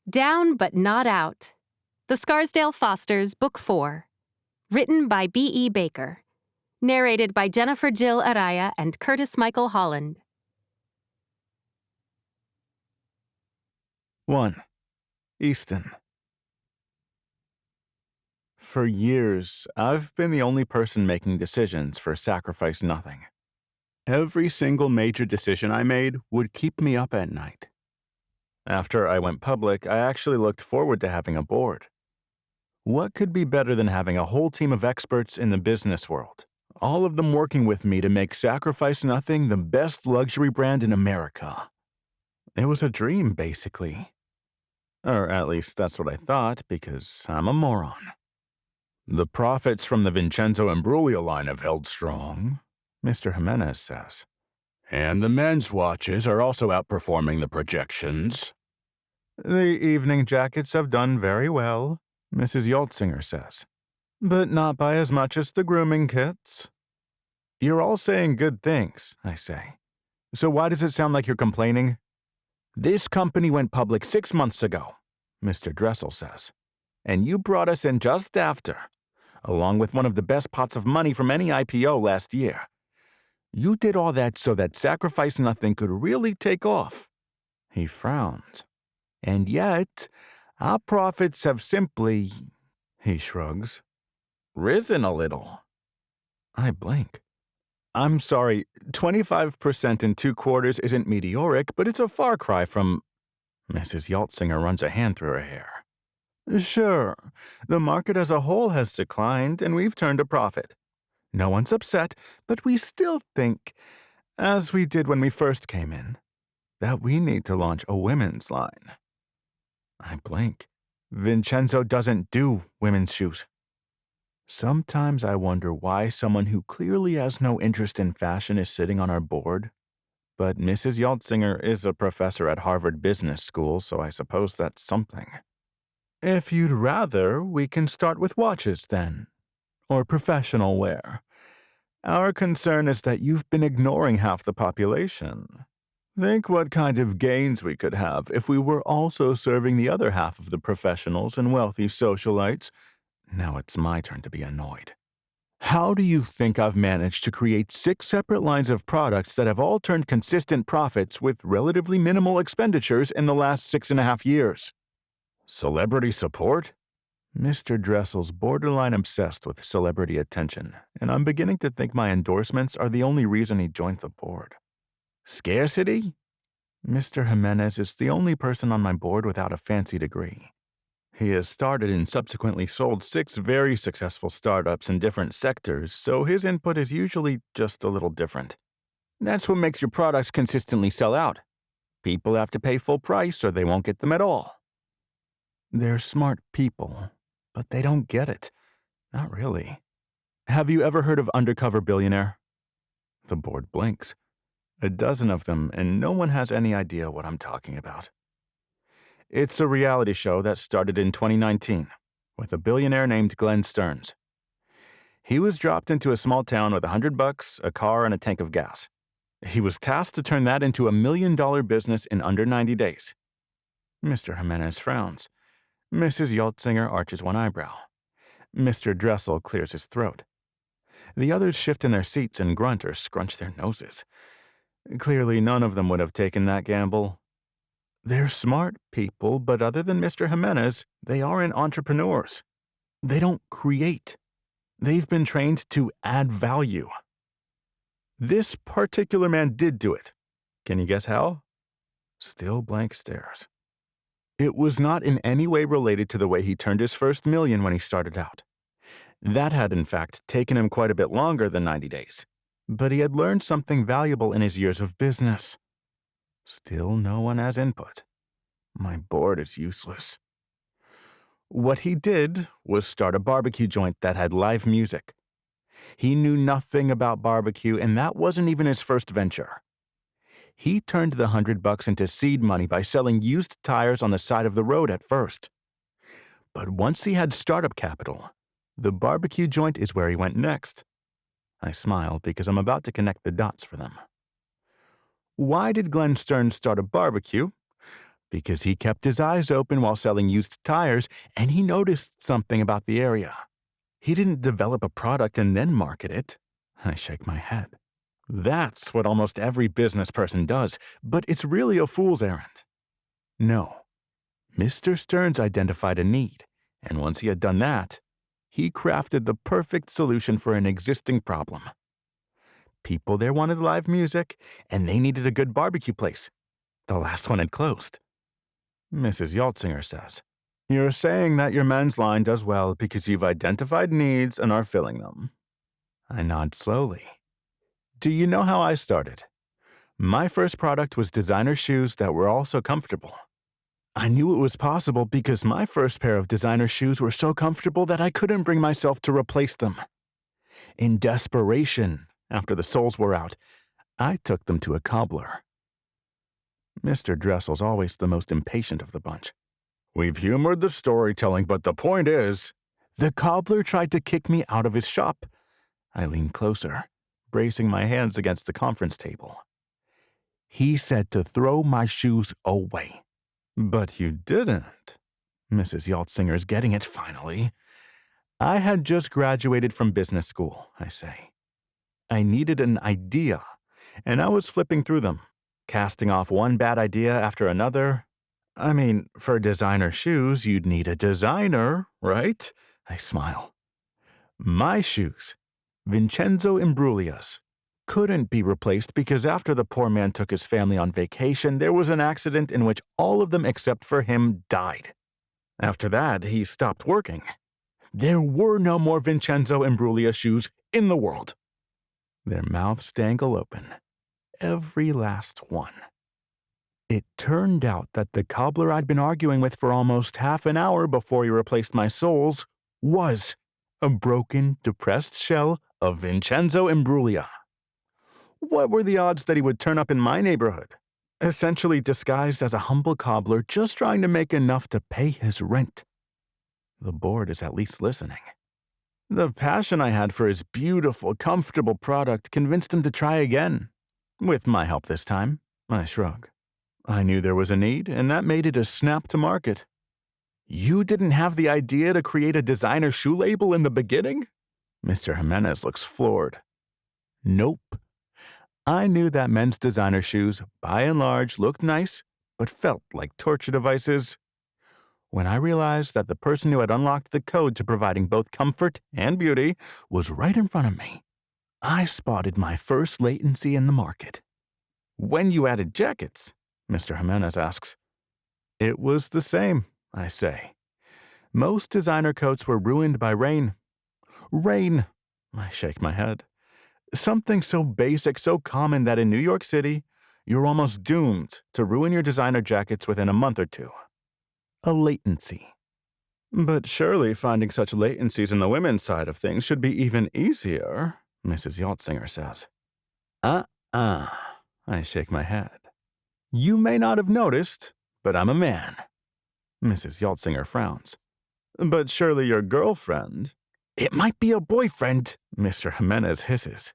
Down but Not Out. The Scarsdale Fosters, Book 4. Written by B.E. Baker. Narrated by Jennifer Jill Araya and Curtis Michael Holland. 1. Easton. For years, I've been the only person making decisions for Sacrifice Nothing. Every single major decision I made would keep me up at night. After I went public, I actually looked forward to having a board. What could be better than having a whole team of experts in the business world, all of them working with me to make Sacrifice Nothing the best luxury brand in America? It was a dream, basically. Or at least that's what I thought, because I'm a moron. The profits from the Vincenzo Imbruglia line have held strong, Mr. Jimenez says. And the men's watches are also outperforming the projections. The evening jackets have done very well, Mrs. Yaltzinger says. But not by as much as the grooming kits. You're all saying good things, I say. So why does it sound like you're complaining? This company went public 6 months ago, Mr. Dressel says. And you brought us in just after, along with one of the best pots of money from any IPO last year. You did all that so that Sacrifice Nothing could really take off. He frowns. And yet, our profits have simply, he shrugs, risen a little. I blink. I'm sorry, 25% in 2 quarters isn't meteoric, but it's a far cry from... Mrs. Yaltzinger runs a hand through her hair. Sure, the market as a whole has declined, and we've turned a profit. No one's upset, but we still think, as we did when we first came in, that we need to launch a women's line. I blink. Vincenzo doesn't do women's shoes. Sometimes I wonder why someone who clearly has no interest in fashion is sitting on our board. But Mrs. Yaltzinger is a professor at Harvard Business School, so I suppose that's something. If you'd rather, we can start with watches then. Or professional wear. Our concern is that you've been ignoring half the population. Think what kind of gains we could have if we were also serving the other half of the professionals and wealthy socialites. Now it's my turn to be annoyed. How do you think I've managed to create 6 separate lines of products that have all turned consistent profits with relatively minimal expenditures in the last 6.5 years? Celebrity support? Mr. Dressel's borderline obsessed with celebrity attention, and I'm beginning to think my endorsements are the only reason he joined the board. Scarcity? Mr. Jimenez is the only person on my board without a fancy degree. He has started and subsequently sold 6 very successful startups in different sectors, so his input is usually just a little different. That's what makes your products consistently sell out. People have to pay full price or they won't get them at all. They're smart people, but they don't get it. Not really. Have you ever heard of Undercover Billionaire? The board blinks. A dozen of them, and no one has any idea what I'm talking about. It's a reality show that started in 2019 with a billionaire named Glenn Stearns. He was dropped into a small town with $100, a car, and a tank of gas. He was tasked to turn that into $1 million business in under 90 days. Mr. Jimenez frowns. Mrs. Yaltzinger arches one eyebrow. Mr. Dressel clears his throat. The others shift in their seats and grunt or scrunch their noses. Clearly, none of them would have taken that gamble. They're smart people, but other than Mr. Jimenez, they aren't entrepreneurs. They don't create. They've been trained to add value. This particular man did do it. Can you guess how? Still blank stares. It was not in any way related to the way he turned his first million when he started out. That had, in fact, taken him quite a bit longer than 90 days. But he had learned something valuable in his years of business. Still no one has input. My board is useless. What he did was start a barbecue joint that had live music. He knew nothing about barbecue, and that wasn't even his first venture. He turned the $100 into seed money by selling used tires on the side of the road at first. But once he had startup capital, the barbecue joint is where he went next. I smile because I'm about to connect the dots for them. Why did Glenn Stearns start a barbecue? because he kept his eyes open while selling used tires and he noticed something about the area. He didn't develop a product and then market it. I shake my head. That's what almost every business person does, but it's really a fool's errand. No. Mr. Stearns identified a need, and once he had done that, he crafted the perfect solution for an existing problem. People there wanted live music, and they needed a good barbecue place. The last one had closed. Mrs. Yaltzinger says, "You're saying that your men's line does well because you've identified needs and are filling them." I nod slowly. Do you know how I started? My first product was designer shoes that were also comfortable. I knew it was possible because my first pair of designer shoes were so comfortable that I couldn't bring myself to replace them. In desperation, after the soles wore out, I took them to a cobbler. Mr. Dressel's always the most impatient of the bunch. "We've humored the storytelling, but the point is..." The cobbler tried to kick me out of his shop. I leaned closer, bracing my hands against the conference table. He said to throw my shoes away. But you didn't. Mrs. Yaltzinger's getting it finally. I had just graduated from business school, I say. I needed an idea, and I was flipping through them, casting off one bad idea after another. I mean, for designer shoes, you'd need a designer, right? I smile. My shoes, Vincenzo Imbruglia's, couldn't be replaced because after the poor man took his family on vacation, there was an accident in which all of them except for him died. After that, he stopped working. There were no more Vincenzo Imbruglia shoes in the world. Their mouths dangle open, every last one. It turned out that the cobbler I'd been arguing with for almost half an hour before he replaced my soles was a broken, depressed shell of Vincenzo Imbruglia. What were the odds that he would turn up in my neighborhood, essentially disguised as a humble cobbler just trying to make enough to pay his rent? The board is at least listening. The passion I had for his beautiful, comfortable product convinced him to try again. With my help this time, I shrug. I knew there was a need, and that made it a snap to market. You didn't have the idea to create a designer shoe label in the beginning? Mr. Jimenez looks floored. Nope. I knew that men's designer shoes, by and large, looked nice, but felt like torture devices. When I realized that the person who had unlocked the code to providing both comfort and beauty was right in front of me, I spotted my first latency in the market. When you added jackets, Mr. Jimenez asks. It was the same, I say. Most designer coats were ruined by rain. Rain, I shake my head. Something so basic, so common that in New York City, you're almost doomed to ruin your designer jackets within a month or two. A latency. But surely finding such latencies in the women's side of things should be even easier, Mrs. Yaltzinger says. I shake my head. You may not have noticed, but I'm a man. Mrs. Yaltzinger frowns. But surely your girlfriend... It might be a boyfriend, Mr. Jimenez hisses.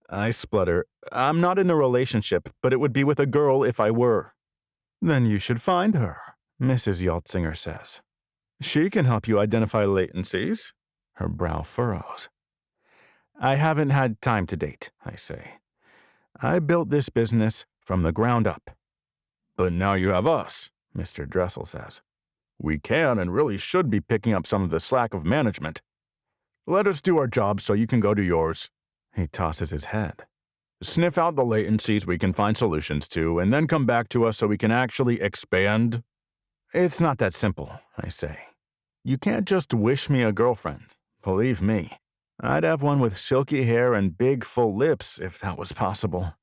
I splutter. I'm not in a relationship, but it would be with a girl if I were. Then you should find her, Mrs. Yaltzinger says. She can help you identify latencies. Her brow furrows. I haven't had time to date, I say. I built this business from the ground up. But now you have us, Mr. Dressel says. We can and really should be picking up some of the slack of management. Let us do our job so you can go to yours. He tosses his head. Sniff out the latencies we can find solutions to, and then come back to us so we can actually expand. It's not that simple, I say. You can't just wish me a girlfriend. Believe me, I'd have one with silky hair and big, full lips if that was possible.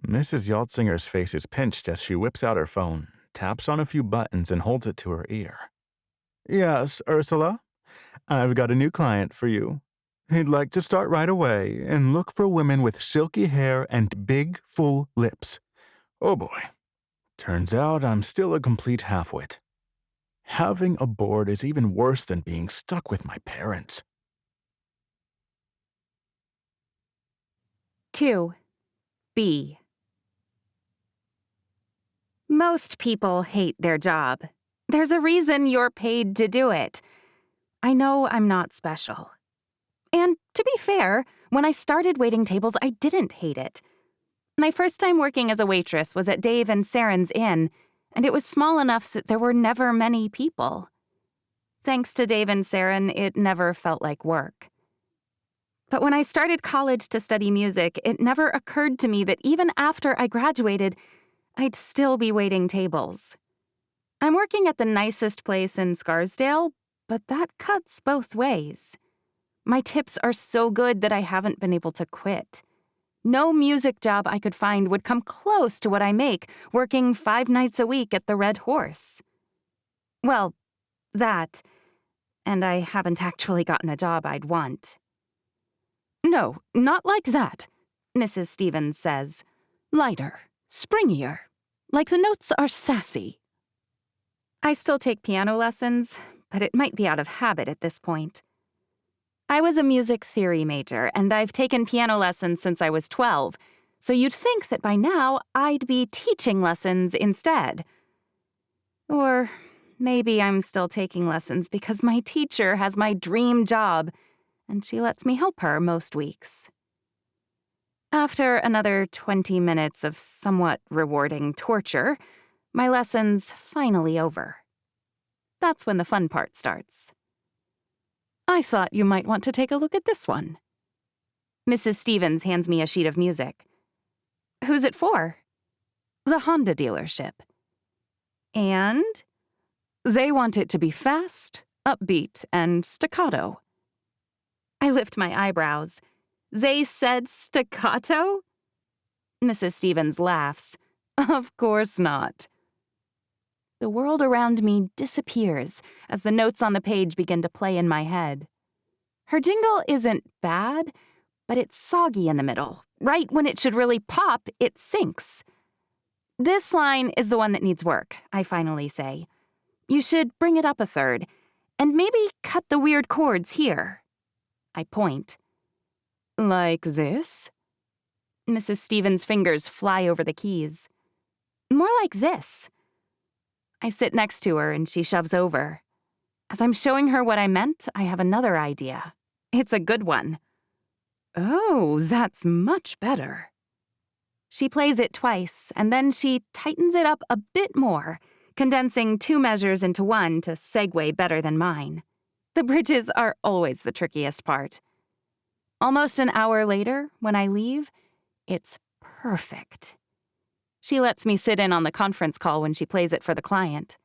Mrs. Yaltzinger's face is pinched as she whips out her phone, taps on a few buttons, and holds it to her ear. Yes, Ursula? I've got a new client for you. He'd like to start right away and look for women with silky hair and big, full lips. Oh boy. Turns out I'm still a complete half-wit. Having a board is even worse than being stuck with my parents. 2. B. Most people hate their job. There's a reason you're paid to do it. I know I'm not special. And to be fair, when I started waiting tables, I didn't hate it. My first time working as a waitress was at Dave and Saren's Inn, and it was small enough that there were never many people. Thanks to Dave and Saren, it never felt like work. But when I started college to study music, it never occurred to me that even after I graduated, I'd still be waiting tables. I'm working at the nicest place in Scarsdale, but that cuts both ways. My tips are so good that I haven't been able to quit. No music job I could find would come close to what I make working 5 nights a week at the Red Horse. Well, that, and I haven't actually gotten a job I'd want. No, not like that, Mrs. Stevens says. Lighter, springier, like the notes are sassy. I still take piano lessons, but it might be out of habit at this point. I was a music theory major, and I've taken piano lessons since I was 12, so you'd think that by now I'd be teaching lessons instead. Or maybe I'm still taking lessons because my teacher has my dream job, and she lets me help her most weeks. After another 20 minutes of somewhat rewarding torture, my lesson's finally over. That's when the fun part starts. I thought you might want to take a look at this one. Mrs. Stevens hands me a sheet of music. Who's it for? The Honda dealership. And? They want it to be fast, upbeat, and staccato. I lift my eyebrows. They said staccato? Mrs. Stevens laughs. Of course not. The world around me disappears as the notes on the page begin to play in my head. Her jingle isn't bad, but it's soggy in the middle. Right when it should really pop, it sinks. This line is the one that needs work, I finally say. You should bring it up a third, and maybe cut the weird chords here. I point. Like this? Mrs. Stevens' fingers fly over the keys. More like this. I sit next to her and she shoves over. As I'm showing her what I meant, I have another idea. It's a good one. Oh, that's much better. She plays it twice, and then she tightens it up a bit more, condensing 2 measures into one to segue better than mine. The bridges are always the trickiest part. Almost an hour later, when I leave, it's perfect. She lets me sit in on the conference call when she plays it for the client.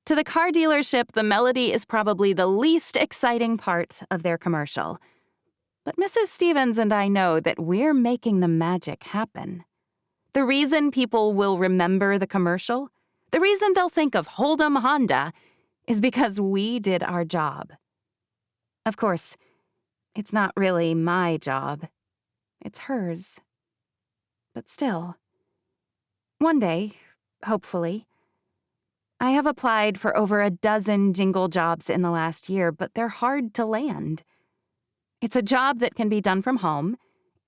To the car dealership, the melody is probably the least exciting part of their commercial. But Mrs. Stevens and I know that we're making the magic happen. The reason people will remember the commercial, the reason they'll think of Hold'em Honda, is because we did our job. Of course, it's not really my job. It's hers. But still. One day, hopefully. I have applied for over a dozen jingle jobs in the last year, but they're hard to land. It's a job that can be done from home,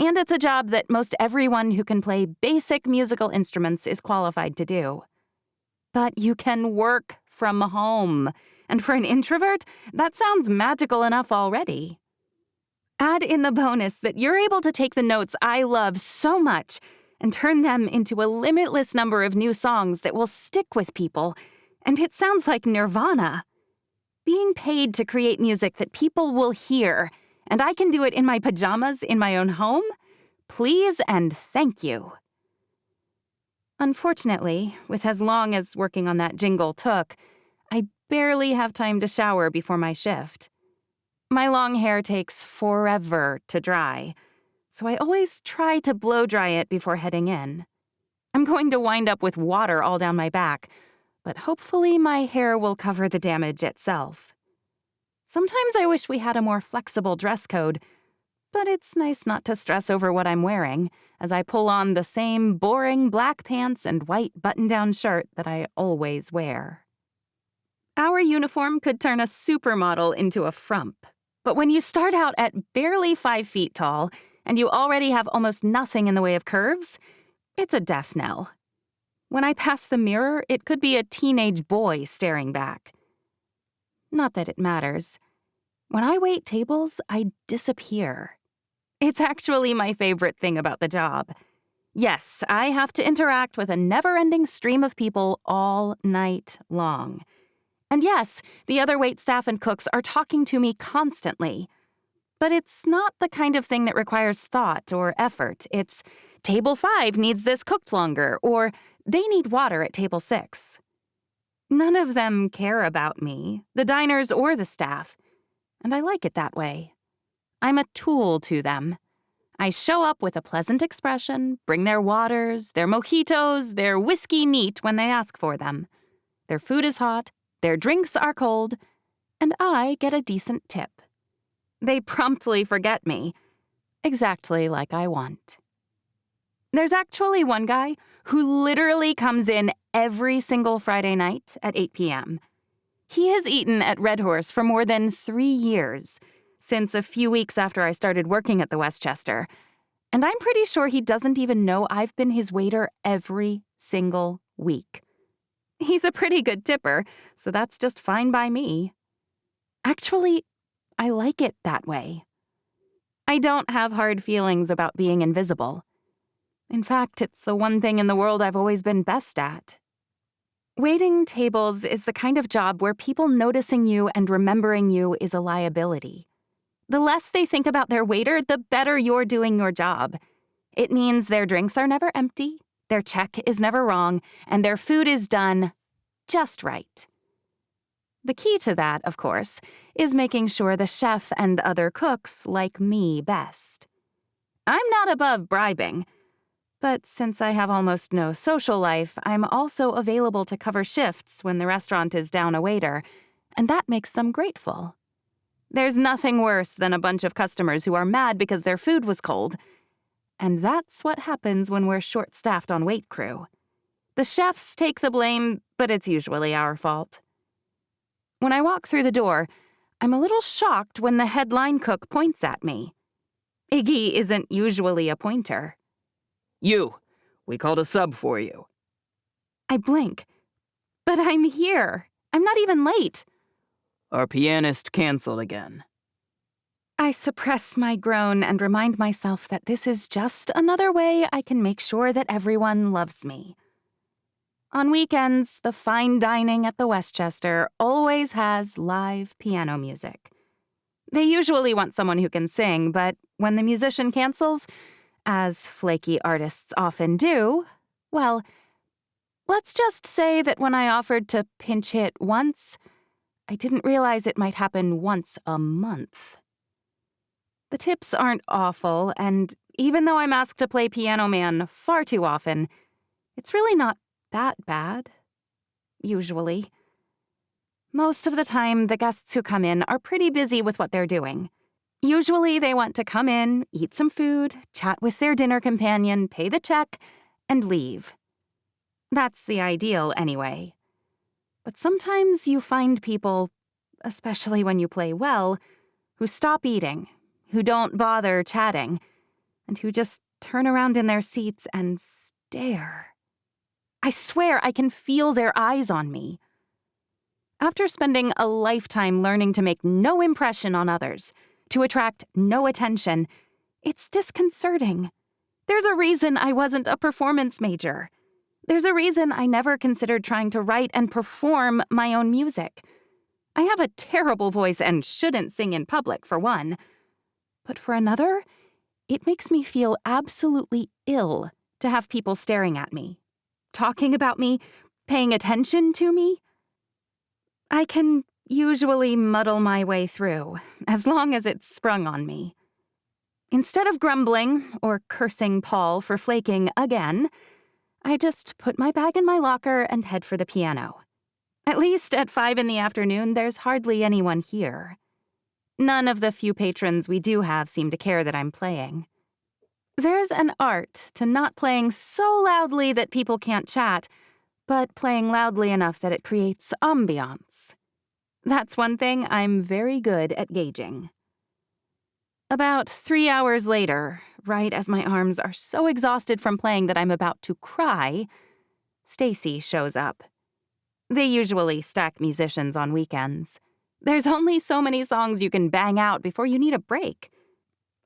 and it's a job that most everyone who can play basic musical instruments is qualified to do. But you can work from home, and for an introvert, that sounds magical enough already. Add in the bonus that you're able to take the notes I love so much and turn them into a limitless number of new songs that will stick with people, and it sounds like nirvana. Being paid to create music that people will hear, and I can do it in my pajamas in my own home? Please and thank you. Unfortunately, with as long as working on that jingle took, I barely have time to shower before my shift. My long hair takes forever to dry, so I always try to blow dry it before heading in. I'm going to wind up with water all down my back, but hopefully my hair will cover the damage itself. Sometimes I wish we had a more flexible dress code, but it's nice not to stress over what I'm wearing as I pull on the same boring black pants and white button-down shirt that I always wear. Our uniform could turn a supermodel into a frump, but when you start out at barely 5 feet tall and you already have almost nothing in the way of curves, it's a death knell. When I pass the mirror, it could be a teenage boy staring back. Not that it matters. When I wait tables, I disappear. It's actually my favorite thing about the job. Yes, I have to interact with a never-ending stream of people all night long. And yes, the other waitstaff and cooks are talking to me constantly. But it's not the kind of thing that requires thought or effort. It's, table 5 needs this cooked longer, or they need water at table 6. None of them care about me, the diners or the staff, and I like it that way. I'm a tool to them. I show up with a pleasant expression, bring their waters, their mojitos, their whiskey neat when they ask for them. Their food is hot, their drinks are cold, and I get a decent tip. They promptly forget me, exactly like I want. There's actually one guy who literally comes in every single Friday night at 8 p.m. He has eaten at Red Horse for more than 3 years, since a few weeks after I started working at the Westchester, and I'm pretty sure he doesn't even know I've been his waiter every single week. He's a pretty good tipper, so that's just fine by me. Actually, I like it that way. I don't have hard feelings about being invisible. In fact, it's the one thing in the world I've always been best at. Waiting tables is the kind of job where people noticing you and remembering you is a liability. The less they think about their waiter, the better you're doing your job. It means their drinks are never empty, their check is never wrong, and their food is done just right. The key to that, of course, is making sure the chef and other cooks like me best. I'm not above bribing, but since I have almost no social life, I'm also available to cover shifts when the restaurant is down a waiter, and that makes them grateful. There's nothing worse than a bunch of customers who are mad because their food was cold, and that's what happens when we're short-staffed on wait crew. The chefs take the blame, but it's usually our fault. When I walk through the door, I'm a little shocked when the head line cook points at me. Iggy isn't usually a pointer. You. We called a sub for you. I blink. But I'm here. I'm not even late. Our pianist canceled again. I suppress my groan and remind myself that this is just another way I can make sure that everyone loves me. On weekends, the fine dining at the Westchester always has live piano music. They usually want someone who can sing, but when the musician cancels, as flaky artists often do, well, let's just say that when I offered to pinch hit once, I didn't realize it might happen once a month. The tips aren't awful, and even though I'm asked to play Piano Man far too often, it's really not that bad. Usually. Most of the time, the guests who come in are pretty busy with what they're doing. Usually, they want to come in, eat some food, chat with their dinner companion, pay the check, and leave. That's the ideal, anyway. But sometimes you find people, especially when you play well, who stop eating, who don't bother chatting, and who just turn around in their seats and stare. I swear I can feel their eyes on me. After spending a lifetime learning to make no impression on others, to attract no attention, it's disconcerting. There's a reason I wasn't a performance major. There's a reason I never considered trying to write and perform my own music. I have a terrible voice and shouldn't sing in public, for one. But for another, it makes me feel absolutely ill to have people staring at me, talking about me, paying attention to me. I can usually muddle my way through, as long as it's sprung on me. Instead of grumbling or cursing Paul for flaking again, I just put my bag in my locker and head for the piano. At least at 5 in the afternoon, there's hardly anyone here. None of the few patrons we do have seem to care that I'm playing. There's an art to not playing so loudly that people can't chat, but playing loudly enough that it creates ambiance. That's one thing I'm very good at gauging. About 3 hours later, right as my arms are so exhausted from playing that I'm about to cry, Stacy shows up. They usually stack musicians on weekends. There's only so many songs you can bang out before you need a break.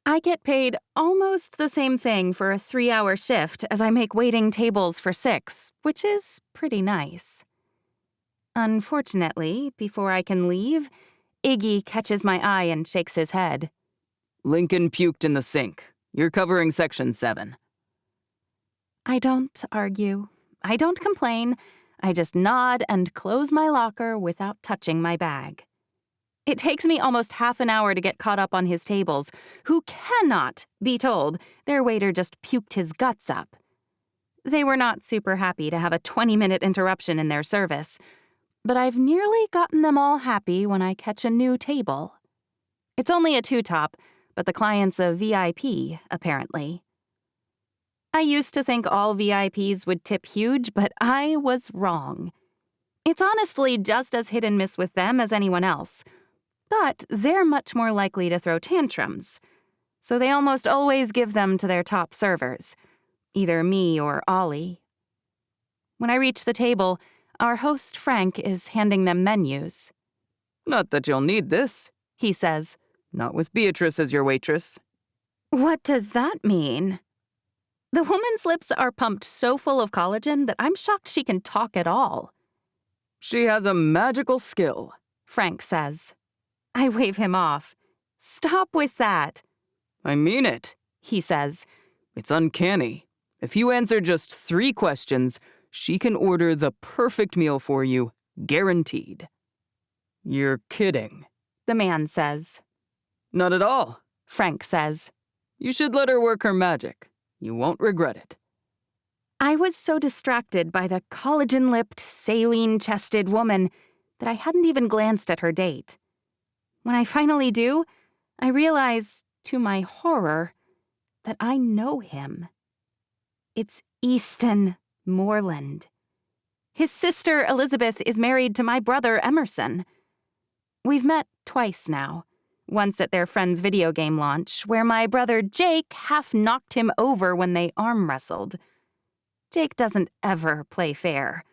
I get paid almost the same thing for a 3-hour shift as I make waiting tables for 6, which is pretty nice. Unfortunately, before I can leave, Iggy catches my eye and shakes his head. Lincoln puked in the sink. You're covering section 7. I don't argue. I don't complain. I just nod and close my locker without touching my bag. It takes me almost half an hour to get caught up on his tables, who cannot be told their waiter just puked his guts up. They were not super happy to have a 20-minute interruption in their service, but I've nearly gotten them all happy when I catch a new table. It's only a 2-top, but the client's a VIP, apparently. I used to think all VIPs would tip huge, but I was wrong. It's honestly just as hit and miss with them as anyone else. But they're much more likely to throw tantrums, so they almost always give them to their top servers, either me or Ollie. When I reach the table, our host Frank is handing them menus. Not that you'll need this, He says, not with Beatrice as your waitress. "What does that mean?" The woman's lips are pumped so full of collagen that I'm shocked she can talk at all. She has a magical skill. Frank says. I wave him off. "Stop with that," I mean it. he says. It's uncanny. If you answer just 3 questions, she can order the perfect meal for you, guaranteed. You're kidding. The man says. Not at all. Frank says. You should let her work her magic. You won't regret it. I was so distracted by the collagen-lipped, saline-chested woman that I hadn't even glanced at her date. When I finally do, I realize, to my horror, that I know him. It's Easton Moorland. His sister, Elizabeth, is married to my brother, Emerson. We've met twice now, once at their friend's video game launch, where my brother Jake half knocked him over when they arm wrestled. Jake doesn't ever play fair,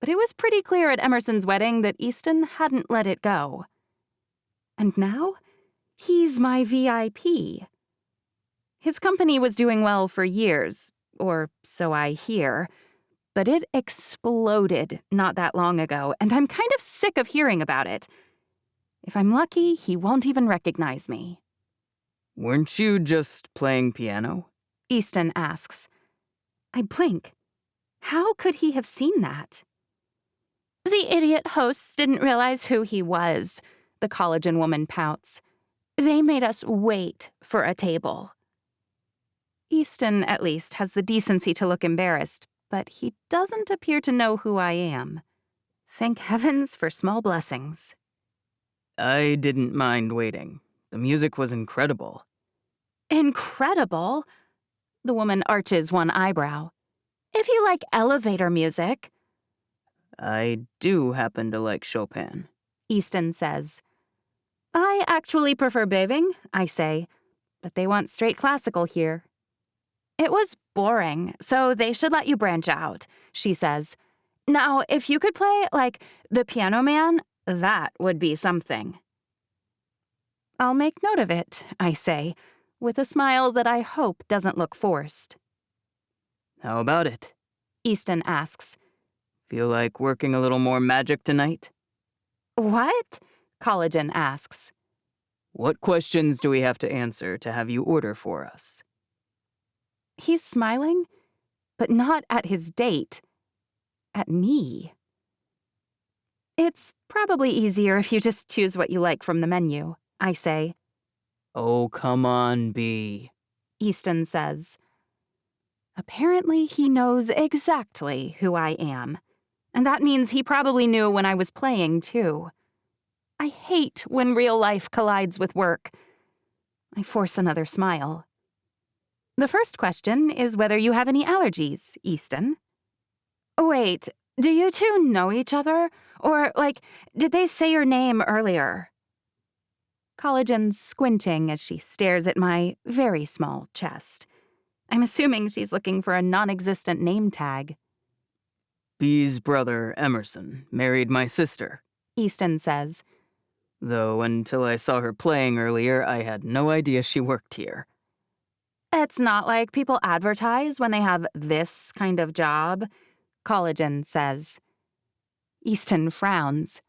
but it was pretty clear at Emerson's wedding that Easton hadn't let it go. And now, he's my VIP. His company was doing well for years, or so I hear, but it exploded not that long ago, and I'm kind of sick of hearing about it. If I'm lucky, he won't even recognize me. Weren't you just playing piano? Easton asks. I blink. How could he have seen that? The idiot hosts didn't realize who he was, the collagen woman pouts. They made us wait for a table. Easton, at least, has the decency to look embarrassed, but he doesn't appear to know who I am. Thank heavens for small blessings. I didn't mind waiting. The music was incredible. Incredible? The woman arches one eyebrow. If you like elevator music. I do happen to like Chopin. Easton says. I actually prefer Beving, I say, but they want straight classical here. It was boring, so they should let you branch out, she says. Now, if you could play, like, The Piano Man, that would be something. I'll make note of it, I say, with a smile that I hope doesn't look forced. How about it? Easton asks. Feel like working a little more magic tonight? What? Collagen asks. What questions do we have to answer to have you order for us? He's smiling, but not at his date. At me. It's probably easier if you just choose what you like from the menu, I say. Oh, come on, Bea. Easton says. Apparently he knows exactly who I am, and that means he probably knew when I was playing, too. I hate when real life collides with work. I force another smile. The first question is whether you have any allergies, Easton. Wait, do you two know each other? Or, like, did they say your name earlier? Collagen's squinting as she stares at my very small chest. I'm assuming she's looking for a non-existent name tag. Bee's brother, Emerson, married my sister. Easton says. Though until I saw her playing earlier, I had no idea she worked here. It's not like people advertise when they have this kind of job, Collagen says. Easton frowns.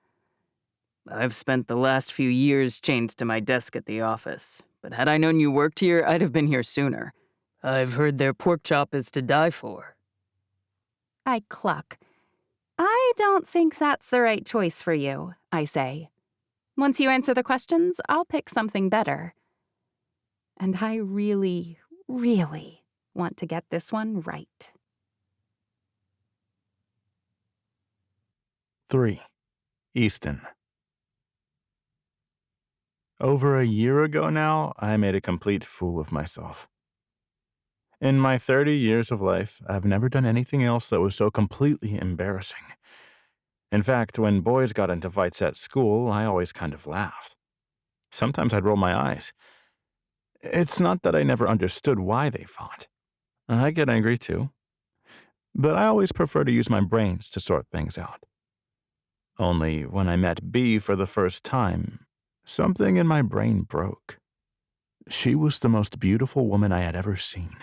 I've spent the last few years chained to my desk at the office, but had I known you worked here, I'd have been here sooner. I've heard their pork chop is to die for. I cluck. I don't think that's the right choice for you, I say. Once you answer the questions, I'll pick something better. And I really, really want to get this one right. 3. Easton. Over a year ago now, I made a complete fool of myself. In my 30 years of life, I've never done anything else that was so completely embarrassing. In fact, when boys got into fights at school, I always kind of laughed. Sometimes I'd roll my eyes. It's not that I never understood why they fought. I get angry too. But I always prefer to use my brains to sort things out. Only when I met Bea for the first time, something in my brain broke. She was the most beautiful woman I had ever seen.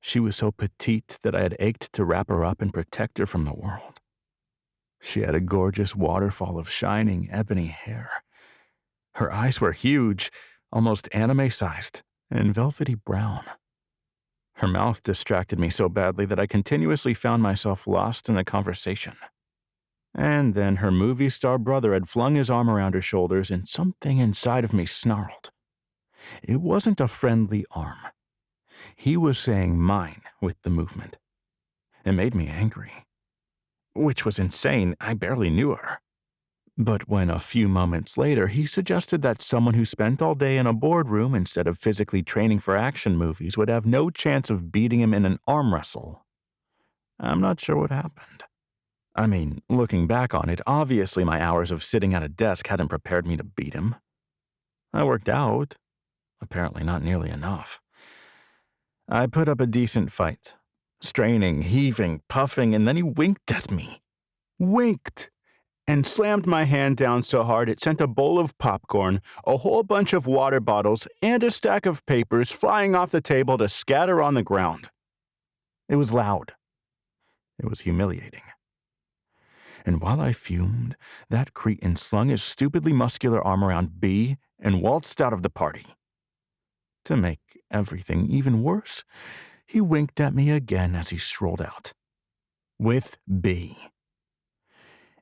She was so petite that I had ached to wrap her up and protect her from the world. She had a gorgeous waterfall of shining ebony hair. Her eyes were huge, almost anime-sized, and velvety brown. Her mouth distracted me so badly that I continuously found myself lost in the conversation. And then her movie star brother had flung his arm around her shoulders and something inside of me snarled. It wasn't a friendly arm. He was saying mine with the movement. It made me angry. Which was insane, I barely knew her. But when a few moments later he suggested that someone who spent all day in a boardroom instead of physically training for action movies would have no chance of beating him in an arm wrestle, I'm not sure what happened. I mean, looking back on it, obviously my hours of sitting at a desk hadn't prepared me to beat him. I worked out. Apparently not nearly enough. I put up a decent fight. Straining, heaving, puffing, and then he winked at me. Winked! And slammed my hand down so hard it sent a bowl of popcorn, a whole bunch of water bottles, and a stack of papers flying off the table to scatter on the ground. It was loud. It was humiliating. And while I fumed, that cretin slung his stupidly muscular arm around Bea and waltzed out of the party. To make everything even worse, he winked at me again as he strolled out. With Bea.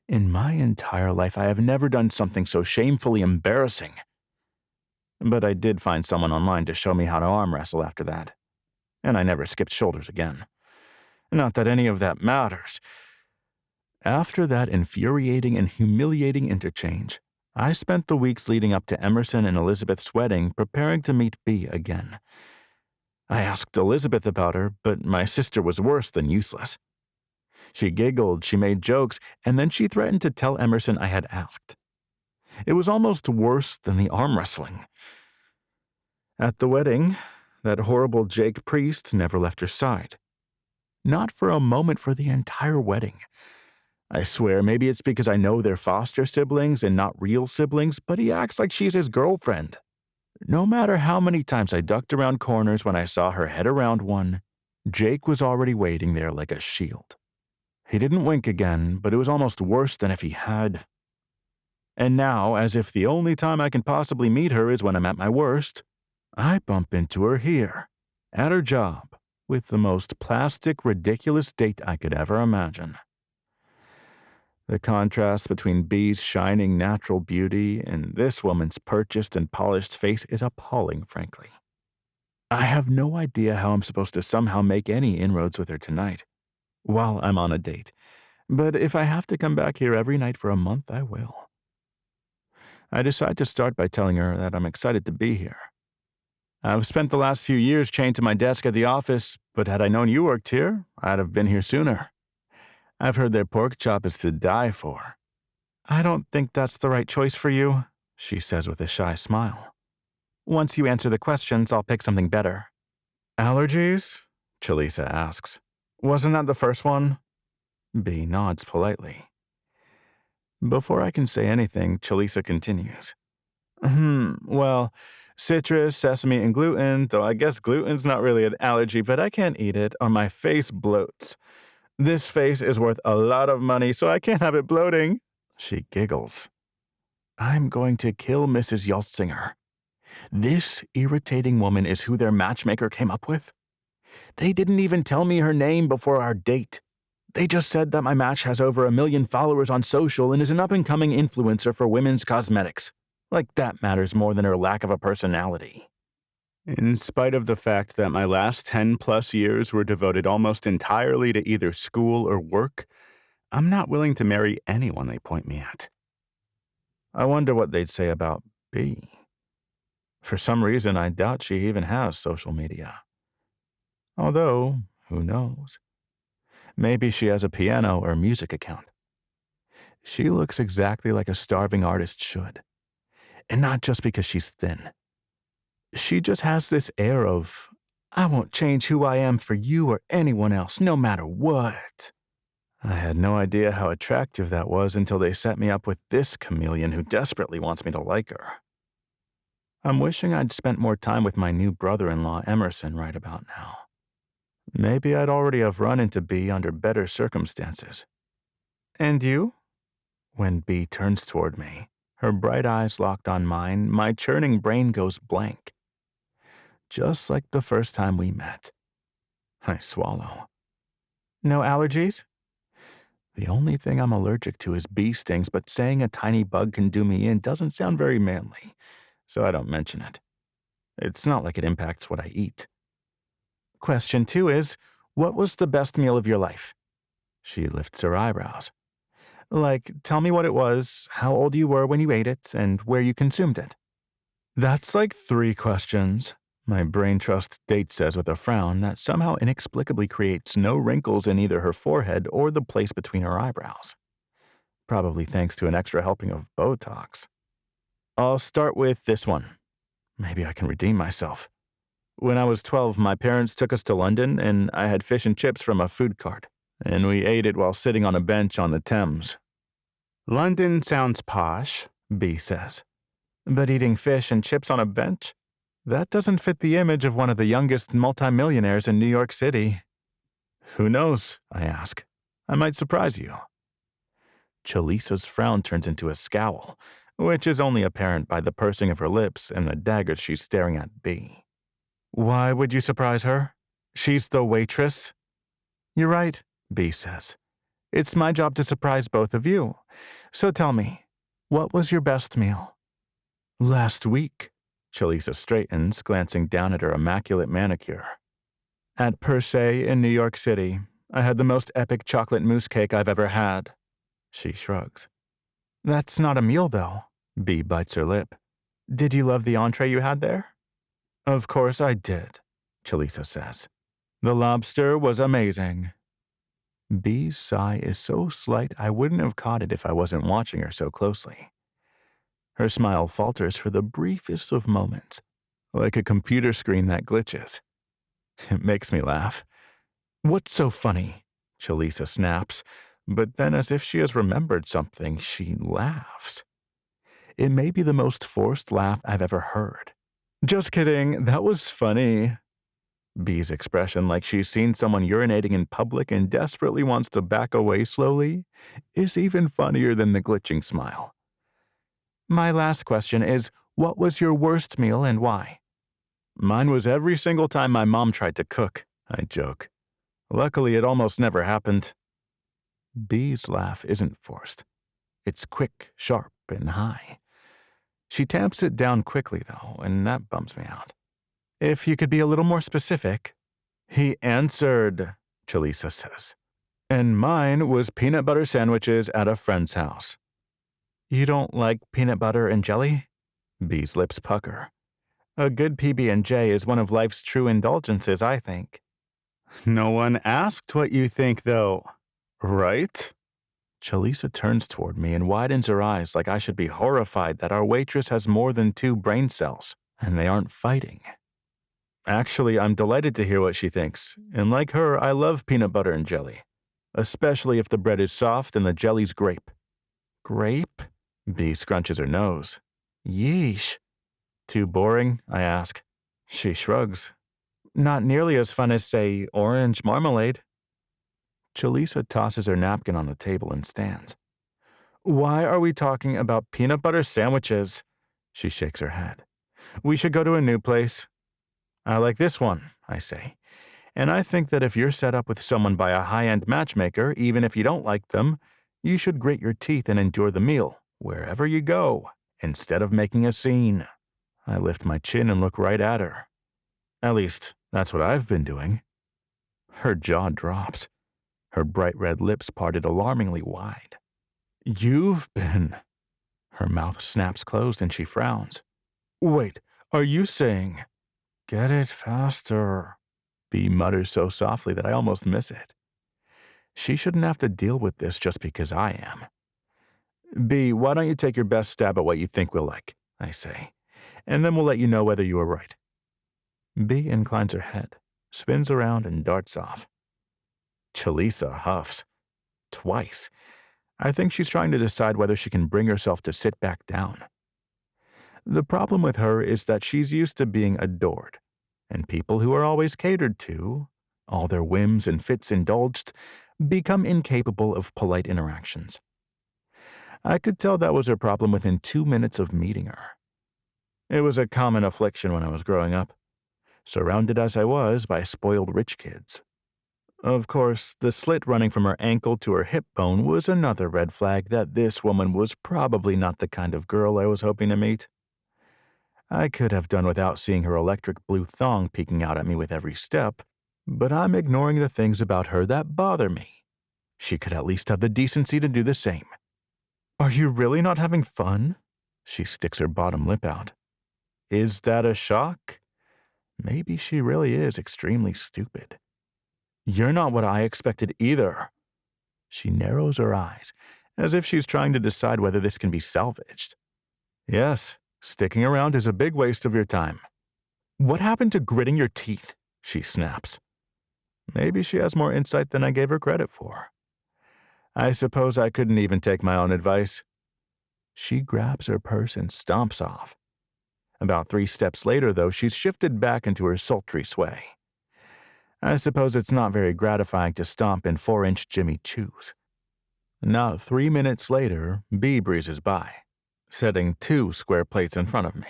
In my entire life, I have never done something so shamefully embarrassing. But I did find someone online to show me how to arm wrestle after that. And I never skipped shoulders again. Not that any of that matters. After that infuriating and humiliating interchange, I spent the weeks leading up to Emerson and Elizabeth's wedding preparing to meet Bea again. I asked Elizabeth about her, but my sister was worse than useless. She giggled, she made jokes, and then she threatened to tell Emerson I had asked. It was almost worse than the arm wrestling. At the wedding, that horrible Jake priest never left her side. Not for a moment for the entire wedding. I swear maybe it's because I know they're foster siblings and not real siblings, but he acts like she's his girlfriend. No matter how many times I ducked around corners when I saw her head around one, Jake was already waiting there like a shield. He didn't wink again, but it was almost worse than if he had. And now, as if the only time I can possibly meet her is when I'm at my worst, I bump into her here, at her job, with the most plastic, ridiculous date I could ever imagine. The contrast between Bea's shining natural beauty and this woman's purchased and polished face is appalling, frankly. I have no idea how I'm supposed to somehow make any inroads with her tonight, while I'm on a date, but if I have to come back here every night for a month, I will. I decide to start by telling her that I'm excited to be here. I've spent the last few years chained to my desk at the office, but had I known you worked here, I'd have been here sooner. I've heard their pork chop is to die for. I don't think that's the right choice for you, she says with a shy smile. Once you answer the questions, I'll pick something better. Allergies? Chalisa asks. Wasn't that the first one? B nods politely. Before I can say anything, Chalisa continues. Well, citrus, sesame, and gluten, though I guess gluten's not really an allergy, but I can't eat it or my face bloats. This face is worth a lot of money, so I can't have it bloating. She giggles. I'm going to kill Mrs. Yaltzinger. This irritating woman is who their matchmaker came up with? They didn't even tell me her name before our date. They just said that my match has over 1 million followers on social and is an up-and-coming influencer for women's cosmetics. Like that matters more than her lack of a personality. In spite of the fact that my last 10+ years were devoted almost entirely to either school or work, I'm not willing to marry anyone they point me at. I wonder what they'd say about B. For some reason, I doubt she even has social media. Although, who knows? Maybe she has a piano or music account. She looks exactly like a starving artist should. And not just because she's thin. She just has this air of, I won't change who I am for you or anyone else, no matter what. I had no idea how attractive that was until they set me up with this chameleon who desperately wants me to like her. I'm wishing I'd spent more time with my new brother-in-law, Emerson, right about now. Maybe I'd already have run into B under better circumstances. And you? When B turns toward me, her bright eyes locked on mine, my churning brain goes blank. Just like the first time we met. I swallow. No allergies? The only thing I'm allergic to is bee stings, but saying a tiny bug can do me in doesn't sound very manly, so I don't mention it. It's not like it impacts what I eat. Question 2 is, what was the best meal of your life? She lifts her eyebrows. Like, tell me what it was, how old you were when you ate it, and where you consumed it. That's like 3 questions, my brain trust date says with a frown that somehow inexplicably creates no wrinkles in either her forehead or the place between her eyebrows. Probably thanks to an extra helping of Botox. I'll start with this one. Maybe I can redeem myself. When I was 12, my parents took us to London, and I had fish and chips from a food cart, and we ate it while sitting on a bench on the Thames. London sounds posh, B says. But eating fish and chips on a bench? That doesn't fit the image of one of the youngest multimillionaires in New York City. Who knows, I ask. I might surprise you. Chalisa's frown turns into a scowl, which is only apparent by the pursing of her lips and the daggers she's staring at B. Why would you surprise her? She's the waitress. You're right, B says. It's my job to surprise both of you. So tell me, what was your best meal? Last week. Chalisa straightens, glancing down at her immaculate manicure. At Per Se in New York City, I had the most epic chocolate mousse cake I've ever had. She shrugs. That's not a meal, though. B bites her lip. Did you love the entree you had there? Of course I did, Chalisa says. The lobster was amazing. B's sigh is so slight I wouldn't have caught it if I wasn't watching her so closely. Her smile falters for the briefest of moments, like a computer screen that glitches. It makes me laugh. What's so funny? Chalisa snaps, but then as if she has remembered something, she laughs. It may be the most forced laugh I've ever heard. Just kidding, that was funny. B's expression, like she's seen someone urinating in public and desperately wants to back away slowly, is even funnier than the glitching smile. My last question is, what was your worst meal and why? Mine was every single time my mom tried to cook, I joke. Luckily, it almost never happened. B's laugh isn't forced. It's quick, sharp, and high. She tamps it down quickly, though, and that bums me out. If you could be a little more specific. He answered, Chalisa says. And mine was peanut butter sandwiches at a friend's house. You don't like peanut butter and jelly? B's lips pucker. A good PB&J is one of life's true indulgences, I think. No one asked what you think, though. Right? Chalisa turns toward me and widens her eyes like I should be horrified that our waitress has more than 2 brain cells, and they aren't fighting. Actually, I'm delighted to hear what she thinks, and like her, I love peanut butter and jelly. especially if the bread is soft and the jelly's grape. Grape? B scrunches her nose. Yeesh. Too boring? I ask. She shrugs. Not nearly as fun as, say, orange marmalade. Chalisa tosses her napkin on the table and stands. Why are we talking about peanut butter sandwiches? She shakes her head. We should go to a new place. I like this one, I say. And I think that if you're set up with someone by a high-end matchmaker, even if you don't like them, you should grit your teeth and endure the meal, wherever you go, instead of making a scene. I lift my chin and look right at her. At least, that's what I've been doing. Her jaw drops. Her bright red lips parted alarmingly wide. You've been... Her mouth snaps closed and she frowns. Wait, are you saying... Get it faster. B mutters so softly that I almost miss it. She shouldn't have to deal with this just because I am. B, why don't you take your best stab at what you think we'll like, I say, and then we'll let you know whether you were right. B inclines her head, spins around, and darts off. Chalisa huffs. Twice. I think she's trying to decide whether she can bring herself to sit back down. The problem with her is that she's used to being adored, and people who are always catered to, all their whims and fits indulged, become incapable of polite interactions. I could tell that was her problem within 2 minutes of meeting her. It was a common affliction when I was growing up, surrounded as I was by spoiled rich kids. Of course, the slit running from her ankle to her hip bone was another red flag that this woman was probably not the kind of girl I was hoping to meet. I could have done without seeing her electric blue thong peeking out at me with every step, but I'm ignoring the things about her that bother me. She could at least have the decency to do the same. Are you really not having fun? She sticks her bottom lip out. Is that a shock? Maybe she really is extremely stupid. You're not what I expected either. She narrows her eyes, as if she's trying to decide whether this can be salvaged. Yes, sticking around is a big waste of your time. What happened to gritting your teeth? She snaps. Maybe she has more insight than I gave her credit for. I suppose I couldn't even take my own advice. She grabs her purse and stomps off. About 3 steps later, though, she's shifted back into her sultry sway. I suppose it's not very gratifying to stomp in 4-inch Jimmy Choos. Not 3 minutes later, B breezes by, setting 2 square plates in front of me.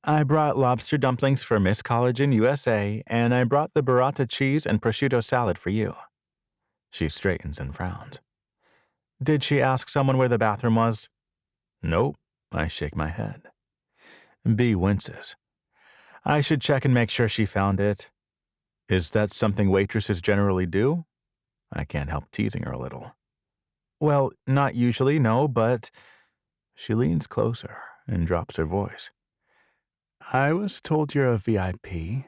I brought lobster dumplings for Miss Collagen USA, and I brought the burrata cheese and prosciutto salad for you. She straightens and frowns. Did she ask someone where the bathroom was? Nope, I shake my head. B winces. I should check and make sure she found it. Is that something waitresses generally do? I can't help teasing her a little. Well, not usually, no, but... She leans closer and drops her voice. I was told you're a VIP,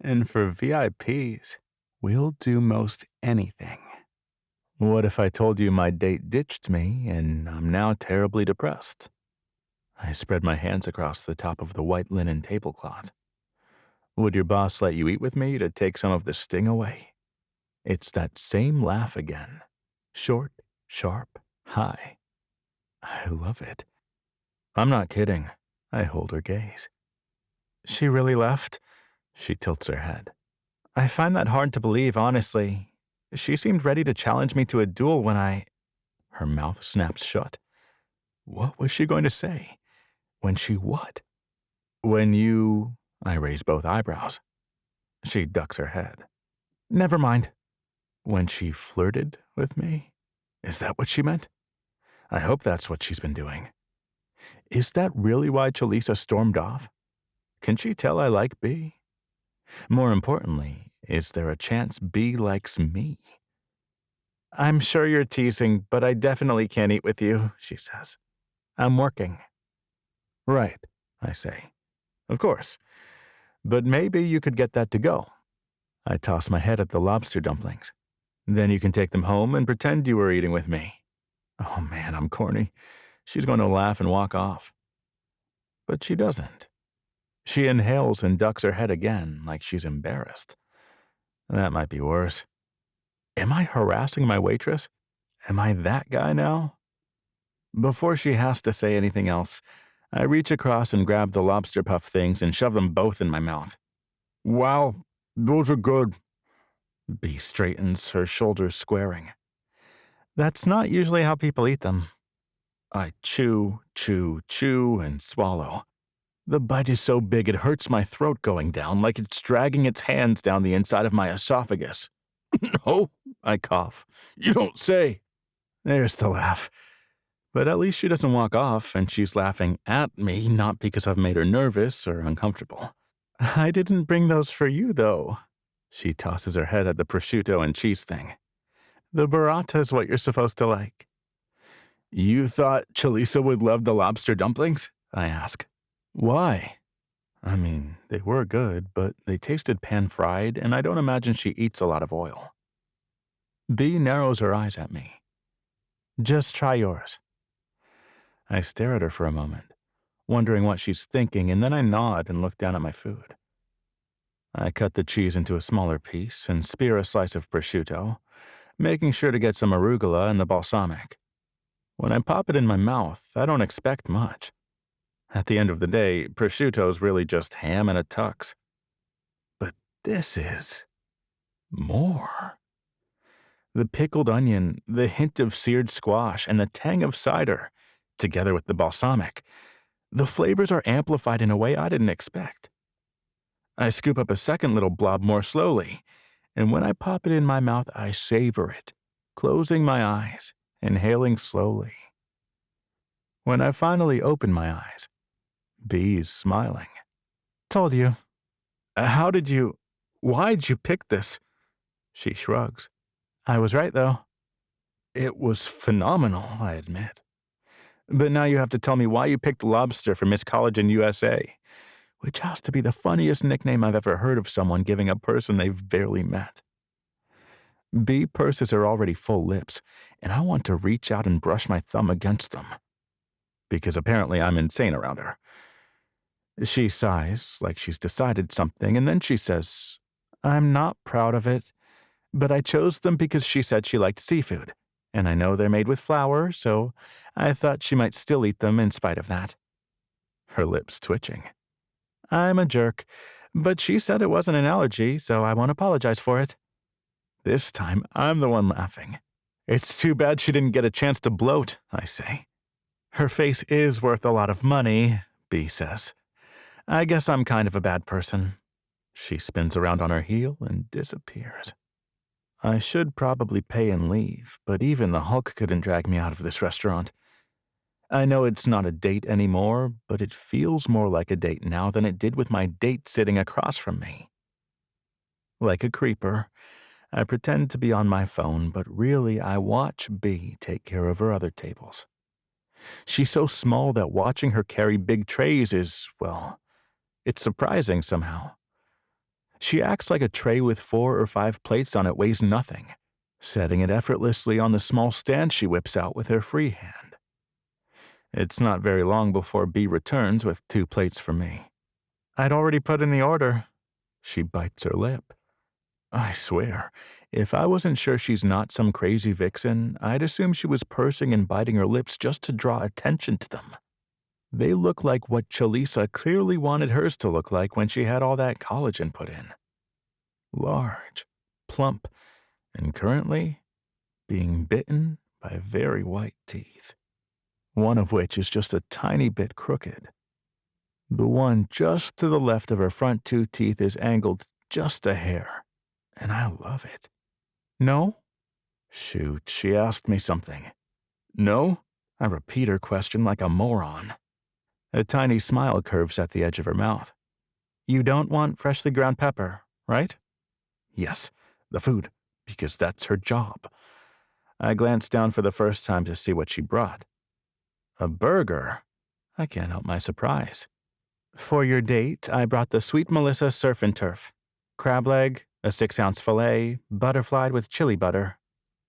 and for VIPs, we'll do most anything. What if I told you my date ditched me and I'm now terribly depressed? I spread my hands across the top of the white linen tablecloth. Would your boss let you eat with me to take some of the sting away? It's that same laugh again. Short, sharp, high. I love it. I'm not kidding. I hold her gaze. She really left? She tilts her head. I find that hard to believe, honestly. She seemed ready to challenge me to a duel when I... Her mouth snaps shut. What was she going to say? When she what? When you... I raise both eyebrows. She ducks her head. Never mind. When she flirted with me? Is that what she meant? I hope that's what she's been doing. Is that really why Chalisa stormed off? Can she tell I like B? More importantly, is there a chance B likes me? I'm sure you're teasing, but I definitely can't eat with you, she says. I'm working. Right, I say. Of course. But maybe you could get that to go. I toss my head at the lobster dumplings. Then you can take them home and pretend you were eating with me. Oh man, I'm corny. She's going to laugh and walk off. But she doesn't. She inhales and ducks her head again like she's embarrassed. That might be worse. Am I harassing my waitress? Am I that guy now? Before she has to say anything else, I reach across and grab the lobster puff things and shove them both in my mouth. Wow, those are good. Bee straightens, her shoulders squaring. That's not usually how people eat them. I chew, chew, chew, and swallow. The bite is so big it hurts my throat going down, like it's dragging its hands down the inside of my esophagus. No, I cough. You don't say. There's the laugh. But at least she doesn't walk off, and she's laughing at me, not because I've made her nervous or uncomfortable. I didn't bring those for you, though. She tosses her head at the prosciutto and cheese thing. The burrata is what you're supposed to like. You thought Chalisa would love the lobster dumplings? I ask. Why? I mean, they were good, but they tasted pan-fried, and I don't imagine she eats a lot of oil. Bee narrows her eyes at me. Just try yours. I stare at her for a moment, wondering what she's thinking, and then I nod and look down at my food. I cut the cheese into a smaller piece and spear a slice of prosciutto, making sure to get some arugula and the balsamic. When I pop it in my mouth, I don't expect much. At the end of the day, prosciutto's really just ham and a tux. But this is more. The pickled onion, the hint of seared squash, and the tang of cider, together with the balsamic. The flavors are amplified in a way I didn't expect. I scoop up a second little blob more slowly, and when I pop it in my mouth, I savor it, closing my eyes, inhaling slowly. When I finally open my eyes, Bee's smiling. Told you. Why'd you pick this? She shrugs. I was right, though. It was phenomenal, I admit. But now you have to tell me why you picked lobster for Miss College in USA, which has to be the funniest nickname I've ever heard of someone giving a person they've barely met. Bee purses her already full lips, and I want to reach out and brush my thumb against them. Because apparently I'm insane around her. She sighs, like she's decided something, and then she says, I'm not proud of it, but I chose them because she said she liked seafood, and I know they're made with flour, so I thought she might still eat them in spite of that. Her lips twitching. I'm a jerk, but she said it wasn't an allergy, so I won't apologize for it. This time, I'm the one laughing. It's too bad she didn't get a chance to bloat, I say. Her face is worth a lot of money, Bee says. I guess I'm kind of a bad person. She spins around on her heel and disappears. I should probably pay and leave, but even the Hulk couldn't drag me out of this restaurant. I know it's not a date anymore, but it feels more like a date now than it did with my date sitting across from me. Like a creeper, I pretend to be on my phone, but really I watch Bee take care of her other tables. She's so small that watching her carry big trays is, well, it's surprising somehow. She acts like a tray with 4 or 5 plates on it weighs nothing, setting it effortlessly on the small stand she whips out with her free hand. It's not very long before Bee returns with 2 plates for me. I'd already put in the order. She bites her lip. I swear, if I wasn't sure she's not some crazy vixen, I'd assume she was pursing and biting her lips just to draw attention to them. They look like what Chalisa clearly wanted hers to look like when she had all that collagen put in. Large, plump, and currently being bitten by very white teeth, one of which is just a tiny bit crooked. The one just to the left of her front 2 teeth is angled just a hair, and I love it. No? Shoot, she asked me something. No? I repeat her question like a moron. A tiny smile curves at the edge of her mouth. You don't want freshly ground pepper, right? Yes, the food, because that's her job. I glanced down for the first time to see what she brought. A burger? I can't help my surprise. For your date, I brought the Sweet Melissa Surf and Turf. Crab leg, a 6-ounce fillet, butterflied with chili butter.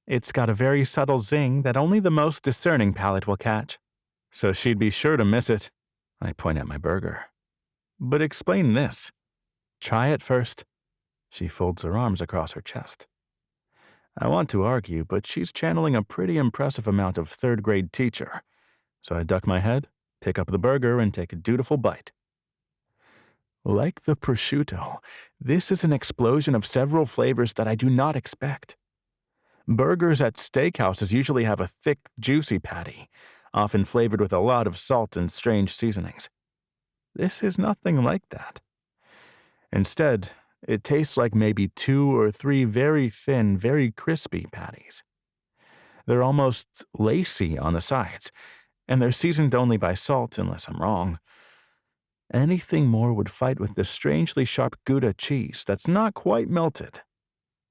It's got a very subtle zing that only the most discerning palate will catch. So she'd be sure to miss it. I point at my burger. But explain this. Try it first. She folds her arms across her chest. I want to argue, but she's channeling a pretty impressive amount of third-grade teacher. So I duck my head, pick up the burger, and take a dutiful bite. Like the prosciutto, this is an explosion of several flavors that I do not expect. Burgers at steakhouses usually have a thick, juicy patty, often flavored with a lot of salt and strange seasonings. This is nothing like that. Instead, it tastes like maybe 2 or 3 very thin, very crispy patties. They're almost lacy on the sides, and they're seasoned only by salt unless I'm wrong. Anything more would fight with the strangely sharp Gouda cheese that's not quite melted,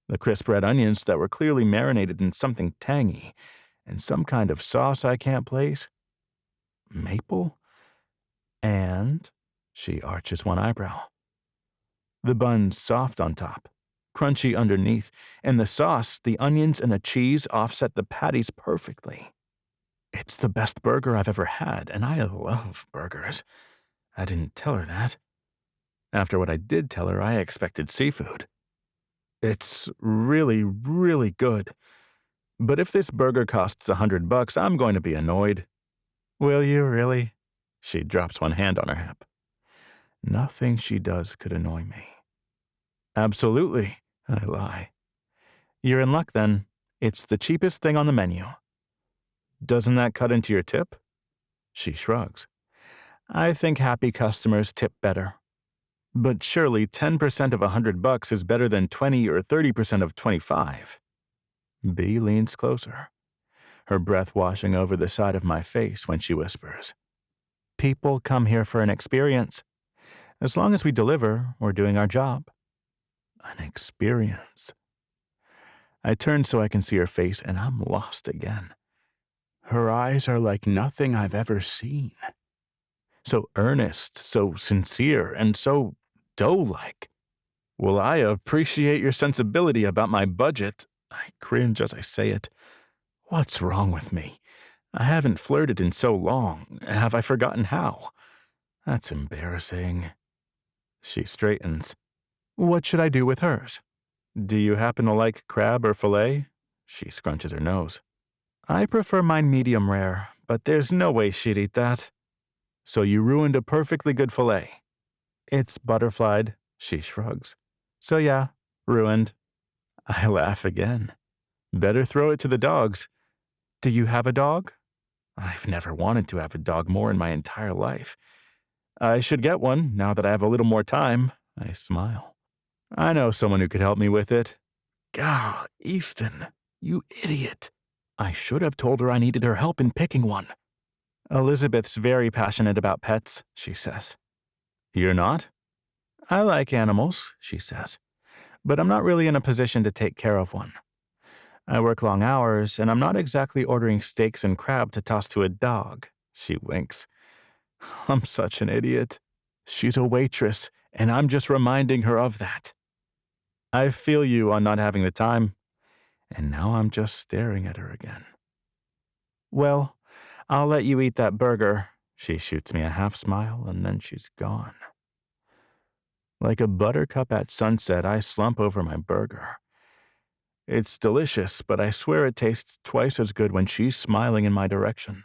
the crisp red onions that were clearly marinated in something tangy, and some kind of sauce I can't place. Maple? And she arches one eyebrow. The bun's soft on top, crunchy underneath, and the sauce, the onions, and the cheese offset the patties perfectly. It's the best burger I've ever had, and I love burgers. I didn't tell her that. After what I did tell her, I expected seafood. It's really, really good. But if this burger costs $100, I'm going to be annoyed. Will you, really? She drops one hand on her hip. Nothing she does could annoy me. Absolutely, I lie. You're in luck, then. It's the cheapest thing on the menu. Doesn't that cut into your tip? She shrugs. I think happy customers tip better. But surely 10% of $100 is better than 20 or 30% of 25. B leans closer, her breath washing over the side of my face when she whispers, People come here for an experience. As long as we deliver, we're doing our job. An experience. I turn so I can see her face, and I'm lost again. Her eyes are like nothing I've ever seen. So earnest, so sincere, and so dough-like. Well, I appreciate your sensibility about my budget. I cringe as I say it. What's wrong with me? I haven't flirted in so long. Have I forgotten how? That's embarrassing. She straightens. What should I do with hers? Do you happen to like crab or fillet? She scrunches her nose. I prefer mine medium rare, but there's no way she'd eat that. So you ruined a perfectly good fillet. It's butterflied, she shrugs. So yeah, ruined. I laugh again. Better throw it to the dogs. Do you have a dog? I've never wanted to have a dog more in my entire life. I should get one now that I have a little more time. I smile. I know someone who could help me with it. Gah, Easton, you idiot. I should have told her I needed her help in picking one. Elizabeth's very passionate about pets, she says. You're not? I like animals, she says, but I'm not really in a position to take care of one. I work long hours, and I'm not exactly ordering steaks and crab to toss to a dog, she winks. I'm such an idiot. She's a waitress, and I'm just reminding her of that. I feel you on not having the time, and now I'm just staring at her again. Well, I'll let you eat that burger. She shoots me a half smile, and then she's gone. Like a buttercup at sunset, I slump over my burger. It's delicious, but I swear it tastes twice as good when she's smiling in my direction.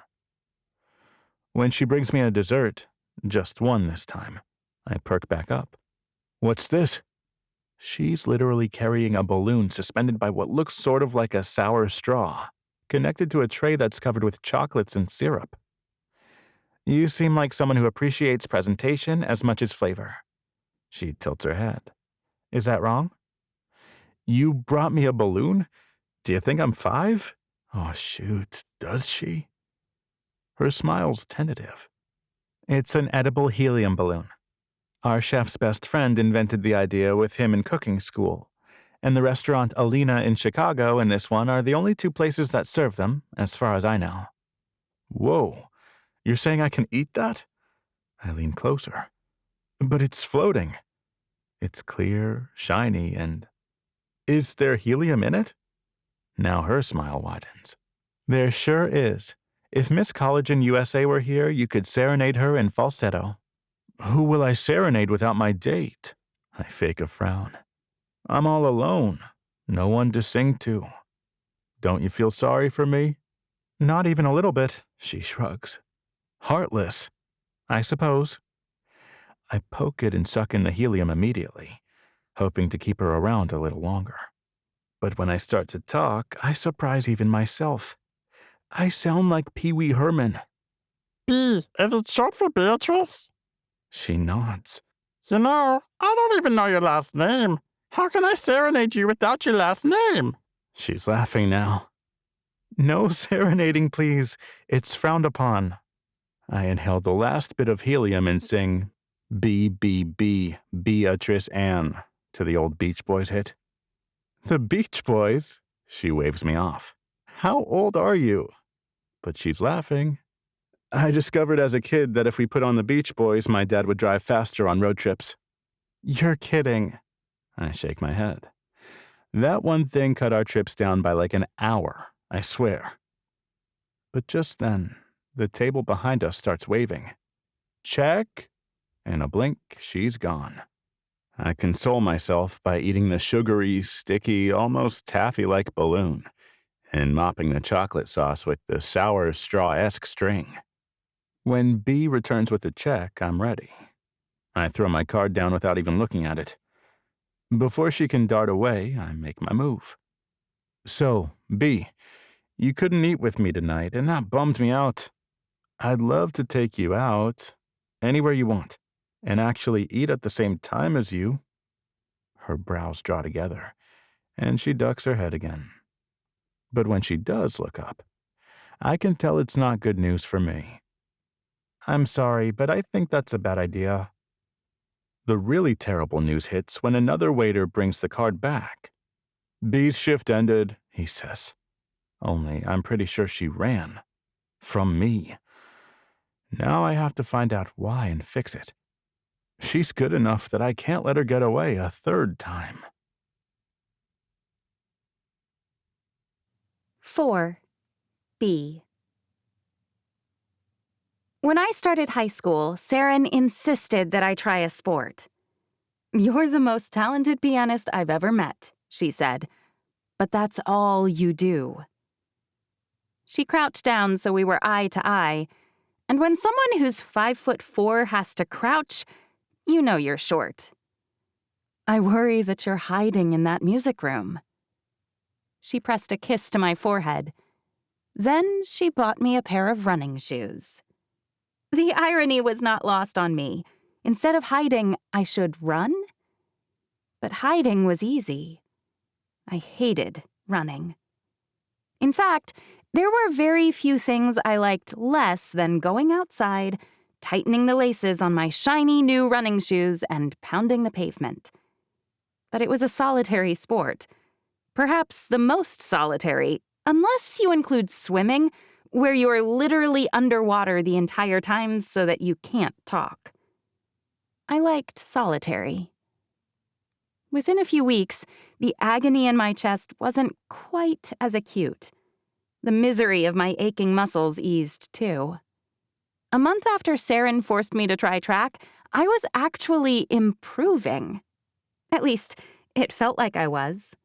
When she brings me a dessert, just one this time, I perk back up. What's this? She's literally carrying a balloon suspended by what looks sort of like a sour straw, connected to a tray that's covered with chocolates and syrup. You seem like someone who appreciates presentation as much as flavor. She tilts her head. Is that wrong? You brought me a balloon? Do you think I'm 5? Oh, shoot, does she? Her smile's tentative. It's an edible helium balloon. Our chef's best friend invented the idea with him in cooking school, and the restaurant Alina in Chicago and this one are the only 2 places that serve them, as far as I know. Whoa, you're saying I can eat that? I lean closer. But it's floating. It's clear, shiny, and... Is there helium in it? Now her smile widens. There sure is. If Miss College in USA were here, you could serenade her in falsetto. Who will I serenade without my date? I fake a frown. I'm all alone. No one to sing to. Don't you feel sorry for me? Not even a little bit, she shrugs. Heartless, I suppose. I poke it and suck in the helium immediately, hoping to keep her around a little longer. But when I start to talk, I surprise even myself. I sound like Pee Wee Herman. B, is it short for Beatrice? She nods. You know, I don't even know your last name. How can I serenade you without your last name? She's laughing now. No serenading, please. It's frowned upon. I inhale the last bit of helium and sing B, Beatrice Ann to the old Beach Boys hit. The Beach Boys? She waves me off. How old are you? But she's laughing. I discovered as a kid that if we put on the Beach Boys, my dad would drive faster on road trips. You're kidding. I shake my head. That one thing cut our trips down by like an hour, I swear. But just then, the table behind us starts waving. Check. In a blink, she's gone. I console myself by eating the sugary, sticky, almost taffy-like balloon and mopping the chocolate sauce with the sour, straw-esque string. When B returns with the check, I'm ready. I throw my card down without even looking at it. Before she can dart away, I make my move. So, B, you couldn't eat with me tonight, and that bummed me out. I'd love to take you out, anywhere you want, and actually eat at the same time as you. Her brows draw together, and she ducks her head again. But when she does look up, I can tell it's not good news for me. I'm sorry, but I think that's a bad idea. The really terrible news hits when another waiter brings the card back. B's shift ended, he says. Only I'm pretty sure she ran. From me. Now I have to find out why and fix it. She's good enough that I can't let her get away a third time. 4. B. When I started high school, Saren insisted that I try a sport. You're the most talented pianist I've ever met, she said. But that's all you do. She crouched down so we were eye to eye, and when someone who's 5'4" has to crouch, you know you're short. I worry that you're hiding in that music room. She pressed a kiss to my forehead. Then she bought me a pair of running shoes. The irony was not lost on me. Instead of hiding, I should run? But hiding was easy. I hated running. In fact, there were very few things I liked less than going outside, tightening the laces on my shiny new running shoes, and pounding the pavement. But it was a solitary sport. Perhaps the most solitary, unless you include swimming, where you are literally underwater the entire time so that you can't talk. I liked solitary. Within a few weeks, the agony in my chest wasn't quite as acute. The misery of my aching muscles eased too. A month after Saren forced me to try track, I was actually improving. At least, it felt like I was.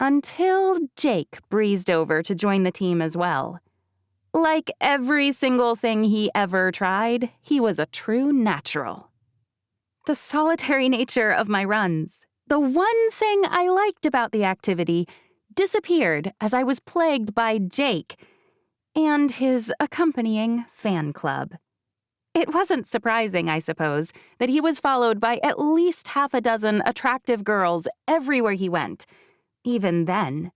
Until Jake breezed over to join the team as well. Like every single thing he ever tried, he was a true natural. The solitary nature of my runs, the one thing I liked about the activity, disappeared as I was plagued by Jake and his accompanying fan club. It wasn't surprising, I suppose, that he was followed by at least half a dozen attractive girls everywhere he went. Even then,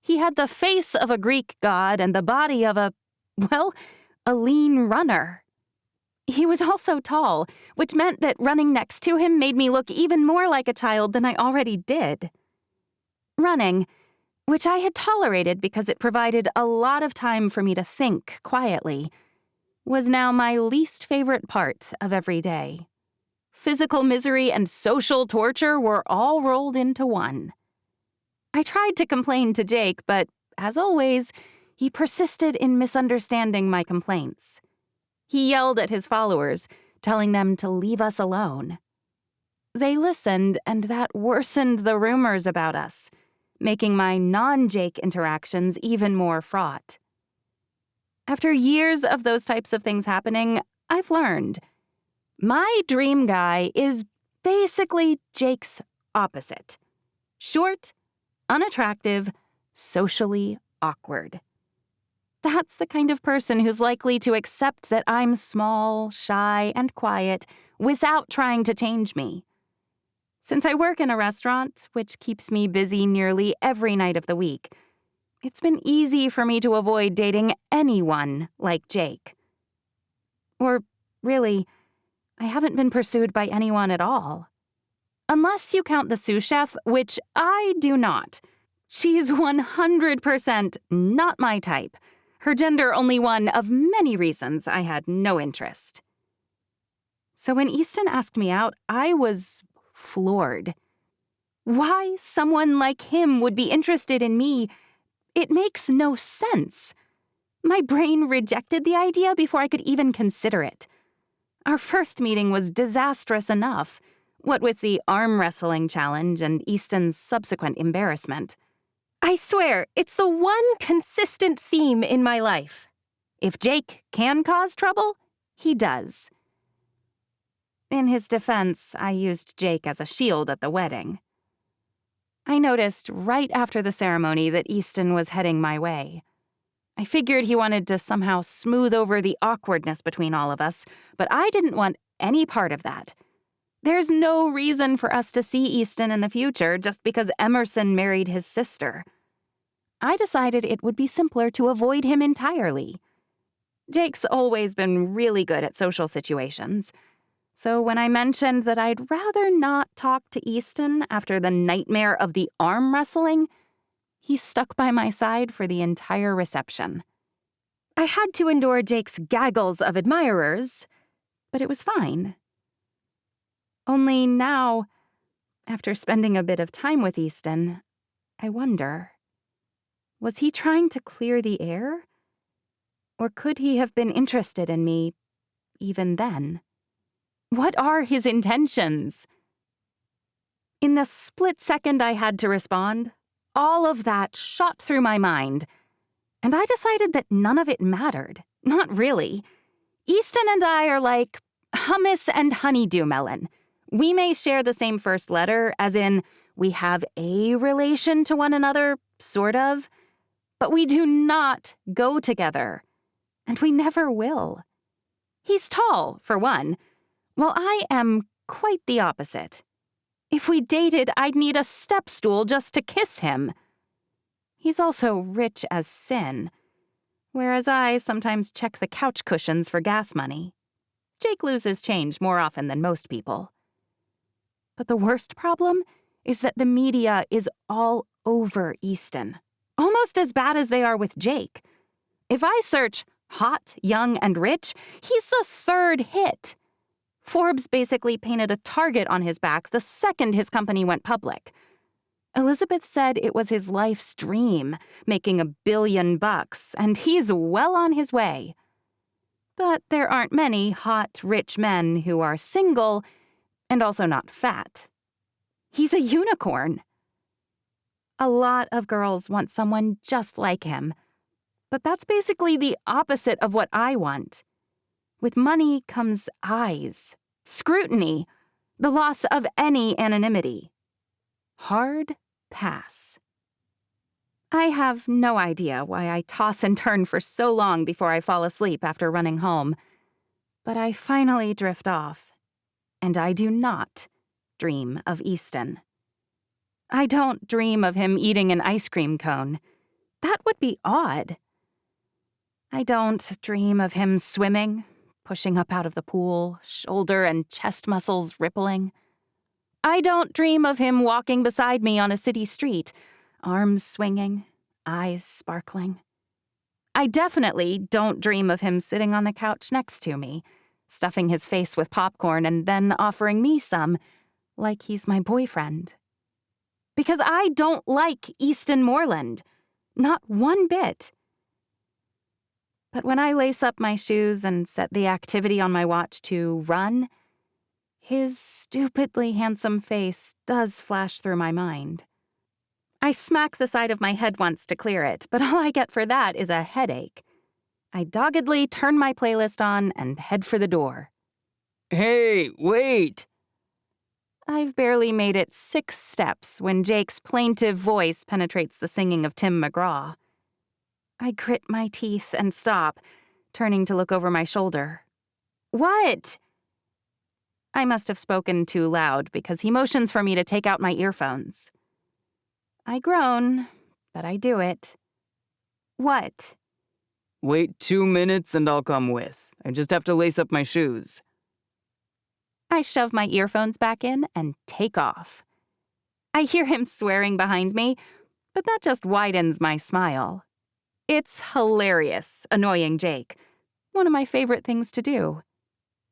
he had the face of a Greek god and the body of a lean runner. He was also tall, which meant that running next to him made me look even more like a child than I already did. Running, which I had tolerated because it provided a lot of time for me to think quietly, was now my least favorite part of every day. Physical misery and social torture were all rolled into one. I tried to complain to Jake, but, as always, he persisted in misunderstanding my complaints. He yelled at his followers, telling them to leave us alone. They listened, and that worsened the rumors about us, making my non-Jake interactions even more fraught. After years of those types of things happening, I've learned my dream guy is basically Jake's opposite. Short, unattractive, socially awkward. That's the kind of person who's likely to accept that I'm small, shy, and quiet without trying to change me. Since I work in a restaurant, which keeps me busy nearly every night of the week, it's been easy for me to avoid dating anyone like Jake. Or, really, I haven't been pursued by anyone at all. Unless you count the sous chef, which I do not. She's 100% not my type. Her gender only one of many reasons I had no interest. So when Easton asked me out, I was floored. Why someone like him would be interested in me, it makes no sense. My brain rejected the idea before I could even consider it. Our first meeting was disastrous enough, what with the arm wrestling challenge and Easton's subsequent embarrassment. I swear, it's the one consistent theme in my life. If Jake can cause trouble, he does. In his defense, I used Jake as a shield at the wedding. I noticed right after the ceremony that Easton was heading my way. I figured he wanted to somehow smooth over the awkwardness between all of us, but I didn't want any part of that. There's no reason for us to see Easton in the future just because Emerson married his sister. I decided it would be simpler to avoid him entirely. Jake's always been really good at social situations. So when I mentioned that I'd rather not talk to Easton after the nightmare of the arm wrestling, he stuck by my side for the entire reception. I had to endure Jake's gaggles of admirers, but it was fine. Only now, after spending a bit of time with Easton, I wonder, was he trying to clear the air? Or could he have been interested in me even then? What are his intentions? In the split second I had to respond, all of that shot through my mind, and I decided that none of it mattered. Not really. Easton and I are like hummus and honeydew melon. We may share the same first letter, as in, we have a relation to one another, sort of, but we do not go together, and we never will. He's tall, for one, while I am quite the opposite. If we dated, I'd need a step stool just to kiss him. He's also rich as sin, whereas I sometimes check the couch cushions for gas money. Jake loses change more often than most people. But the worst problem is that the media is all over Easton, almost as bad as they are with Jake. If I search hot, young, and rich, he's the third hit. Forbes basically painted a target on his back the second his company went public. Elizabeth said it was his life's dream, making $1 billion, and he's well on his way. But there aren't many hot, rich men who are single and also not fat. He's a unicorn. A lot of girls want someone just like him, but that's basically the opposite of what I want. With money comes eyes, scrutiny, the loss of any anonymity. Hard pass. I have no idea why I toss and turn for so long before I fall asleep after running home, but I finally drift off, and I do not dream of Easton. I don't dream of him eating an ice cream cone. That would be odd. I don't dream of him swimming, pushing up out of the pool, shoulder and chest muscles rippling. I don't dream of him walking beside me on a city street, arms swinging, eyes sparkling. I definitely don't dream of him sitting on the couch next to me, stuffing his face with popcorn and then offering me some, like he's my boyfriend. Because I don't like Easton Moorland. Not one bit. But when I lace up my shoes and set the activity on my watch to run, his stupidly handsome face does flash through my mind. I smack the side of my head once to clear it, but all I get for that is a headache. I doggedly turn my playlist on and head for the door. Hey, wait! I've barely made it 6 steps when Jake's plaintive voice penetrates the singing of Tim McGraw. I grit my teeth and stop, turning to look over my shoulder. What? I must have spoken too loud because he motions for me to take out my earphones. I groan, but I do it. What? Wait 2 minutes and I'll come with. I just have to lace up my shoes. I shove my earphones back in and take off. I hear him swearing behind me, but that just widens my smile. It's hilarious, annoying Jake. One of my favorite things to do.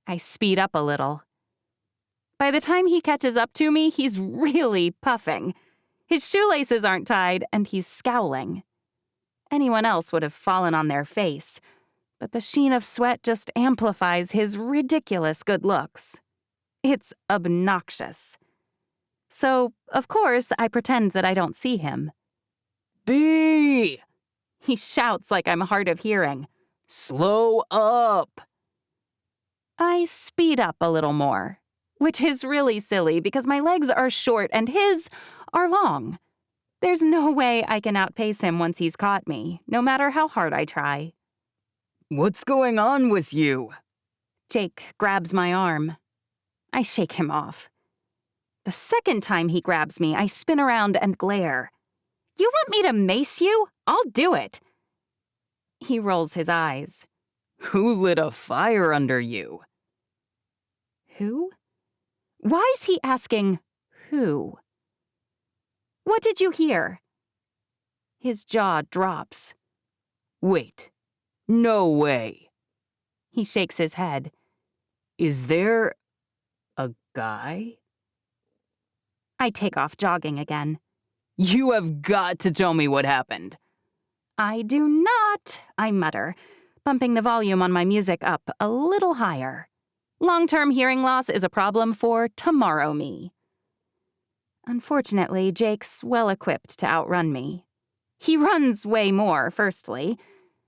I speed up a little. By the time he catches up to me, he's really puffing. His shoelaces aren't tied, and he's scowling. Anyone else would have fallen on their face, but the sheen of sweat just amplifies his ridiculous good looks. It's obnoxious. So, of course, I pretend that I don't see him. B! He shouts like I'm hard of hearing. Slow up! I speed up a little more, which is really silly because my legs are short and his are long. There's no way I can outpace him once he's caught me, no matter how hard I try. What's going on with you? Jake grabs my arm. I shake him off. The second time he grabs me, I spin around and glare. You want me to mace you? I'll do it. He rolls his eyes. Who lit a fire under you? Who? Why is he asking who? What did you hear? His jaw drops. Wait. No way. He shakes his head. Is there a guy? I take off jogging again. You have got to tell me what happened. I do not, I mutter, bumping the volume on my music up a little higher. Long-term hearing loss is a problem for tomorrow me. Unfortunately, Jake's well-equipped to outrun me. He runs way more, firstly,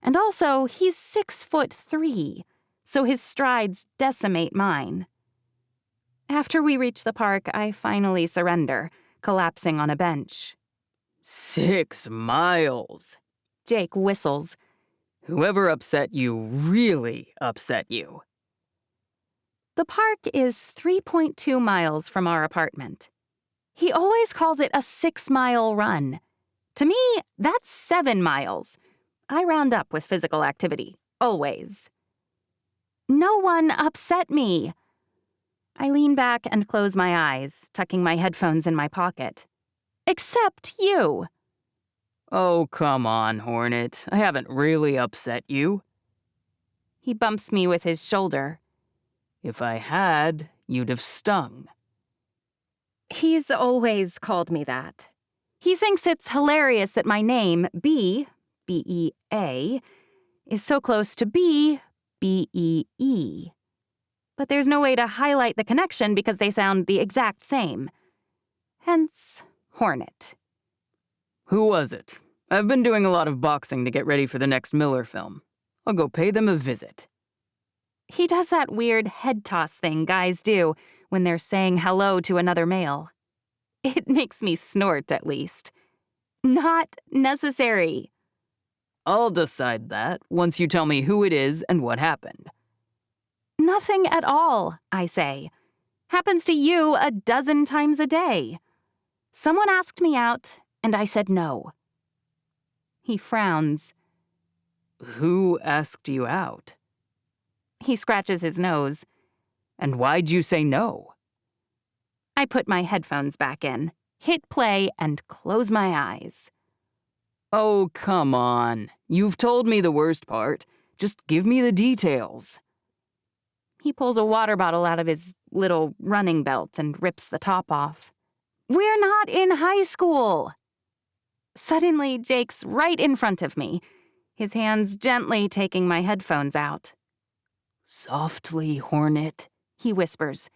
and also he's 6'3", so his strides decimate mine. After we reach the park, I finally surrender, collapsing on a bench. 6 miles. Jake whistles. Whoever upset you really upset you. The park is 3.2 miles from our apartment. He always calls it a 6-mile run. To me, that's 7 miles. I round up with physical activity, always. No one upset me. I lean back and close my eyes, tucking my headphones in my pocket. Except you. Oh, come on, Hornet. I haven't really upset you. He bumps me with his shoulder. If I had, you'd have stung. He's always called me that. He thinks it's hilarious that my name, B-E-A, is so close to B-E-E. But there's no way to highlight the connection because they sound the exact same. Hence, Hornet. Who was it? I've been doing a lot of boxing to get ready for the next Miller film. I'll go pay them a visit. He does that weird head toss thing guys do when they're saying hello to another male. It makes me snort, at least. Not necessary. I'll decide that once you tell me who it is and what happened. Nothing at all, I say. Happens to you a dozen times a day. Someone asked me out, and I said no. He frowns. Who asked you out? He scratches his nose. And why'd you say no? I put my headphones back in, hit play, and close my eyes. Oh, come on. You've told me the worst part. Just give me the details. He pulls a water bottle out of his little running belt and rips the top off. We're not in high school. Suddenly, Jake's right in front of me, his hands gently taking my headphones out. Softly, Hornet, he whispers.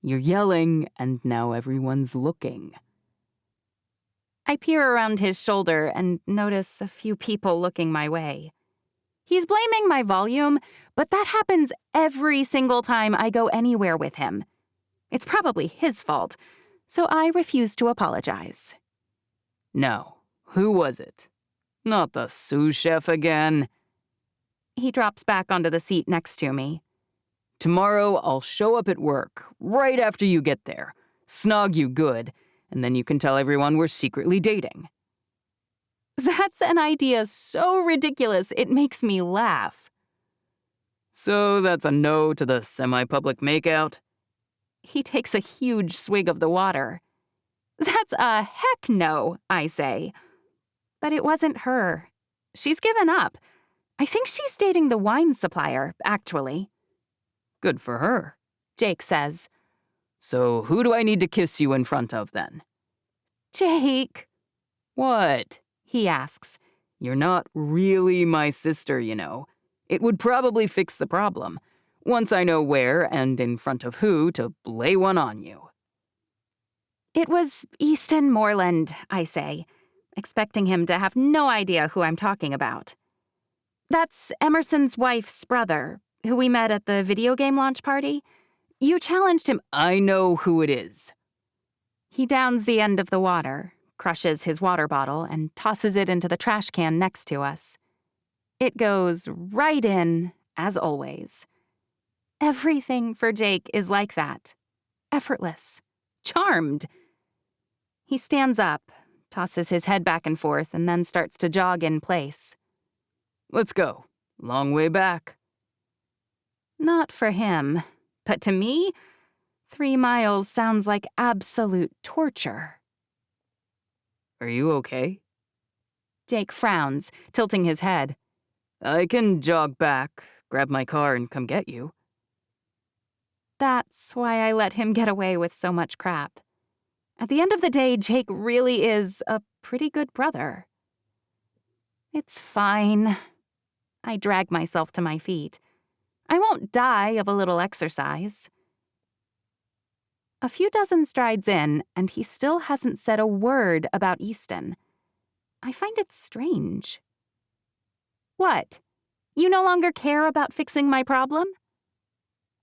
You're yelling, and now everyone's looking. I peer around his shoulder and notice a few people looking my way. He's blaming my volume, but that happens every single time I go anywhere with him. It's probably his fault, so I refuse to apologize. Now, who was it? Not the sous chef again. He drops back onto the seat next to me. Tomorrow I'll show up at work, right after you get there, snog you good, and then you can tell everyone we're secretly dating. That's an idea so ridiculous it makes me laugh. So that's a no to the semi-public makeout? He takes a huge swig of the water. That's a heck no, I say. But it wasn't her. She's given up. I think she's dating the wine supplier, actually. Good for her, Jake says. So who do I need to kiss you in front of then? Jake. What? He asks. You're not really my sister, you know. It would probably fix the problem, once I know where and in front of who to lay one on you. It was Easton Moorland, I say, expecting him to have no idea who I'm talking about. That's Emerson's wife's brother, who we met at the video game launch party. You challenged him. I know who it is. He downs the end of the water, crushes his water bottle, and tosses it into the trash can next to us. It goes right in, as always. Everything for Jake is like that. Effortless. Charmed. He stands up, tosses his head back and forth, and then starts to jog in place. Let's go. Long way back. Not for him, but to me, 3 miles sounds like absolute torture. Are you okay? Jake frowns, tilting his head. I can jog back, grab my car, and come get you. That's why I let him get away with so much crap. At the end of the day, Jake really is a pretty good brother. It's fine. I drag myself to my feet. I won't die of a little exercise. A few dozen strides in, and he still hasn't said a word about Easton. I find it strange. What? You no longer care about fixing my problem?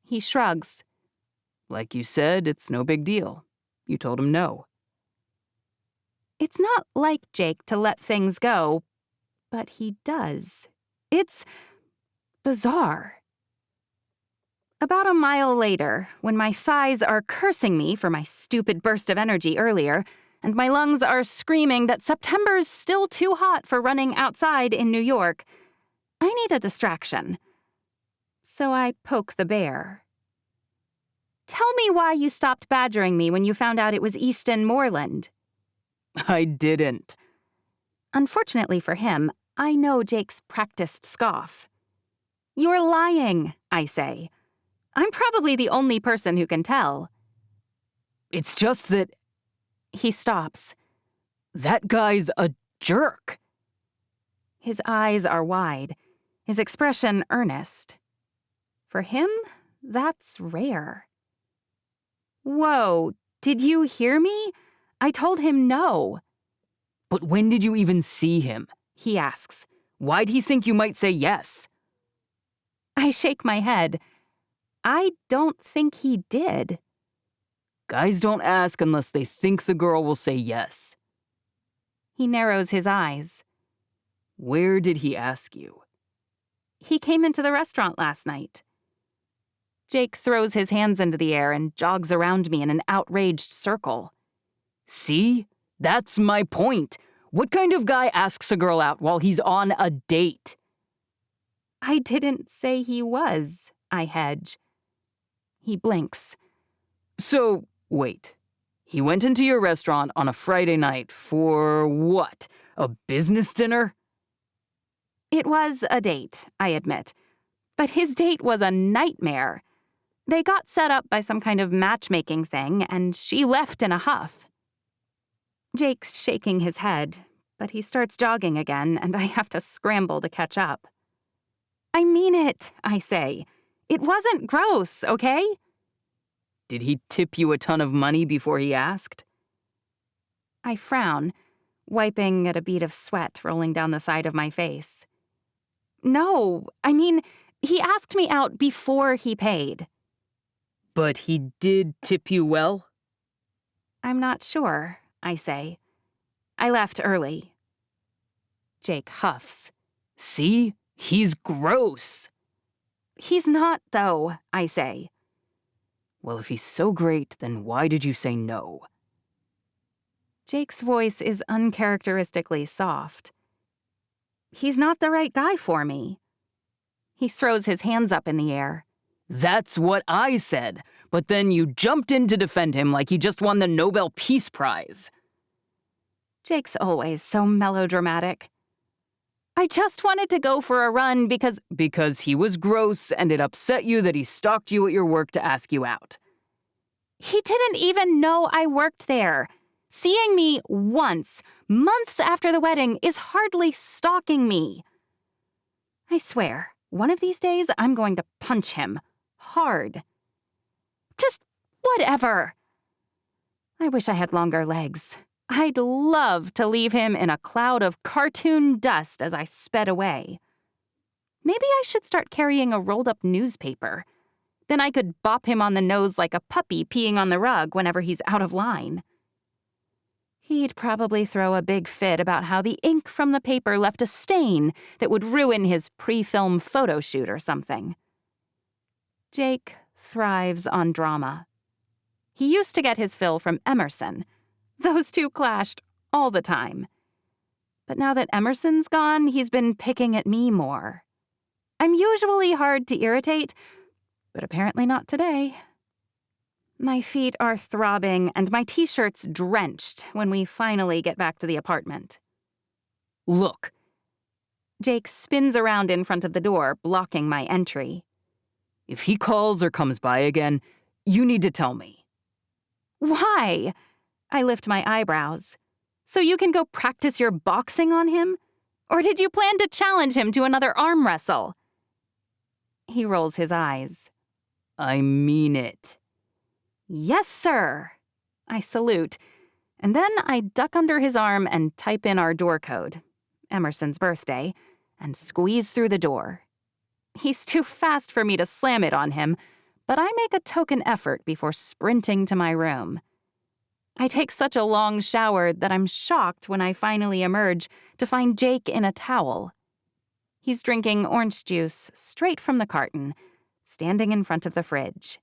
He shrugs. Like you said, it's no big deal. You told him no. It's not like Jake to let things go, but he does. It's bizarre. About a mile later, when my thighs are cursing me for my stupid burst of energy earlier, and my lungs are screaming that September's still too hot for running outside in New York, I need a distraction. So I poke the bear. Tell me why you stopped badgering me when you found out it was Easton Moorland. I didn't. Unfortunately for him, I know Jake's practiced scoff. You're lying, I say. I'm probably the only person who can tell. It's just that... He stops. That guy's a jerk. His eyes are wide, his expression earnest. For him, that's rare. Whoa, did you hear me? I told him no. But when did you even see him? He asks. Why'd he think you might say yes? I shake my head. I don't think he did. Guys don't ask unless they think the girl will say yes. He narrows his eyes. Where did he ask you? He came into the restaurant last night. Jake throws his hands into the air and jogs around me in an outraged circle. See? That's my point. What kind of guy asks a girl out while he's on a date? I didn't say he was, I hedge. He blinks. So, wait. He went into your restaurant on a Friday night for what? A business dinner? It was a date, I admit. But his date was a nightmare. They got set up by some kind of matchmaking thing, and she left in a huff. Jake's shaking his head, but he starts jogging again, and I have to scramble to catch up. I mean it, I say. It wasn't gross, okay? Did he tip you a ton of money before he asked? I frown. wiping at a bead of sweat rolling down the side of my face. No, I mean, he asked me out before he paid. But he did tip you well? I'm not sure, I say. I left early. Jake huffs. See? He's gross. He's not, though, I say. Well, if he's so great, then why did you say no? Jake's voice is uncharacteristically soft. He's not the right guy for me. He throws his hands up in the air. That's what I said, but then you jumped in to defend him like he just won the Nobel Peace Prize. Jake's always so melodramatic. I just wanted to go for a run because he was gross and it upset you that he stalked you at your work to ask you out. He didn't even know I worked there. Seeing me once, months after the wedding, is hardly stalking me. I swear, one of these days I'm going to punch him. Hard. Just whatever. I wish I had longer legs. I'd love to leave him in a cloud of cartoon dust as I sped away. Maybe I should start carrying a rolled-up newspaper. Then I could bop him on the nose like a puppy peeing on the rug whenever he's out of line. He'd probably throw a big fit about how the ink from the paper left a stain that would ruin his pre-film photo shoot or something. Jake thrives on drama. He used to get his fill from Emerson. Those two clashed all the time. But now that Emerson's gone, he's been picking at me more. I'm usually hard to irritate, but apparently not today. My feet are throbbing and my t-shirt's drenched when we finally get back to the apartment. Look. Jake spins around in front of the door, blocking my entry. If he calls or comes by again, you need to tell me. Why? I lift my eyebrows. So you can go practice your boxing on him? Or did you plan to challenge him to another arm wrestle? He rolls his eyes. I mean it. Yes, sir. I salute, and then I duck under his arm and type in our door code, Emerson's birthday, and squeeze through the door. He's too fast for me to slam it on him, but I make a token effort before sprinting to my room. I take such a long shower that I'm shocked when I finally emerge to find Jake in a towel. He's drinking orange juice straight from the carton, standing in front of the fridge.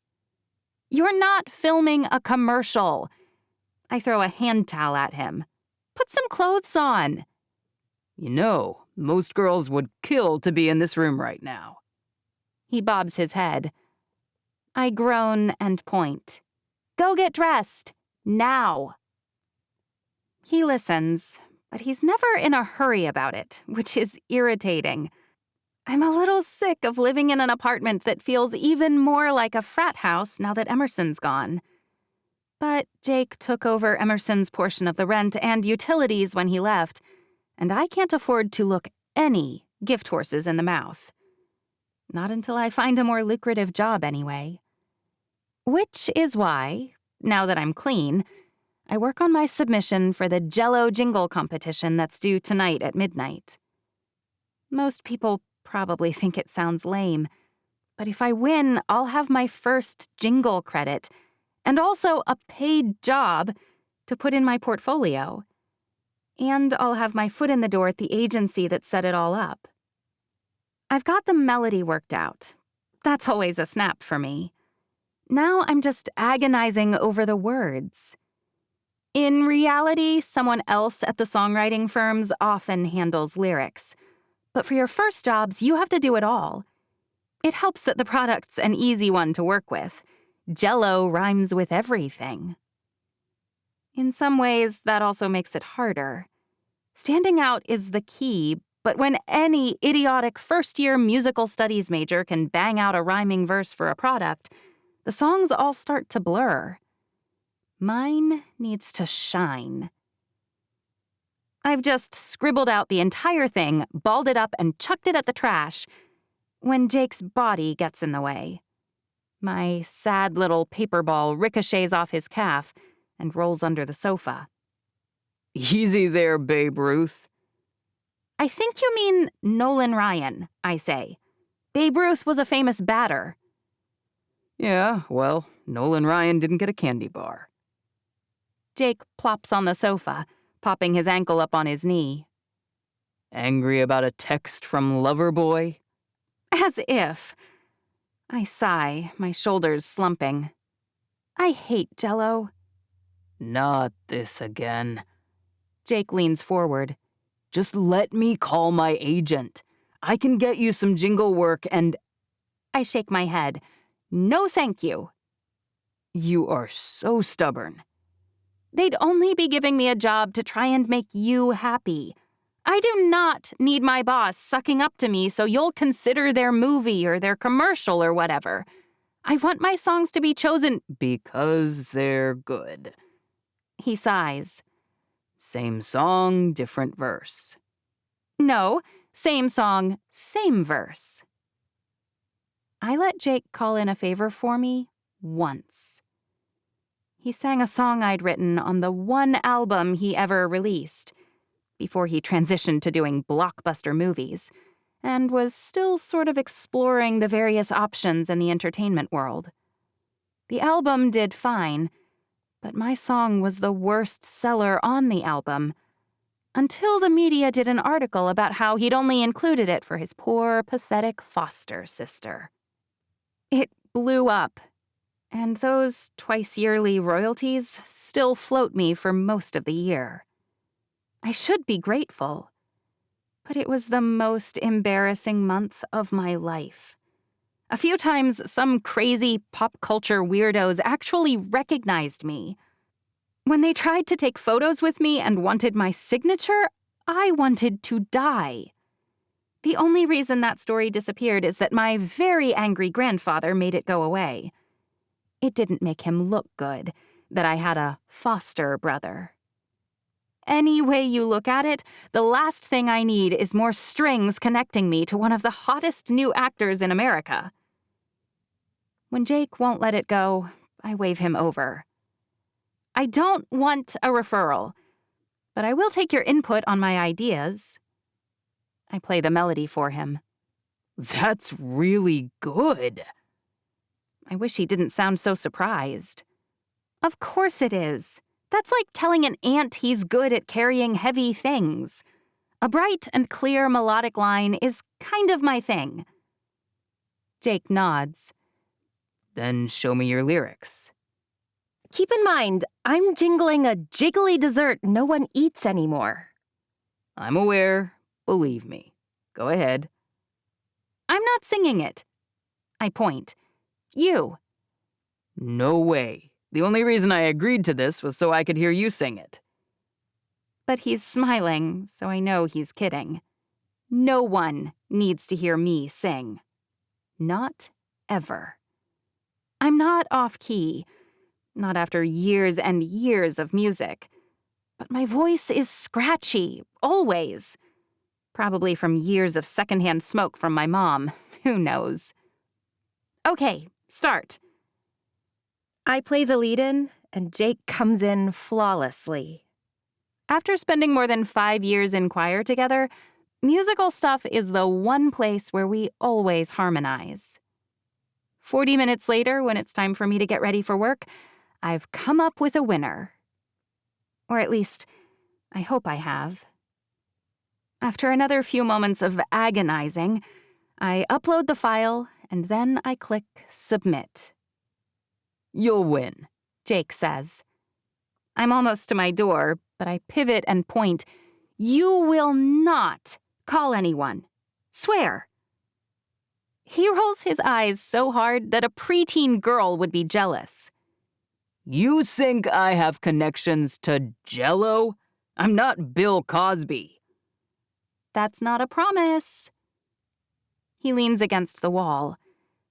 You're not filming a commercial. I throw a hand towel at him. Put some clothes on. You know, most girls would kill to be in this room right now. He bobs his head. I groan and point. Go get dressed. Now. He listens, but he's never in a hurry about it, which is irritating. I'm a little sick of living in an apartment that feels even more like a frat house now that Emerson's gone. But Jake took over Emerson's portion of the rent and utilities when he left, and I can't afford to look any gift horses in the mouth. Not until I find a more lucrative job, anyway. Which is why, now that I'm clean, I work on my submission for the Jell-O jingle competition that's due tonight at midnight. Most people probably think it sounds lame, but if I win, I'll have my first jingle credit and also a paid job to put in my portfolio. And I'll have my foot in the door at the agency that set it all up. I've got the melody worked out. That's always a snap for me. Now I'm just agonizing over the words. In reality, someone else at the songwriting firms often handles lyrics. But for your first jobs, you have to do it all. It helps that the product's an easy one to work with. Jell-O rhymes with everything. In some ways, that also makes it harder. Standing out is the key, but when any idiotic first-year musical studies major can bang out a rhyming verse for a product, the songs all start to blur. Mine needs to shine. I've just scribbled out the entire thing, balled it up, and chucked it at the trash when Jake's body gets in the way. My sad little paper ball ricochets off his calf and rolls under the sofa. Easy there, Babe Ruth. I think you mean Nolan Ryan, I say. Babe Ruth was a famous batter. Yeah, well, Nolan Ryan didn't get a candy bar. Jake plops on the sofa, popping his ankle up on his knee. Angry about a text from Loverboy? As if. I sigh, my shoulders slumping. I hate Jell-O. Not this again. Jake leans forward. Just let me call my agent. I can get you some jingle work and... I shake my head. No thank you. You are so stubborn. They'd only be giving me a job to try and make you happy. I do not need my boss sucking up to me so you'll consider their movie or their commercial or whatever. I want my songs to be chosen because they're good. He sighs. Same song, different verse. No, same song, same verse. I let Jake call in a favor for me once. He sang a song I'd written on the one album he ever released, before he transitioned to doing blockbuster movies, and was still sort of exploring the various options in the entertainment world. The album did fine, but my song was the worst seller on the album, until the media did an article about how he'd only included it for his poor, pathetic foster sister. It blew up, and those twice-yearly royalties still float me for most of the year. I should be grateful, but it was the most embarrassing month of my life. A few times, some crazy pop culture weirdos actually recognized me. When they tried to take photos with me and wanted my signature, I wanted to die. The only reason that story disappeared is that my very angry grandfather made it go away. It didn't make him look good that I had a foster brother. Any way you look at it, the last thing I need is more strings connecting me to one of the hottest new actors in America. When Jake won't let it go, I wave him over. I don't want a referral, but I will take your input on my ideas. I play the melody for him. That's really good. I wish he didn't sound so surprised. Of course it is. That's like telling an ant he's good at carrying heavy things. A bright and clear melodic line is kind of my thing. Jake nods. Then show me your lyrics. Keep in mind, I'm jingling a jiggly dessert no one eats anymore. I'm aware. Believe me. Go ahead. I'm not singing it. I point. You. No way. The only reason I agreed to this was so I could hear you sing it. But he's smiling, so I know he's kidding. No one needs to hear me sing. Not ever. I'm not off-key, not after years and years of music. But my voice is scratchy, always. Probably from years of secondhand smoke from my mom. Who knows? Okay, start. I play the lead-in, and Jake comes in flawlessly. After spending more than 5 years in choir together, musical stuff is the one place where we always harmonize. 40 minutes later, when it's time for me to get ready for work, I've come up with a winner. Or at least, I hope I have. After another few moments of agonizing, I upload the file, and then I click Submit. You'll win, Jake says. I'm almost to my door, but I pivot and point. You will not call anyone. Swear. He rolls his eyes so hard that a preteen girl would be jealous. You think I have connections to Jell-O? I'm not Bill Cosby. That's not a promise. He leans against the wall,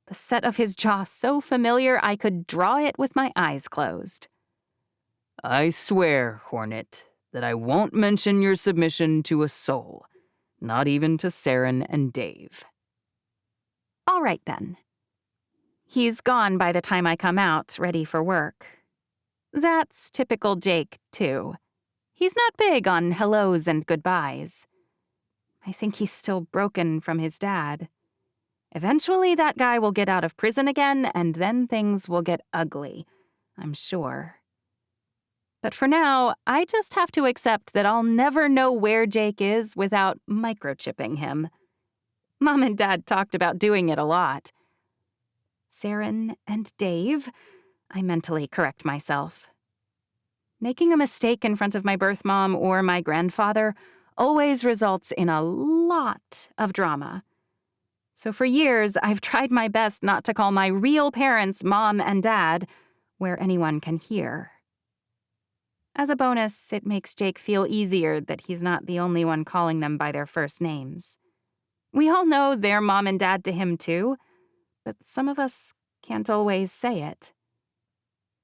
the set of his jaw so familiar I could draw it with my eyes closed. I swear, Hornet, that I won't mention your submission to a soul, not even to Saren and Dave. All right, then. He's gone by the time I come out, ready for work. That's typical Jake, too. He's not big on hellos and goodbyes. I think he's still broken from his dad. Eventually, that guy will get out of prison again, and then things will get ugly, I'm sure. But for now, I just have to accept that I'll never know where Jake is without microchipping him. Mom and Dad talked about doing it a lot. Saren and Dave, I mentally correct myself. Making a mistake in front of my birth mom or my grandfather always results in a lot of drama. So for years, I've tried my best not to call my real parents Mom and Dad where anyone can hear. As a bonus, it makes Jake feel easier that he's not the only one calling them by their first names. We all know they're Mom and Dad to him too, but some of us can't always say it.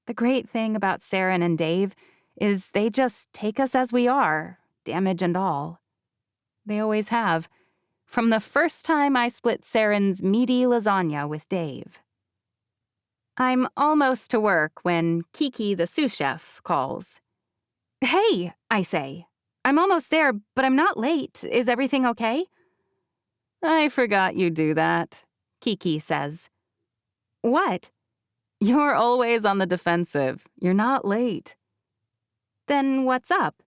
The great thing about Saren and Dave is they just take us as we are, damage and all. They always have, from the first time I split Saren's meaty lasagna with Dave. I'm almost to work when Kiki, the sous chef, calls. "Hey," I say. "I'm almost there, but I'm not late. Is everything okay?" "I forgot you do that," Kiki says. "What?" "You're always on the defensive. You're not late." "Then what's up?"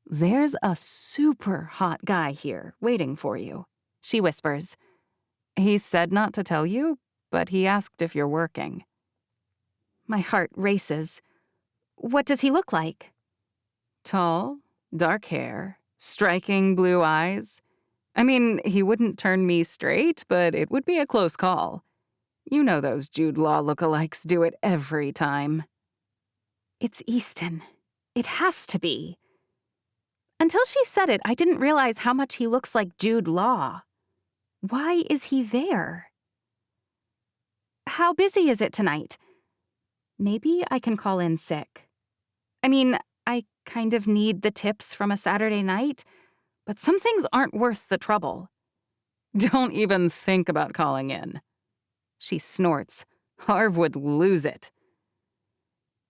"There's a super hot guy here waiting for you," she whispers. "He said not to tell you, but he asked if you're working." My heart races. What does he look like? Tall, dark hair, striking blue eyes. I mean, he wouldn't turn me straight, but it would be a close call. You know those Jude Law lookalikes do it every time. It's Easton. It has to be. Until she said it, I didn't realize how much he looks like Jude Law. Why is he there? How busy is it tonight? Maybe I can call in sick. I mean, I kind of need the tips from a Saturday night, but some things aren't worth the trouble. Don't even think about calling in. She snorts. Harv would lose it.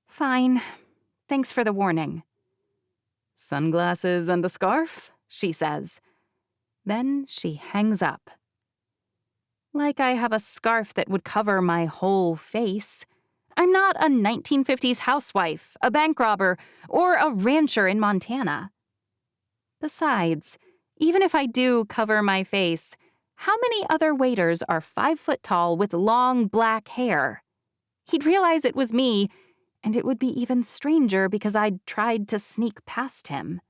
Fine. Thanks for the warning. Sunglasses and a scarf, she says. Then she hangs up. Like I have a scarf that would cover my whole face. I'm not a 1950s housewife, a bank robber, or a rancher in Montana. Besides, even if I do cover my face, how many other waiters are 5 foot tall with long black hair? He'd realize it was me, and it would be even stranger because I'd tried to sneak past him.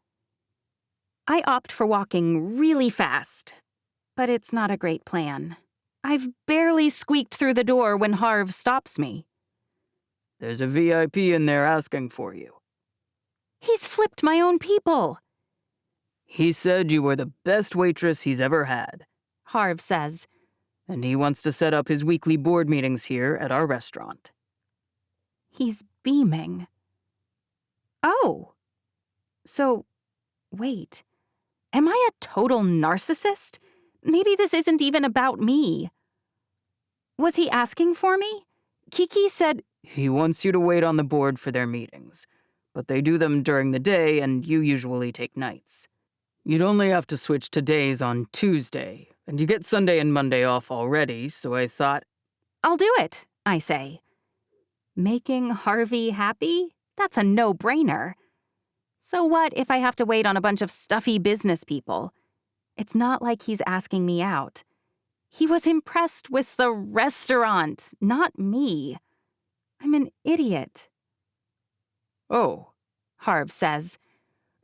I opt for walking really fast, but it's not a great plan. I've barely squeaked through the door when Harv stops me. "There's a VIP in there asking for you." He's flipped my own people. "He said you were the best waitress he's ever had," Harv says. "and he wants to set up his weekly board meetings here at our restaurant." He's beaming. Oh. So, wait. Am I a total narcissist? Maybe this isn't even about me. Was he asking for me? Kiki said, "He wants you to wait on the board for their meetings, but they do them during the day and you usually take nights. You'd only have to switch to days on Tuesday, and you get Sunday and Monday off already, so I thought..." "I'll do it," I say. Making Harvey happy? That's a no-brainer. So what if I have to wait on a bunch of stuffy business people? It's not like he's asking me out. He was impressed with the restaurant, not me. I'm an idiot. "Oh," Harv says.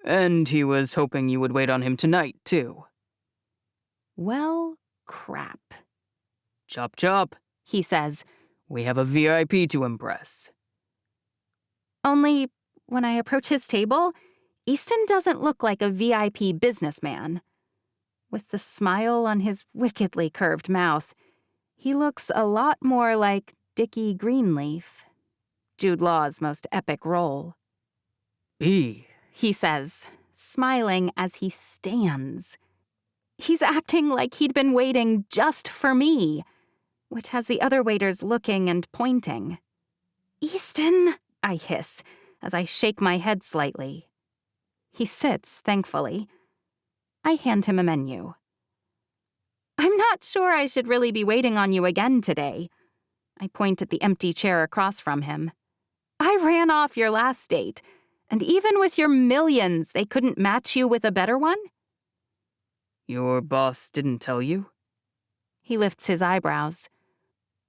"and he was hoping you would wait on him tonight, too." Well, crap. "Chop chop," He says. "We have a VIP to impress." Only, when I approach his table, Easton doesn't look like a VIP businessman. With the smile on his wickedly curved mouth, he looks a lot more like Dickie Greenleaf, Jude Law's most epic role. "E," He says, smiling as he stands. He's acting like he'd been waiting just for me, which has the other waiters looking and pointing. "Easton," I hiss, as I shake my head slightly. He sits, thankfully. I hand him a menu. I'm not sure I should really be waiting on you again today. I point at the empty chair across from him. I ran off your last date, and even with your millions, they couldn't match you with a better one? Your boss didn't tell you? He lifts his eyebrows.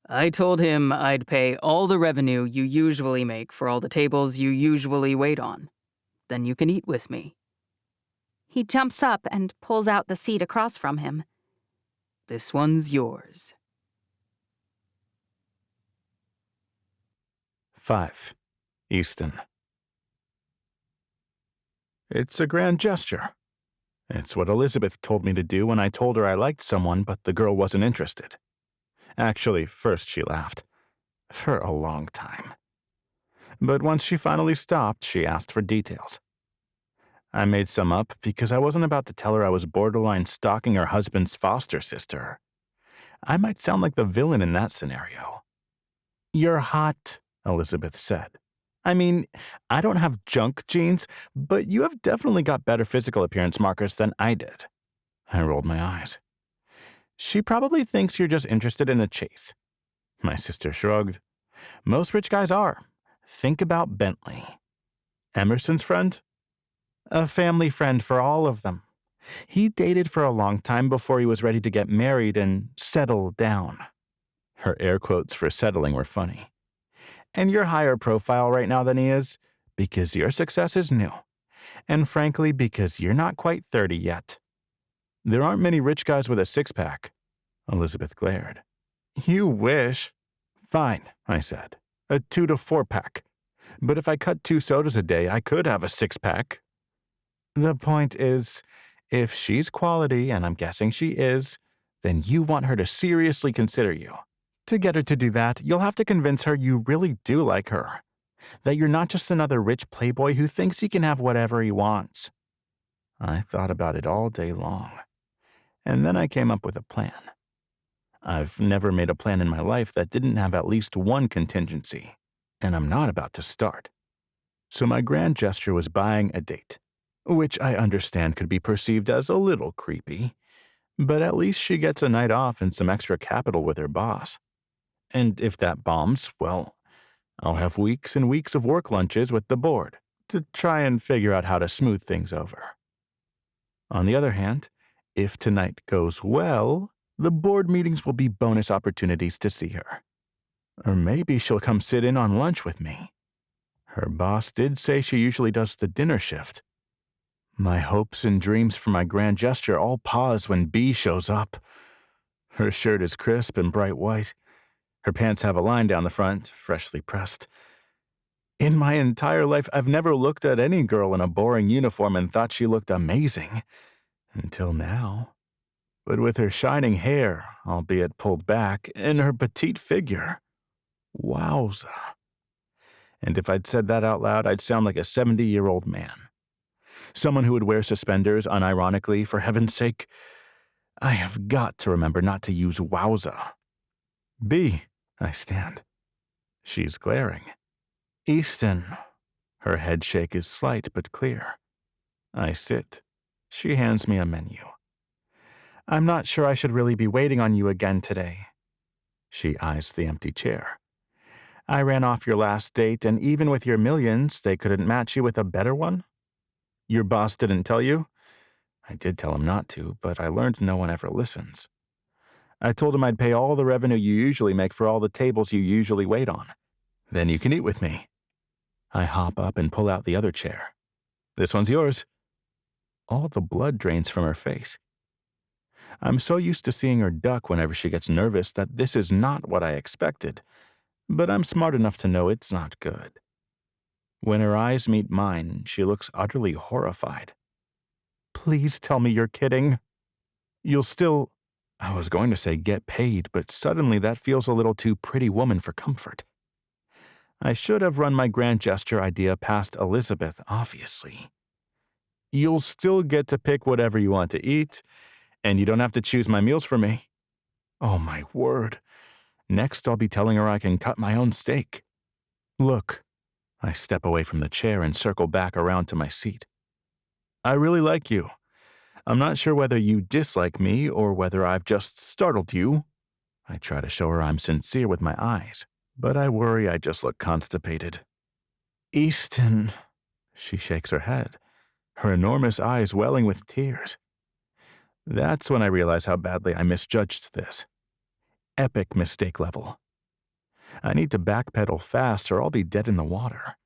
I told him I'd pay all the revenue you usually make for all the tables you usually wait on. Then you can eat with me. He jumps up and pulls out the seat across from him. This one's yours. 5. Easton. It's a grand gesture. It's what Elizabeth told me to do when I told her I liked someone, but the girl wasn't interested. Actually, first she laughed. For a long time. But once she finally stopped, she asked for details. I made some up because I wasn't about to tell her I was borderline stalking her husband's foster sister. I might sound like the villain in that scenario. You're hot, Elizabeth said. I mean, I don't have junk genes, but you have definitely got better physical appearance markers than I did. I rolled my eyes. She probably thinks you're just interested in the chase. My sister shrugged. Most rich guys are. Think about Bentley. Emerson's friend? A family friend for all of them. He dated for a long time before he was ready to get married and settle down. Her air quotes for settling were funny. And you're higher profile right now than he is because your success is new. And frankly, because you're not quite 30 yet. There aren't many rich guys with a six-pack. Elizabeth glared. You wish. Fine, I said. A 2 to 4-pack. But if I cut 2 sodas a day, I could have a 6-pack. The point is, if she's quality, and I'm guessing she is, then you want her to seriously consider you. To get her to do that, you'll have to convince her you really do like her. That you're not just another rich playboy who thinks he can have whatever he wants. I thought about it all day long. And then I came up with a plan. I've never made a plan in my life that didn't have at least one contingency. And I'm not about to start. So my grand gesture was buying a date. Which I understand could be perceived as a little creepy. But at least she gets a night off and some extra capital with her boss. And if that bombs, well, I'll have weeks and weeks of work lunches with the board to try and figure out how to smooth things over. On the other hand, if tonight goes well, the board meetings will be bonus opportunities to see her. Or maybe she'll come sit in on lunch with me. Her boss did say she usually does the dinner shift. My hopes and dreams for my grand gesture all pause when B shows up. Her shirt is crisp and bright white. Her pants have a line down the front, freshly pressed. In my entire life, I've never looked at any girl in a boring uniform and thought she looked amazing. Until now. But with her shining hair, albeit pulled back, and her petite figure. Wowza. And if I'd said that out loud, I'd sound like a 70-year-old man. Someone who would wear suspenders unironically, for heaven's sake. I have got to remember not to use wowza. B, I stand. She's glaring. Easton. Her head shake is slight but clear. I sit. She hands me a menu. I'm not sure I should really be waiting on you again today. She eyes the empty chair. I ran off your last date, and even with your millions, they couldn't match you with a better one? Your boss didn't tell you? I did tell him not to, but I learned no one ever listens. I told him I'd pay all the revenue you usually make for all the tables you usually wait on. Then you can eat with me. I hop up and pull out the other chair. This one's yours. All the blood drains from her face. I'm so used to seeing her duck whenever she gets nervous that this is not what I expected, but I'm smart enough to know it's not good. When her eyes meet mine, she looks utterly horrified. Please tell me you're kidding. You'll still... I was going to say get paid, but suddenly that feels a little too Pretty Woman for comfort. I should have run my grand gesture idea past Elizabeth, obviously. You'll still get to pick whatever you want to eat, and you don't have to choose my meals for me. Oh, my word. Next, I'll be telling her I can cut my own steak. Look. I step away from the chair and circle back around to my seat. I really like you. I'm not sure whether you dislike me or whether I've just startled you. I try to show her I'm sincere with my eyes, but I worry I just look constipated. Easton, she shakes her head, her enormous eyes welling with tears. That's when I realize how badly I misjudged this. Epic mistake level. I need to backpedal fast or I'll be dead in the water.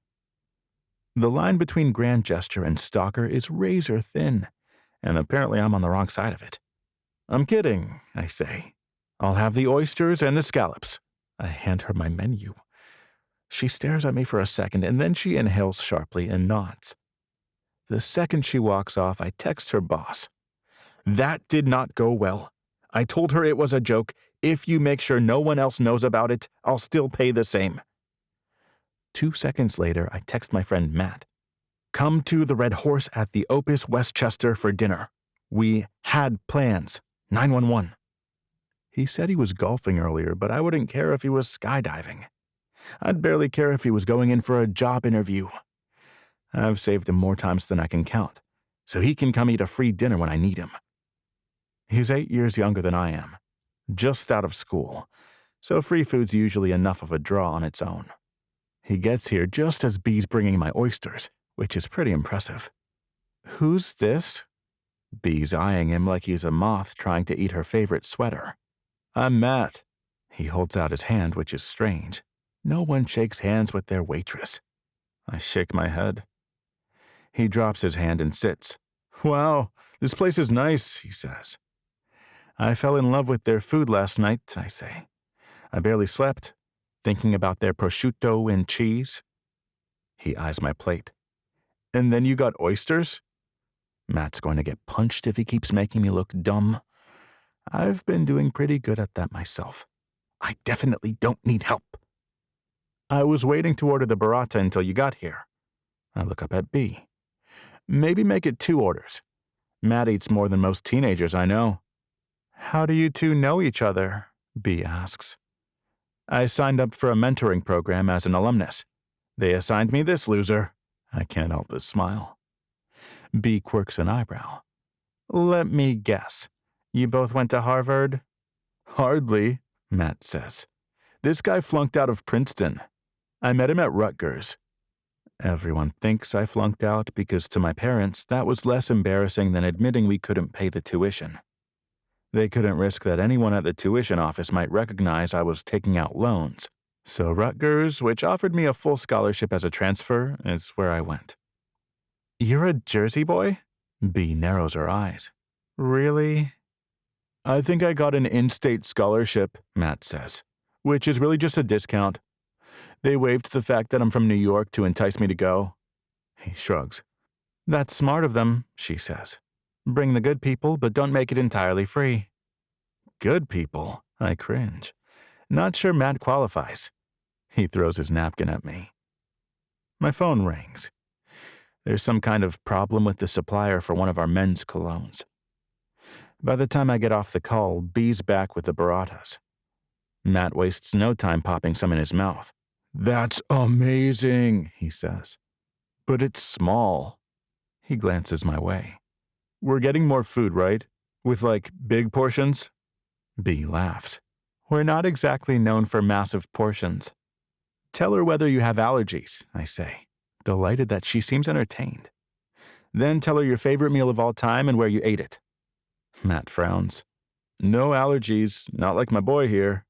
The line between grand gesture and stalker is razor thin, and apparently I'm on the wrong side of it. I'm kidding, I say. I'll have the oysters and the scallops. I hand her my menu. She stares at me for a second, and then she inhales sharply and nods. The second she walks off, I text her boss. That did not go well. I told her it was a joke. If you make sure no one else knows about it, I'll still pay the same. 2 seconds later, I text my friend Matt. Come to the Red Horse at the Opus Westchester for dinner. We had plans. 911. He said he was golfing earlier, but I wouldn't care if he was skydiving. I'd barely care if he was going in for a job interview. I've saved him more times than I can count, so he can come eat a free dinner when I need him. He's 8 years younger than I am, just out of school, so free food's usually enough of a draw on its own. He gets here just as Bee's bringing my oysters, which is pretty impressive. Who's this? Bee's eyeing him like he's a moth trying to eat her favorite sweater. I'm Matt. He holds out his hand, which is strange. No one shakes hands with their waitress. I shake my head. He drops his hand and sits. Wow, this place is nice, he says. I fell in love with their food last night, I say. I barely slept, thinking about their prosciutto and cheese. He eyes my plate. And then you got oysters? Matt's going to get punched if he keeps making me look dumb. I've been doing pretty good at that myself. I definitely don't need help. I was waiting to order the burrata until you got here. I look up at B. Maybe make it 2 orders. Matt eats more than most teenagers I know. How do you two know each other? B asks. I signed up for a mentoring program as an alumnus. They assigned me this loser. I can't help but smile. B quirks an eyebrow. Let me guess. You both went to Harvard? Hardly, Matt says. This guy flunked out of Princeton. I met him at Rutgers. Everyone thinks I flunked out because to my parents that was less embarrassing than admitting we couldn't pay the tuition. They couldn't risk that anyone at the tuition office might recognize I was taking out loans. So Rutgers, which offered me a full scholarship as a transfer, is where I went. You're a Jersey boy? B narrows her eyes. Really? I think I got an in-state scholarship, Matt says, which is really just a discount. They waived the fact that I'm from New York to entice me to go. He shrugs. That's smart of them, she says. Bring the good people, but don't make it entirely free. Good people? I cringe. Not sure Matt qualifies. He throws his napkin at me. My phone rings. There's some kind of problem with the supplier for one of our men's colognes. By the time I get off the call, B's back with the burratas. Matt wastes no time popping some in his mouth. That's amazing, he says. But it's small. He glances my way. We're getting more food, right? With, like, big portions? B laughs. We're not exactly known for massive portions. Tell her whether you have allergies, I say, delighted that she seems entertained. Then tell her your favorite meal of all time and where you ate it. Matt frowns. No allergies, not like my boy here.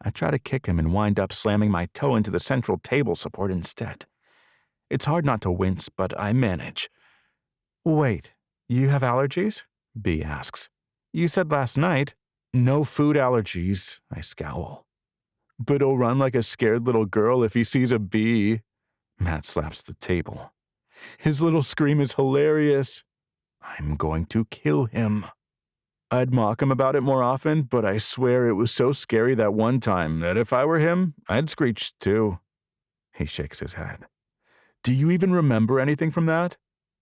I try to kick him and wind up slamming my toe into the central table support instead. It's hard not to wince, but I manage. Wait, you have allergies? B asks. You said last night. No food allergies, I scowl. But he'll run like a scared little girl if he sees a bee. Matt slaps the table. His little scream is hilarious. I'm going to kill him. I'd mock him about it more often, but I swear it was so scary that one time that if I were him, I'd screech too. He shakes his head. Do you even remember anything from that?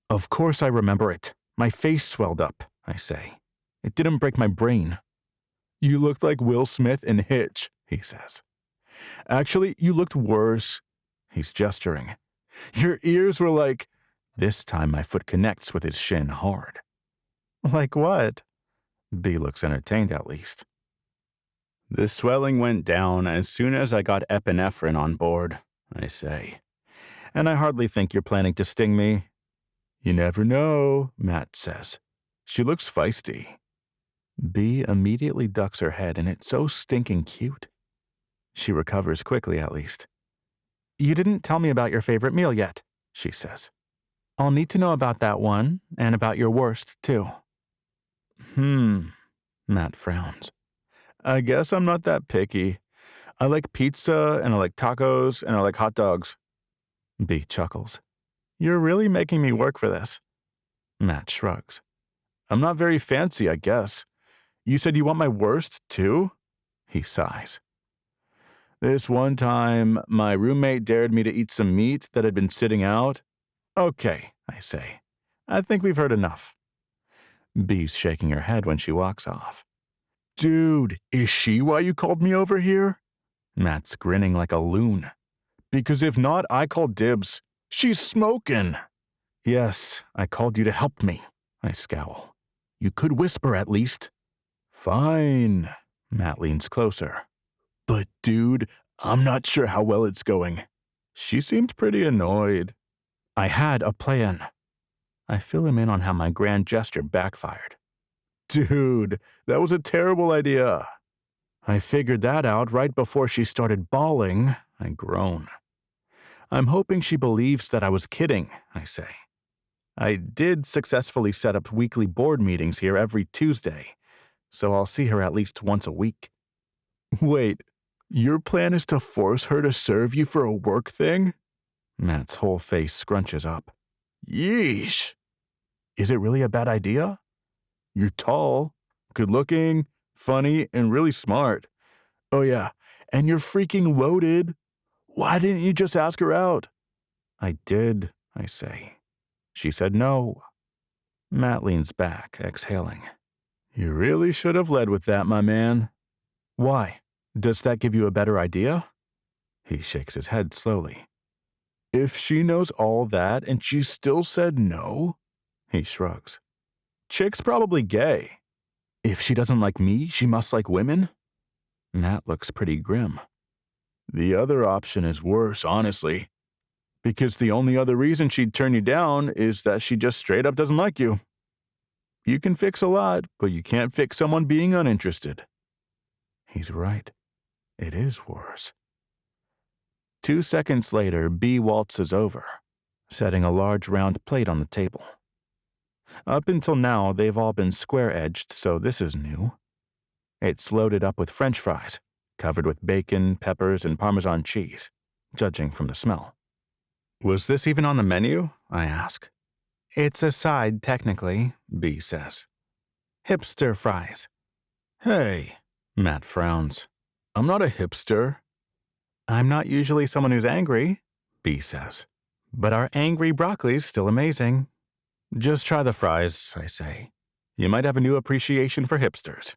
Of course I remember it. My face swelled up, I say. It didn't break my brain. You looked like Will Smith in Hitch, he says. Actually, you looked worse. He's gesturing. Your ears were like This time my foot connects with his shin hard. Like what? B looks entertained at least. The swelling went down as soon as I got epinephrine on board, I say. And I hardly think you're planning to sting me. You never know, Matt says. She looks feisty. B immediately ducks her head, and it's so stinking cute. She recovers quickly, at least. You didn't tell me about your favorite meal yet, she says. I'll need to know about that one, and about your worst, too. Matt frowns. I guess I'm not that picky. I like pizza, and I like tacos, and I like hot dogs. B chuckles. You're really making me work for this. Matt shrugs. I'm not very fancy, I guess. You said you want my worst, too? He sighs. This one time, my roommate dared me to eat some meat that had been sitting out. Okay, I say. I think we've heard enough. B's shaking her head when she walks off. Dude, is she why you called me over here? Matt's grinning like a loon. Because if not, I call dibs. She's smoking. Yes, I called you to help me, I scowl. You could whisper at least. Fine. Matt leans closer. But dude, I'm not sure how well it's going. She seemed pretty annoyed. I had a plan. I fill him in on how my grand gesture backfired. Dude, that was a terrible idea. I figured that out right before she started bawling. I groan. I'm hoping she believes that I was kidding, I say. I did successfully set up weekly board meetings here every Tuesday, so I'll see her at least once a week. Wait, your plan is to force her to serve you for a work thing? Matt's whole face scrunches up. Yeesh. Is it really a bad idea? You're tall, good-looking, funny, and really smart. Oh yeah, and you're freaking loaded. Why didn't you just ask her out? I did, I say. She said no. Matt leans back, exhaling. You really should have led with that, my man. Why? Does that give you a better idea? He shakes his head slowly. If she knows all that and she still said no? He shrugs. Chick's probably gay. If she doesn't like me, she must like women? Matt looks pretty grim. The other option is worse, honestly. Because the only other reason she'd turn you down is that she just straight up doesn't like you. You can fix a lot, but you can't fix someone being uninterested. He's right. It is worse. 2 seconds later, B waltzes over, setting a large round plate on the table. Up until now, they've all been square-edged, so this is new. It's loaded up with French fries, covered with bacon, peppers, and Parmesan cheese, judging from the smell. Was this even on the menu? I ask. It's a side, technically, B says. Hipster fries. Hey, Matt frowns. I'm not a hipster. I'm not usually someone who's angry, B says. But our angry broccoli's still amazing. Just try the fries, I say. You might have a new appreciation for hipsters.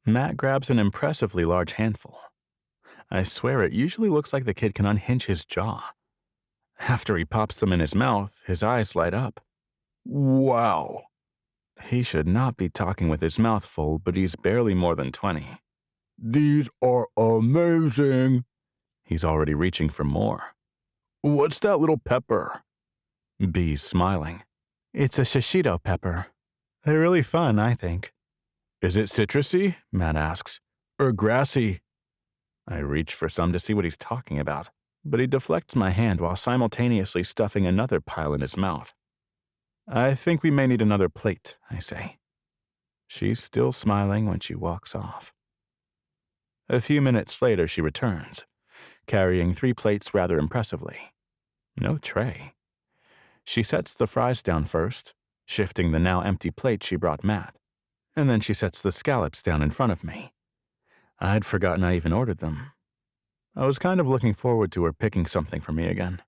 Matt grabs an impressively large handful. I swear it usually looks like the kid can unhinge his jaw. After he pops them in his mouth, his eyes light up. Wow. He should not be talking with his mouth full, but he's barely more than 20. These are amazing. He's already reaching for more. What's that little pepper? B's smiling. It's a shishito pepper. They're really fun, I think. Is it citrusy? Matt asks. Or grassy? I reach for some to see what he's talking about, but he deflects my hand while simultaneously stuffing another pile in his mouth. I think we may need another plate, I say. She's still smiling when she walks off. A few minutes later, she returns, carrying 3 plates rather impressively. No tray. She sets the fries down first, shifting the now empty plate she brought Matt, and then she sets the scallops down in front of me. I'd forgotten I even ordered them. I was kind of looking forward to her picking something for me again.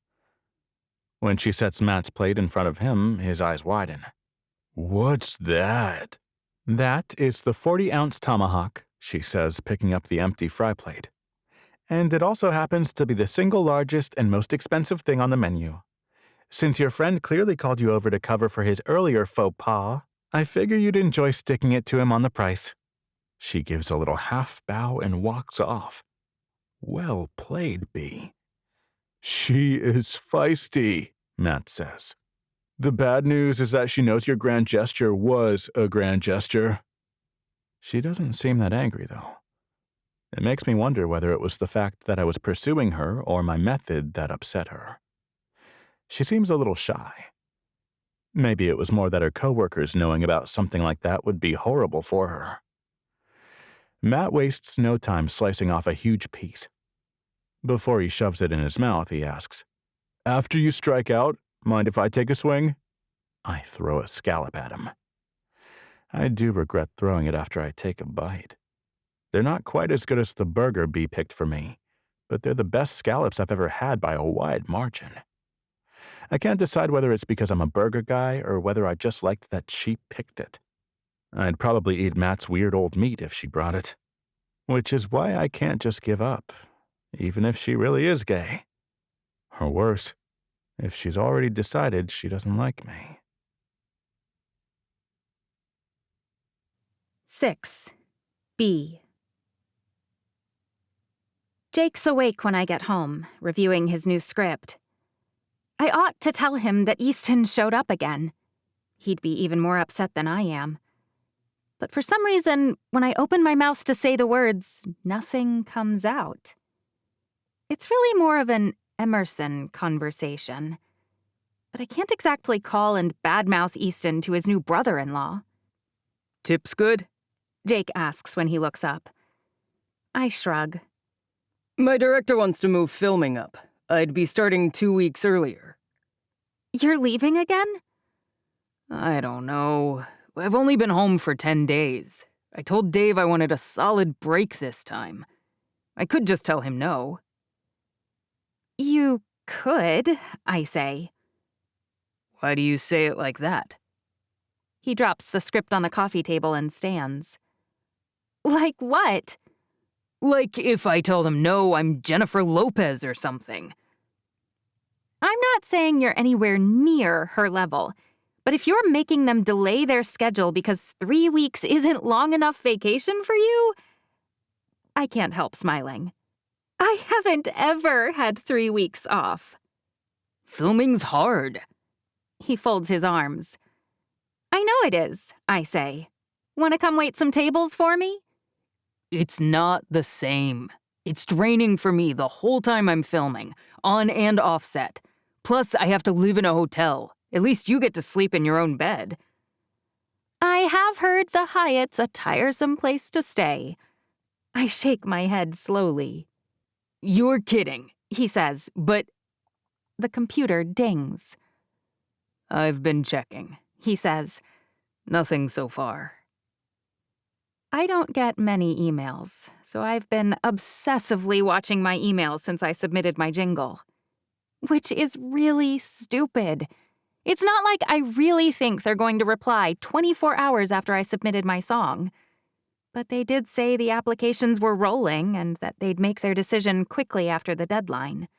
When she sets Matt's plate in front of him, his eyes widen. What's that? That is the 40-ounce tomahawk, she says, picking up the empty fry plate. And it also happens to be the single largest and most expensive thing on the menu. Since your friend clearly called you over to cover for his earlier faux pas, I figure you'd enjoy sticking it to him on the price. She gives a little half bow and walks off. Well played, B. She is feisty, Matt says. The bad news is that she knows your grand gesture was a grand gesture. She doesn't seem that angry, though. It makes me wonder whether it was the fact that I was pursuing her or my method that upset her. She seems a little shy. Maybe it was more that her coworkers knowing about something like that would be horrible for her. Matt wastes no time slicing off a huge piece. Before he shoves it in his mouth, he asks, "After you strike out, mind if I take a swing?" I throw a scallop at him. I do regret throwing it after I take a bite. They're not quite as good as the burger B picked for me, but they're the best scallops I've ever had by a wide margin. I can't decide whether it's because I'm a burger guy or whether I just liked that she picked it. I'd probably eat Matt's weird old meat if she brought it. Which is why I can't just give up, even if she really is gay. Or worse, if she's already decided she doesn't like me. 6. B. Jake's awake when I get home, reviewing his new script. I ought to tell him that Easton showed up again. He'd be even more upset than I am. But for some reason, when I open my mouth to say the words, nothing comes out. It's really more of an Emerson conversation. But I can't exactly call and badmouth Easton to his new brother-in-law. Tips good? Jake asks when he looks up. I shrug. My director wants to move filming up. I'd be starting 2 weeks earlier. You're leaving again? I don't know. I've only been home for 10 days. I told Dave I wanted a solid break this time. I could just tell him no. You could, I say. Why do you say it like that? He drops the script on the coffee table and stands. Like what? Like if I tell them no, I'm Jennifer Lopez or something. I'm not saying you're anywhere near her level, but if you're making them delay their schedule because 3 weeks isn't long enough vacation for you, I can't help smiling. I haven't ever had 3 weeks off. Filming's hard. He folds his arms. I know it is, I say. Want to come wait some tables for me? It's not the same. It's draining for me the whole time I'm filming, on and off set. Plus, I have to live in a hotel. At least you get to sleep in your own bed. I have heard the Hyatt's a tiresome place to stay. I shake my head slowly. You're kidding, He says, but the computer dings. I've been checking. He says, Nothing so far. I don't get many emails, so I've been obsessively watching my emails since I submitted my jingle. Which is really stupid. It's not like I really think they're going to reply 24 hours after I submitted my song. But they did say the applications were rolling and that they'd make their decision quickly after the deadline.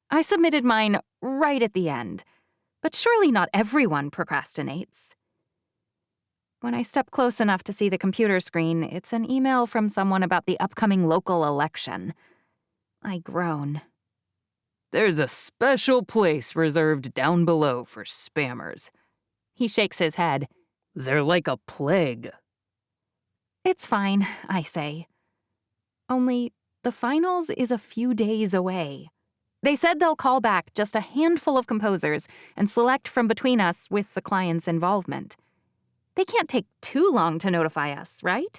I submitted mine right at the end, but surely not everyone procrastinates. When I step close enough to see the computer screen, it's an email from someone about the upcoming local election. I groan. There's a special place reserved down below for spammers. He shakes his head. They're like a plague. It's fine, I say. Only the finals is a few days away. They said they'll call back just a handful of composers and select from between us with the client's involvement. They can't take too long to notify us, right?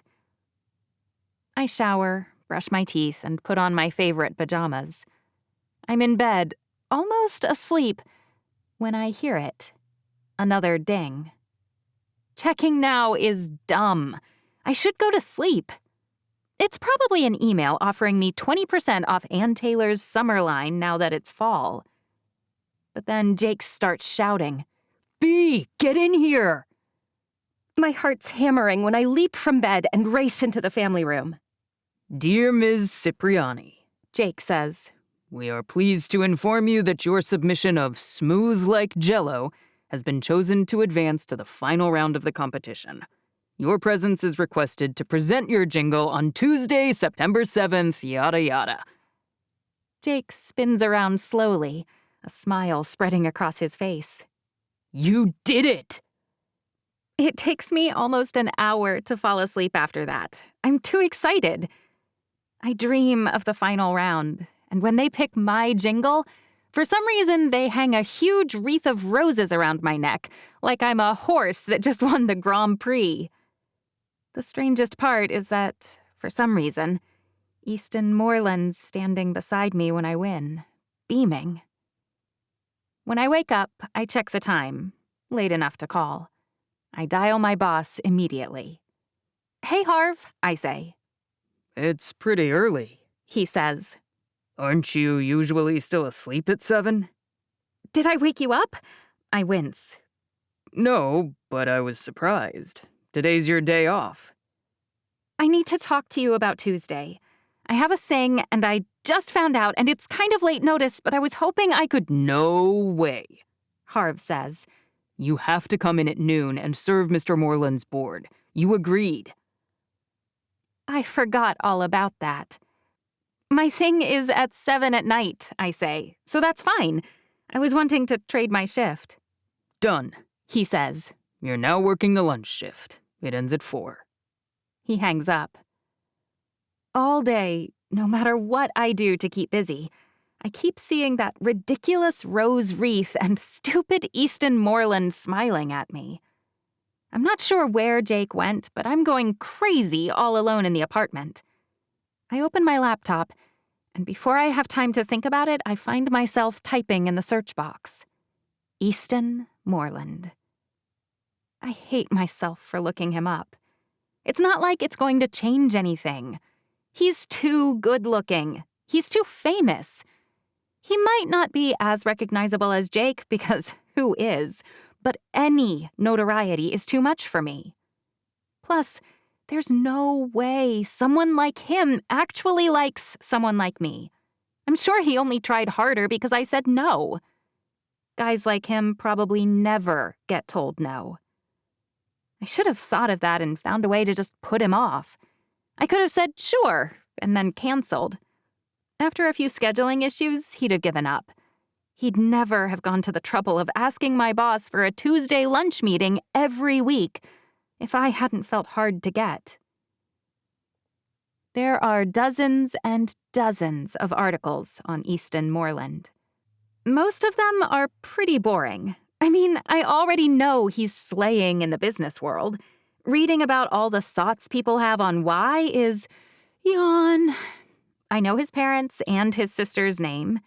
I shower, brush my teeth, and put on my favorite pajamas. I'm in bed, almost asleep, when I hear it. Another ding. Checking now is dumb. I should go to sleep. It's probably an email offering me 20% off Ann Taylor's summer line now that it's fall. But then Jake starts shouting, B, get in here! My heart's hammering when I leap from bed and race into the family room. Dear Ms. Cipriani, Jake says, We are pleased to inform you that your submission of Smooth Like Jello has been chosen to advance to the final round of the competition. Your presence is requested to present your jingle on Tuesday, September 7th, yada yada. Jake spins around slowly, a smile spreading across his face. You did it! It takes me almost an hour to fall asleep after that. I'm too excited. I dream of the final round, and when they pick my jingle, for some reason they hang a huge wreath of roses around my neck, like I'm a horse that just won the Grand Prix. The strangest part is that, for some reason, Easton Moorland's standing beside me when I win, beaming. When I wake up, I check the time, late enough to call. I dial my boss immediately. "Hey, Harv," I say. It's pretty early, He says. Aren't you usually still asleep at 7? "Did I wake you up?" I wince. No, but I was surprised. Today's your day off. "I need to talk to you about Tuesday. I have a thing, and I just found out, and it's kind of late notice, but I was hoping I could—" No way, Harv says. You have to come in at noon and serve Mr. Moorland's board. You agreed. I forgot all about that. "My thing is at 7 at night," I say, "so that's fine. I was wanting to trade my shift." Done. He says. You're now working the lunch shift. It ends at 4. He hangs up. All day, no matter what I do to keep busy, I keep seeing that ridiculous rose wreath and stupid Easton Moorland smiling at me. I'm not sure where Jake went, but I'm going crazy all alone in the apartment. I open my laptop, and before I have time to think about it, I find myself typing in the search box. Easton Moorland. I hate myself for looking him up. It's not like it's going to change anything. He's too good-looking. He's too famous. He might not be as recognizable as Jake, because who is? But any notoriety is too much for me. Plus, there's no way someone like him actually likes someone like me. I'm sure he only tried harder because I said no. Guys like him probably never get told no. I should have thought of that and found a way to just put him off. I could have said sure and then canceled. After a few scheduling issues, he'd have given up. He'd never have gone to the trouble of asking my boss for a Tuesday lunch meeting every week if I hadn't felt hard to get. There are dozens and dozens of articles on Easton Moorland. Most of them are pretty boring. I mean, I already know he's slaying in the business world. Reading about all the thoughts people have on why is yawn. I know his parents and his sister's name.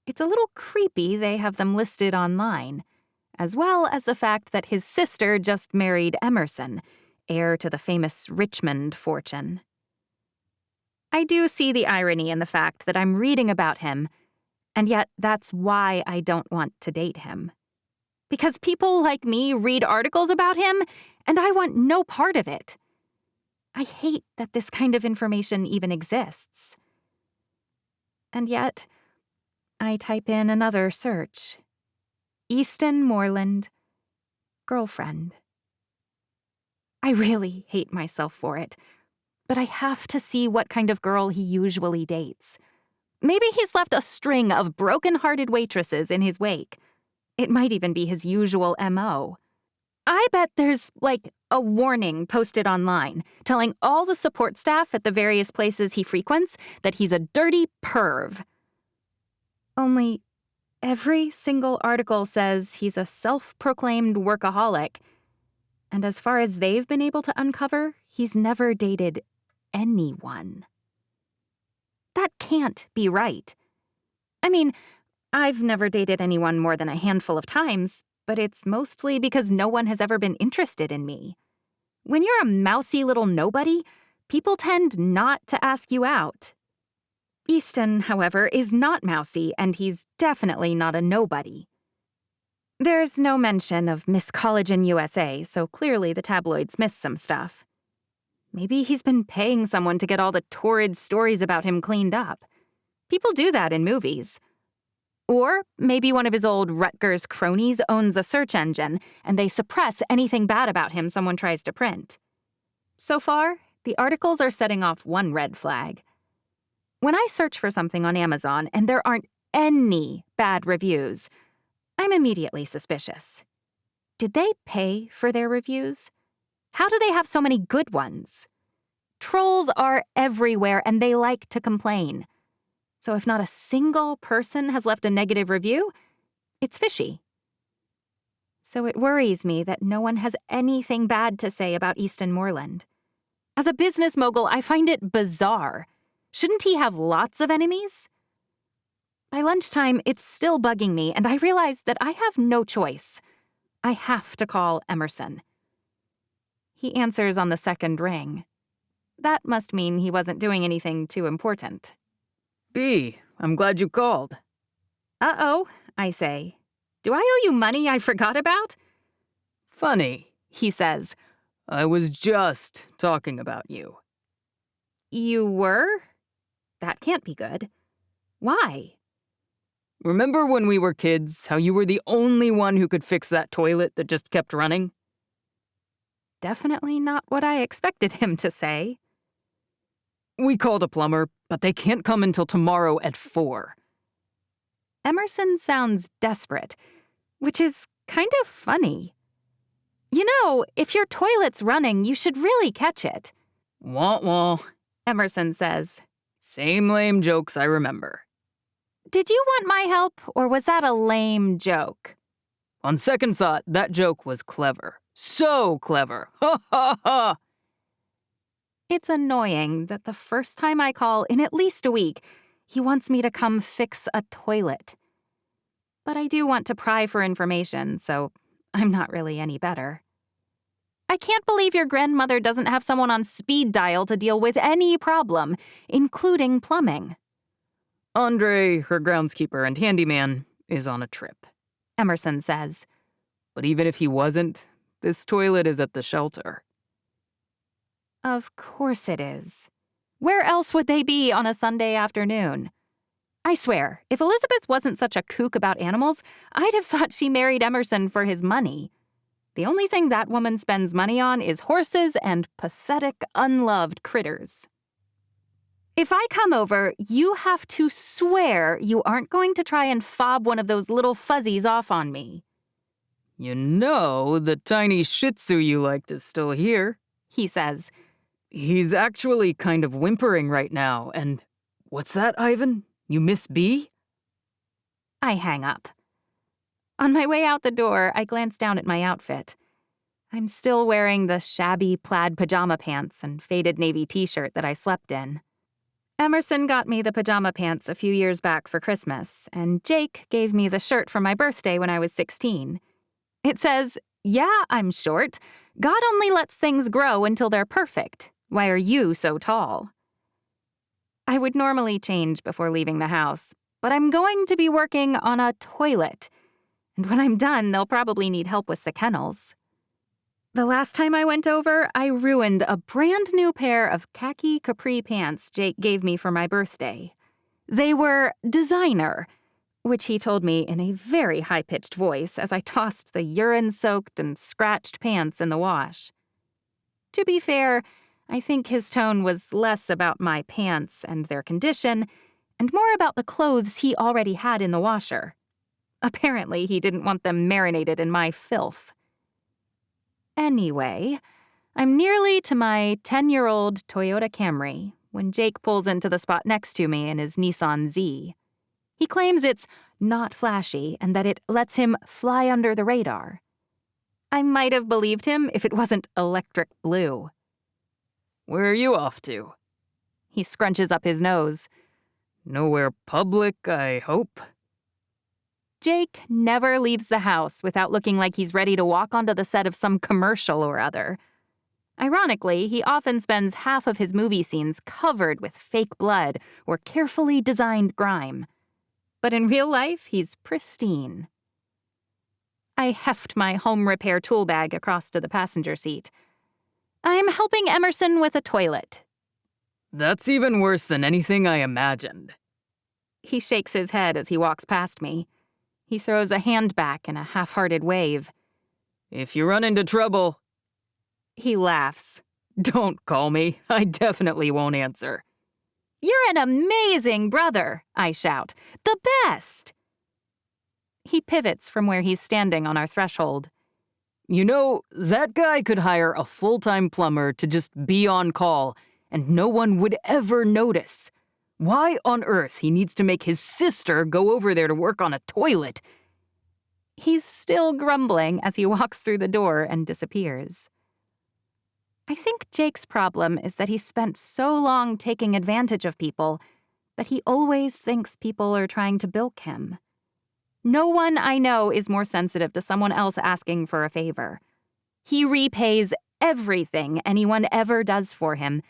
It's a little creepy they have them listed online, as well as the fact that his sister just married Emerson, heir to the famous Richmond fortune. I do see the irony in the fact that I'm reading about him, and yet that's why I don't want to date him. Because people like me read articles about him, and I want no part of it. I hate that this kind of information even exists. And yet, I type in another search. Easton Moorland, girlfriend. I really hate myself for it, but I have to see what kind of girl he usually dates. Maybe he's left a string of broken-hearted waitresses in his wake. It might even be his usual MO. I bet there's, like, a warning posted online telling all the support staff at the various places he frequents that he's a dirty perv. Only, every single article says he's a self-proclaimed workaholic, and as far as they've been able to uncover, he's never dated anyone. That can't be right. I mean, I've never dated anyone more than a handful of times, but it's mostly because no one has ever been interested in me. When you're a mousy little nobody, people tend not to ask you out. Easton, however, is not mousy, and he's definitely not a nobody. There's no mention of Miss College in USA, so clearly the tabloids missed some stuff. Maybe he's been paying someone to get all the torrid stories about him cleaned up. People do that in movies. Or maybe one of his old Rutgers cronies owns a search engine, and they suppress anything bad about him someone tries to print. So far, the articles are setting off one red flag. When I search for something on Amazon and there aren't any bad reviews, I'm immediately suspicious. Did they pay for their reviews? How do they have so many good ones? Trolls are everywhere and they like to complain. So if not a single person has left a negative review, it's fishy. So it worries me that no one has anything bad to say about Easton Moorland. As a business mogul, I find it bizarre. Shouldn't he have lots of enemies? By lunchtime, it's still bugging me, and I realize that I have no choice. I have to call Emerson. He answers on the second ring. That must mean he wasn't doing anything too important. B, I'm glad you called. Uh-oh, I say. Do I owe you money I forgot about? Funny, He says. I was just talking about you. You were? That can't be good. Why? Remember when we were kids, how you were the only one who could fix that toilet that just kept running? Definitely not what I expected him to say. We called a plumber, but they can't come until tomorrow at 4. Emerson sounds desperate, which is kind of funny. You know, if your toilet's running, you should really catch it, Wah wah. Emerson says. Same lame jokes I remember. Did you want my help, or was that a lame joke? On second thought, that joke was clever. So clever. Ha ha ha! It's annoying that the first time I call in at least a week, he wants me to come fix a toilet. But I do want to pry for information, so I'm not really any better. I can't believe your grandmother doesn't have someone on speed dial to deal with any problem, including plumbing. Andre, her groundskeeper and handyman, is on a trip, Emerson says. But even if he wasn't, this toilet is at the shelter. Of course it is. Where else would they be on a Sunday afternoon? I swear, if Elizabeth wasn't such a kook about animals, I'd have thought she married Emerson for his money. The only thing that woman spends money on is horses and pathetic, unloved critters. If I come over, you have to swear you aren't going to try and fob one of those little fuzzies off on me. You know the tiny Shih Tzu you liked is still here, He says. He's actually kind of whimpering right now, and what's that, Ivan? You miss B? I hang up. On my way out the door, I glance down at my outfit. I'm still wearing the shabby plaid pajama pants and faded navy t-shirt that I slept in. Emerson got me the pajama pants a few years back for Christmas, and Jake gave me the shirt for my birthday when I was 16. It says, "Yeah, I'm short. God only lets things grow until they're perfect. Why are you so tall?" I would normally change before leaving the house, but I'm going to be working on a toilet. And when I'm done, they'll probably need help with the kennels. The last time I went over, I ruined a brand new pair of khaki capri pants Jake gave me for my birthday. They were designer, which he told me in a very high-pitched voice as I tossed the urine-soaked and scratched pants in the wash. To be fair, I think his tone was less about my pants and their condition, and more about the clothes he already had in the washer. Apparently, he didn't want them marinated in my filth. Anyway, I'm nearly to my 10-year-old Toyota Camry when Jake pulls into the spot next to me in his Nissan Z. He claims it's not flashy and that it lets him fly under the radar. I might have believed him if it wasn't electric blue. Where are you off to? He scrunches up his nose. Nowhere public, I hope. Jake never leaves the house without looking like he's ready to walk onto the set of some commercial or other. Ironically, he often spends half of his movie scenes covered with fake blood or carefully designed grime. But in real life, he's pristine. I heft my home repair tool bag across to the passenger seat. I'm helping Emerson with a toilet. That's even worse than anything I imagined. He shakes his head as he walks past me. He throws a hand back in a half-hearted wave. If you run into trouble, He laughs. don't call me. I definitely won't answer. You're an amazing brother, I shout. The best! He pivots from where he's standing on our threshold. You know, that guy could hire a full-time plumber to just be on call, and no one would ever notice. Why on earth he needs to make his sister go over there to work on a toilet? He's still grumbling as he walks through the door and disappears. I think Jake's problem is that he spent so long taking advantage of people that he always thinks people are trying to bilk him. No one I know is more sensitive to someone else asking for a favor. He repays everything anyone ever does for him,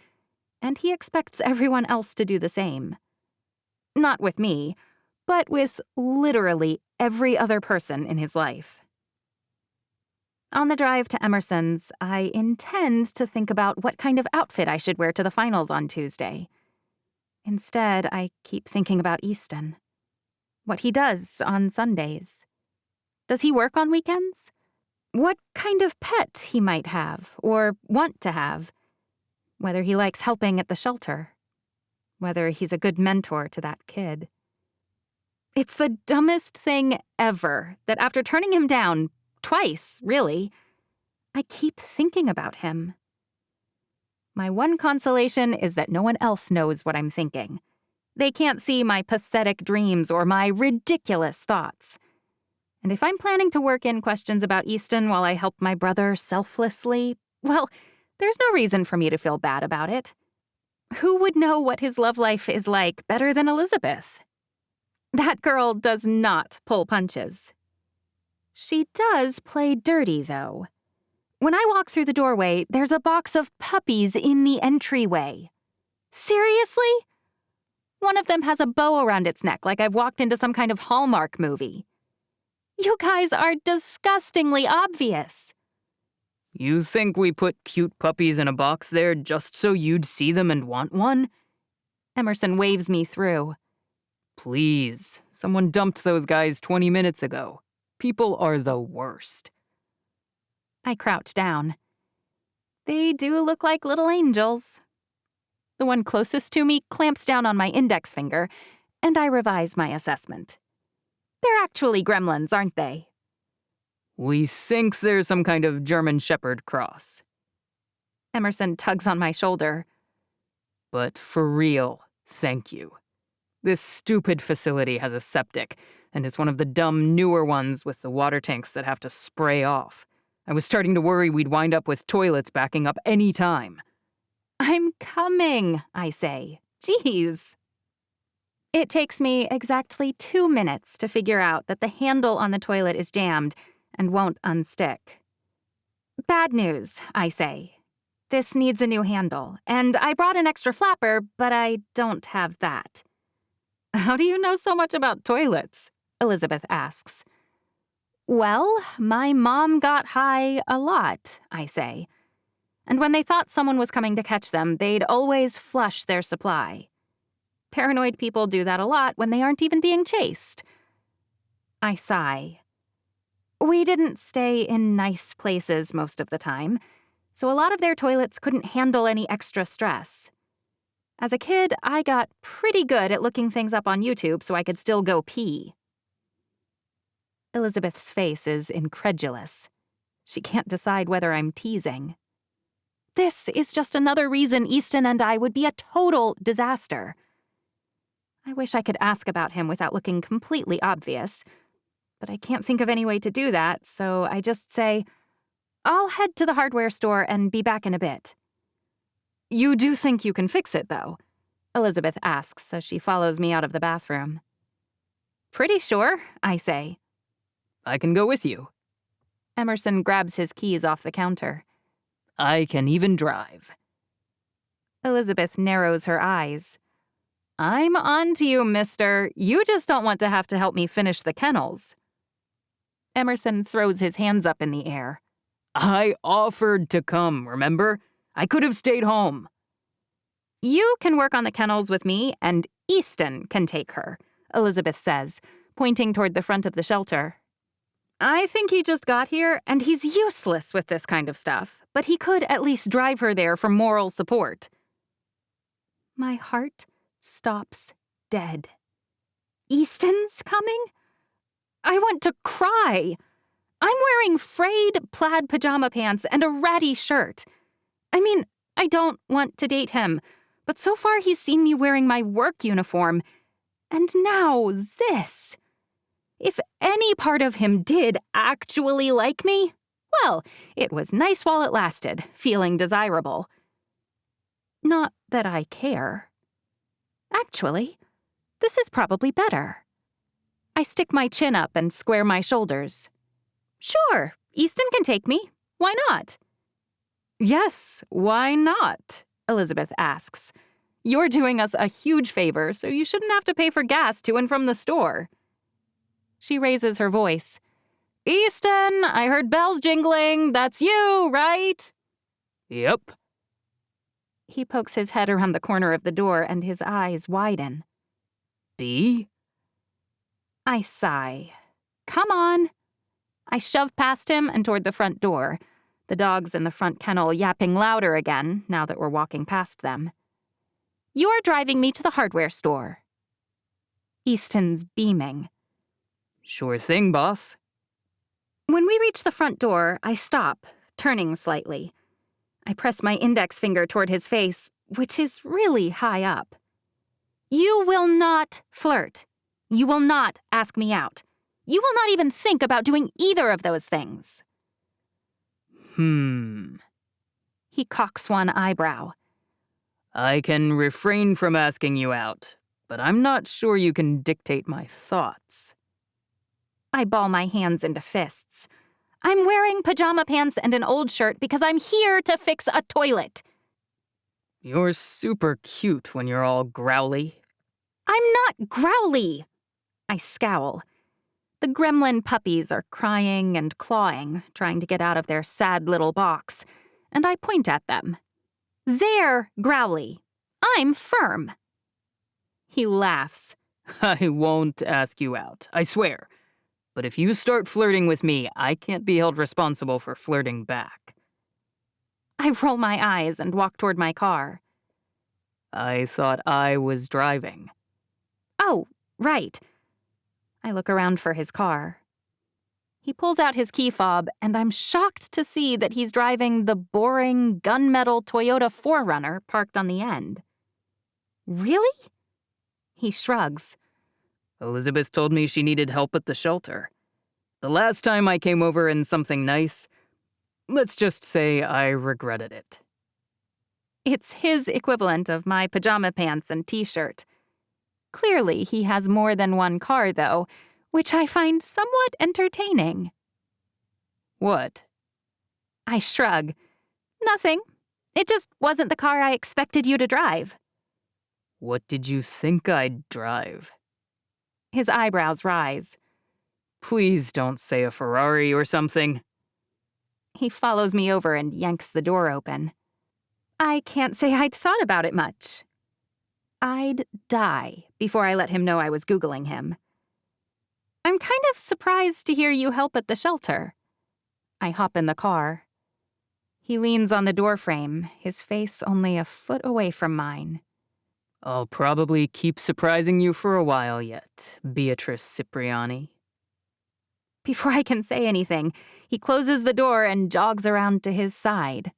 and he expects everyone else to do the same. Not with me, but with literally every other person in his life. On the drive to Emerson's, I intend to think about what kind of outfit I should wear to the finals on Tuesday. Instead, I keep thinking about Easton. What he does on Sundays. Does he work on weekends? What kind of pet he might have or want to have. Whether he likes helping at the shelter. Whether he's a good mentor to that kid. It's the dumbest thing ever that after turning him down, twice, really, I keep thinking about him. My one consolation is that no one else knows what I'm thinking. They can't see my pathetic dreams or my ridiculous thoughts. And if I'm planning to work in questions about Easton while I help my brother selflessly, well, there's no reason for me to feel bad about it. Who would know what his love life is like better than Elizabeth? That girl does not pull punches. She does play dirty, though. When I walk through the doorway, there's a box of puppies in the entryway. Seriously? One of them has a bow around its neck like I've walked into some kind of Hallmark movie. You guys are disgustingly obvious. You think we put cute puppies in a box there just so you'd see them and want one? Emerson waves me through. Please, someone dumped those guys 20 minutes ago. People are the worst. I crouch down. They do look like little angels. The one closest to me clamps down on my index finger, and I revise my assessment. They're actually gremlins, aren't they? We think there's some kind of German Shepherd cross. Emerson tugs on my shoulder. But for real, thank you. This stupid facility has a septic, and it's one of the dumb newer ones with the water tanks that have to spray off. I was starting to worry we'd wind up with toilets backing up any time. I'm coming, I say. Jeez. It takes me exactly 2 minutes to figure out that the handle on the toilet is jammed and won't unstick. Bad news, I say. This needs a new handle, and I brought an extra flapper, but I don't have that. How do you know so much about toilets? Elizabeth asks. Well, my mom got high a lot, I say. And when they thought someone was coming to catch them, they'd always flush their supply. Paranoid people do that a lot when they aren't even being chased. I sigh. We didn't stay in nice places most of the time, so a lot of their toilets couldn't handle any extra stress. As a kid, I got pretty good at looking things up on YouTube so I could still go pee. Elizabeth's face is incredulous. She can't decide whether I'm teasing. This is just another reason Easton and I would be a total disaster. I wish I could ask about him without looking completely obvious, but I can't think of any way to do that, so I just say, I'll head to the hardware store and be back in a bit. You do think you can fix it, though? Elizabeth asks as she follows me out of the bathroom. Pretty sure, I say. I can go with you. Emerson grabs his keys off the counter. I can even drive. Elizabeth narrows her eyes. I'm on to you, mister. You just don't want to have to help me finish the kennels. Emerson throws his hands up in the air. I offered to come, remember? I could have stayed home. You can work on the kennels with me, and Easton can take her. Elizabeth says, pointing toward the front of the shelter. I think he just got here, and he's useless with this kind of stuff, but he could at least drive her there for moral support. My heart stops dead. Easton's coming? I want to cry. I'm wearing frayed plaid pajama pants and a ratty shirt. I mean, I don't want to date him, but so far he's seen me wearing my work uniform. And now this. If any part of him did actually like me, well, it was nice while it lasted, feeling desirable. Not that I care. Actually, this is probably better. I stick my chin up and square my shoulders. Sure, Easton can take me. Why not? Yes, why not? Elizabeth asks. You're doing us a huge favor, so you shouldn't have to pay for gas to and from the store. She raises her voice. Easton, I heard bells jingling. That's you, right? Yep. He pokes his head around the corner of the door and his eyes widen. B? I sigh. Come on. I shove past him and toward the front door, the dogs in the front kennel yapping louder again now that we're walking past them. You're driving me to the hardware store. Easton's beaming. Sure thing, boss. When we reach the front door, I stop, turning slightly. I press my index finger toward his face, which is really high up. You will not flirt. You will not ask me out. You will not even think about doing either of those things. He cocks one eyebrow. I can refrain from asking you out, but I'm not sure you can dictate my thoughts. I ball my hands into fists. I'm wearing pajama pants and an old shirt because I'm here to fix a toilet. You're super cute when you're all growly. I'm not growly. I scowl. The gremlin puppies are crying and clawing, trying to get out of their sad little box, and I point at them. They're growly. I'm firm. He laughs. I won't ask you out, I swear. But if you start flirting with me, I can't be held responsible for flirting back. I roll my eyes and walk toward my car. I thought I was driving. Oh, right. I look around for his car. He pulls out his key fob, and I'm shocked to see that he's driving the boring, gunmetal Toyota 4Runner parked on the end. Really? He shrugs. Elizabeth told me she needed help at the shelter. The last time I came over in something nice, let's just say I regretted it. It's his equivalent of my pajama pants and t-shirt. Clearly, he has more than one car, though, which I find somewhat entertaining. What? I shrug. Nothing. It just wasn't the car I expected you to drive. What did you think I'd drive? His eyebrows rise. Please don't say a Ferrari or something. He follows me over and yanks the door open. I can't say I'd thought about it much. I'd die before I let him know I was Googling him. I'm kind of surprised to hear you help at the shelter. I hop in the car. He leans on the doorframe, his face only a foot away from mine. I'll probably keep surprising you for a while yet, Beatrice Cipriani. Before I can say anything, he closes the door and jogs around to his side.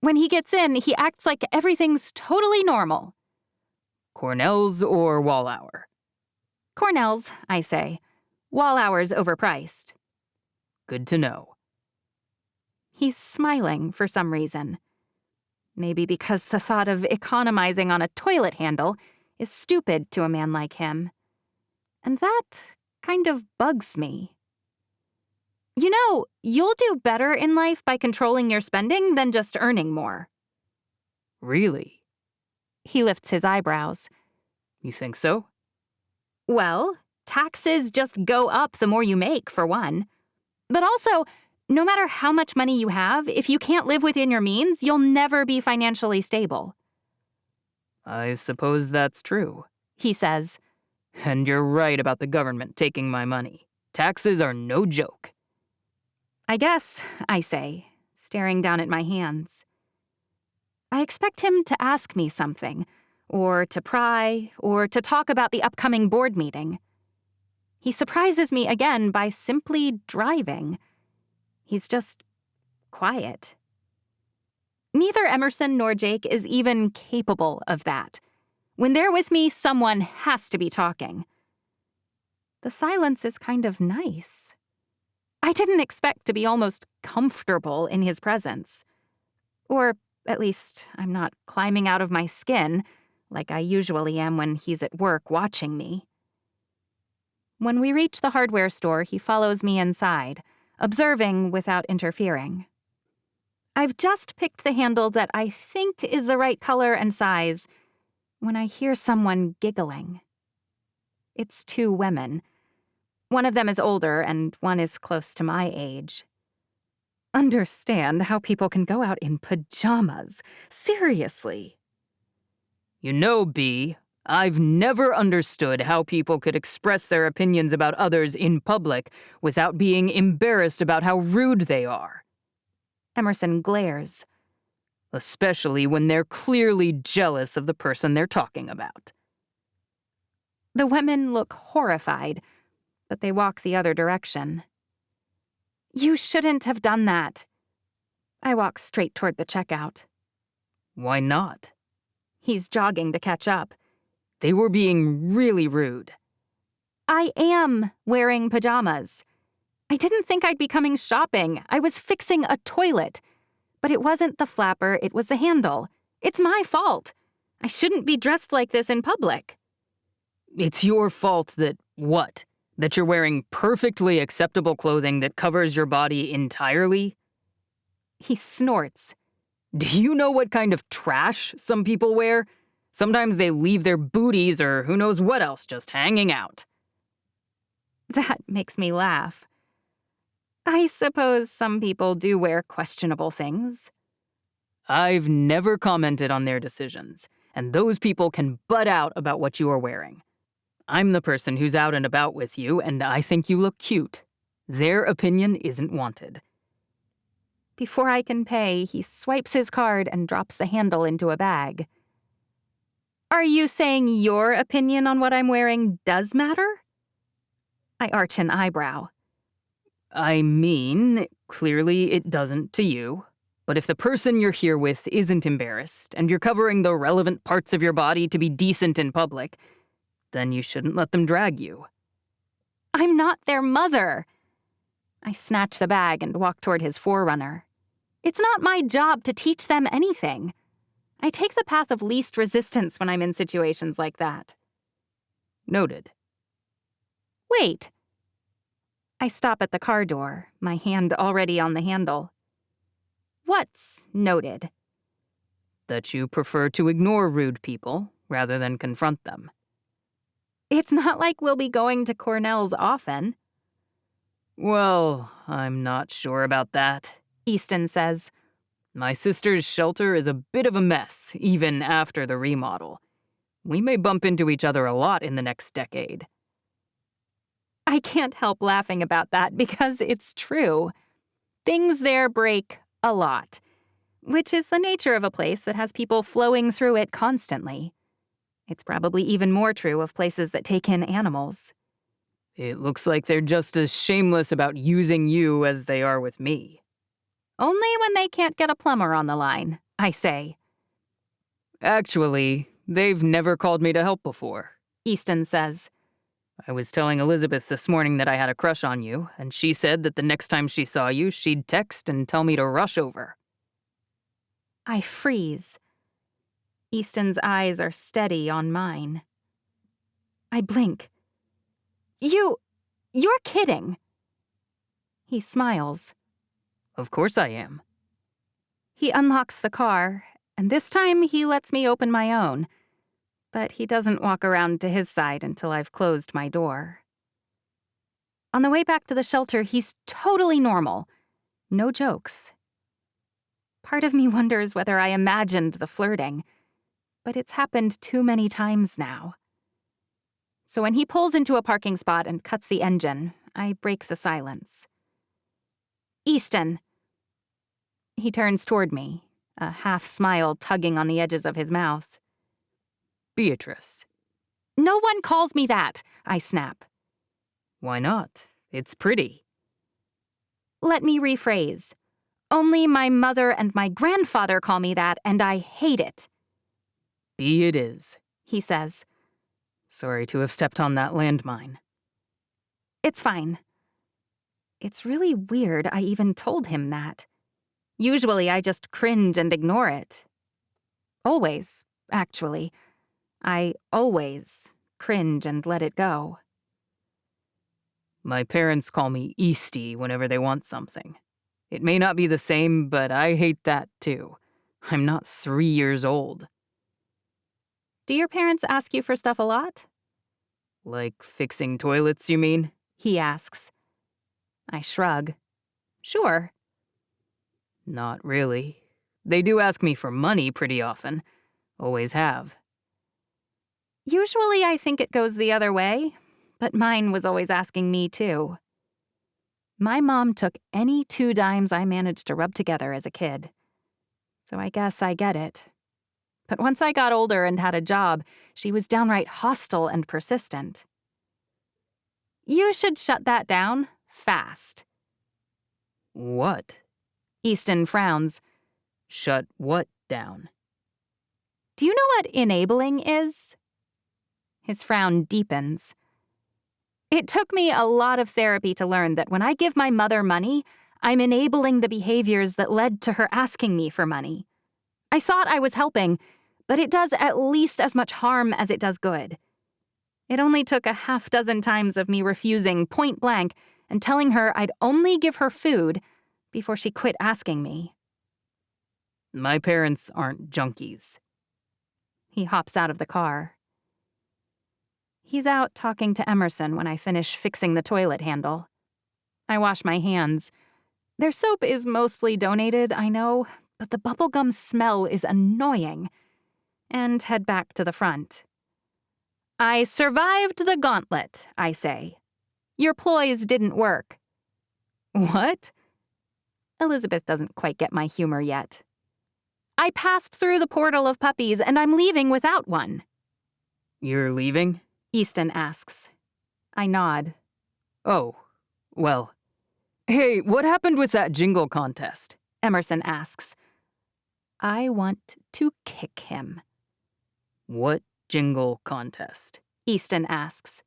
When he gets in, he acts like everything's totally normal. Cornell's or Wallhour? Cornell's, I say. Wallhour's overpriced. Good to know. He's smiling for some reason. Maybe because the thought of economizing on a toilet handle is stupid to a man like him. And that kind of bugs me. You know, you'll do better in life by controlling your spending than just earning more. Really? He lifts his eyebrows. You think so? Well, taxes just go up the more you make, for one. But also, no matter how much money you have, if you can't live within your means, you'll never be financially stable. I suppose that's true. He says. And you're right about the government taking my money. Taxes are no joke. I guess, I say, staring down at my hands. I expect him to ask me something, or to pry, or to talk about the upcoming board meeting. He surprises me again by simply driving. He's just quiet. Neither Emerson nor Jake is even capable of that. When they're with me, someone has to be talking. The silence is kind of nice. I didn't expect to be almost comfortable in his presence. Or, at least, I'm not climbing out of my skin, like I usually am when he's at work watching me. When we reach the hardware store, he follows me inside, observing without interfering. I've just picked the handle that I think is the right color and size when I hear someone giggling. It's two women. One of them is older and one is close to my age. Understand how people can go out in pajamas. Seriously. You know, B, I've never understood how people could express their opinions about others in public without being embarrassed about how rude they are. Emerson glares. Especially when they're clearly jealous of the person they're talking about. The women look horrified, but they walk the other direction. You shouldn't have done that. I walk straight toward the checkout. Why not? He's jogging to catch up. They were being really rude. I am wearing pajamas. I didn't think I'd be coming shopping. I was fixing a toilet. But it wasn't the flapper, it was the handle. It's my fault. I shouldn't be dressed like this in public. It's your fault that what? That you're wearing perfectly acceptable clothing that covers your body entirely? He snorts. Do you know what kind of trash some people wear? Sometimes they leave their booties or who knows what else just hanging out. That makes me laugh. I suppose some people do wear questionable things. I've never commented on their decisions, and those people can butt out about what you are wearing. I'm the person who's out and about with you, and I think you look cute. Their opinion isn't wanted. Before I can pay, he swipes his card and drops the handle into a bag. Are you saying your opinion on what I'm wearing does matter? I arch an eyebrow. I mean, clearly it doesn't to you. But if the person you're here with isn't embarrassed, and you're covering the relevant parts of your body to be decent in public, then you shouldn't let them drag you. I'm not their mother. I snatch the bag and walk toward his forerunner. It's not my job to teach them anything. I take the path of least resistance when I'm in situations like that. Noted. Wait. I stop at the car door, my hand already on the handle. What's noted? That you prefer to ignore rude people rather than confront them. It's not like we'll be going to Cornell's often. Well, I'm not sure about that, Easton says. My sister's shelter is a bit of a mess, even after the remodel. We may bump into each other a lot in the next decade. I can't help laughing about that because it's true. Things there break a lot, which is the nature of a place that has people flowing through it constantly. It's probably even more true of places that take in animals. It looks like they're just as shameless about using you as they are with me. Only when they can't get a plumber on the line, I say. Actually, they've never called me to help before, Easton says. I was telling Elizabeth this morning that I had a crush on you, and she said that the next time she saw you, she'd text and tell me to rush over. I freeze. Easton's eyes are steady on mine. I blink. You're kidding. He smiles. Of course I am. He unlocks the car, and this time he lets me open my own. But he doesn't walk around to his side until I've closed my door. On the way back to the shelter, he's totally normal. No jokes. Part of me wonders whether I imagined the flirting, but it's happened too many times now. So when he pulls into a parking spot and cuts the engine, I break the silence. Easton. He turns toward me, a half smile tugging on the edges of his mouth. Beatrice. No one calls me that, I snap. Why not? It's pretty. Let me rephrase. Only my mother and my grandfather call me that, and I hate it. Be it is, he says. Sorry to have stepped on that landmine. It's fine. It's really weird I even told him that. Usually I just cringe and ignore it. Always, actually. I always cringe and let it go. My parents call me Easty whenever they want something. It may not be the same, but I hate that too. I'm not 3 years old. Do your parents ask you for stuff a lot? Like fixing toilets, you mean? He asks. I shrug. Sure. Not really. They do ask me for money pretty often. Always have. Usually I think it goes the other way, but mine was always asking me too. My mom took any 2 dimes I managed to rub together as a kid. So I guess I get it. But once I got older and had a job, she was downright hostile and persistent. You should shut that down fast. What? Easton frowns. Shut what down? Do you know what enabling is? His frown deepens. It took me a lot of therapy to learn that when I give my mother money, I'm enabling the behaviors that led to her asking me for money. I thought I was helping, but it does at least as much harm as it does good. It only took a half dozen times of me refusing point blank and telling her I'd only give her food before she quit asking me. My parents aren't junkies. He hops out of the car. He's out talking to Emerson when I finish fixing the toilet handle. I wash my hands. Their soap is mostly donated, I know, but the bubblegum smell is annoying. And head back to the front. I survived the gauntlet, I say. Your ploys didn't work. What? Elizabeth doesn't quite get my humor yet. I passed through the portal of puppies and I'm leaving without one. You're leaving? Easton asks. I nod. Oh, well. Hey, what happened with that jingle contest? Emerson asks. I want to kick him. What jingle contest? Easton asks.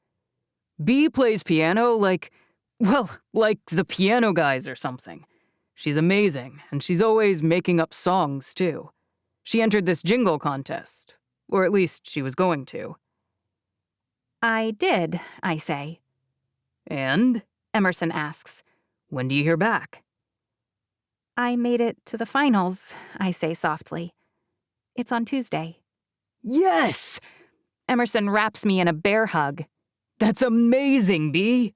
Bea plays piano like the piano guys or something. She's amazing, and she's always making up songs, too. She entered this jingle contest, or at least she was going to. I did, I say. And? Emerson asks. When do you hear back? I made it to the finals, I say softly. It's on Tuesday. Yes! Emerson wraps me in a bear hug. That's amazing, Bea!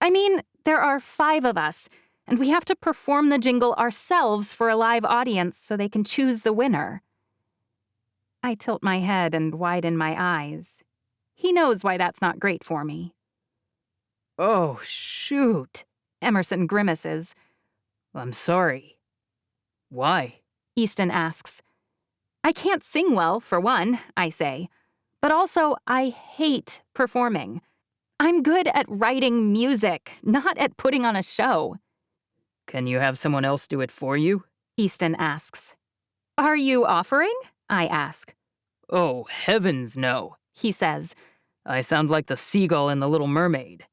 I mean, there are 5 of us, and we have to perform the jingle ourselves for a live audience so they can choose the winner. I tilt my head and widen my eyes. He knows why that's not great for me. Oh, shoot. Emerson grimaces. I'm sorry. Why? Easton asks. I can't sing well, for one, I say. But also, I hate performing. I'm good at writing music, not at putting on a show. Can you have someone else do it for you? Easton asks. Are you offering? I ask. Oh, heavens no, he says. I sound like the seagull in The Little Mermaid.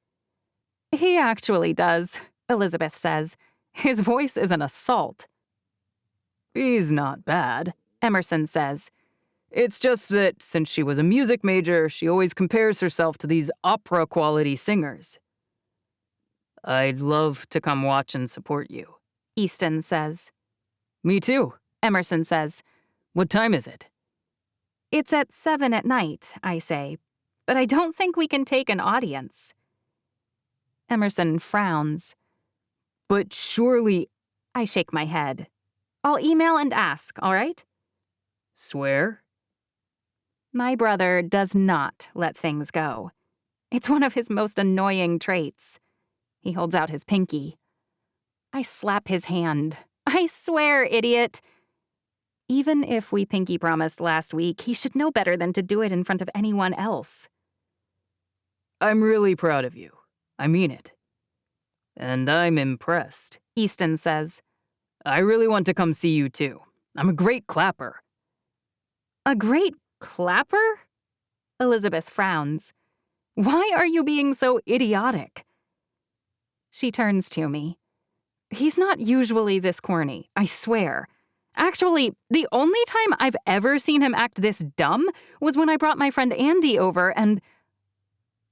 He actually does, Elizabeth says. His voice is an assault. He's not bad, Emerson says. It's just that since she was a music major, she always compares herself to these opera-quality singers. I'd love to come watch and support you, Easton says. Me too, Emerson says. What time is it? It's at 7 at night, I say, but I don't think we can take an audience. Emerson frowns. But surely... I shake my head. 'I'll email and ask, all right? Swear? My brother does not let things go. It's one of his most annoying traits. He holds out his pinky. I slap his hand. I swear, idiot. Even if we pinky promised last week, he should know better than to do it in front of anyone else. I'm really proud of you. I mean it. And I'm impressed. Easton says. I really want to come see you too. I'm a great clapper. A great clapper? Elizabeth frowns. Why are you being so idiotic? She turns to me. He's not usually this corny, I swear. Actually, the only time I've ever seen him act this dumb was when I brought my friend Andy over and...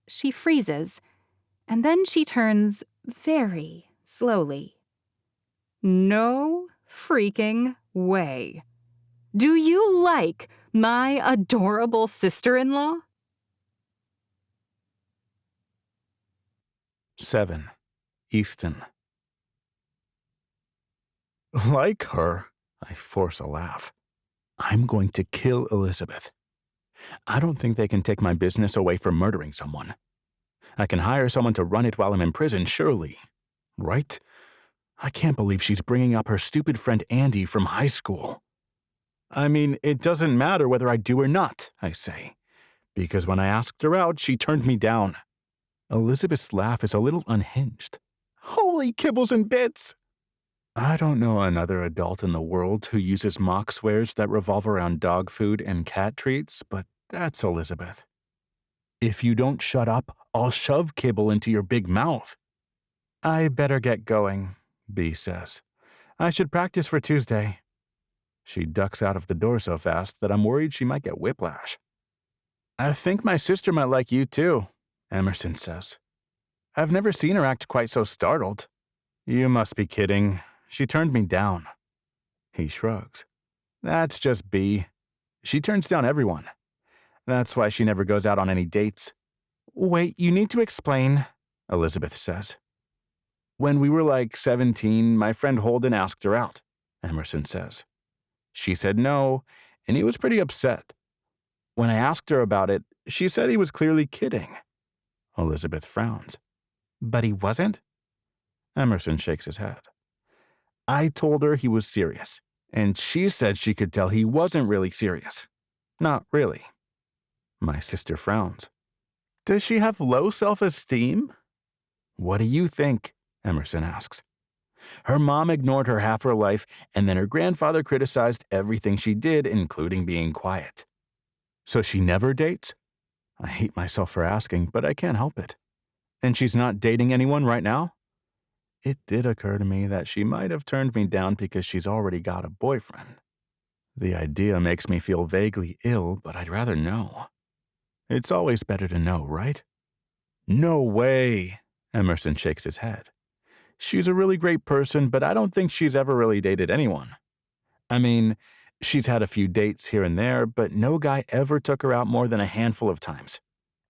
She freezes, and then she turns very slowly. No freaking way. Do you like my adorable sister-in-law? 7. Easton. Like her, I force a laugh. I'm going to kill Elizabeth. I don't think they can take my business away for murdering someone. I can hire someone to run it while I'm in prison, surely. Right? I can't believe she's bringing up her stupid friend Andy from high school. I mean, it doesn't matter whether I do or not, I say, because when I asked her out, she turned me down. Elizabeth's laugh is a little unhinged. Holy kibbles and bits! I don't know another adult in the world who uses mock swears that revolve around dog food and cat treats, but that's Elizabeth. If you don't shut up, I'll shove kibble into your big mouth. I better get going, B says. I should practice for Tuesday. She ducks out of the door so fast that I'm worried she might get whiplash. I think my sister might like you too, Emerson says. I've never seen her act quite so startled. You must be kidding. She turned me down. He shrugs. That's just B. She turns down everyone. That's why she never goes out on any dates. Wait, you need to explain, Elizabeth says. When we were like 17, my friend Holden asked her out, Emerson says. She said no, and he was pretty upset. When I asked her about it, she said he was clearly kidding. Elizabeth frowns. But he wasn't? Emerson shakes his head. I told her he was serious, and she said she could tell he wasn't really serious. Not really. My sister frowns. Does she have low self-esteem? What do you think? Emerson asks. Her mom ignored her half her life, and then her grandfather criticized everything she did, including being quiet. So she never dates? I hate myself for asking, but I can't help it. And she's not dating anyone right now? It did occur to me that she might have turned me down because she's already got a boyfriend. The idea makes me feel vaguely ill, but I'd rather know. It's always better to know, right? No way, Emerson shakes his head. She's a really great person, but I don't think she's ever really dated anyone. I mean, she's had a few dates here and there, but no guy ever took her out more than a handful of times.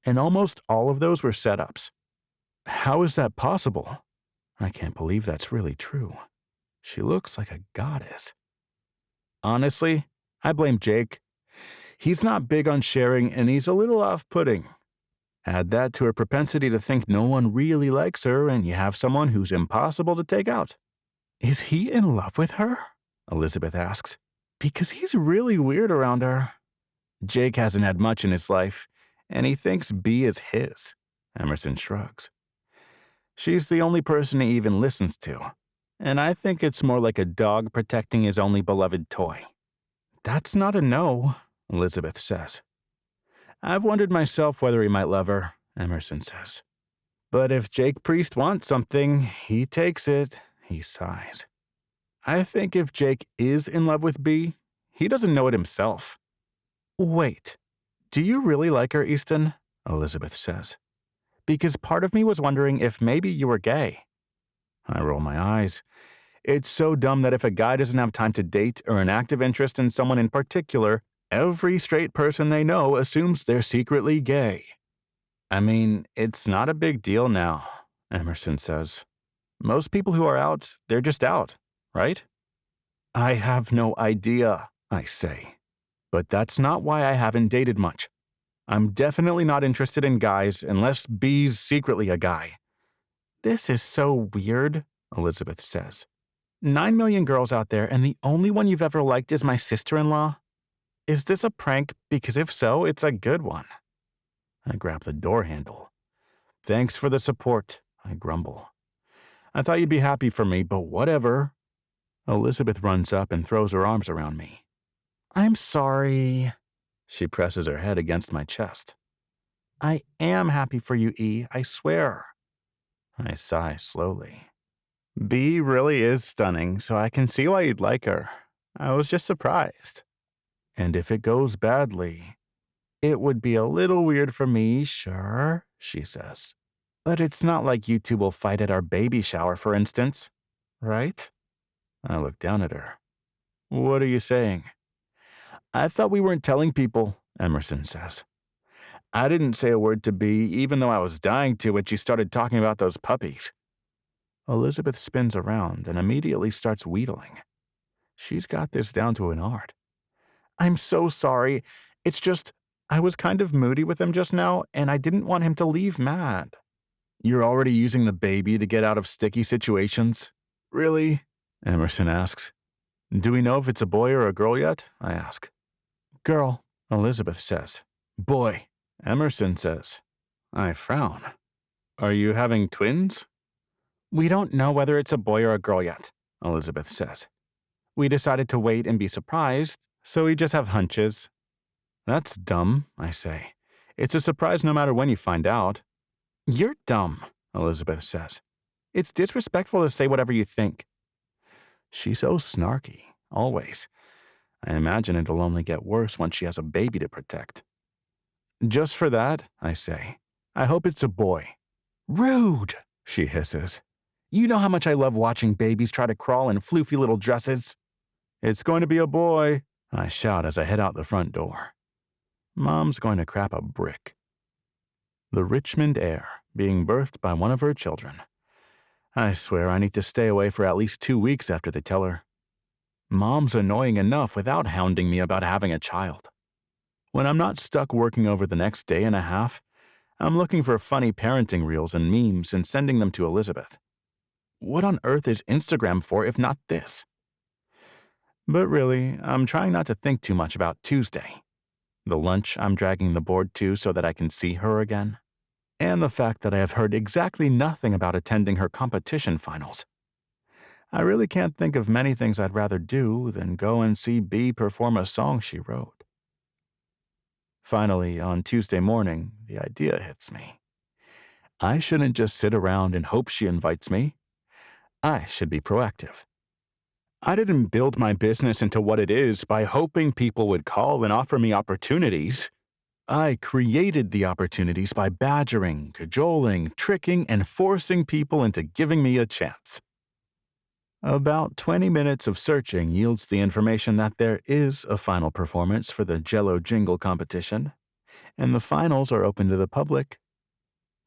And almost all of those were setups. How is that possible? I can't believe that's really true. She looks like a goddess. Honestly, I blame Jake. He's not big on sharing, and he's a little off-putting. Add that to her propensity to think no one really likes her, and you have someone who's impossible to take out. Is he in love with her? Elizabeth asks. Because he's really weird around her. Jake hasn't had much in his life, and he thinks B is his. Emerson shrugs. She's the only person he even listens to, and I think it's more like a dog protecting his only beloved toy. That's not a no, Elizabeth says. I've wondered myself whether he might love her, Emerson says. But if Jake Priest wants something, he takes it, he sighs. I think if Jake is in love with B, he doesn't know it himself. Wait, do you really like her, Easton? Elizabeth says. Because part of me was wondering if maybe you were gay. I roll my eyes. It's so dumb that if a guy doesn't have time to date or an active interest in someone in particular, every straight person they know assumes they're secretly gay. I mean, it's not a big deal now, Emerson says. Most people who are out, they're just out, right? I have no idea, I say. But that's not why I haven't dated much. I'm definitely not interested in guys unless B's secretly a guy. This is so weird, Elizabeth says. 9 million girls out there and the only one you've ever liked is my sister-in-law? Is this a prank? Because if so, it's a good one. I grab the door handle. Thanks for the support, I grumble. I thought you'd be happy for me, but whatever. Elizabeth runs up and throws her arms around me. I'm sorry. She presses her head against my chest. I am happy for you, E, I swear. I sigh slowly. B really is stunning, so I can see why you'd like her. I was just surprised. And if it goes badly, it would be a little weird for me, sure, she says. But it's not like you two will fight at our baby shower, for instance, right? I look down at her. What are you saying? I thought we weren't telling people, Emerson says. I didn't say a word to B, even though I was dying to when she started talking about those puppies. Elizabeth spins around and immediately starts wheedling. She's got this down to an art. I'm so sorry. It's just, I was kind of moody with him just now, and I didn't want him to leave mad. You're already using the baby to get out of sticky situations? Really? Emerson asks. Do we know if it's a boy or a girl yet? I ask. Girl, Elizabeth says. Boy, Emerson says. I frown. Are you having twins? We don't know whether it's a boy or a girl yet, Elizabeth says. We decided to wait and be surprised, so we just have hunches. That's dumb, I say. It's a surprise no matter when you find out. You're dumb, Elizabeth says. It's disrespectful to say whatever you think. She's so snarky, always. I imagine it'll only get worse once she has a baby to protect. Just for that, I say, I hope it's a boy. Rude, she hisses. You know how much I love watching babies try to crawl in floofy little dresses. It's going to be a boy, I shout as I head out the front door. Mom's going to crap a brick. The Richmond heir being birthed by one of her children. I swear I need to stay away for at least 2 weeks after they tell her. Mom's annoying enough without hounding me about having a child. When I'm not stuck working over the next day and a half, I'm looking for funny parenting reels and memes and sending them to Elizabeth. What on earth is Instagram for if not this? But really, I'm trying not to think too much about Tuesday. The lunch I'm dragging the board to so that I can see her again. And the fact that I have heard exactly nothing about attending her competition finals. I really can't think of many things I'd rather do than go and see B perform a song she wrote. Finally, on Tuesday morning, the idea hits me. I shouldn't just sit around and hope she invites me. I should be proactive. I didn't build my business into what it is by hoping people would call and offer me opportunities. I created the opportunities by badgering, cajoling, tricking, and forcing people into giving me a chance. About 20 minutes of searching yields the information that there is a final performance for the Jello Jingle competition, and the finals are open to the public.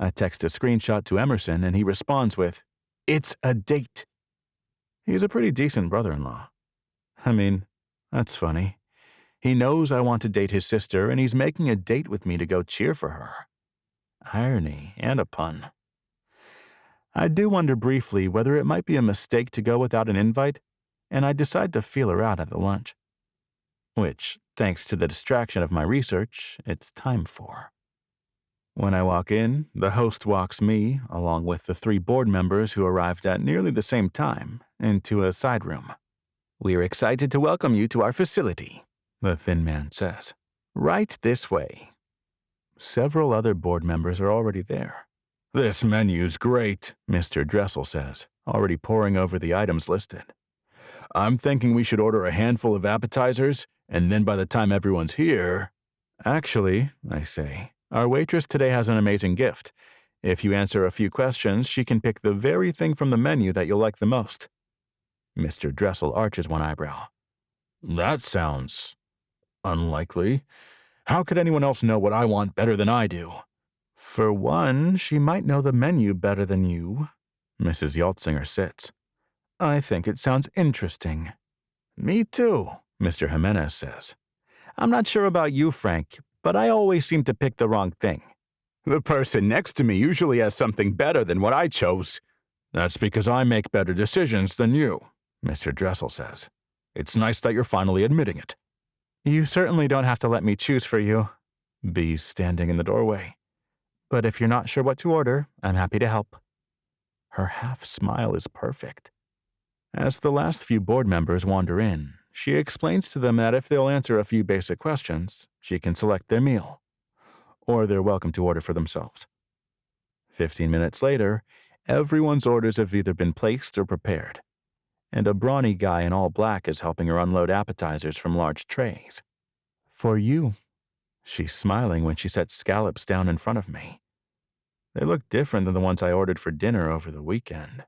I text a screenshot to Emerson, and he responds with, "It's a date." He's a pretty decent brother-in-law. I mean, that's funny. He knows I want to date his sister, and he's making a date with me to go cheer for her. Irony and a pun. I do wonder briefly whether it might be a mistake to go without an invite, and I decide to feel her out at the lunch. Which, thanks to the distraction of my research, it's time for. When I walk in, the host walks me, along with the 3 board members who arrived at nearly the same time, into a side room. We're excited to welcome you to our facility, the thin man says. Right this way. Several other board members are already there. This menu's great, Mr. Dressel says, already poring over the items listed. I'm thinking we should order a handful of appetizers, and then by the time everyone's here... Actually, I say, our waitress today has an amazing gift. If you answer a few questions, she can pick the very thing from the menu that you'll like the most. Mr. Dressel arches one eyebrow. That sounds unlikely. How could anyone else know what I want better than I do? For one, she might know the menu better than you. Mrs. Yaltzinger sits. I think it sounds interesting. Me too, Mr. Jimenez says. I'm not sure about you, Frank, but I always seem to pick the wrong thing. The person next to me usually has something better than what I chose. That's because I make better decisions than you, Mr. Dressel says. It's nice that you're finally admitting it. You certainly don't have to let me choose for you. Bee's standing in the doorway. But if you're not sure what to order, I'm happy to help. Her half smile is perfect. As the last few board members wander in, she explains to them that if they'll answer a few basic questions, she can select their meal, or they're welcome to order for themselves. 15 minutes later, everyone's orders have either been placed or prepared, and a brawny guy in all black is helping her unload appetizers from large trays. For you. She's smiling when she sets scallops down in front of me. They look different than the ones I ordered for dinner over the weekend.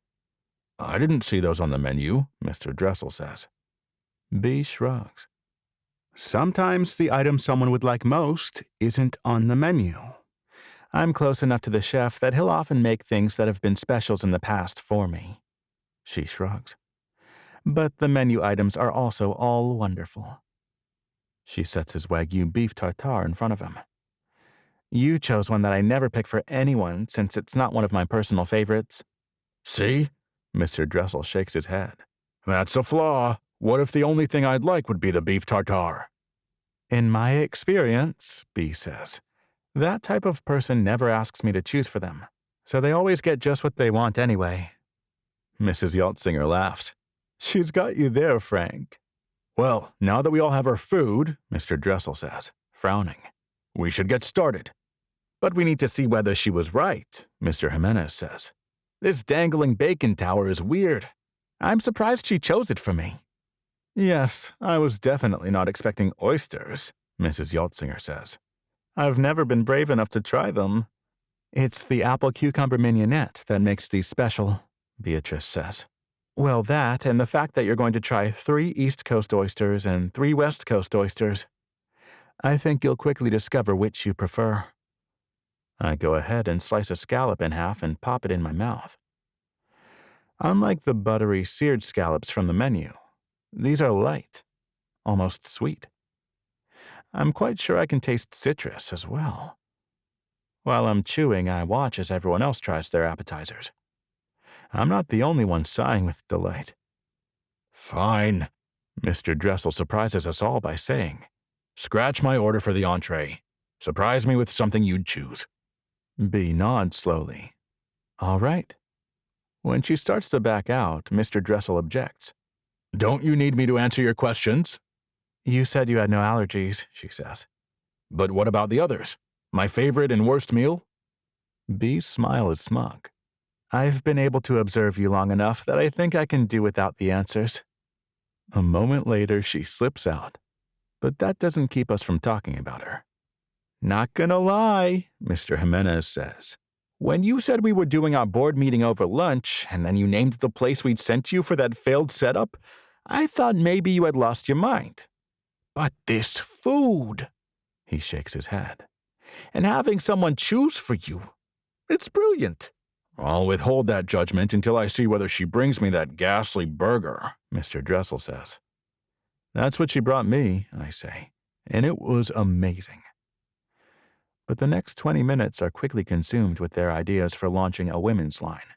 I didn't see those on the menu, Mr. Dressel says. Bee shrugs. Sometimes the item someone would like most isn't on the menu. I'm close enough to the chef that he'll often make things that have been specials in the past for me. She shrugs. But the menu items are also all wonderful. She sets his Wagyu beef tartare in front of him. You chose one that I never pick for anyone since it's not one of my personal favorites. See? Mr. Dressel shakes his head. That's a flaw. What if the only thing I'd like would be the beef tartare? In my experience, Bee says, that type of person never asks me to choose for them, so they always get just what they want anyway. Mrs. Yaltzinger laughs. She's got you there, Frank. Well, now that we all have our food, Mr. Dressel says, frowning, we should get started. But we need to see whether she was right, Mr. Jimenez says. This dangling bacon tower is weird. I'm surprised she chose it for me. Yes, I was definitely not expecting oysters, Mrs. Yaltzinger says. I've never been brave enough to try them. It's the apple cucumber mignonette that makes these special, Beatrice says. Well, that and the fact that you're going to try 3 East Coast oysters and 3 West Coast oysters. I think you'll quickly discover which you prefer. I go ahead and slice a scallop in half and pop it in my mouth. Unlike the buttery seared scallops from the menu, these are light, almost sweet. I'm quite sure I can taste citrus as well. While I'm chewing, I watch as everyone else tries their appetizers. I'm not the only one sighing with delight. Fine, Mr. Dressel surprises us all by saying, scratch my order for the entree. Surprise me with something you'd choose. Bee nods slowly. All right. When she starts to back out, Mr. Dressel objects. Don't you need me to answer your questions? You said you had no allergies, she says. But what about the others? My favorite and worst meal? Bee's smile is smug. I've been able to observe you long enough that I think I can do without the answers. A moment later, she slips out. But that doesn't keep us from talking about her. Not gonna lie, Mr. Jimenez says. When you said we were doing our board meeting over lunch, and then you named the place we'd sent you for that failed setup, I thought maybe you had lost your mind. But this food, he shakes his head, and having someone choose for you, it's brilliant. I'll withhold that judgment until I see whether she brings me that ghastly burger, Mr. Dressel says. That's what she brought me, I say, and it was amazing. But the next 20 minutes are quickly consumed with their ideas for launching a women's line.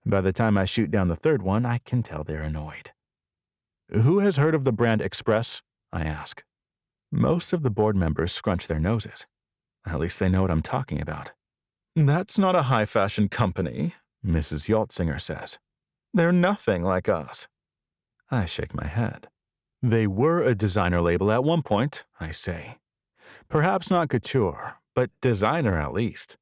By the time I shoot down the third one, I can tell they're annoyed. Who has heard of the brand Express? I ask. Most of the board members scrunch their noses. At least they know what I'm talking about. That's not a high-fashion company, Mrs. Yaltzinger says. They're nothing like us. I shake my head. They were a designer label at one point, I say. Perhaps not couture, but designer at least.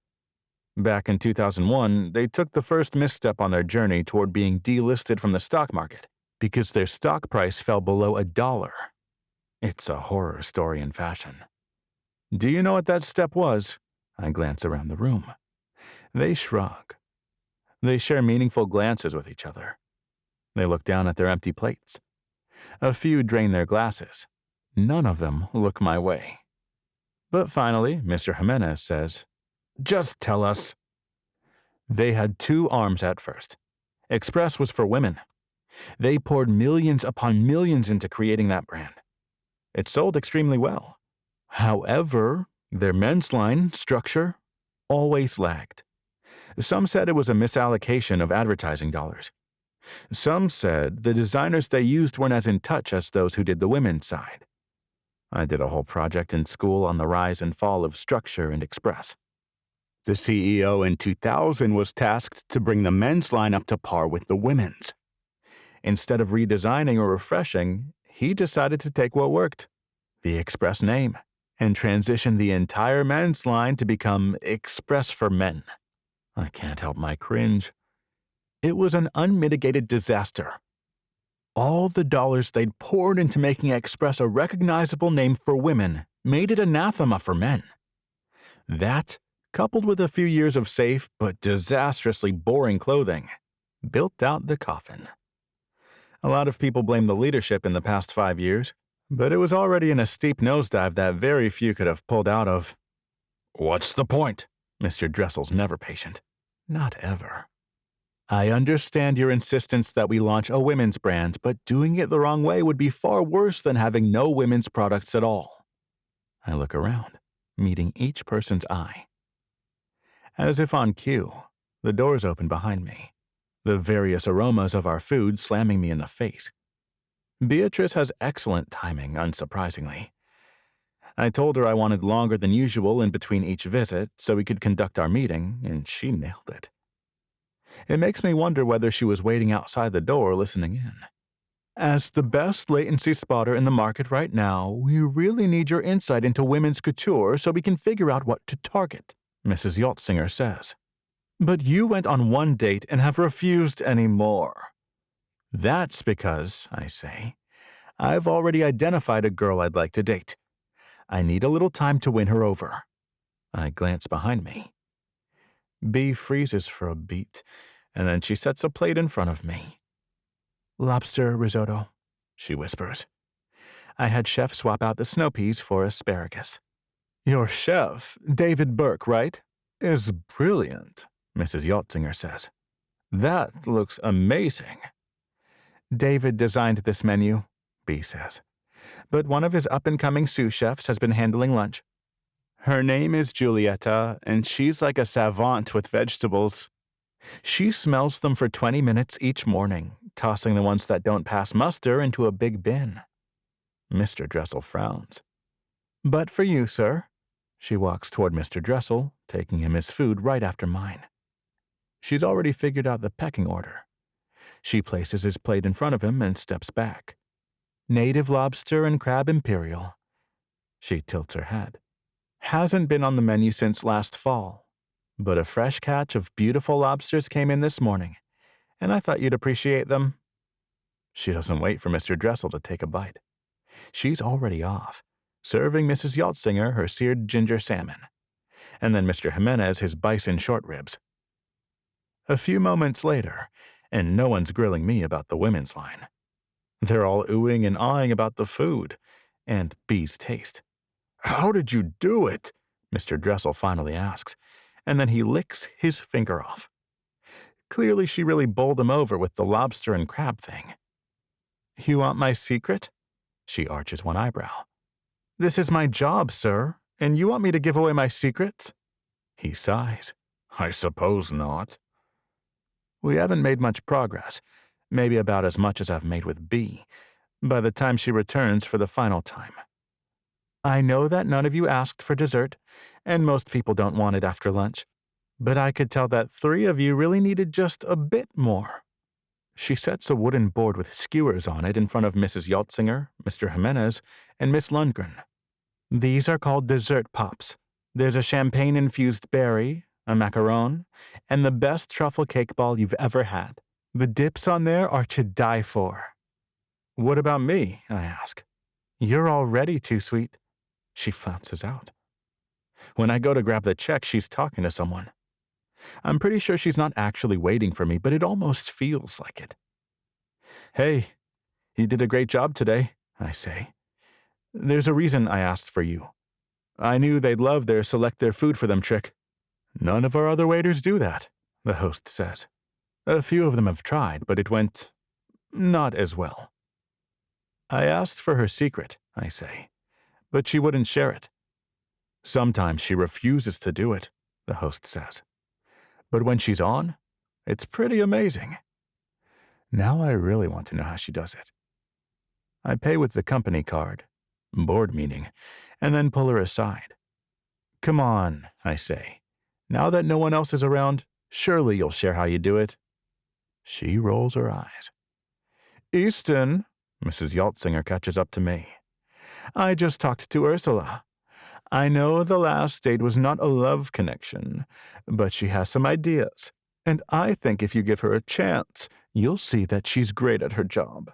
Back in 2001, they took the first misstep on their journey toward being delisted from the stock market because their stock price fell below $1. It's a horror story in fashion. Do you know what that step was? I glance around the room. They shrug. They share meaningful glances with each other. They look down at their empty plates. A few drain their glasses. None of them look my way. But finally, Mr. Jimenez says, just tell us. They had 2 arms at first. Express was for women. They poured millions upon millions into creating that brand. It sold extremely well. However, their men's line structure always lagged. Some said it was a misallocation of advertising dollars. Some said the designers they used weren't as in touch as those who did the women's side. I did a whole project in school on the rise and fall of Structure and Express. The CEO in 2000 was tasked to bring the men's line up to par with the women's. Instead of redesigning or refreshing, he decided to take what worked, the Express name, and transition the entire men's line to become Express for Men. I can't help my cringe. It was an unmitigated disaster. All the dollars they'd poured into making Express a recognizable name for women made it anathema for men. That, coupled with a few years of safe but disastrously boring clothing, built out the coffin. A lot of people blame the leadership in the past 5 years, but it was already in a steep nosedive that very few could have pulled out of. "What's the point?" Mr. Dressel's never patient. Not ever. "I understand your insistence that we launch a women's brand, but doing it the wrong way would be far worse than having no women's products at all." I look around, meeting each person's eye. As if on cue, the doors open behind me, the various aromas of our food slamming me in the face. Beatrice has excellent timing, unsurprisingly. I told her I wanted longer than usual in between each visit so we could conduct our meeting, and she nailed it. It makes me wonder whether she was waiting outside the door listening in. "As the best latency spotter in the market right now, we really need your insight into women's couture so we can figure out what to target," Mrs. Yaltzinger says. "But you went on one date and have refused any more." "That's because," I say, "I've already identified a girl I'd like to date. I need a little time to win her over." I glance behind me. Bea freezes for a beat, and then she sets a plate in front of me. "Lobster risotto," she whispers. I had chef swap out the snow peas for asparagus. "Your chef, David Burke, right? Is brilliant," Mrs. Yaltzinger says. "That looks amazing." "David designed this menu," Bea says, "but one of his up-and-coming sous chefs has been handling lunch. Her name is Giulietta, and she's like a savant with vegetables. She smells them for 20 minutes each morning, tossing the ones that don't pass muster into a big bin." Mr. Dressel frowns. "But for you, sir." She walks toward Mr. Dressel, taking him his food right after mine. She's already figured out the pecking order. She places his plate in front of him and steps back. "Native lobster and crab imperial." She tilts her head. "Hasn't been on the menu since last fall, but a fresh catch of beautiful lobsters came in this morning, and I thought you'd appreciate them." She doesn't wait for Mr. Dressel to take a bite. She's already off, serving Mrs. Yaltzinger her seared ginger salmon, and then Mr. Jimenez his bison short ribs. A few moments later, and no one's grilling me about the women's line. They're all oohing and awing about the food, and Bea's taste. "How did you do it?" Mr. Dressel finally asks, and then he licks his finger off. Clearly she really bowled him over with the lobster and crab thing. "You want my secret?" She arches one eyebrow. "This is my job, sir, and you want me to give away my secrets?" He sighs. "I suppose not." We haven't made much progress, maybe about as much as I've made with Bea, by the time she returns for the final time. "I know that none of you asked for dessert, and most people don't want it after lunch, but I could tell that 3 of you really needed just a bit more." She sets a wooden board with skewers on it in front of Mrs. Yaltzinger, Mr. Jimenez, and Miss Lundgren. "These are called dessert pops. There's a champagne-infused berry, a macaron, and the best truffle cake ball you've ever had. The dips on there are to die for." "What about me?" I ask. "You're already too sweet." She flounces out. When I go to grab the check, she's talking to someone. I'm pretty sure she's not actually waiting for me, but it almost feels like it. "Hey, you did a great job today," I say. "There's a reason I asked for you. I knew they'd love their select their food for them trick." "None of our other waiters do that," the host says. "A few of them have tried, but it went not as well." "I asked for her secret," I say, but she wouldn't share it. Sometimes she refuses to do it, the host says. But when she's on, it's pretty amazing. Now I really want to know how she does it. I pay with the company card, board meeting, and then pull her aside. Come on, I say. Now that no one else is around, surely you'll share how you do it. She rolls her eyes. Easton, Mrs. Yaltzinger catches up to me. I just talked to Ursula. I know the last date was not a love connection, but she has some ideas, and I think if you give her a chance, you'll see that she's great at her job.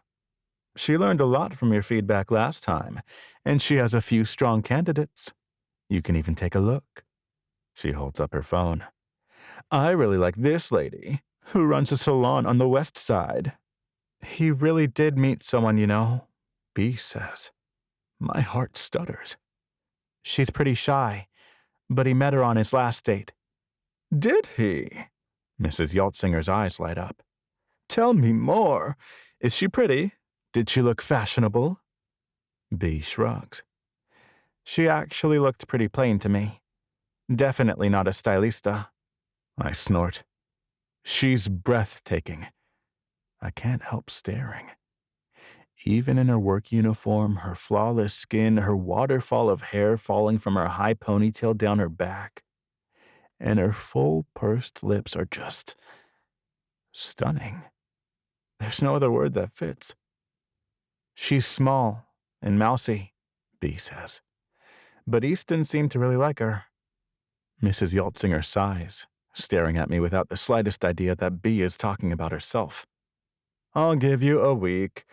She learned a lot from your feedback last time, and she has a few strong candidates. You can even take a look. She holds up her phone. I really like this lady, who runs a salon on the west side. He really did meet someone, you know, B says. My heart stutters. She's pretty shy, but he met her on his last date. Did he? Mrs. Yaltzinger's eyes light up. Tell me more. Is she pretty? Did she look fashionable? B shrugs. She actually looked pretty plain to me. Definitely not a stylista. I snort. She's breathtaking. I can't help staring. Even in her work uniform, her flawless skin, her waterfall of hair falling from her high ponytail down her back, and her full pursed lips are just stunning. There's no other word that fits. She's small and mousy, B says. But Easton seemed to really like her. Mrs. Yaltzinger sighs, staring at me without the slightest idea that B is talking about herself. I'll give you a week.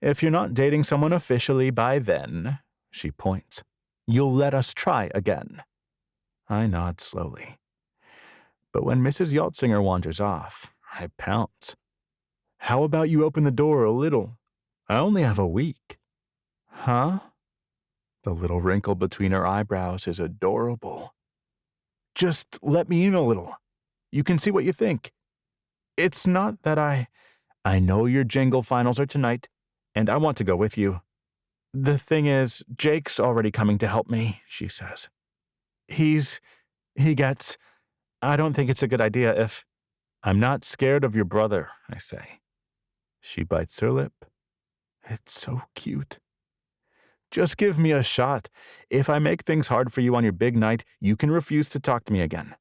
If you're not dating someone officially by then, she points, you'll let us try again. I nod slowly. But when Mrs. Yaltzinger wanders off, I pounce. How about you open the door a little? I only have a week. Huh? The little wrinkle between her eyebrows is adorable. Just let me in a little. You can see what you think. It's not that I know your jingle finals are tonight, and I want to go with you. The thing is, Jake's already coming to help me, she says. I don't think it's a good idea if... I'm not scared of your brother, I say. She bites her lip. It's so cute. Just give me a shot. If I make things hard for you on your big night, you can refuse to talk to me again.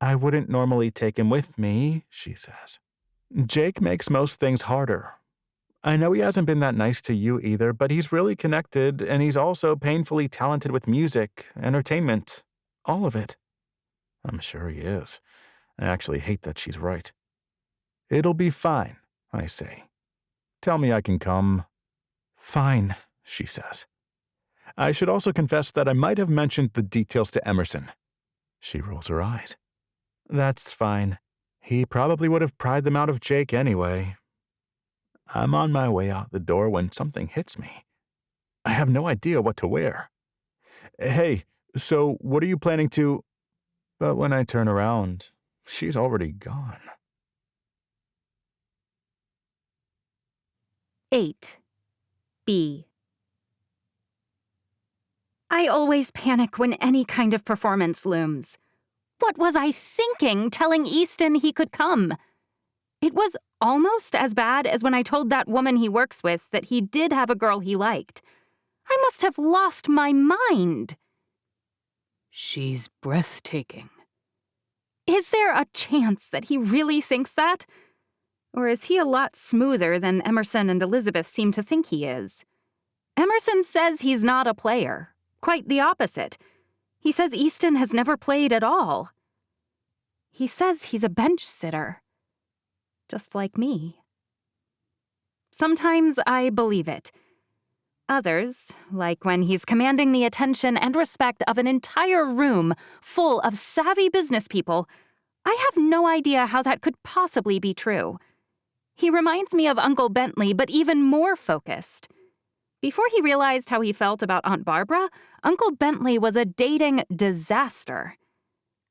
I wouldn't normally take him with me, she says. Jake makes most things harder. I know he hasn't been that nice to you either, but he's really connected, and he's also painfully talented with music, entertainment, all of it. I'm sure he is. I actually hate that she's right. It'll be fine, I say. Tell me I can come. Fine, she says. I should also confess that I might have mentioned the details to Emerson. She rolls her eyes. That's fine. He probably would have pried them out of Jake anyway. I'm on my way out the door when something hits me. I have no idea what to wear. Hey, so what are you planning to... But when I turn around, she's already gone. 8. B. I always panic when any kind of performance looms. What was I thinking telling Easton he could come? It was almost as bad as when I told that woman he works with that he did have a girl he liked. I must have lost my mind. She's breathtaking. Is there a chance that he really thinks that? Or is he a lot smoother than Emerson and Elizabeth seem to think he is? Emerson says he's not a player. Quite the opposite. He says Easton has never played at all. He says he's a bench sitter. Just like me. Sometimes I believe it. Others, like when he's commanding the attention and respect of an entire room full of savvy business people, I have no idea how that could possibly be true. He reminds me of Uncle Bentley, but even more focused. Before he realized how he felt about Aunt Barbara, Uncle Bentley was a dating disaster.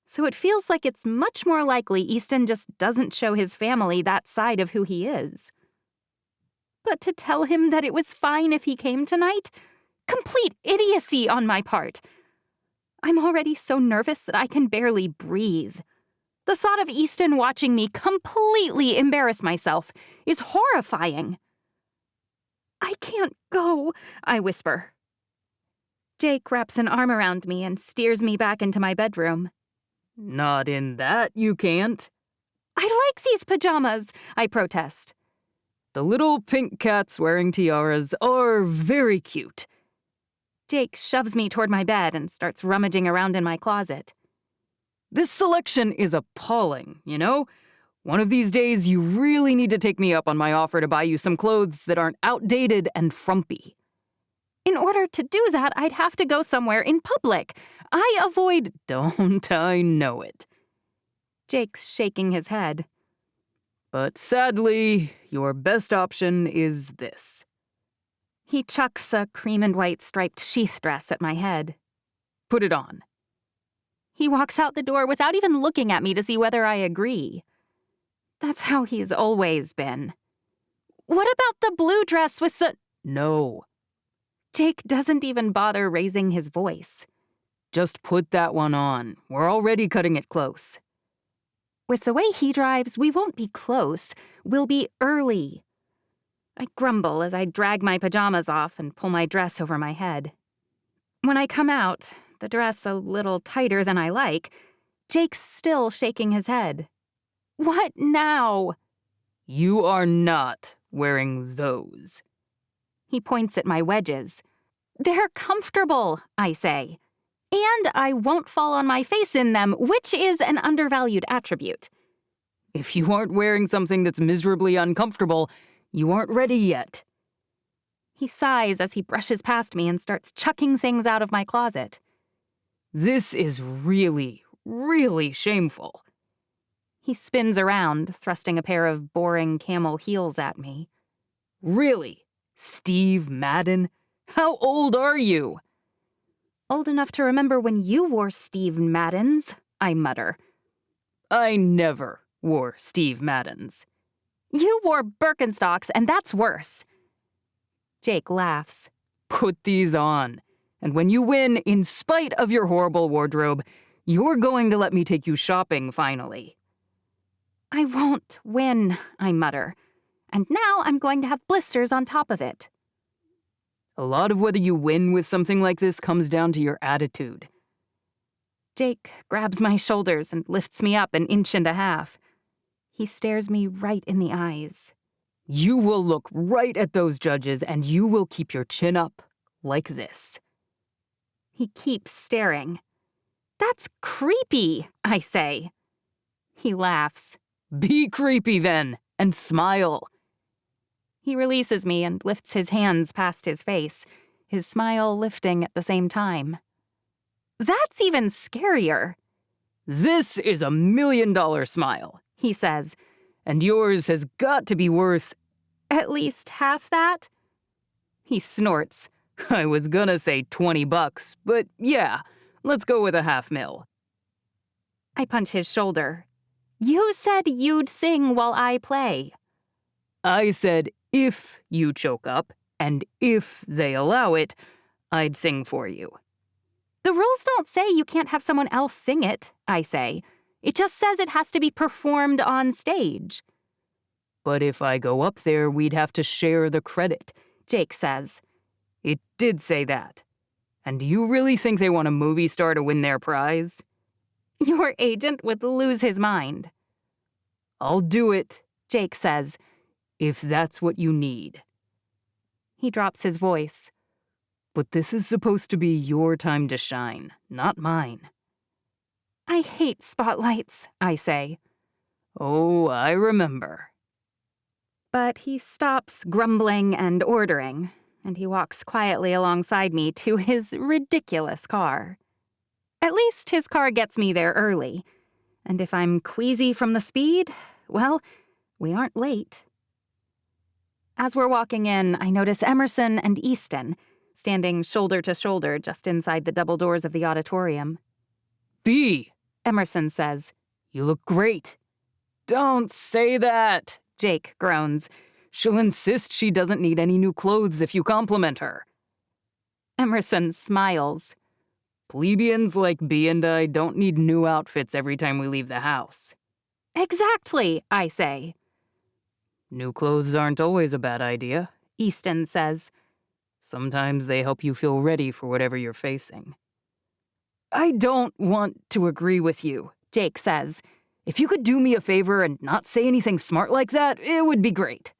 So it feels like it's much more likely Easton just doesn't show his family that side of who he is. But to tell him that it was fine if he came tonight? Complete idiocy on my part. I'm already so nervous that I can barely breathe. The thought of Easton watching me completely embarrass myself is horrifying. I can't go, I whisper. Jake wraps an arm around me and steers me back into my bedroom. Not in that, you can't. I like these pajamas, I protest. The little pink cats wearing tiaras are very cute. Jake shoves me toward my bed and starts rummaging around in my closet. This selection is appalling, you know? One of these days, you really need to take me up on my offer to buy you some clothes that aren't outdated and frumpy. In order to do that, I'd have to go somewhere in public. I avoid... Don't I know it? Jake's shaking his head. But sadly, your best option is this. He chucks a cream and white striped sheath dress at my head. Put it on. He walks out the door without even looking at me to see whether I agree. That's how he's always been. What about the blue dress with the... No. Jake doesn't even bother raising his voice. Just put that one on. We're already cutting it close. With the way he drives, we won't be close. We'll be early. I grumble as I drag my pajamas off and pull my dress over my head. When I come out, the dress a little tighter than I like, Jake's still shaking his head. What now? You are not wearing those. He points at my wedges. They're comfortable, I say. And I won't fall on my face in them, which is an undervalued attribute. If you aren't wearing something that's miserably uncomfortable, you aren't ready yet. He sighs as he brushes past me and starts chucking things out of my closet. This is really, really shameful. He spins around, thrusting a pair of boring camel heels at me. Really? Steve Madden? How old are you? Old enough to remember when you wore Steve Maddens, I mutter. I never wore Steve Maddens. You wore Birkenstocks, and that's worse. Jake laughs. Put these on. And when you win, in spite of your horrible wardrobe, you're going to let me take you shopping finally. I won't win, I mutter. And now I'm going to have blisters on top of it. A lot of whether you win with something like this comes down to your attitude. Jake grabs my shoulders and lifts me up 1.5 inches. He stares me right in the eyes. You will look right at those judges and you will keep your chin up like this. He keeps staring. That's creepy, I say. He laughs. Be creepy then, and smile. He releases me and lifts his hands past his face, his smile lifting at the same time. That's even scarier. This is $1 million smile, he says. And yours has got to be worth... At least half that? He snorts. I was gonna say $20, but yeah, let's go with $500,000. I punch his shoulder. You said you'd sing while I play. I said if you choke up, and if they allow it, I'd sing for you. The rules don't say you can't have someone else sing it, I say. It just says it has to be performed on stage. But if I go up there, we'd have to share the credit, Jake says. It did say that. And do you really think they want a movie star to win their prize? Your agent would lose his mind. I'll do it, Jake says, if that's what you need. He drops his voice. But this is supposed to be your time to shine, not mine. I hate spotlights, I say. Oh, I remember. But he stops grumbling and ordering, and he walks quietly alongside me to his ridiculous car. At least his car gets me there early. And if I'm queasy from the speed, well, we aren't late. As we're walking in, I notice Emerson and Easton, standing shoulder to shoulder just inside the double doors of the auditorium. B, Emerson says. You look great. Don't say that, Jake groans. She'll insist she doesn't need any new clothes if you compliment her. Emerson smiles. Plebeians like B and I don't need new outfits every time we leave the house. Exactly, I say. New clothes aren't always a bad idea. Easton says. Sometimes they help you feel ready for whatever you're facing. I don't want to agree with you, Jake says. If you could do me a favor and not say anything smart like that, it would be great.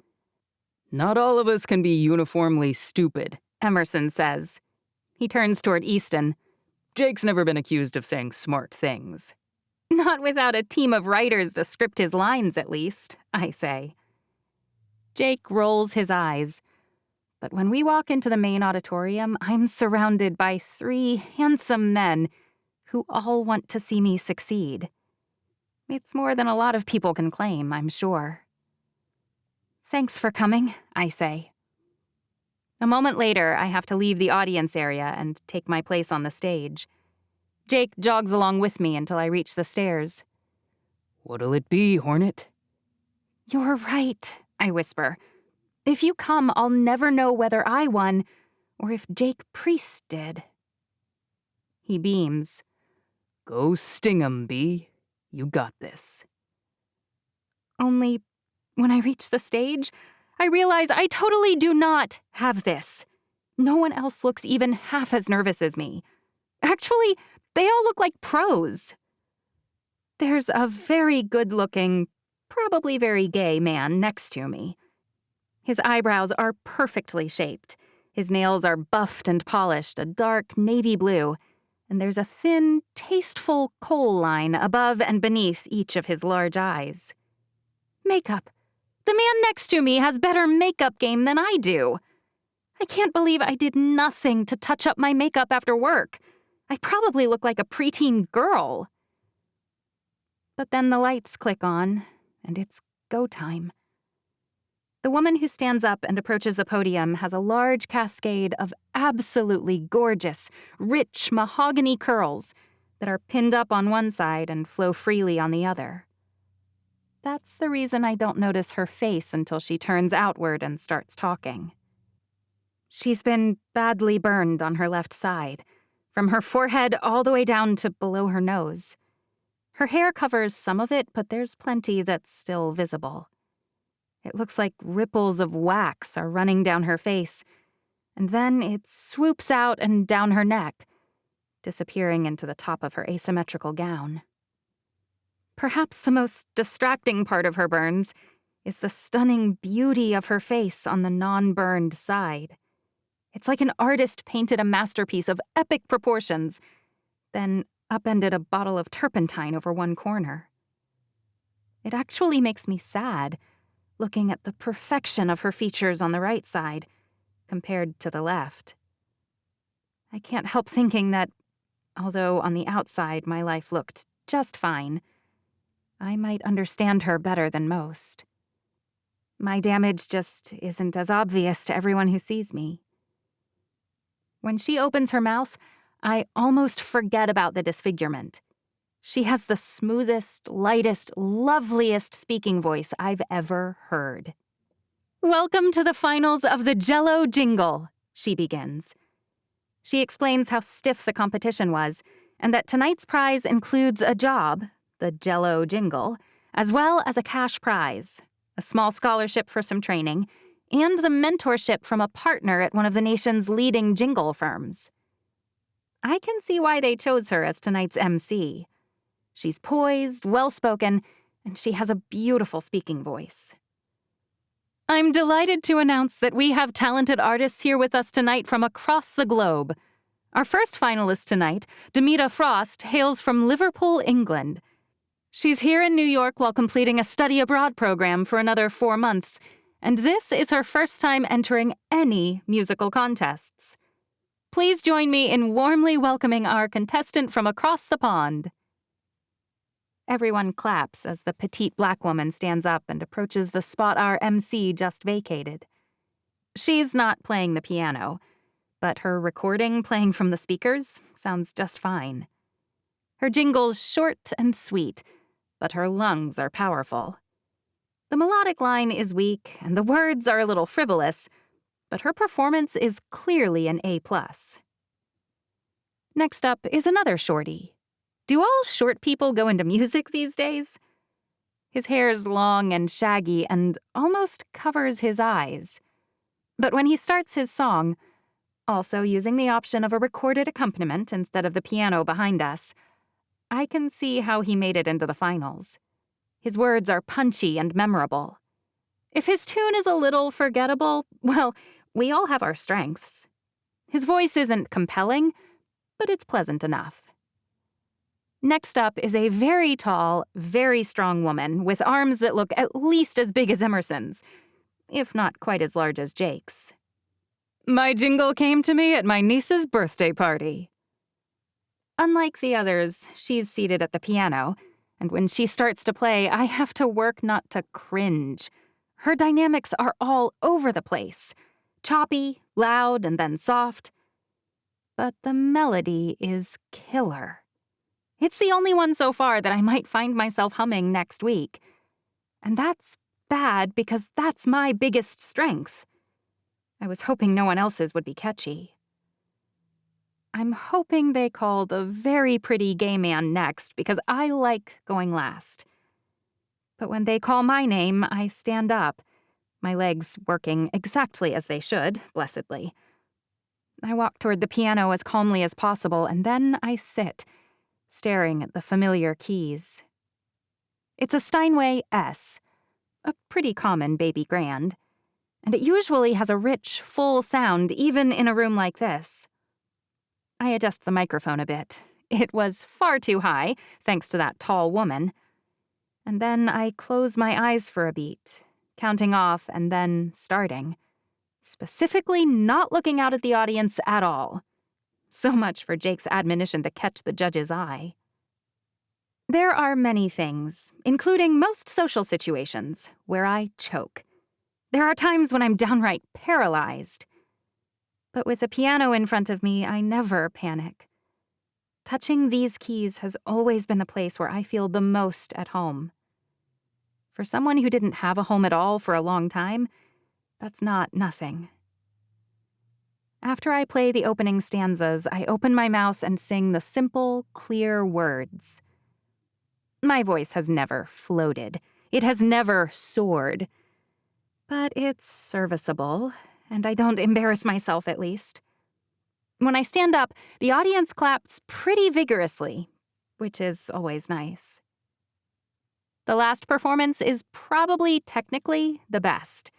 Not all of us can be uniformly stupid, Emerson says. He turns toward Easton. Jake's never been accused of saying smart things. Not without a team of writers to script his lines, at least, I say. Jake rolls his eyes. But when we walk into the main auditorium, I'm surrounded by 3 handsome men who all want to see me succeed. It's more than a lot of people can claim, I'm sure. Thanks for coming, I say. A moment later, I have to leave the audience area and take my place on the stage. Jake jogs along with me until I reach the stairs. What'll it be, Hornet? You're right, I whisper. If you come, I'll never know whether I won or if Jake Priest did. He beams. Go sting 'em, B. You got this. Only when I reach the stage, I realize I totally do not have this. No one else looks even half as nervous as me. Actually, they all look like pros. There's a very good-looking, probably very gay man next to me. His eyebrows are perfectly shaped. His nails are buffed and polished, a dark navy blue, and there's a thin, tasteful kohl line above and beneath each of his large eyes. Makeup. The man next to me has better makeup game than I do. I can't believe I did nothing to touch up my makeup after work. I probably look like a preteen girl. But then the lights click on, and it's go time. The woman who stands up and approaches the podium has a large cascade of absolutely gorgeous, rich mahogany curls that are pinned up on one side and flow freely on the other. That's the reason I don't notice her face until she turns outward and starts talking. She's been badly burned on her left side, from her forehead all the way down to below her nose. Her hair covers some of it, but there's plenty that's still visible. It looks like ripples of wax are running down her face, and then it swoops out and down her neck, disappearing into the top of her asymmetrical gown. Perhaps the most distracting part of her burns is the stunning beauty of her face on the non-burned side. It's like an artist painted a masterpiece of epic proportions, then upended a bottle of turpentine over one corner. It actually makes me sad, looking at the perfection of her features on the right side, compared to the left. I can't help thinking that, although on the outside my life looked just fine, I might understand her better than most. My damage just isn't as obvious to everyone who sees me. When she opens her mouth, I almost forget about the disfigurement. She has the smoothest, lightest, loveliest speaking voice I've ever heard. Welcome to the finals of the Jell-O Jingle, she begins. She explains how stiff the competition was, and that tonight's prize includes a job, the Jell-O Jingle, as well as a cash prize, a small scholarship for some training, and the mentorship from a partner at one of the nation's leading jingle firms. I can see why they chose her as tonight's MC. She's poised, well-spoken, and she has a beautiful speaking voice. I'm delighted to announce that we have talented artists here with us tonight from across the globe. Our first finalist tonight, Demita Frost, hails from Liverpool, England. She's here in New York while completing a study abroad program for another 4 months, and this is her first time entering any musical contests. Please join me in warmly welcoming our contestant from across the pond. Everyone claps as the petite black woman stands up and approaches the spot our MC just vacated. She's not playing the piano, but her recording playing from the speakers sounds just fine. Her jingle's short and sweet, but her lungs are powerful. The melodic line is weak and the words are a little frivolous, but her performance is clearly an A+. Next up is another shorty. Do all short people go into music these days? His hair's long and shaggy and almost covers his eyes. But when he starts his song, also using the option of a recorded accompaniment instead of the piano behind us, I can see how he made it into the finals. His words are punchy and memorable. If his tune is a little forgettable, well, we all have our strengths. His voice isn't compelling, but it's pleasant enough. Next up is a very tall, very strong woman with arms that look at least as big as Emerson's, if not quite as large as Jake's. My jingle came to me at my niece's birthday party. Unlike the others, she's seated at the piano, and when she starts to play, I have to work not to cringe. Her dynamics are all over the place. Choppy, loud, and then soft. But the melody is killer. It's the only one so far that I might find myself humming next week. And that's bad because that's my biggest strength. I was hoping no one else's would be catchy. I'm hoping they call the very pretty gay man next because I like going last. But when they call my name, I stand up, my legs working exactly as they should, blessedly. I walk toward the piano as calmly as possible, and then I sit, staring at the familiar keys. It's a Steinway S, a pretty common baby grand, and it usually has a rich, full sound even in a room like this. I adjust the microphone a bit. It was far too high, thanks to that tall woman. And then I close my eyes for a beat, counting off and then starting, specifically not looking out at the audience at all. So much for Jake's admonition to catch the judge's eye. There are many things, including most social situations, where I choke. There are times when I'm downright paralyzed. But with the piano in front of me, I never panic. Touching these keys has always been the place where I feel the most at home. For someone who didn't have a home at all for a long time, that's not nothing. After I play the opening stanzas, I open my mouth and sing the simple, clear words. My voice has never floated. It has never soared. But it's serviceable, and I don't embarrass myself, at least. When I stand up, the audience claps pretty vigorously, which is always nice. The last performance is probably technically the best.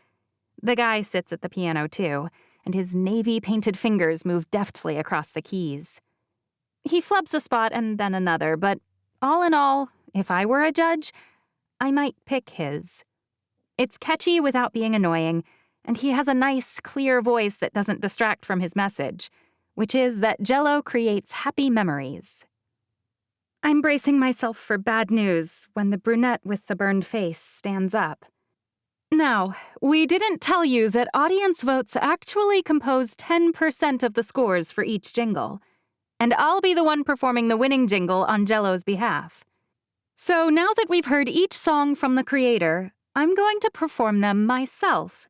The guy sits at the piano, too, and his navy-painted fingers move deftly across the keys. He flubs a spot and then another, but all in all, if I were a judge, I might pick his. It's catchy without being annoying, and he has a nice, clear voice that doesn't distract from his message, which is that Jell-O creates happy memories. I'm bracing myself for bad news when the brunette with the burned face stands up. Now, we didn't tell you that audience votes actually compose 10% of the scores for each jingle, and I'll be the one performing the winning jingle on Jell-O's behalf. So now that we've heard each song from the creator, I'm going to perform them myself.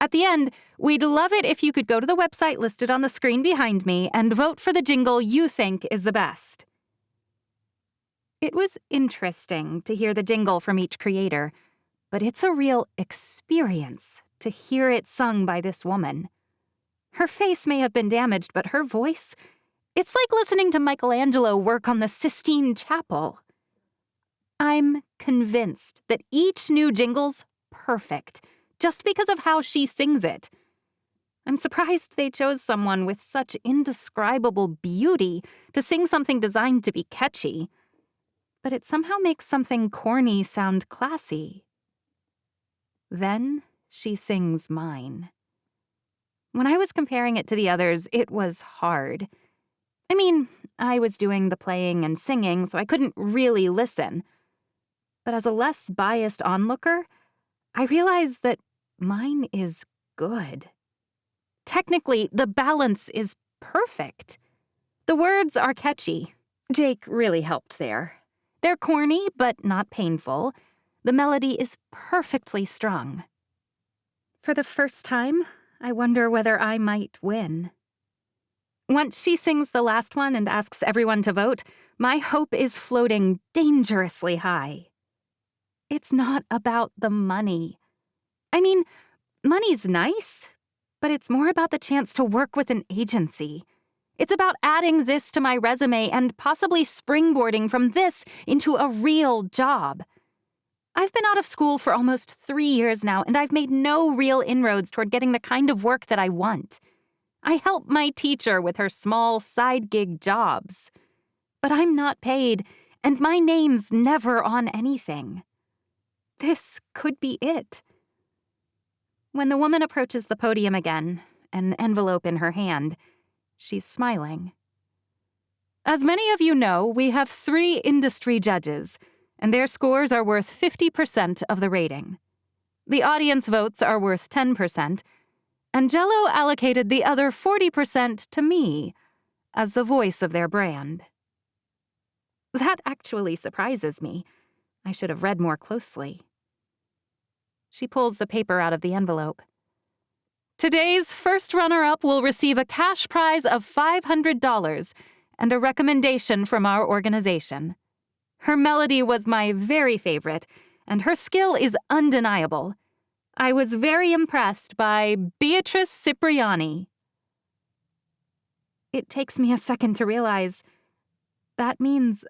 At the end, we'd love it if you could go to the website listed on the screen behind me and vote for the jingle you think is the best. It was interesting to hear the jingle from each creator, but it's a real experience to hear it sung by this woman. Her face may have been damaged, but her voice, it's like listening to Michelangelo work on the Sistine Chapel. I'm convinced that each new jingle's perfect, just because of how she sings it. I'm surprised they chose someone with such indescribable beauty to sing something designed to be catchy. But it somehow makes something corny sound classy. Then she sings mine. When I was comparing it to the others, it was hard. I mean, I was doing the playing and singing, so I couldn't really listen. But as a less biased onlooker, I realized that mine is good. Technically, the balance is perfect. The words are catchy. Jake really helped there. They're corny, but not painful. The melody is perfectly strung. For the first time, I wonder whether I might win. Once she sings the last one and asks everyone to vote, my hope is floating dangerously high. It's not about the money. I mean, money's nice, but it's more about the chance to work with an agency. It's about adding this to my resume and possibly springboarding from this into a real job. I've been out of school for almost 3 years now, and I've made no real inroads toward getting the kind of work that I want. I help my teacher with her small side gig jobs. But I'm not paid, and my name's never on anything. This could be it. When the woman approaches the podium again, an envelope in her hand, she's smiling. As many of you know, we have 3 industry judges, and their scores are worth 50% of the rating. The audience votes are worth 10%, and Jell-O allocated the other 40% to me as the voice of their brand. That actually surprises me. I should have read more closely. She pulls the paper out of the envelope. Today's first runner-up will receive a cash prize of $500 and a recommendation from our organization. Her melody was my very favorite, and her skill is undeniable. I was very impressed by Beatrice Cipriani. It takes me a second to realize that means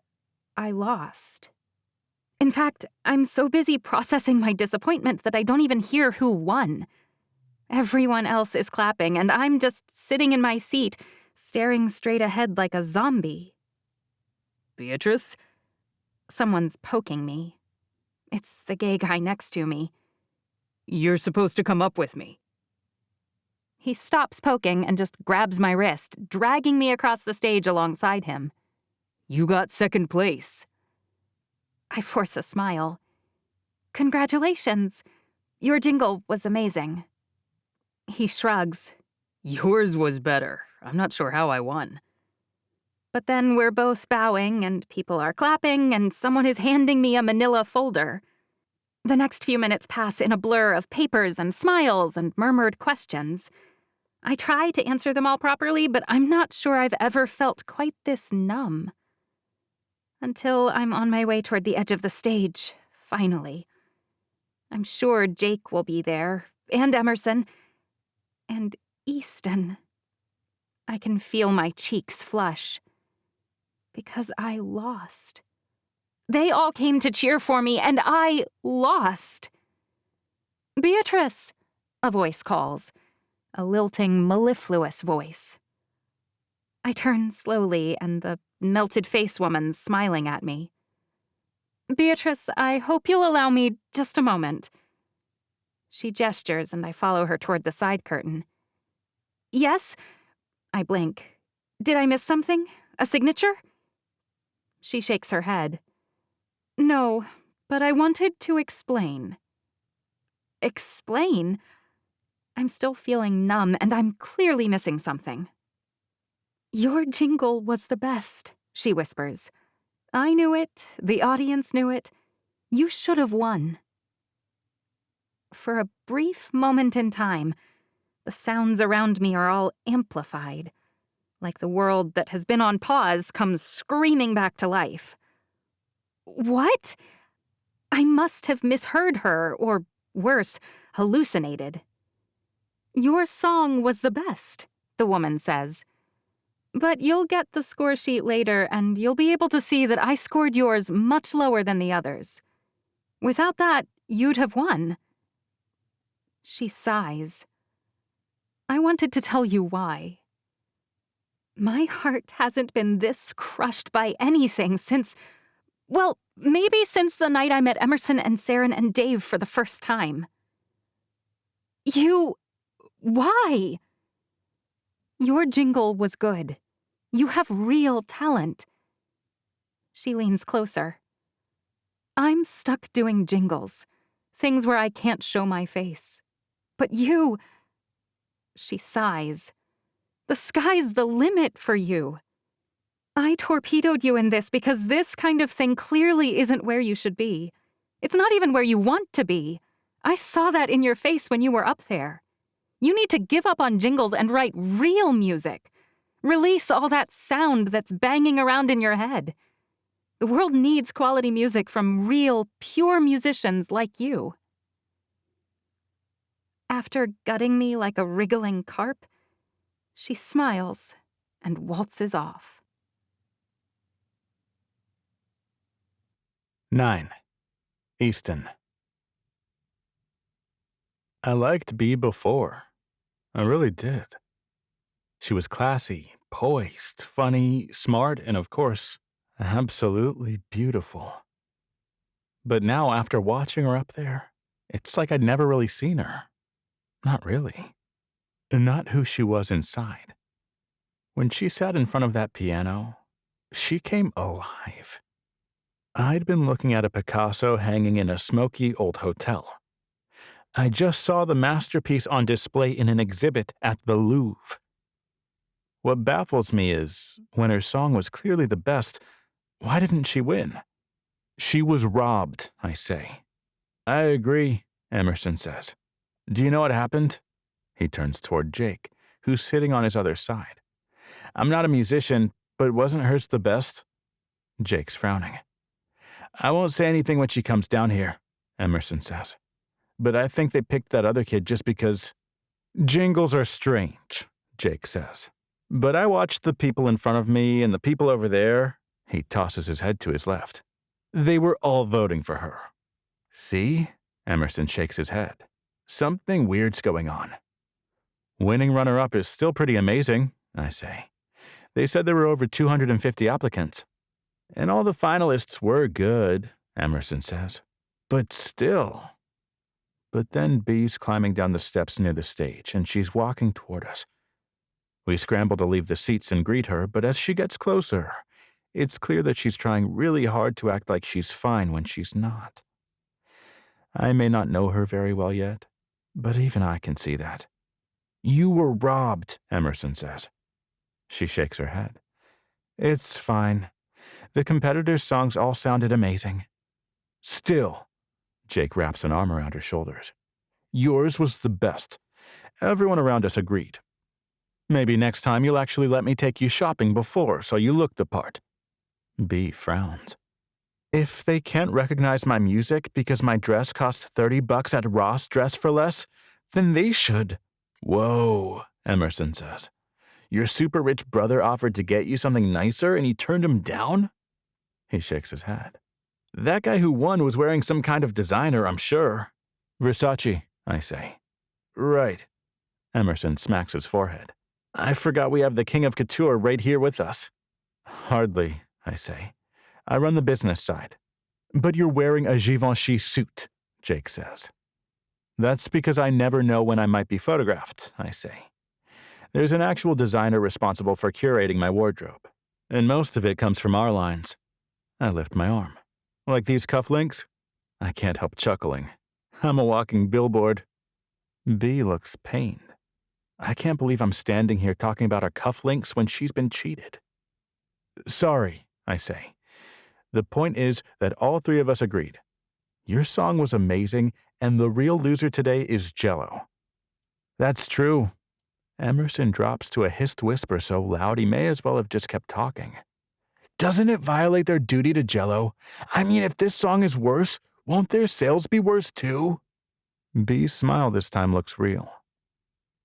I lost. In fact, I'm so busy processing my disappointment that I don't even hear who won. Everyone else is clapping, and I'm just sitting in my seat, staring straight ahead like a zombie. Beatrice? Someone's poking me. It's the gay guy next to me. You're supposed to come up with me. He stops poking and just grabs my wrist, dragging me across the stage alongside him. You got second place. I force a smile. Congratulations. Your jingle was amazing. He shrugs. Yours was better. I'm not sure how I won. But then we're both bowing, and people are clapping, and someone is handing me a manila folder. The next few minutes pass in a blur of papers and smiles and murmured questions. I try to answer them all properly, but I'm not sure I've ever felt quite this numb. Until I'm on my way toward the edge of the stage, finally. I'm sure Jake will be there, and Emerson, and Easton. I can feel my cheeks flush. Because I lost. They all came to cheer for me, and I lost. Beatrice, a voice calls. A lilting, mellifluous voice. I turn slowly, and the melted-face woman's smiling at me. Beatrice, I hope you'll allow me just a moment. She gestures, and I follow her toward the side curtain. Yes? I blink. Did I miss something? A signature? She shakes her head. No, but I wanted to explain. Explain? I'm still feeling numb, and I'm clearly missing something. Your jingle was the best, she whispers. I knew it. The audience knew it. You should have won. For a brief moment in time, the sounds around me are all amplified, like the world that has been on pause comes screaming back to life. What? I must have misheard her, or worse, hallucinated. Your song was the best, the woman says. But you'll get the score sheet later, and you'll be able to see that I scored yours much lower than the others. Without that, you'd have won. She sighs. I wanted to tell you why. My heart hasn't been this crushed by anything since, well, maybe since the night I met Emerson and Saren and Dave for the first time. Why? Your jingle was good. You have real talent. She leans closer. I'm stuck doing jingles, things where I can't show my face. But you... She sighs. The sky's the limit for you. I torpedoed you in this because this kind of thing clearly isn't where you should be. It's not even where you want to be. I saw that in your face when you were up there. You need to give up on jingles and write real music. Release all that sound that's banging around in your head. The world needs quality music from real, pure musicians like you. After gutting me like a wriggling carp, she smiles and waltzes off. 9. Easton. I liked Bea before. I really did. She was classy, poised, funny, smart, and of course, absolutely beautiful. But now, after watching her up there, it's like I'd never really seen her. Not really. Not who she was inside. When she sat in front of that piano, she came alive. I'd been looking at a Picasso hanging in a smoky old hotel. I just saw the masterpiece on display in an exhibit at the Louvre. What baffles me is, when her song was clearly the best, why didn't she win? She was robbed, I say. I agree, Emerson says. Do you know what happened? He turns toward Jake, who's sitting on his other side. I'm not a musician, but wasn't hers the best? Jake's frowning. I won't say anything when she comes down here, Emerson says. But I think they picked that other kid just because... Jingles are strange, Jake says. But I watched the people in front of me and the people over there. He tosses his head to his left. They were all voting for her. See? Emerson shakes his head. Something weird's going on. Winning runner-up is still pretty amazing, I say. They said there were over 250 applicants. And all the finalists were good, Emerson says. But still... But then Bea's climbing down the steps near the stage, and she's walking toward us. We scramble to leave the seats and greet her, but as she gets closer, it's clear that she's trying really hard to act like she's fine when she's not. I may not know her very well yet, but even I can see that. You were robbed, Emerson says. She shakes her head. It's fine. The competitors' songs all sounded amazing. Still, Jake wraps an arm around her shoulders. Yours was the best. Everyone around us agreed. Maybe next time you'll actually let me take you shopping before so you look the part. Bea frowns. If they can't recognize my music because my dress cost $30 at Ross Dress for Less, then they should. Whoa, Emerson says. Your super rich brother offered to get you something nicer and you turned him down? He shakes his head. That guy who won was wearing some kind of designer, I'm sure. Versace, I say. Right. Emerson smacks his forehead. I forgot we have the king of couture right here with us. Hardly, I say. I run the business side. But you're wearing a Givenchy suit, Jake says. That's because I never know when I might be photographed, I say. There's an actual designer responsible for curating my wardrobe, and most of it comes from our lines. I lift my arm. Like these cufflinks? I can't help chuckling. I'm a walking billboard. Bea looks pained. I can't believe I'm standing here talking about her cufflinks when she's been cheated. Sorry, I say. The point is that all three of us agreed. Your song was amazing, and the real loser today is Jello. That's true. Emerson drops to a hissed whisper so loud he may as well have just kept talking. Doesn't it violate their duty to Jello? I mean, if this song is worse, won't their sales be worse too? Bea's smile this time looks real.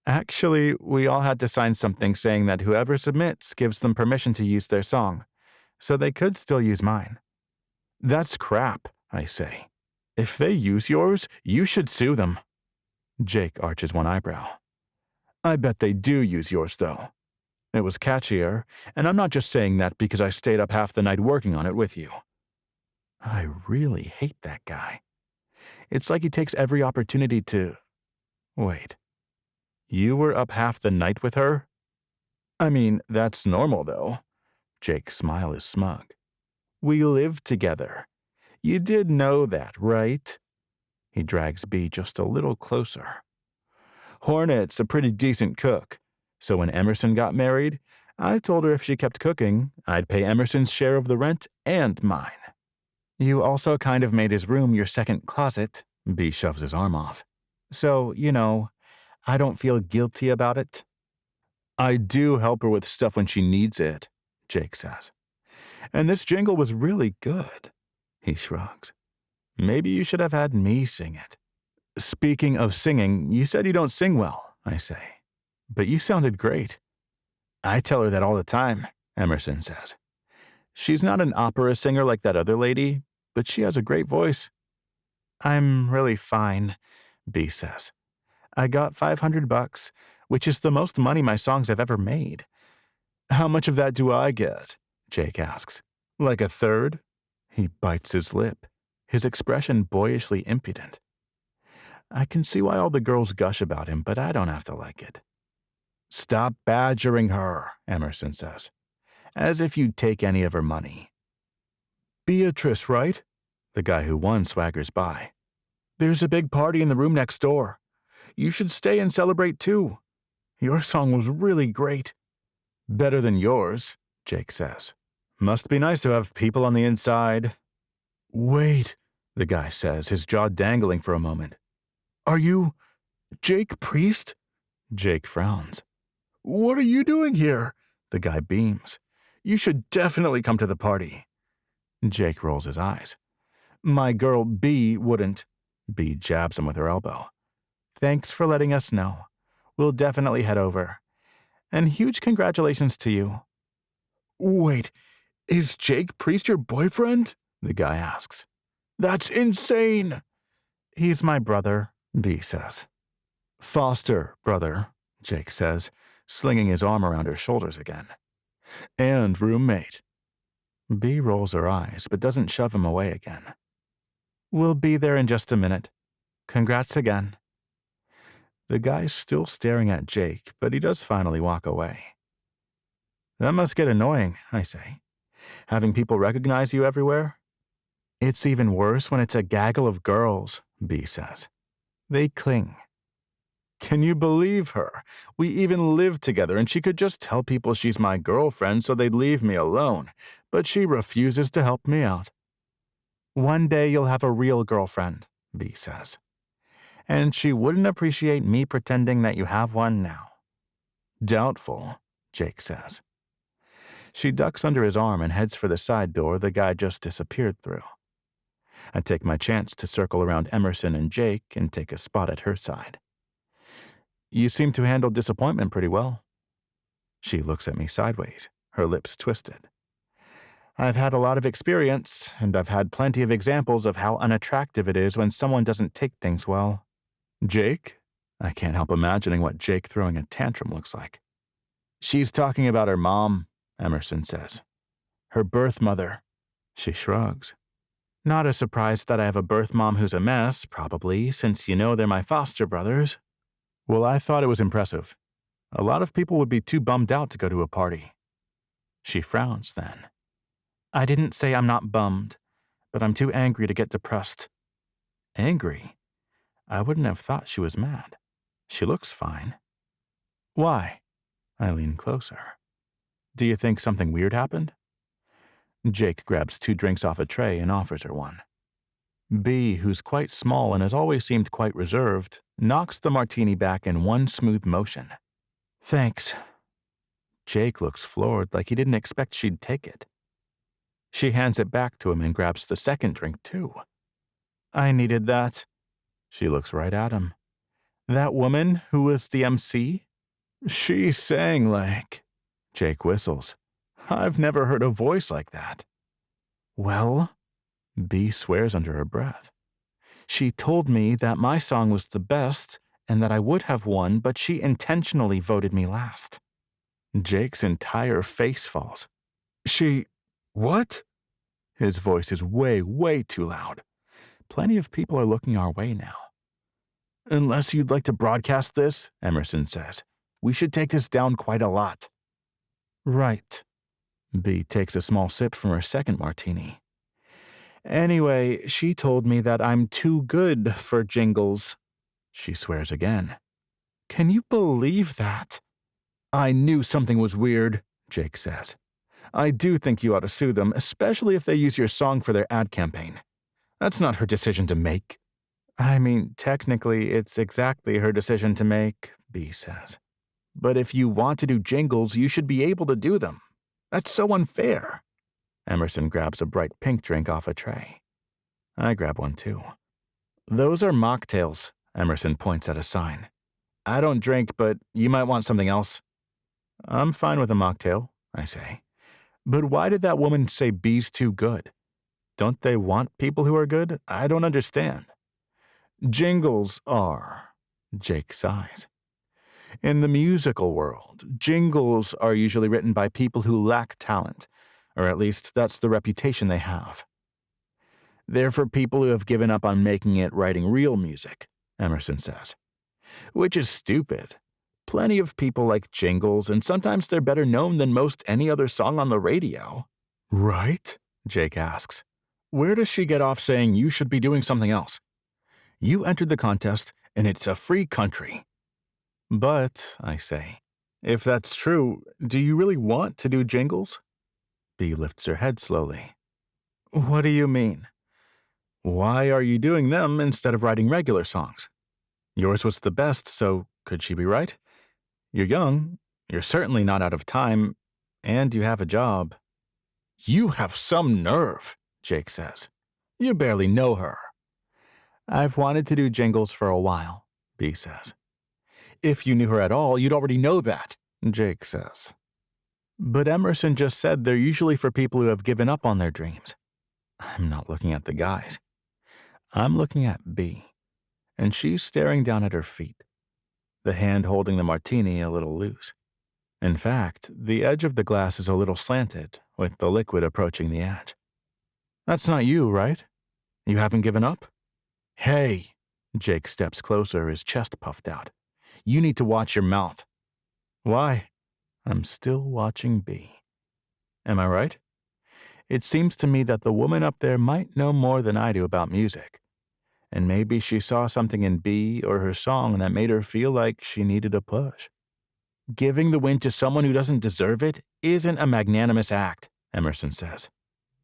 Actually, we all had to sign something saying that whoever submits gives them permission to use their song, so they could still use mine. That's crap, I say. If they use yours, you should sue them. Jake arches one eyebrow. I bet they do use yours, though. It was catchier, and I'm not just saying that because I stayed up half the night working on it with you. I really hate that guy. It's like he takes every opportunity to... Wait. You were up half the night with her? I mean, that's normal, though. Jake's smile is smug. We lived together. You did know that, right? He drags Bea just a little closer. Hornet's a pretty decent cook, so when Emerson got married, I told her if she kept cooking, I'd pay Emerson's share of the rent and mine. You also kind of made his room your second closet, Bea shoves his arm off. So, you know, I don't feel guilty about it. I do help her with stuff when she needs it, Jake says. And this jingle was really good. He shrugs. Maybe you should have had me sing it. Speaking of singing, you said you don't sing well, I say. But you sounded great. I tell her that all the time, Emerson says. She's not an opera singer like that other lady, but she has a great voice. I'm really fine, B says. I got $500, which is the most money my songs have ever made. How much of that do I get? Jake asks. Like a third? He bites his lip, his expression boyishly impudent. I can see why all the girls gush about him, but I don't have to like it. Stop badgering her, Emerson says, as if you'd take any of her money. Beatrice, right? The guy who won swaggers by. There's a big party in the room next door. You should stay and celebrate too. Your song was really great. Better than yours, Jake says. Must be nice to have people on the inside. Wait, the guy says, his jaw dangling for a moment. Are you Jake Priest? Jake frowns. What are you doing here? The guy beams. You should definitely come to the party. Jake rolls his eyes. My girl B wouldn't. B jabs him with her elbow. Thanks for letting us know. We'll definitely head over. And huge congratulations to you. Wait, is Jake Priest your boyfriend? The guy asks. That's insane. He's my brother, B says. Foster brother, Jake says, slinging his arm around her shoulders again. And roommate. B rolls her eyes, but doesn't shove him away again. We'll be there in just a minute. Congrats again. The guy's still staring at Jake, but he does finally walk away. That must get annoying, I say. Having people recognize you everywhere? It's even worse when it's a gaggle of girls, B says. They cling. Can you believe her? We even lived together and she could just tell people she's my girlfriend so they'd leave me alone, but she refuses to help me out. One day you'll have a real girlfriend, B says. And she wouldn't appreciate me pretending that you have one now. Doubtful, Jake says. She ducks under his arm and heads for the side door the guy just disappeared through. I take my chance to circle around Emerson and Jake and take a spot at her side. You seem to handle disappointment pretty well. She looks at me sideways, her lips twisted. I've had a lot of experience, and I've had plenty of examples of how unattractive it is when someone doesn't take things well. Jake? I can't help imagining what Jake throwing a tantrum looks like. She's talking about her mom, Emerson says. Her birth mother. She shrugs. Not a surprise that I have a birth mom who's a mess, probably, since you know they're my foster brothers. Well, I thought it was impressive. A lot of people would be too bummed out to go to a party. She frowns then. I didn't say I'm not bummed, but I'm too angry to get depressed. Angry? I wouldn't have thought she was mad. She looks fine. Why? I lean closer. Do you think something weird happened? Jake grabs 2 drinks off a tray and offers her one. B, who's quite small and has always seemed quite reserved, knocks the martini back in one smooth motion. Thanks. Jake looks floored, like he didn't expect she'd take it. She hands it back to him and grabs the second drink, too. I needed that. She looks right at him. That woman who was the MC? She sang like... Jake whistles. I've never heard a voice like that. Well, B swears under her breath. She told me that my song was the best and that I would have won, but she intentionally voted me last. Jake's entire face falls. She... What? His voice is way, way too loud. Plenty of people are looking our way now. Unless you'd like to broadcast this, Emerson says, we should take this down quite a lot. Right. B takes a small sip from her second martini. Anyway, she told me that I'm too good for jingles. She swears again. Can you believe that? I knew something was weird, Jake says. I do think you ought to sue them, especially if they use your song for their ad campaign. That's not her decision to make. I mean, technically, it's exactly her decision to make, B says. But if you want to do jingles, you should be able to do them. That's so unfair. Emerson grabs a bright pink drink off a tray. I grab one too. Those are mocktails, Emerson points at a sign. I don't drink, but you might want something else. I'm fine with a mocktail, I say. But why did that woman say B's too good? Don't they want people who are good? I don't understand. Jingles are, Jake sighs. In the musical world, jingles are usually written by people who lack talent, or at least that's the reputation they have. They're for people who have given up on making it writing real music, Emerson says. Which is stupid. Plenty of people like jingles, and sometimes they're better known than most any other song on the radio. Right? Jake asks. Where does she get off saying you should be doing something else? You entered the contest, and it's a free country. But, I say, if that's true, do you really want to do jingles? B lifts her head slowly. What do you mean? Why are you doing them instead of writing regular songs? Yours was the best, so could she be right? You're young, you're certainly not out of time, and you have a job. You have some nerve, Jake says. You barely know her. I've wanted to do jingles for a while, B says. If you knew her at all, you'd already know that, Jake says. But Emerson just said they're usually for people who have given up on their dreams. I'm not looking at the guys. I'm looking at B, and she's staring down at her feet, the hand holding the martini a little loose. In fact, the edge of the glass is a little slanted, with the liquid approaching the edge. That's not you, right? You haven't given up? Hey, Jake steps closer, his chest puffed out. You need to watch your mouth. Why? I'm still watching B. Am I right? It seems to me that the woman up there might know more than I do about music. And maybe she saw something in B or her song that made her feel like she needed a push. Giving the win to someone who doesn't deserve it isn't a magnanimous act, Emerson says.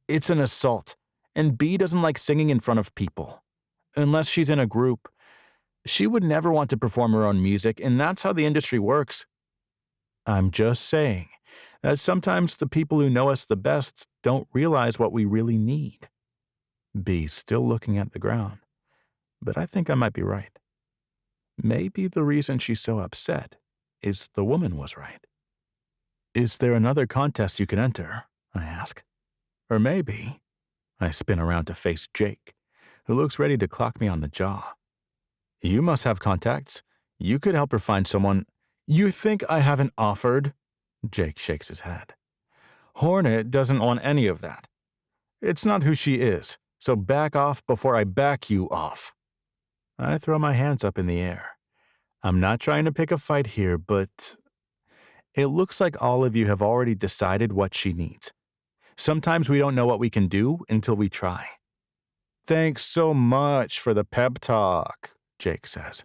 It's an assault, and B doesn't like singing in front of people. Unless she's in a group. She would never want to perform her own music, and that's how the industry works. I'm just saying that sometimes the people who know us the best don't realize what we really need. B's still looking at the ground, but I think I might be right. Maybe the reason she's so upset is the woman was right. Is there another contest you can enter? I ask. Or maybe, I spin around to face Jake, who looks ready to clock me on the jaw. You must have contacts. You could help her find someone. You think I haven't offered? Jake shakes his head. Hornet doesn't want any of that. It's not who she is, so back off before I back you off. I throw my hands up in the air. I'm not trying to pick a fight here, but it looks like all of you have already decided what she needs. Sometimes we don't know what we can do until we try. Thanks so much for the pep talk, Jake says.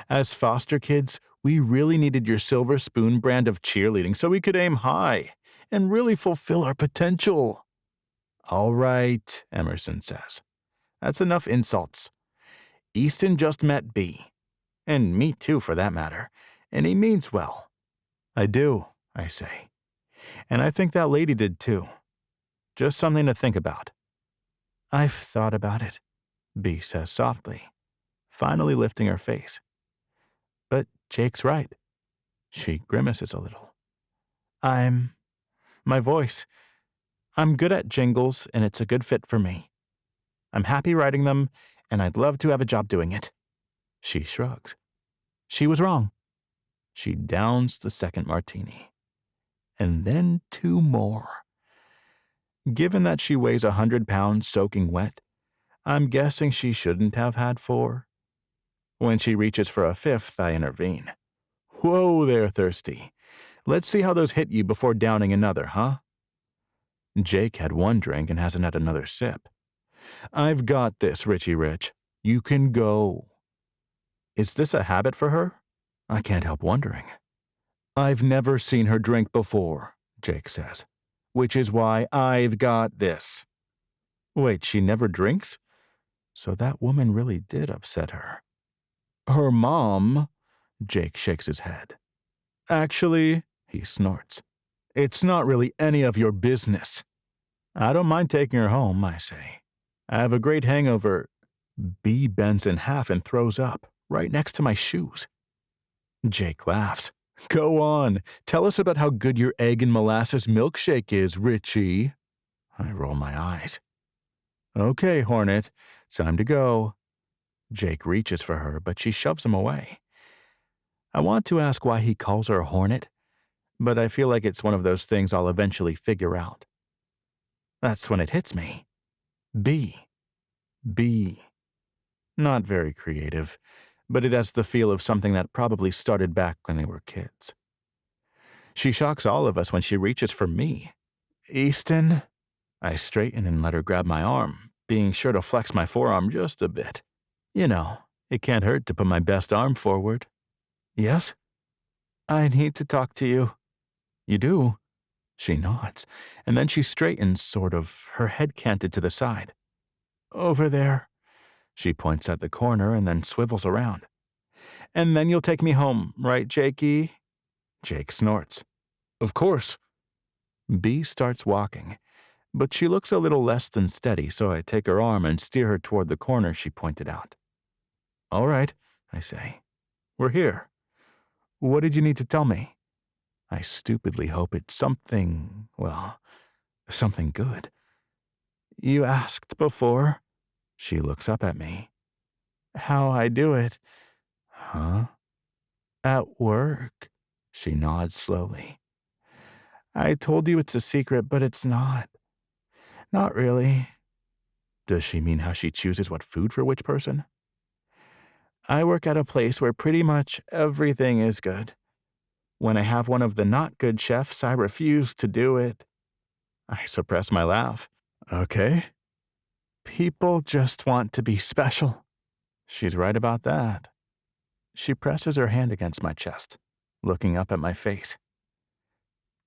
As foster kids, we really needed your silver spoon brand of cheerleading so we could aim high and really fulfill our potential. All right, Emerson says. That's enough insults. Easton just met B. And me too, for that matter. And he means well. I do, I say. And I think that lady did too. Just something to think about. I've thought about it, B says softly, finally lifting her face. But Jake's right. She grimaces a little. My voice. I'm good at jingles, and it's a good fit for me. I'm happy writing them, and I'd love to have a job doing it. She shrugs. She was wrong. She downs the second martini. And then 2 more. Given that she weighs 100 pounds soaking wet, I'm guessing she shouldn't have had 4. When she reaches for a 5th, I intervene. Whoa there, Thirsty. Let's see how those hit you before downing another, huh? Jake had 1 drink and hasn't had another sip. I've got this, Richie Rich. You can go. Is this a habit for her? I can't help wondering. I've never seen her drink before, Jake says, which is why I've got this. Wait, she never drinks? So that woman really did upset her. Her mom, Jake shakes his head. Actually, he snorts, it's not really any of your business. I don't mind taking her home, I say. I have a great hangover. B bends in half and throws up, right next to my shoes. Jake laughs. Go on, tell us about how good your egg and molasses milkshake is, Richie. I roll my eyes. Okay, Hornet, it's time to go. Jake reaches for her, but she shoves him away. I want to ask why he calls her a hornet, but I feel like it's one of those things I'll eventually figure out. That's when it hits me. B. Not very creative, but it has the feel of something that probably started back when they were kids. She shocks all of us when she reaches for me. Easton? I straighten and let her grab my arm, being sure to flex my forearm just a bit. You know, it can't hurt to put my best arm forward. Yes? I need to talk to you. You do? She nods, and then she straightens, sort of, her head canted to the side. Over there. She points at the corner and then swivels around. And then you'll take me home, right, Jakey? Jake snorts. Of course. B starts walking, but she looks a little less than steady, so I take her arm and steer her toward the corner she pointed out. All right, I say. We're here. What did you need to tell me? I stupidly hope it's something, well, something good. You asked before? She looks up at me. How I do it? Huh? At work. She nods slowly. I told you it's a secret, but it's not. Not really. Does she mean how she chooses what food for which person? I work at a place where pretty much everything is good. When I have one of the not good chefs, I refuse to do it. I suppress my laugh. Okay. People just want to be special. She's right about that. She presses her hand against my chest, looking up at my face.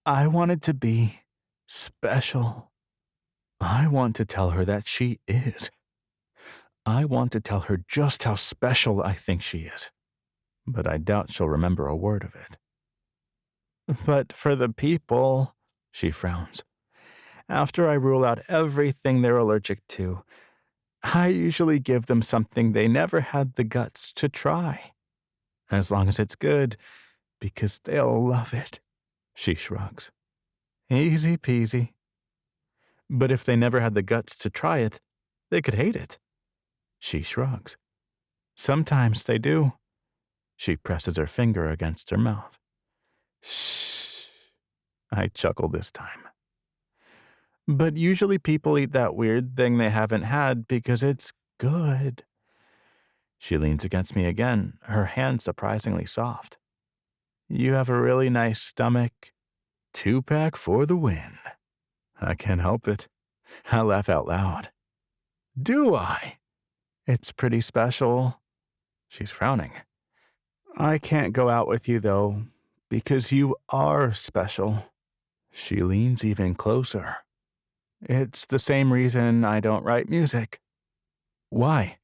I wanted to be special. I want to tell her that she is. I want to tell her just how special I think she is. But I doubt she'll remember a word of it. But for the people, she frowns. After I rule out everything they're allergic to, I usually give them something they never had the guts to try. As long as it's good, because they'll love it. She shrugs. Easy peasy. But if they never had the guts to try it, they could hate it. She shrugs. Sometimes they do. She presses her finger against her mouth. Shh. I chuckle this time. But usually people eat that weird thing they haven't had because it's good. She leans against me again, her hand surprisingly soft. You have a really nice stomach. 2-pack for the win. I can't help it. I laugh out loud. Do I? It's pretty special. She's frowning. I can't go out with you, though, because you are special. She leans even closer. It's the same reason I don't write music. Why?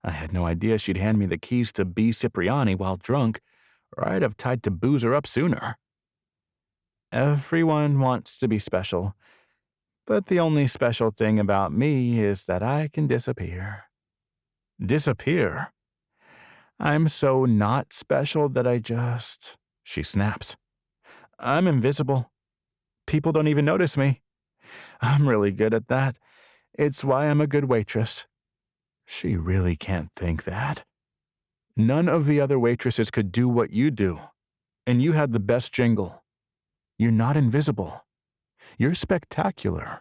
I had no idea she'd hand me the keys to Beatrice Cipriani while drunk, or I'd have tried to booze her up sooner. Everyone wants to be special, but the only special thing about me is that I can disappear. Disappear? I'm so not special that I just... She snaps. I'm invisible. People don't even notice me. I'm really good at that. It's why I'm a good waitress. She really can't think that. None of the other waitresses could do what you do, and you had the best jingle. You're not invisible. You're spectacular.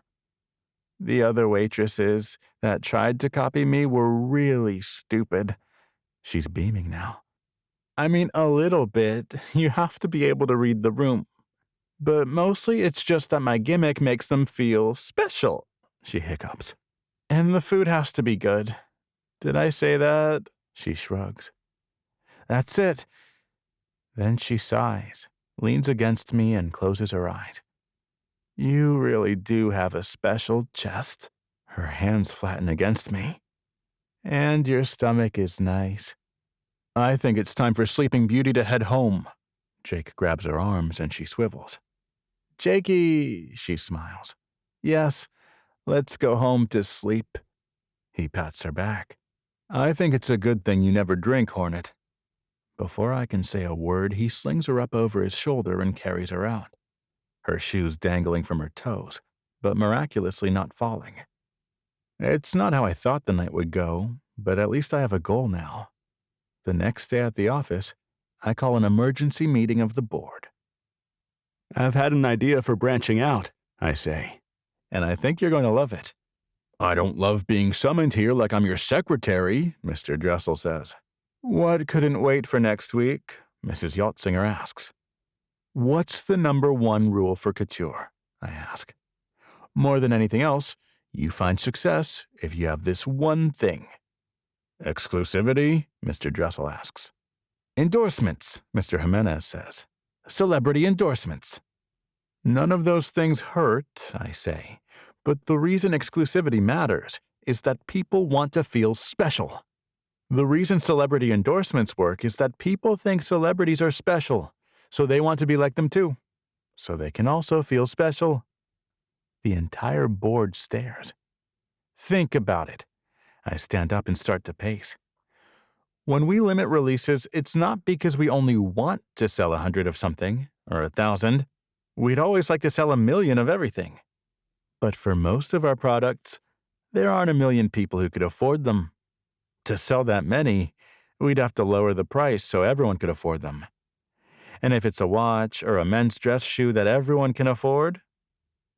The other waitresses that tried to copy me were really stupid. She's beaming now. I mean, a little bit. You have to be able to read the room. But mostly it's just that my gimmick makes them feel special, she hiccups. And the food has to be good. Did I say that? She shrugs. That's it. Then she sighs, leans against me, and closes her eyes. You really do have a special chest. Her hands flatten against me. And your stomach is nice. I think it's time for Sleeping Beauty to head home. Jake grabs her arms and she swivels. Jakey, she smiles. Yes, let's go home to sleep. He pats her back. I think it's a good thing you never drink, Hornet. Before I can say a word, he slings her up over his shoulder and carries her out, her shoes dangling from her toes, but miraculously not falling. It's not how I thought the night would go, but at least I have a goal now. The next day at the office, I call an emergency meeting of the board. I've had an idea for branching out, I say, and I think you're going to love it. I don't love being summoned here like I'm your secretary, Mr. Dressel says. What couldn't wait for next week? Mrs. Yaltzinger asks. What's the #1 rule for couture? I ask. More than anything else, you find success if you have this one thing. Exclusivity? Mr. Dressel asks. Endorsements, Mr. Jimenez says. Celebrity endorsements. None of those things hurt, I say, but the reason exclusivity matters is that people want to feel special. The reason celebrity endorsements work is that people think celebrities are special, so they want to be like them too, so they can also feel special. The entire board stares. Think about it. I stand up and start to pace. When we limit releases, it's not because we only want to sell 100 of something, or 1,000. We'd always like to sell 1,000,000 of everything. But for most of our products, there aren't 1,000,000 people who could afford them. To sell that many, we'd have to lower the price so everyone could afford them. And if it's a watch or a men's dress shoe that everyone can afford,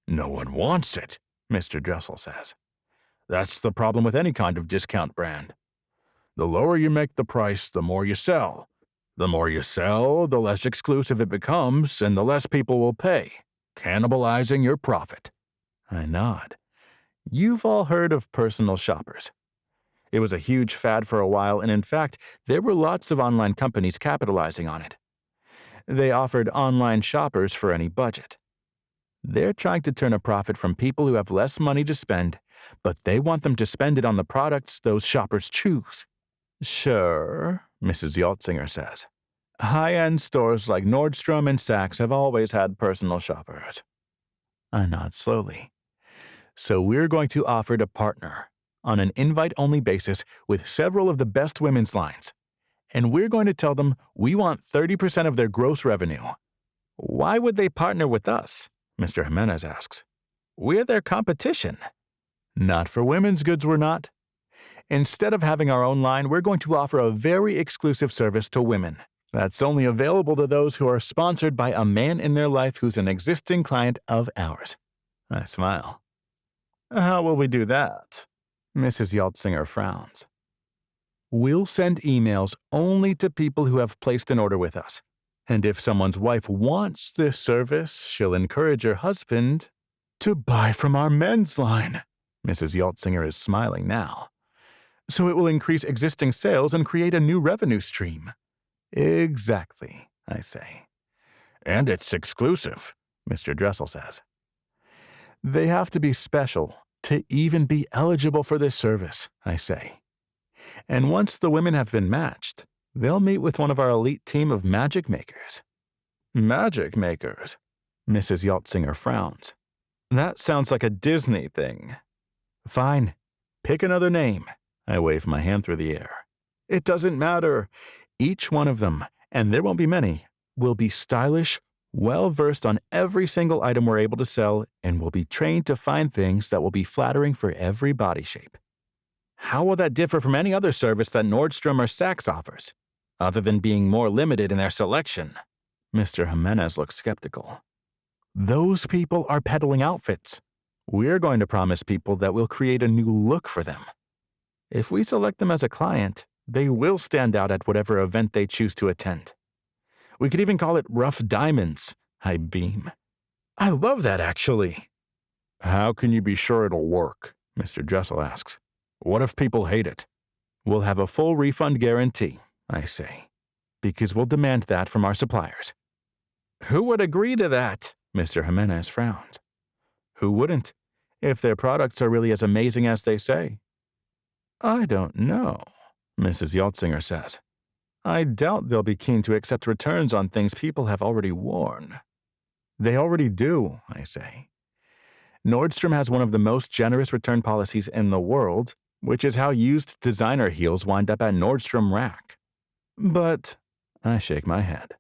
no one wants it, Mr. Dressel says. That's the problem with any kind of discount brand. The lower you make the price, the more you sell. The more you sell, the less exclusive it becomes, and the less people will pay, cannibalizing your profit. I nod. You've all heard of personal shoppers. It was a huge fad for a while, and in fact, there were lots of online companies capitalizing on it. They offered online shoppers for any budget. They're trying to turn a profit from people who have less money to spend, but they want them to spend it on the products those shoppers choose. Sure, Mrs. Yaltzinger says. High-end stores like Nordstrom and Saks have always had personal shoppers. I nod slowly. So we're going to offer to partner on an invite-only basis with several of the best women's lines. And we're going to tell them we want 30% of their gross revenue. Why would they partner with us? Mr. Jimenez asks. We're their competition. Not for women's goods, we're not. Instead of having our own line, we're going to offer a very exclusive service to women. That's only available to those who are sponsored by a man in their life who's an existing client of ours. I smile. How will we do that? Mrs. Yaltzinger frowns. We'll send emails only to people who have placed an order with us. And if someone's wife wants this service, she'll encourage her husband to buy from our men's line. Mrs. Yaltzinger is smiling now. So it will increase existing sales and create a new revenue stream. Exactly, I say. And it's exclusive, Mr. Dressel says. They have to be special to even be eligible for this service, I say. And once the women have been matched, they'll meet with one of our elite team of magic makers. Magic makers? Mrs. Yaltzinger frowns. That sounds like a Disney thing. Fine. Pick another name. I wave my hand through the air. It doesn't matter. Each one of them, and there won't be many, will be stylish, well-versed on every single item we're able to sell, and will be trained to find things that will be flattering for every body shape. How will that differ from any other service that Nordstrom or Saks offers, other than being more limited in their selection? Mr. Jimenez looks skeptical. Those people are peddling outfits. We're going to promise people that we'll create a new look for them. If we select them as a client, they will stand out at whatever event they choose to attend. We could even call it Rough Diamonds. I beam. I love that, actually. How can you be sure it'll work? Mr. Dressel asks. What if people hate it? We'll have a full refund guarantee, I say, because we'll demand that from our suppliers. Who would agree to that? Mr. Jimenez frowns. Who wouldn't, if their products are really as amazing as they say? I don't know, Mrs. Yaltzinger says. I doubt they'll be keen to accept returns on things people have already worn. They already do, I say. Nordstrom has one of the most generous return policies in the world, which is how used designer heels wind up at Nordstrom Rack. But I shake my head.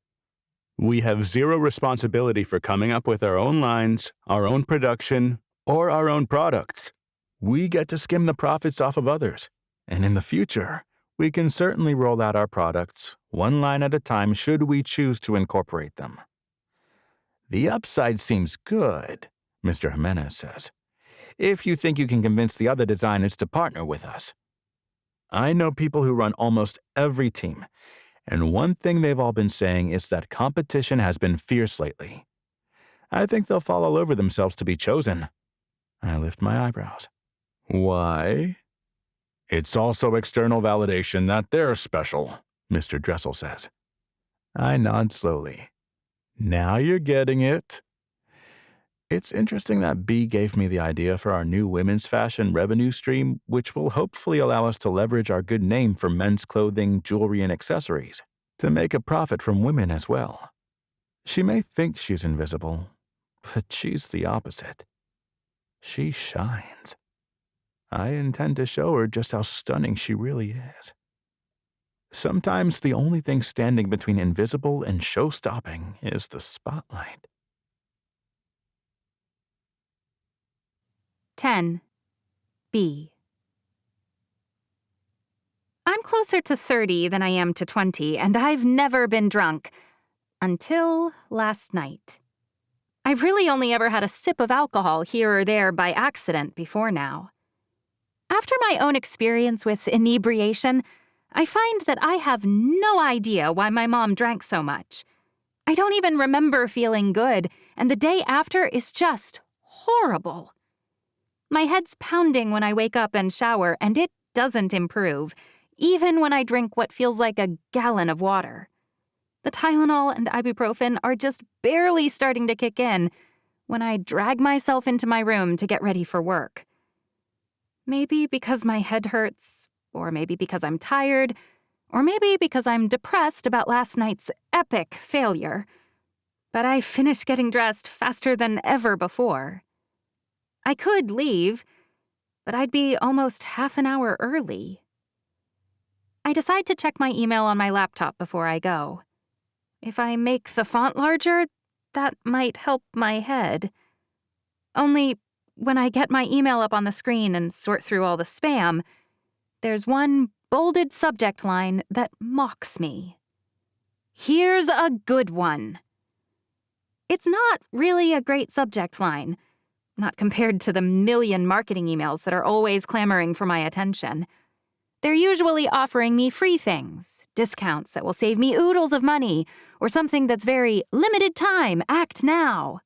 We have zero responsibility for coming up with our own lines, our own production, or our own products. We get to skim the profits off of others, and in the future, we can certainly roll out our products, one line at a time should we choose to incorporate them. The upside seems good, Mr. Jimenez says, if you think you can convince the other designers to partner with us. I know people who run almost every team, and one thing they've all been saying is that competition has been fierce lately. I think they'll fall all over themselves to be chosen. I lift my eyebrows. Why? It's also external validation that they're special, Mr. Dressel says. I nod slowly. Now you're getting it. It's interesting that B gave me the idea for our new women's fashion revenue stream, which will hopefully allow us to leverage our good name for men's clothing, jewelry, and accessories to make a profit from women as well. She may think she's invisible, but she's the opposite. She shines. I intend to show her just how stunning she really is. Sometimes the only thing standing between invisible and show-stopping is the spotlight. 10. B. I'm closer to 30 than I am to 20, and I've never been drunk. Until last night. I've really only ever had a sip of alcohol here or there by accident before now. After my own experience with inebriation, I find that I have no idea why my mom drank so much. I don't even remember feeling good, and the day after is just horrible. My head's pounding when I wake up and shower, and it doesn't improve, even when I drink what feels like a gallon of water. The Tylenol and ibuprofen are just barely starting to kick in when I drag myself into my room to get ready for work. Maybe because my head hurts, or maybe because I'm tired, or maybe because I'm depressed about last night's epic failure. But I finish getting dressed faster than ever before. I could leave, but I'd be almost half an hour early. I decide to check my email on my laptop before I go. If I make the font larger, that might help my head. Only, when I get my email up on the screen and sort through all the spam, there's one bolded subject line that mocks me. Here's a good one. It's not really a great subject line, not compared to the million marketing emails that are always clamoring for my attention. They're usually offering me free things, discounts that will save me oodles of money, or something that's very limited time, act now.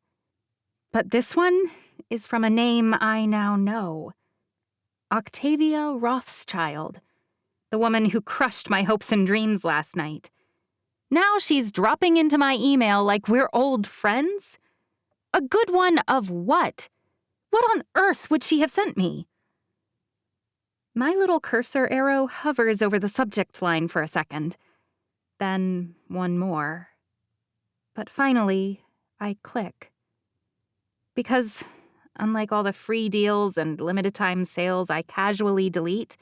But this one is from a name I now know. Octavia Rothschild, the woman who crushed my hopes and dreams last night. Now she's dropping into my email like we're old friends? A good one of what? What on earth would she have sent me? My little cursor arrow hovers over the subject line for a second. Then one more. But finally, I click. Because, unlike all the free deals and limited-time sales I casually delete,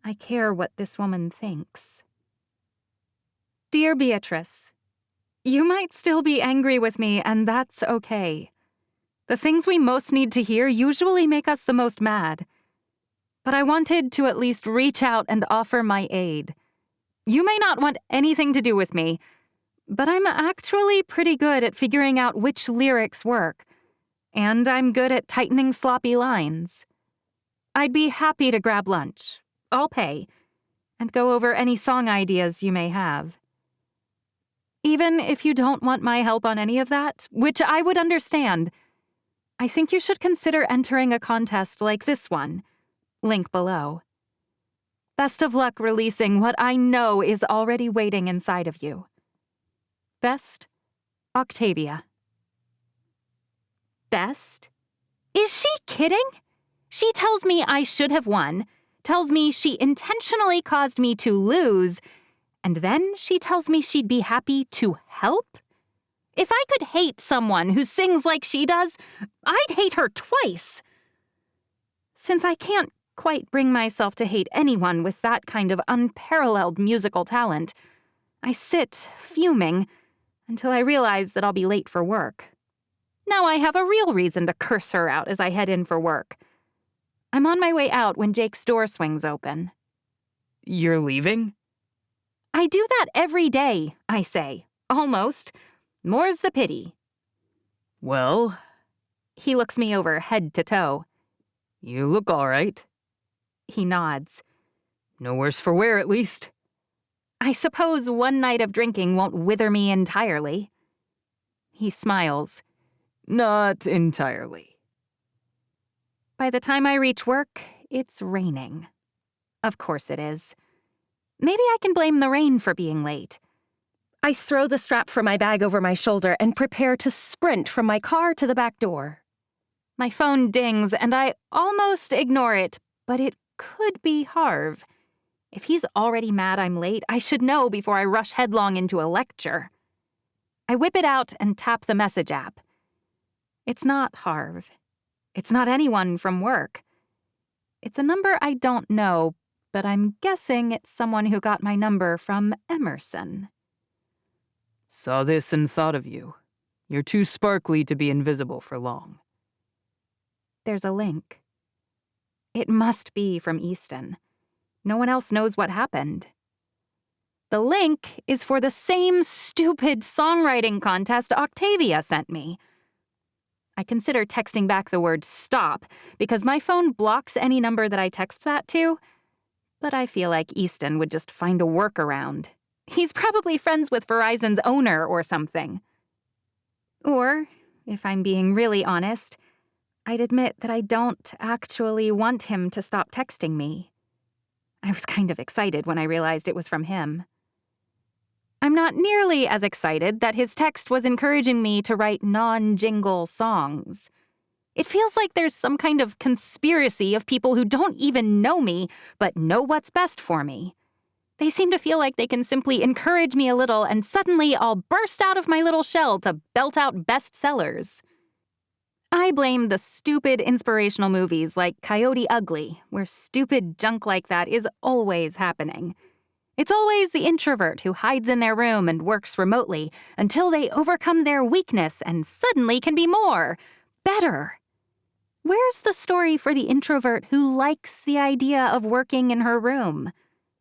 I care what this woman thinks. Dear Beatrice, you might still be angry with me, and that's okay. The things we most need to hear usually make us the most mad. But I wanted to at least reach out and offer my aid. You may not want anything to do with me, but I'm actually pretty good at figuring out which lyrics work, and I'm good at tightening sloppy lines. I'd be happy to grab lunch, I'll pay, and go over any song ideas you may have. Even if you don't want my help on any of that, which I would understand, I think you should consider entering a contest like this one. Link below. Best of luck releasing what I know is already waiting inside of you. Best, Octavia. Best? Is she kidding? She tells me I should have won, tells me she intentionally caused me to lose, And then she tells me she'd be happy to help? If I could hate someone who sings like she does, I'd hate her twice. Since I can't quite bring myself to hate anyone with that kind of unparalleled musical talent, I sit fuming until I realize that I'll be late for work. Now I have a real reason to curse her out as I head in for work. I'm on my way out when Jake's door swings open. You're leaving? I do that every day, I say. Almost. More's the pity. Well, He looks me over head to toe. you look all right. He nods. No worse for wear, at least. I suppose one night of drinking won't wither me entirely. He smiles. Not entirely. By the time I reach work, it's raining. Of course it is. Maybe I can blame the rain for being late. I throw the strap from my bag over my shoulder and prepare to sprint from my car to the back door. My phone dings and I almost ignore it, but it could be Harv. If he's already mad I'm late, I should know before I rush headlong into a lecture. I whip it out and tap the message app. It's not Harv. It's not anyone from work. It's a number I don't know, but I'm guessing it's someone who got my number from Emerson. Saw this and thought of you. You're too sparkly to be invisible for long. There's a link. It must be from Easton. No one else knows what happened. The link is for the same stupid songwriting contest Octavia sent me. I consider texting back the word stop because my phone blocks any number that I text that to, but I feel like Easton would just find a workaround. He's probably friends with Verizon's owner or something. Or, if I'm being really honest, I'd admit that I don't actually want him to stop texting me. I was kind of excited when I realized it was from him. I'm not nearly as excited that his text was encouraging me to write non-jingle songs. It feels like there's some kind of conspiracy of people who don't even know me, but know what's best for me. They seem to feel like they can simply encourage me a little and suddenly I'll burst out of my little shell to belt out bestsellers. I blame the stupid inspirational movies like Coyote Ugly, where stupid junk like that is always happening. It's always the introvert who hides in their room and works remotely until they overcome their weakness and suddenly can be more, better. Where's the story for the introvert who likes the idea of working in her room?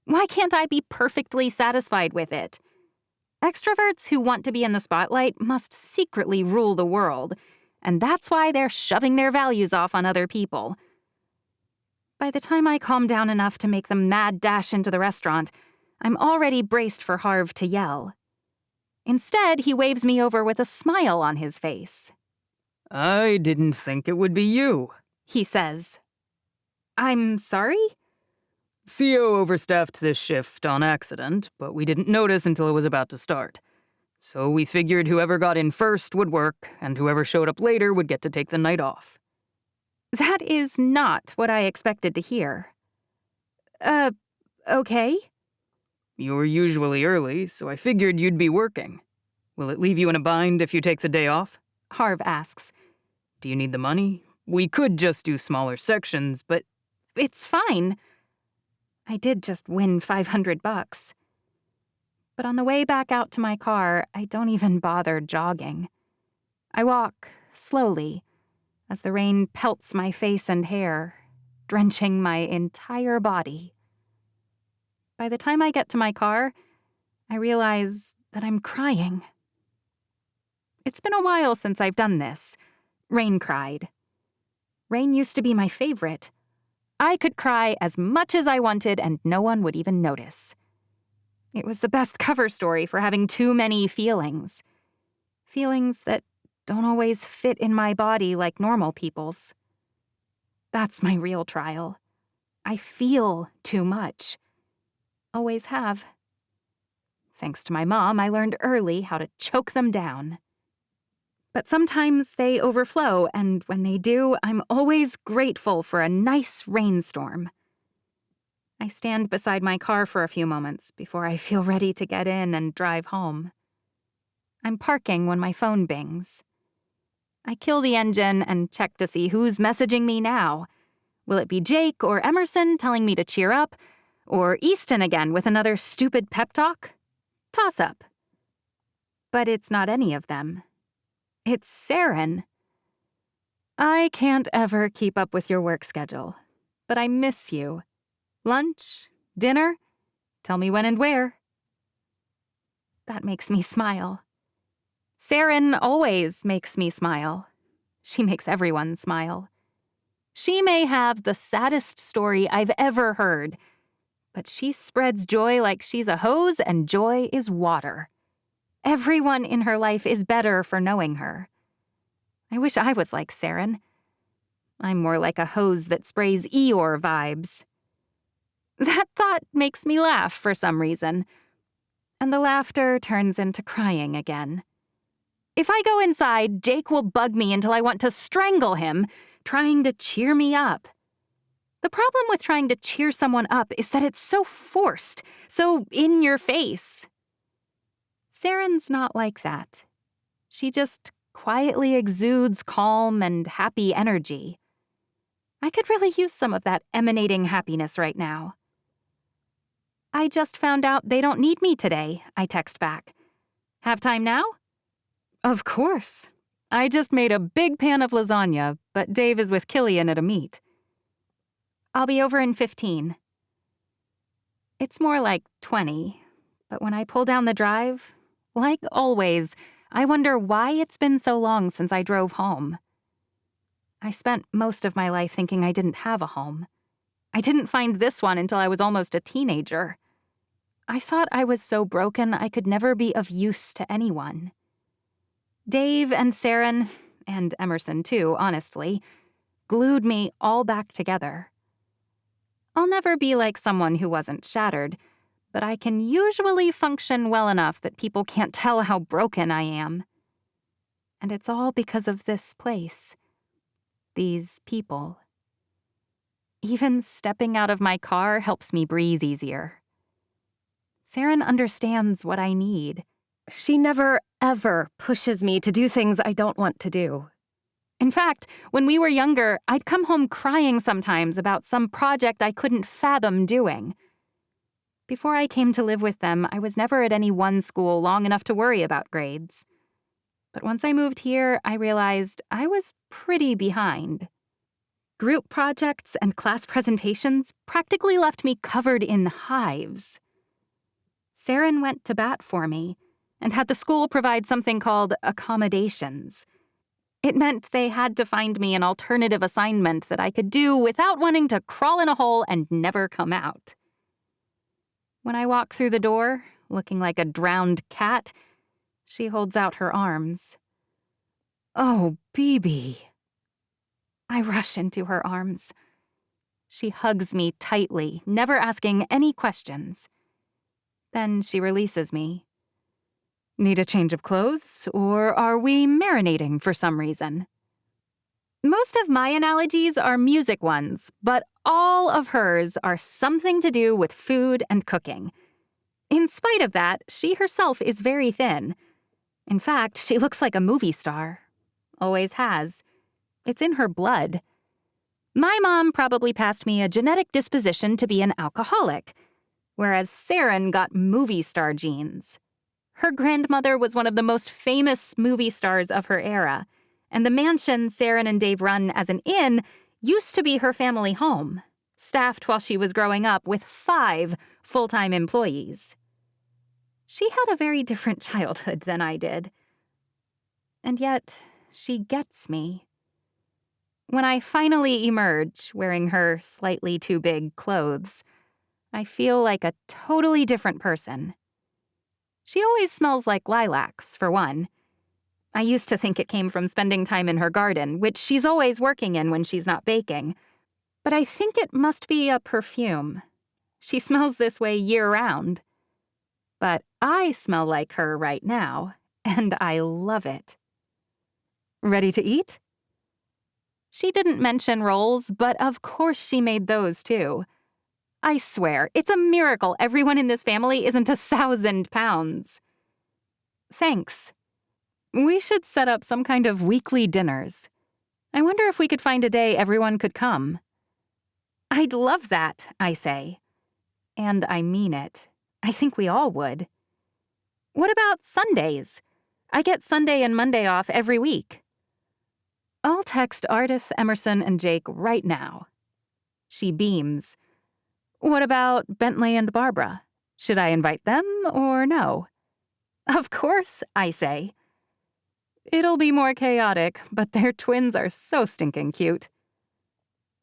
Why can't I be perfectly satisfied with it? Extroverts who want to be in the spotlight must secretly rule the world, and that's why they're shoving their values off on other people. By the time I calm down enough to make the mad dash into the restaurant, I'm already braced for Harv to yell. Instead, he waves me over with a smile on his face. I didn't think it would be you. He says, "I'm sorry?" Theo overstaffed this shift on accident, but we didn't notice until it was about to start. So we figured whoever got in first would work, and whoever showed up later would get to take the night off. That is not what I expected to hear. Okay? You're usually early, so I figured you'd be working. Will it leave you in a bind if you take the day off? Harv asks. Do you need the money? We could just do smaller sections, but It's fine. I did just win $500. But on the way back out to my car, I don't even bother jogging. I walk slowly as the rain pelts my face and hair, drenching my entire body. By the time I get to my car, I realize that I'm crying. It's been a while since I've done this. Rain cried. Rain used to be my favorite. I could cry as much as I wanted and no one would even notice. It was the best cover story for having too many feelings. Feelings that don't always fit in my body like normal people's. That's my real trial. I feel too much. Always have. Thanks to my mom, I learned early how to choke them down. But sometimes they overflow, and when they do, I'm always grateful for a nice rainstorm. I stand beside my car for a few moments before I feel ready to get in and drive home. I'm parking when my phone bings. I kill the engine and check to see who's messaging me now. Will it be Jake or Emerson telling me to cheer up? Or Easton again with another stupid pep talk? Toss up. But it's not any of them. It's Saren. I can't ever keep up with your work schedule, but I miss you. Lunch? Dinner? Tell me when and where. That makes me smile. Saren always makes me smile. She makes everyone smile. She may have the saddest story I've ever heard, but she spreads joy like she's a hose, and joy is water. Everyone in her life is better for knowing her. I wish I was like Saren. I'm more like a hose that sprays Eeyore vibes. That thought makes me laugh for some reason, and the laughter turns into crying again. If I go inside, Jake will bug me until I want to strangle him, trying to cheer me up. The problem with trying to cheer someone up is that it's so forced, so in your face. Saren's not like that. She just quietly exudes calm and happy energy. I could really use some of that emanating happiness right now. I just found out they don't need me today, I text back. Have time now? Of course. I just made a big pan of lasagna, but Dave is with Killian at a meet. I'll be over in 15. It's more like 20, but when I pull down the drive, like always, I wonder why it's been so long since I drove home. I spent most of my life thinking I didn't have a home. I didn't find this one until I was almost a teenager. I thought I was so broken I could never be of use to anyone. Dave and Saren, and Emerson too, honestly, glued me all back together. I'll never be like someone who wasn't shattered, but I can usually function well enough that people can't tell how broken I am. And it's all because of this place. These people. Even stepping out of my car helps me breathe easier. Saren understands what I need. She never, ever pushes me to do things I don't want to do. In fact, when we were younger, I'd come home crying sometimes about some project I couldn't fathom doing. Before I came to live with them, I was never at any one school long enough to worry about grades. But once I moved here, I realized I was pretty behind. Group projects and class presentations practically left me covered in hives. Saren went to bat for me and had the school provide something called accommodations. It meant they had to find me an alternative assignment that I could do without wanting to crawl in a hole and never come out. When I walk through the door, looking like a drowned cat, she holds out her arms. Oh, Bibi. I rush into her arms. She hugs me tightly, never asking any questions. Then she releases me. Need a change of clothes, or are we marinating for some reason? Most of my analogies are music ones, but all of hers are something to do with food and cooking. In spite of that, she herself is very thin. In fact, she looks like a movie star. Always has. It's in her blood. My mom probably passed me a genetic disposition to be an alcoholic, whereas Saren got movie star genes. Her grandmother was one of the most famous movie stars of her era, and the mansion Saren and Dave run as an inn used to be her family home, staffed while she was growing up with 5 full-time employees. She had a very different childhood than I did. And yet, she gets me. When I finally emerge, wearing her slightly too big clothes, I feel like a totally different person. She always smells like lilacs, for one. I used to think it came from spending time in her garden, which she's always working in when she's not baking. But I think it must be a perfume. She smells this way year-round. But I smell like her right now, and I love it. Ready to eat? She didn't mention rolls, but of course she made those too. I swear, it's a miracle everyone in this family isn't 1,000 pounds. Thanks. We should set up some kind of weekly dinners. I wonder if we could find a day everyone could come. I'd love that, I say. And I mean it. I think we all would. What about Sundays? I get Sunday and Monday off every week. I'll text Ardith, Emerson, and Jake right now. She beams. What about Bentley and Barbara? Should I invite them or no? Of course, I say. It'll be more chaotic, but their twins are so stinking cute.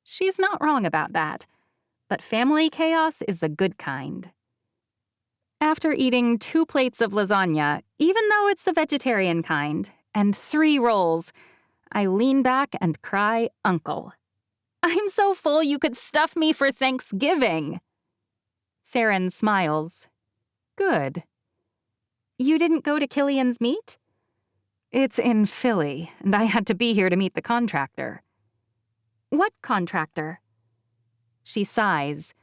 She's not wrong about that, but family chaos is the good kind. After eating 2 plates of lasagna, even though it's the vegetarian kind, and 3 rolls, I lean back and cry uncle. I'm so full you could stuff me for Thanksgiving. Saren smiles. Good. You didn't go to Killian's meet? It's in Philly, and I had to be here to meet the contractor. What contractor? She sighs.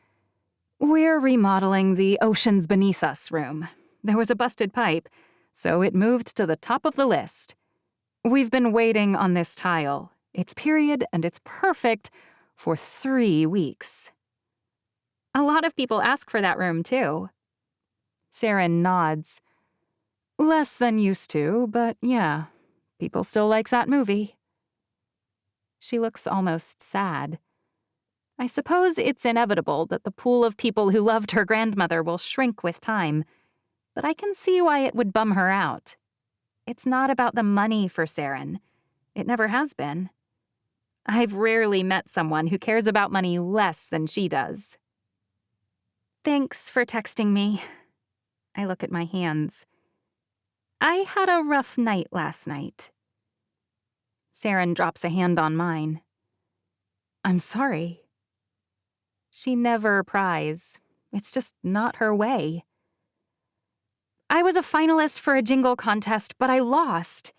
We're remodeling the Oceans Beneath Us room. There was a busted pipe, so it moved to the top of the list. We've been waiting on this tile. It's period and it's perfect for 3 weeks. A lot of people ask for that room, too. Saren nods. Less than used to, but yeah, people still like that movie. She looks almost sad. I suppose it's inevitable that the pool of people who loved her grandmother will shrink with time, but I can see why it would bum her out. It's not about the money for Saren. It never has been. I've rarely met someone who cares about money less than she does. Thanks for texting me. I look at my hands. I had a rough night last night. Saren drops a hand on mine. I'm sorry. She never pries. It's just not her way. I was a finalist for a jingle contest, but I lost.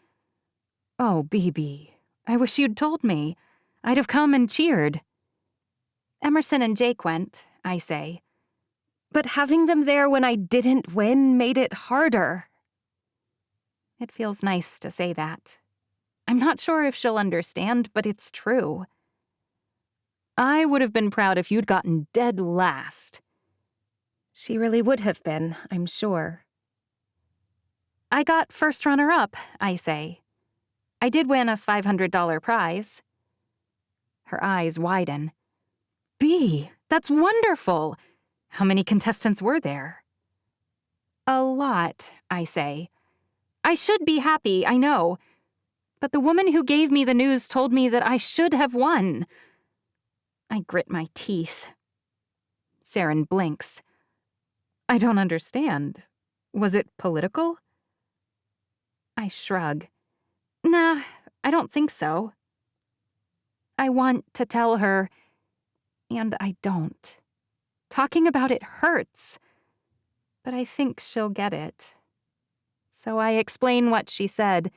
Oh, BB, I wish you'd told me. I'd have come and cheered. Emerson and Jake went, I say. But having them there when I didn't win made it harder. It feels nice to say that. I'm not sure if she'll understand, but it's true. I would have been proud if you'd gotten dead last. She really would have been, I'm sure. I got first runner-up, I say. I did win a $500 prize. Her eyes widen. Bea, that's wonderful! How many contestants were there? A lot, I say. I should be happy, I know. But the woman who gave me the news told me that I should have won. I grit my teeth. Saren blinks. I don't understand. Was it political? I shrug. Nah, I don't think so. I want to tell her, and I don't. Talking about it hurts, but I think she'll get it. So I explain what she said,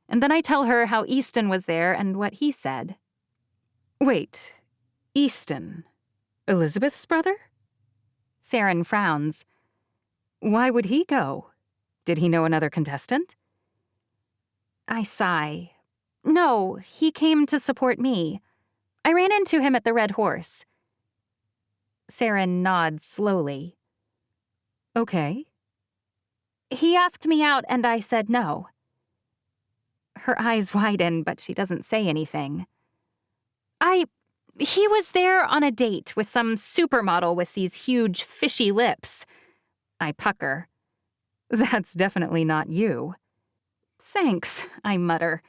and then I tell her how Easton was there and what he said. Wait, Easton? Elizabeth's brother? Saren frowns. Why would he go? Did he know another contestant? I sigh. No, he came to support me. I ran into him at the Red Horse. Saren nods slowly. Okay. He asked me out and I said no. Her eyes widen, but she doesn't say anything. He was there on a date with some supermodel with these huge fishy lips. I pucker. That's definitely not you. Thanks, I mutter.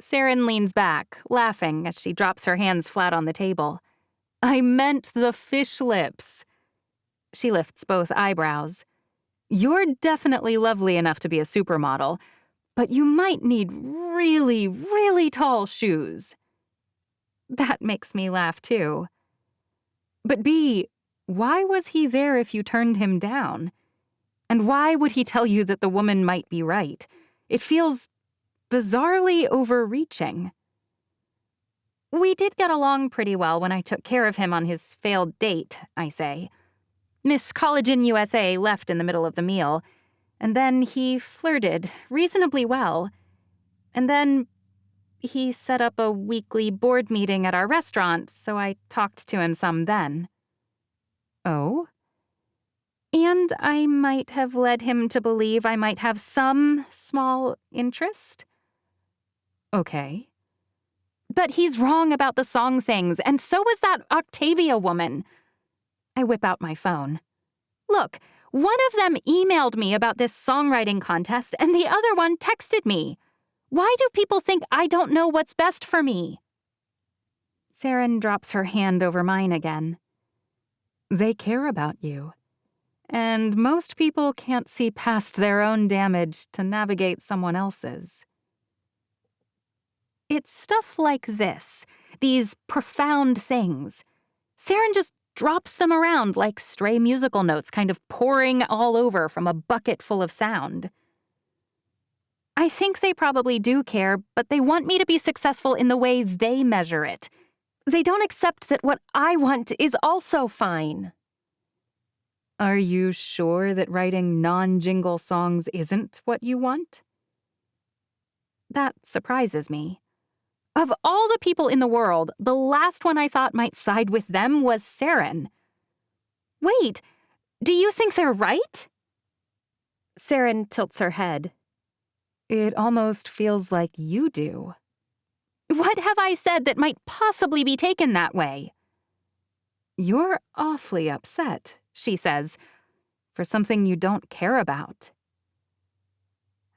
Saren leans back, laughing as she drops her hands flat on the table. I meant the fish lips. She lifts both eyebrows. You're definitely lovely enough to be a supermodel, but you might need really, really tall shoes. That makes me laugh, too. But Bea, why was he there if you turned him down? And why would he tell you that the woman might be right? It feels bizarrely overreaching. We did get along pretty well when I took care of him on his failed date, I say. Miss Collagen USA left in the middle of the meal, and then he flirted reasonably well. And then he set up a weekly board meeting at our restaurant, so I talked to him some then. Oh? And I might have led him to believe I might have some small interest? Okay. But he's wrong about the song things, and so was that Octavia woman. I whip out my phone. Look, one of them emailed me about this songwriting contest, and the other one texted me. Why do people think I don't know what's best for me? Saren drops her hand over mine again. They care about you. And most people can't see past their own damage to navigate someone else's. It's stuff like this, these profound things. Saren just drops them around like stray musical notes kind of pouring all over from a bucket full of sound. I think they probably do care, but they want me to be successful in the way they measure it. They don't accept that what I want is also fine. Are you sure that writing non-jingle songs isn't what you want? That surprises me. Of all the people in the world, the last one I thought might side with them was Saren. Wait, do you think they're right? Saren tilts her head. It almost feels like you do. What have I said that might possibly be taken that way? You're awfully upset, she says, for something you don't care about.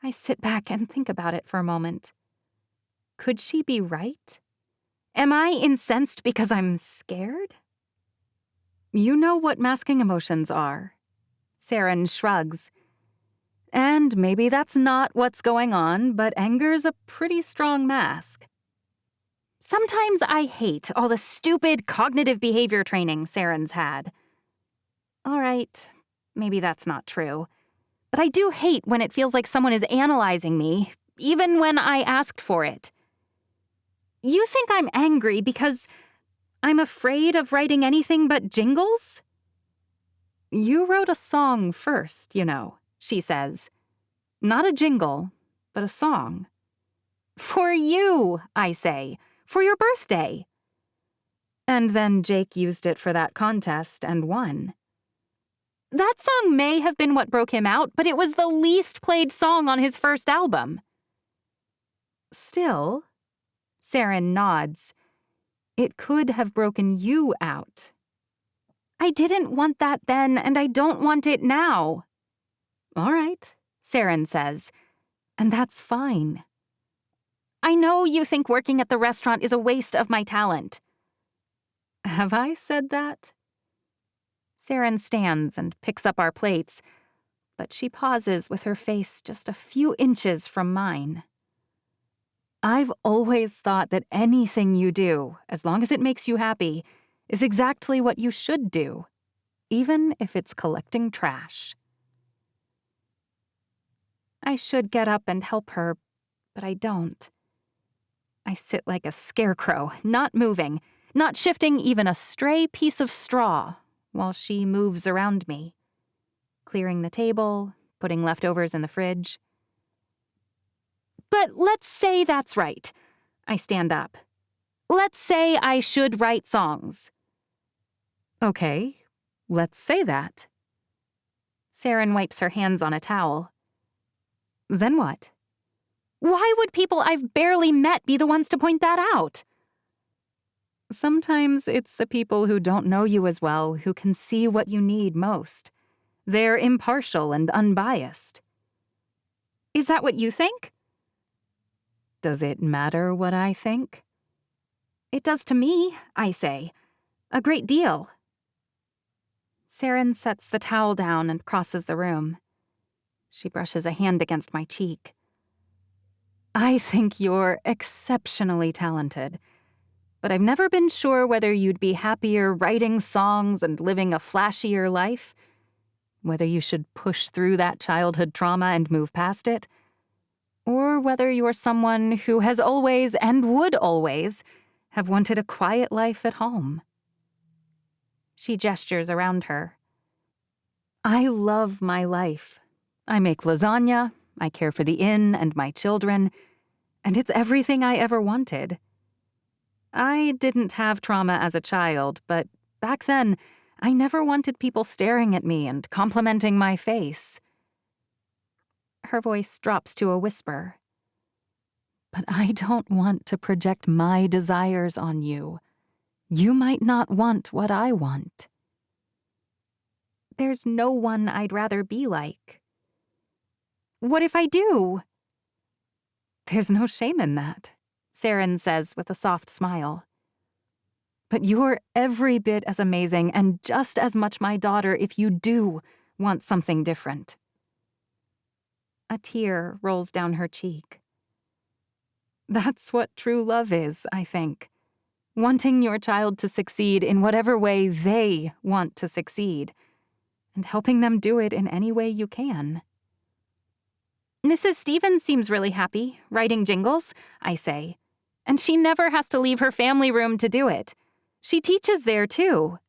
I sit back and think about it for a moment. Could she be right? Am I incensed because I'm scared? You know what masking emotions are. Saren shrugs. And maybe that's not what's going on, but anger's a pretty strong mask. Sometimes I hate all the stupid cognitive behavior training Saren's had. All right, maybe that's not true. But I do hate when it feels like someone is analyzing me, even when I asked for it. You think I'm angry because I'm afraid of writing anything but jingles? You wrote a song first, you know, she says. Not a jingle, but a song. For you, I say, for your birthday. And then Jake used it for that contest and won. That song may have been what broke him out, but it was the least played song on his first album. Still, Saren nods. It could have broken you out. I didn't want that then, and I don't want it now. All right, Saren says, and that's fine. I know you think working at the restaurant is a waste of my talent. Have I said that? Saren stands and picks up our plates, but she pauses with her face just a few inches from mine. I've always thought that anything you do, as long as it makes you happy, is exactly what you should do, even if it's collecting trash. I should get up and help her, but I don't. I sit like a scarecrow, not moving, not shifting even a stray piece of straw, while she moves around me, clearing the table, putting leftovers in the fridge. But let's say that's right. I stand up. Let's say I should write songs. Okay, let's say that. Saren wipes her hands on a towel. Then what? Why would people I've barely met be the ones to point that out? Sometimes it's the people who don't know you as well who can see what you need most. They're impartial and unbiased. Is that what you think? Does it matter what I think? It does to me, I say. A great deal. Saren sets the towel down and crosses the room. She brushes a hand against my cheek. I think you're exceptionally talented, but I've never been sure whether you'd be happier writing songs and living a flashier life, whether you should push through that childhood trauma and move past it, or whether you're someone who has always and would always have wanted a quiet life at home. She gestures around her. I love my life. I make lasagna, I care for the inn and my children, and it's everything I ever wanted. I didn't have trauma as a child, but back then, I never wanted people staring at me and complimenting my face. Her voice drops to a whisper. But I don't want to project my desires on you. You might not want what I want. There's no one I'd rather be like. What if I do? There's no shame in that, Saren says with a soft smile. But you're every bit as amazing and just as much my daughter if you do want something different. A tear rolls down her cheek. That's what true love is, I think. Wanting your child to succeed in whatever way they want to succeed, and helping them do it in any way you can. Mrs. Stevens seems really happy, writing jingles, I say, and she never has to leave her family room to do it. She teaches there, too.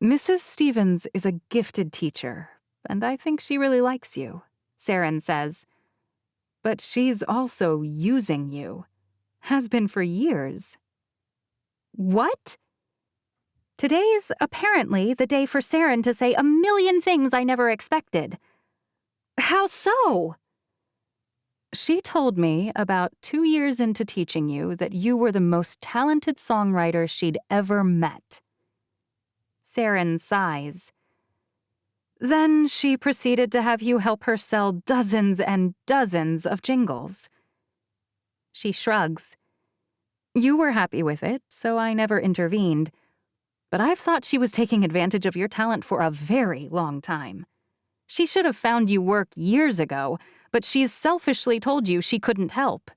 Mrs. Stevens is a gifted teacher, and I think she really likes you, Saren says. But she's also using you. Has been for years. What? Today's apparently the day for Saren to say a million things I never expected. How so? She told me about 2 years into teaching you that you were the most talented songwriter she'd ever met. Saren sighs. Then she proceeded to have you help her sell dozens and dozens of jingles. She shrugs. You were happy with it, so I never intervened. But I've thought she was taking advantage of your talent for a very long time. She should have found you work years ago, but she's selfishly told you she couldn't help.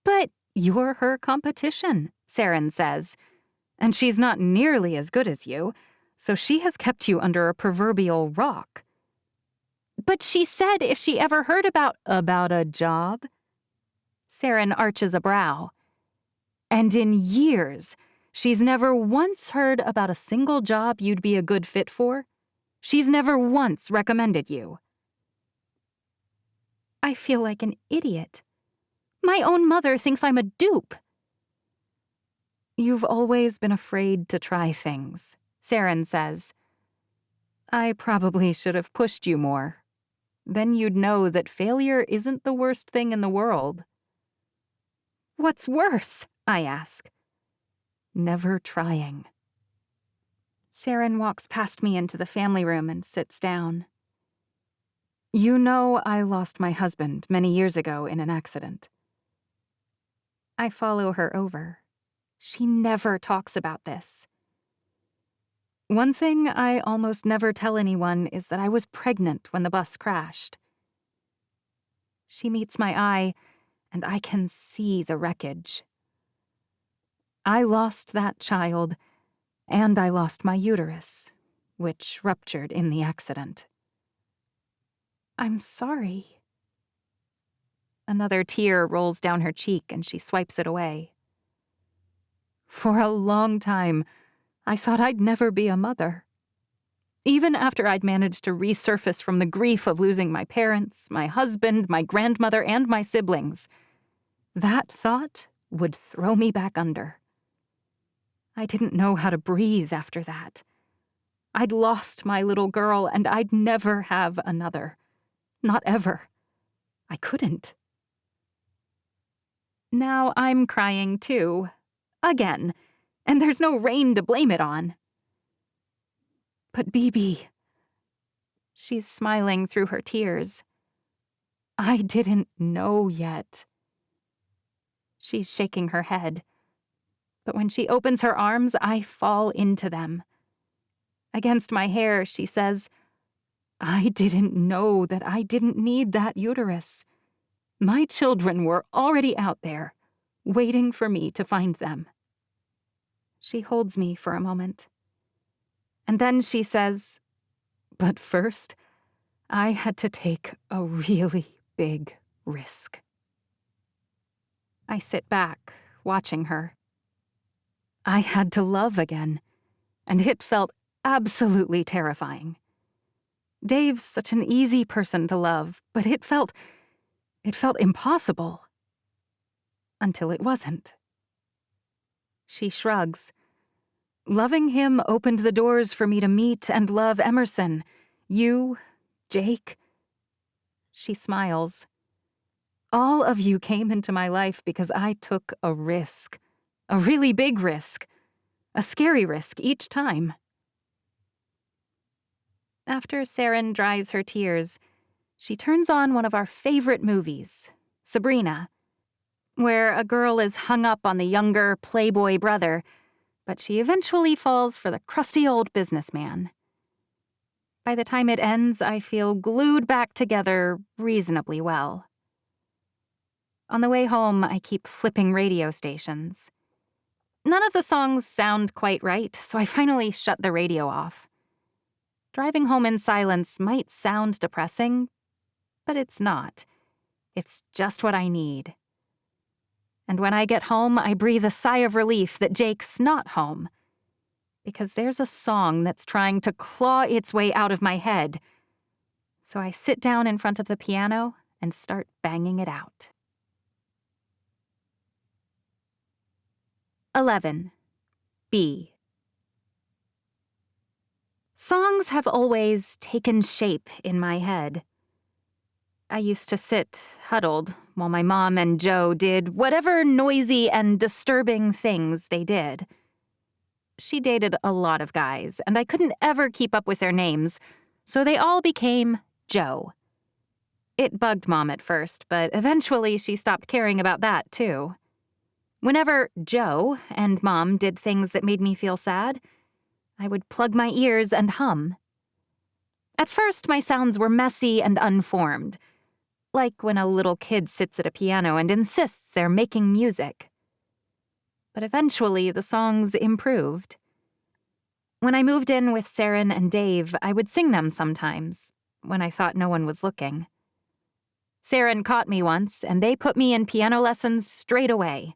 But you're her competition, Saren says, and she's not nearly as good as you, so she has kept you under a proverbial rock. But she said if she ever heard about a job. Saren arches a brow. And in years, she's never once heard about a single job you'd be a good fit for. She's never once recommended you. I feel like an idiot. My own mother thinks I'm a dupe. You've always been afraid to try things, Saren says. I probably should have pushed you more. Then you'd know that failure isn't the worst thing in the world. What's worse? I ask. Never trying. Saren walks past me into the family room and sits down. You know I lost my husband many years ago in an accident. I follow her over. She never talks about this. One thing I almost never tell anyone is that I was pregnant when the bus crashed. She meets my eye, and I can see the wreckage. I lost that child, and I lost my uterus, which ruptured in the accident. I'm sorry. Another tear rolls down her cheek, and she swipes it away. For a long time, I thought I'd never be a mother. Even after I'd managed to resurface from the grief of losing my parents, my husband, my grandmother, and my siblings, that thought would throw me back under. I didn't know how to breathe after that. I'd lost my little girl, and I'd never have another. Not ever. I couldn't. Now I'm crying too. Again. And there's no rain to blame it on. But Bibi, she's smiling through her tears. I didn't know yet. She's shaking her head. But when she opens her arms, I fall into them. Against my hair, she says, I didn't know that I didn't need that uterus. My children were already out there, waiting for me to find them. She holds me for a moment. And then she says, but first, I had to take a really big risk. I sit back, watching her. I had to love again, and it felt absolutely terrifying. Dave's such an easy person to love, but it felt impossible. Until it wasn't. She shrugs. Loving him opened the doors for me to meet and love Emerson, you, Jake. She smiles. All of you came into my life because I took a risk. A really big risk. A scary risk each time. After Saren dries her tears, she turns on one of our favorite movies, Sabrina, where a girl is hung up on the younger playboy brother, but she eventually falls for the crusty old businessman. By the time it ends, I feel glued back together reasonably well. On the way home, I keep flipping radio stations. None of the songs sound quite right, so I finally shut the radio off. Driving home in silence might sound depressing, but it's not. It's just what I need. And when I get home, I breathe a sigh of relief that Jake's not home. Because there's a song that's trying to claw its way out of my head. So I sit down in front of the piano and start banging it out. 11. B. Songs have always taken shape in my head. I used to sit, huddled, while my mom and Joe did whatever noisy and disturbing things they did. She dated a lot of guys, and I couldn't ever keep up with their names, so they all became Joe. It bugged Mom at first, but eventually she stopped caring about that, too. Whenever Joe and Mom did things that made me feel sad, I would plug my ears and hum. At first, my sounds were messy and unformed, like when a little kid sits at a piano and insists they're making music. But eventually, the songs improved. When I moved in with Saren and Dave, I would sing them sometimes, when I thought no one was looking. Saren caught me once, and they put me in piano lessons straight away.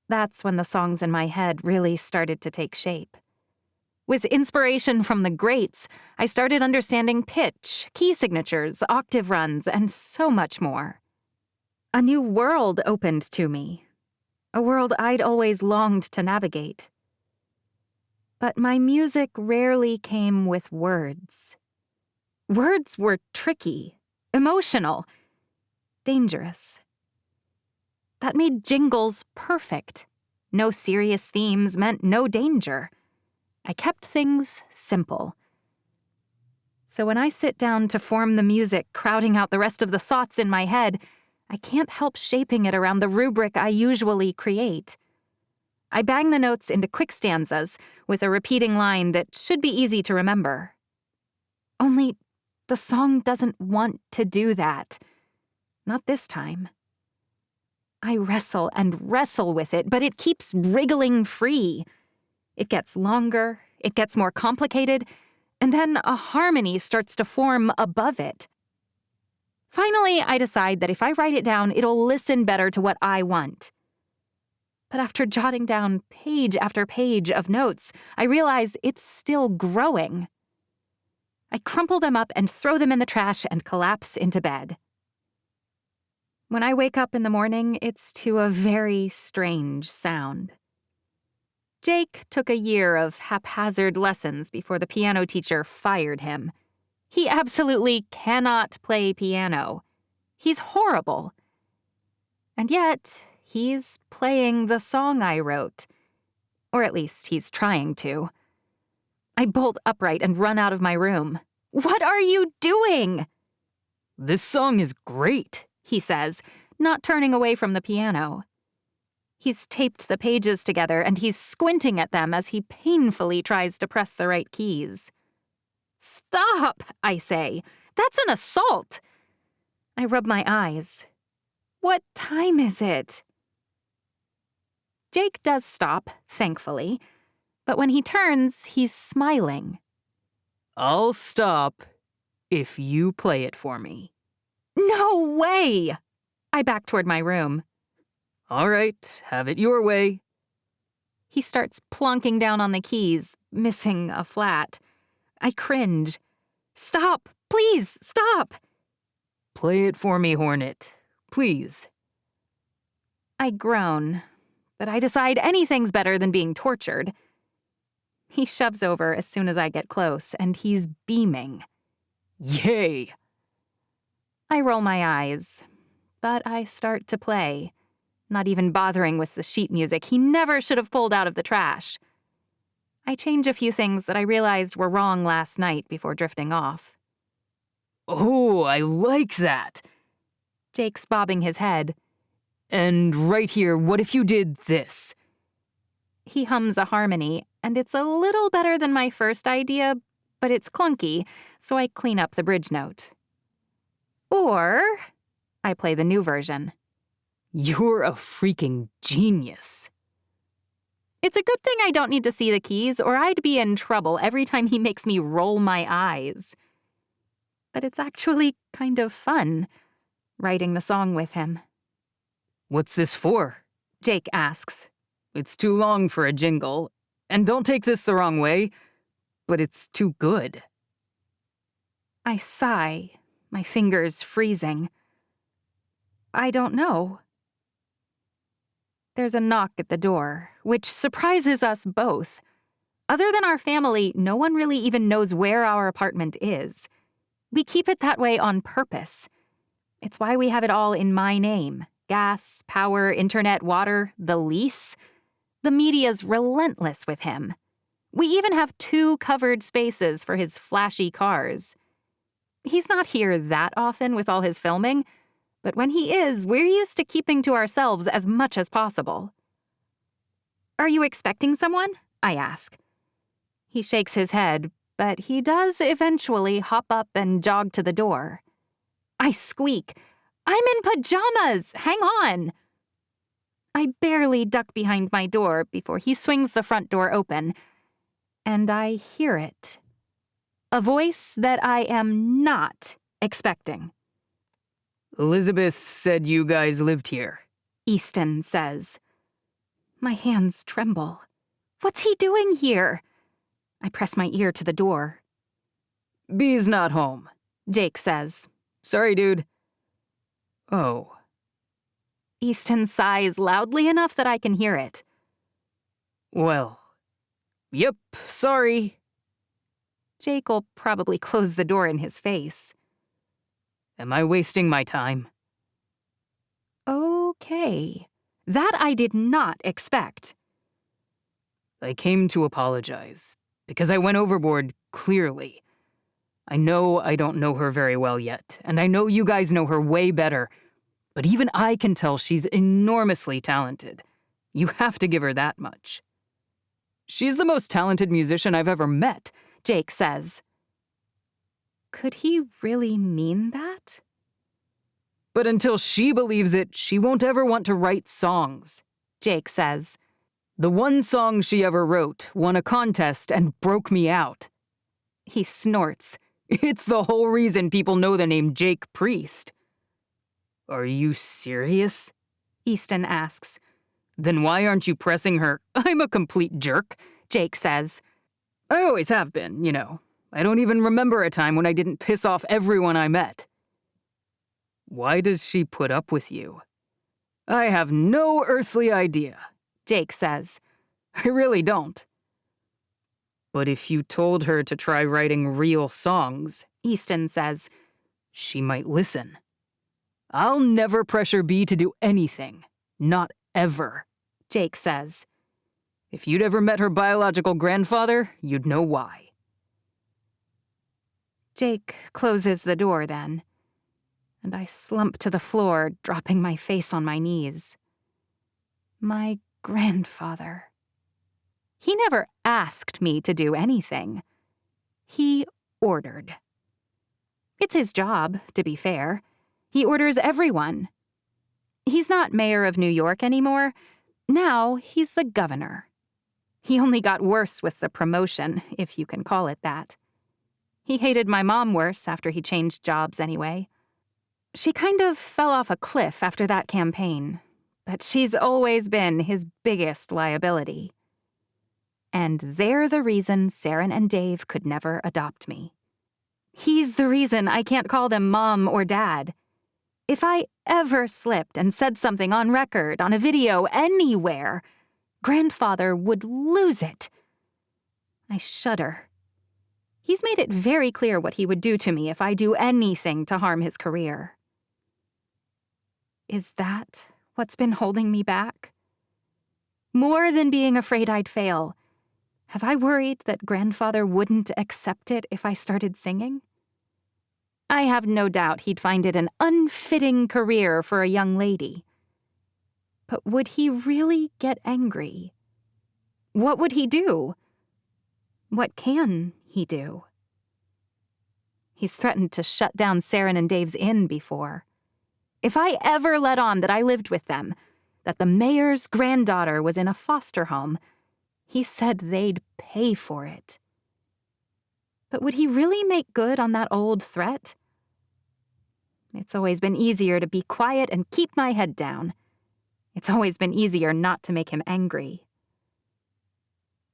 That's when the songs in my head really started to take shape. With inspiration from the greats, I started understanding pitch, key signatures, octave runs, and so much more. A new world opened to me. A world I'd always longed to navigate. But my music rarely came with words. Words were tricky, emotional, dangerous. That made jingles perfect. No serious themes meant no danger. I kept things simple. So when I sit down to form the music crowding out the rest of the thoughts in my head, I can't help shaping it around the rubric I usually create. I bang the notes into quick stanzas with a repeating line that should be easy to remember. Only the song doesn't want to do that. Not this time. I wrestle and wrestle with it, but it keeps wriggling free. It gets longer, it gets more complicated, and then a harmony starts to form above it. Finally, I decide that if I write it down, it'll listen better to what I want. But after jotting down page after page of notes, I realize it's still growing. I crumple them up and throw them in the trash and collapse into bed. When I wake up in the morning, it's to a very strange sound. Jake took a year of haphazard lessons before the piano teacher fired him. He absolutely cannot play piano. He's horrible. And yet, he's playing the song I wrote. Or at least he's trying to. I bolt upright and run out of my room. "What are you doing?" "This song is great," he says, not turning away from the piano. He's taped the pages together and he's squinting at them as he painfully tries to press the right keys. "Stop," I say. "That's an assault." I rub my eyes. "What time is it?" Jake does stop, thankfully, but when he turns, he's smiling. "I'll stop if you play it for me." "No way!" I back toward my room. All right, have it your way. He starts plonking down on the keys, missing a flat. I cringe. Stop! Please, stop! Play it for me, Hornet. Please. I groan, but I decide anything's better than being tortured. He shoves over as soon as I get close, and he's beaming. Yay! I roll my eyes, but I start to play, not even bothering with the sheet music he never should have pulled out of the trash. I change a few things that I realized were wrong last night before drifting off. Oh, I like that. Jake's bobbing his head. And right here, what if you did this? He hums a harmony, and it's a little better than my first idea, but it's clunky, so I clean up the bridge note. Or I play the new version. You're a freaking genius. It's a good thing I don't need to see the keys, or I'd be in trouble every time he makes me roll my eyes. But it's actually kind of fun, writing the song with him. What's this for? Jake asks. It's too long for a jingle, and don't take this the wrong way, but it's too good. I sigh, my fingers freezing. I don't know. There's a knock at the door, which surprises us both. Other than our family, no one really even knows where our apartment is. We keep it that way on purpose. It's why we have it all in my name. Gas, power, internet, water, the lease. The media's relentless with him. We even have 2 covered spaces for his flashy cars. He's not here that often with all his filming, but when he is, we're used to keeping to ourselves as much as possible. Are you expecting someone? I ask. He shakes his head, but he does eventually hop up and jog to the door. I squeak, "I'm in pajamas! Hang on!" I barely duck behind my door before he swings the front door open, and I hear it. A voice that I am not expecting. Elizabeth said you guys lived here. Easton says. My hands tremble. What's he doing here? I press my ear to the door. Bee's not home, Jake says. Sorry, dude. Oh. Easton sighs loudly enough that I can hear it. Well. Yep, sorry. Jake will probably close the door in his face. Am I wasting my time? Okay. That I did not expect. I came to apologize, because I went overboard, clearly. I know I don't know her very well yet, and I know you guys know her way better, but even I can tell she's enormously talented. You have to give her that much. She's the most talented musician I've ever met, Jake says. Could he really mean that? But until she believes it, she won't ever want to write songs, Jake says. The one song she ever wrote won a contest and broke me out. He snorts. It's the whole reason people know the name Jake Priest. Are you serious? Easton asks. Then why aren't you pressing her? I'm a complete jerk, Jake says. I always have been, you know. I don't even remember a time when I didn't piss off everyone I met. Why does she put up with you? I have no earthly idea, Jake says. I really don't. But if you told her to try writing real songs, Easton says, she might listen. I'll never pressure Bee to do anything. Not ever, Jake says. If you'd ever met her biological grandfather, you'd know why. Jake closes the door then, and I slump to the floor, dropping my face on my knees. My grandfather. He never asked me to do anything. He ordered. It's his job, to be fair. He orders everyone. He's not mayor of New York anymore. Now he's the governor. He only got worse with the promotion, if you can call it that. He hated my mom worse after he changed jobs anyway. She kind of fell off a cliff after that campaign. But she's always been his biggest liability. And they're the reason Saren and Dave could never adopt me. He's the reason I can't call them mom or dad. If I ever slipped and said something on record, on a video, anywhere, Grandfather would lose it. I shudder. He's made it very clear what he would do to me if I do anything to harm his career. Is that what's been holding me back? More than being afraid I'd fail, have I worried that Grandfather wouldn't accept it if I started singing? I have no doubt he'd find it an unfitting career for a young lady. But would he really get angry? What would he do? What can he do? He's threatened to shut down Saren and Dave's inn before. If I ever let on that I lived with them, that the mayor's granddaughter was in a foster home, he said they'd pay for it. But would he really make good on that old threat? It's always been easier to be quiet and keep my head down. It's always been easier not to make him angry.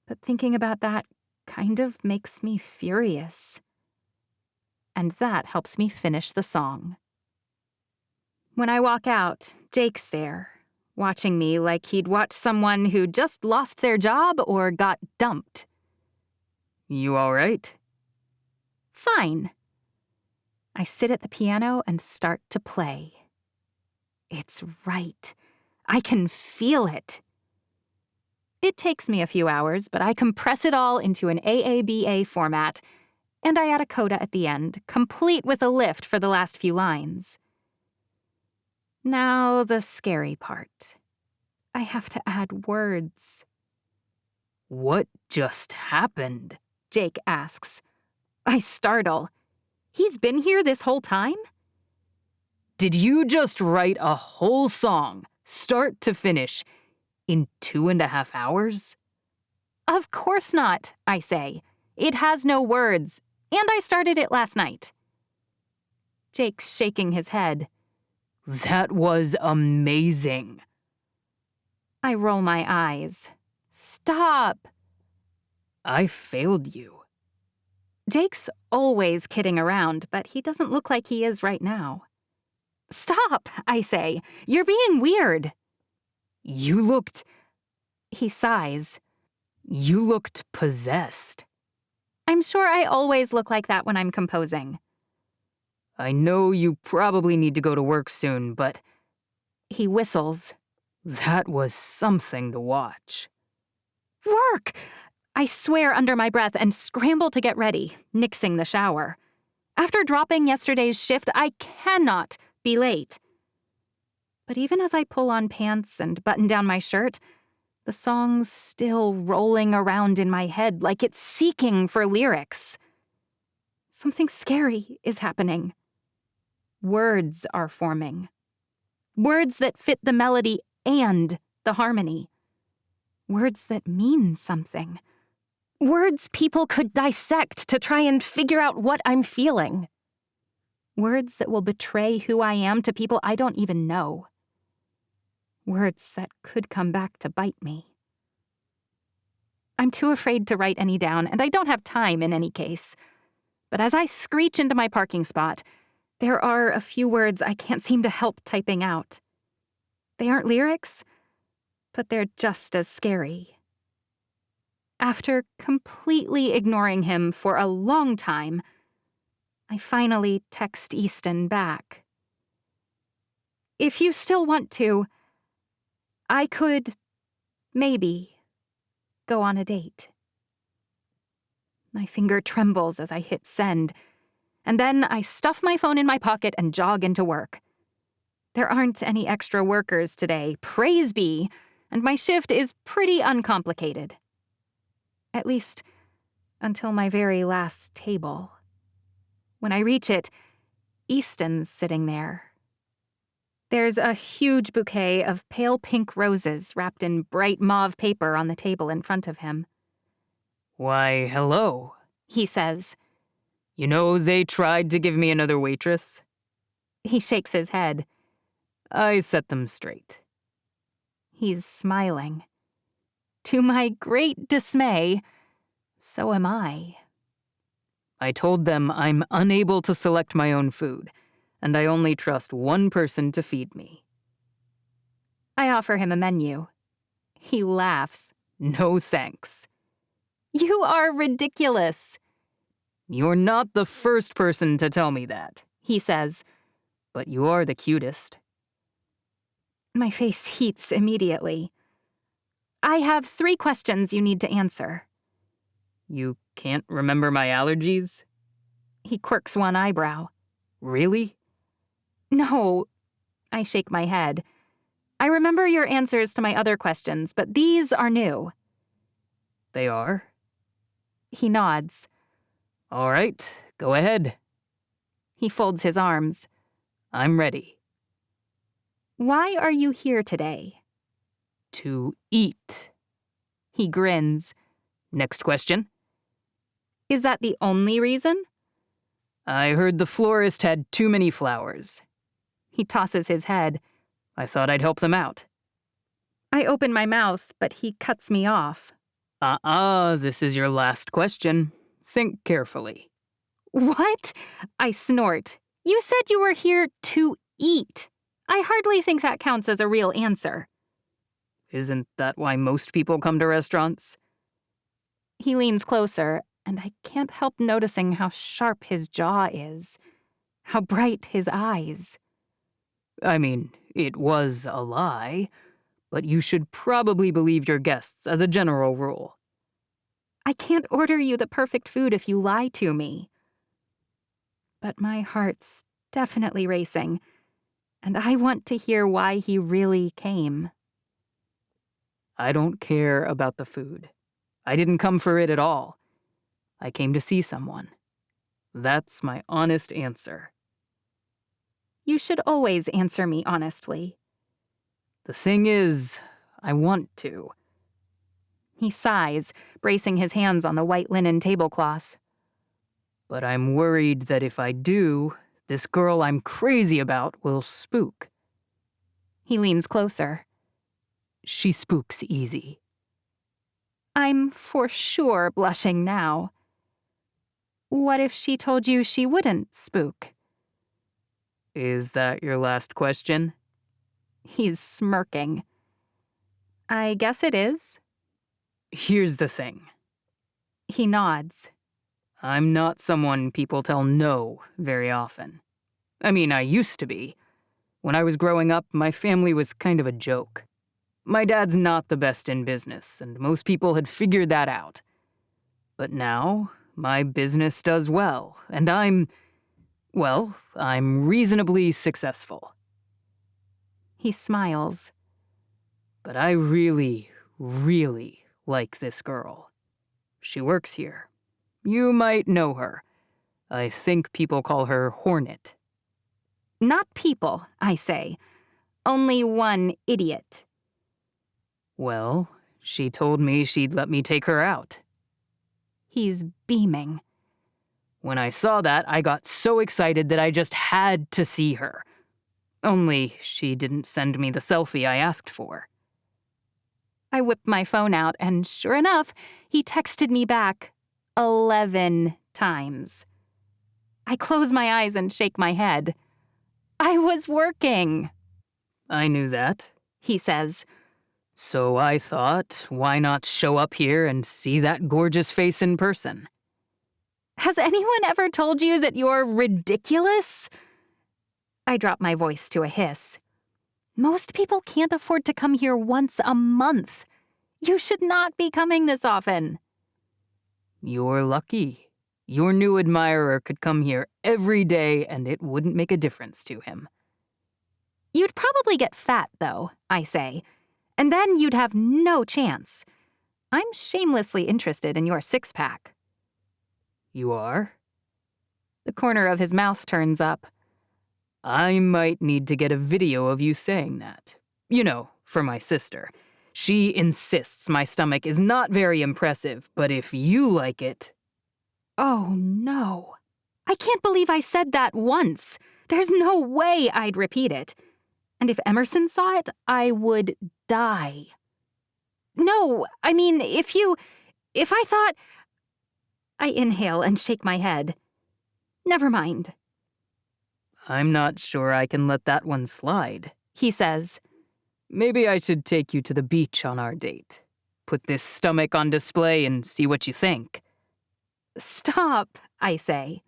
But thinking about that kind of makes me furious. And that helps me finish the song. When I walk out, Jake's there, watching me like he'd watch someone who just lost their job or got dumped. You all right? Fine. I sit at the piano and start to play. It's right. I can feel it. It takes me a few hours, but I compress it all into an AABA format, and I add a coda at the end, complete with a lift for the last few lines. Now the scary part. I have to add words. What just happened? Jake asks. I startle. He's been here this whole time? Did you just write a whole song, start to finish, in 2.5 hours? Of course not, I say. It has no words, and I started it last night. Jake's shaking his head. That was amazing. I roll my eyes. Stop. I failed you. Jake's always kidding around, but he doesn't look like he is right now. Stop, I say. You're being weird. You looked... He sighs. You looked possessed. I'm sure I always look like that when I'm composing. I know you probably need to go to work soon, but... He whistles. That was something to watch. Work! I swear under my breath and scramble to get ready, nixing the shower. After dropping yesterday's shift, I cannot be late. But even as I pull on pants and button down my shirt, the song's still rolling around in my head like it's seeking for lyrics. Something scary is happening. Words are forming. Words that fit the melody and the harmony. Words that mean something. Words people could dissect to try and figure out what I'm feeling. Words that will betray who I am to people I don't even know. Words that could come back to bite me. I'm too afraid to write any down, and I don't have time in any case. But as I screech into my parking spot, there are a few words I can't seem to help typing out. They aren't lyrics, but they're just as scary. After completely ignoring him for a long time, I finally text Easton back. If you still want to, I could, maybe, go on a date. My finger trembles as I hit send, and then I stuff my phone in my pocket and jog into work. There aren't any extra workers today, praise be, and my shift is pretty uncomplicated. At least, until my very last table. When I reach it, Easton's sitting there. There's a huge bouquet of pale pink roses wrapped in bright mauve paper on the table in front of him. Why, hello, He says. You know, they tried to give me another waitress. He shakes his head. I set them straight. He's smiling. To my great dismay, so am I. I told them I'm unable to select my own food, and I only trust one person to feed me. I offer him a menu. He laughs. No thanks. You are ridiculous, You're not the first person to tell me that, he says. but you are the cutest. My face heats immediately. I have 3 questions you need to answer. You can't remember my allergies? He quirks one eyebrow. Really? No, I shake my head. I remember your answers to my other questions, but these are new. They are? He nods. All right, go ahead. He folds his arms. I'm ready. Why are you here today? To eat. He grins. Next question. Is that the only reason? I heard the florist had too many flowers. He tosses his head. I thought I'd help them out. I open my mouth, but he cuts me off. This is your last question. Think carefully. What? I snort. You said you were here to eat. I hardly think that counts as a real answer. Isn't that why most people come to restaurants? He leans closer, and I can't help noticing how sharp his jaw is, how bright his eyes. I mean, it was a lie, but you should probably believe your guests as a general rule. I can't order you the perfect food if you lie to me. But my heart's definitely racing, and I want to hear why he really came. I don't care about the food. I didn't come for it at all. I came to see someone. That's my honest answer. You should always answer me honestly. The thing is, I want to. He sighs, bracing his hands on the white linen tablecloth. But I'm worried that if I do, this girl I'm crazy about will spook. He leans closer. She spooks easy. I'm for sure blushing now. What if she told you she wouldn't spook? Is that your last question? He's smirking. I guess it is. Here's the thing. He nods. I'm not someone people tell no very often. I mean, I used to be. When I was growing up, my family was kind of a joke. My dad's not the best in business, and most people had figured that out. But now, my business does well, and I'm reasonably successful. He smiles. But I really, really like this girl. She works here. You might know her. I think people call her Hornet. Not people, I say. Only one idiot. Well, she told me she'd let me take her out. He's beaming. When I saw that, I got so excited that I just had to see her. Only she didn't send me the selfie I asked for. I whip my phone out, and sure enough, he texted me back 11 times. I close my eyes and shake my head. I was working, I knew that. he says. So I thought, why not show up here and see that gorgeous face in person? Has anyone ever told you that you're ridiculous? I drop my voice to a hiss. Most people can't afford to come here once a month. You should not be coming this often. You're lucky. Your new admirer could come here every day and it wouldn't make a difference to him. You'd probably get fat, though, I say. And then you'd have no chance. I'm shamelessly interested in your six-pack. You are? The corner of his mouth turns up. I might need to get a video of you saying that. You know, for my sister. She insists my stomach is not very impressive, but if you like it... Oh, no. I can't believe I said that once. There's no way I'd repeat it. And if Emerson saw it, I would die. No, I mean, if I thought... I inhale and shake my head. Never mind. I'm not sure I can let that one slide, He says. Maybe I should take you to the beach on our date. Put this stomach on display and see what you think. Stop, I say.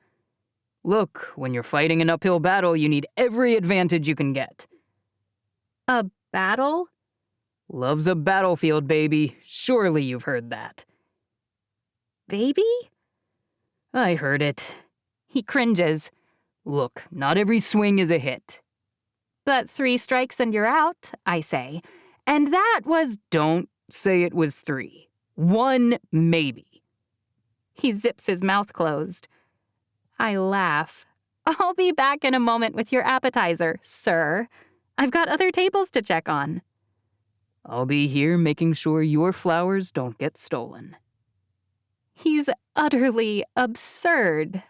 Look, when you're fighting an uphill battle, you need every advantage you can get. A battle? Love's a battlefield, baby. Surely you've heard that. Baby? I heard it. He cringes. Look, not every swing is a hit. But 3 strikes and you're out, I say. And that was... Don't say it was 3. 1 maybe. He zips his mouth closed. I laugh. I'll be back in a moment with your appetizer, sir. I've got other tables to check on. I'll be here making sure your flowers don't get stolen. He's utterly absurd.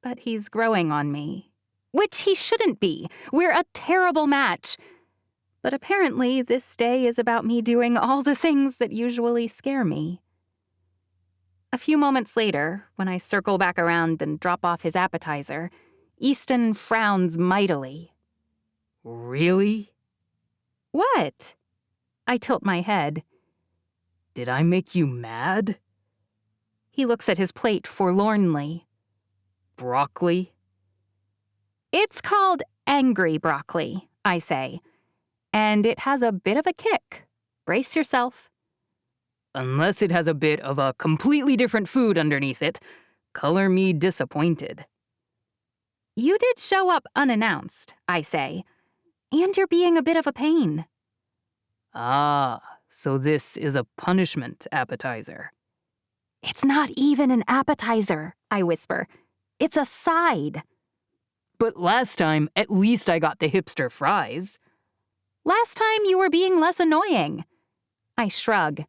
But he's growing on me. Which he shouldn't be. We're a terrible match. But apparently this day is about me doing all the things that usually scare me. A few moments later, when I circle back around and drop off his appetizer, Easton frowns mightily. Really? What? I tilt my head. Did I make you mad? He looks at his plate forlornly. Broccoli? It's called angry broccoli, I say. And it has a bit of a kick. Brace yourself. Unless it has a bit of a completely different food underneath it, color me disappointed. You did show up unannounced, I say. And you're being a bit of a pain. Ah, so this is a punishment appetizer. It's not even an appetizer, I whisper. It's a side. But last time, at least I got the hipster fries. Last time you were being less annoying. I shrug.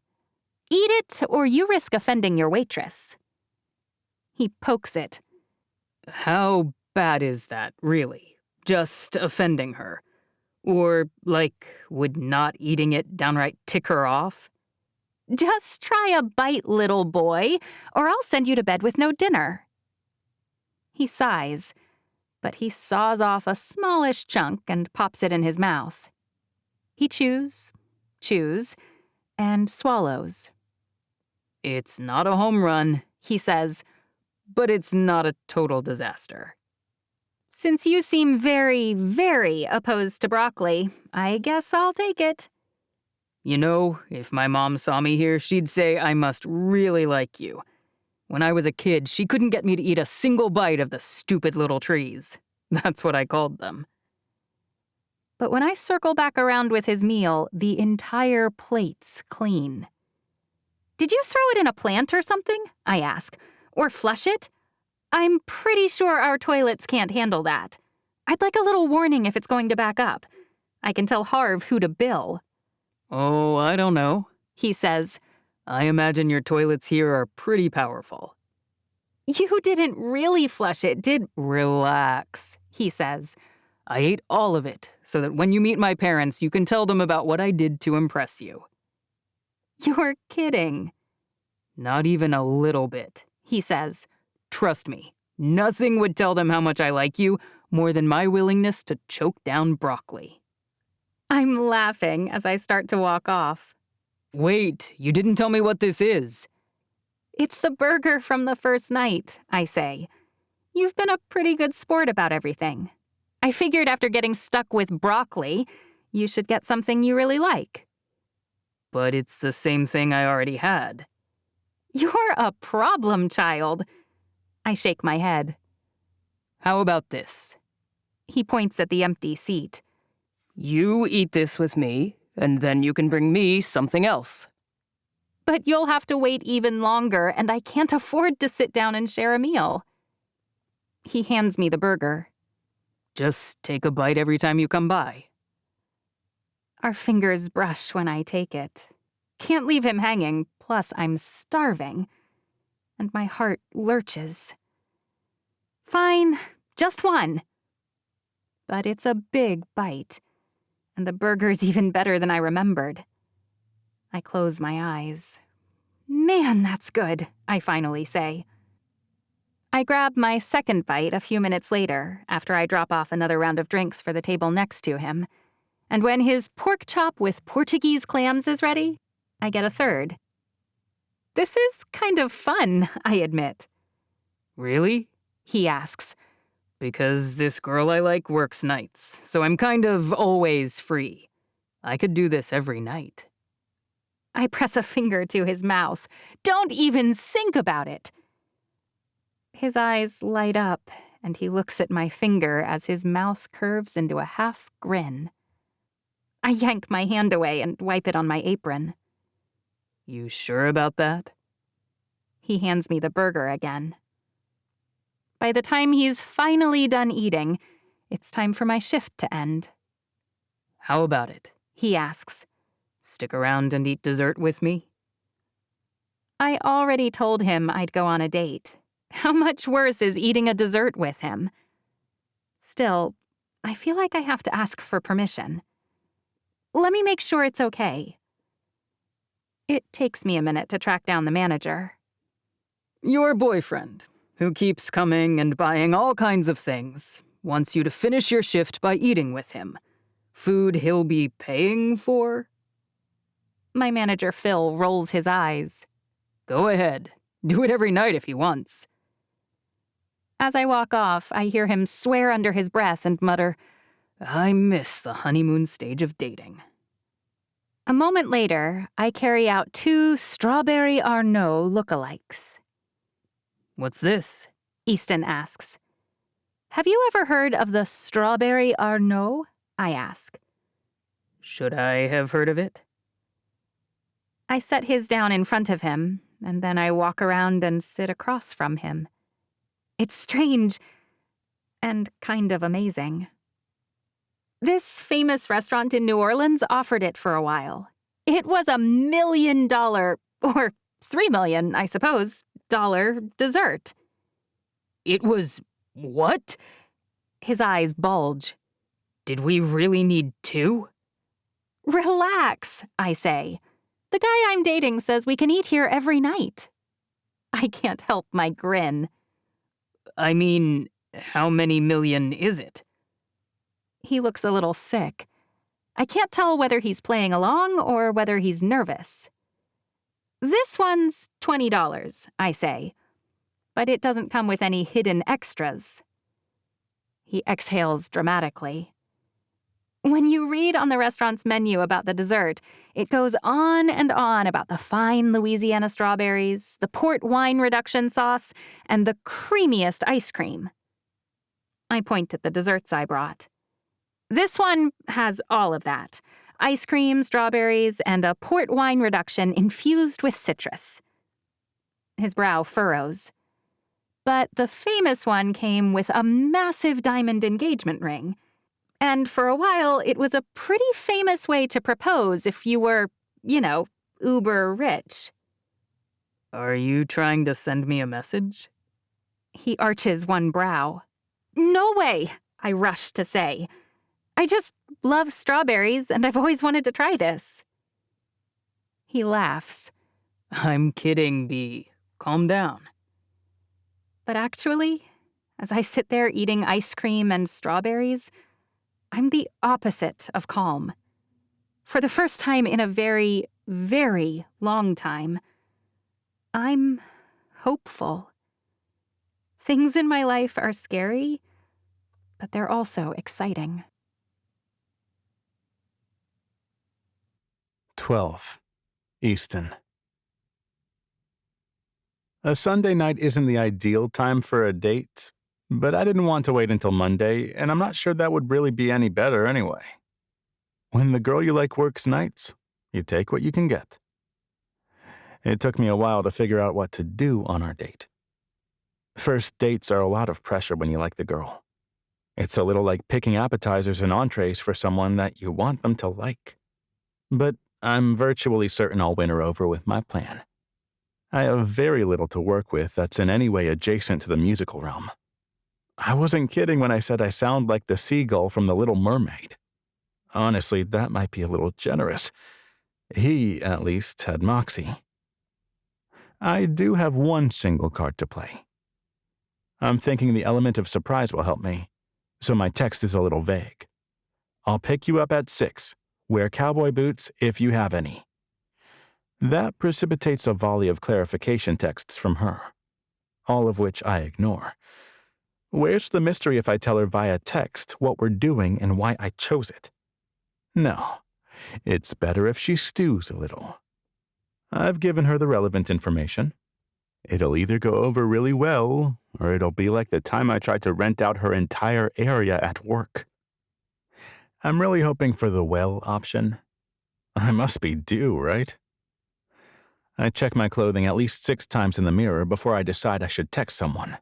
Eat it or you risk offending your waitress. He pokes it. How bad is that, really? Just offending her? Or, would not eating it downright tick her off? Just try a bite, little boy, or I'll send you to bed with no dinner. He sighs, but he saws off a smallish chunk and pops it in his mouth. He chews, and swallows. It's not a home run, he says, but it's not a total disaster. Since you seem very, very opposed to broccoli, I guess I'll take it. You know, if my mom saw me here, she'd say I must really like you. When I was a kid, she couldn't get me to eat a single bite of the stupid little trees. That's what I called them. But when I circle back around with his meal, the entire plate's clean. Did you throw it in a plant or something? I ask. Or flush it? I'm pretty sure our toilets can't handle that. I'd like a little warning if it's going to back up. I can tell Harv who to bill. Oh, I don't know, He says. I imagine your toilets here are pretty powerful. You didn't really flush it, did... Relax, He says. I ate all of it, so that when you meet my parents, you can tell them about what I did to impress you. You're kidding. Not even a little bit, He says. Trust me, nothing would tell them how much I like you more than my willingness to choke down broccoli. I'm laughing as I start to walk off. Wait, you didn't tell me what this is. It's the burger from the first night, I say. You've been a pretty good sport about everything. I figured after getting stuck with broccoli, you should get something you really like. But it's the same thing I already had. You're a problem child. I shake my head. How about this? He points at the empty seat. You eat this with me, and then you can bring me something else. But you'll have to wait even longer, and I can't afford to sit down and share a meal. He hands me the burger. Just take a bite every time you come by. Our fingers brush when I take it. Can't leave him hanging, plus I'm starving. And my heart lurches. Fine, just one. But it's a big bite. and the burger's even better than I remembered. I close my eyes. Man, that's good, I finally say. I grab my second bite a few minutes later, after I drop off another round of drinks for the table next to him. And when his pork chop with Portuguese clams is ready, I get a third. This is kind of fun, I admit. Really? He asks. Because this girl I like works nights, so I'm kind of always free. I could do this every night. I press a finger to his mouth. Don't even think about it. His eyes light up, and he looks at my finger as his mouth curves into a half grin. I yank my hand away and wipe it on my apron. You sure about that? He hands me the burger again. By the time he's finally done eating, it's time for my shift to end. How about it? He asks. Stick around and eat dessert with me? I already told him I'd go on a date. How much worse is eating a dessert with him? Still, I feel like I have to ask for permission. Let me make sure it's okay. It takes me a minute to track down the manager. Your boyfriend, who keeps coming and buying all kinds of things, wants you to finish your shift by eating with him. Food he'll be paying for? My manager, Phil, rolls his eyes. Go ahead. Do it every night if he wants. As I walk off, I hear him swear under his breath and mutter, I miss the honeymoon stage of dating. A moment later, I carry out 2 Strawberry Arnaud lookalikes. What's this? Easton asks. Have you ever heard of the Strawberry Arnaud? I ask. Should I have heard of it? I set his down in front of him, and then I walk around and sit across from him. It's strange and kind of amazing. This famous restaurant in New Orleans offered it for a while. It was $1 million, or $3 million, I suppose, dessert. It was what? His eyes bulge. Did we really need 2? Relax, I say. The guy I'm dating says we can eat here every night. I can't help my grin. I mean, how many million is it? He looks a little sick. I can't tell whether he's playing along or whether he's nervous. This one's $20, I say, but it doesn't come with any hidden extras. He exhales dramatically. When you read on the restaurant's menu about the dessert, it goes on and on about the fine Louisiana strawberries, the port wine reduction sauce, and the creamiest ice cream. I point at the desserts I brought. This one has all of that. Ice cream, strawberries, and a port wine reduction infused with citrus. His brow furrows. But the famous one came with a massive diamond engagement ring. And for a while, it was a pretty famous way to propose if you were, uber rich. Are you trying to send me a message? He arches one brow. No way, I rush to say. I just love strawberries, and I've always wanted to try this. He laughs. I'm kidding, Bea. Calm down. But actually, as I sit there eating ice cream and strawberries, I'm the opposite of calm. For the first time in a very, very long time, I'm hopeful. Things in my life are scary, but they're also exciting. 12. Easton. A Sunday night isn't the ideal time for a date, but I didn't want to wait until Monday, and I'm not sure that would really be any better anyway. When the girl you like works nights, you take what you can get. It took me a while to figure out what to do on our date. First dates are a lot of pressure when you like the girl. It's a little like picking appetizers and entrees for someone that you want them to like. But I'm virtually certain I'll win her over with my plan. I have very little to work with that's in any way adjacent to the musical realm. I wasn't kidding when I said I sound like the seagull from The Little Mermaid. Honestly, that might be a little generous. He, at least, had moxie. I do have one single card to play. I'm thinking the element of surprise will help me, so my text is a little vague. I'll pick you up at 6. Wear cowboy boots if you have any. That precipitates a volley of clarification texts from her, all of which I ignore. Where's the mystery if I tell her via text what we're doing and why I chose it? No, it's better if she stews a little. I've given her the relevant information. It'll either go over really well, or it'll be like the time I tried to rent out her entire area at work. I'm really hoping for the well option. I must be due, right? I check my clothing at least 6 times in the mirror before I decide I should text someone.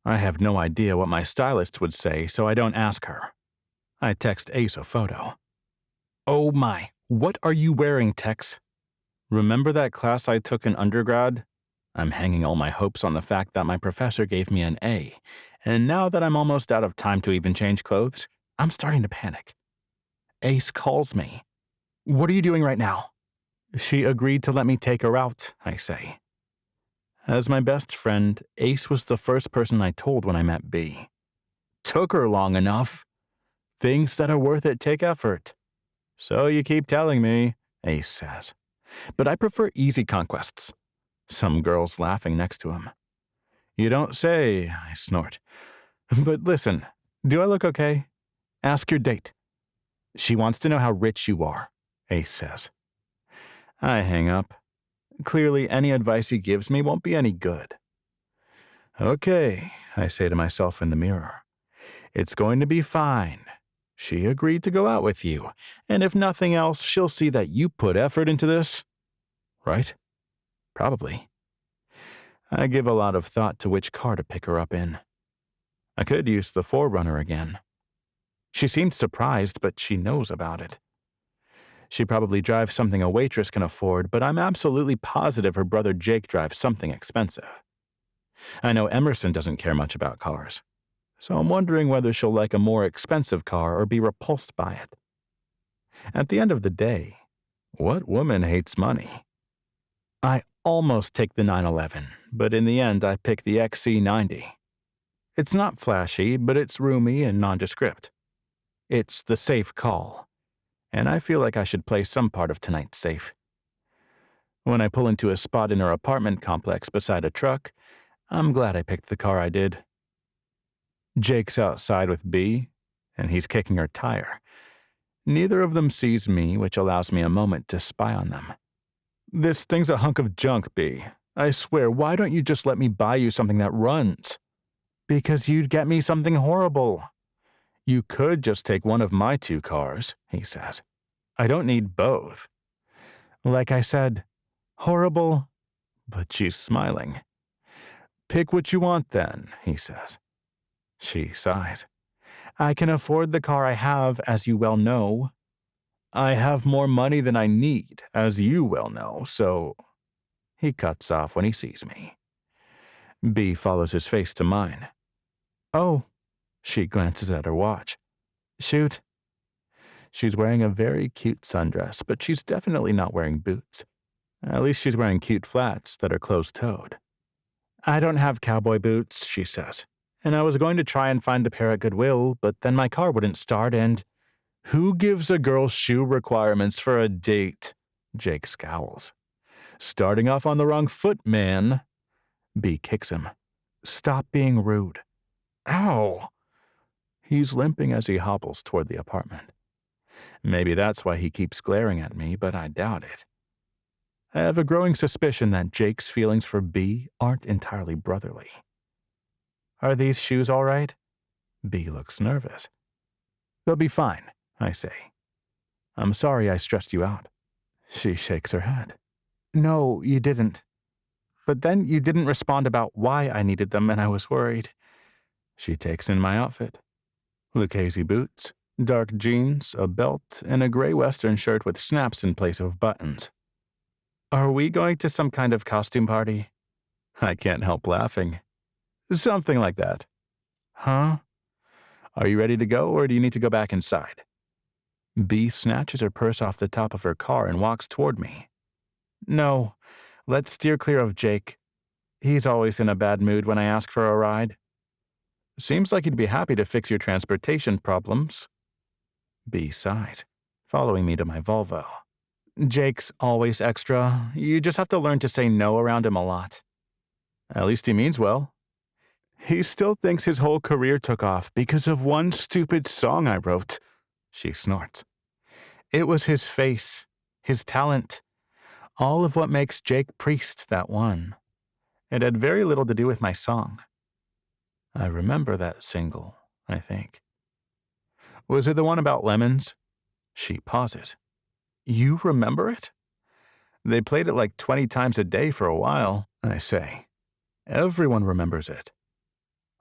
I have no idea what my stylist would say, so I don't ask her. I text Ace a photo. Oh my, what are you wearing, Tex? Remember that class I took in undergrad? I'm hanging all my hopes on the fact that my professor gave me an A, and now that I'm almost out of time to even change clothes, I'm starting to panic. Ace calls me. What are you doing right now? She agreed to let me take her out, I say. As my best friend, Ace was the first person I told when I met B. Took her long enough. Things that are worth it take effort. So you keep telling me, Ace says. But I prefer easy conquests. Some girl's laughing next to him. You don't say, I snort. But listen, do I look okay? Ask your date. She wants to know how rich you are, Ace says. I hang up. Clearly, any advice he gives me won't be any good. Okay, I say to myself in the mirror. It's going to be fine. She agreed to go out with you, and if nothing else, she'll see that you put effort into this. Right? Probably. I give a lot of thought to which car to pick her up in. I could use the Forerunner again. She seemed surprised, but she knows about it. She probably drives something a waitress can afford, but I'm absolutely positive her brother Jake drives something expensive. I know Emerson doesn't care much about cars, so I'm wondering whether she'll like a more expensive car or be repulsed by it. At the end of the day, what woman hates money? I almost take the 911, but in the end I pick the XC90. It's not flashy, but it's roomy and nondescript. It's the safe call, and I feel like I should play some part of tonight's safe. When I pull into a spot in her apartment complex beside a truck, I'm glad I picked the car I did. Jake's outside with B, and he's kicking her tire. Neither of them sees me, which allows me a moment to spy on them. This thing's a hunk of junk, B. I swear, why don't you just let me buy you something that runs? Because you'd get me something horrible. You could just take one of my 2 cars, he says. I don't need both. Like I said, horrible, but she's smiling. Pick what you want then, he says. She sighs. I can afford the car I have, as you well know. I have more money than I need, as you well know, so... He cuts off when he sees me. B follows his face to mine. Oh, she glances at her watch. Shoot. She's wearing a very cute sundress, but she's definitely not wearing boots. At least she's wearing cute flats that are closed-toed. I don't have cowboy boots, she says, and I was going to try and find a pair at Goodwill, but then my car wouldn't start and... Who gives a girl shoe requirements for a date? Jake scowls. Starting off on the wrong foot, man. B kicks him. Stop being rude. Ow! He's limping as he hobbles toward the apartment. Maybe that's why he keeps glaring at me, but I doubt it. I have a growing suspicion that Jake's feelings for B aren't entirely brotherly. Are these shoes all right? B looks nervous. They'll be fine, I say. I'm sorry I stressed you out. She shakes her head. No, you didn't. But then you didn't respond about why I needed them, and I was worried. She takes in my outfit. Lucchese boots, dark jeans, a belt, and a gray western shirt with snaps in place of buttons. Are we going to some kind of costume party? I can't help laughing. Something like that. Huh? Are you ready to go, or do you need to go back inside? B snatches her purse off the top of her car and walks toward me. No, let's steer clear of Jake. He's always in a bad mood when I ask for a ride. Seems like he'd be happy to fix your transportation problems. B sighs, following me to my Volvo. Jake's always extra. You just have to learn to say no around him a lot. At least he means well. He still thinks his whole career took off because of one stupid song I wrote. She snorts. It was his face, his talent, all of what makes Jake Priest that one. It had very little to do with my song. I remember that single, I think. Was it the one about lemons? She pauses. You remember it? They played it like 20 times a day for a while, I say. Everyone remembers it.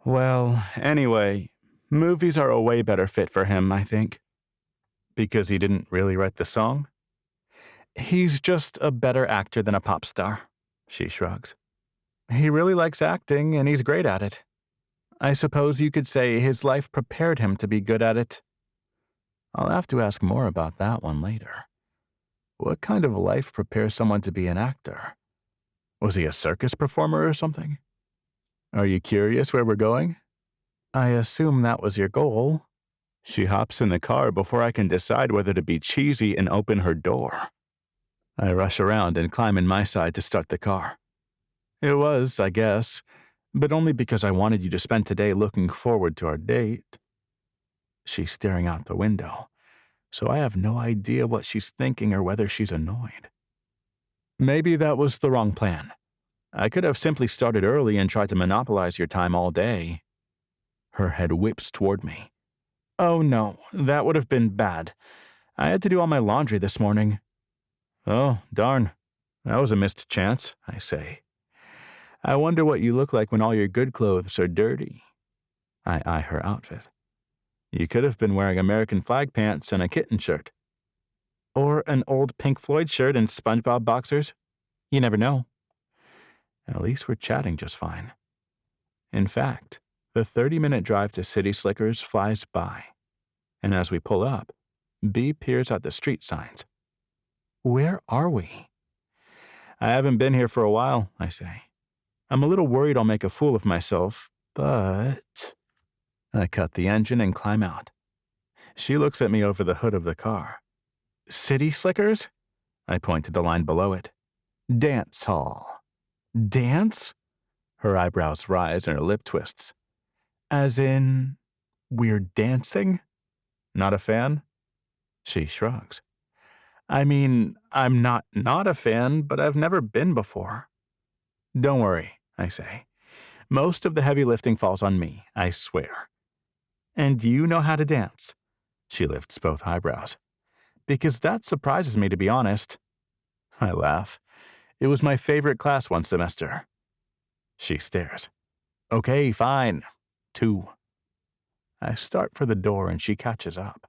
Well, anyway, movies are a way better fit for him, I think. Because he didn't really write the song? He's just a better actor than a pop star, she shrugs. He really likes acting, and he's great at it. I suppose you could say his life prepared him to be good at it. I'll have to ask more about that one later. What kind of life prepares someone to be an actor? Was he a circus performer or something? Are you curious where we're going? I assume that was your goal. She hops in the car before I can decide whether to be cheesy and open her door. I rush around and climb in my side to start the car. It was, I guess, but only because I wanted you to spend today looking forward to our date. She's staring out the window, so I have no idea what she's thinking or whether she's annoyed. Maybe that was the wrong plan. I could have simply started early and tried to monopolize your time all day. Her head whips toward me. Oh no, that would have been bad. I had to do all my laundry this morning. Oh, darn. That was a missed chance, I say. I wonder what you look like when all your good clothes are dirty. I eye her outfit. You could have been wearing American flag pants and a kitten shirt. Or an old Pink Floyd shirt and SpongeBob boxers. You never know. At least we're chatting just fine. In fact, the 30-minute drive to City Slickers flies by. And as we pull up, B peers at the street signs. Where are we? I haven't been here for a while, I say. I'm a little worried I'll make a fool of myself, but... I cut the engine and climb out. She looks at me over the hood of the car. City Slickers? I point to the line below it. Dance hall. Dance? Her eyebrows rise and her lip twists. As in, we're dancing? Not a fan? She shrugs. I mean, I'm not a fan, but I've never been before. Don't worry, I say. Most of the heavy lifting falls on me, I swear. And you know how to dance? She lifts both eyebrows. Because that surprises me, to be honest. I laugh. It was my favorite class one semester. She stares. Okay, fine. 2. I start for the door and she catches up.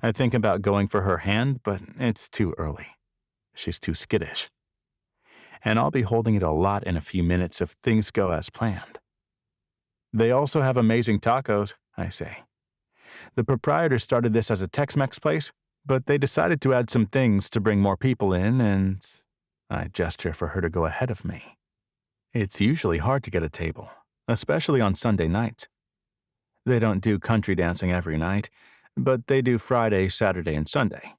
I think about going for her hand, but it's too early. She's too skittish. And I'll be holding it a lot in a few minutes if things go as planned. They also have amazing tacos, I say. The proprietor started this as a Tex-Mex place, but they decided to add some things to bring more people in, and I gesture for her to go ahead of me. It's usually hard to get a table, especially on Sunday nights. They don't do country dancing every night, but they do Friday, Saturday, and Sunday.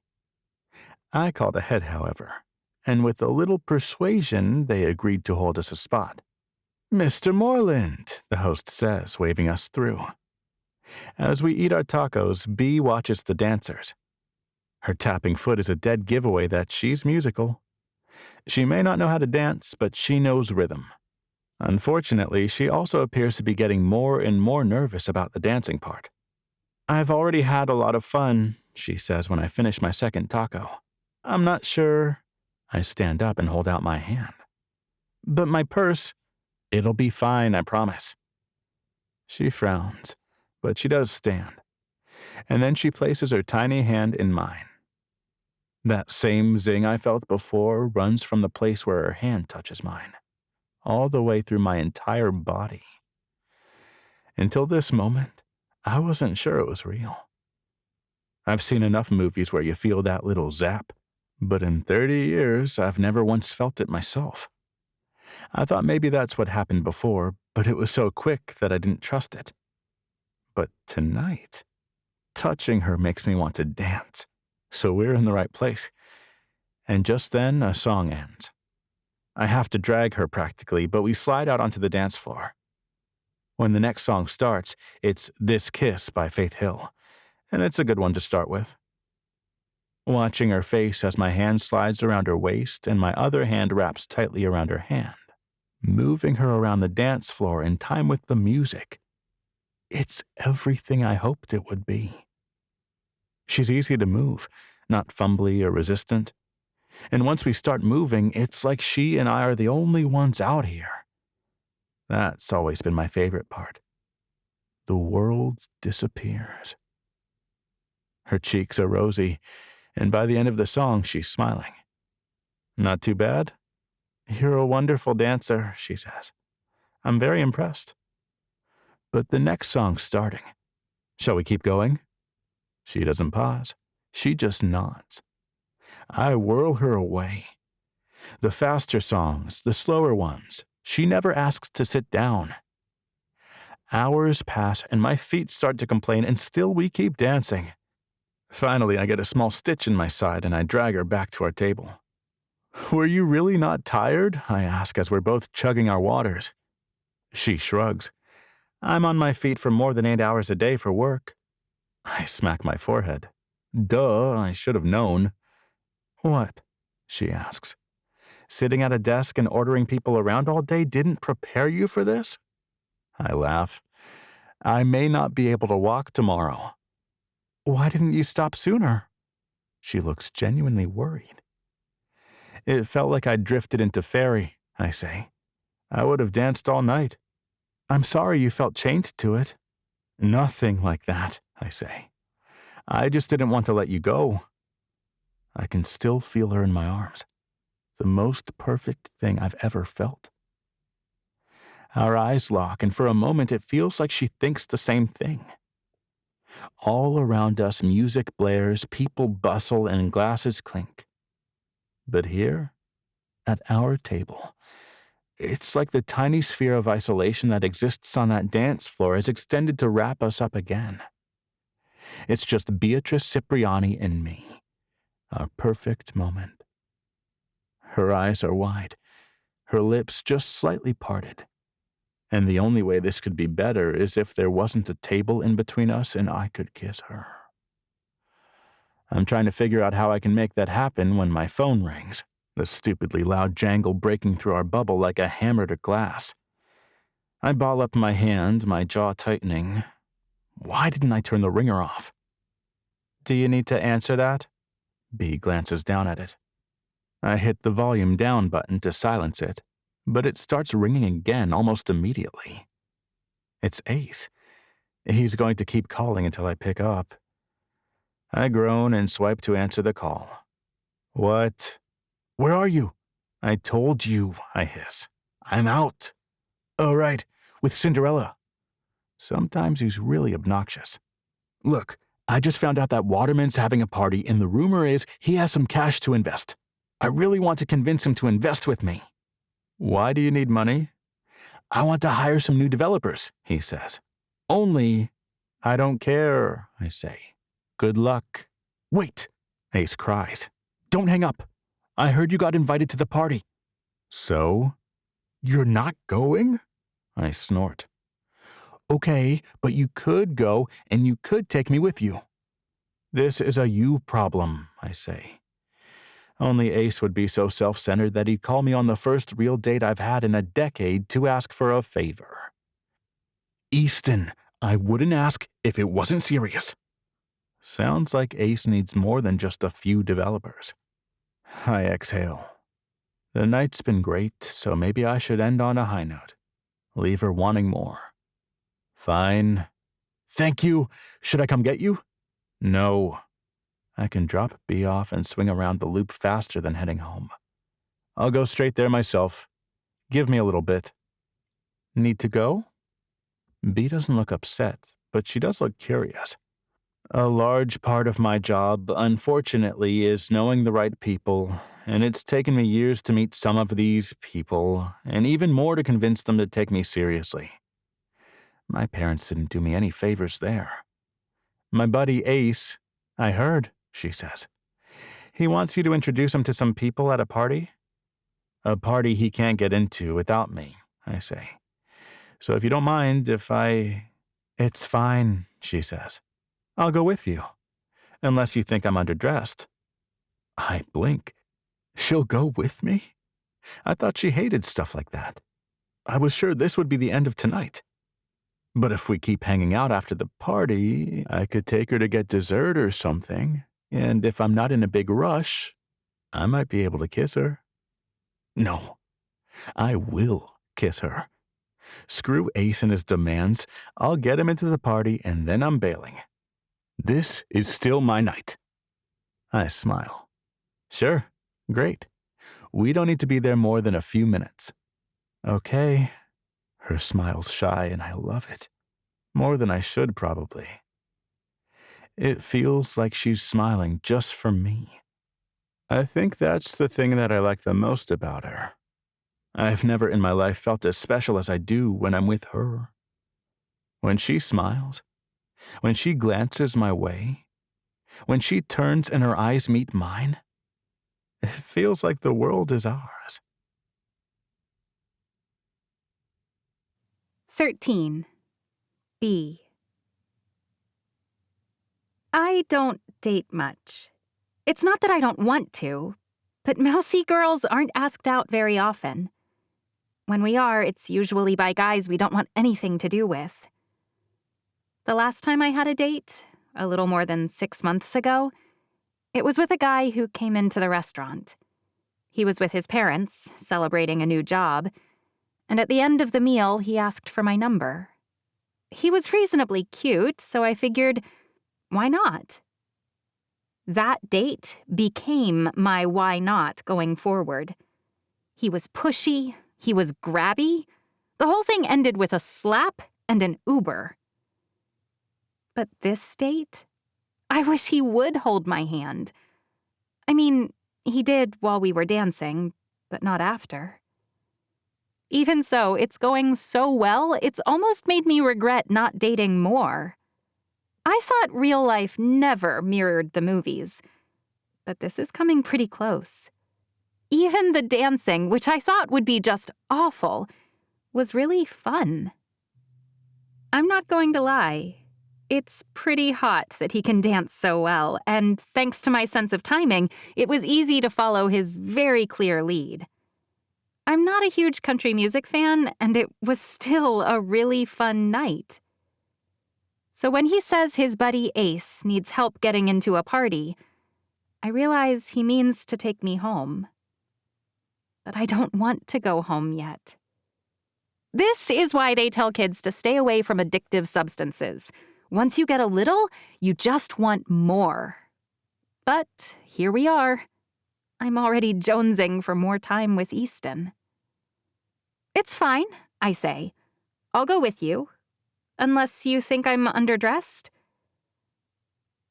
I called ahead, however, and with a little persuasion, they agreed to hold us a spot. Mr. Moorland, the host says, waving us through. As we eat our tacos, B watches the dancers. Her tapping foot is a dead giveaway that she's musical. She may not know how to dance, but she knows rhythm. Unfortunately, she also appears to be getting more and more nervous about the dancing part. I've already had a lot of fun, she says when I finish my second taco. I'm not sure. I stand up and hold out my hand. But my purse, it'll be fine, I promise. She frowns, but she does stand. And then she places her tiny hand in mine. That same zing I felt before runs from the place where her hand touches mine, all the way through my entire body. Until this moment, I wasn't sure it was real. I've seen enough movies where you feel that little zap, but in 30 years, I've never once felt it myself. I thought maybe that's what happened before, but it was so quick that I didn't trust it. But tonight, touching her makes me want to dance, so we're in the right place. And just then, a song ends. I have to drag her practically, but we slide out onto the dance floor. When the next song starts, it's This Kiss by Faith Hill, and it's a good one to start with. Watching her face as my hand slides around her waist and my other hand wraps tightly around her hand, moving her around the dance floor in time with the music. It's everything I hoped it would be. She's easy to move, not fumbly or resistant. And once we start moving, it's like she and I are the only ones out here. That's always been my favorite part. The world disappears. Her cheeks are rosy, and by the end of the song, she's smiling. Not too bad? You're a wonderful dancer, she says. I'm very impressed. But the next song's starting. Shall we keep going? She doesn't pause. She just nods. I whirl her away. The faster songs, the slower ones, she never asks to sit down. Hours pass and my feet start to complain, and still we keep dancing. Finally, I get a small stitch in my side and I drag her back to our table. Were you really not tired? I ask as we're both chugging our waters. She shrugs. I'm on my feet for more than 8 hours a day for work. I smack my forehead. Duh, I should have known. What? She asks. Sitting at a desk and ordering people around all day didn't prepare you for this? I laugh. I may not be able to walk tomorrow. Why didn't you stop sooner? She looks genuinely worried. It felt like I drifted into fairy, I say. I would have danced all night. I'm sorry you felt chained to it. Nothing like that, I say. I just didn't want to let you go. I can still feel her in my arms. The most perfect thing I've ever felt. Our eyes lock, and for a moment it feels like she thinks the same thing. All around us, music blares, people bustle, and glasses clink. But here, at our table, it's like the tiny sphere of isolation that exists on that dance floor is extended to wrap us up again. It's just Beatrice Cipriani and me. A perfect moment. Her eyes are wide, her lips just slightly parted. And the only way this could be better is if there wasn't a table in between us and I could kiss her. I'm trying to figure out how I can make that happen when my phone rings, the stupidly loud jangle breaking through our bubble like a hammer to glass. I ball up my hand, my jaw tightening. Why didn't I turn the ringer off? Do you need to answer that? B glances down at it. I hit the volume down button to silence it, but it starts ringing again almost immediately. It's Ace. He's going to keep calling until I pick up. I groan and swipe to answer the call. What? Where are you? I told you, I hiss. I'm out. Oh, right, with Cinderella. Sometimes he's really obnoxious. Look, I just found out that Waterman's having a party, and the rumor is he has some cash to invest. I really want to convince him to invest with me. Why do you need money? I want to hire some new developers, he says. Only, I don't care, I say. Good luck. Wait, Ace cries. Don't hang up. I heard you got invited to the party. So? You're not going? I snort. Okay, but you could go, and you could take me with you. This is a you problem, I say. Only Ace would be so self-centered that he'd call me on the first real date I've had in a decade to ask for a favor. Easton, I wouldn't ask if it wasn't serious. Sounds like Ace needs more than just a few developers. I exhale. The night's been great, so maybe I should end on a high note. Leave her wanting more. Fine. Thank you. Should I come get you? No. I can drop B off and swing around the loop faster than heading home. I'll go straight there myself. Give me a little bit. Need to go? B doesn't look upset, but she does look curious. A large part of my job, unfortunately, is knowing the right people, and it's taken me years to meet some of these people, and even more to convince them to take me seriously. My parents didn't do me any favors there. My buddy Ace, I heard, she says. He wants you to introduce him to some people at a party? A party he can't get into without me, I say. So if you don't mind It's fine, she says. I'll go with you. Unless you think I'm underdressed. I blink. She'll go with me? I thought she hated stuff like that. I was sure this would be the end of tonight. But if we keep hanging out after the party, I could take her to get dessert or something. And if I'm not in a big rush, I might be able to kiss her. No, I will kiss her. Screw Ace and his demands. I'll get him into the party and then I'm bailing. This is still my night. I smile. Sure, great. We don't need to be there more than a few minutes. Okay. Her smile's shy and I love it. More than I should, probably. It feels like she's smiling just for me. I think that's the thing that I like the most about her. I've never in my life felt as special as I do when I'm with her. When she smiles, when she glances my way, when she turns and her eyes meet mine, it feels like the world is ours. 13. B. I don't date much. It's not that I don't want to, but mousy girls aren't asked out very often. When we are, it's usually by guys we don't want anything to do with. The last time I had a date, a little more than 6 months ago, it was with a guy who came into the restaurant. He was with his parents, celebrating a new job, and at the end of the meal, he asked for my number. He was reasonably cute, so I figured, why not? That date became my why not going forward. He was pushy, he was grabby. The whole thing ended with a slap and an Uber. But this date? I wish he would hold my hand. I mean, he did while we were dancing, but not after. Even so, it's going so well, it's almost made me regret not dating more. I thought real life never mirrored the movies, but this is coming pretty close. Even the dancing, which I thought would be just awful, was really fun. I'm not going to lie. It's pretty hot that he can dance so well, and thanks to my sense of timing, it was easy to follow his very clear lead. I'm not a huge country music fan, and it was still a really fun night. So when he says his buddy Ace needs help getting into a party, I realize he means to take me home. But I don't want to go home yet. This is why they tell kids to stay away from addictive substances. Once you get a little, you just want more. But here we are. I'm already jonesing for more time with Easton. It's fine, I say. I'll go with you. Unless you think I'm underdressed?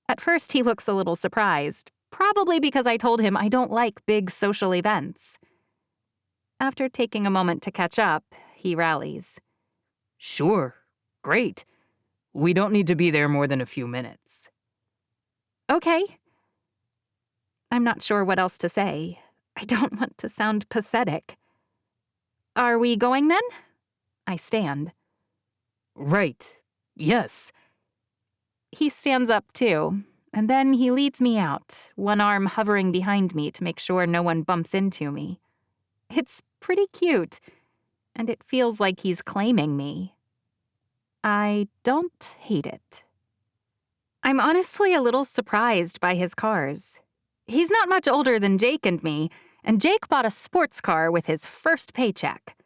At first, he looks a little surprised, probably because I told him I don't like big social events. After taking a moment to catch up, he rallies. Sure, great. We don't need to be there more than a few minutes. Okay. I'm not sure what else to say. I don't want to sound pathetic. Are we going then? I stand. Right. Yes. He stands up too, and then he leads me out, one arm hovering behind me to make sure no one bumps into me. It's pretty cute, and it feels like he's claiming me. I don't hate it. I'm honestly a little surprised by his cars. He's not much older than Jake and me, and Jake bought a sports car with his first paycheck.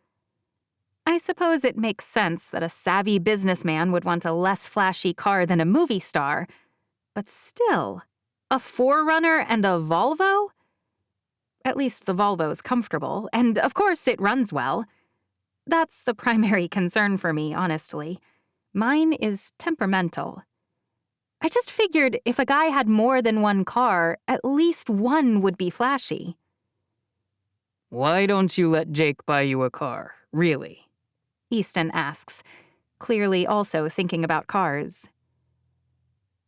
I suppose it makes sense that a savvy businessman would want a less flashy car than a movie star, but still, a 4Runner and a Volvo? At least the Volvo's comfortable, and of course it runs well. That's the primary concern for me, honestly. Mine is temperamental. I just figured if a guy had more than one car, at least one would be flashy. Why don't you let Jake buy you a car, really? Easton asks, clearly also thinking about cars.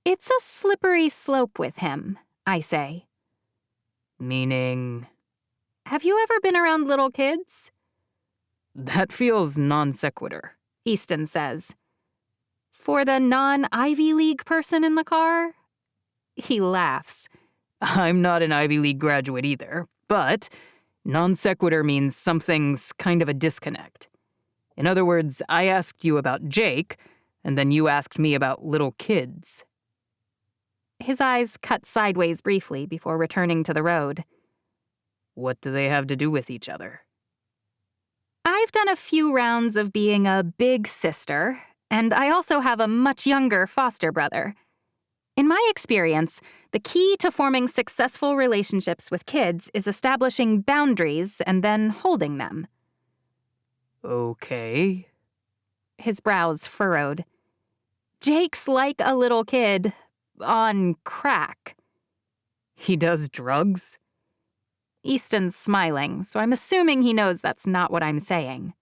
It's a slippery slope with him, I say. Meaning? Have you ever been around little kids? That feels non sequitur, Easton says. For the non-Ivy League person in the car? He laughs. I'm not an Ivy League graduate either, but non sequitur means something's kind of a disconnect. In other words, I asked you about Jake, and then you asked me about little kids. His eyes cut sideways briefly before returning to the road. What do they have to do with each other? I've done a few rounds of being a big sister, and I also have a much younger foster brother. In my experience, the key to forming successful relationships with kids is establishing boundaries and then holding them. Okay. His brows furrowed. Jake's like a little kid on crack. He does drugs? Easton's smiling, so I'm assuming he knows that's not what I'm saying.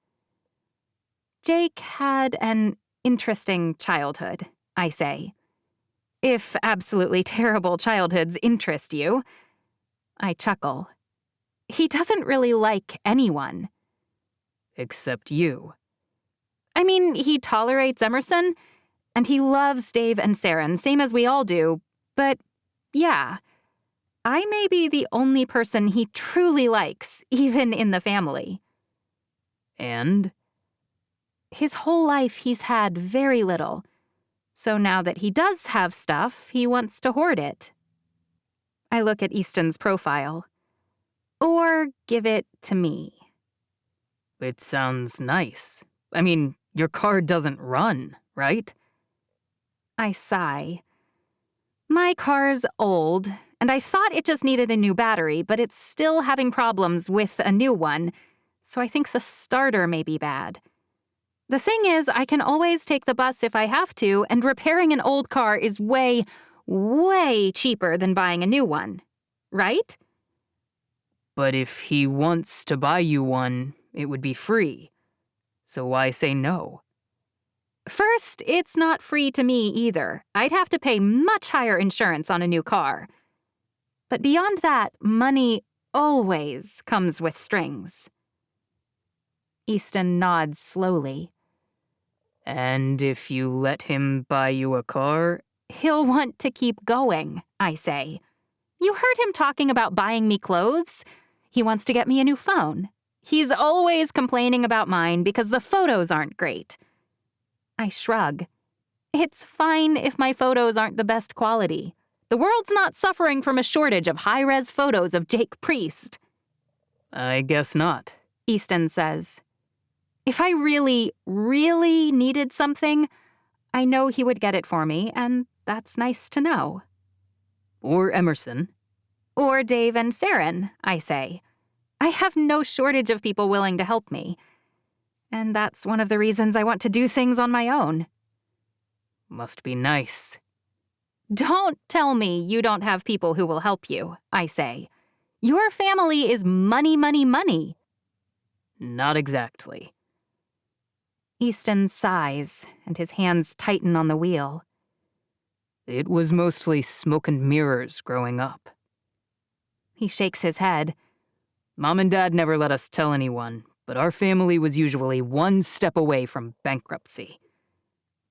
Jake had an interesting childhood, I say. If absolutely terrible childhoods interest you. I chuckle. He doesn't really like anyone. Except you. I mean, he tolerates Emerson, and he loves Dave and Saren, same as we all do, but yeah, I may be the only person he truly likes, even in the family. And? His whole life he's had very little, so now that he does have stuff, he wants to hoard it. I look at Easton's profile. Or give it to me. It sounds nice. I mean, your car doesn't run, right? I sigh. My car's old, and I thought it just needed a new battery, but it's still having problems with a new one, so I think the starter may be bad. The thing is, I can always take the bus if I have to, and repairing an old car is way, way cheaper than buying a new one. Right? But if he wants to buy you one, it would be free. So why say no? First, it's not free to me either. I'd have to pay much higher insurance on a new car. But beyond that, money always comes with strings. Easton nods slowly. And if you let him buy you a car? He'll want to keep going, I say. You heard him talking about buying me clothes? He wants to get me a new phone. He's always complaining about mine because the photos aren't great. I shrug. It's fine if my photos aren't the best quality. The world's not suffering from a shortage of high-res photos of Jake Priest. I guess not, Easton says. If I really, really needed something, I know he would get it for me, and that's nice to know. Or Emerson. Or Dave and Saren, I say. I have no shortage of people willing to help me. And that's one of the reasons I want to do things on my own. Must be nice. Don't tell me you don't have people who will help you, I say. Your family is money, money, money. Not exactly. Easton sighs, and his hands tighten on the wheel. It was mostly smoke and mirrors growing up. He shakes his head. Mom and Dad never let us tell anyone, but our family was usually one step away from bankruptcy.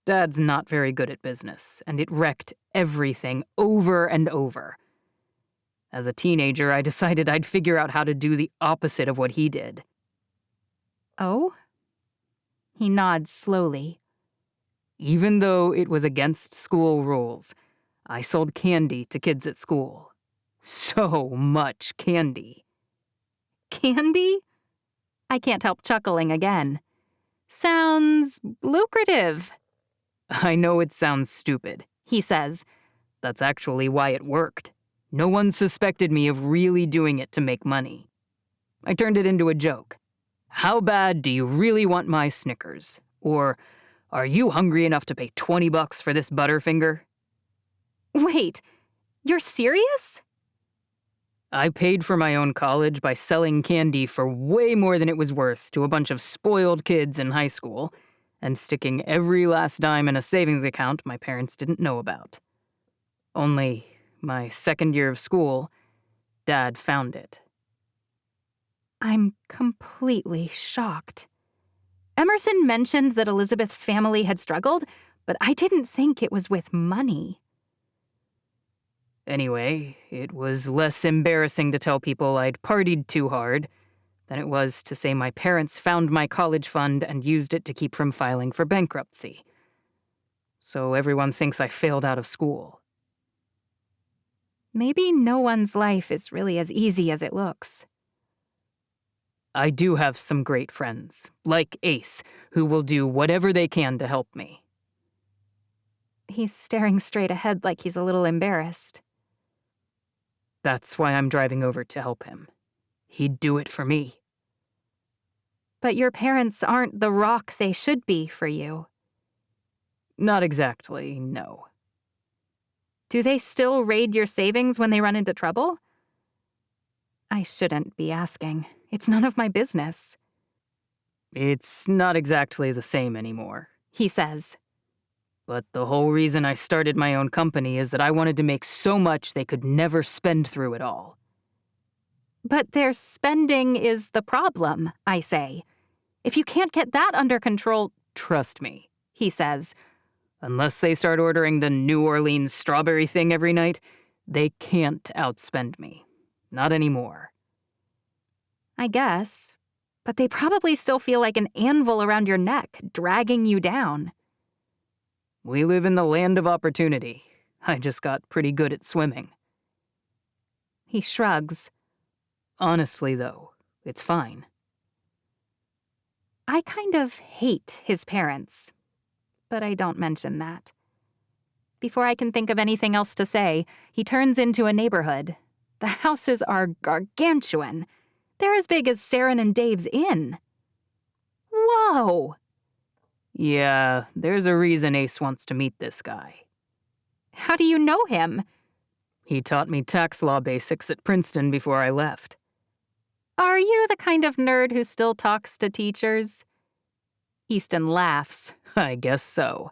Dad's not very good at business, and it wrecked everything over and over. As a teenager, I decided I'd figure out how to do the opposite of what he did. Oh? He nods slowly. Even though it was against school rules, I sold candy to kids at school. So much candy. Candy? I can't help chuckling again. Sounds lucrative. I know it sounds stupid, He says. That's actually why it worked. No one suspected me of really doing it to make money. I turned it into a joke. How bad do you really want my Snickers? Or, are you hungry enough to pay $20 for this Butterfinger? Wait, you're serious? I paid for my own college by selling candy for way more than it was worth to a bunch of spoiled kids in high school, and sticking every last dime in a savings account my parents didn't know about. Only my second year of school, Dad found it. I'm completely shocked. Emerson mentioned that Elizabeth's family had struggled, but I didn't think it was with money. Anyway, it was less embarrassing to tell people I'd partied too hard than it was to say my parents found my college fund and used it to keep from filing for bankruptcy. So everyone thinks I failed out of school. Maybe no one's life is really as easy as it looks. I do have some great friends, like Ace, who will do whatever they can to help me. He's staring straight ahead like he's a little embarrassed. That's why I'm driving over to help him. He'd do it for me. But your parents aren't the rock they should be for you. Not exactly, no. Do they still raid your savings when they run into trouble? I shouldn't be asking. It's none of my business. It's not exactly the same anymore, He says. But the whole reason I started my own company is that I wanted to make so much they could never spend through it all. But their spending is the problem, I say. If you can't get that under control, Trust me, he says. Unless they start ordering the New Orleans strawberry thing every night, they can't outspend me. Not anymore. I guess. But they probably still feel like an anvil around your neck, dragging you down. We live in the land of opportunity. I just got pretty good at swimming. He shrugs. Honestly, though, it's fine. I kind of hate his parents, but I don't mention that. Before I can think of anything else to say, he turns into a neighborhood. The houses are gargantuan. They're as big as Saren and Dave's inn. Whoa! Yeah, there's a reason Ace wants to meet this guy. How do you know him? He taught me tax law basics at Princeton before I left. Are you the kind of nerd who still talks to teachers? Easton laughs. I guess so.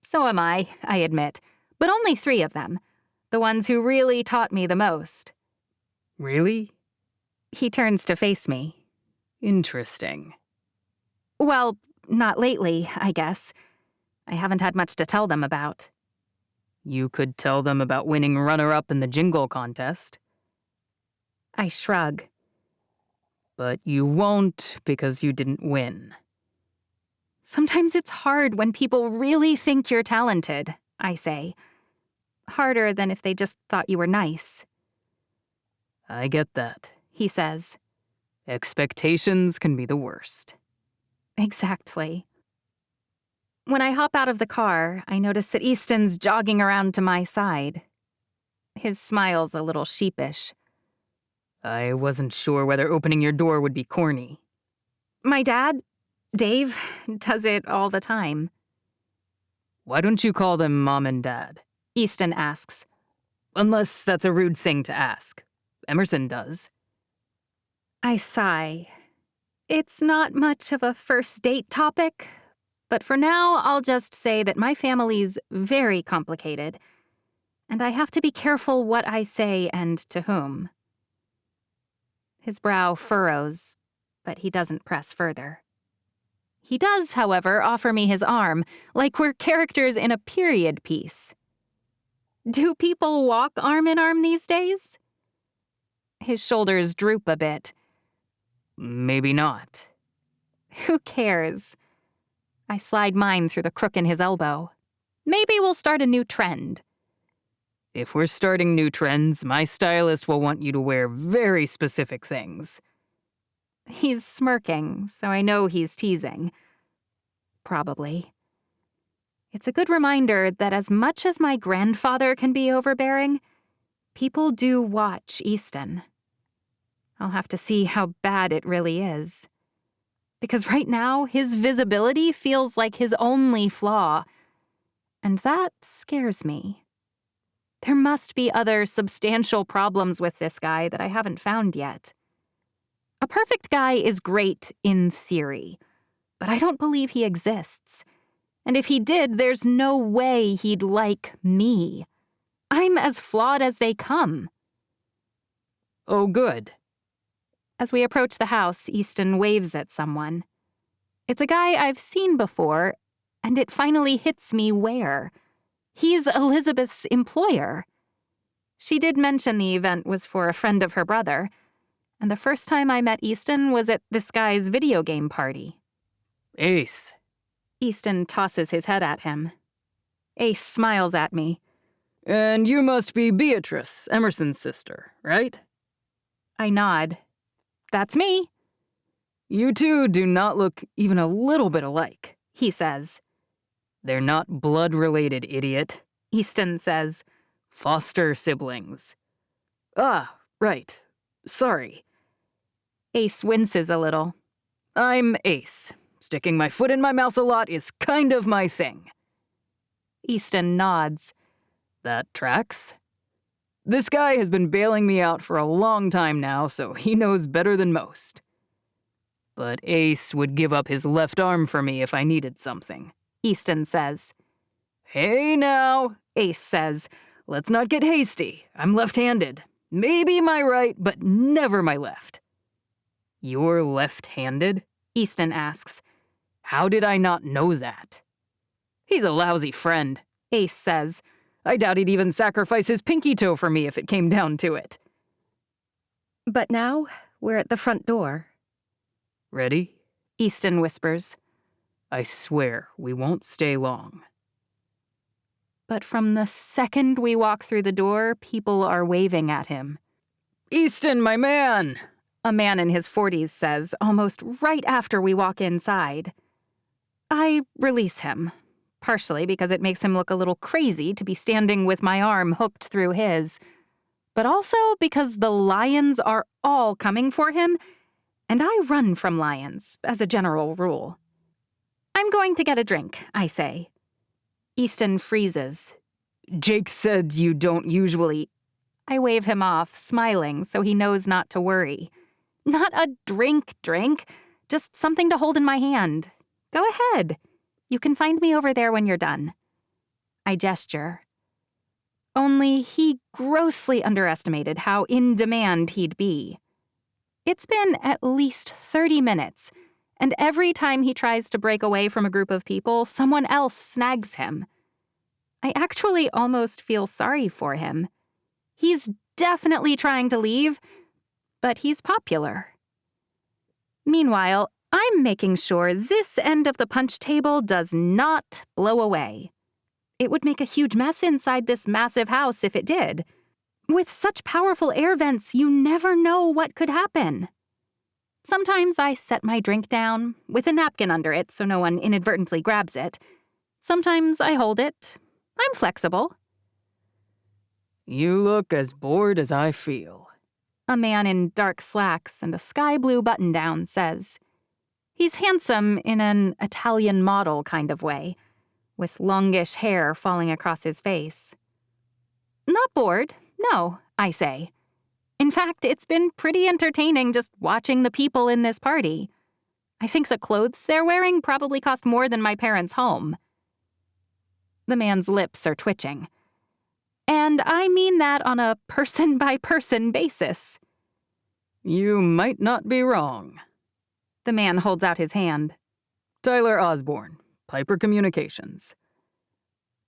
So am I admit. But only 3 of them. The ones who really taught me the most. Really? He turns to face me. Interesting. Well, not lately, I guess. I haven't had much to tell them about. You could tell them about winning runner-up in the jingle contest. I shrug. But you won't because you didn't win. Sometimes it's hard when people really think you're talented, I say. Harder than if they just thought you were nice. I get that, He says. Expectations can be the worst. Exactly. When I hop out of the car, I notice that Easton's jogging around to my side. His smile's a little sheepish. I wasn't sure whether opening your door would be corny. My dad, Dave, does it all the time. Why don't you call them Mom and Dad? Easton asks. Unless that's a rude thing to ask. Emerson does. I sigh. It's not much of a first date topic, but for now I'll just say that my family's very complicated, and I have to be careful what I say and to whom. His brow furrows, but he doesn't press further. He does, however, offer me his arm, like we're characters in a period piece. Do people walk arm in arm these days? His shoulders droop a bit. Maybe not. Who cares? I slide mine through the crook in his elbow. Maybe we'll start a new trend. If we're starting new trends, my stylist will want you to wear very specific things. He's smirking, so I know he's teasing. Probably. It's a good reminder that as much as my grandfather can be overbearing, people do watch Easton. I'll have to see how bad it really is. Because right now, his visibility feels like his only flaw. And that scares me. There must be other substantial problems with this guy that I haven't found yet. A perfect guy is great in theory, but I don't believe he exists. And if he did, there's no way he'd like me. I'm as flawed as they come. Oh, good. As we approach the house, Easton waves at someone. It's a guy I've seen before, and it finally hits me where. He's Elizabeth's employer. She did mention the event was for a friend of her brother, and the first time I met Easton was at this guy's video game party. Ace. Easton tosses his head at him. Ace smiles at me. And you must be Beatrice, Emerson's sister, right? I nod. That's me. You two do not look even a little bit alike, He says. They're not blood-related, idiot. Easton says. Foster siblings. Ah, right. Sorry. Ace winces a little. I'm Ace. Sticking my foot in my mouth a lot is kind of my thing. Easton nods. That tracks. This guy has been bailing me out for a long time now, so he knows better than most. But Ace would give up his left arm for me if I needed something. Easton says. Hey now, Ace says. let's not get hasty. I'm left-handed. Maybe my right, but never my left. You're left-handed? Easton asks. How did I not know that? He's a lousy friend, Ace says. I doubt he'd even sacrifice his pinky toe for me if it came down to it. But now we're at the front door. Ready? Easton whispers. I swear we won't stay long. But from the second we walk through the door, people are waving at him. Easton, my man! A man in his 40s says, almost right after we walk inside. I release him, partially because it makes him look a little crazy to be standing with my arm hooked through his, but also because the lions are all coming for him, and I run from lions, as a general rule. I'm going to get a drink, I say. Easton freezes. Jake said you don't usually... I wave him off, smiling so he knows not to worry. Not a drink, just something to hold in my hand. Go ahead. You can find me over there when you're done. I gesture. Only he grossly underestimated how in demand he'd be. It's been at least 30 minutes, and every time he tries to break away from a group of people, someone else snags him. I actually almost feel sorry for him. He's definitely trying to leave, but he's popular. Meanwhile, I'm making sure this end of the punch table does not blow away. It would make a huge mess inside this massive house if it did. With such powerful air vents, you never know what could happen. Sometimes I set my drink down, with a napkin under it so no one inadvertently grabs it. Sometimes I hold it. I'm flexible. You look as bored as I feel. A man in dark slacks and a sky blue button-down says. He's handsome in an Italian model kind of way, with longish hair falling across his face. Not bored, no, I say. In fact, it's been pretty entertaining just watching the people in this party. I think the clothes they're wearing probably cost more than my parents' home. The man's lips are twitching. And I mean that on a person-by-person basis. You might not be wrong. The man holds out his hand. Tyler Osborne, Piper Communications.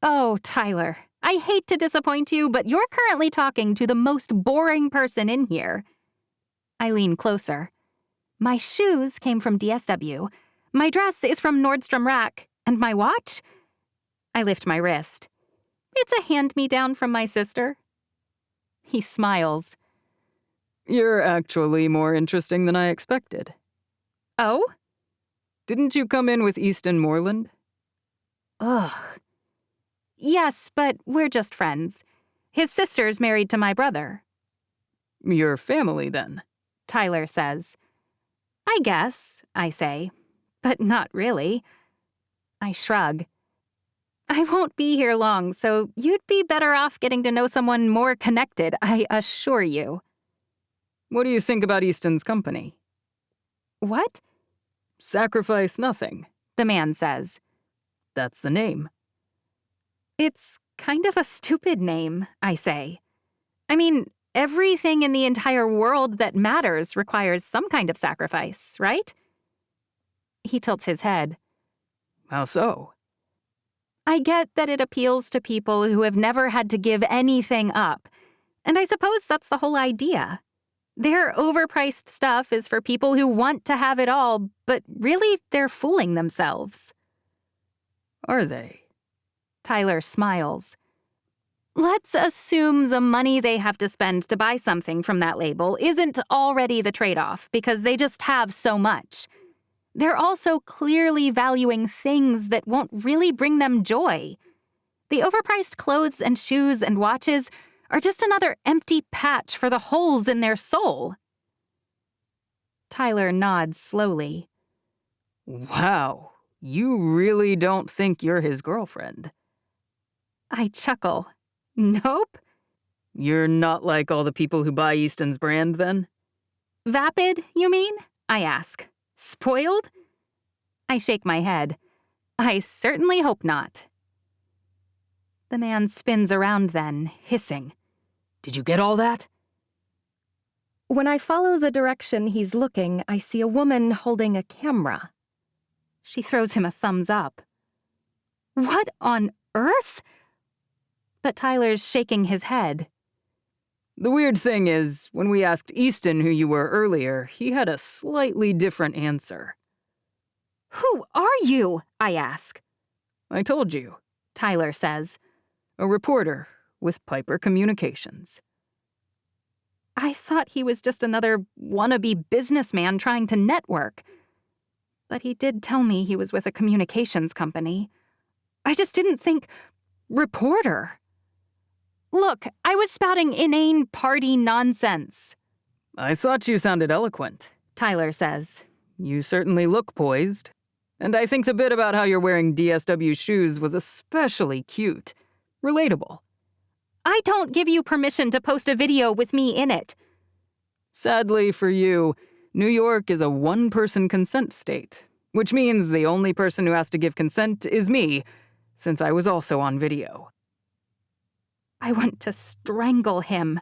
Oh, Tyler, I hate to disappoint you, but you're currently talking to the most boring person in here. I lean closer. My shoes came from DSW. My dress is from Nordstrom Rack. And my watch? I lift my wrist. It's a hand-me-down from my sister. He smiles. You're actually more interesting than I expected. Oh? Didn't you come in with Easton Moorland? Ugh. Yes, but we're just friends. His sister's married to my brother. Your family, then? Tyler says. I guess, I say. But not really. I shrug. I won't be here long, so you'd be better off getting to know someone more connected, I assure you. What do you think about Easton's company? What? Sacrifice Nothing. The man says. That's the name. It's kind of a stupid name, I say. I mean, everything in the entire world that matters requires some kind of sacrifice, right? He tilts his head. How so? I get that it appeals to people who have never had to give anything up. And I suppose that's the whole idea. Their overpriced stuff is for people who want to have it all, but really they're fooling themselves. Are they? Tyler smiles. Let's assume the money they have to spend to buy something from that label isn't already the trade-off because they just have so much. They're also clearly valuing things that won't really bring them joy. The overpriced clothes and shoes and watches are just another empty patch for the holes in their soul. Tyler nods slowly. Wow, you really don't think you're his girlfriend? I chuckle. Nope. You're not like all the people who buy Easton's brand, then? Vapid, you mean? I ask. Spoiled? I shake my head. I certainly hope not. The man spins around then, hissing. Did you get all that? When I follow the direction he's looking, I see a woman holding a camera. She throws him a thumbs up. What on earth? But Tyler's shaking his head. The weird thing is, when we asked Easton who you were earlier, he had a slightly different answer. Who are you? I ask. I told you. Tyler says. A reporter with Piper Communications. I thought he was just another wannabe businessman trying to network. But he did tell me he was with a communications company. I just didn't think reporter. Look, I was spouting inane party nonsense. I thought you sounded eloquent, Tyler says. You certainly look poised. And I think the bit about how you're wearing DSW shoes was especially cute. Relatable. I don't give you permission to post a video with me in it. Sadly for you, New York is a one-person consent state, which means the only person who has to give consent is me, since I was also on video. I want to strangle him.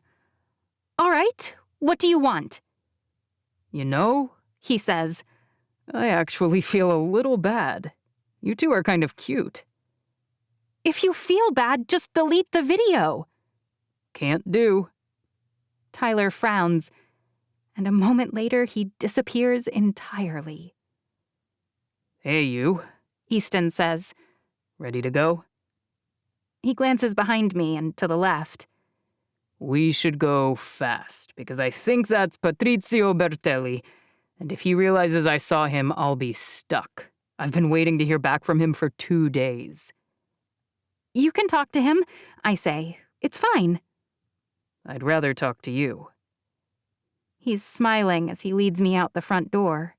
All right, what do you want? You know, He says. I actually feel a little bad. You two are kind of cute. If you feel bad, just delete the video. Can't do. Tyler frowns, and a moment later he disappears entirely. Hey, you. Easton says. Ready to go? He glances behind me and to the left. We should go fast, because I think that's Patrizio Bertelli, and if he realizes I saw him, I'll be stuck. I've been waiting to hear back from him for 2 days. You can talk to him, I say. It's fine. I'd rather talk to you. He's smiling as he leads me out the front door.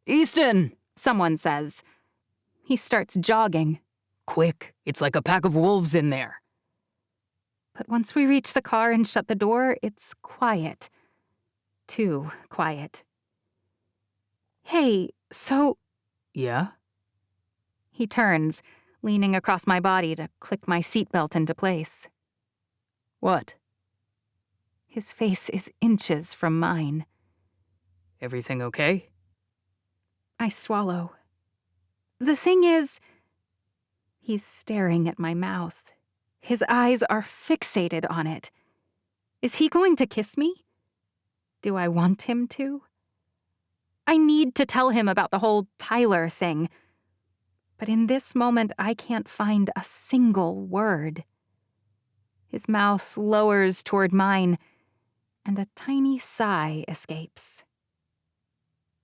Easton! Someone says. He starts jogging. Quick, it's like a pack of wolves in there. But once we reach the car and shut the door, it's quiet. Too quiet. Hey, so... Yeah? He turns, leaning across my body to click my seatbelt into place. What? His face is inches from mine. Everything okay? I swallow. The thing is... He's staring at my mouth. His eyes are fixated on it. Is he going to kiss me? Do I want him to? I need to tell him about the whole Tyler thing. But in this moment, I can't find a single word. His mouth lowers toward mine, and a tiny sigh escapes.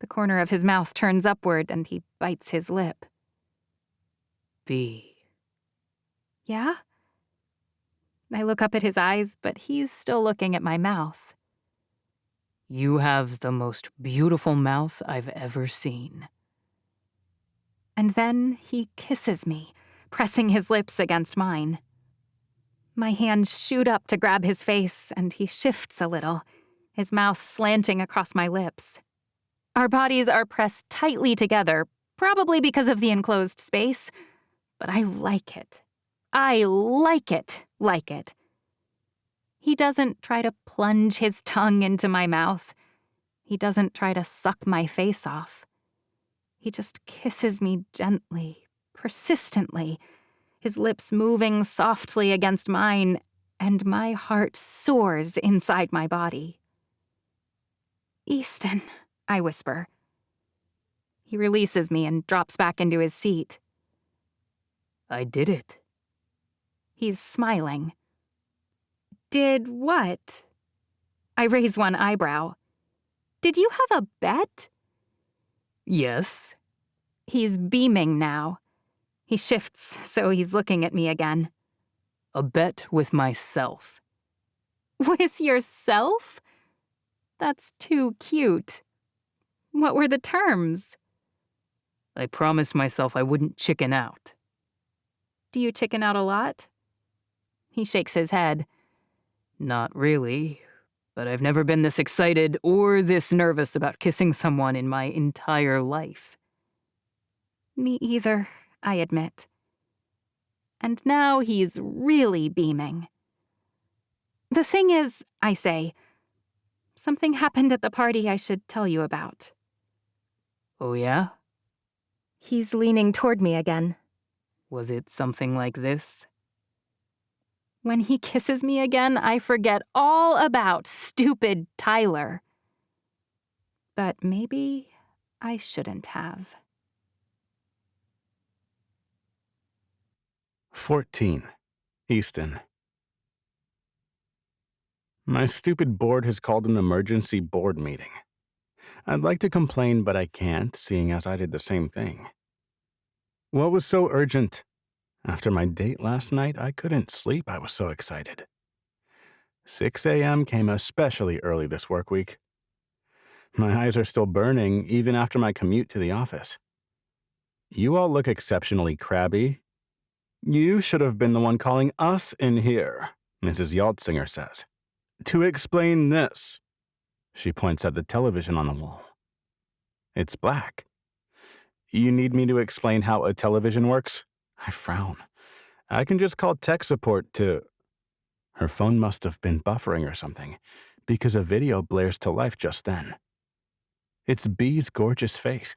The corner of his mouth turns upward, and he bites his lip. B. Yeah? I look up at his eyes, but he's still looking at my mouth. You have the most beautiful mouth I've ever seen. And then he kisses me, pressing his lips against mine. My hands shoot up to grab his face, and he shifts a little, his mouth slanting across my lips. Our bodies are pressed tightly together, probably because of the enclosed space, but I like it. I like it. He doesn't try to plunge his tongue into my mouth. He doesn't try to suck my face off. He just kisses me gently, persistently, his lips moving softly against mine, and my heart soars inside my body. "Easton," I whisper. He releases me and drops back into his seat. I did it. He's smiling. "Did what?" I raise one eyebrow. "Did you have a bet?" Yes. He's beaming now. He shifts, so he's looking at me again. A bet with myself. "With yourself? That's too cute. What were the terms?" I promised myself I wouldn't chicken out. "Do you chicken out a lot?" He shakes his head. Not really, but I've never been this excited or this nervous about kissing someone in my entire life. Me either, I admit. And now he's really beaming. "The thing is," I say, "something happened at the party I should tell you about." Oh yeah? He's leaning toward me again. Was it something like this? When he kisses me again, I forget all about stupid Tyler. But maybe I shouldn't have. 14. Easton. My stupid board has called an emergency board meeting. I'd like to complain, but I can't, seeing as I did the same thing. What was so urgent? After my date last night, I couldn't sleep. I was so excited. 6 a.m. came especially early this work week. My eyes are still burning, even after my commute to the office. You all look exceptionally crabby. You should have been the one calling us in here, Mrs. Yaltzinger says. To explain this. She points at the television on the wall. It's black. You need me to explain how a television works? I frown. I can just call tech support to... Her phone must have been buffering or something, because a video blares to life just then. It's Bee's gorgeous face,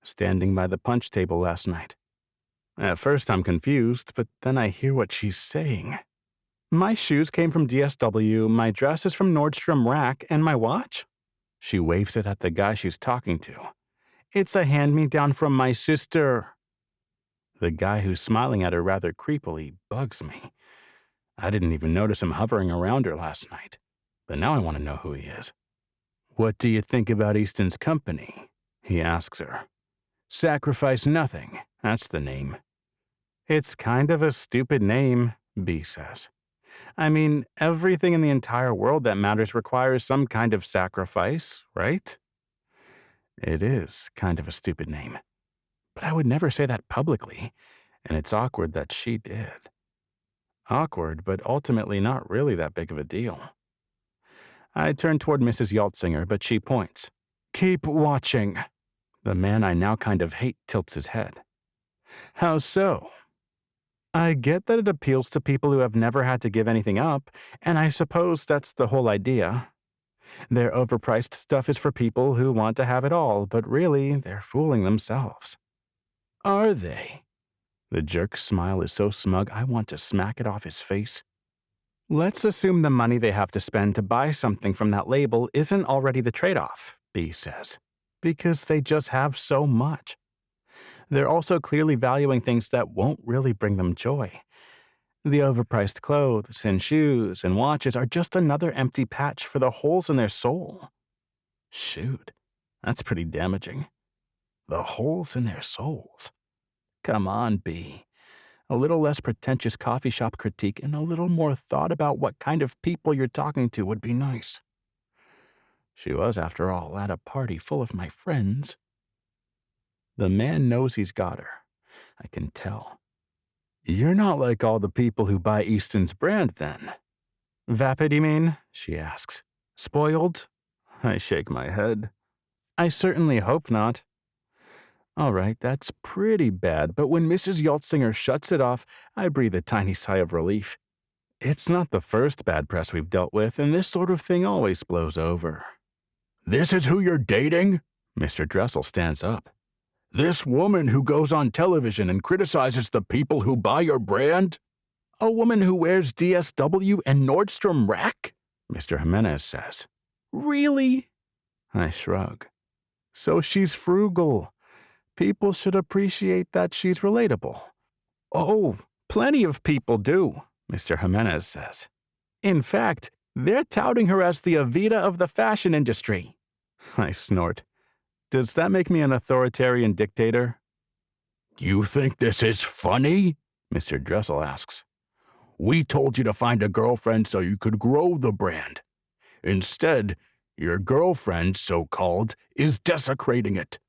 standing by the punch table last night. At first I'm confused, but then I hear what she's saying. My shoes came from DSW, my dress is from Nordstrom Rack, and my watch? She waves it at the guy she's talking to. It's a hand-me-down from my sister. The guy who's smiling at her rather creepily bugs me. I didn't even notice him hovering around her last night, but now I want to know who he is. What do you think about Easton's company? He asks her. Sacrifice Nothing, that's the name. It's kind of a stupid name, B says. I mean, everything in the entire world that matters requires some kind of sacrifice, right? It is kind of a stupid name. But I would never say that publicly, and it's awkward that she did. Awkward, but ultimately not really that big of a deal. I turn toward Mrs. Yaltzinger, but she points. Keep watching. The man I now kind of hate tilts his head. How so? I get that it appeals to people who have never had to give anything up, and I suppose that's the whole idea. Their overpriced stuff is for people who want to have it all, but really, they're fooling themselves. Are they? The jerk's smile is so smug I want to smack it off his face. Let's assume the money they have to spend to buy something from that label isn't already the trade-off, B says, because they just have so much. They're also clearly valuing things that won't really bring them joy. The overpriced clothes and shoes and watches are just another empty patch for the holes in their soul. Shoot, that's pretty damaging. The holes in their souls. Come on, B. A little less pretentious coffee shop critique and a little more thought about what kind of people you're talking to would be nice. She was, after all, at a party full of my friends. The man knows he's got her. I can tell. You're not like all the people who buy Easton's brand, then. Vapid, you mean? She asks. Spoiled? I shake my head. I certainly hope not. All right, that's pretty bad, but when Mrs. Yaltzinger shuts it off, I breathe a tiny sigh of relief. It's not the first bad press we've dealt with, and this sort of thing always blows over. This is who you're dating? Mr. Dressel stands up. This woman who goes on television and criticizes the people who buy your brand? A woman who wears DSW and Nordstrom Rack? Mr. Jimenez says. Really? I shrug. So she's frugal. People should appreciate that she's relatable. Oh, plenty of people do, Mr. Jimenez says. In fact, they're touting her as the Evita of the fashion industry. I snort. Does that make me an authoritarian dictator? You think this is funny? Mr. Dressel asks. We told you to find a girlfriend so you could grow the brand. Instead, your girlfriend, so-called, is desecrating it.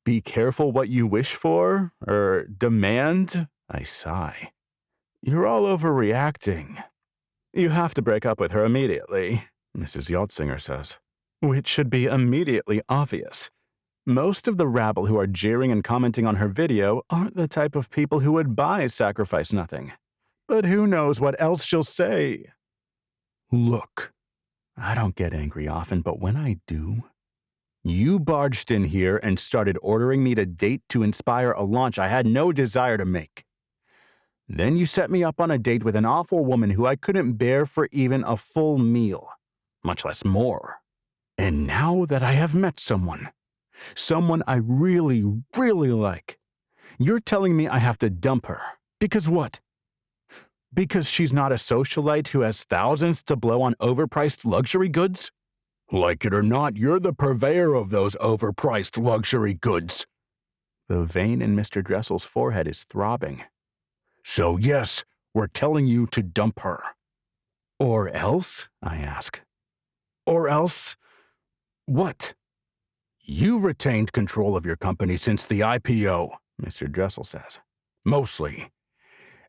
Be careful what you wish for, or demand, I sigh. You're all overreacting. You have to break up with her immediately, Mrs. Yaltzinger says. Which should be immediately obvious. Most of the rabble who are jeering and commenting on her video aren't the type of people who would buy Sacrifice Nothing. But who knows what else she'll say? Look, I don't get angry often, but when I do, you barged in here and started ordering me to date to inspire a launch I had no desire to make. Then you set me up on a date with an awful woman who I couldn't bear for even a full meal, much less more. And now that I have met someone I really, really like, you're telling me I have to dump her. Because what? Because she's not a socialite who has thousands to blow on overpriced luxury goods? Like it or not, you're the purveyor of those overpriced luxury goods. The vein in Mr. Dressel's forehead is throbbing. So yes, we're telling you to dump her. Or else? I ask. Or else? What? You retained control of your company since the IPO, Mr. Dressel says. Mostly.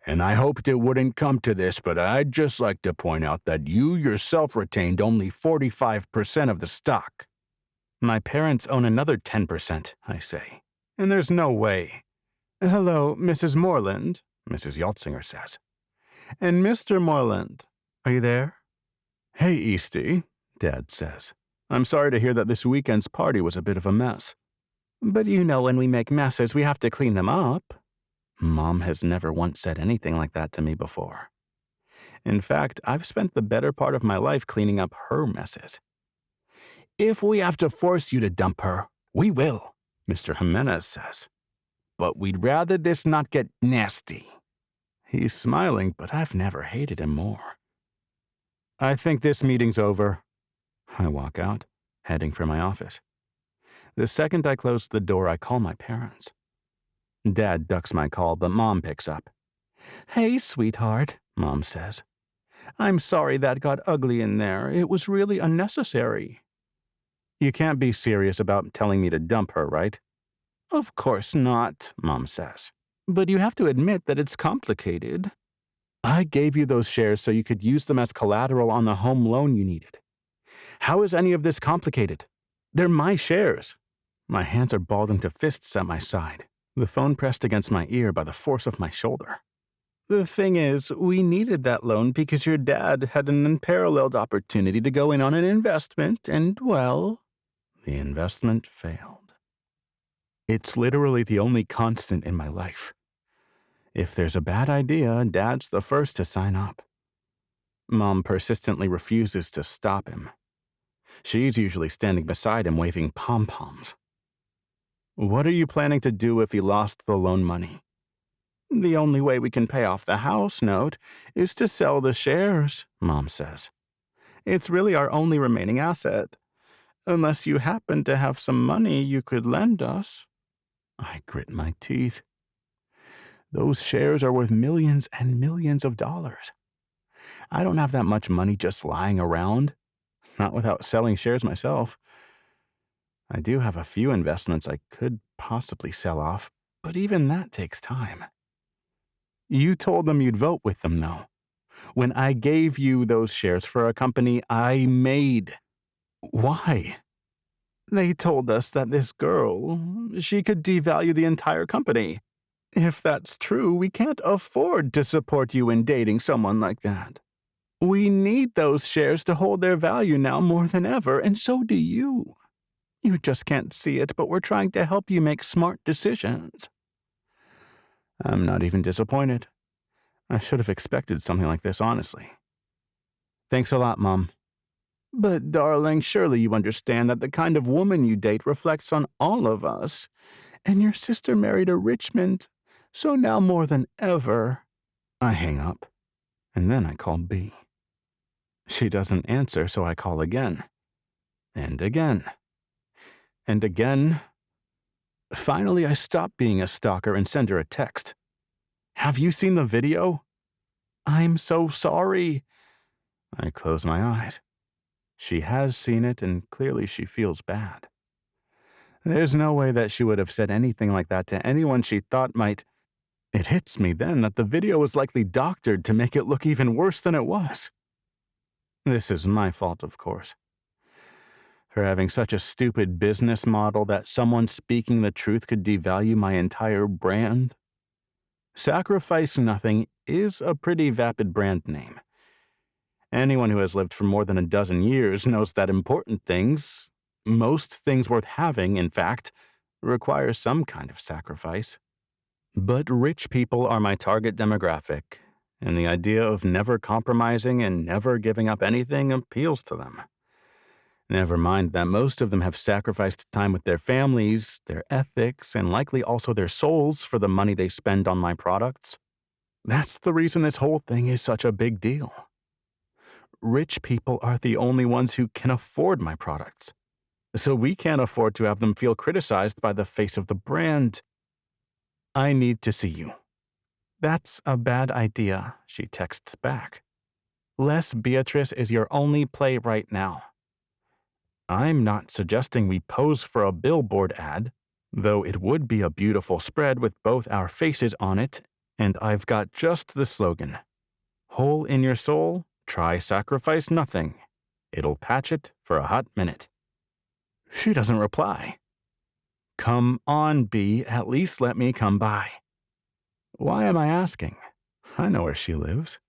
And I hoped it wouldn't come to this, but I'd just like to point out that you yourself retained only 45% of the stock. My parents own another 10%, I say. And there's no way. Hello, Mrs. Moorland, Mrs. Yaltzinger says. And Mr. Moorland, are you there? Hey, Easty, Dad says. I'm sorry to hear that this weekend's party was a bit of a mess. But you know when we make messes, we have to clean them up. Mom has never once said anything like that to me before. In fact, I've spent the better part of my life cleaning up her messes. If we have to force you to dump her, we will, Mr. Jimenez says. But we'd rather this not get nasty. He's smiling, but I've never hated him more. I think this meeting's over. I walk out, heading for my office. The second I close the door, I call my parents. Dad ducks my call, but Mom picks up. Hey, sweetheart, Mom says. I'm sorry that got ugly in there. It was really unnecessary. You can't be serious about telling me to dump her, right? Of course not, Mom says. But you have to admit that it's complicated. I gave you those shares so you could use them as collateral on the home loan you needed. How is any of this complicated? They're my shares. My hands are balled into fists at my side, the phone pressed against my ear by the force of my shoulder. The thing is, we needed that loan because your dad had an unparalleled opportunity to go in on an investment, and, well, the investment failed. It's literally the only constant in my life. If there's a bad idea, Dad's the first to sign up. Mom persistently refuses to stop him. She's usually standing beside him waving pom-poms. What are you planning to do if he lost the loan money? The only way we can pay off the house note is to sell the shares, Mom says. It's really our only remaining asset. Unless you happen to have some money you could lend us. I grit my teeth. Those shares are worth millions and millions of dollars. I don't have that much money just lying around, not without selling shares myself. I do have a few investments I could possibly sell off, but even that takes time. You told them you'd vote with them, though. When I gave you those shares for a company I made. Why? They told us that this girl, she could devalue the entire company. If that's true, we can't afford to support you in dating someone like that. We need those shares to hold their value now more than ever, and so do you. You just can't see it, but we're trying to help you make smart decisions. I'm not even disappointed. I should have expected something like this, honestly. Thanks a lot, Mom. But, darling, surely you understand that the kind of woman you date reflects on all of us. And your sister married a Richmond, so now more than ever. I hang up, and then I call B. She doesn't answer, so I call again. And again. And again. Finally, I stop being a stalker and send her a text. Have you seen the video? I'm so sorry. I close my eyes. She has seen it, and clearly she feels bad. There's no way that she would have said anything like that to anyone she thought might. It hits me then that the video was likely doctored to make it look even worse than it was. This is my fault, of course. For having such a stupid business model that someone speaking the truth could devalue my entire brand. Sacrifice Nothing is a pretty vapid brand name. Anyone who has lived for more than a dozen years knows that important things, most things worth having, in fact, require some kind of sacrifice. But rich people are my target demographic, and the idea of never compromising and never giving up anything appeals to them. Never mind that most of them have sacrificed time with their families, their ethics, and likely also their souls for the money they spend on my products. That's the reason this whole thing is such a big deal. Rich people are the only ones who can afford my products. So we can't afford to have them feel criticized by the face of the brand. I need to see you. That's a bad idea, she texts back. Les Beatrice is your only play right now. I'm not suggesting we pose for a billboard ad, though it would be a beautiful spread with both our faces on it, and I've got just the slogan. Hole in your soul, try Sacrifice Nothing. It'll patch it for a hot minute. She doesn't reply. Come on, B, at least let me come by. Why am I asking? I know where she lives.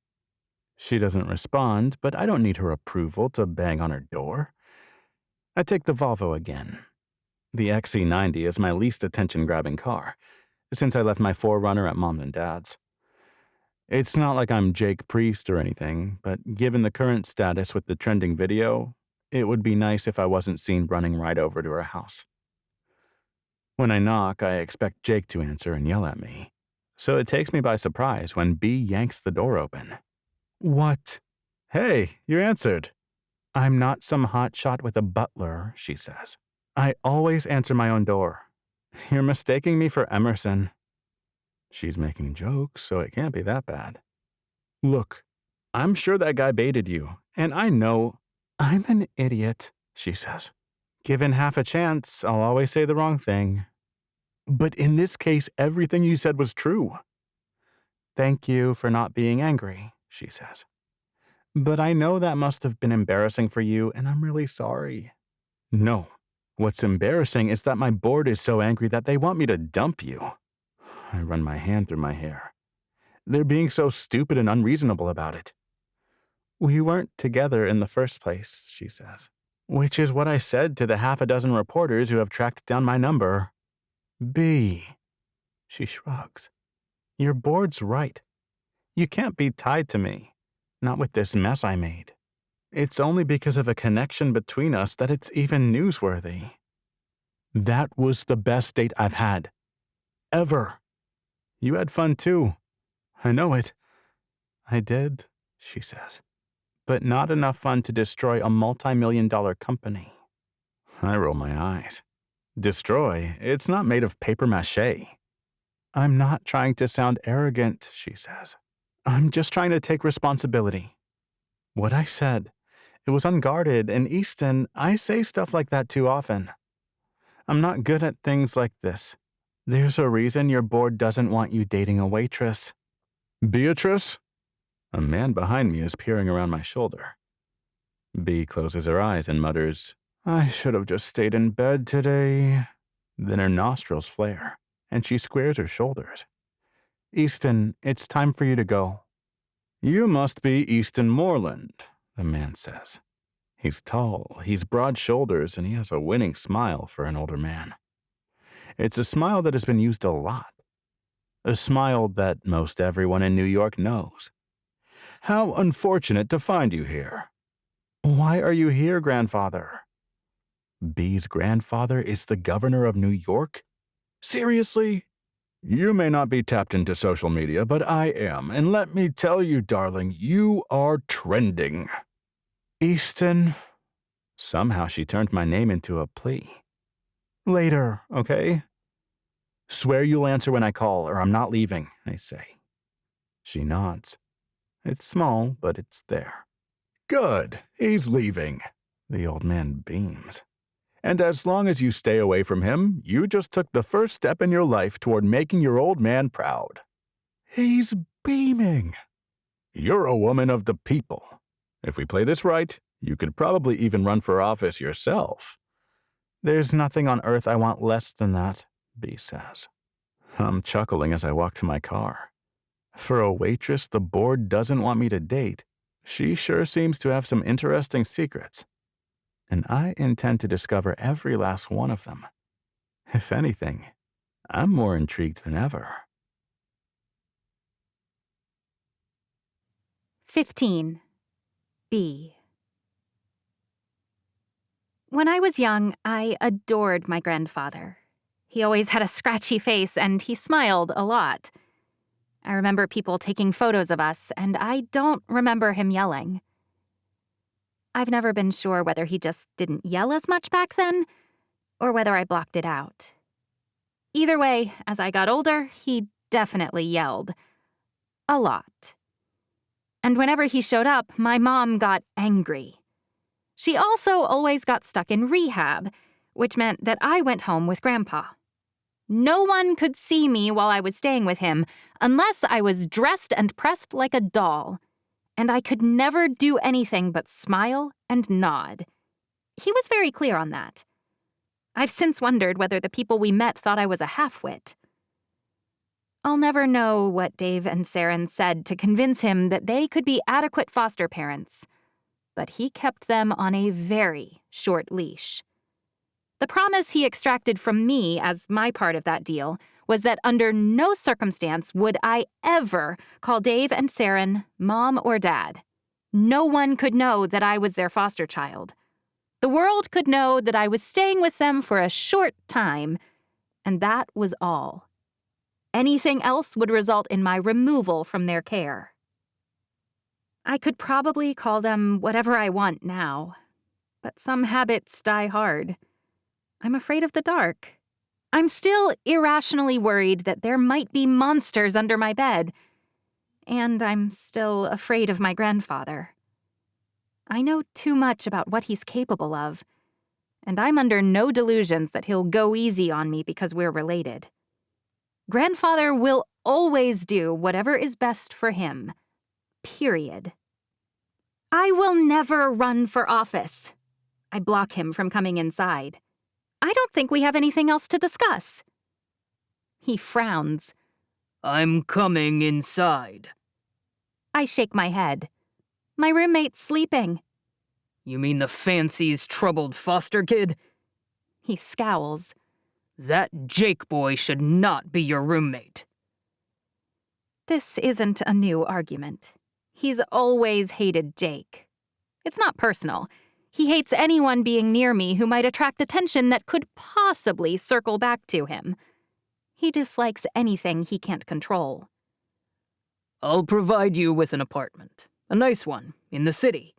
She doesn't respond, but I don't need her approval to bang on her door. I take the Volvo again. The XC90 is my least attention-grabbing car, since I left my 4Runner at Mom and Dad's. It's not like I'm Jake Priest or anything, but given the current status with the trending video, it would be nice if I wasn't seen running right over to her house. When I knock, I expect Jake to answer and yell at me, so it takes me by surprise when B yanks the door open. What? Hey, you answered. I'm not some hotshot with a butler, she says. I always answer my own door. You're mistaking me for Emerson. She's making jokes, so it can't be that bad. Look, I'm sure that guy baited you, and I know I'm an idiot, she says. Given half a chance, I'll always say the wrong thing. But in this case, everything you said was true. Thank you for not being angry, she says. But I know that must have been embarrassing for you, and I'm really sorry. No. What's embarrassing is that my board is so angry that they want me to dump you. I run my hand through my hair. They're being so stupid and unreasonable about it. We weren't together in the first place, she says. Which is what I said to the half a dozen reporters who have tracked down my number. B. She shrugs. Your board's right. You can't be tied to me. Not with this mess I made. It's only because of a connection between us that it's even newsworthy. That was the best date I've had. Ever. You had fun too. I know it. I did, she says. But not enough fun to destroy a multi-million-dollar company. I roll my eyes. Destroy? It's not made of paper mache. I'm not trying to sound arrogant, she says. I'm just trying to take responsibility. What I said, it was unguarded, and Easton, I say stuff like that too often. I'm not good at things like this. There's a reason your board doesn't want you dating a waitress. Beatrice? A man behind me is peering around my shoulder. B closes her eyes and mutters, I should have just stayed in bed today. Then her nostrils flare, and she squares her shoulders. Easton, it's time for you to go. You must be Easton Moorland, the man says. He's tall, he's broad shoulders, and he has a winning smile for an older man. It's a smile that has been used a lot. A smile that most everyone in New York knows. How unfortunate to find you here. Why are you here, grandfather? B's grandfather is the governor of New York? Seriously? You may not be tapped into social media, but I am, and let me tell you, darling, you are trending. Easton. Somehow she turned my name into a plea. Later, okay? Swear you'll answer when I call, or I'm not leaving, I say. She nods. It's small, but it's there. Good, he's leaving. The old man beams. And as long as you stay away from him, you just took the first step in your life toward making your old man proud. He's beaming. You're a woman of the people. If we play this right, you could probably even run for office yourself. There's nothing on earth I want less than that, B says. I'm chuckling as I walk to my car. For a waitress the board doesn't want me to date, she sure seems to have some interesting secrets. And I intend to discover every last one of them. If anything, I'm more intrigued than ever. 15. B. When I was young, I adored my grandfather. He always had a scratchy face, and he smiled a lot. I remember people taking photos of us, and I don't remember him yelling. I've never been sure whether he just didn't yell as much back then, or whether I blocked it out. Either way, as I got older, he definitely yelled. A lot. And whenever he showed up, my mom got angry. She also always got stuck in rehab, which meant that I went home with Grandpa. No one could see me while I was staying with him unless I was dressed and pressed like a doll, and I could never do anything but smile and nod. He was very clear on that. I've since wondered whether the people we met thought I was a half-wit. I'll never know what Dave and Saren said to convince him that they could be adequate foster parents, but he kept them on a very short leash. The promise he extracted from me as my part of that deal was that under no circumstance would I ever call Dave and Saren Mom or Dad. No one could know that I was their foster child. The world could know that I was staying with them for a short time, and that was all. Anything else would result in my removal from their care. I could probably call them whatever I want now, but some habits die hard. I'm afraid of the dark. I'm still irrationally worried that there might be monsters under my bed, and I'm still afraid of my grandfather. I know too much about what he's capable of, and I'm under no delusions that he'll go easy on me because we're related. Grandfather will always do whatever is best for him. Period. I will never run for office. I block him from coming inside. I don't think we have anything else to discuss. He frowns. I'm coming inside. I shake my head. My roommate's sleeping. You mean the fancy's troubled foster kid? He scowls. That Jake boy should not be your roommate. This isn't a new argument. He's always hated Jake. It's not personal. He hates anyone being near me who might attract attention that could possibly circle back to him. He dislikes anything he can't control. I'll provide you with an apartment. A nice one, in the city.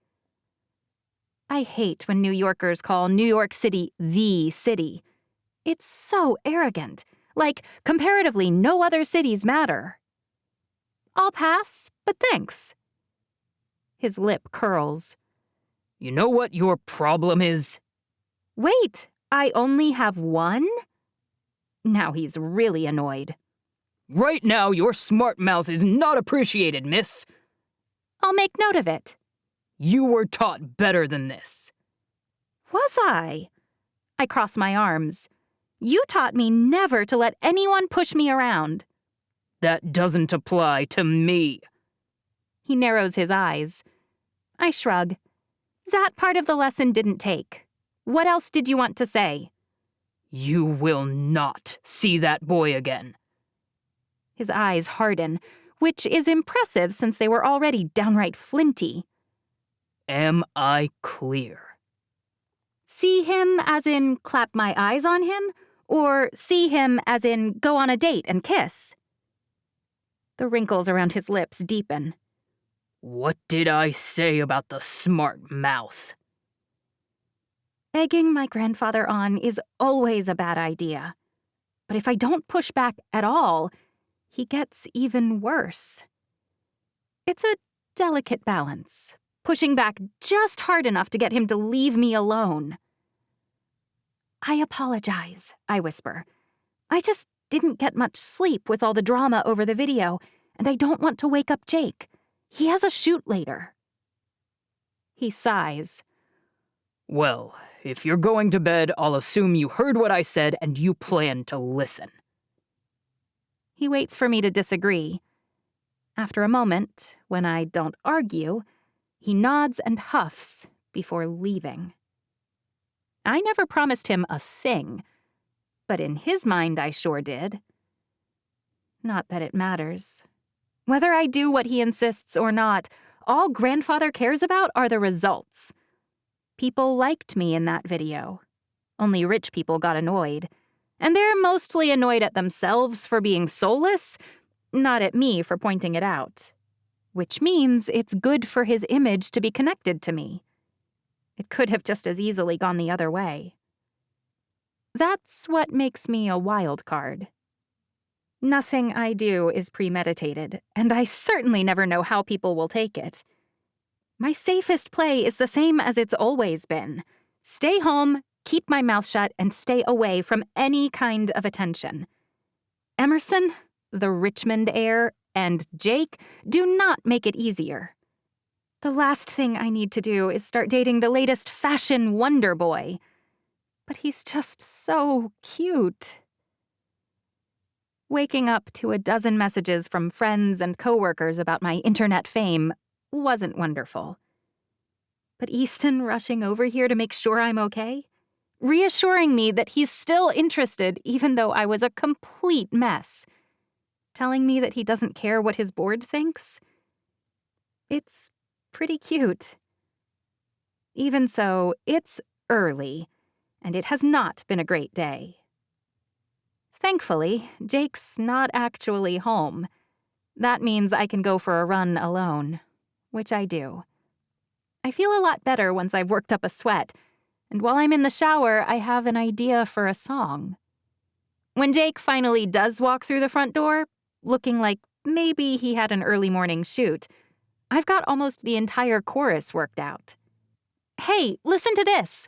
I hate when New Yorkers call New York City the city. It's so arrogant. Like, comparatively, no other cities matter. I'll pass, but thanks. His lip curls. You know what your problem is? Wait, I only have one? Now he's really annoyed. Right now, your smart mouth is not appreciated, miss. I'll make note of it. You were taught better than this. Was I? I cross my arms. You taught me never to let anyone push me around. That doesn't apply to me. He narrows his eyes. I shrug. That part of the lesson didn't take. What else did you want to say? You will not see that boy again. His eyes harden, which is impressive since they were already downright flinty. Am I clear? See him as in clap my eyes on him, or see him as in go on a date and kiss? The wrinkles around his lips deepen. What did I say about the smart mouth? Egging my grandfather on is always a bad idea. But if I don't push back at all, he gets even worse. It's a delicate balance, pushing back just hard enough to get him to leave me alone. I apologize, I whisper. I just didn't get much sleep with all the drama over the video, and I don't want to wake up Jake. He has a shoot later. He sighs. Well, if you're going to bed, I'll assume you heard what I said and you plan to listen. He waits for me to disagree. After a moment, when I don't argue, he nods and huffs before leaving. I never promised him a thing, but in his mind I sure did. Not that it matters. Whether I do what he insists or not, all grandfather cares about are the results. People liked me in that video. Only rich people got annoyed. And they're mostly annoyed at themselves for being soulless, not at me for pointing it out. Which means it's good for his image to be connected to me. It could have just as easily gone the other way. That's what makes me a wild card. Nothing I do is premeditated, and I certainly never know how people will take it. My safest play is the same as it's always been. Stay home, keep my mouth shut, and stay away from any kind of attention. Emerson, the Richmond heir, and Jake do not make it easier. The last thing I need to do is start dating the latest fashion wonder boy. But he's just so cute. Waking up to a dozen messages from friends and coworkers about my internet fame wasn't wonderful. But Easton rushing over here to make sure I'm okay, reassuring me that he's still interested even though I was a complete mess, telling me that he doesn't care what his board thinks. It's pretty cute. Even so, it's early, and it has not been a great day. Thankfully, Jake's not actually home. That means I can go for a run alone, which I do. I feel a lot better once I've worked up a sweat, and while I'm in the shower, I have an idea for a song. When Jake finally does walk through the front door, looking like maybe he had an early morning shoot, I've got almost the entire chorus worked out. Hey, listen to this!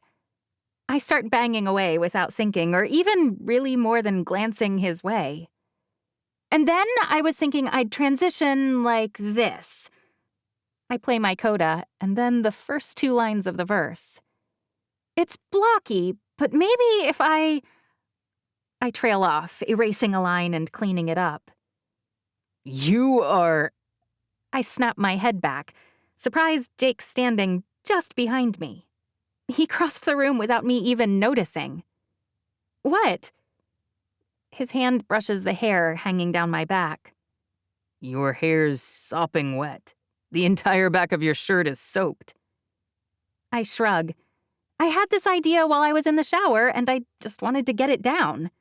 I start banging away without thinking or even really more than glancing his way. And then I was thinking I'd transition like this. I play my coda and then the first two lines of the verse. It's blocky, but maybe if I trail off, erasing a line and cleaning it up. You are... I snap my head back, surprised Jake's standing just behind me. He crossed the room without me even noticing. What? His hand brushes the hair hanging down my back. Your hair's sopping wet. The entire back of your shirt is soaked. I shrug. I had this idea while I was in the shower, and I just wanted to get it down.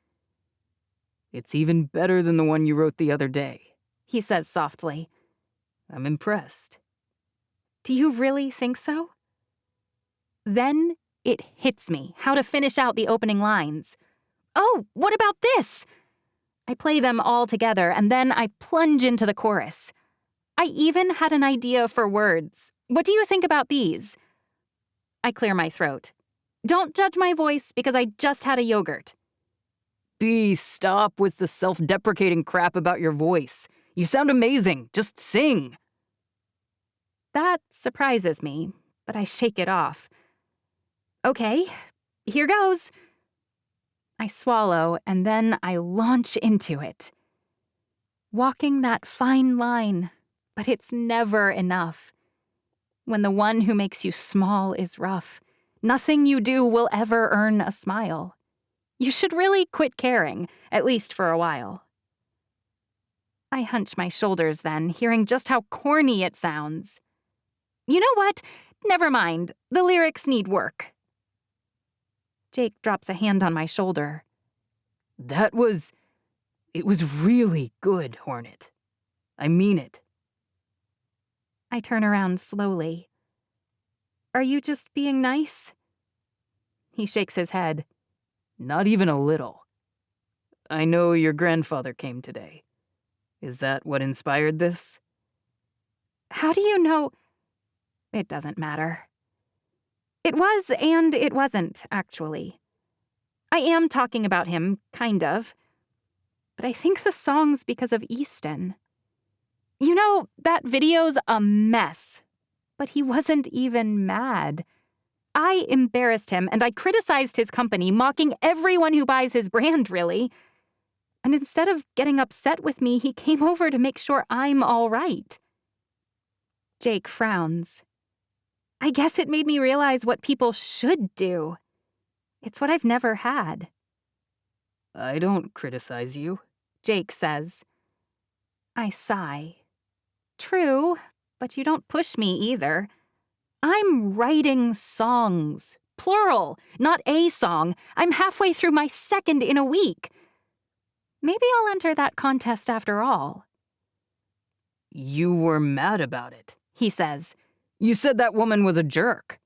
It's even better than the one you wrote the other day, he says softly. I'm impressed. Do you really think so? Then it hits me how to finish out the opening lines. Oh, what about this? I play them all together, and then I plunge into the chorus. I even had an idea for words. What do you think about these? I clear my throat. Don't judge my voice because I just had a yogurt. B, stop with the self-deprecating crap about your voice. You sound amazing. Just sing. That surprises me, but I shake it off. Okay, here goes. I swallow, and then I launch into it. Walking that fine line, but it's never enough. When the one who makes you small is rough, nothing you do will ever earn a smile. You should really quit caring, at least for a while. I hunch my shoulders then, hearing just how corny it sounds. You know what? Never mind. The lyrics need work. Jake drops a hand on my shoulder. It was really good, Hornet. I mean it. I turn around slowly. Are you just being nice? He shakes his head. Not even a little. I know your grandfather came today. Is that what inspired this? How do you know? It doesn't matter. It was and it wasn't, actually. I am talking about him, kind of. But I think the song's because of Easton. You know, that video's a mess. But he wasn't even mad. I embarrassed him and I criticized his company, mocking everyone who buys his brand, really. And instead of getting upset with me, he came over to make sure I'm all right. Jake frowns. I guess it made me realize what people should do. It's what I've never had. I don't criticize you, Jake says. I sigh. True, but you don't push me either. I'm writing songs. Plural, not a song. I'm halfway through my second in a week. Maybe I'll enter that contest after all. You were mad about it, He says. You said that woman was a jerk.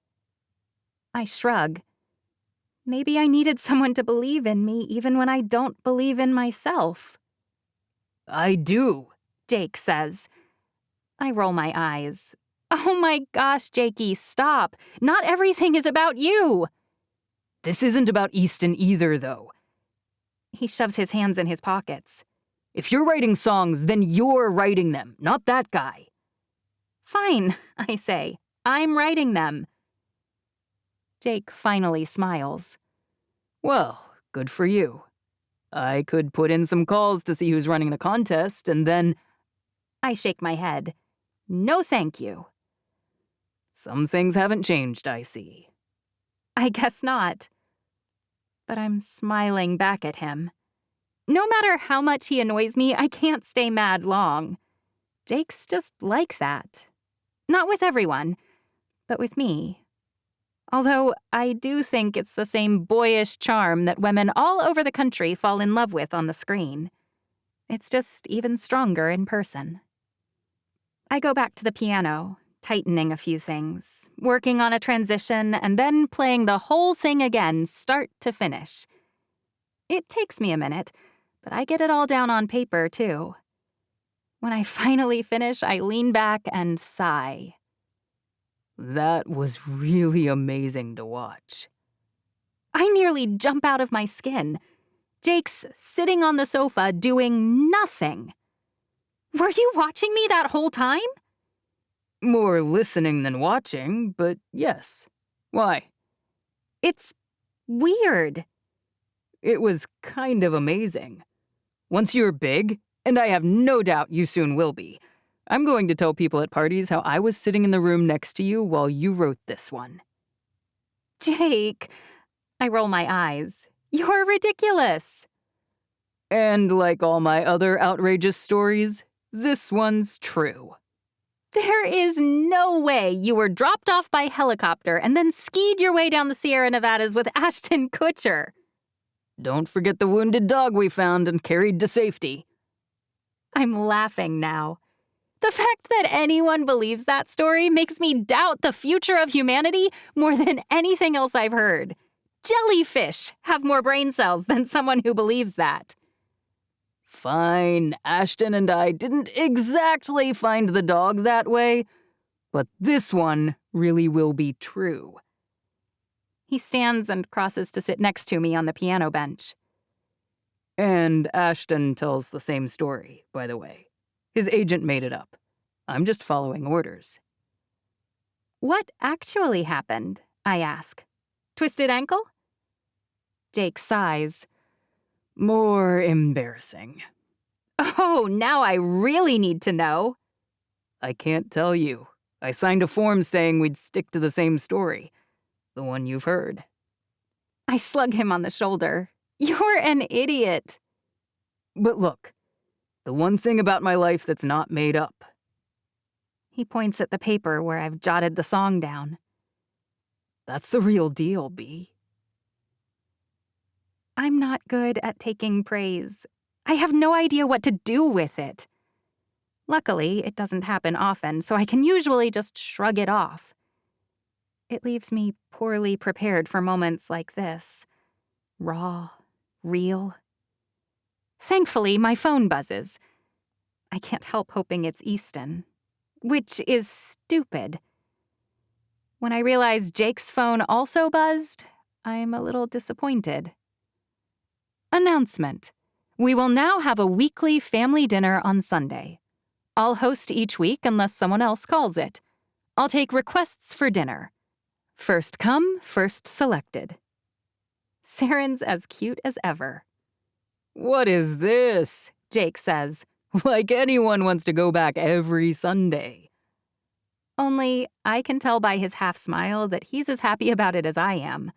I shrug. Maybe I needed someone to believe in me even when I don't believe in myself. I do, Jake says. I roll my eyes. Oh my gosh, Jakey, stop. Not everything is about you. This isn't about Easton either, though. He shoves his hands in his pockets. If you're writing songs, then you're writing them, not that guy. Fine, I say. I'm writing them. Jake finally smiles. Well, good for you. I could put in some calls to see who's running the contest, and then... I shake my head. No thank you. Some things haven't changed, I see. I guess not. But I'm smiling back at him. No matter how much he annoys me, I can't stay mad long. Jake's just like that. Not with everyone, but with me. Although I do think it's the same boyish charm that women all over the country fall in love with on the screen. It's just even stronger in person. I go back to the piano, tightening a few things, working on a transition, and then playing the whole thing again, start to finish. It takes me a minute, but I get it all down on paper, too. When I finally finish, I lean back and sigh. That was really amazing to watch. I nearly jump out of my skin. Jake's sitting on the sofa doing nothing. Were you watching me that whole time? More listening than watching, but yes. Why? It's weird. It was kind of amazing. Once you're big, and I have no doubt you soon will be, I'm going to tell people at parties how I was sitting in the room next to you while you wrote this one. Jake, I roll my eyes. You're ridiculous. And like all my other outrageous stories, this one's true. There is no way you were dropped off by helicopter and then skied your way down the Sierra Nevadas with Ashton Kutcher. Don't forget the wounded dog we found and carried to safety. I'm laughing now. The fact that anyone believes that story makes me doubt the future of humanity more than anything else I've heard. Jellyfish have more brain cells than someone who believes that. Fine, Ashton and I didn't exactly find the dog that way, but this one really will be true. He stands and crosses to sit next to me on the piano bench. And Ashton tells the same story, by the way. His agent made it up. I'm just following orders. What actually happened? I ask. Twisted ankle? Jake sighs. More embarrassing. Oh, now I really need to know. I can't tell you. I signed a form saying we'd stick to the same story. The one you've heard. I slug him on the shoulder. You're an idiot. But look, the one thing about my life that's not made up. He points at the paper where I've jotted the song down. That's the real deal, B. I'm not good at taking praise. I have no idea what to do with it. Luckily, it doesn't happen often, so I can usually just shrug it off. It leaves me poorly prepared for moments like this. Raw, real. Thankfully, my phone buzzes. I can't help hoping it's Easton, which is stupid. When I realize Jake's phone also buzzed, I'm a little disappointed. Announcement. We will now have a weekly family dinner on Sunday. I'll host each week unless someone else calls it. I'll take requests for dinner. First come, first selected. Saren's as cute as ever. What is this? Jake says. Like anyone wants to go back every Sunday. Only I can tell by his half smile that he's as happy about it as I am.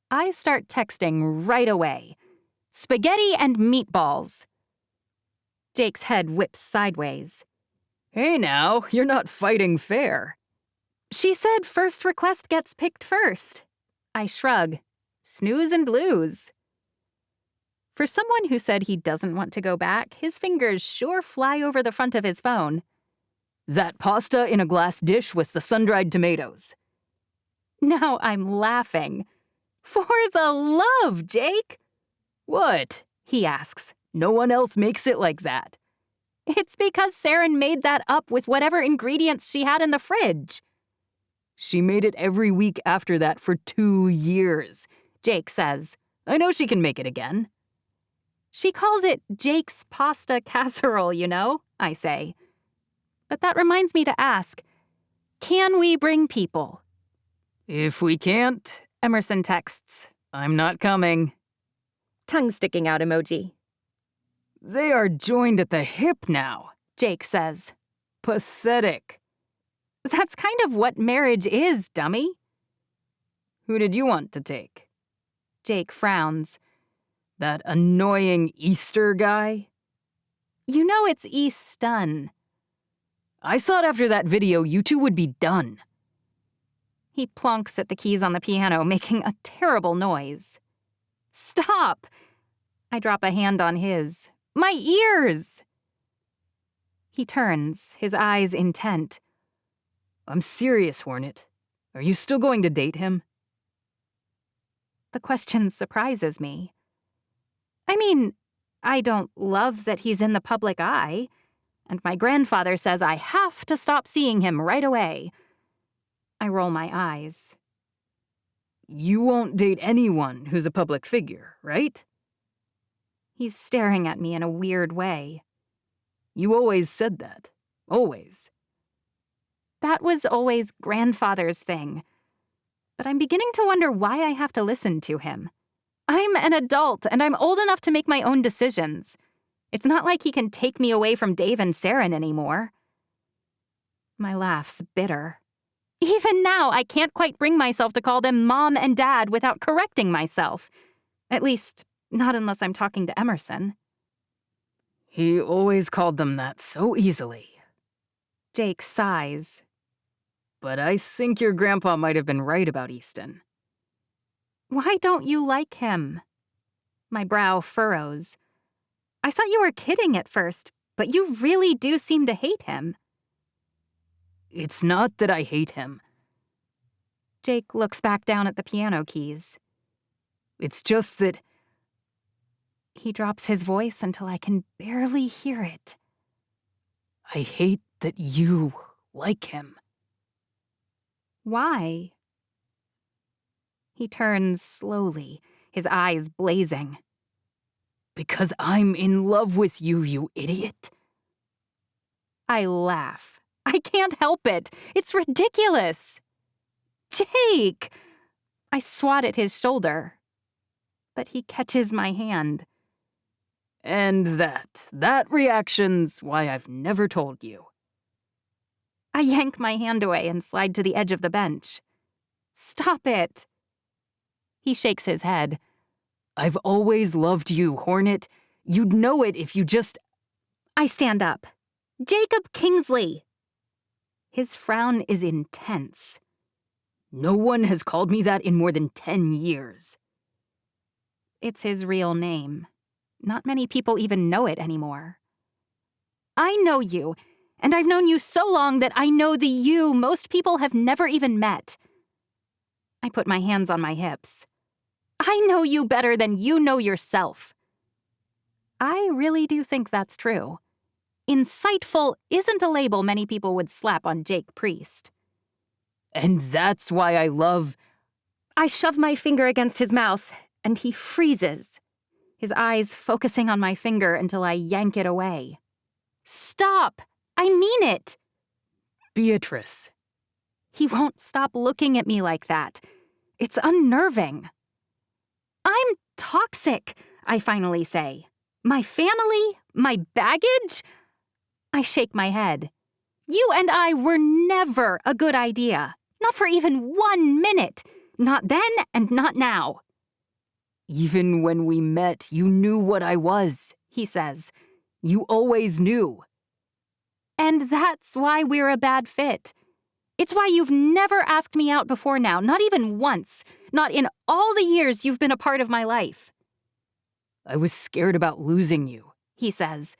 I start texting right away. Spaghetti and meatballs. Jake's head whips sideways. Hey now, you're not fighting fair. She said first request gets picked first. I shrug. Snooze and blues. For someone who said he doesn't want to go back, his fingers sure fly over the front of his phone. That pasta in a glass dish with the sun-dried tomatoes. Now I'm laughing. For the love, Jake! What? He asks. No one else makes it like that. It's because Saren made that up with whatever ingredients she had in the fridge. She made it every week after that for 2 years, Jake says. I know she can make it again. She calls it Jake's pasta casserole, you know, I say. But that reminds me to ask, can we bring people? If we can't, Emerson texts. I'm not coming. Tongue sticking out emoji. They are joined at the hip now, Jake says. Pathetic. That's kind of what marriage is, dummy. Who did you want to take? Jake frowns. That annoying Easter guy? You know it's Easton. I thought after that video you two would be done. He plonks at the keys on the piano, making a terrible noise. Stop! I drop a hand on his. My ears! He turns, his eyes intent. I'm serious, Hornet. Are you still going to date him? The question surprises me. I mean, I don't love that he's in the public eye, and my grandfather says I have to stop seeing him right away. I roll my eyes. You won't date anyone who's a public figure, right? He's staring at me in a weird way. You always said that. Always. That was always grandfather's thing. But I'm beginning to wonder why I have to listen to him. I'm an adult, and I'm old enough to make my own decisions. It's not like he can take me away from Dave and Saren anymore. My laugh's bitter. Even now, I can't quite bring myself to call them Mom and Dad without correcting myself. At least, not unless I'm talking to Emerson. He always called them that so easily. Jake sighs. But I think your grandpa might have been right about Easton. Why don't you like him? My brow furrows. I thought you were kidding at first, but you really do seem to hate him. It's not that I hate him. Jake looks back down at the piano keys. It's just that... He drops his voice until I can barely hear it. I hate that you like him. Why? He turns slowly, his eyes blazing. Because I'm in love with you, you idiot. I laugh. I can't help it. It's ridiculous. Jake! I swat at his shoulder. But he catches my hand. And that reaction's why I've never told you. I yank my hand away and slide to the edge of the bench. Stop it. He shakes his head. I've always loved you, Hornet. You'd know it if you just... I stand up. Jacob Kingsley. His frown is intense. No one has called me that in more than 10 years. It's his real name. Not many people even know it anymore. I know you, and I've known you so long that I know the you most people have never even met. I put my hands on my hips. I know you better than you know yourself. I really do think that's true. Insightful isn't a label many people would slap on Jake Priest. And that's why I love... I shove my finger against his mouth, and he freezes, his eyes focusing on my finger until I yank it away. Stop! I mean it! Beatrice. He won't stop looking at me like that. It's unnerving. I'm toxic, I finally say. My family? My baggage? I shake my head. You and I were never a good idea. Not for even 1 minute. Not then and not now. Even when we met, you knew what I was, he says. You always knew. And that's why we're a bad fit. It's why you've never asked me out before now, not even once. Not in all the years you've been a part of my life. I was scared about losing you, he says.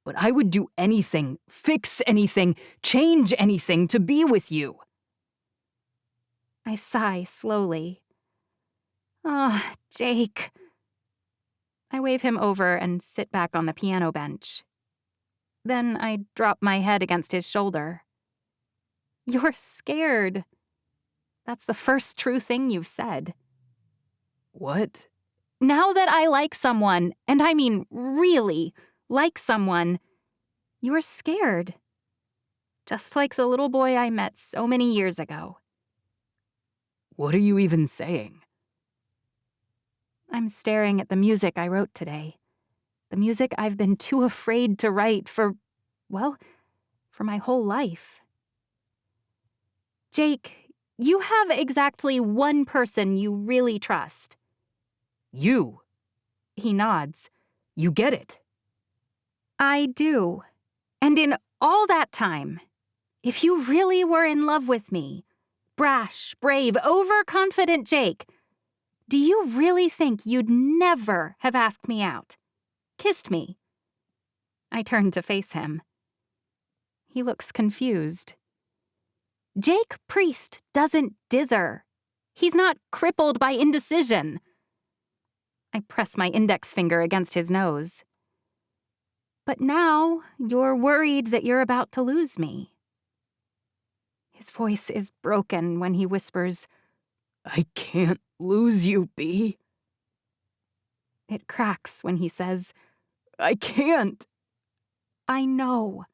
But I would do anything, fix anything, change anything to be with you. I sigh slowly. Oh, Jake. I wave him over and sit back on the piano bench. Then I drop my head against his shoulder. You're scared. That's the first true thing you've said. What? Now that I like someone, and I mean really like someone, you're scared. Just like the little boy I met so many years ago. What are you even saying? I'm staring at the music I wrote today. The music I've been too afraid to write for my whole life. Jake, you have exactly one person you really trust. You. He nods. You get it. I do. And in all that time, if you really were in love with me, brash, brave, overconfident Jake, do you really think you'd never have asked me out? Kissed me? I turn to face him. He looks confused. Jake Priest doesn't dither. He's not crippled by indecision. I press my index finger against his nose. But now you're worried that you're about to lose me. His voice is broken when he whispers, I can't lose you, B. It cracks when he says, I can't. I know.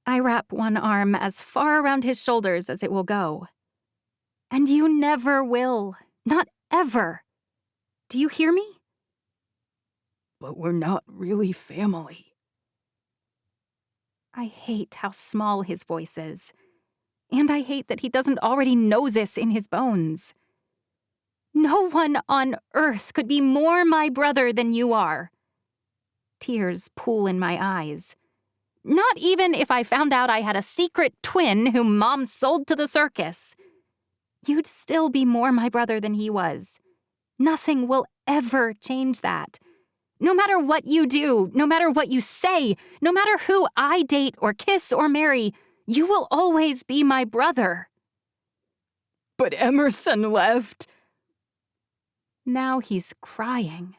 I wrap one arm as far around his shoulders as it will go. And you never will. Not ever. Do you hear me? But we're not really family. I hate how small his voice is. And I hate that he doesn't already know this in his bones. No one on earth could be more my brother than you are. Tears pool in my eyes. Not even if I found out I had a secret twin whom Mom sold to the circus. You'd still be more my brother than he was. Nothing will ever change that. No matter what you do, no matter what you say, no matter who I date or kiss or marry, you will always be my brother. But Emerson left. Now he's crying.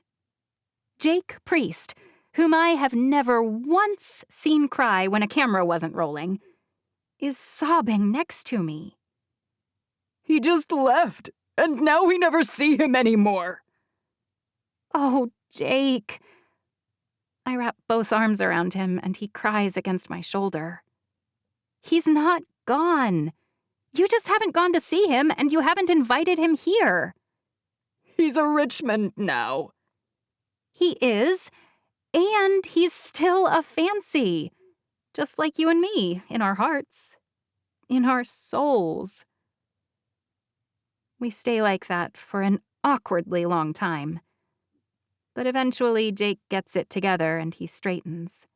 Jake Priest, whom I have never once seen cry when a camera wasn't rolling, is sobbing next to me. He just left, and now we never see him anymore. Oh, Jake. I wrap both arms around him and he cries against my shoulder. He's not gone. You just haven't gone to see him and you haven't invited him here. He's a Richmond now. He is, and he's still a fancy. Just like you and me, in our hearts. In our souls. We stay like that for an awkwardly long time. But eventually Jake gets it together and he straightens.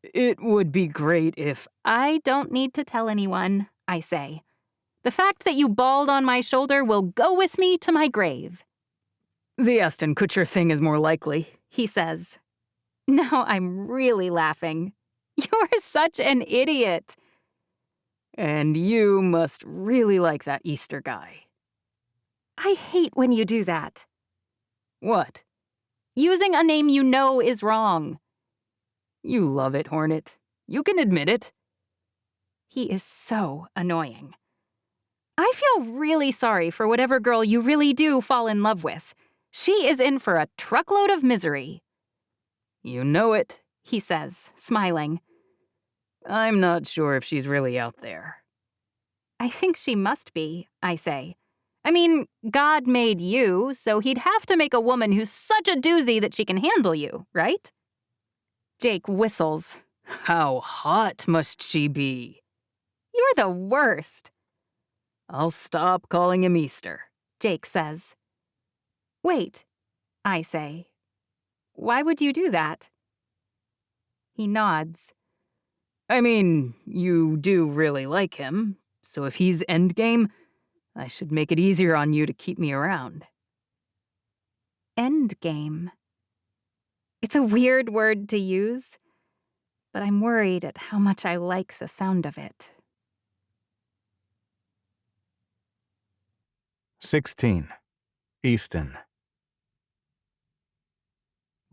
It would be great if... I don't need to tell anyone, I say. The fact that you bawled on my shoulder will go with me to my grave. The Aston Kutcher thing is more likely, he says. Now I'm really laughing. You're such an idiot. And you must really like that Easter guy. I hate when you do that. What? Using a name you know is wrong. You love it, Hornet. You can admit it. He is so annoying. I feel really sorry for whatever girl you really do fall in love with. She is in for a truckload of misery. You know it, he says, smiling. I'm not sure if she's really out there. I think she must be, I say. I mean, God made you, so he'd have to make a woman who's such a doozy that she can handle you, right? Jake whistles. How hot must she be? You're the worst. I'll stop calling him Easter, Jake says. Wait, I say. Why would you do that? He nods. I mean, you do really like him, so if he's endgame, I should make it easier on you to keep me around. Endgame. It's a weird word to use, but I'm worried at how much I like the sound of it. 16. Easton.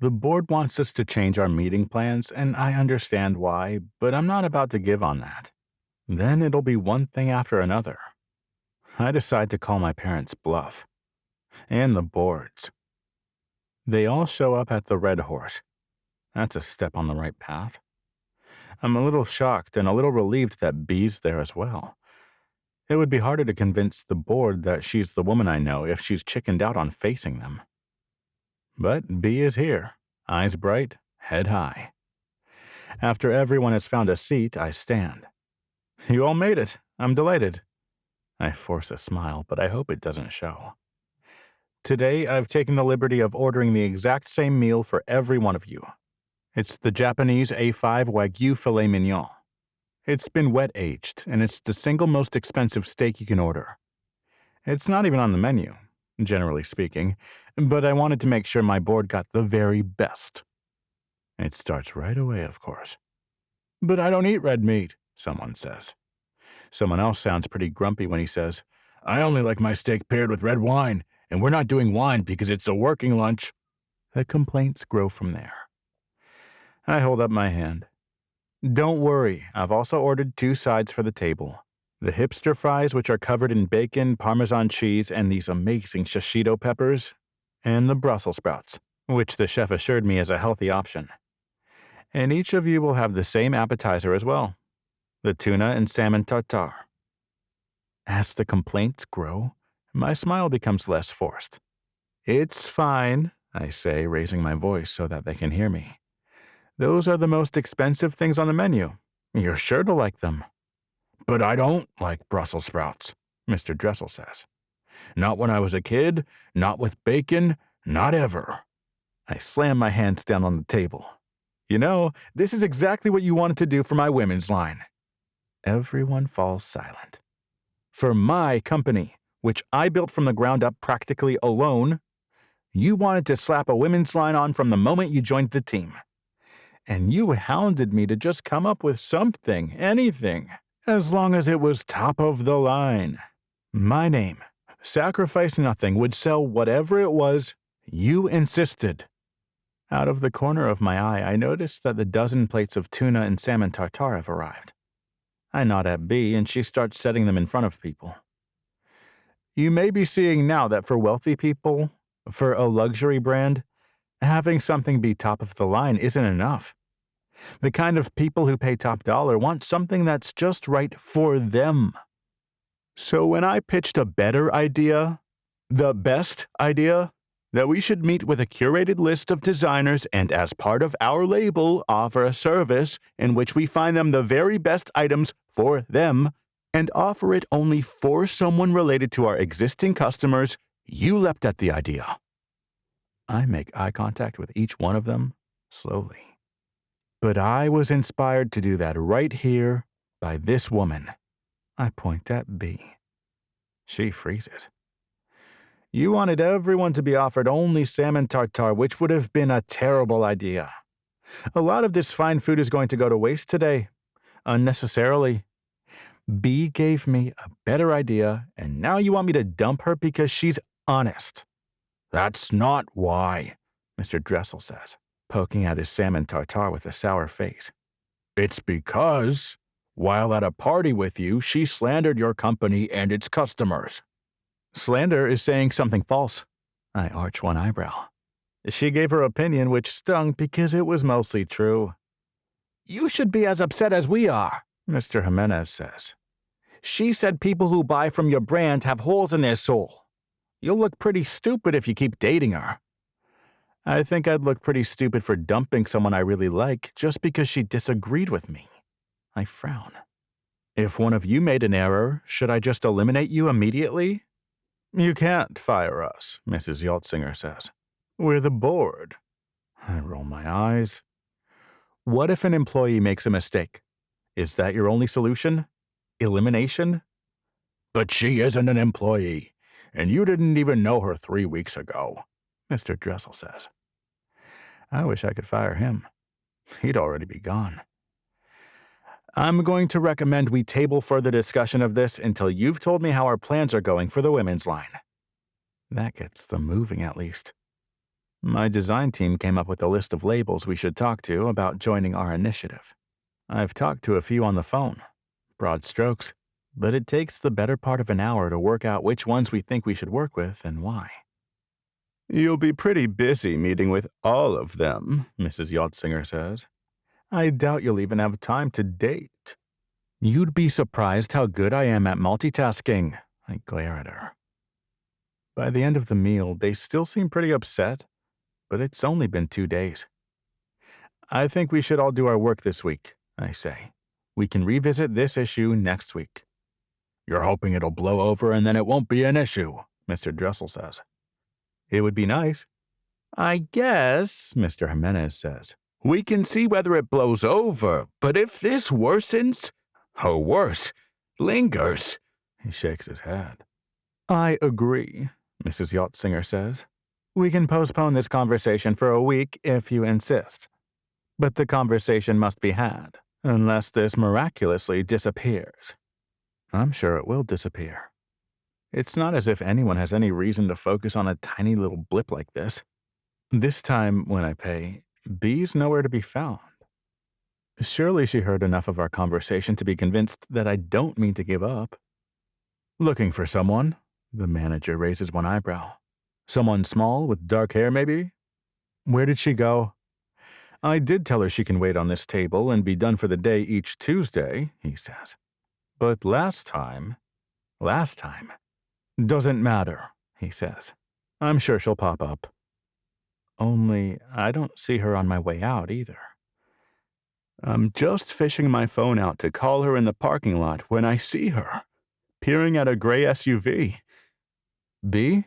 The board wants us to change our meeting plans, and I understand why, but I'm not about to give on that. Then it'll be one thing after another. I decide to call my parents' bluff. And the boards. They all show up at the Red Horse. That's a step on the right path. I'm a little shocked and a little relieved that Bee's there as well. It would be harder to convince the board that she's the woman I know if she's chickened out on facing them. But Bee is here, eyes bright, head high. After everyone has found a seat, I stand. You all made it. I'm delighted. I force a smile, but I hope it doesn't show. Today, I've taken the liberty of ordering the exact same meal for every one of you. It's the Japanese A5 Wagyu filet mignon. It's been wet-aged, and it's the single most expensive steak you can order. It's not even on the menu, generally speaking, but I wanted to make sure my board got the very best. It starts right away, of course. But I don't eat red meat, someone says. Someone else sounds pretty grumpy when he says, I only like my steak paired with red wine, and we're not doing wine because it's a working lunch. The complaints grow from there. I hold up my hand. Don't worry, I've also ordered 2 sides for the table. The hipster fries, which are covered in bacon, Parmesan cheese, and these amazing shishito peppers, and the Brussels sprouts, which the chef assured me is a healthy option. And each of you will have the same appetizer as well, the tuna and salmon tartare. As the complaints grow, my smile becomes less forced. It's fine, I say, raising my voice so that they can hear me. Those are the most expensive things on the menu. You're sure to like them. But I don't like Brussels sprouts, Mr. Dressel says. Not when I was a kid, not with bacon, not ever. I slam my hands down on the table. You know, this is exactly what you wanted to do for my women's line. Everyone falls silent. For my company, which I built from the ground up practically alone, you wanted to slap a women's line on from the moment you joined the team. And you hounded me to just come up with something, anything, as long as it was top of the line. My name, Sacrifice Nothing, would sell whatever it was you insisted. Out of the corner of my eye, I noticed that the dozen plates of tuna and salmon tartare have arrived. I nod at Bee, and she starts setting them in front of people. You may be seeing now that for wealthy people, For a luxury brand, having something be top of the line isn't enough. The kind of people who pay top dollar want something that's just right for them. So when I pitched a better idea, the best idea, that we should meet with a curated list of designers and as part of our label offer a service in which we find them the very best items for them and offer it only for someone related to our existing customers, you leapt at the idea. I make eye contact with each one of them slowly. But I was inspired to do that right here by this woman. I point at B. She freezes. You wanted everyone to be offered only salmon tartare, which would have been a terrible idea. A lot of this fine food is going to go to waste today, unnecessarily. B gave me a better idea, and now you want me to dump her because she's honest. That's not why, Mr. Dressel says, poking at his salmon tartare with a sour face. It's because, while at a party with you, she slandered your company and its customers. Slander is saying something false. I arch one eyebrow. She gave her opinion, which stung because it was mostly true. You should be as upset as we are, Mr. Jimenez says. She said people who buy from your brand have holes in their soul. You'll look pretty stupid if you keep dating her. I think I'd look pretty stupid for dumping someone I really like just because she disagreed with me. I frown. If one of you made an error, should I just eliminate you immediately? You can't fire us, Mrs. Yaltzinger says. We're the board. I roll my eyes. What if an employee makes a mistake? Is that your only solution? Elimination? But she isn't an employee, and you didn't even know her 3 weeks ago, Mr. Dressel says. I wish I could fire him. He'd already be gone. I'm going to recommend we table further discussion of this until you've told me how our plans are going for the women's line. That gets them moving, at least. My design team came up with a list of labels we should talk to about joining our initiative. I've talked to a few on the phone. Broad strokes, but it takes the better part of an hour to work out which ones we think we should work with and why. You'll be pretty busy meeting with all of them, Mrs. Yaltzinger says. I doubt you'll even have time to date. You'd be surprised how good I am at multitasking, I glare at her. By the end of the meal, they still seem pretty upset, but it's only been 2 days. I think we should all do our work this week, I say. We can revisit this issue next week. You're hoping it'll blow over and then it won't be an issue, Mr. Dressel says. It would be nice. I guess, Mr. Jimenez says. We can see whether it blows over, but if this worsens, or worse, lingers, he shakes his head. I agree, Mrs. Yaltzinger says. We can postpone this conversation for a week if you insist. But the conversation must be had, unless this miraculously disappears. I'm sure it will disappear. It's not as if anyone has any reason to focus on a tiny little blip like this. This time, when I pay, B's nowhere to be found. Surely she heard enough of our conversation to be convinced that I don't mean to give up. Looking for someone? The manager raises one eyebrow. Someone small with dark hair, maybe? Where did she go? I did tell her she can wait on this table and be done for the day each Tuesday, he says. But last time. Doesn't matter, he says. I'm sure she'll pop up. Only I don't see her on my way out either. I'm just fishing my phone out to call her in the parking lot when I see her, peering at a gray SUV. B?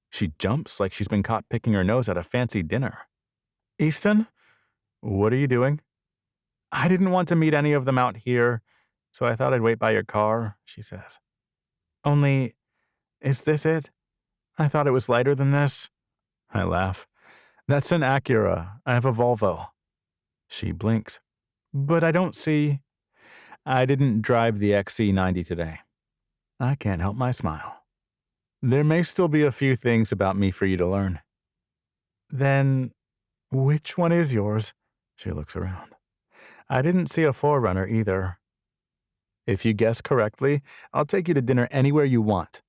She jumps like she's been caught picking her nose at a fancy dinner. Easton? What are you doing? I didn't want to meet any of them out here, so I thought I'd wait by your car, she says. Only, is this it? I thought it was lighter than this. I laugh. That's an Acura. I have a Volvo. She blinks. But I don't see. I didn't drive the XC90 today. I can't help my smile. There may still be a few things about me for you to learn. Then, which one is yours? She looks around. I didn't see a Forerunner either. If you guess correctly, I'll take you to dinner anywhere you want.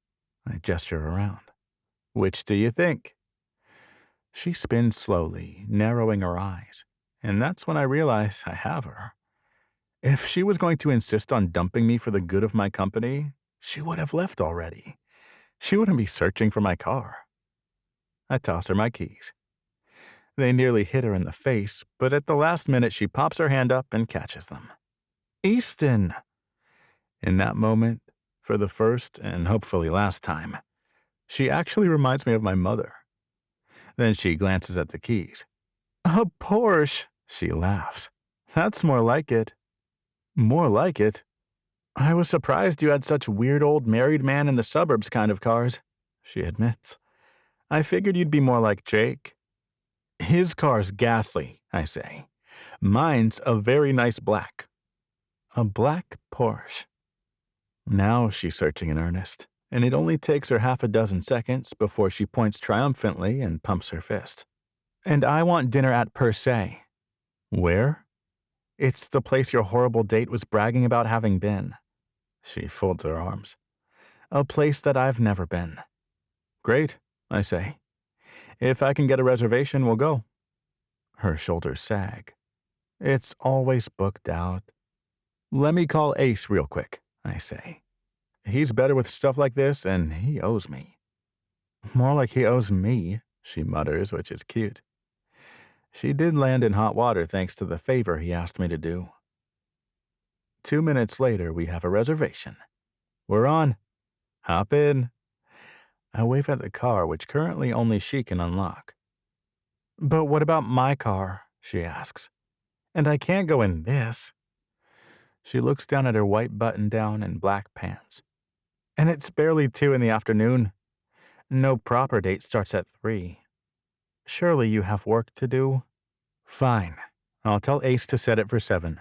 I gesture around. Which do you think? She spins slowly, narrowing her eyes, and that's when I realize I have her. If she was going to insist on dumping me for the good of my company, she would have left already. She wouldn't be searching for my car. I toss her my keys. They nearly hit her in the face, but at the last minute she pops her hand up and catches them. Easton! In that moment, for the first and hopefully last time, she actually reminds me of my mother. Then she glances at the keys. A Porsche, she laughs. That's more like it. More like it? I was surprised you had such weird old married man in the suburbs kind of cars, she admits. I figured you'd be more like Jake. His car's ghastly, I say. Mine's a very nice black. A black Porsche. Now she's searching in earnest, and it only takes her half a dozen seconds before she points triumphantly and pumps her fist. And I want dinner at Per Se. Where? It's the place your horrible date was bragging about having been. She folds her arms. A place that I've never been. Great, I say. If I can get a reservation, we'll go. Her shoulders sag. It's always booked out. Let me call Ace real quick, I say. He's better with stuff like this, and he owes me. More like he owes me, she mutters, which is cute. She did land in hot water thanks to the favor he asked me to do. 2 minutes later, we have a reservation. We're on. Hop in. I wave at the car, which currently only she can unlock. But what about my car? She asks. And I can't go in this. She looks down at her white button-down and black pants. And it's barely 2 in the afternoon. No proper date starts at 3. Surely you have work to do? Fine. I'll tell Ace to set it for 7.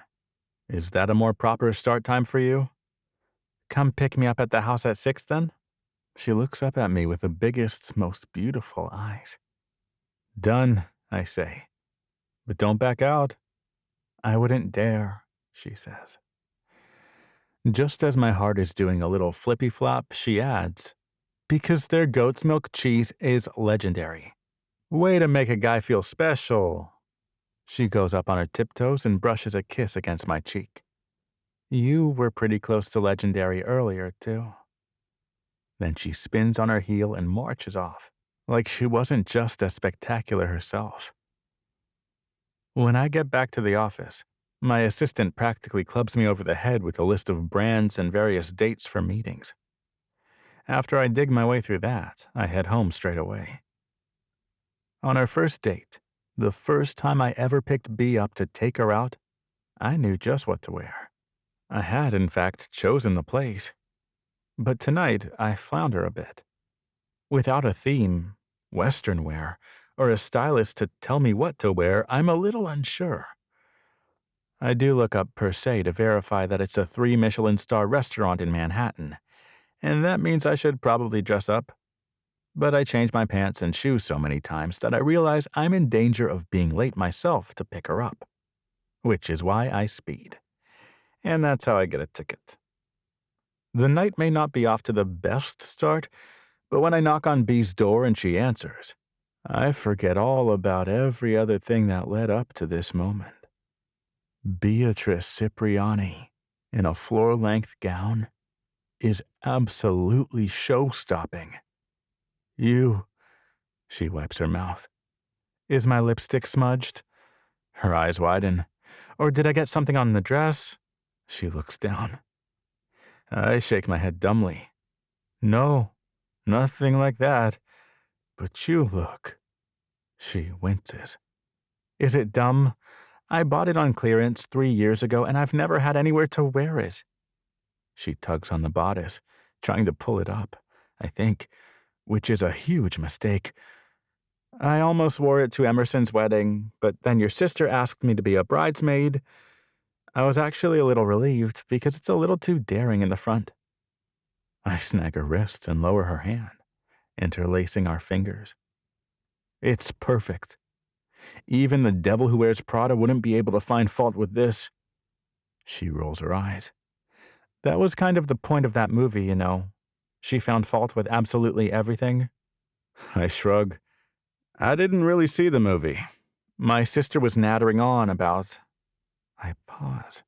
Is that a more proper start time for you? Come pick me up at the house at 6 then? She looks up at me with the biggest, most beautiful eyes. Done, I say. But don't back out. I wouldn't dare, she says. Just as my heart is doing a little flippy-flop, she adds, because their goat's milk cheese is legendary. Way to make a guy feel special. She goes up on her tiptoes and brushes a kiss against my cheek. You were pretty close to legendary earlier, too. Then she spins on her heel and marches off, like she wasn't just as spectacular herself. When I get back to the office, my assistant practically clubs me over the head with a list of brands and various dates for meetings. After I dig my way through that, I head home straight away. On our first date, the first time I ever picked B up to take her out, I knew just what to wear. I had, in fact, chosen the place. But tonight, I flounder a bit. Without a theme, Western wear, or a stylist to tell me what to wear, I'm a little unsure. I do look up Per Se to verify that it's a 3 Michelin-star restaurant in Manhattan, and that means I should probably dress up. But I change my pants and shoes so many times that I realize I'm in danger of being late myself to pick her up. Which is why I speed. And that's how I get a ticket. The night may not be off to the best start, but when I knock on B's door and she answers, I forget all about every other thing that led up to this moment. Beatrice Cipriani, in a floor-length gown, is absolutely show-stopping. She wipes her mouth. Is my lipstick smudged? Her eyes widen. Or did I get something on the dress? She looks down. I shake my head dumbly. No, nothing like that. But you look. She winces. Is it dumb? I bought it on clearance 3 years ago, and I've never had anywhere to wear it. She tugs on the bodice, trying to pull it up, I think, which is a huge mistake. I almost wore it to Emerson's wedding, but then your sister asked me to be a bridesmaid. I was actually a little relieved because it's a little too daring in the front. I snag her wrist and lower her hand, interlacing our fingers. It's perfect. Even the devil who wears Prada wouldn't be able to find fault with this. She rolls her eyes. That was kind of the point of that movie, you know. She found fault with absolutely everything. I shrug. I didn't really see the movie. My sister was nattering on about... I pause.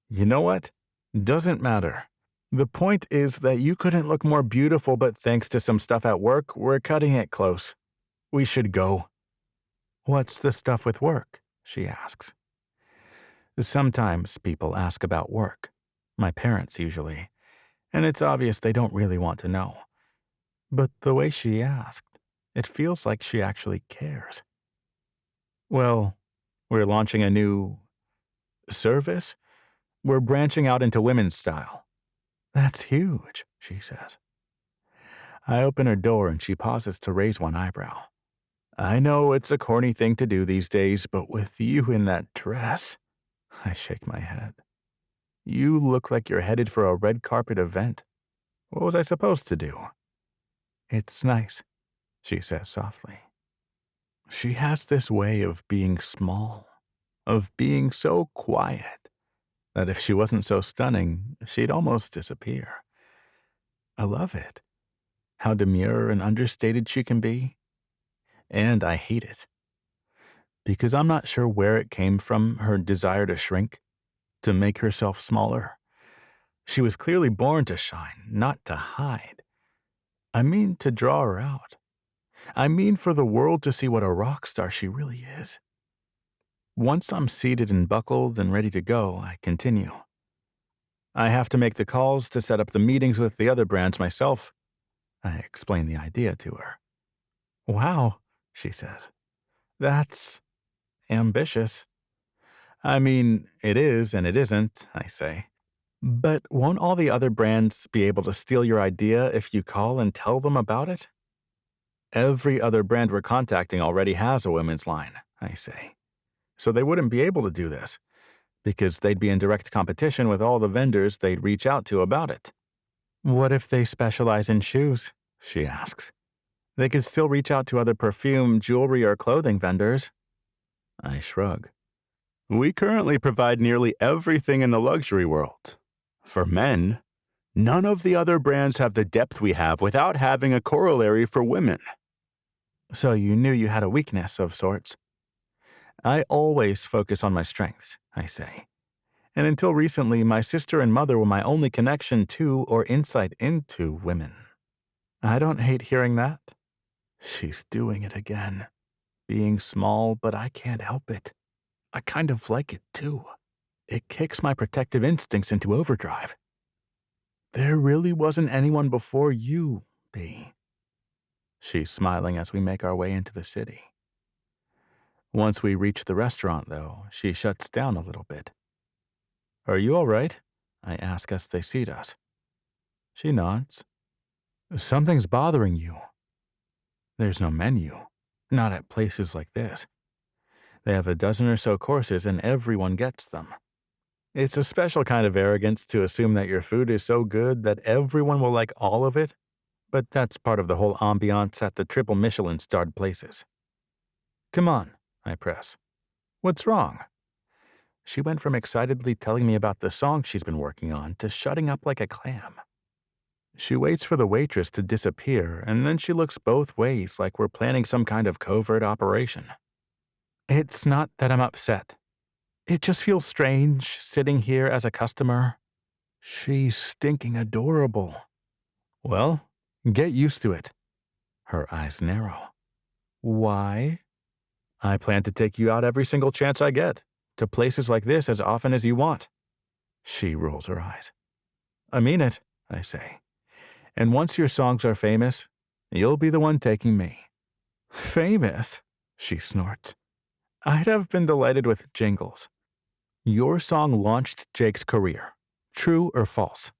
You know what? Doesn't matter. The point is that you couldn't look more beautiful, but thanks to some stuff at work, we're cutting it close. We should go. What's the stuff with work? She asks. Sometimes people ask about work. My parents usually. And it's obvious they don't really want to know. But the way she asked, it feels like she actually cares. Well, we're launching a new... service? We're branching out into women's style. That's huge, she says. I open her door and she pauses to raise one eyebrow. I know it's a corny thing to do these days, but with you in that dress... I shake my head. You look like you're headed for a red carpet event. What was I supposed to do? It's nice, she says softly. She has this way of being small, of being so quiet, that if she wasn't so stunning, she'd almost disappear. I love it. How demure and understated she can be. And I hate it. Because I'm not sure where it came from, her desire to shrink, to make herself smaller. She was clearly born to shine, not to hide. I mean to draw her out. I mean for the world to see what a rock star she really is. Once I'm seated and buckled and ready to go, I continue. I have to make the calls to set up the meetings with the other brands myself. I explain the idea to her. Wow, she says. That's ambitious. I mean, it is and it isn't, I say. But won't all the other brands be able to steal your idea if you call and tell them about it? Every other brand we're contacting already has a women's line, I say. So they wouldn't be able to do this, because they'd be in direct competition with all the vendors they'd reach out to about it. What if they specialize in shoes? She asks. They could still reach out to other perfume, jewelry, or clothing vendors. I shrug. We currently provide nearly everything in the luxury world. For men, none of the other brands have the depth we have without having a corollary for women. So you knew you had a weakness of sorts. I always focus on my strengths, I say. And until recently, my sister and mother were my only connection to or insight into women. I don't hate hearing that. She's doing it again. Being small, but I can't help it. I kind of like it too. It kicks my protective instincts into overdrive. There really wasn't anyone before you, B. She's smiling as we make our way into the city. Once we reach the restaurant, though, she shuts down a little bit. Are you all right? I ask as they seat us. She nods. Something's bothering you. There's no menu. Not at places like this. They have a dozen or so courses and everyone gets them. It's a special kind of arrogance to assume that your food is so good that everyone will like all of it, but that's part of the whole ambiance at the triple Michelin-starred places. Come on, I press. What's wrong? She went from excitedly telling me about the song she's been working on to shutting up like a clam. She waits for the waitress to disappear, and then she looks both ways like we're planning some kind of covert operation. It's not that I'm upset. It just feels strange sitting here as a customer. She's stinking adorable. Well, get used to it. Her eyes narrow. Why? I plan to take you out every single chance I get, to places like this as often as you want. She rolls her eyes. I mean it, I say. And once your songs are famous, you'll be the one taking me. Famous? She snorts. I'd have been delighted with jingles. Your song launched Jake's career. True or false?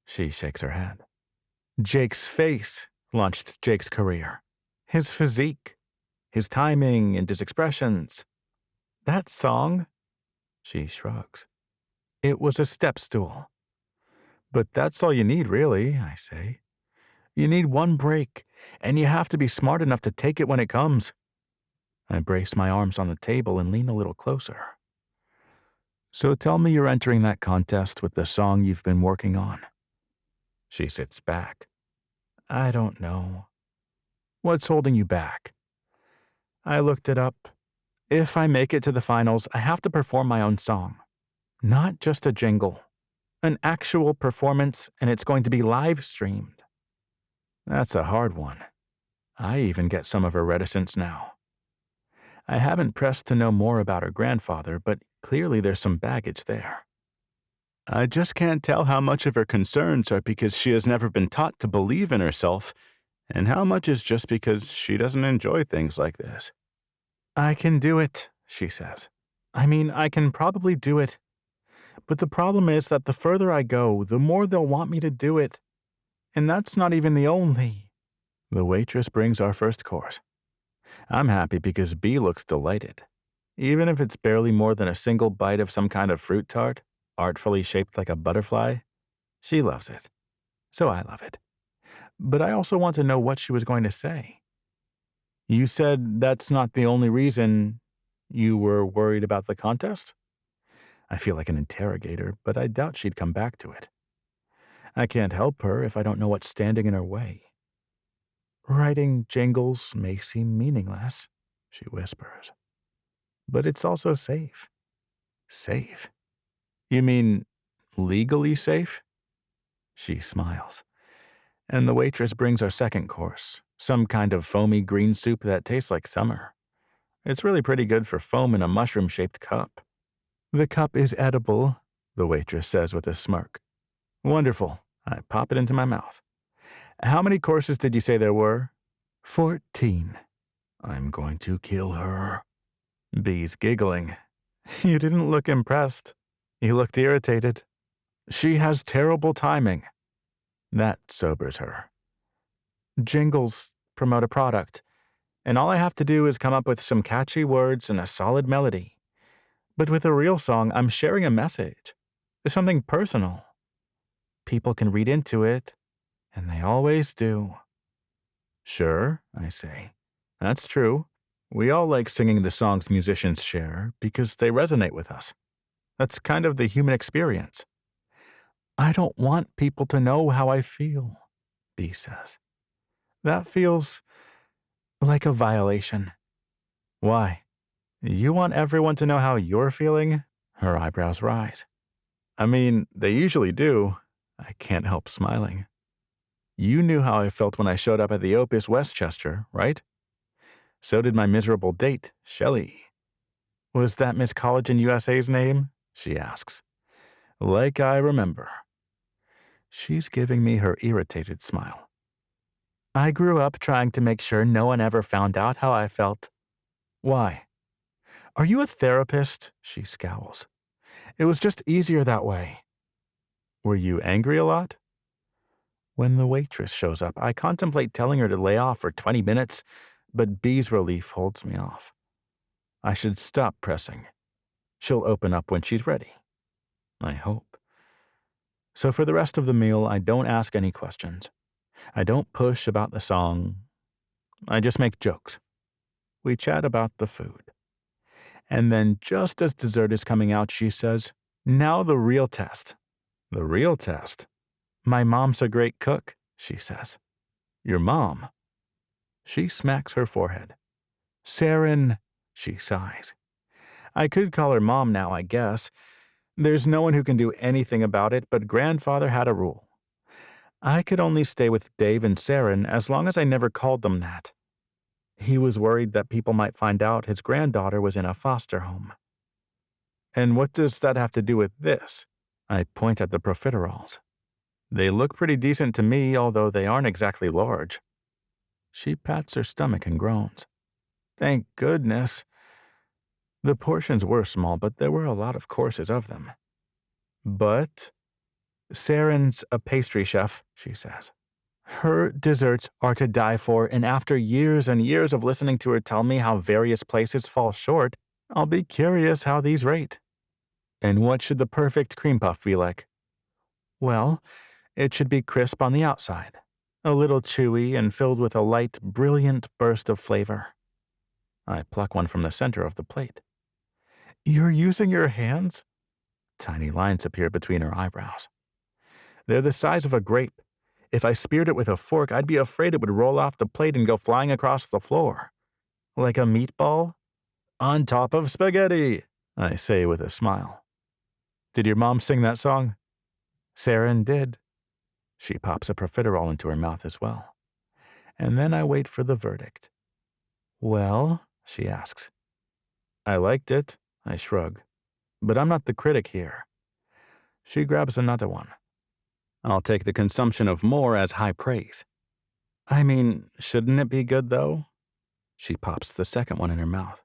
She shakes her head. Jake's face launched Jake's career. His physique, his timing and his expressions. That song? She shrugs. It was a step stool. But that's all you need, really, I say. You need one break, and you have to be smart enough to take it when it comes. I brace my arms on the table and lean a little closer. So tell me you're entering that contest with the song you've been working on. She sits back. I don't know. What's holding you back? I looked it up. If I make it to the finals, I have to perform my own song. Not just a jingle. An actual performance, and it's going to be live streamed. That's a hard one. I even get some of her reticence now. I haven't pressed to know more about her grandfather, but clearly there's some baggage there. I just can't tell how much of her concerns are because she has never been taught to believe in herself, and how much is just because she doesn't enjoy things like this. I can do it, she says. I can probably do it. But the problem is that the further I go, the more they'll want me to do it. And that's not even the only. The waitress brings our first course. I'm happy because B looks delighted. Even if it's barely more than a single bite of some kind of fruit tart, artfully shaped like a butterfly, she loves it. So I love it. But I also want to know what she was going to say. You said that's not the only reason you were worried about the contest? I feel like an interrogator, but I doubt she'd come back to it. I can't help her if I don't know what's standing in her way. Writing jingles may seem meaningless, she whispers. But it's also safe. Safe? You mean legally safe? She smiles. And the waitress brings our second course, some kind of foamy green soup that tastes like summer. It's really pretty good for foam in a mushroom-shaped cup. The cup is edible, the waitress says with a smirk. Wonderful. I pop it into my mouth. How many courses did you say there were? 14. I'm going to kill her. B's giggling. You didn't look impressed. You looked irritated. She has terrible timing. That sobers her. Jingles promote a product, and all I have to do is come up with some catchy words and a solid melody. But with a real song, I'm sharing a message. It's something personal. People can read into it, and they always do. Sure, I say. That's true. We all like singing the songs musicians share because they resonate with us. That's kind of the human experience. I don't want people to know how I feel, B says. That feels like a violation. Why? You want everyone to know how you're feeling? Her eyebrows rise. They usually do. I can't help smiling. You knew how I felt when I showed up at the Opus Westchester, right? So did my miserable date, Shelley. Was that Miss College in USA's name? She asks. Like I remember. She's giving me her irritated smile. I grew up trying to make sure no one ever found out how I felt. Why? Are you a therapist? She scowls. It was just easier that way. Were you angry a lot? When the waitress shows up, I contemplate telling her to lay off for 20 minutes, but B's relief holds me off. I should stop pressing. She'll open up when she's ready. I hope. So for the rest of the meal, I don't ask any questions. I don't push about the song. I just make jokes. We chat about the food. And then just as dessert is coming out, she says, now the real test. The real test? My mom's a great cook, she says. Your mom? She smacks her forehead. Saren, she sighs. I could call her mom now, I guess. There's no one who can do anything about it, but grandfather had a rule. I could only stay with Dave and Saren as long as I never called them that. He was worried that people might find out his granddaughter was in a foster home. And what does that have to do with this? I point at the profiteroles. They look pretty decent to me, although they aren't exactly large. She pats her stomach and groans. Thank goodness. The portions were small, but there were a lot of courses of them. But Saren's a pastry chef, she says. Her desserts are to die for, and after years and years of listening to her tell me how various places fall short, I'll be curious how these rate. And what should the perfect cream puff be like? Well, it should be crisp on the outside, a little chewy and filled with a light, brilliant burst of flavor. I pluck one from the center of the plate. You're using your hands? Tiny lines appear between her eyebrows. They're the size of a grape. If I speared it with a fork, I'd be afraid it would roll off the plate and go flying across the floor. Like a meatball? On top of spaghetti, I say with a smile. Did your mom sing that song? Saren did. She pops a profiterole into her mouth as well. And then I wait for the verdict. Well, she asks. I liked it, I shrug. But I'm not the critic here. She grabs another one. I'll take the consumption of more as high praise. I mean, shouldn't it be good, though? She pops the second one in her mouth.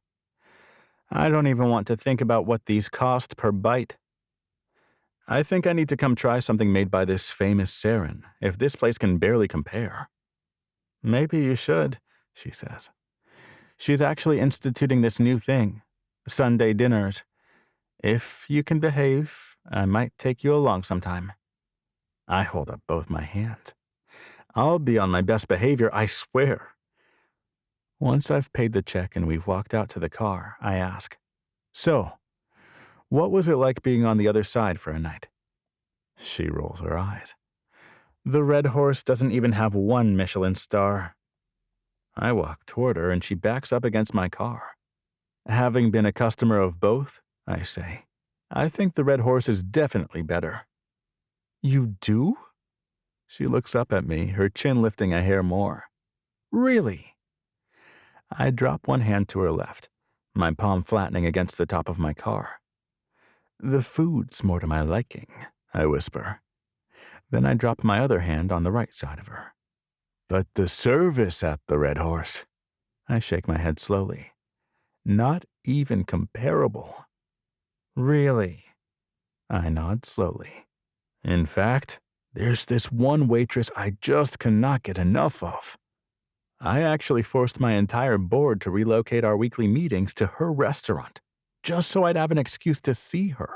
I don't even want to think about what these cost per bite. I think I need to come try something made by this famous Saren, if this place can barely compare. Maybe you should, she says. She's actually instituting this new thing, Sunday dinners. If you can behave, I might take you along sometime. I hold up both my hands. I'll be on my best behavior, I swear. Once I've paid the check and we've walked out to the car, I ask, So, what was it like being on the other side for a night? She rolls her eyes. The Red Horse doesn't even have one Michelin star. I walk toward her and she backs up against my car. Having been a customer of both, I say, I think the Red Horse is definitely better. You do? She looks up at me, her chin lifting a hair more. Really? I drop one hand to her left, my palm flattening against the top of my car. The food's more to my liking, I whisper. Then I drop my other hand on the right side of her. But the service at the Red Horse, I shake my head slowly. Not even comparable. Really? I nod slowly. In fact, there's this one waitress I just cannot get enough of. I actually forced my entire board to relocate our weekly meetings to her restaurant, just so I'd have an excuse to see her.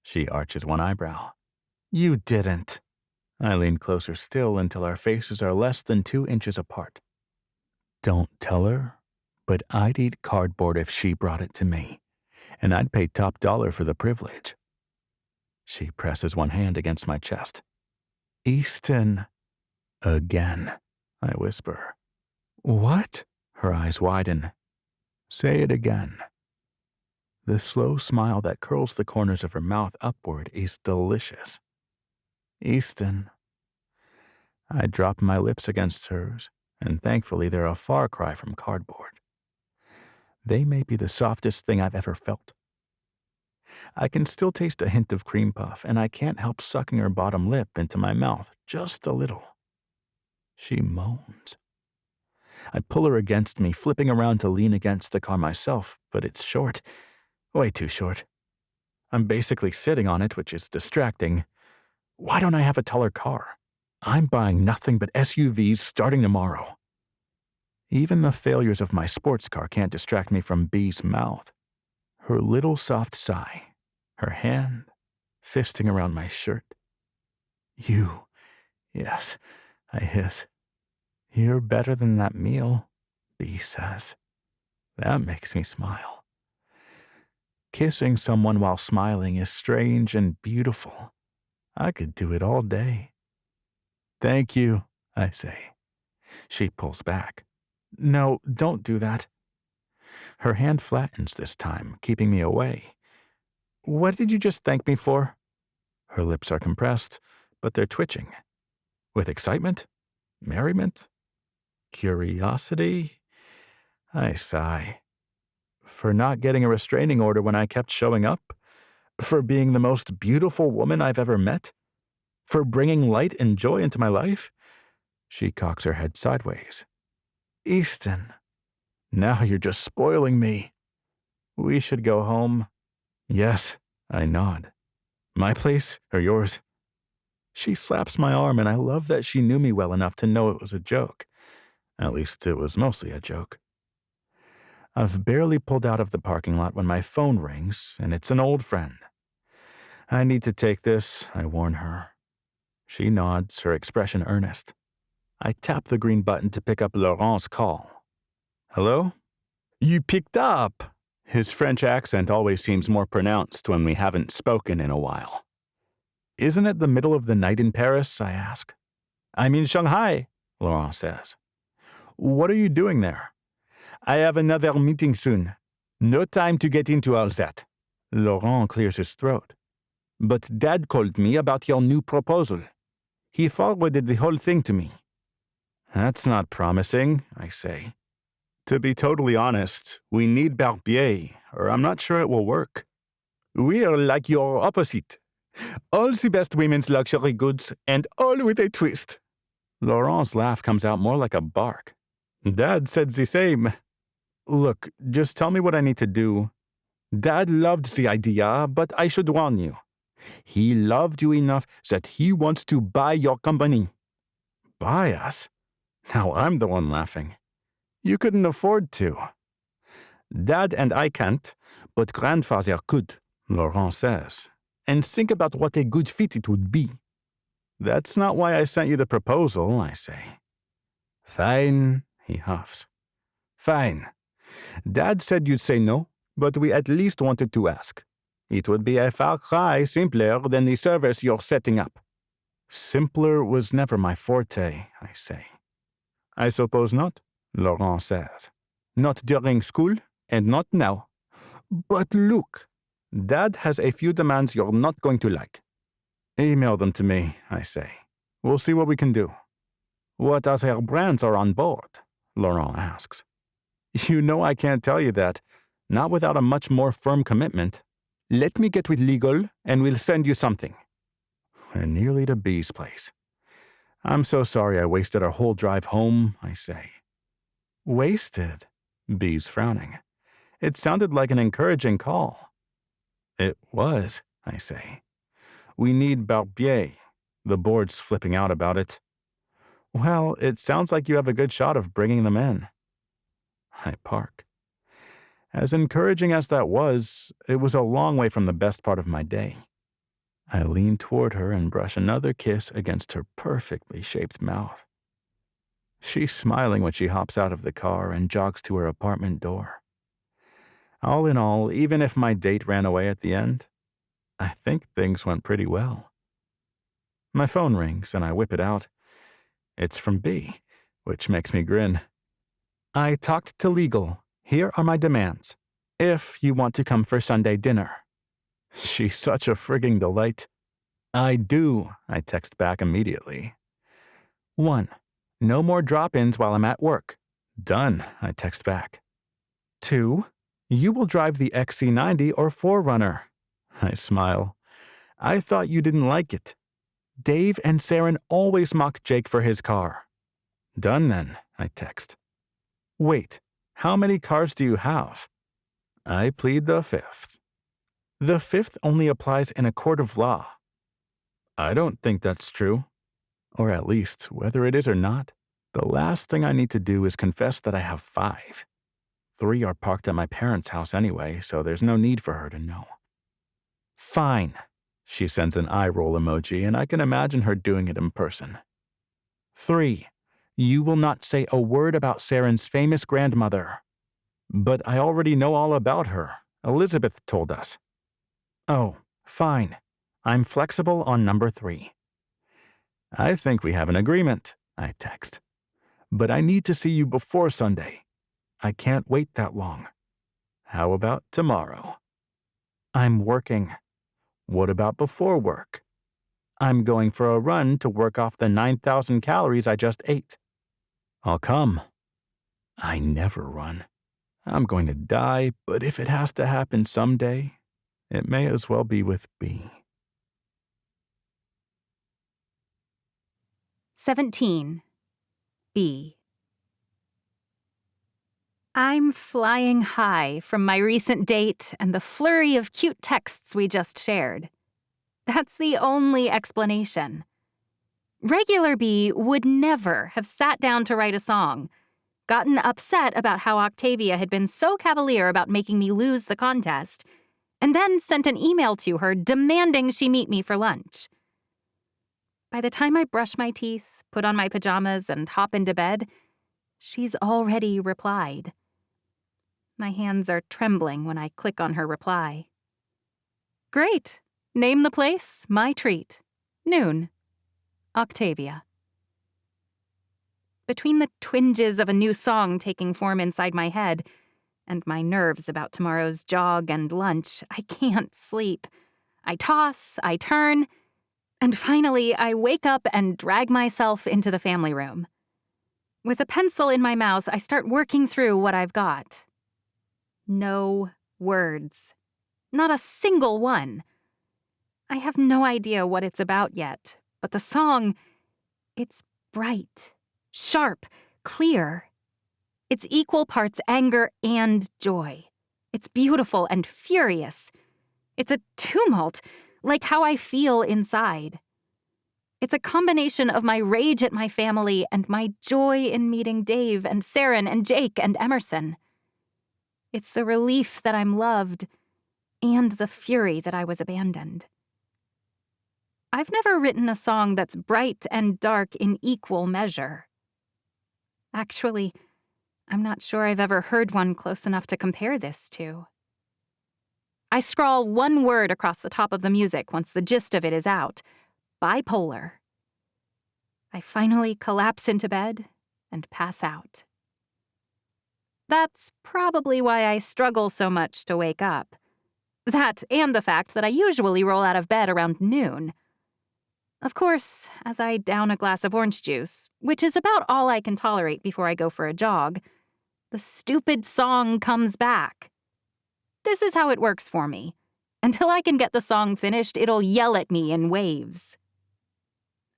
She arches one eyebrow. You didn't. I lean closer still until our faces are less than 2 inches apart. Don't tell her, but I'd eat cardboard if she brought it to me, and I'd pay top dollar for the privilege. She presses one hand against my chest. Easton. Again, I whisper. What? Her eyes widen. Say it again. The slow smile that curls the corners of her mouth upward is delicious. Easton. I drop my lips against hers, and thankfully they're a far cry from cardboard. They may be the softest thing I've ever felt. I can still taste a hint of cream puff, and I can't help sucking her bottom lip into my mouth just a little. She moans. I pull her against me, flipping around to lean against the car myself, but it's short. Way too short. I'm basically sitting on it, which is distracting. Why don't I have a taller car? I'm buying nothing but SUVs starting tomorrow. Even the failures of my sports car can't distract me from Bee's mouth. Her little soft sigh, her hand fisting around my shirt. You, yes, I hiss. You're better than that meal, Bee says. That makes me smile. Kissing someone while smiling is strange and beautiful. I could do it all day. Thank you, I say. She pulls back. No, don't do that. Her hand flattens this time, keeping me away. What did you just thank me for? Her lips are compressed, but they're twitching. With excitement? Merriment? Curiosity? I sigh. For not getting a restraining order when I kept showing up? For being the most beautiful woman I've ever met? For bringing light and joy into my life? She cocks her head sideways. Easton, now you're just spoiling me. We should go home. Yes, I nod. My place or yours? She slaps my arm, and I love that she knew me well enough to know it was a joke. At least it was mostly a joke. I've barely pulled out of the parking lot when my phone rings, and it's an old friend. I need to take this, I warn her. She nods, her expression earnest. I tap the green button to pick up Laurent's call. Hello? You picked up! His French accent always seems more pronounced when we haven't spoken in a while. Isn't it the middle of the night in Paris? I ask. I'm in Shanghai, Laurent says. What are you doing there? I have another meeting soon. No time to get into all that. Laurent clears his throat. But Dad called me about your new proposal. He forwarded the whole thing to me. That's not promising, I say. To be totally honest, we need Barbier, or I'm not sure it will work. We are like your opposite. All the best women's luxury goods, and all with a twist. Laurent's laugh comes out more like a bark. Dad said the same. Look, just tell me what I need to do. Dad loved the idea, but I should warn you. He loved you enough that he wants to buy your company. Buy us? Now I'm the one laughing. You couldn't afford to. Dad and I can't, but grandfather could, Laurent says. And think about what a good fit it would be. That's not why I sent you the proposal, I say. Fine, he huffs. Fine. Dad said you'd say no, but we at least wanted to ask. It would be a far cry simpler than the service you're setting up. Simpler was never my forte, I say. I suppose not, Laurent says. Not during school, and not now. But look, Dad has a few demands you're not going to like. Email them to me, I say. We'll see what we can do. What other brands are on board? Laurent asks. You know I can't tell you that, not without a much more firm commitment. Let me get with legal, and we'll send you something. We're nearly to B's place. I'm so sorry I wasted our whole drive home, I say. Wasted? B's frowning. It sounded like an encouraging call. It was, I say. We need Barbier. The board's flipping out about it. Well, it sounds like you have a good shot of bringing them in. I park. As encouraging as that was, it was a long way from the best part of my day. I lean toward her and brush another kiss against her perfectly shaped mouth. She's smiling when she hops out of the car and jogs to her apartment door. All in all, even if my date ran away at the end, I think things went pretty well. My phone rings and I whip it out. It's from B, which makes me grin. I talked to legal. Here are my demands. If you want to come for Sunday dinner. She's such a frigging delight. I do, I text back immediately. 1. No more drop-ins while I'm at work. Done, I text back. 2. You will drive the XC90 or 4Runner. I smile. I thought you didn't like it. Dave and Saren always mock Jake for his car. Done then, I text. Wait, how many cars do you have? I plead the 5th. The 5th only applies in a court of law. I don't think that's true. Or at least, whether it is or not, the last thing I need to do is confess that I have 5. 3 are parked at my parents' house anyway, so there's no need for her to know. Fine. She sends an eye roll emoji, and I can imagine her doing it in person. 3. You will not say a word about Saren's famous grandmother. But I already know all about her. Elizabeth told us. Oh, fine. I'm flexible on number 3. I think we have an agreement, I text. But I need to see you before Sunday. I can't wait that long. How about tomorrow? I'm working. What about before work? I'm going for a run to work off the 9,000 calories I just ate. I'll come. I never run. I'm going to die, but if it has to happen someday, it may as well be with B. 17. B. I'm flying high from my recent date and the flurry of cute texts we just shared. That's the only explanation. Regular B would never have sat down to write a song, gotten upset about how Octavia had been so cavalier about making me lose the contest, and then sent an email to her demanding she meet me for lunch. By the time I brush my teeth, put on my pajamas, and hop into bed, she's already replied. My hands are trembling when I click on her reply. Great. Name the place, my treat. Noon. Octavia. Between the twinges of a new song taking form inside my head and my nerves about tomorrow's jog and lunch, I can't sleep. I toss, I turn, and finally I wake up and drag myself into the family room. With a pencil in my mouth, I start working through what I've got. No words. Not a single one. I have no idea what it's about yet, but the song, it's bright, sharp, clear. It's equal parts anger and joy. It's beautiful and furious. It's a tumult, like how I feel inside. It's a combination of my rage at my family and my joy in meeting Dave and Saren and Jake and Emerson. It's the relief that I'm loved and the fury that I was abandoned. I've never written a song that's bright and dark in equal measure. Actually, I'm not sure I've ever heard one close enough to compare this to. I scrawl one word across the top of the music once the gist of it is out. Bipolar. I finally collapse into bed and pass out. That's probably why I struggle so much to wake up. That and the fact that I usually roll out of bed around noon. Of course, as I down a glass of orange juice, which is about all I can tolerate before I go for a jog, the stupid song comes back. This is how it works for me. Until I can get the song finished, it'll yell at me in waves.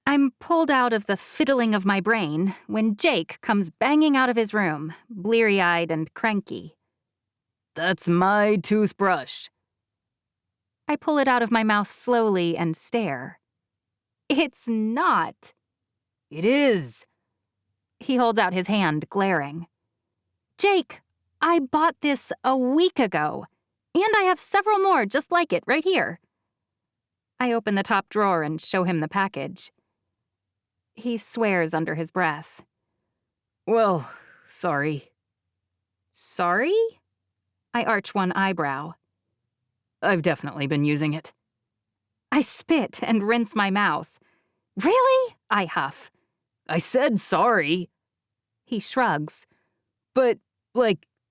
I'm pulled out of the fiddling of my brain when Jake comes banging out of his room, bleary-eyed and cranky. That's my toothbrush. I pull it out of my mouth slowly and stare. It's not. It is. He holds out his hand, glaring. Jake, I bought this a week ago, and I have several more just like it right here. I open the top drawer and show him the package. He swears under his breath. Well, sorry. Sorry? I arch one eyebrow. I've definitely been using it. I spit and rinse my mouth. Really? I huff. I said sorry. He shrugs. But,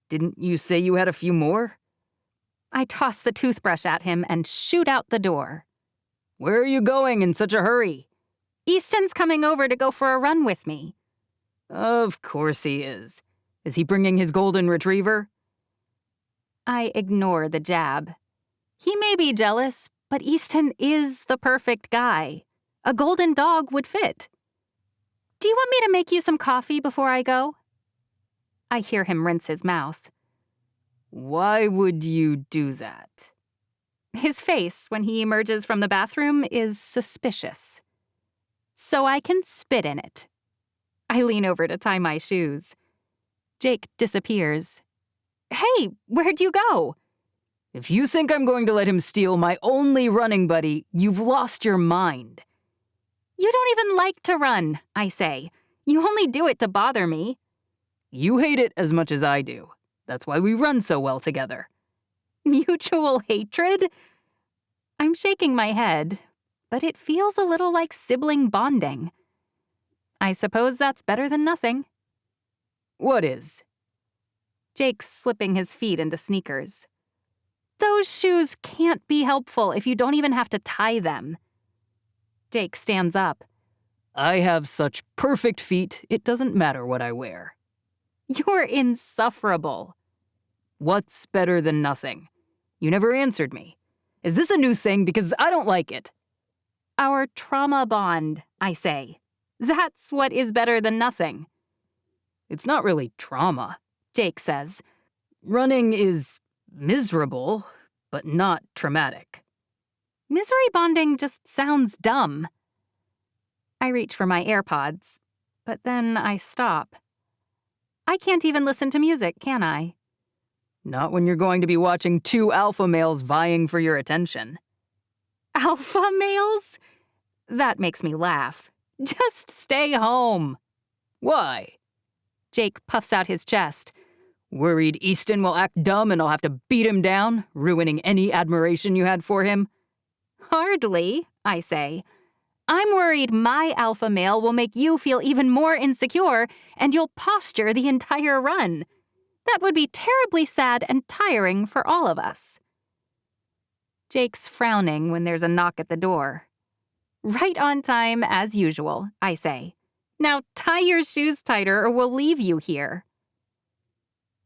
didn't you say you had a few more? I toss the toothbrush at him and shoot out the door. Where are you going in such a hurry? Easton's coming over to go for a run with me. Of course he is. Is he bringing his golden retriever? I ignore the jab. He may be jealous, but Easton is the perfect guy. A golden dog would fit. Do you want me to make you some coffee before I go? I hear him rinse his mouth. Why would you do that? His face, when he emerges from the bathroom, is suspicious. So I can spit in it. I lean over to tie my shoes. Jake disappears. Hey, where'd you go? If you think I'm going to let him steal my only running buddy, you've lost your mind. You don't even like to run, I say. You only do it to bother me. You hate it as much as I do. That's why we run so well together. Mutual hatred? I'm shaking my head, but it feels a little like sibling bonding. I suppose that's better than nothing. What is? Jake's slipping his feet into sneakers. Those shoes can't be helpful if you don't even have to tie them. Jake stands up. I have such perfect feet, it doesn't matter what I wear. You're insufferable. What's better than nothing? You never answered me. Is this a new thing? Because I don't like it. Our trauma bond, I say. That's what is better than nothing. It's not really trauma, Jake says. Running is miserable, but not traumatic. Misery bonding just sounds dumb. I reach for my AirPods, but then I stop. I can't even listen to music, can I? Not when you're going to be watching two alpha males vying for your attention. Alpha males? That makes me laugh. Just stay home. Why? Jake puffs out his chest. Worried Easton will act dumb and I'll have to beat him down, ruining any admiration you had for him? Hardly, I say. I'm worried my alpha male will make you feel even more insecure and you'll posture the entire run. That would be terribly sad and tiring for all of us. Jake's frowning when there's a knock at the door. Right on time, as usual, I say. Now tie your shoes tighter or we'll leave you here.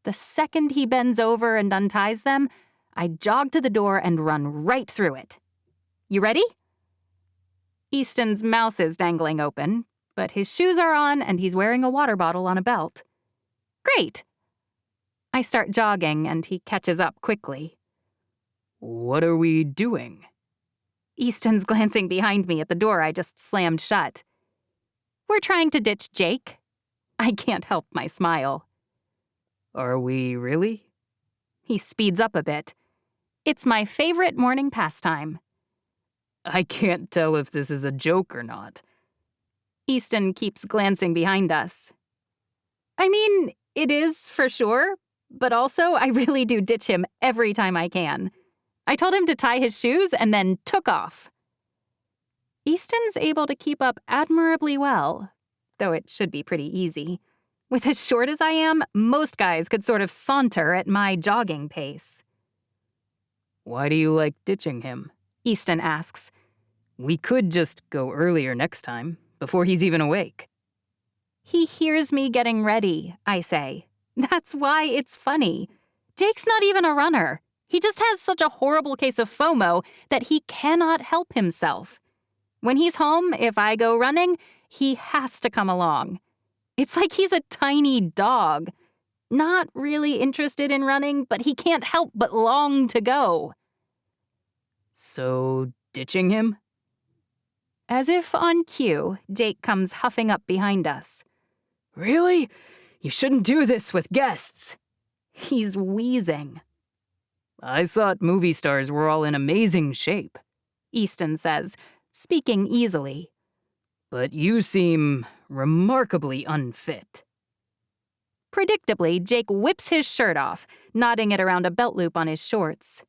The second he bends over and unties them, I jog to the door and run right through it. You ready? Easton's mouth is dangling open, but his shoes are on and he's wearing a water bottle on a belt. Great! I start jogging and he catches up quickly. What are we doing? Easton's glancing behind me at the door I just slammed shut. We're trying to ditch Jake. I can't help my smile. Are we really? He speeds up a bit. It's my favorite morning pastime. I can't tell if this is a joke or not. Easton keeps glancing behind us. I mean, it is for sure, but also I really do ditch him every time I can. I told him to tie his shoes and then took off. Easton's able to keep up admirably well, though it should be pretty easy. With as short as I am, most guys could sort of saunter at my jogging pace. Why do you like ditching him? Easton asks. We could just go earlier next time, before he's even awake. He hears me getting ready, I say. That's why it's funny. Jake's not even a runner. He just has such a horrible case of FOMO that he cannot help himself. When he's home, if I go running, he has to come along. It's like he's a tiny dog. Not really interested in running, but he can't help but long to go. So, ditching him? As if on cue, Jake comes huffing up behind us. Really? You shouldn't do this with guests. He's wheezing. I thought movie stars were all in amazing shape, Easton says, speaking easily. But you seem remarkably unfit. Predictably, Jake whips his shirt off, knotting it around a belt loop on his shorts.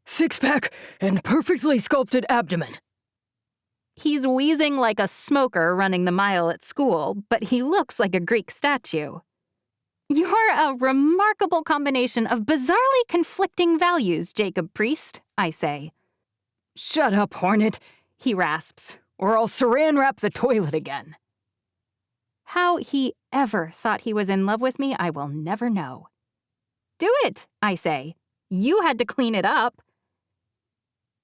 Six-pack and perfectly sculpted abdomen. He's wheezing like a smoker running the mile at school, but he looks like a Greek statue. You're a remarkable combination of bizarrely conflicting values, Jacob Priest, I say. Shut up, Hornet, he rasps, or I'll saran wrap the toilet again. How he ever thought he was in love with me, I will never know. Do it, I say. You had to clean it up.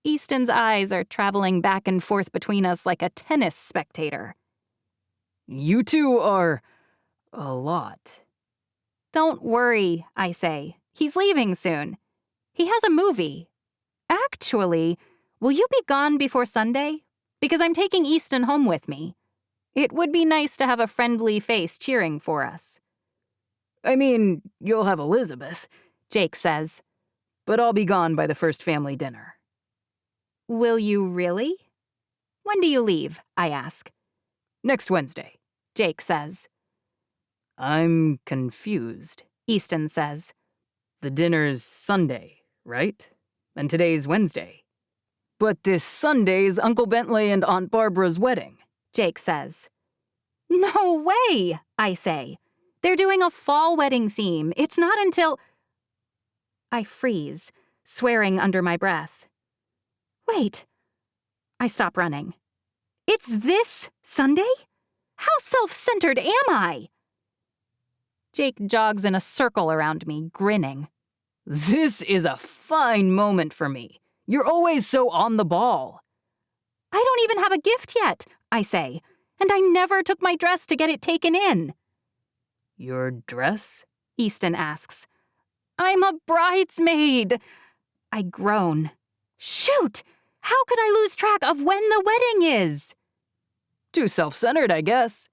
Easton's eyes are traveling back and forth between us like a tennis spectator. You two are a lot. Don't worry, I say. He's leaving soon. He has a movie. Actually, will you be gone before Sunday? Because I'm taking Easton home with me. It would be nice to have a friendly face cheering for us. I mean, you'll have Elizabeth, Jake says. But I'll be gone by the first family dinner. Will you really? When do you leave? I ask. Next Wednesday, Jake says. I'm confused, Easton says. The dinner's Sunday, right? And today's Wednesday. But this Sunday's Uncle Bentley and Aunt Barbara's wedding, Jake says. No way, I say. They're doing a fall wedding theme. It's not until... I freeze, swearing under my breath. Wait. I stop running. It's this Sunday? How self-centered am I? Jake jogs in a circle around me, grinning. This is a fine moment for me. You're always so on the ball. I don't even have a gift yet, I say, and I never took my dress to get it taken in. Your dress? Easton asks. I'm a bridesmaid. I groan. Shoot! How could I lose track of when the wedding is? Too self-centered, I guess.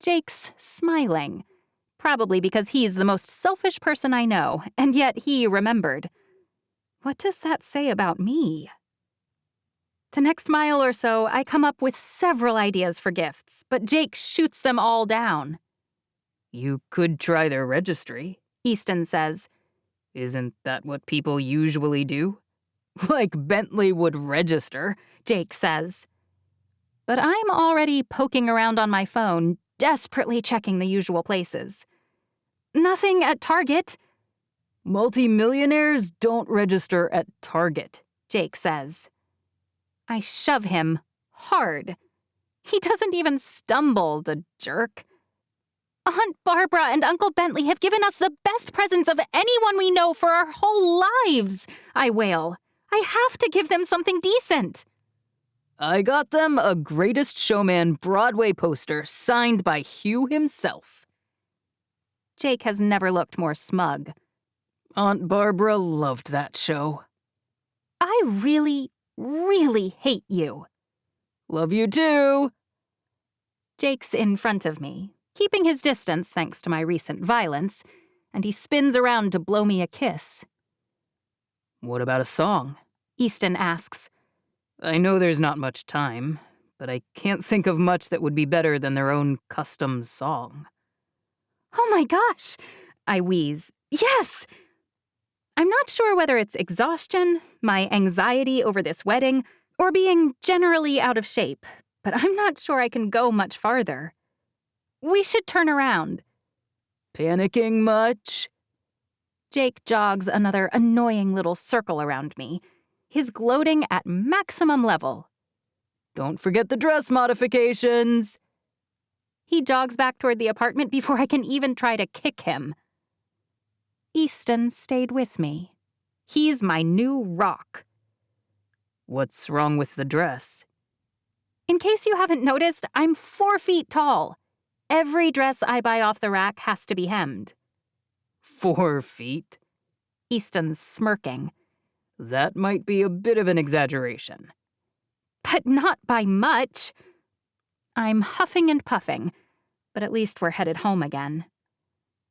Jake's smiling. Probably because he's the most selfish person I know, and yet he remembered. What does that say about me? The next mile or so, I come up with several ideas for gifts, but Jake shoots them all down. You could try their registry, Easton says. Isn't that what people usually do? Like Bentley would register, Jake says. but I'm already poking around on my phone, desperately checking the usual places. Nothing at Target, Multi-millionaires don't register at Target. Jake says. I shove him hard. He doesn't even stumble, the jerk. Aunt Barbara and Uncle Bentley have given us the best presents of anyone we know for our whole lives, I wail. I have to give them something decent. I got them a Greatest Showman Broadway poster signed by Hugh himself. Jake has never looked more smug. Aunt Barbara loved that show. I really, really hate you. Love you too. Jake's in front of me, keeping his distance thanks to my recent violence, and he spins around to blow me a kiss. What about a song? Easton asks. I know there's not much time, but I can't think of much that would be better than their own custom song. Oh my gosh, I wheeze. Yes! I'm not sure whether it's exhaustion, my anxiety over this wedding, or being generally out of shape, but I'm not sure I can go much farther. We should turn around. Panicking much? Jake jogs another annoying little circle around me, his gloating at maximum level. Don't forget the dress modifications. He jogs back toward the apartment before I can even try to kick him. Easton stayed with me. He's my new rock. What's wrong with the dress? In case you haven't noticed, I'm 4 feet tall. Every dress I buy off the rack has to be hemmed. 4 feet? Easton's smirking. That might be a bit of an exaggeration. But not by much. I'm huffing and puffing, but at least we're headed home again.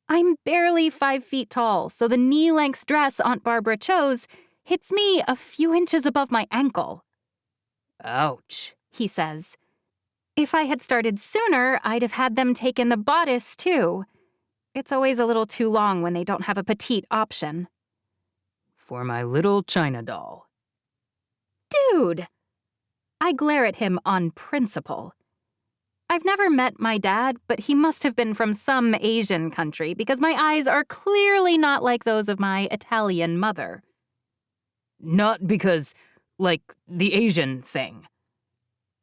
I'm barely 5 feet tall, so the knee-length dress Aunt Barbara chose hits me a few inches above my ankle. Ouch, he says. If I had started sooner, I'd have had them take in the bodice, too. It's always a little too long when they don't have a petite option. For my little China doll. Dude! I glare at him on principle. I've never met my dad, but he must have been from some Asian country because my eyes are clearly not like those of my Italian mother. Not because, like, the Asian thing.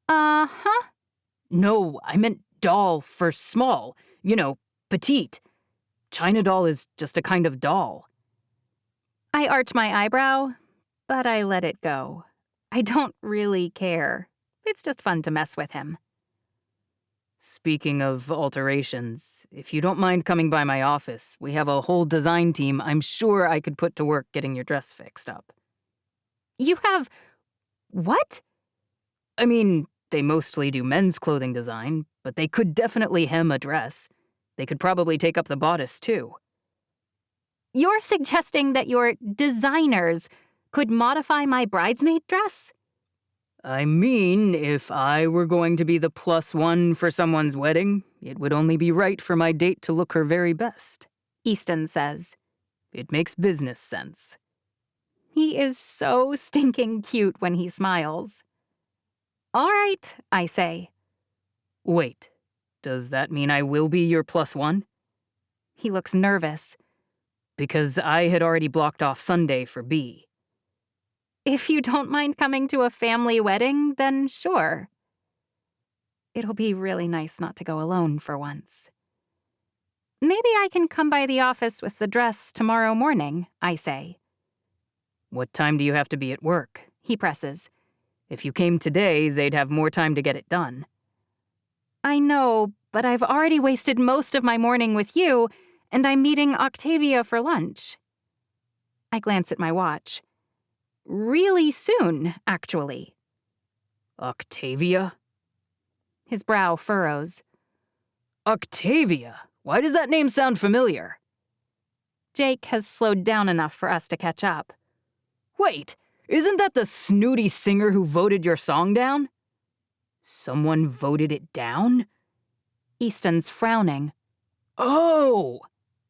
Uh-huh. No, I meant doll for small. You know, petite. China doll is just a kind of doll. I arch my eyebrow, but I let it go. I don't really care. It's just fun to mess with him. Speaking of alterations, if you don't mind coming by my office, we have a whole design team I'm sure I could put to work getting your dress fixed up. You have... what? I mean, they mostly do men's clothing design, but they could definitely hem a dress. They could probably take up the bodice, too. You're suggesting that your designers could modify my bridesmaid dress? I mean, if I were going to be the +1 for someone's wedding, it would only be right for my date to look her very best. Easton says. It makes business sense. He is so stinking cute when he smiles. All right, I say. Wait, does that mean I will be your +1? He looks nervous. Because I had already blocked off Sunday for B. If you don't mind coming to a family wedding, then sure. It'll be really nice not to go alone for once. Maybe I can come by the office with the dress tomorrow morning, I say. What time do you have to be at work? He presses. If you came today, they'd have more time to get it done. I know, but I've already wasted most of my morning with you, and I'm meeting Octavia for lunch. I glance at my watch. Really soon, actually. Octavia? His brow furrows. Octavia? Why does that name sound familiar? Jake has slowed down enough for us to catch up. Wait, isn't that the snooty singer who voted your song down? Someone voted it down? Easton's frowning. Oh!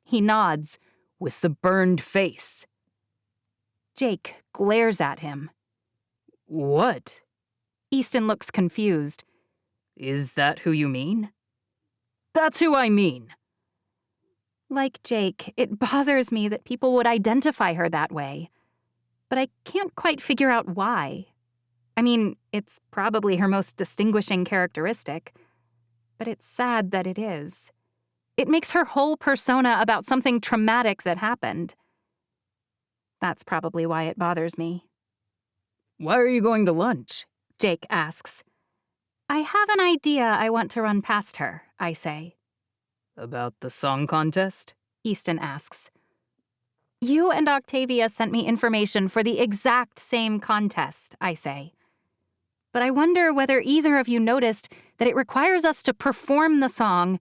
He nods. With the burned face. Jake glares at him. What? Easton looks confused. Is that who you mean? That's who I mean. Like Jake, it bothers me that people would identify her that way. But I can't quite figure out why. I mean, it's probably her most distinguishing characteristic. But it's sad that it is. It makes her whole persona about something traumatic that happened. That's probably why it bothers me. Why are you going to lunch? Jake asks. I have an idea I want to run past her, I say. About the song contest? Easton asks. You and Octavia sent me information for the exact same contest, I say. But I wonder whether either of you noticed that it requires us to perform the song,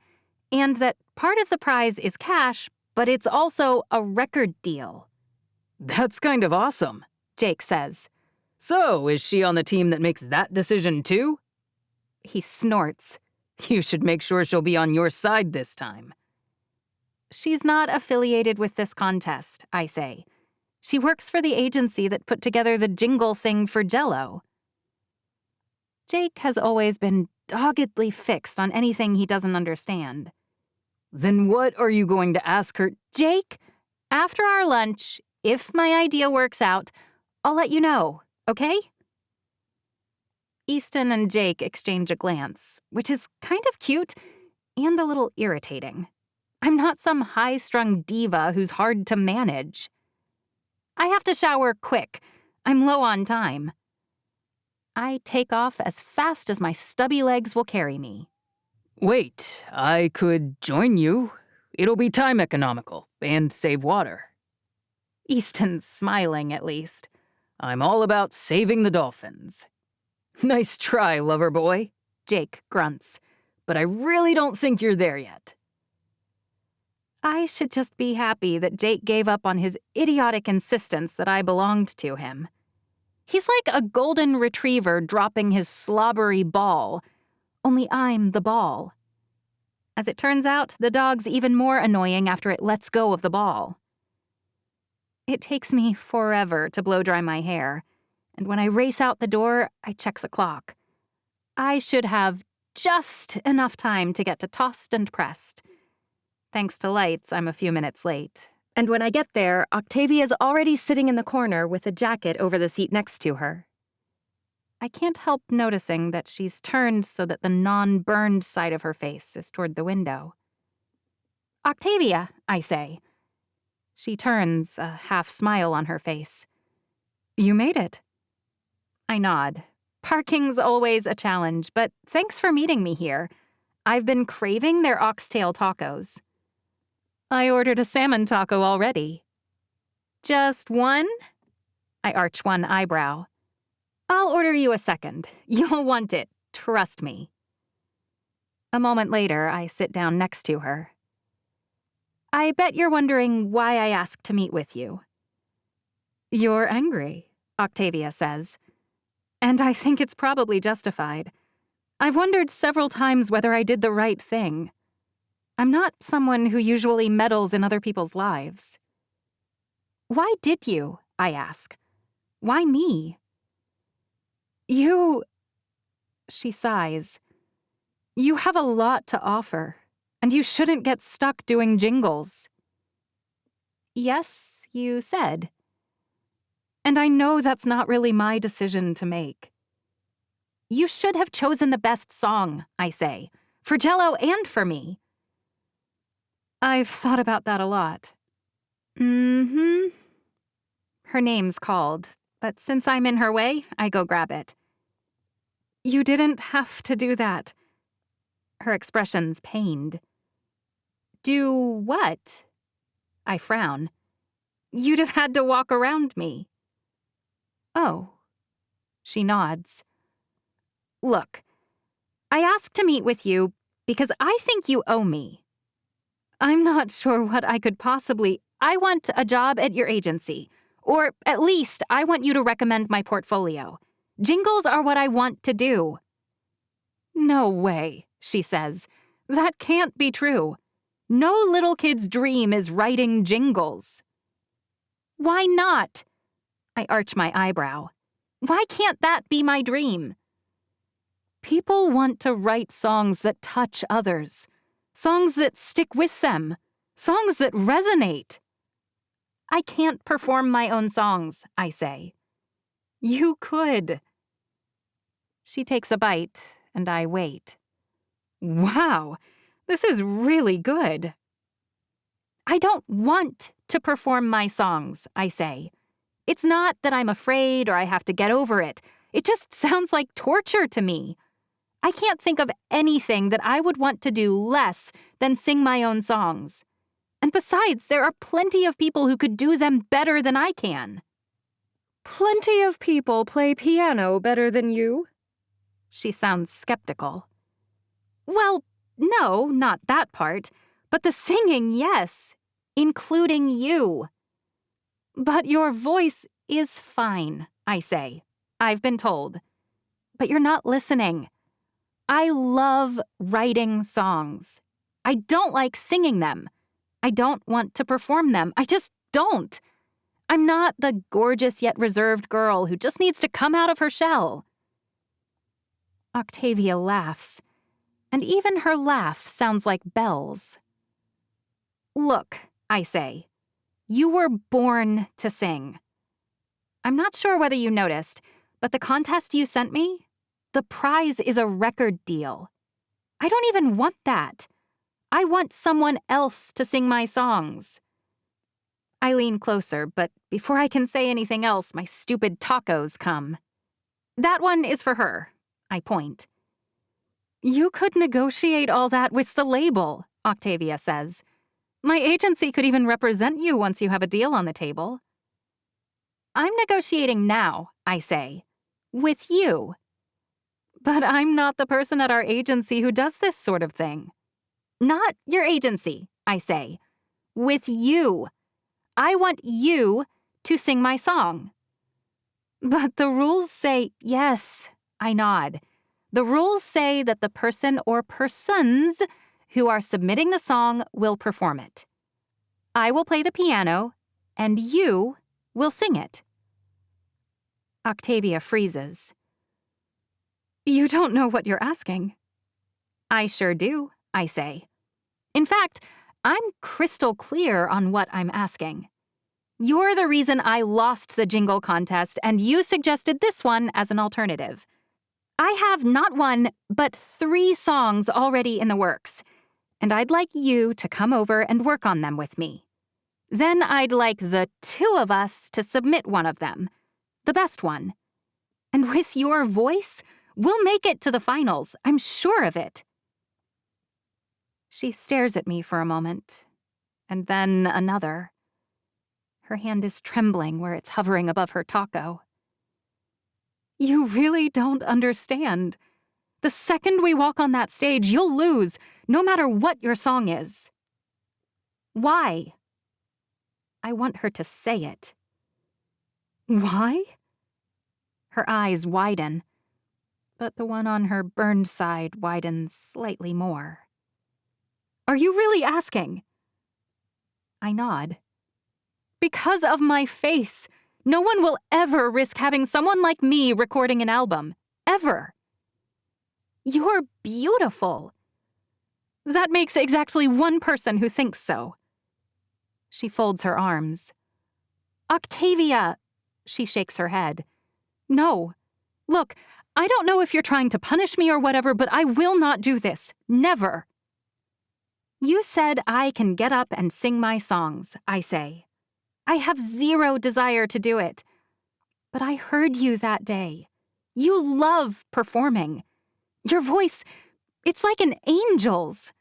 and that part of the prize is cash, but it's also a record deal. That's kind of awesome, Jake says. So, is she on the team that makes that decision too? He snorts. You should make sure she'll be on your side this time. She's not affiliated with this contest, I say. She works for the agency that put together the jingle thing for Jell-O. Jake has always been doggedly fixed on anything he doesn't understand. Then what are you going to ask her? Jake, after our lunch, if my idea works out, I'll let you know, okay? Easton and Jake exchange a glance, which is kind of cute and a little irritating. I'm not some high-strung diva who's hard to manage. I have to shower quick. I'm low on time. I take off as fast as my stubby legs will carry me. Wait, I could join you. It'll be time economical and save water. Easton's smiling, at least. I'm all about saving the dolphins. Nice try, lover boy, Jake grunts. but I really don't think you're there yet. I should just be happy that Jake gave up on his idiotic insistence that I belonged to him. He's like a golden retriever dropping his slobbery ball, only I'm the ball. As it turns out, the dog's even more annoying after it lets go of the ball. It takes me forever to blow dry my hair, and when I race out the door, I check the clock. I should have just enough time to get to Tossed and Pressed. Thanks to lights, I'm a few minutes late. And when I get there, Octavia's already sitting in the corner with a jacket over the seat next to her. I can't help noticing that she's turned so that the non-burned side of her face is toward the window. Octavia, I say. She turns, a half smile on her face. You made it. I nod. Parking's always a challenge, but thanks for meeting me here. I've been craving their oxtail tacos. I ordered a salmon taco already. Just one? I arch one eyebrow. I'll order you a second. You'll want it, trust me. A moment later, I sit down next to her. I bet you're wondering why I asked to meet with you. You're angry, Octavia says. And I think it's probably justified. I've wondered several times whether I did the right thing. I'm not someone who usually meddles in other people's lives. Why did you? I ask. Why me? You... She sighs. You have a lot to offer, and you shouldn't get stuck doing jingles. Yes, you said. And I know that's not really my decision to make. You should have chosen the best song, I say, for Jell-O and for me. I've thought about that a lot. Her name's called, but since I'm in her way, I go grab it. You didn't have to do that. Her expression's pained. Do what? I frown. You'd have had to walk around me. Oh. She nods. Look, I asked to meet with you because I think you owe me. I'm not sure what I could possibly... I want a job at your agency. Or at least I want you to recommend my portfolio. Jingles are what I want to do. No way, she says. That can't be true. No little kid's dream is writing jingles. Why not? I arch my eyebrow. Why can't that be my dream? People want to write songs that touch others, songs that stick with them, songs that resonate. I can't perform my own songs, I say. You could. She takes a bite, and I wait. Wow, this is really good. I don't want to perform my songs, I say. It's not that I'm afraid or I have to get over it. It just sounds like torture to me. I can't think of anything that I would want to do less than sing my own songs. And besides, there are plenty of people who could do them better than I can. Plenty of people play piano better than you? She sounds skeptical. Well, no, not that part. But the singing, yes, including you. But your voice is fine, I say. I've been told. But you're not listening. I love writing songs. I don't like singing them. I don't want to perform them. I just don't. I'm not the gorgeous yet reserved girl who just needs to come out of her shell. Octavia laughs, and even her laugh sounds like bells. Look, I say, you were born to sing. I'm not sure whether you noticed, but the contest you sent me, the prize is a record deal. I don't even want that. I want someone else to sing my songs. I lean closer, but before I can say anything else, my stupid tacos come. That one is for her, I point. You could negotiate all that with the label, Octavia says. My agency could even represent you once you have a deal on the table. I'm negotiating now, I say, with you. But I'm not the person at our agency who does this sort of thing. Not your agency, I say. With you. I want you to sing my song. But the rules say, yes, I nod. The rules say that the person or persons who are submitting the song will perform it. I will play the piano, and you will sing it. Octavia freezes. You don't know what you're asking. I sure do, I say. In fact, I'm crystal clear on what I'm asking. You're the reason I lost the jingle contest, and you suggested this one as an alternative. I have not one, but 3 songs already in the works, and I'd like you to come over and work on them with me. Then I'd like the 2 of us to submit one of them, the best one. And with your voice, we'll make it to the finals, I'm sure of it. She stares at me for a moment, and then another. Her hand is trembling where it's hovering above her taco. You really don't understand. The second we walk on that stage, you'll lose, no matter what your song is. Why? I want her to say it. Why? Her eyes widen, but the one on her burned side widens slightly more. Are you really asking? I nod. Because of my face, no one will ever risk having someone like me recording an album. Ever. You're beautiful. That makes exactly one person who thinks so. She folds her arms. Octavia, she shakes her head. No. Look, I don't know if you're trying to punish me or whatever, but I will not do this. Never. You said I can get up and sing my songs, I say. I have 0 desire to do it. But I heard you that day. You love performing. Your voice, it's like an angel's.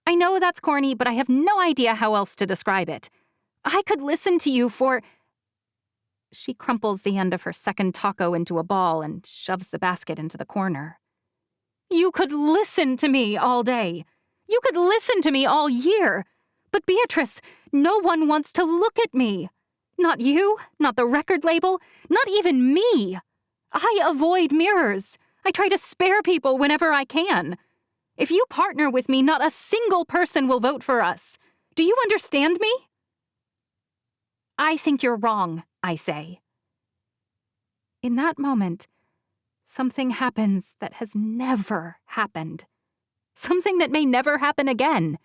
I know that's corny, but I have no idea how else to describe it. I could listen to you for... She crumples the end of her second taco into a ball and shoves the basket into the corner. You could listen to me all day. You could listen to me all year. But Beatrice, no one wants to look at me. Not you, not the record label, not even me. I avoid mirrors. I try to spare people whenever I can. If you partner with me, not a single person will vote for us. Do you understand me? I think you're wrong, I say. In that moment, Something happens that has never happened. Something that may never happen again.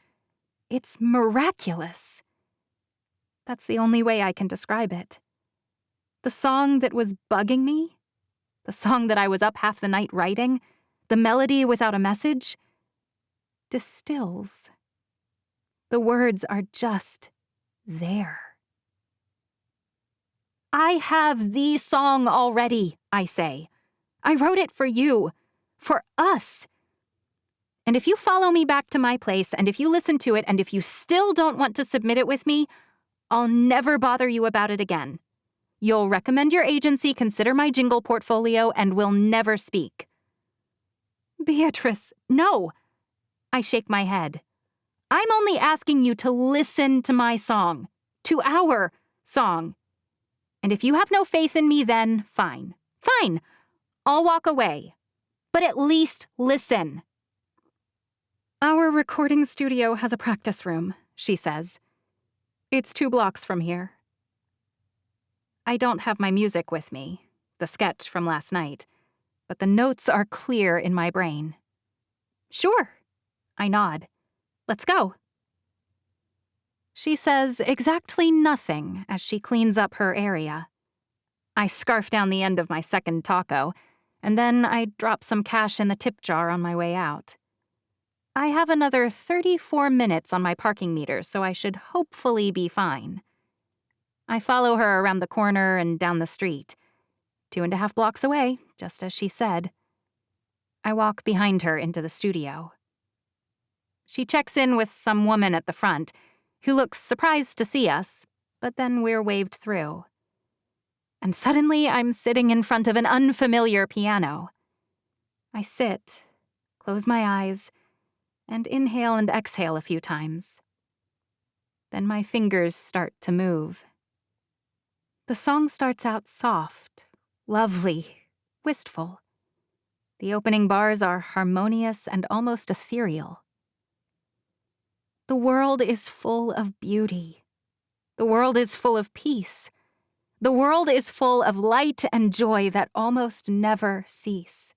It's miraculous. That's the only way I can describe it. The song that was bugging me, the song that I was up half the night writing, the melody without a message, distills. The words are just there. I have the song already, I say. I wrote it for you, for us. And if you follow me back to my place, and if you listen to it, and if you still don't want to submit it with me, I'll never bother you about it again. You'll recommend your agency consider my jingle portfolio, and we'll never speak. Beatrice, no. I shake my head. I'm only asking you to listen to my song, to our song. And if you have no faith in me, then fine. Fine. I'll walk away. But at least listen. Our recording studio has a practice room, she says. It's 2 blocks from here. I don't have my music with me, the sketch from last night, but the notes are clear in my brain. Sure. I nod. Let's go. She says exactly nothing as she cleans up her area. I scarf down the end of my second taco, and then I drop some cash in the tip jar on my way out. I have another 34 minutes on my parking meter, so I should hopefully be fine. I follow her around the corner and down the street. 2.5 blocks away, just as she said. I walk behind her into the studio. She checks in with some woman at the front, who looks surprised to see us, but then we're waved through. And suddenly I'm sitting in front of an unfamiliar piano. I sit, close my eyes, and inhale and exhale a few times. Then my fingers start to move. The song starts out soft, lovely, wistful. The opening bars are harmonious and almost ethereal. The world is full of beauty. The world is full of peace. The world is full of light and joy that almost never cease.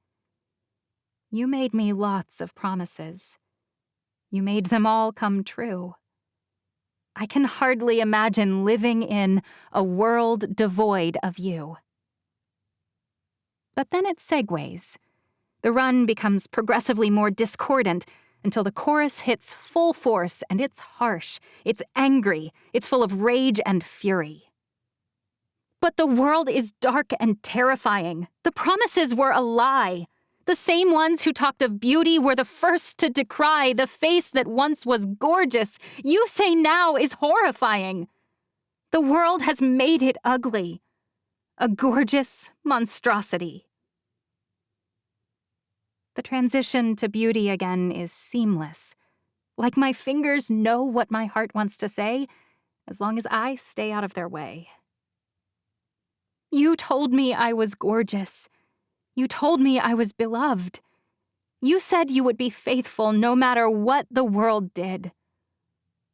You made me lots of promises. You made them all come true. I can hardly imagine living in a world devoid of you. But then it segues. The run becomes progressively more discordant until the chorus hits full force, and it's harsh, it's angry, it's full of rage and fury. But the world is dark and terrifying. The promises were a lie. The same ones who talked of beauty were the first to decry the face that once was gorgeous, you say now is horrifying. The world has made it ugly. A gorgeous monstrosity. The transition to beauty again is seamless. Like my fingers know what my heart wants to say, as long as I stay out of their way. You told me I was gorgeous. You told me I was beloved. You said you would be faithful no matter what the world did.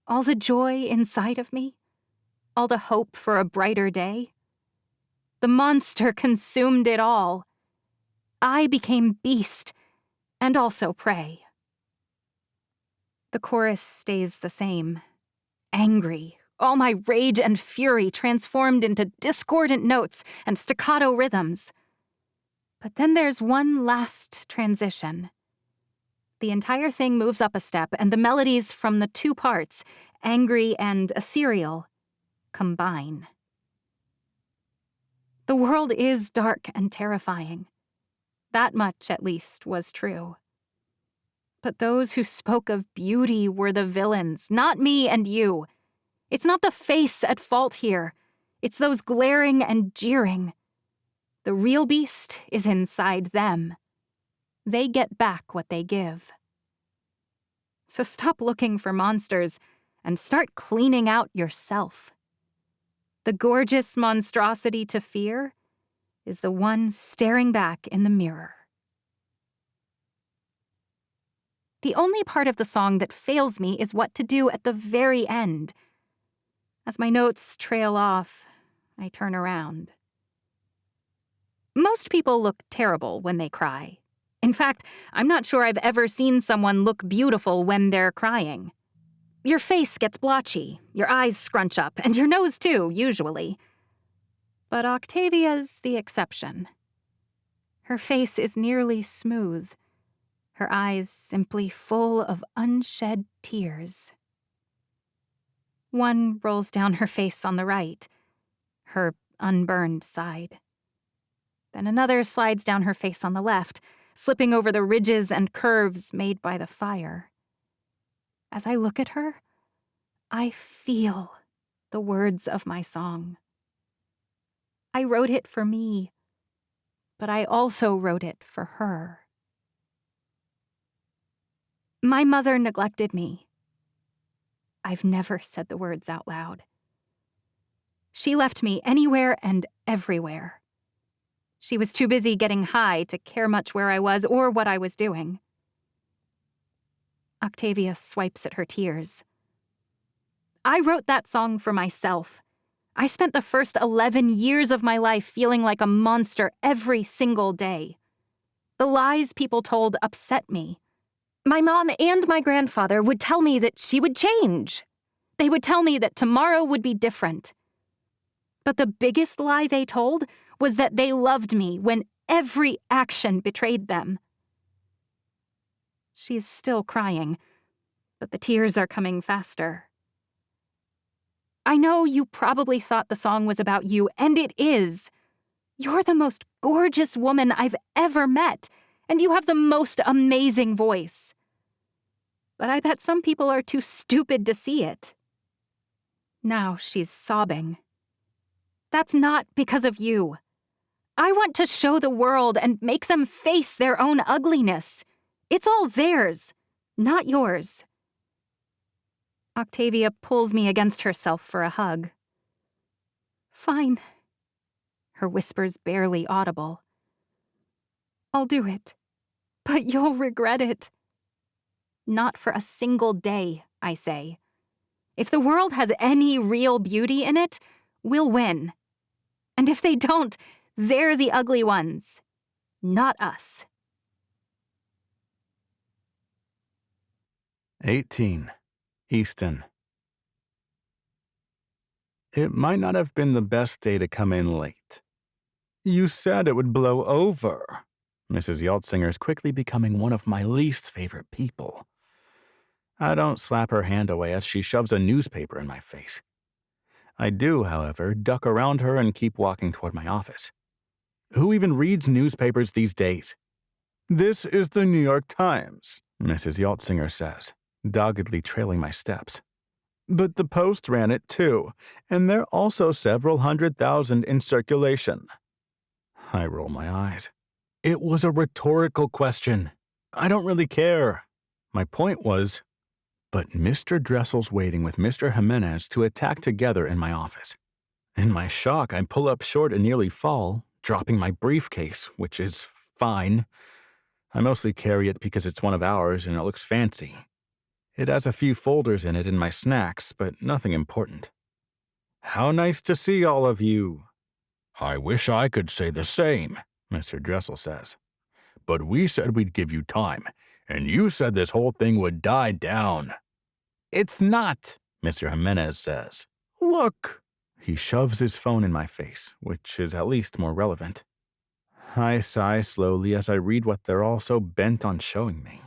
All the joy inside of me, all the hope for a brighter day. The monster consumed it all. I became beast, and also prey. The chorus stays the same. Angry, all my rage and fury transformed into discordant notes and staccato rhythms. But then there's one last transition. The entire thing moves up a step, and the melodies from the 2 parts, angry and ethereal, combine. The world is dark and terrifying. That much, at least, was true. But those who spoke of beauty were the villains, not me and you. It's not the face at fault here. It's those glaring and jeering. The real beast is inside them. They get back what they give. So stop looking for monsters and start cleaning out yourself. The gorgeous monstrosity to fear is the one staring back in the mirror. The only part of the song that fails me is what to do at the very end. As my notes trail off, I turn around. Most people look terrible when they cry. In fact, I'm not sure I've ever seen someone look beautiful when they're crying. Your face gets blotchy, your eyes scrunch up, and your nose too, usually. But Octavia's the exception. Her face is nearly smooth, her eyes simply full of unshed tears. One rolls down her face on the right, her unburned side. Then another slides down her face on the left, slipping over the ridges and curves made by the fire. As I look at her, I feel the words of my song. I wrote it for me, but I also wrote it for her. My mother neglected me. I've never said the words out loud. She left me anywhere and everywhere. She was too busy getting high to care much where I was or what I was doing. Octavia swipes at her tears. I wrote that song for myself. I spent the first 11 years of my life feeling like a monster every single day. The lies people told upset me. My mom and my grandfather would tell me that she would change. They would tell me that tomorrow would be different. But the biggest lie they told was that they loved me when every action betrayed them. She is still crying, but the tears are coming faster. I know you probably thought the song was about you, and it is. You're the most gorgeous woman I've ever met, and you have the most amazing voice. But I bet some people are too stupid to see it. Now she's sobbing. That's not because of you. I want to show the world and make them face their own ugliness. It's all theirs, not yours. Octavia pulls me against herself for a hug. Fine. Her whispers barely audible. I'll do it, but you'll regret it. Not for a single day, I say. If the world has any real beauty in it, we'll win. And if they don't, they're the ugly ones, not us. 18. Easton. It might not have been the best day to come in late. You said it would blow over. Mrs. Yaltzinger is quickly becoming one of my least favorite people. I don't slap her hand away as she shoves a newspaper in my face. I do, however, duck around her and keep walking toward my office. Who even reads newspapers these days? This is the New York Times, Mrs. Yaltzinger says, doggedly trailing my steps. But the Post ran it too, and there are also several 100,000 in circulation. I roll my eyes. It was a rhetorical question. I don't really care. My point was, but Mr. Dressel's waiting with Mr. Jimenez to attack together in my office. In my shock, I pull up short and nearly fall, dropping my briefcase, which is fine. I mostly carry it because it's one of ours and it looks fancy. It has a few folders in it and my snacks, but nothing important. How nice to see all of you. I wish I could say the same, Mr. Dressel says. But we said we'd give you time, and you said this whole thing would die down. It's not, Mr. Jimenez says. Look. He shoves his phone in my face, which is at least more relevant. I sigh slowly as I read what they're all so bent on showing me.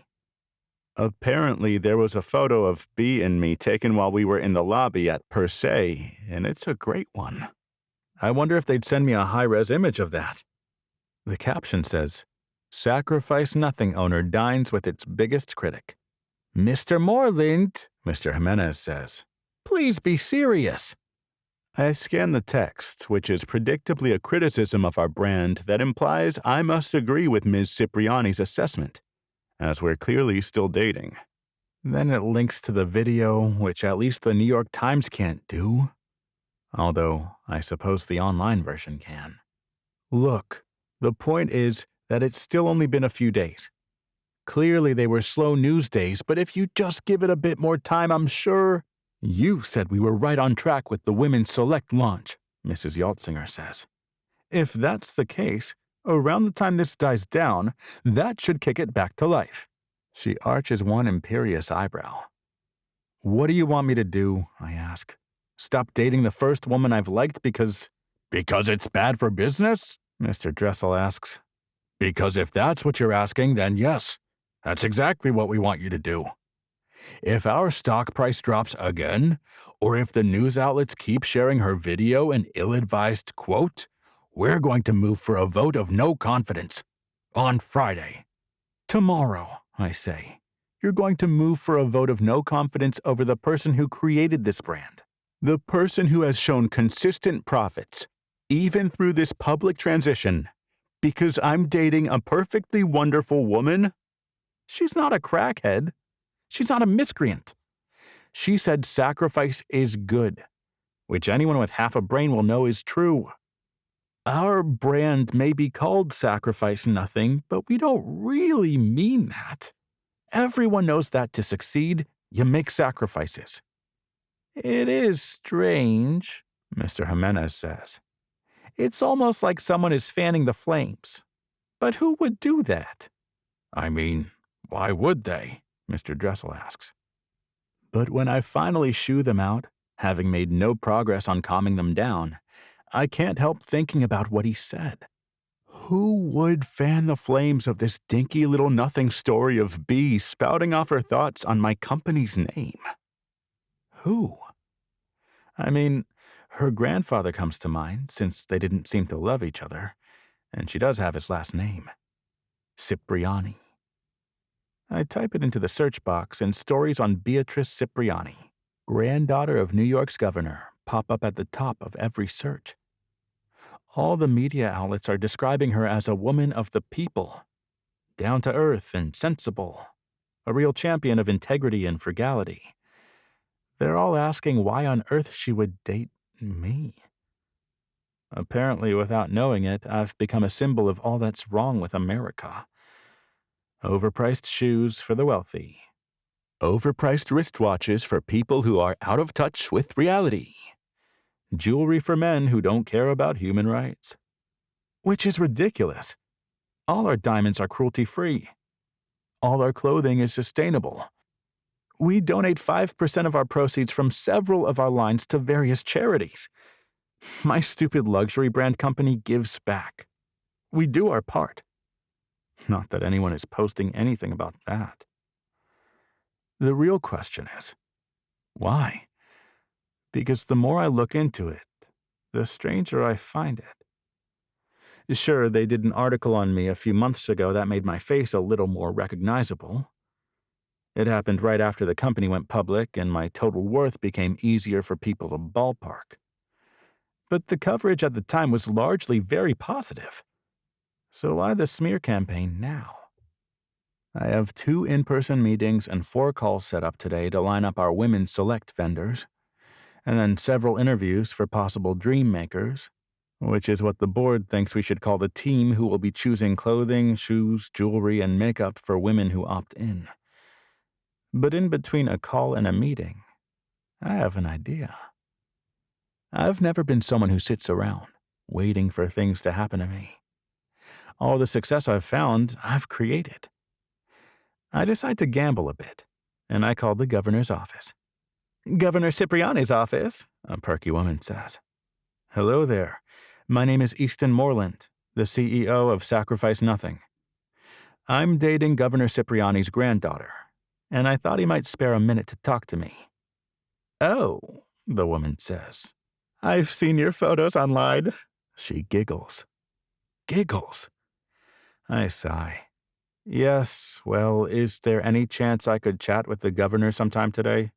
Apparently, there was a photo of B and me taken while we were in the lobby at Per Se, and it's a great one. I wonder if they'd send me a high-res image of that. The caption says, "Sacrifice Nothing owner dines with its biggest critic." Mr. Moorland, Mr. Jimenez says, please be serious. I scan the text, which is predictably a criticism of our brand that implies I must agree with Ms. Cipriani's assessment, as we're clearly still dating. Then it links to the video, which at least the New York Times can't do. Although, I suppose the online version can. Look, the point is that it's still only been a few days. Clearly they were slow news days, but if you just give it a bit more time, I'm sure... You said we were right on track with the Women's Select launch, Mrs. Yaltzinger says. If that's the case, Around the time this dies down, that should kick it back to life. She arches one imperious eyebrow. What do you want me to do? I ask. Stop dating the first woman I've liked because it's bad for business? Mr. Dressel asks. Because if that's what you're asking, then yes, that's exactly what we want you to do. If our stock price drops again, or if the news outlets keep sharing her video and ill-advised quote, we're going to move for a vote of no confidence. On Friday. Tomorrow, I say. You're going to move for a vote of no confidence over the person who created this brand. The person who has shown consistent profits, even through this public transition. Because I'm dating a perfectly wonderful woman? She's not a crackhead. She's not a miscreant. She said sacrifice is good, which anyone with half a brain will know is true. Our brand may be called Sacrifice Nothing, but we don't really mean that. Everyone knows that to succeed, you make sacrifices. It is strange, Mr. Jimenez says. It's almost like someone is fanning the flames. But who would do that? I mean, why would they? Mr. Dressel asks. But when I finally shoo them out, having made no progress on calming them down, I can't help thinking about what he said. Who would fan the flames of this dinky little nothing story of B spouting off her thoughts on my company's name? Who? I mean, her grandfather comes to mind, since they didn't seem to love each other, and she does have his last name. Cipriani. I type it into the search box, and stories on Beatrice Cipriani, granddaughter of New York's governor, pop up at the top of every search. All the media outlets are describing her as a woman of the people, down to earth and sensible, a real champion of integrity and frugality. They're all asking why on earth she would date me. Apparently, without knowing it, I've become a symbol of all that's wrong with America. Overpriced shoes for the wealthy. Overpriced wristwatches for people who are out of touch with reality. Jewelry for men who don't care about human rights. Which is ridiculous. All our diamonds are cruelty-free. All our clothing is sustainable. We donate 5% of our proceeds from several of our lines to various charities. My stupid luxury brand company gives back. We do our part. Not that anyone is posting anything about that. The real question is, why? Because the more I look into it, the stranger I find it. Sure, they did an article on me a few months ago that made my face a little more recognizable. It happened right after the company went public and my total worth became easier for people to ballpark. But the coverage at the time was largely very positive. So why the smear campaign now? I have 2 in-person meetings and 4 calls set up today to line up our women's select vendors, and then several interviews for possible dream makers, which is what the board thinks we should call the team who will be choosing clothing, shoes, jewelry, and makeup for women who opt in. But in between a call and a meeting, I have an idea. I've never been someone who sits around, waiting for things to happen to me. All the success I've found, I've created. I decide to gamble a bit, and I called the governor's office. Governor Cipriani's office, a perky woman says. Hello there. My name is Easton Moorland, the CEO of Sacrifice Nothing. I'm dating Governor Cipriani's granddaughter, and I thought he might spare a minute to talk to me. Oh, the woman says. I've seen your photos online. She giggles. Giggles? I sigh. Yes, well, is there any chance I could chat with the governor sometime today?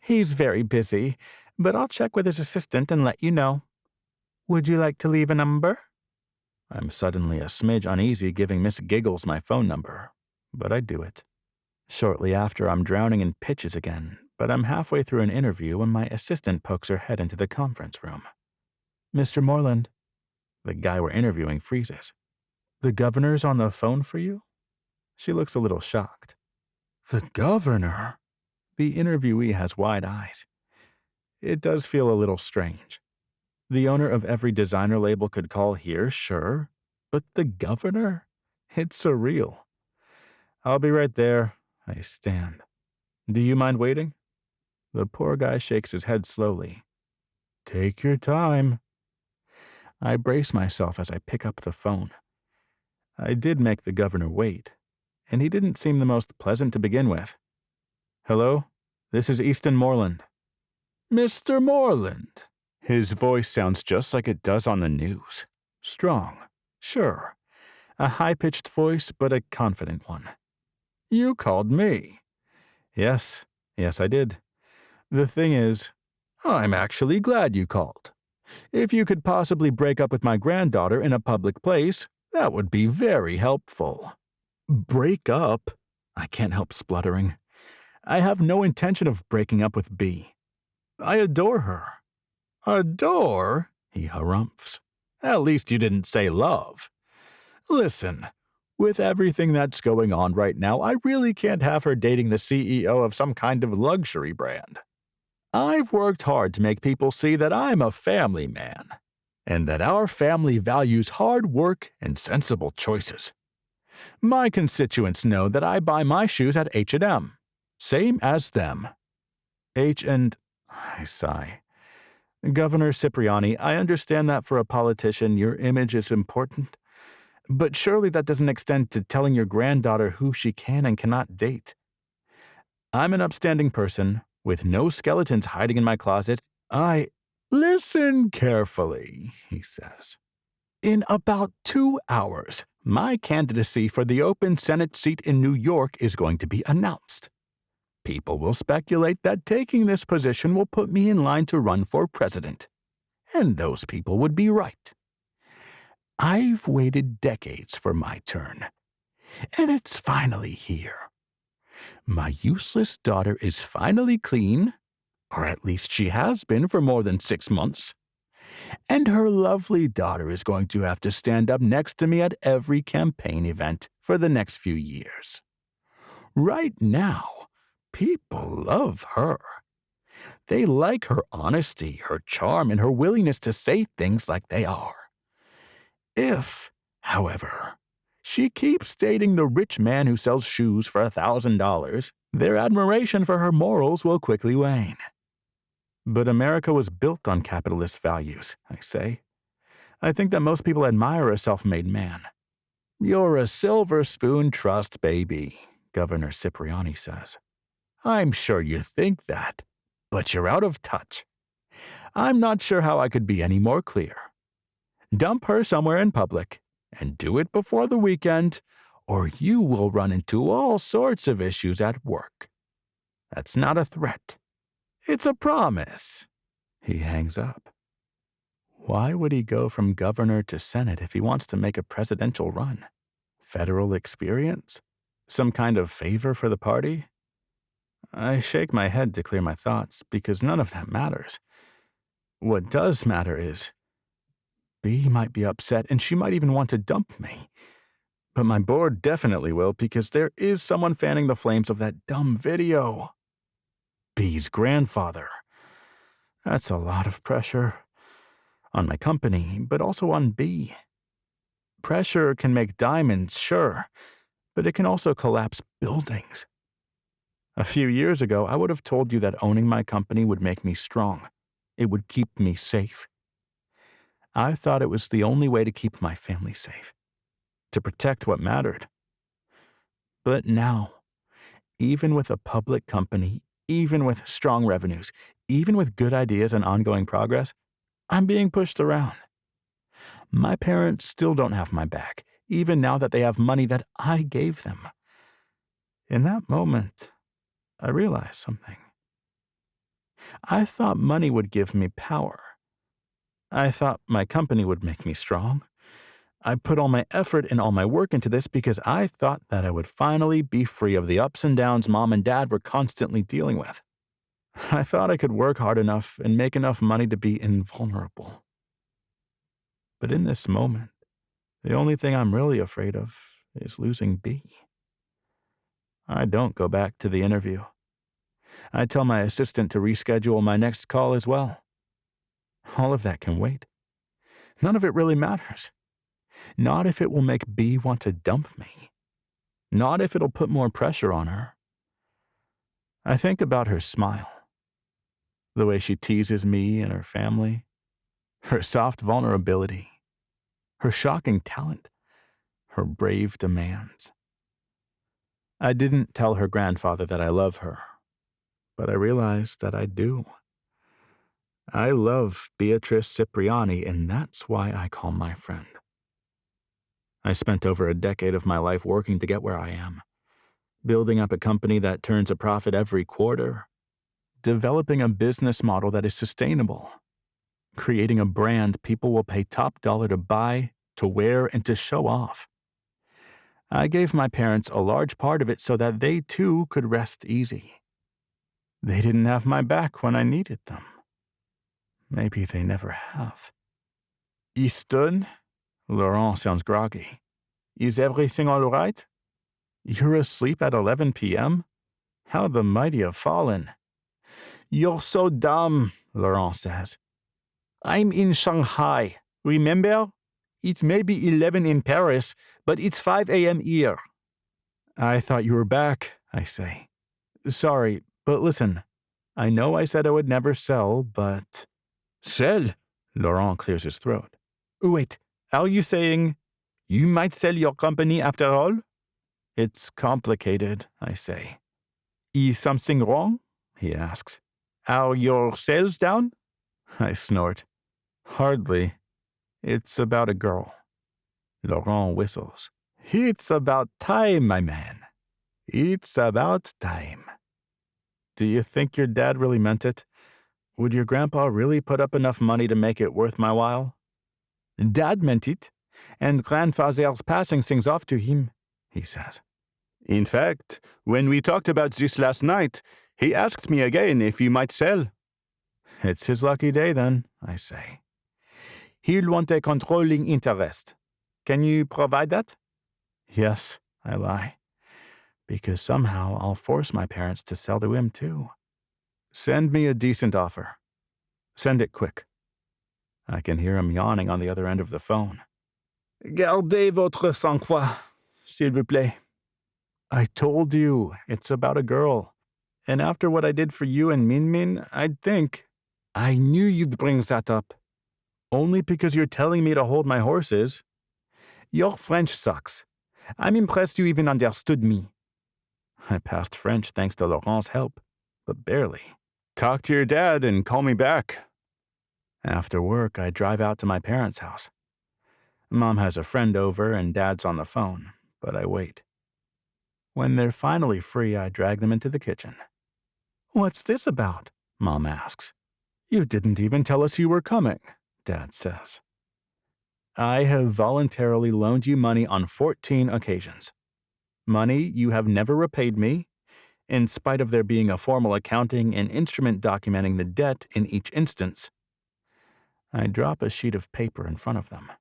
He's very busy, but I'll check with his assistant and let you know. Would you like to leave a number? I'm suddenly a smidge uneasy giving Miss Giggles my phone number, but I do it. Shortly after, I'm drowning in pitches again, but I'm halfway through an interview when my assistant pokes her head into the conference room. Mr. Moorland. The guy we're interviewing freezes. The governor's on the phone for you? She looks a little shocked. The governor? The interviewee has wide eyes. It does feel a little strange. The owner of every designer label could call here, sure, But the governor? It's surreal. I'll be right there. I stand. Do you mind waiting? The poor guy shakes his head slowly. Take your time. I brace myself as I pick up the phone. I did make the governor wait, and he didn't seem the most pleasant to begin with. Hello? This is Easton Moorland. Mr. Moorland. His voice sounds just like it does on the news. Strong, sure. A high-pitched voice, but a confident one. You called me. Yes, I did. The thing is, I'm actually glad you called. If you could possibly break up with my granddaughter in a public place, that would be very helpful. Break up? I can't help spluttering. I have no intention of breaking up with B. I adore her. Adore? He harumphs. At least you didn't say love. Listen, with everything that's going on right now, I really can't have her dating the CEO of some kind of luxury brand. I've worked hard to make people see that I'm a family man, and that our family values hard work and sensible choices. My constituents know that I buy my shoes at H&M, same as them. I sigh. Governor Cipriani, I understand that for a politician your image is important, but surely that doesn't extend to telling your granddaughter who she can and cannot date. I'm an upstanding person, with no skeletons hiding in my closet. Listen carefully, he says. In about 2 hours, my candidacy for the open Senate seat in New York is going to be announced. People will speculate that taking this position will put me in line to run for president. And those people would be right. I've waited decades for my turn, and it's finally here. My useless daughter is finally clean, or at least she has been for more than 6 months. And her lovely daughter is going to have to stand up next to me at every campaign event for the next few years. Right now, people love her. They like her honesty, her charm, and her willingness to say things like they are. If, however, she keeps dating the rich man who sells shoes for $1,000, their admiration for her morals will quickly wane. But America was built on capitalist values, I say. I think that most people admire a self-made man. You're a silver spoon trust baby, Governor Cipriani says. I'm sure you think that, but you're out of touch. I'm not sure how I could be any more clear. Dump her somewhere in public, and do it before the weekend, or you will run into all sorts of issues at work. That's not a threat. It's a promise. He hangs up. Why would he go from governor to Senate if he wants to make a presidential run? Federal experience? Some kind of favor for the party? I shake my head to clear my thoughts because none of that matters. What does matter is B might be upset and she might even want to dump me. But my board definitely will because there is someone fanning the flames of that dumb video. B's grandfather. That's a lot of pressure. On my company, but also on B. Pressure can make diamonds, sure, but it can also collapse buildings. A few years ago, I would have told you that owning my company would make me strong. It would keep me safe. I thought it was the only way to keep my family safe, to protect what mattered. But now, even with a public company, even with strong revenues, even with good ideas and ongoing progress, I'm being pushed around. My parents still don't have my back, even now that they have money that I gave them. In that moment, I realized something. I thought money would give me power. I thought my company would make me strong. I put all my effort and all my work into this because I thought that I would finally be free of the ups and downs Mom and Dad were constantly dealing with. I thought I could work hard enough and make enough money to be invulnerable. But in this moment, the only thing I'm really afraid of is losing B. I don't go back to the interview. I tell my assistant to reschedule my next call as well. All of that can wait. None of it really matters. Not if it will make B want to dump me. Not if it'll put more pressure on her. I think about her smile, the way she teases me and her family, her soft vulnerability, her shocking talent, her brave demands. I didn't tell her grandfather that I love her, but I realized that I do. I love Beatrice Cipriani, and that's why I call my friend. I spent over a decade of my life working to get where I am, building up a company that turns a profit every quarter, developing a business model that is sustainable, creating a brand people will pay top dollar to buy, to wear, and to show off. I gave my parents a large part of it so that they too could rest easy. They didn't have my back when I needed them. Maybe they never have. Easton? Laurent sounds groggy. Is everything all right? You're asleep at 11 p.m.? How the mighty have fallen. You're so dumb, Laurent says. I'm in Shanghai, remember? It may be 11 in Paris, but it's 5 a.m. here. I thought you were back, I say. Sorry, but listen, I know I said I would never sell, but... Sell? Laurent clears his throat. Wait, are you saying you might sell your company after all? It's complicated, I say. Is something wrong? He asks. Are your sales down? I snort. Hardly. It's about a girl. Laurent whistles. It's about time, my man. It's about time. Do you think your dad really meant it? Would your grandpa really put up enough money to make it worth my while? Dad meant it, and grandfather's passing things off to him, he says. In fact, when we talked about this last night, he asked me again if you might sell. It's his lucky day then, I say. He'll want a controlling interest. Can you provide that? Yes, I lie, because somehow I'll force my parents to sell to him too. Send me a decent offer. Send it quick. I can hear him yawning on the other end of the phone. Gardez votre sang-froid, s'il vous plaît. I told you, it's about a girl. And after what I did for you and Min Min, I'd think. I knew you'd bring that up. Only because you're telling me to hold my horses. Your French sucks. I'm impressed you even understood me. I passed French thanks to Laurent's help, but barely. Talk to your dad and call me back. After work, I drive out to my parents' house. Mom has a friend over and Dad's on the phone, but I wait. When they're finally free, I drag them into the kitchen. What's this about? Mom asks. You didn't even tell us you were coming, Dad says. I have voluntarily loaned you money on 14 occasions. Money you have never repaid me, in spite of there being a formal accounting and instrument documenting the debt in each instance. I drop a sheet of paper in front of them.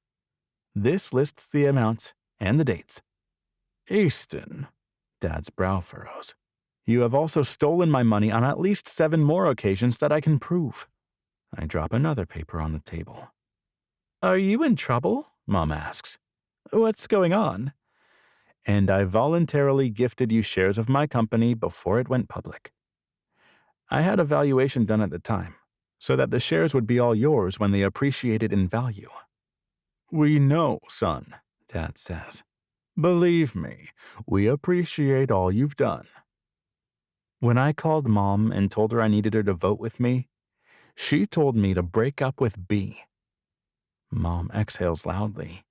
This lists the amounts and the dates. Easton, Dad's brow furrows. You have also stolen my money on at least 7 more occasions that I can prove. I drop another paper on the table. Are you in trouble? Mom asks. What's going on? And I voluntarily gifted you shares of my company before it went public. I had a valuation done at the time, so that the shares would be all yours when they appreciated in value. We know, son, Dad says. Believe me, we appreciate all you've done. When I called Mom and told her I needed her to vote with me, she told me to break up with B. Mom exhales loudly,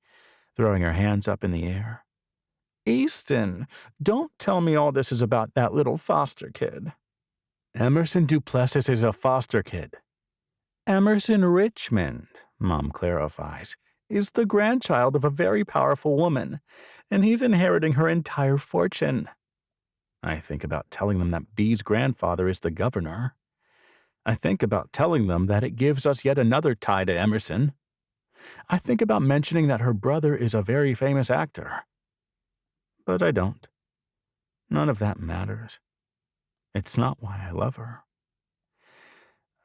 throwing her hands up in the air. Easton, don't tell me all this is about that little foster kid. Emerson Duplessis is a foster kid. Emerson Richmond, Mom clarifies, is the grandchild of a very powerful woman, and he's inheriting her entire fortune. I think about telling them that B's grandfather is the governor. I think about telling them that it gives us yet another tie to Emerson. I think about mentioning that her brother is a very famous actor. But I don't. None of that matters. It's not why I love her.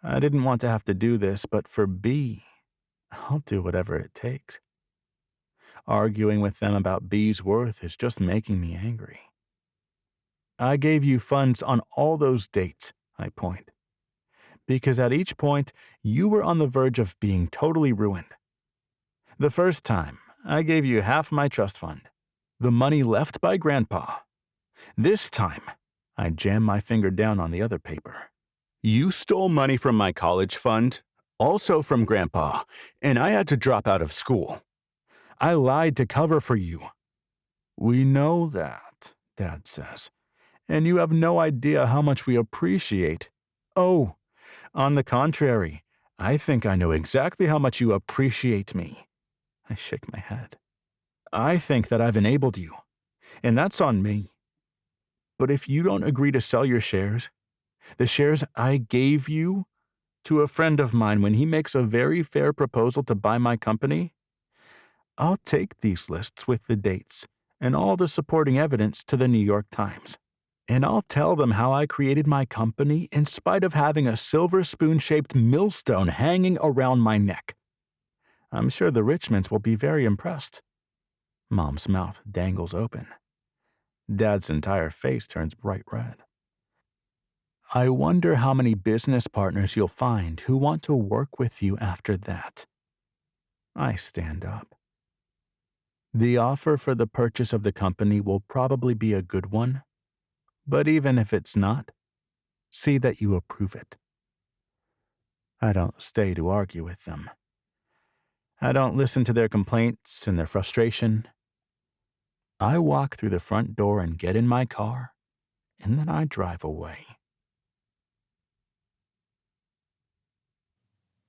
I didn't want to have to do this, but for B, I'll do whatever it takes. Arguing with them about B's worth is just making me angry. I gave you funds on all those dates, I point, because at each point you were on the verge of being totally ruined. The first time, I gave you half my trust fund, the money left by Grandpa. This time, I jammed my finger down on the other paper. You stole money from my college fund, also from Grandpa, and I had to drop out of school. I lied to cover for you. We know that, Dad says, and you have no idea how much we appreciate. Oh, on the contrary, I think I know exactly how much you appreciate me. I shake my head. I think that I've enabled you, and that's on me. But if you don't agree to sell your shares, the shares I gave you, to a friend of mine when he makes a very fair proposal to buy my company, I'll take these lists with the dates and all the supporting evidence to the New York Times. And I'll tell them how I created my company in spite of having a silver spoon-shaped millstone hanging around my neck. I'm sure the Richmonds will be very impressed. Mom's mouth dangles open. Dad's entire face turns bright red. I wonder how many business partners you'll find who want to work with you after that. I stand up. The offer for the purchase of the company will probably be a good one, but even if it's not, see that you approve it. I don't stay to argue with them. I don't listen to their complaints and their frustration. I walk through the front door and get in my car, and then I drive away.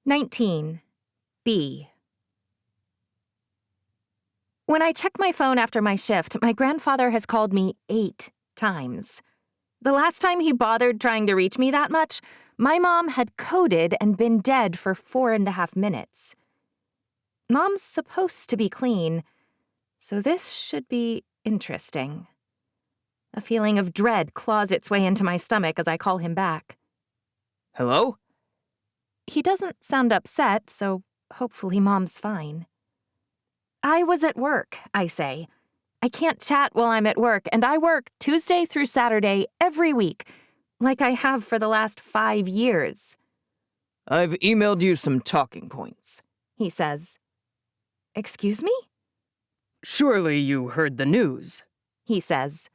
19. B. When I check my phone after my shift, my grandfather has called me 8 times. The last time he bothered trying to reach me that much, my mom had coded and been dead for 4.5 minutes. Mom's supposed to be clean, so this should be interesting. A feeling of dread claws its way into my stomach as I call him back. Hello? He doesn't sound upset, so hopefully Mom's fine. I was at work, I say. I can't chat while I'm at work, and I work Tuesday through Saturday every week, like I have for the last 5 years. I've emailed you some talking points, He says. Excuse me? Surely you heard the news. He says.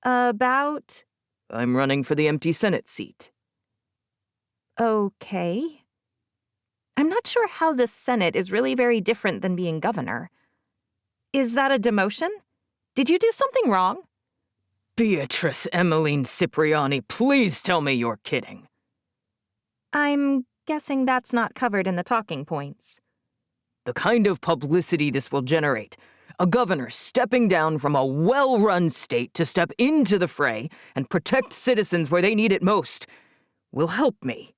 About? I'm running for the empty Senate seat. Okay. I'm not sure how the Senate is really very different than being governor. Is that a demotion? Did you do something wrong? Beatrice Emmeline Cipriani, please tell me you're kidding. I'm guessing that's not covered in the talking points. The kind of publicity this will generate. A governor stepping down from a well-run state to step into the fray and protect citizens where they need it most will help me.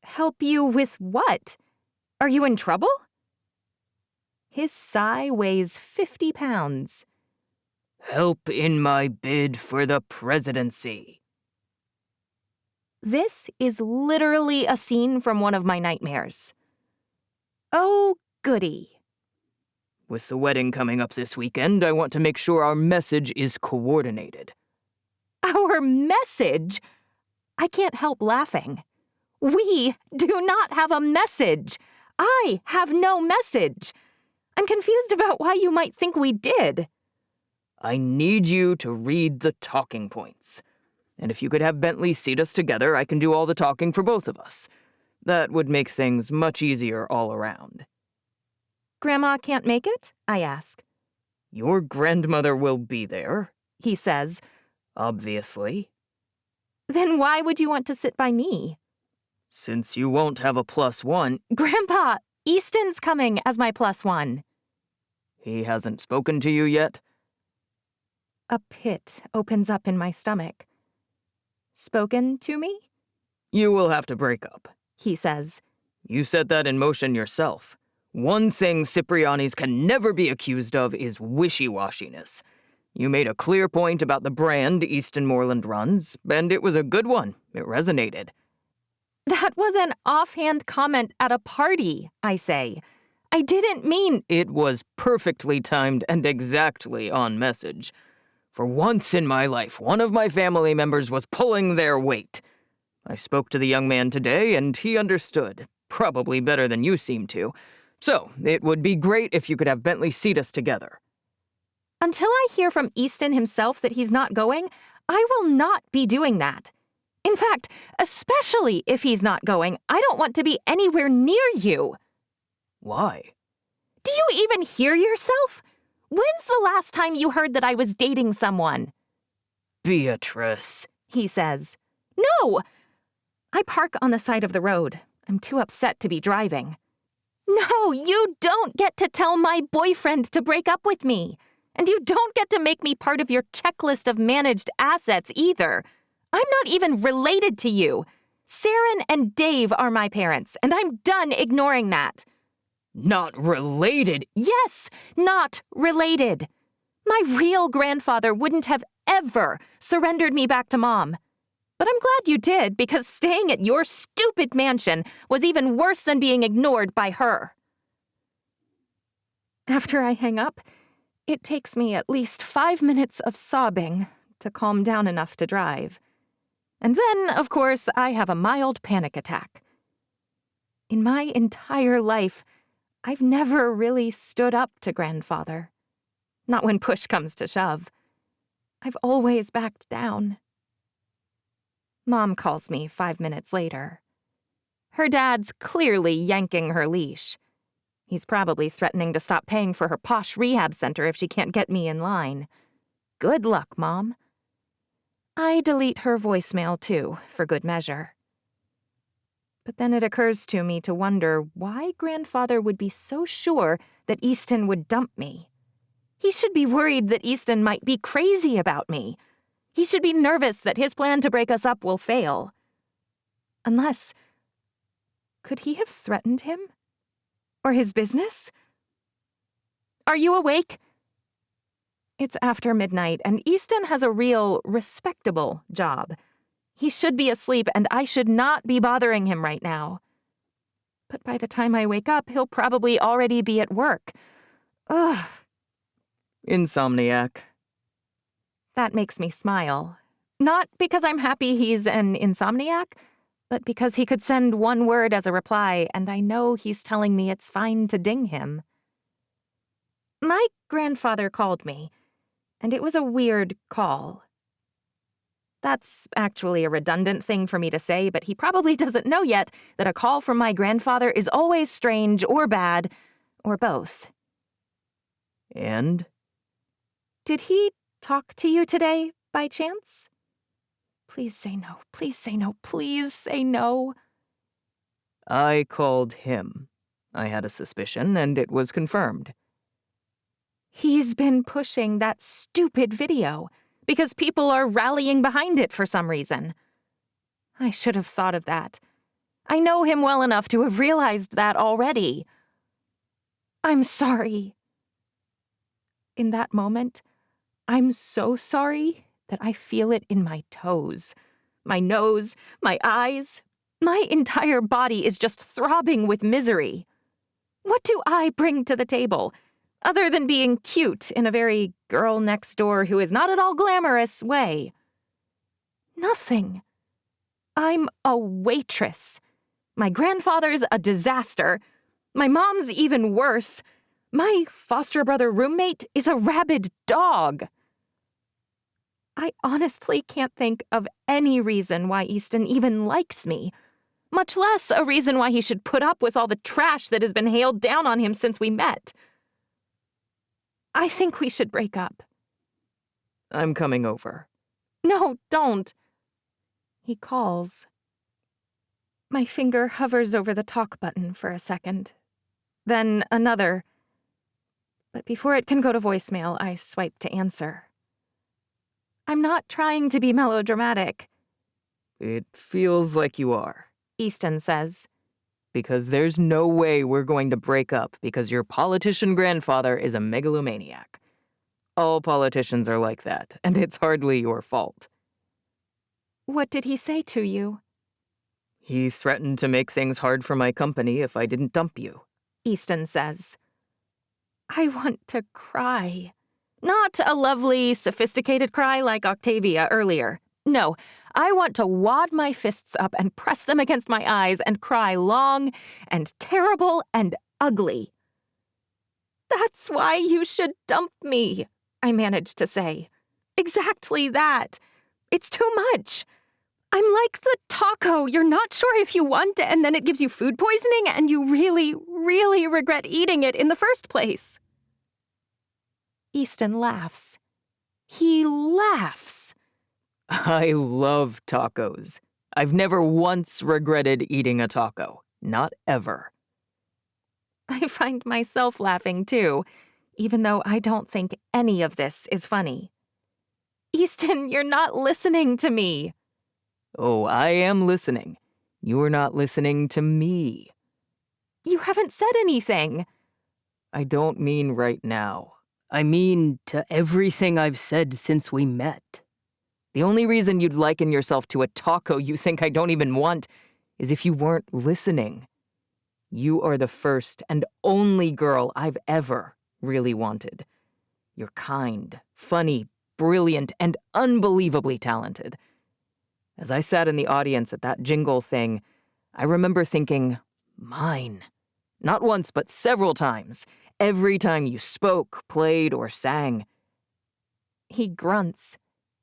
Help you with what? Are you in trouble? His sigh weighs 50 pounds. Help in my bid for the presidency. This is literally a scene from one of my nightmares. Oh, goody. With the wedding coming up this weekend, I want to make sure our message is coordinated. Our message? I can't help laughing. We do not have a message. I have no message. I'm confused about why you might think we did. I need you to read the talking points. And if you could have Bentley seat us together, I can do all the talking for both of us. That would make things much easier all around. Grandma can't make it? I ask. Your grandmother will be there, He says. obviously. Then why would you want to sit by me? Since you won't have a +1, Grandpa, Easton's coming as my +1. he hasn't spoken to you yet? A pit opens up in my stomach. Spoken to me? You will have to break up. He says. You set that in motion yourself. One thing Cipriani's can never be accused of is wishy-washiness. You made a clear point about the brand Easton Moorland runs, and it was a good one. It resonated. That was an offhand comment at a party, I say. I didn't mean— It was perfectly timed and exactly on message. For once in my life, one of my family members was pulling their weight. I spoke to the young man today, and he understood, probably better than you seem to. So, it would be great if you could have Bentley seat us together. Until I hear from Easton himself that he's not going, I will not be doing that. In fact, especially if he's not going, I don't want to be anywhere near you. Why? Do you even hear yourself? When's the last time you heard that I was dating someone? Beatrice, he says. No! I park on the side of the road. I'm too upset to be driving. No, you don't get to tell my boyfriend to break up with me. And you don't get to make me part of your checklist of managed assets either. I'm not even related to you. Saren and Dave are my parents, and I'm done ignoring that. Not related? Yes, not related. My real grandfather wouldn't have ever surrendered me back to Mom. But I'm glad you did, because staying at your stupid mansion was even worse than being ignored by her. After I hang up, it takes me at least 5 minutes of sobbing to calm down enough to drive. And then, of course, I have a mild panic attack. In my entire life, I've never really stood up to Grandfather. Not when push comes to shove. I've always backed down. Mom calls me 5 minutes later. Her dad's clearly yanking her leash. He's probably threatening to stop paying for her posh rehab center if she can't get me in line. Good luck, Mom. I delete her voicemail, too, for good measure. But then it occurs to me to wonder why Grandfather would be so sure that Easton would dump me. He should be worried that Easton might be crazy about me. He should be nervous that his plan to break us up will fail. Unless, could he have threatened him? Or his business? Are you awake? It's after midnight, and Easton has a real, respectable job. He should be asleep, and I should not be bothering him right now. But by the time I wake up, he'll probably already be at work. Ugh. Insomniac. That makes me smile. Not because I'm happy he's an insomniac, but because he could send one word as a reply, and I know he's telling me it's fine to ding him. My grandfather called me, and it was a weird call. That's actually a redundant thing for me to say, but he probably doesn't know yet that a call from my grandfather is always strange or bad, or both. And? Did he talk to you today, by chance? Please say no, please say no, please say no. I called him. I had a suspicion, and it was confirmed. He's been pushing that stupid video because people are rallying behind it for some reason. I should have thought of that. I know him well enough to have realized that already. I'm sorry. In that moment, I'm so sorry that I feel it in my toes, my nose, my eyes. My entire body is just throbbing with misery. What do I bring to the table, other than being cute in a very girl next door who is not at all glamorous way? Nothing. I'm a waitress. My grandfather's a disaster. My mom's even worse. My foster brother roommate is a rabid dog. I honestly can't think of any reason why Easton even likes me, much less a reason why he should put up with all the trash that has been hailed down on him since we met. I think we should break up. I'm coming over. No, don't. He calls. My finger hovers over the talk button for a second. Then another. But before it can go to voicemail, I swipe to answer. I'm not trying to be melodramatic. It feels like you are. Easton says. Because there's no way we're going to break up because your politician grandfather is a megalomaniac. All politicians are like that, and it's hardly your fault. What did he say to you? He threatened to make things hard for my company if I didn't dump you. Easton says. I want to cry. Not a lovely, sophisticated cry like Octavia earlier. No, I want to wad my fists up and press them against my eyes and cry long and terrible and ugly. That's why you should dump me, I managed to say. Exactly that. It's too much. I'm like the taco you're not sure if you want and then it gives you food poisoning and you really, really regret eating it in the first place. Easton laughs. He laughs. I love tacos. I've never once regretted eating a taco. Not ever. I find myself laughing too, even though I don't think any of this is funny. Easton, you're not listening to me. Oh, I am listening. You're not listening to me. You haven't said anything. I don't mean right now. I mean to everything I've said since we met. The only reason you'd liken yourself to a taco you think I don't even want is if you weren't listening. You are the first and only girl I've ever really wanted. You're kind, funny, brilliant, and unbelievably talented. As I sat in the audience at that jingle thing, I remember thinking, mine. Not once, but several times. Every time you spoke, played, or sang. He grunts.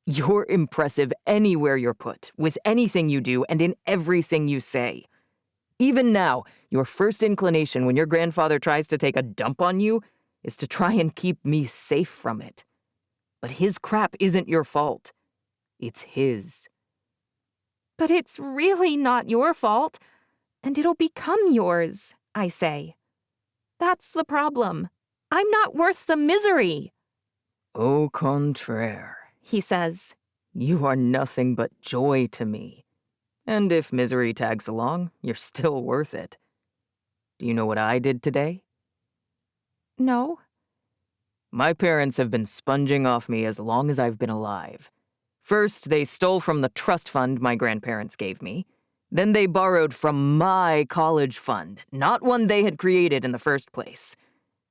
You're impressive anywhere you're put, with anything you do, and in everything you say. Even now, your first inclination when your grandfather tries to take a dump on you is to try and keep me safe from it. But his crap isn't your fault. It's his. But it's really not your fault, and it'll become yours, I say. That's the problem. I'm not worth the misery. Au contraire, he says. You are nothing but joy to me. And if misery tags along, you're still worth it. Do you know what I did today? No. My parents have been sponging off me as long as I've been alive. First, they stole from the trust fund my grandparents gave me. Then they borrowed from my college fund, not one they had created in the first place.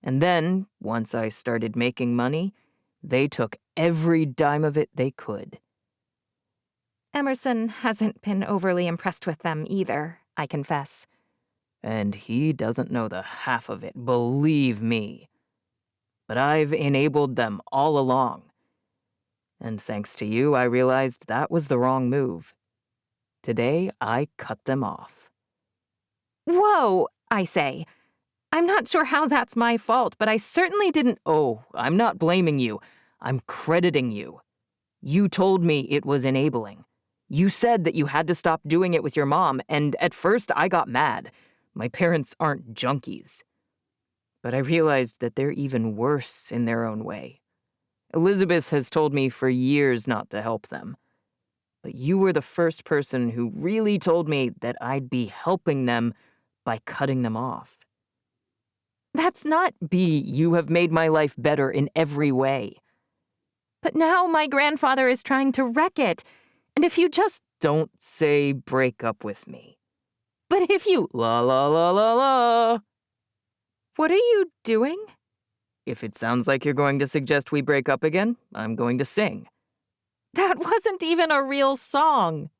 And then, once I started making money, they took every dime of it they could. Emerson hasn't been overly impressed with them either, I confess. And he doesn't know the half of it, believe me. But I've enabled them all along. And thanks to you, I realized that was the wrong move. Today, I cut them off. Whoa, I say. I'm not sure how that's my fault, but I certainly didn't— Oh, I'm not blaming you. I'm crediting you. You told me it was enabling. You said that you had to stop doing it with your mom, and at first I got mad. My parents aren't junkies. But I realized that they're even worse in their own way. Elizabeth has told me for years not to help them. But you were the first person who really told me that I'd be helping them by cutting them off. That's not— You have made my life better in every way. But now my grandfather is trying to wreck it. And if you just— Don't say break up with me. But if you— La la la la la. What are you doing? If it sounds like you're going to suggest we break up again, I'm going to sing. That wasn't even a real song,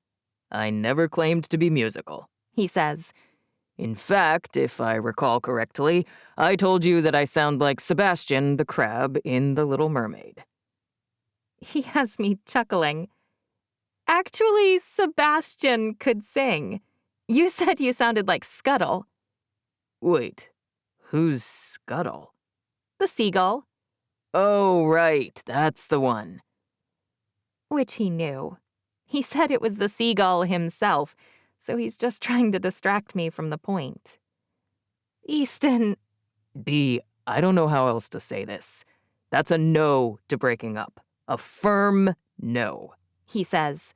I never claimed to be musical, he says. In fact, if I recall correctly, I told you that I sound like Sebastian the crab in The Little Mermaid. He has me chuckling. Actually, Sebastian could sing. You said you sounded like Scuttle. Wait, who's Scuttle? The seagull. Oh, right, that's the one. Which he knew. He said it was the seagull himself, so he's just trying to distract me from the point. Easton— B, I don't know how else to say this. That's a no to breaking up. A firm no, he says.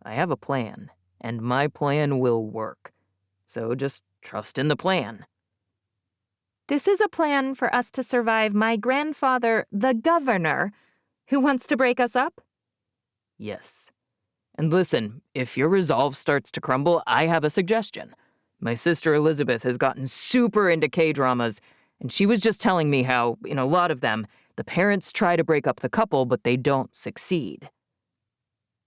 I have a plan, and my plan will work. So just trust in the plan. This is a plan for us to survive my grandfather, the governor, who wants to break us up? Yes. And listen, if your resolve starts to crumble, I have a suggestion. My sister Elizabeth has gotten super into K-dramas, and she was just telling me how, in a lot of them, the parents try to break up the couple, but they don't succeed.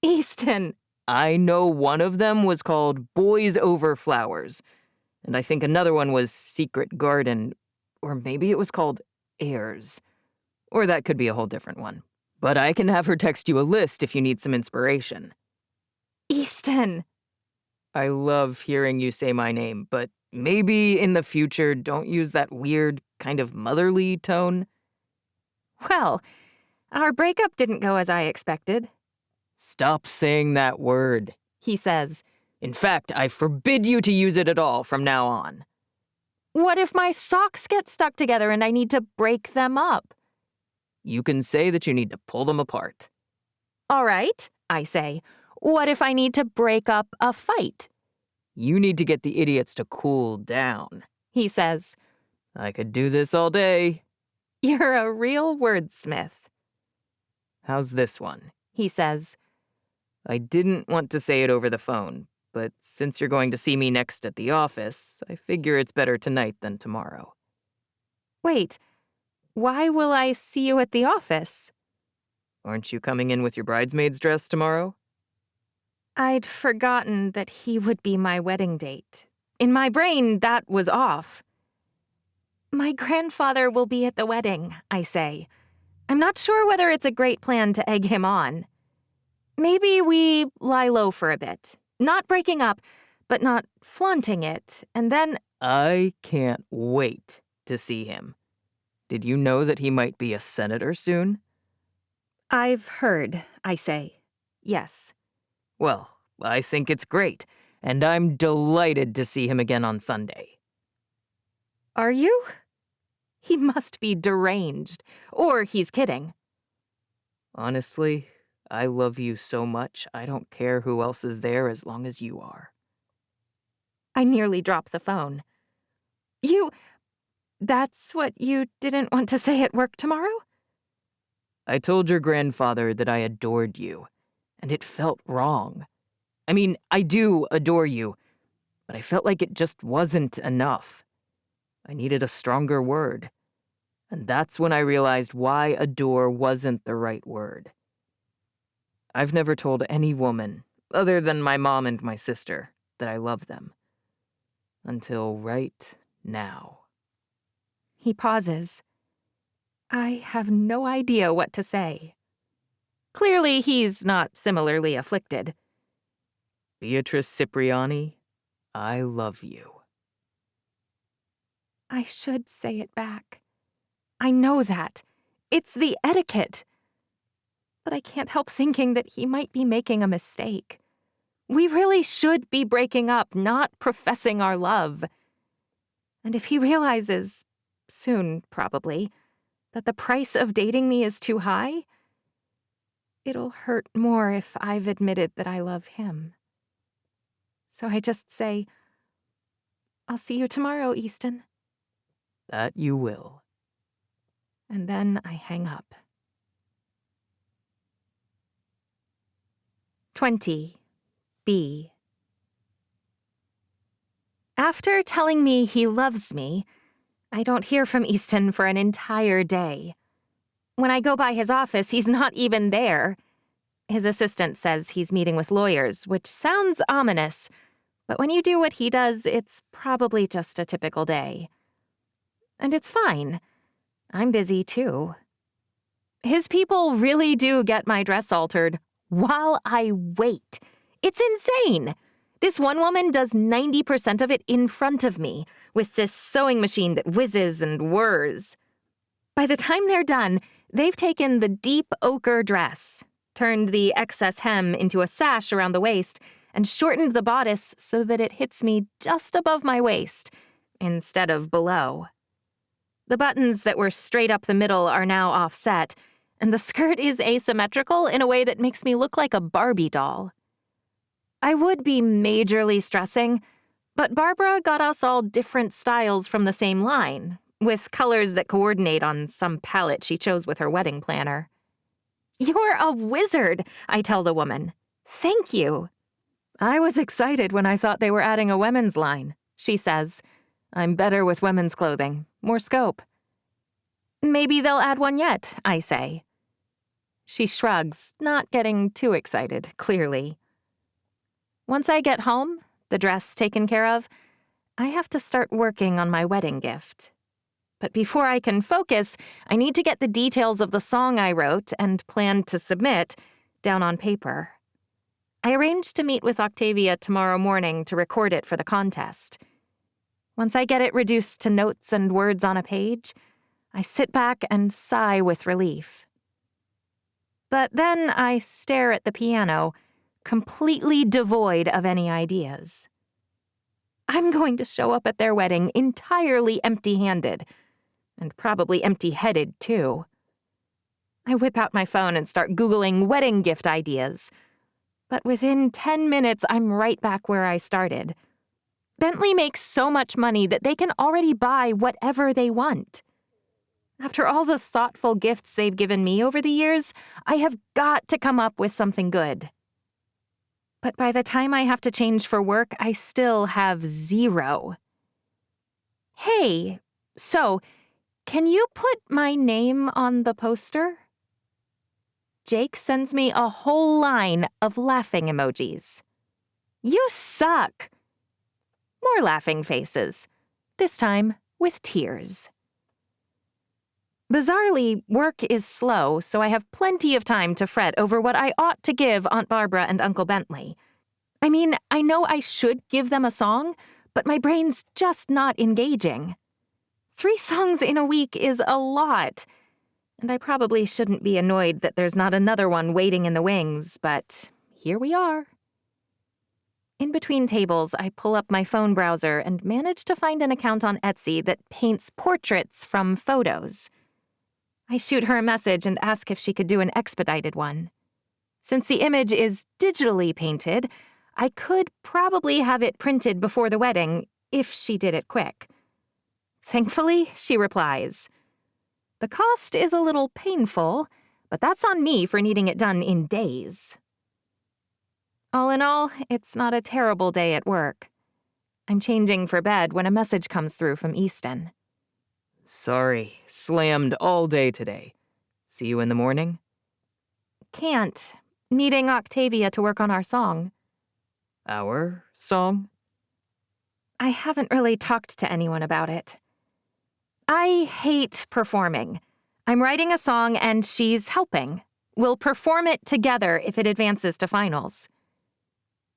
Easton! I know one of them was called Boys Over Flowers, and I think another one was Secret Garden, or maybe it was called Heirs. Or that could be a whole different one. But I can have her text you a list if you need some inspiration. Easton! I love hearing you say my name, but maybe in the future don't use that weird, kind of motherly tone. Well, our breakup didn't go as I expected. Stop saying that word, He says. In fact, I forbid you to use it at all from now on. What if my socks get stuck together and I need to break them up? You can say that you need to pull them apart. All right, I say. What if I need to break up a fight? You need to get the idiots to cool down. He says. I could do this all day. You're a real wordsmith. How's this one? He says. I didn't want to say it over the phone, but since you're going to see me next at the office, I figure it's better tonight than tomorrow. Wait, why will I see you at the office? Aren't you coming in with your bridesmaid's dress tomorrow? I'd forgotten that he would be my wedding date. In my brain, that was off. My grandfather will be at the wedding, I say. I'm not sure whether it's a great plan to egg him on. Maybe we lie low for a bit, not breaking up, but not flaunting it, and then— I can't wait to see him. Did you know that he might be a senator soon? I've heard, I say. Yes. Well, I think it's great, and I'm delighted to see him again on Sunday. Are you? He must be deranged, or he's kidding. Honestly, I love you so much, I don't care who else is there as long as you are. I nearly dropped the phone. That's what you didn't want to say at work tomorrow? I told your grandfather that I adored you, and it felt wrong. I mean, I do adore you, but I felt like it just wasn't enough. I needed a stronger word. And that's when I realized why adore wasn't the right word. I've never told any woman, other than my mom and my sister, that I love them. Until right now. He pauses. I have no idea what to say. Clearly, he's not similarly afflicted. Beatrice Cipriani, I love you. I should say it back. I know that. It's the etiquette. But I can't help thinking that he might be making a mistake. We really should be breaking up, not professing our love. And if he realizes, soon probably, that the price of dating me is too high, it'll hurt more if I've admitted that I love him. So I just say, I'll see you tomorrow, Easton. That you will. And then I hang up. 20. B. After telling me he loves me, I don't hear from Easton for an entire day. When I go by his office, he's not even there. His assistant says he's meeting with lawyers, which sounds ominous, but when you do what he does, it's probably just a typical day. And it's fine. I'm busy too. His people really do get my dress altered while I wait. It's insane. This one woman does 90% of it in front of me, with this sewing machine that whizzes and whirs. By the time they're done, they've taken the deep ochre dress, turned the excess hem into a sash around the waist, and shortened the bodice so that it hits me just above my waist, instead of below. The buttons that were straight up the middle are now offset, and the skirt is asymmetrical in a way that makes me look like a Barbie doll. I would be majorly stressing, but Barbara got us all different styles from the same line, with colors that coordinate on some palette she chose with her wedding planner. You're a wizard, I tell the woman. Thank you. I was excited when I thought they were adding a women's line. she says. I'm better with women's clothing. More scope. Maybe they'll add one yet, I say. She shrugs, not getting too excited, clearly. Once I get home, the dress taken care of, I have to start working on my wedding gift. But before I can focus, I need to get the details of the song I wrote and planned to submit down on paper. I arranged to meet with Octavia tomorrow morning to record it for the contest. Once I get it reduced to notes and words on a page, I sit back and sigh with relief. But then I stare at the piano, completely devoid of any ideas. I'm going to show up at their wedding entirely empty-handed, and probably empty-headed, too. I whip out my phone and start Googling wedding gift ideas. But within 10 minutes, I'm right back where I started. Bentley makes so much money that they can already buy whatever they want. After all the thoughtful gifts they've given me over the years, I have got to come up with something good. But by the time I have to change for work, I still have zero. Hey, so, can you put my name on the poster? Jake sends me a whole line of laughing emojis. You suck! More laughing faces, this time with tears. Bizarrely, work is slow, so I have plenty of time to fret over what I ought to give Aunt Barbara and Uncle Bentley. I mean, I know I should give them a song, but my brain's just not engaging. 3 songs in a week is a lot, and I probably shouldn't be annoyed that there's not another one waiting in the wings, but here we are. In between tables, I pull up my phone browser and manage to find an account on Etsy that paints portraits from photos. I shoot her a message and ask if she could do an expedited one. Since the image is digitally painted, I could probably have it printed before the wedding if she did it quick. Thankfully, she replies. The cost is a little painful, but that's on me for needing it done in days. All in all, it's not a terrible day at work. I'm changing for bed when a message comes through from Easton. Sorry, slammed all day today. See you in the morning? Can't. Needing Octavia to work on our song. Our song? I haven't really talked to anyone about it. I hate performing. I'm writing a song and she's helping. We'll perform it together if it advances to finals.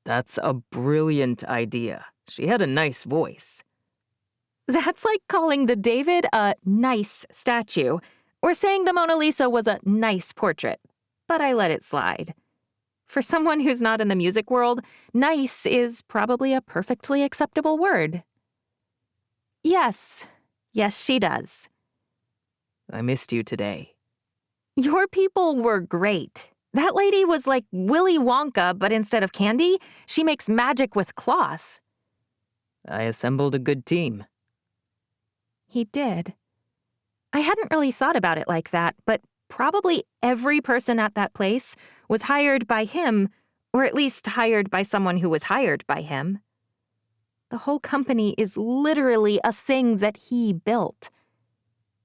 That's a brilliant idea. She had a nice voice. That's like calling the David a nice statue, or saying the Mona Lisa was a nice portrait, but I let it slide. For someone who's not in the music world, nice is probably a perfectly acceptable word. Yes, she does. I missed you today. Your people were great. That lady was like Willy Wonka, but instead of candy, she makes magic with cloth. I assembled a good team. He did. I hadn't really thought about it like that, but probably every person at that place was hired by him, or at least hired by someone who was hired by him. The whole company is literally a thing that he built.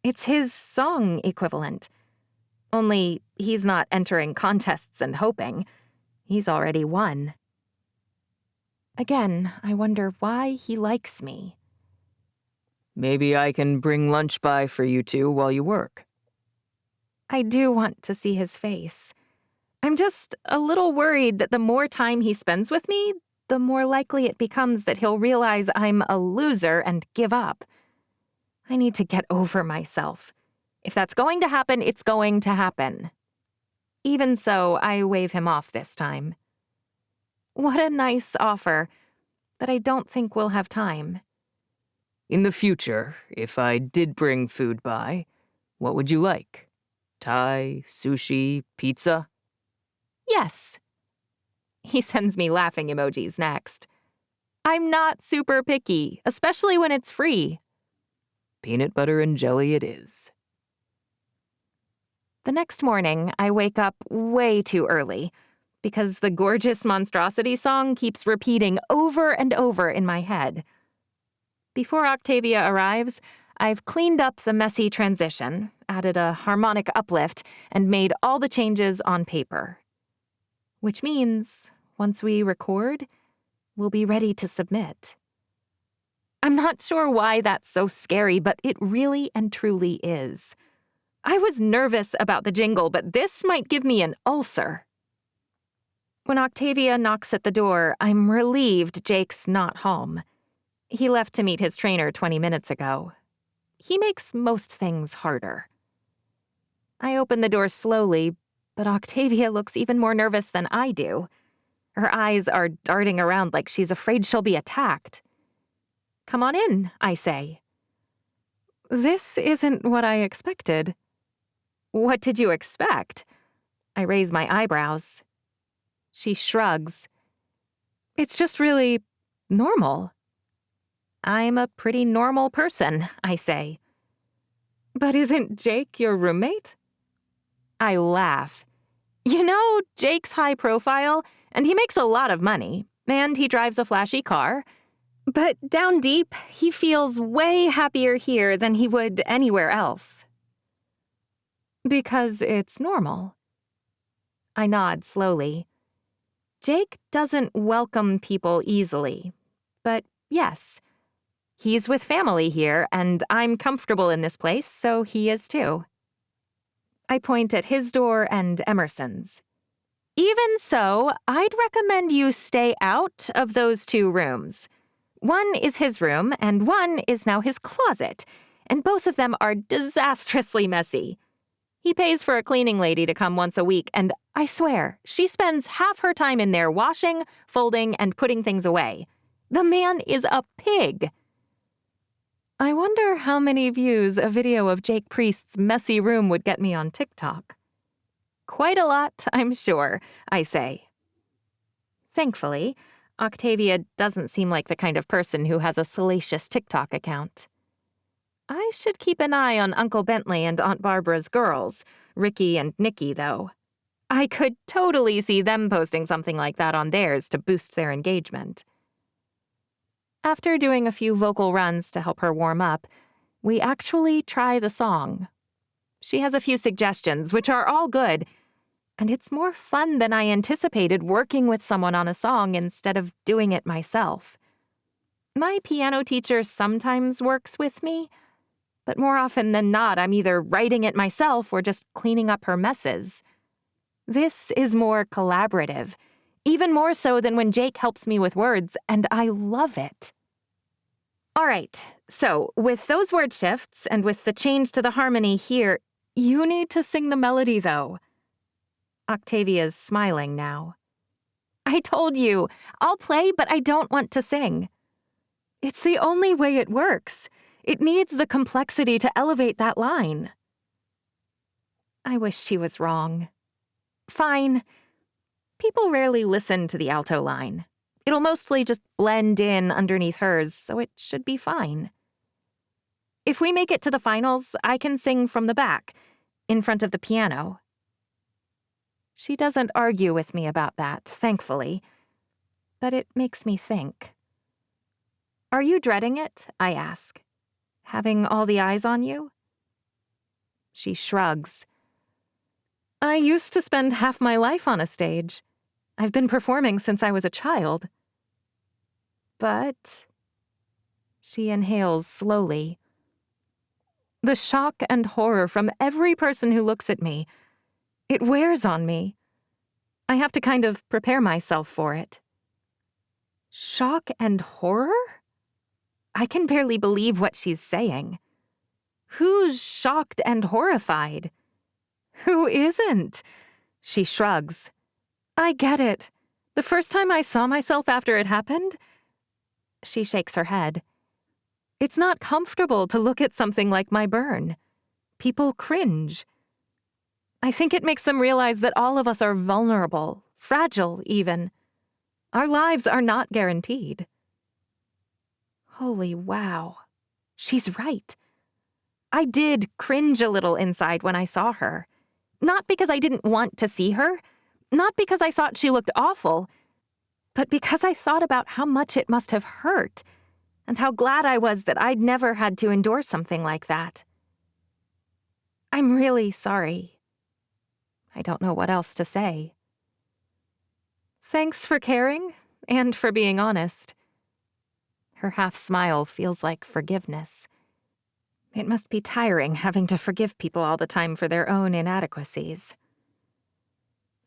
It's his song equivalent. Only he's not entering contests and hoping. He's already won. Again, I wonder why he likes me. Maybe I can bring lunch by for you two while you work. I do want to see his face. I'm just a little worried that the more time he spends with me, the more likely it becomes that he'll realize I'm a loser and give up. I need to get over myself. If that's going to happen, it's going to happen. Even so, I wave him off this time. What a nice offer, but I don't think we'll have time. In the future, if I did bring food by, what would you like? Thai, sushi, pizza? Yes. He sends me laughing emojis next. I'm not super picky, especially when it's free. Peanut butter and jelly it is. The next morning, I wake up way too early because the gorgeous monstrosity song keeps repeating over and over in my head. Before Octavia arrives, I've cleaned up the messy transition, added a harmonic uplift, and made all the changes on paper. Which means, once we record, we'll be ready to submit. I'm not sure why that's so scary, but it really and truly is. I was nervous about the jingle, but this might give me an ulcer. When Octavia knocks at the door, I'm relieved Jake's not home. He left to meet his trainer 20 minutes ago. He makes most things harder. I open the door slowly, but Octavia looks even more nervous than I do. Her eyes are darting around like she's afraid she'll be attacked. "Come on in," I say. "This isn't what I expected." "What did you expect?" I raise my eyebrows. She shrugs. "It's just really normal." "I'm a pretty normal person," I say. "But isn't Jake your roommate?" I laugh. You know, Jake's high profile, and he makes a lot of money, and he drives a flashy car. But down deep, he feels way happier here than he would anywhere else. Because it's normal. I nod slowly. Jake doesn't welcome people easily. But yes, he's with family here, and I'm comfortable in this place, so he is too. I point at his door and Emerson's. Even so, I'd recommend you stay out of those 2 rooms. One is his room, and one is now his closet, and both of them are disastrously messy. He pays for a cleaning lady to come once a week, and I swear, she spends half her time in there washing, folding, and putting things away. The man is a pig. I wonder how many views a video of Jake Priest's messy room would get me on TikTok. Quite a lot, I'm sure, I say. Thankfully, Octavia doesn't seem like the kind of person who has a salacious TikTok account. I should keep an eye on Uncle Bentley and Aunt Barbara's girls, Ricky and Nikki, though. I could totally see them posting something like that on theirs to boost their engagement. After doing a few vocal runs to help her warm up, we actually try the song. She has a few suggestions, which are all good, and it's more fun than I anticipated working with someone on a song instead of doing it myself. My piano teacher sometimes works with me, but more often than not, I'm either writing it myself or just cleaning up her messes. This is more collaborative, even more so than when Jake helps me with words, and I love it. All right, so with those word shifts and with the change to the harmony here, you need to sing the melody, though. Octavia's smiling now. I told you, I'll play, but I don't want to sing. It's the only way it works. It needs the complexity to elevate that line. I wish she was wrong. Fine. People rarely listen to the alto line. It'll mostly just blend in underneath hers, so it should be fine. If we make it to the finals, I can sing from the back, in front of the piano. She doesn't argue with me about that, thankfully, but it makes me think. Are you dreading it? I ask. Having all the eyes on you? She shrugs. I used to spend half my life on a stage. I've been performing since I was a child. But... She inhales slowly. The shock and horror from every person who looks at me, it wears on me. I have to kind of prepare myself for it. Shock and horror? I can barely believe what she's saying. Who's shocked and horrified? Who isn't? She shrugs. I get it. The first time I saw myself after it happened... She shakes her head. It's not comfortable to look at something like my burn. People cringe. I think it makes them realize that all of us are vulnerable, fragile even. Our lives are not guaranteed. Holy wow. She's right. I did cringe a little inside when I saw her. Not because I didn't want to see her, not because I thought she looked awful, but because I thought about how much it must have hurt, and how glad I was that I'd never had to endure something like that. I'm really sorry. I don't know what else to say. Thanks for caring and for being honest. Her half-smile feels like forgiveness. It must be tiring having to forgive people all the time for their own inadequacies.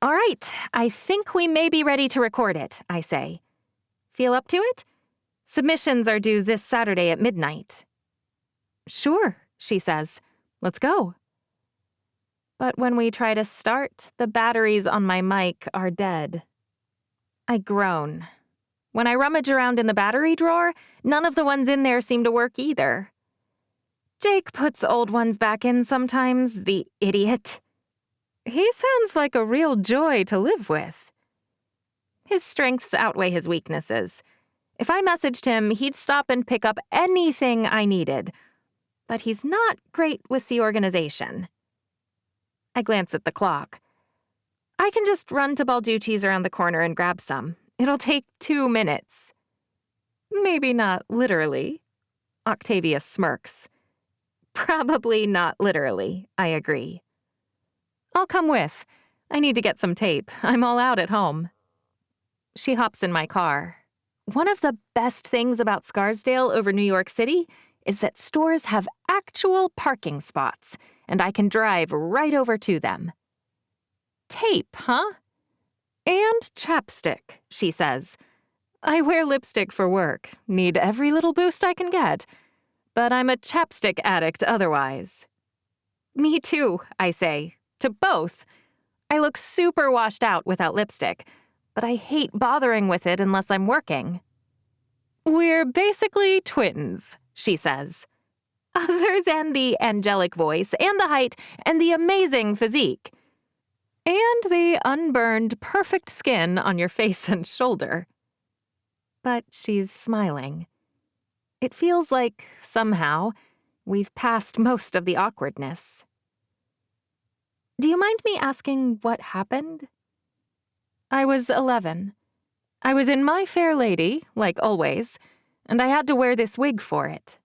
All right, I think we may be ready to record it, I say. Feel up to it? Submissions are due this Saturday at midnight. Sure, she says. Let's go. But when we try to start, the batteries on my mic are dead. I groan. When I rummage around in the battery drawer, none of the ones in there seem to work either. Jake puts old ones back in sometimes, the idiot. He sounds like a real joy to live with. His strengths outweigh his weaknesses. If I messaged him, he'd stop and pick up anything I needed. But he's not great with the organization. I glance at the clock. I can just run to Balducci's around the corner and grab some. It'll take 2 minutes. Maybe not literally. Octavia smirks. Probably not literally, I agree. I'll come with. I need to get some tape. I'm all out at home. She hops in my car. One of the best things about Scarsdale over New York City is that stores have actual parking spots, and I can drive right over to them. Tape, huh? And chapstick, she says. I wear lipstick for work, need every little boost I can get, but I'm a chapstick addict otherwise. Me too, I say, to both. I look super washed out without lipstick, but I hate bothering with it unless I'm working. We're basically twins, she says. Other than the angelic voice and the height and the amazing physique. And the unburned, perfect skin on your face and shoulder. But she's smiling. It feels like, somehow, we've passed most of the awkwardness. Do you mind me asking what happened? I was 11. I was in My Fair Lady, like always, and I had to wear this wig for it.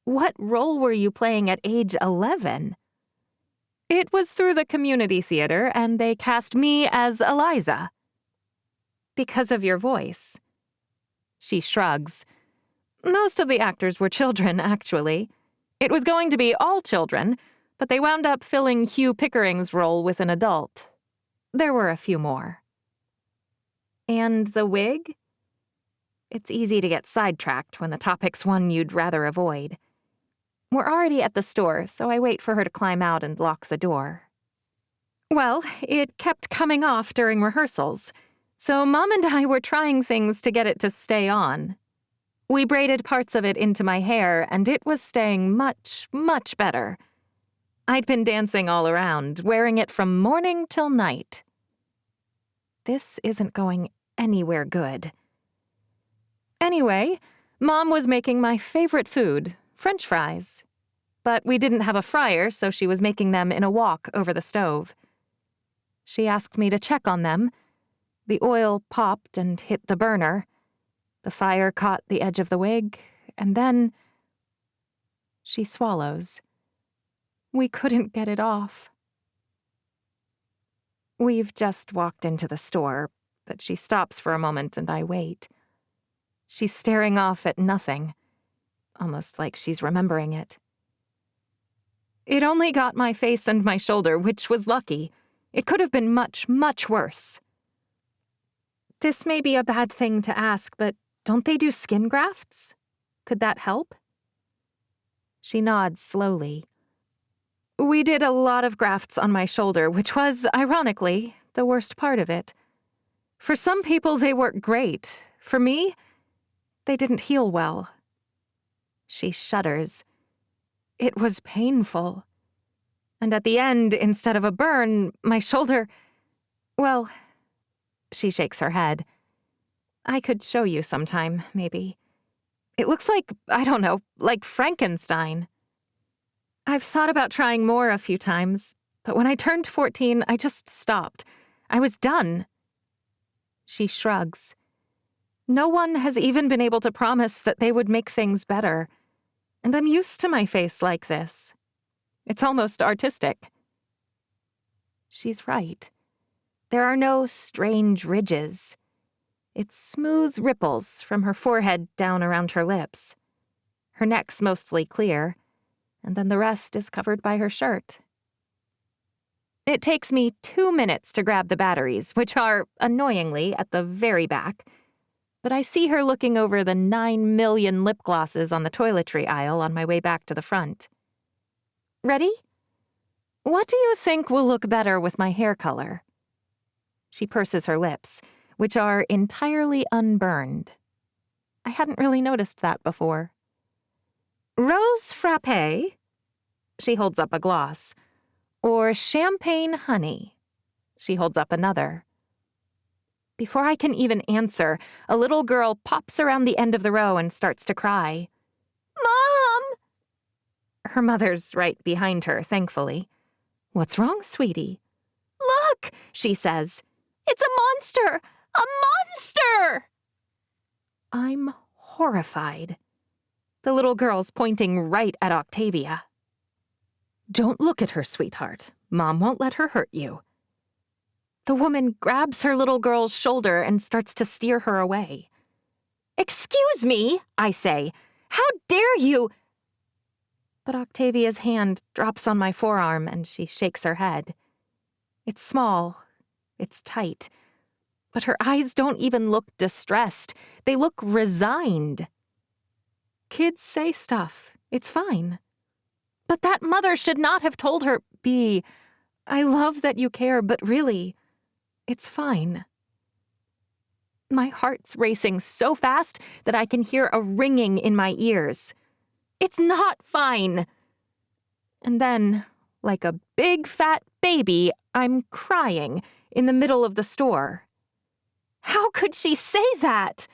What role were you playing at age 11? It was through the community theater, and they cast me as Eliza. Because of your voice. She shrugs. Most of the actors were children, actually. It was going to be all children, but they wound up filling Hugh Pickering's role with an adult. There were a few more. And the wig? It's easy to get sidetracked when the topic's one you'd rather avoid. We're already at the store, so I wait for her to climb out and lock the door. Well, it kept coming off during rehearsals, so Mom and I were trying things to get it to stay on. We braided parts of it into my hair, and it was staying much, much better. I'd been dancing all around, wearing it from morning till night. This isn't going anywhere good. Anyway, Mom was making my favorite food, French fries. But we didn't have a fryer, so she was making them in a wok over the stove. She asked me to check on them. The oil popped and hit the burner. The fire caught the edge of the wig, and then... She swallows. We couldn't get it off. We've just walked into the store, but she stops for a moment and I wait. She's staring off at nothing, almost like she's remembering it. It only got my face and my shoulder, which was lucky. It could have been much, much worse. This may be a bad thing to ask, but don't they do skin grafts? Could that help? She nods slowly. We did a lot of grafts on my shoulder, which was, ironically, the worst part of it. For some people, they work great. For me, they didn't heal well. She shudders. It was painful. And at the end, instead of a burn, my shoulder... Well, she shakes her head. I could show you sometime, maybe. It looks like, I don't know, like Frankenstein. I've thought about trying more a few times, but when I turned 14, I just stopped. I was done. She shrugs. No one has even been able to promise that they would make things better, and I'm used to my face like this. It's almost artistic. She's right. There are no strange ridges. It's smooth ripples from her forehead down around her lips. Her neck's mostly clear, and then the rest is covered by her shirt. It takes me 2 minutes to grab the batteries, which are, annoyingly, at the very back, but I see her looking over the 9 million lip glosses on the toiletry aisle on my way back to the front. Ready? What do you think will look better with my hair color? She purses her lips, which are entirely unburned. I hadn't really noticed that before. Rose frappé? She holds up a gloss. Or champagne honey? She holds up another. Before I can even answer, a little girl pops around the end of the row and starts to cry. Mom! Her mother's right behind her, thankfully. What's wrong, sweetie? Look, she says. It's a monster! A monster! I'm horrified. The little girl's pointing right at Octavia. Don't look at her, sweetheart. Mom won't let her hurt you. The woman grabs her little girl's shoulder and starts to steer her away. Excuse me, I say. How dare you? But Octavia's hand drops on my forearm and she shakes her head. It's small. It's tight. But her eyes don't even look distressed. They look resigned. Kids say stuff. It's fine. But that mother should not have told her, B, I love that you care, but really, it's fine. My heart's racing so fast that I can hear a ringing in my ears. It's not fine. And then, like a big fat baby, I'm crying in the middle of the store. How could she say that?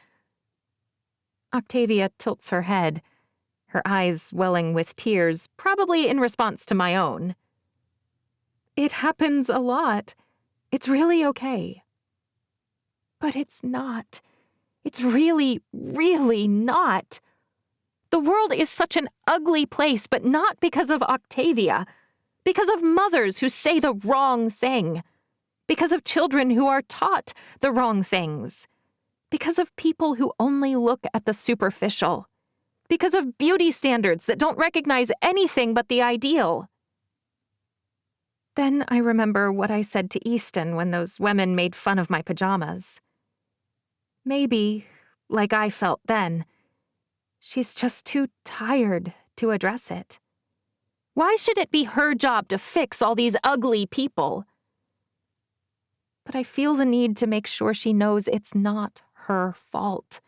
Octavia tilts her head, her eyes welling with tears, probably in response to my own. It happens a lot. It's really okay. But it's not. It's really, really not. The world is such an ugly place, but not because of Octavia. Because of mothers who say the wrong thing. Because of children who are taught the wrong things. Because of people who only look at the superficial. Because of beauty standards that don't recognize anything but the ideal. Then I remember what I said to Easton when those women made fun of my pajamas. Maybe, like I felt then, she's just too tired to address it. Why should it be her job to fix all these ugly people? But I feel the need to make sure she knows it's not her fault.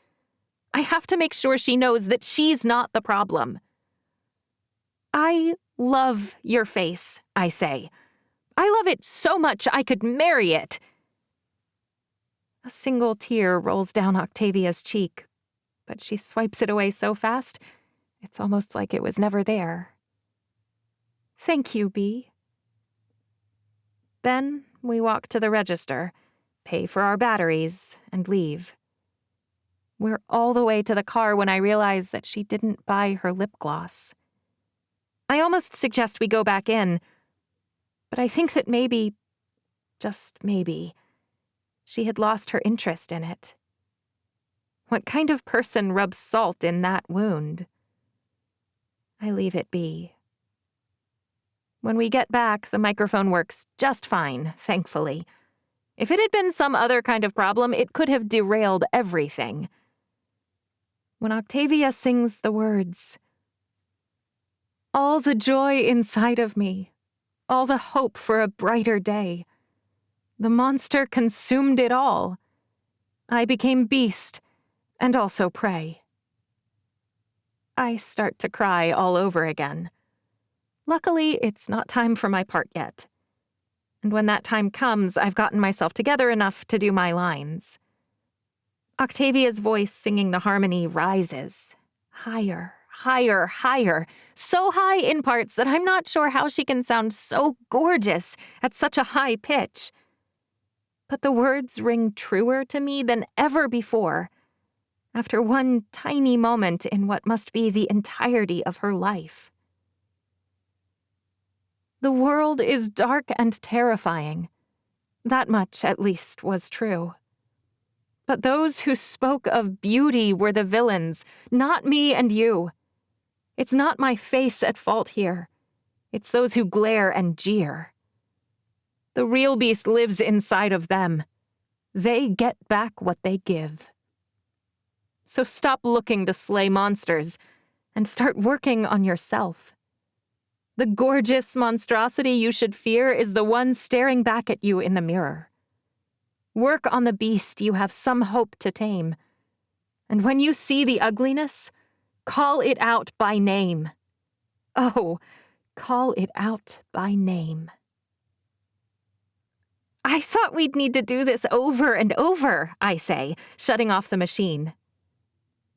I have to make sure she knows that she's not the problem. I love your face, I say. I love it so much I could marry it. A single tear rolls down Octavia's cheek, but she swipes it away so fast, it's almost like it was never there. Thank you, Bea. Then we walk to the register, pay for our batteries, and leave. We're all the way to the car when I realize that she didn't buy her lip gloss. I almost suggest we go back in, but I think that maybe, just maybe, she had lost her interest in it. What kind of person rubs salt in that wound? I leave it be. When we get back, the microphone works just fine, thankfully. If it had been some other kind of problem, it could have derailed everything. When Octavia sings the words, all the joy inside of me, all the hope for a brighter day. The monster consumed it all. I became beast and also prey. I start to cry all over again. Luckily, it's not time for my part yet. And when that time comes, I've gotten myself together enough to do my lines. Octavia's voice singing the harmony rises. Higher, higher, higher. So high in parts that I'm not sure how she can sound so gorgeous at such a high pitch. But the words ring truer to me than ever before. after one tiny moment in what must be the entirety of her life. The world is dark and terrifying. That much, at least, was true. But those who spoke of beauty were the villains, not me and you. It's not my face at fault here. It's those who glare and jeer. The real beast lives inside of them. They get back what they give. So stop looking to slay monsters and start working on yourself. The gorgeous monstrosity you should fear is the one staring back at you in the mirror. Work on the beast you have some hope to tame. And when you see the ugliness, call it out by name. Oh, call it out by name. I thought we'd need to do this over and over, I say, shutting off the machine.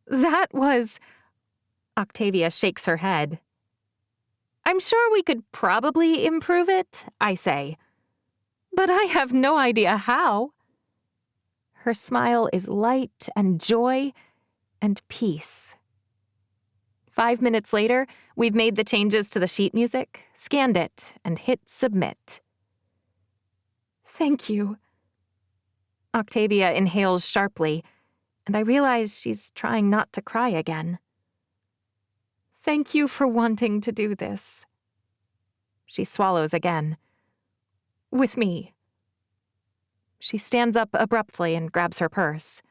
That was... Octavia shakes her head. I'm sure we could probably improve it, I say. But I have no idea how. Her smile is light and joy and peace. 5 minutes later, we've made the changes to the sheet music, scanned it, and hit submit. Thank you. Octavia inhales sharply, and I realize she's trying not to cry again. Thank you for wanting to do this. She swallows again. With me. She stands up abruptly and grabs her purse.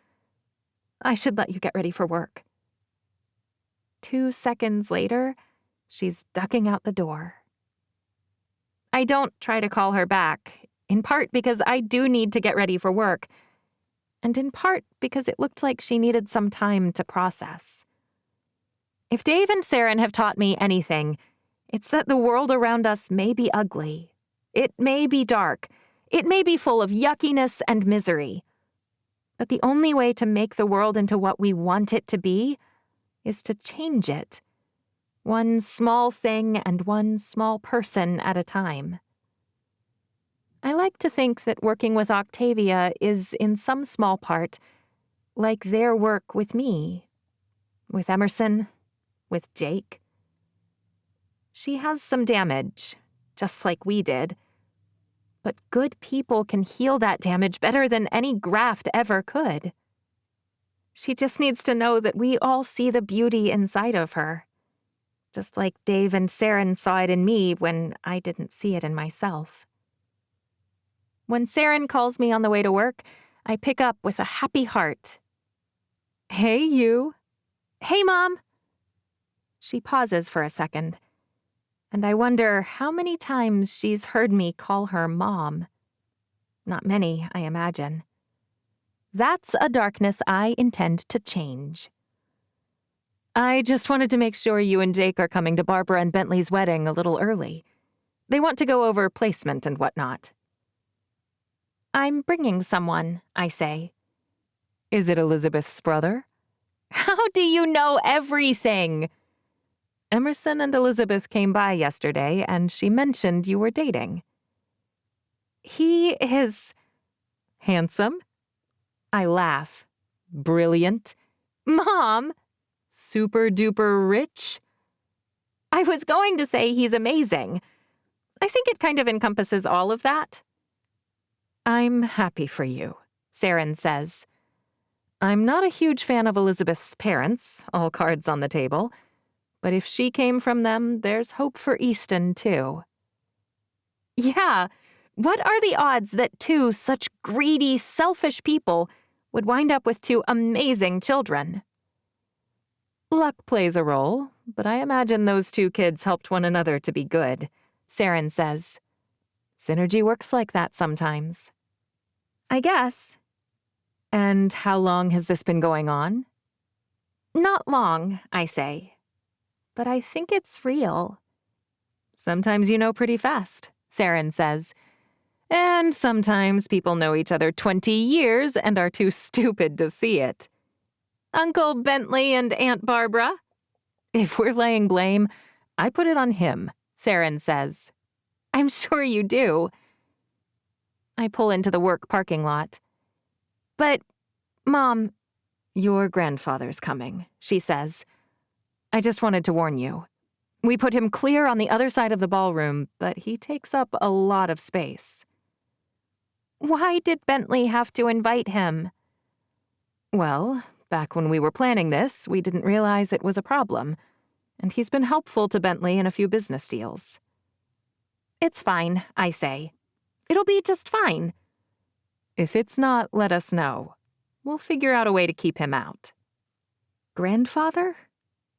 I should let you get ready for work. 2 seconds later, she's ducking out the door. I don't try to call her back, in part because I do need to get ready for work, and in part because it looked like she needed some time to process. If Dave and Saren have taught me anything, it's that the world around us may be ugly. It may be dark. It may be full of yuckiness and misery. But the only way to make the world into what we want it to be is to change it. One small thing and one small person at a time. I like to think that working with Octavia is, in some small part, like their work with me, with Emerson, with Jake. She has some damage, just like we did. But good people can heal that damage better than any graft ever could. She just needs to know that we all see the beauty inside of her, just like Dave and Saren saw it in me when I didn't see it in myself. When Saren calls me on the way to work, I pick up with a happy heart. Hey, you. Hey, Mom. She pauses for a second, and I wonder how many times she's heard me call her Mom. Not many, I imagine. That's a darkness I intend to change. I just wanted to make sure you and Jake are coming to Barbara and Bentley's wedding a little early. They want to go over placement and whatnot. I'm bringing someone, I say. Is it Elizabeth's brother? How do you know everything? Emerson and Elizabeth came by yesterday, and she mentioned you were dating. He is... handsome? I laugh. Brilliant? Mom! Super-duper rich? I was going to say he's amazing. I think it kind of encompasses all of that. I'm happy for you, Saren says. I'm not a huge fan of Elizabeth's parents, all cards on the table. But if she came from them, there's hope for Easton, too. Yeah, what are the odds that 2 such greedy, selfish people would wind up with 2 amazing children? Luck plays a role, but I imagine those 2 kids helped one another to be good, Saren says. Synergy works like that sometimes. I guess. And how long has this been going on? Not long, I say. But I think it's real. Sometimes you know pretty fast, Saren says. And sometimes people know each other 20 years and are too stupid to see it. Uncle Bentley and Aunt Barbara? If we're laying blame, I put it on him, Saren says. I'm sure you do. I pull into the work parking lot. But, Mom, Your grandfather's coming, she says. I just wanted to warn you. We put him clear on the other side of the ballroom, but he takes up a lot of space. Why did Bentley have to invite him? Well, back when we were planning this, we didn't realize it was a problem, and he's been helpful to Bentley in a few business deals. It's fine, I say. It'll be just fine. If it's not, let us know. We'll figure out a way to keep him out. Grandfather?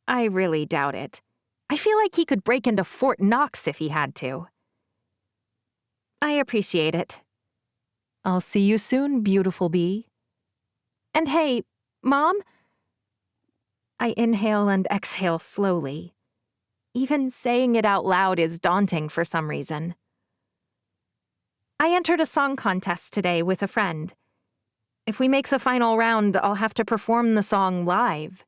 I really doubt it. I feel like he could break into Fort Knox if he had to. I appreciate it. I'll see you soon, beautiful bee. And hey, Mom? I inhale and exhale slowly. Even saying it out loud is daunting for some reason. I entered a song contest today with a friend. If we make the final round, I'll have to perform the song live.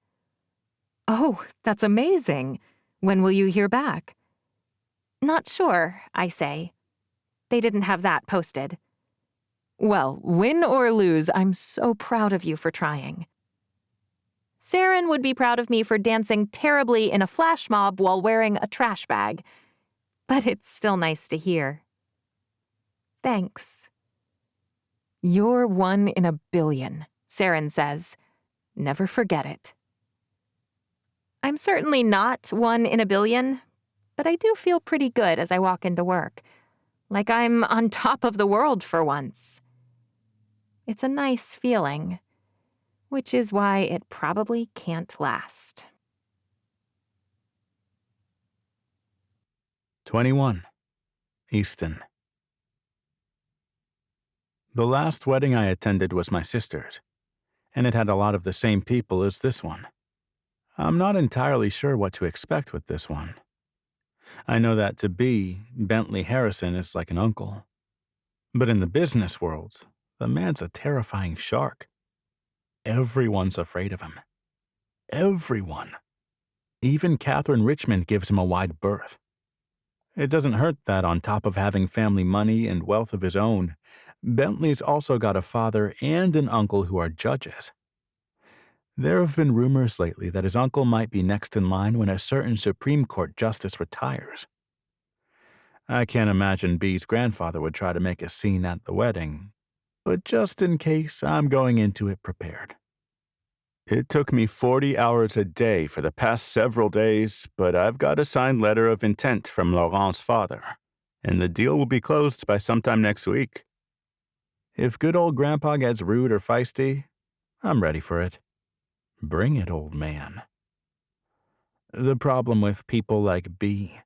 Oh, that's amazing. When will you hear back? Not sure, I say. They didn't have that posted. Well, win or lose, I'm so proud of you for trying. Saren would be proud of me for dancing terribly in a flash mob while wearing a trash bag. But it's still nice to hear. Thanks. You're 1 in a billion, Saren says. Never forget it. I'm certainly not 1 in a billion, but I do feel pretty good as I walk into work. Like I'm on top of the world for once. It's a nice feeling, which is why it probably can't last. 21. Easton. The last wedding I attended was my sister's, and it had a lot of the same people as this one. I'm not entirely sure what to expect with this one. I know that to be, Bentley Harrison is like an uncle. But in the business world, the man's a terrifying shark. Everyone's afraid of him. Everyone. Even Catherine Richmond gives him a wide berth. It doesn't hurt that on top of having family money and wealth of his own, Bentley's also got a father and an uncle who are judges. There have been rumors lately that his uncle might be next in line when a certain Supreme Court justice retires. I can't imagine B's grandfather would try to make a scene at the wedding, but just in case, I'm going into it prepared. It took me 40 hours a day for the past several days, but I've got a signed letter of intent from Laurent's father, and the deal will be closed by sometime next week. If good old Grandpa gets rude or feisty, I'm ready for it. Bring it, old man. The problem with people like B,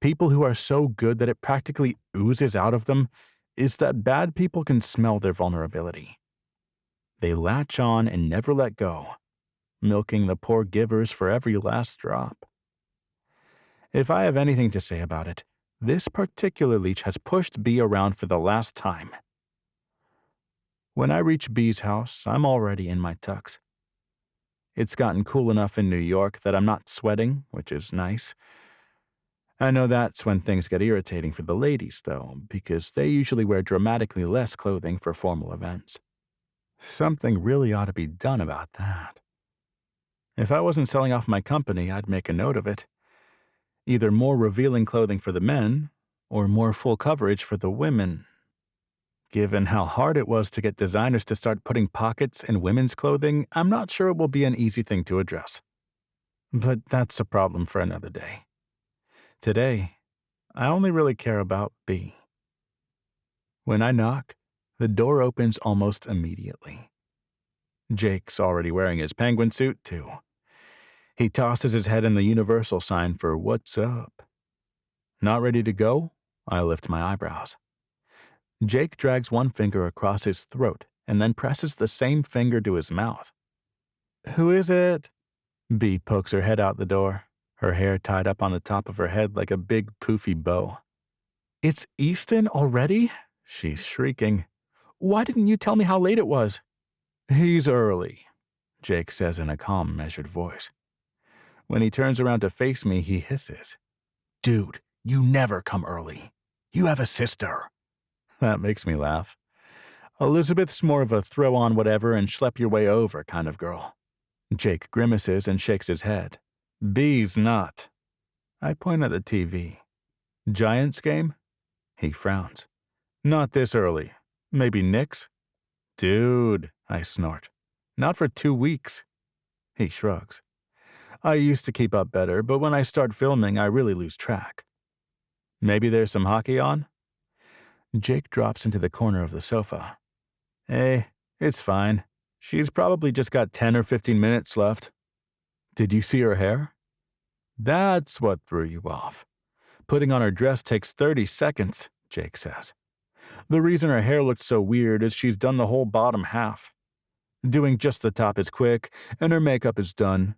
people who are so good that it practically oozes out of them, is that bad people can smell their vulnerability. They latch on and never let go, milking the poor givers for every last drop. If I have anything to say about it, this particular leech has pushed B around for the last time. When I reach B's house, I'm already in my tux. It's gotten cool enough in New York that I'm not sweating, which is nice. I know that's when things get irritating for the ladies, though, because they usually wear dramatically less clothing for formal events. Something really ought to be done about that. If I wasn't selling off my company, I'd make a note of it. Either more revealing clothing for the men, or more full coverage for the women. Given how hard it was to get designers to start putting pockets in women's clothing, I'm not sure it will be an easy thing to address. But that's a problem for another day. Today, I only really care about B. When I knock, the door opens almost immediately. Jake's already wearing his penguin suit, too. He tosses his head in the universal sign for "What's up?" Not ready to go? I lift my eyebrows. Jake drags one finger across his throat and then presses the same finger to his mouth. "Who is it?" B pokes her head out the door, her hair tied up on the top of her head like a big poofy bow. "It's Easton already?" She's shrieking. "Why didn't you tell me how late it was?" "He's early," Jake says in a calm, measured voice. When he turns around to face me, he hisses. "Dude, you never come early. You have a sister." That makes me laugh. Elizabeth's more of a throw on whatever and schlep your way over kind of girl. Jake grimaces and shakes his head. B's not. I point at the TV. Giants game? He frowns. Not this early. Maybe Knicks? Dude, I snort. Not for 2 weeks. He shrugs. I used to keep up better, but when I start filming, I really lose track. Maybe there's some hockey on? Jake drops into the corner of the sofa. Hey, it's fine. She's probably just got 10 or 15 minutes left. Did you see her hair? That's what threw you off. Putting on her dress takes 30 seconds, Jake says. The reason her hair looked so weird is she's done the whole bottom half. Doing just the top is quick, and her makeup is done.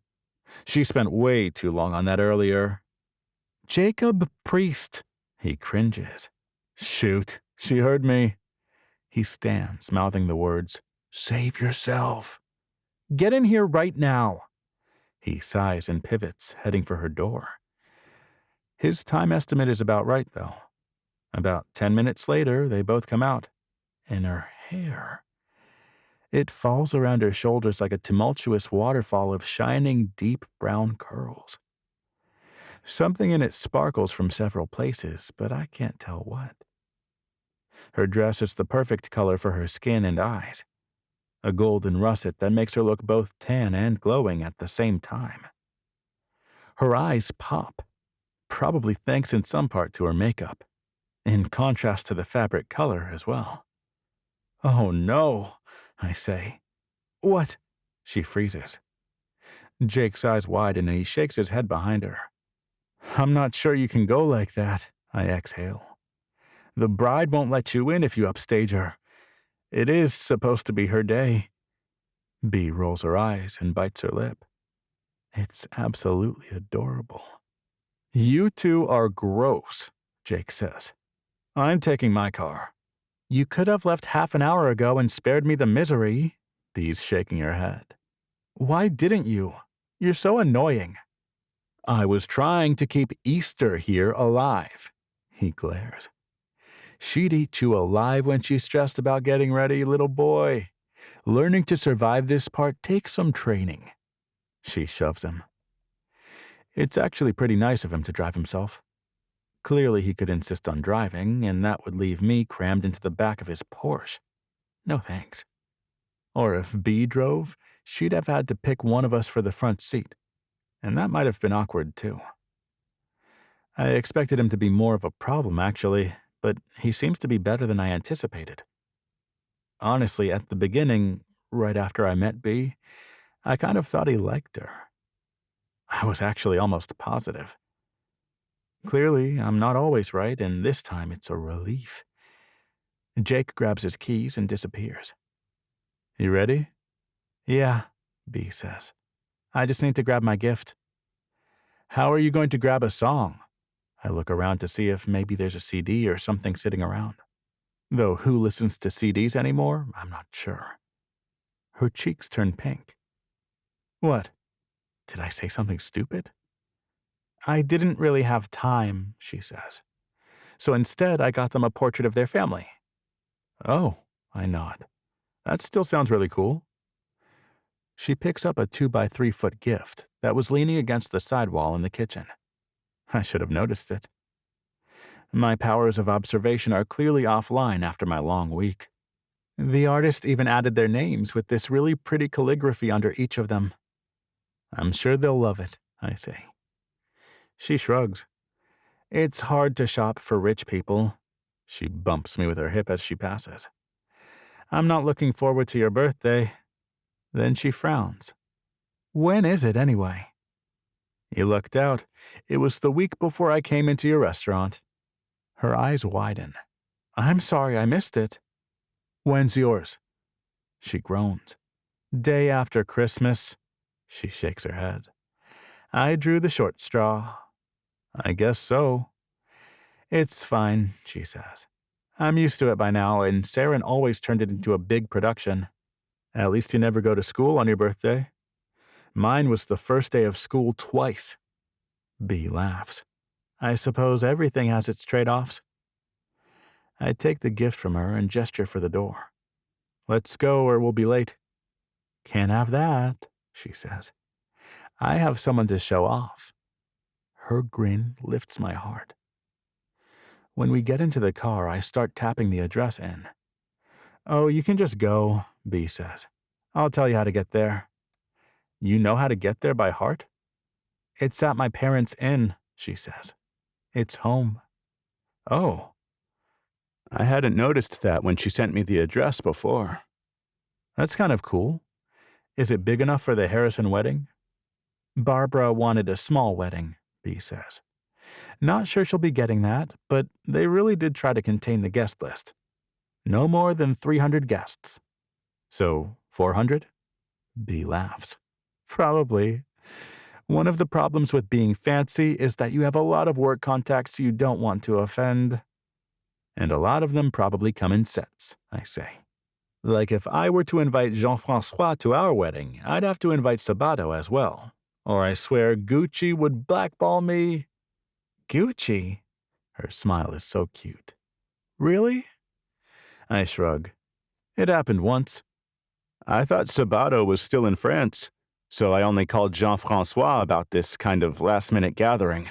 She spent way too long on that earlier. Jacob Priest, he cringes. Shoot, she heard me. He stands, mouthing the words, Save yourself. Get in here right now. He sighs and pivots, heading for her door. His time estimate is about right, though. About 10 minutes later, they both come out. And her hair. It falls around her shoulders like a tumultuous waterfall of shining, deep brown curls. Something in it sparkles from several places, but I can't tell what. Her dress is the perfect color for her skin and eyes. A golden russet that makes her look both tan and glowing at the same time. Her eyes pop, probably thanks in some part to her makeup, in contrast to the fabric color as well. Oh no, I say. What? She freezes. Jake's eyes widen and he shakes his head behind her. I'm not sure you can go like that, I exhale. The bride won't let you in if you upstage her. It is supposed to be her day. B rolls her eyes and bites her lip. It's absolutely adorable. You two are gross, Jake says. I'm taking my car. You could have left half an hour ago and spared me the misery. B's shaking her head. Why didn't you? You're so annoying. I was trying to keep Easter here alive. He glares. She'd eat you alive when she's stressed about getting ready, little boy. Learning to survive this part takes some training. She shoves him. It's actually pretty nice of him to drive himself. Clearly he could insist on driving, and that would leave me crammed into the back of his Porsche. No thanks. Or if B drove, she'd have had to pick one of us for the front seat. And that might have been awkward, too. I expected him to be more of a problem, actually, but he seems to be better than I anticipated. Honestly, at the beginning, right after I met B, I kind of thought he liked her. I was actually almost positive. Clearly, I'm not always right, and this time it's a relief. Jake grabs his keys and disappears. You ready? Yeah, B says. I just need to grab my gift. How are you going to grab a song? I look around to see if maybe there's a CD or something sitting around. Though who listens to CDs anymore, I'm not sure. Her cheeks turn pink. What? Did I say something stupid? I didn't really have time, she says. So instead, I got them a portrait of their family. Oh, I nod. That still sounds really cool. She picks up a 2x3-foot gift that was leaning against the sidewall in the kitchen. I should have noticed it. My powers of observation are clearly offline after my long week. The artist even added their names with this really pretty calligraphy under each of them. I'm sure they'll love it, I say. She shrugs. It's hard to shop for rich people. She bumps me with her hip as she passes. I'm not looking forward to your birthday. Then she frowns. When is it anyway? You lucked out. It was the week before I came into your restaurant. Her eyes widen. I'm sorry I missed it. When's yours? She groans. Day after Christmas. She shakes her head. I drew the short straw. I guess so. It's fine, she says. I'm used to it by now, and Saren always turned it into a big production. At least you never go to school on your birthday. Mine was the first day of school twice. B laughs. I suppose everything has its trade-offs. I take the gift from her and gesture for the door. Let's go or we'll be late. Can't have that, she says. I have someone to show off. Her grin lifts my heart. When we get into the car, I start tapping the address in. Oh, you can just go, B says. I'll tell you how to get there. You know how to get there by heart? It's at my parents' inn, she says. It's home. Oh. I hadn't noticed that when she sent me the address before. That's kind of cool. Is it big enough for the Harrison wedding? Barbara wanted a small wedding, B says. Not sure she'll be getting that, but they really did try to contain the guest list. No more than 300 guests. So, 400? B laughs. Probably. One of the problems with being fancy is that you have a lot of work contacts you don't want to offend. And a lot of them probably come in sets, I say. Like if I were to invite Jean-Francois to our wedding, I'd have to invite Sabato as well. Or I swear Gucci would blackball me. Gucci? Her smile is so cute. Really? I shrug. It happened once. I thought Sabato was still in France, so I only called Jean-Francois about this kind of last-minute gathering.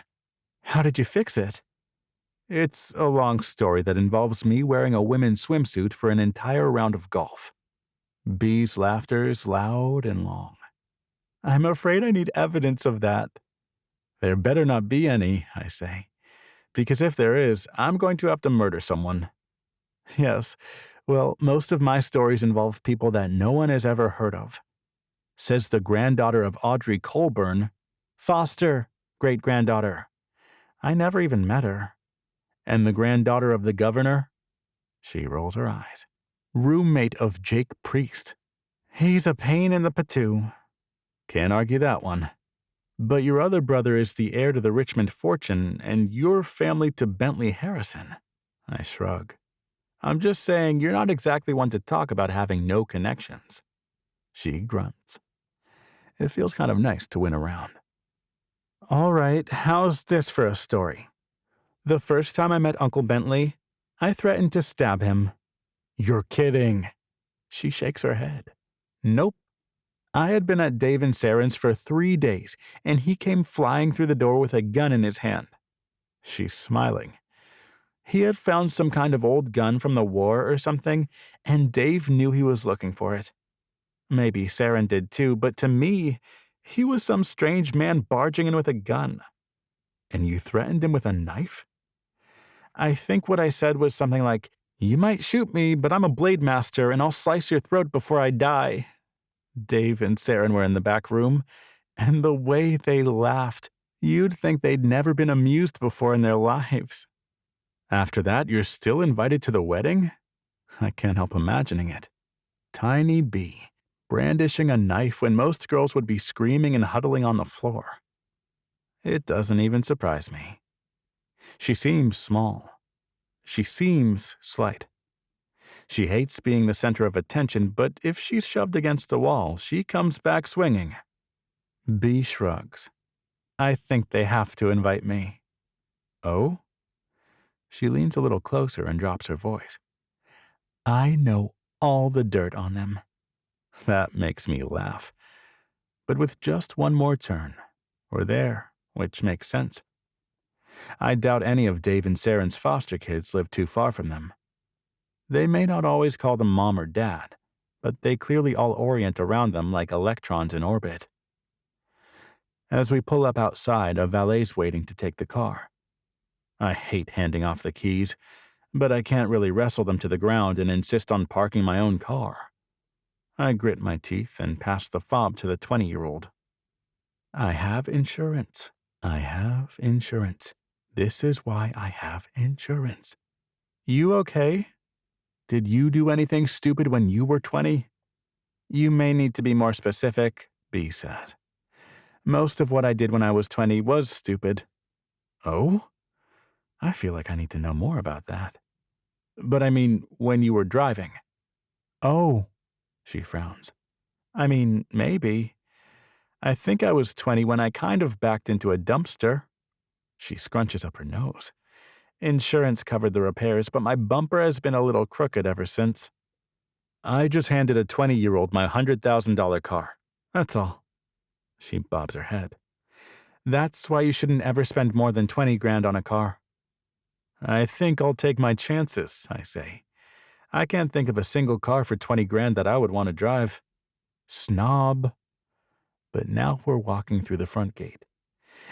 How did you fix it? It's a long story that involves me wearing a women's swimsuit for an entire round of golf. B's laughter's loud and long. I'm afraid I need evidence of that. There better not be any, I say, because if there is, I'm going to have to murder someone. Yes, well, most of my stories involve people that no one has ever heard of. Says the granddaughter of Audrey Colburn. Foster, great-granddaughter. I never even met her. And the granddaughter of the governor? She rolls her eyes. Roommate of Jake Priest. He's a pain in the patoo. Can't argue that one. But your other brother is the heir to the Richmond fortune, and your family to Bentley Harrison. I shrug. I'm just saying you're not exactly one to talk about having no connections. She grunts. It feels kind of nice to win around. All right, how's this for a story? The first time I met Uncle Bentley, I threatened to stab him. You're kidding. She shakes her head. Nope. I had been at Dave and Saren's for 3 days, and he came flying through the door with a gun in his hand. She's smiling. He had found some kind of old gun from the war or something, and Dave knew he was looking for it. Maybe Saren did too, but to me, he was some strange man barging in with a gun. And you threatened him with a knife? I think what I said was something like, you might shoot me, but I'm a blade master and I'll slice your throat before I die. Dave and Saren were in the back room, and the way they laughed, you'd think they'd never been amused before in their lives. After that, you're still invited to the wedding? I can't help imagining it. Tiny B, brandishing a knife when most girls would be screaming and huddling on the floor. It doesn't even surprise me. She seems small. She seems slight. She hates being the center of attention, but if she's shoved against a wall, she comes back swinging. B shrugs. I think they have to invite me. Oh? She leans a little closer and drops her voice. I know all the dirt on them. That makes me laugh. But with just one more turn, we're there, which makes sense. I doubt any of Dave and Saren's foster kids live too far from them. They may not always call them mom or dad, but they clearly all orient around them like electrons in orbit. As we pull up outside, a valet's waiting to take the car. I hate handing off the keys, but I can't really wrestle them to the ground and insist on parking my own car. I grit my teeth and pass the fob to the 20-year-old. I have insurance. I have insurance. This is why I have insurance. You okay? Did you do anything stupid when you were 20? You may need to be more specific, B says. Most of what I did when I was 20 was stupid. Oh? I feel like I need to know more about that. But I mean, when you were driving. Oh, she frowns. I mean, maybe. I think I was 20 when I kind of backed into a dumpster. She scrunches up her nose. Insurance covered the repairs, but my bumper has been a little crooked ever since. I just handed a 20-year-old my $100,000 car. That's all. She bobs her head. That's why you shouldn't ever spend more than 20 grand on a car. I think I'll take my chances, I say. I can't think of a single car for 20 grand that I would want to drive. Snob. But now we're walking through the front gate,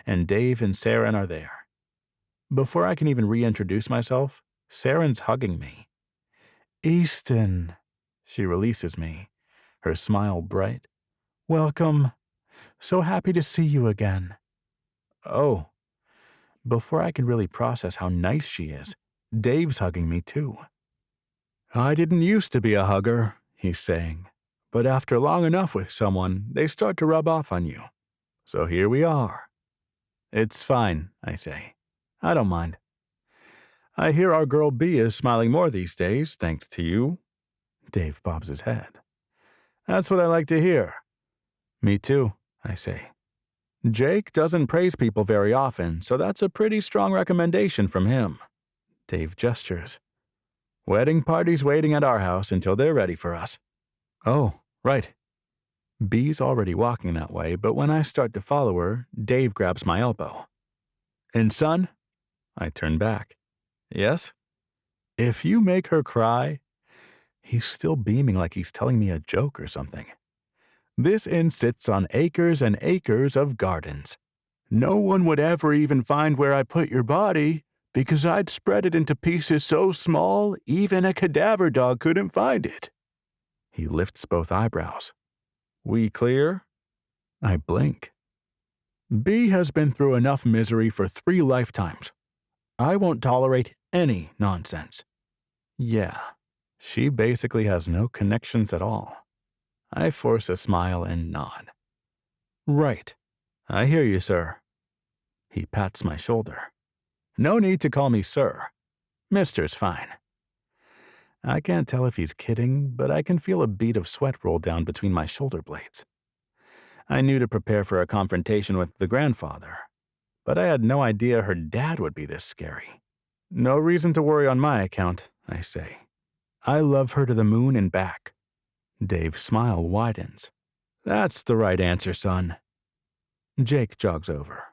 and Dave and Saren are there. Before I can even reintroduce myself, Saren's hugging me. Easton, she releases me, her smile bright. Welcome. So happy to see you again. Oh. Before I can really process how nice she is, Dave's hugging me too. I didn't used to be a hugger, he's saying, but after long enough with someone, they start to rub off on you. So here we are. It's fine, I say. I don't mind. I hear our girl B is smiling more these days, thanks to you. Dave bobs his head. That's what I like to hear. Me too, I say. Jake doesn't praise people very often, so that's a pretty strong recommendation from him. Dave gestures. Wedding party's waiting at our house until they're ready for us. Oh, right. B's already walking that way, but when I start to follow her, Dave grabs my elbow. And son? I turn back. Yes? If you make her cry, he's still beaming like he's telling me a joke or something. This inn sits on acres and acres of gardens. No one would ever even find where I put your body, because I'd spread it into pieces so small, even a cadaver dog couldn't find it. He lifts both eyebrows. We clear? I blink. B has been through enough misery for 3 lifetimes. I won't tolerate any nonsense. Yeah, she basically has no connections at all. I force a smile and nod. Right. I hear you, sir. He pats my shoulder. No need to call me sir. Mister's fine. I can't tell if he's kidding, but I can feel a bead of sweat roll down between my shoulder blades. I knew to prepare for a confrontation with the grandfather, but I had no idea her dad would be this scary. No reason to worry on my account, I say. I love her to the moon and back. Dave's smile widens. That's the right answer, son. Jake jogs over.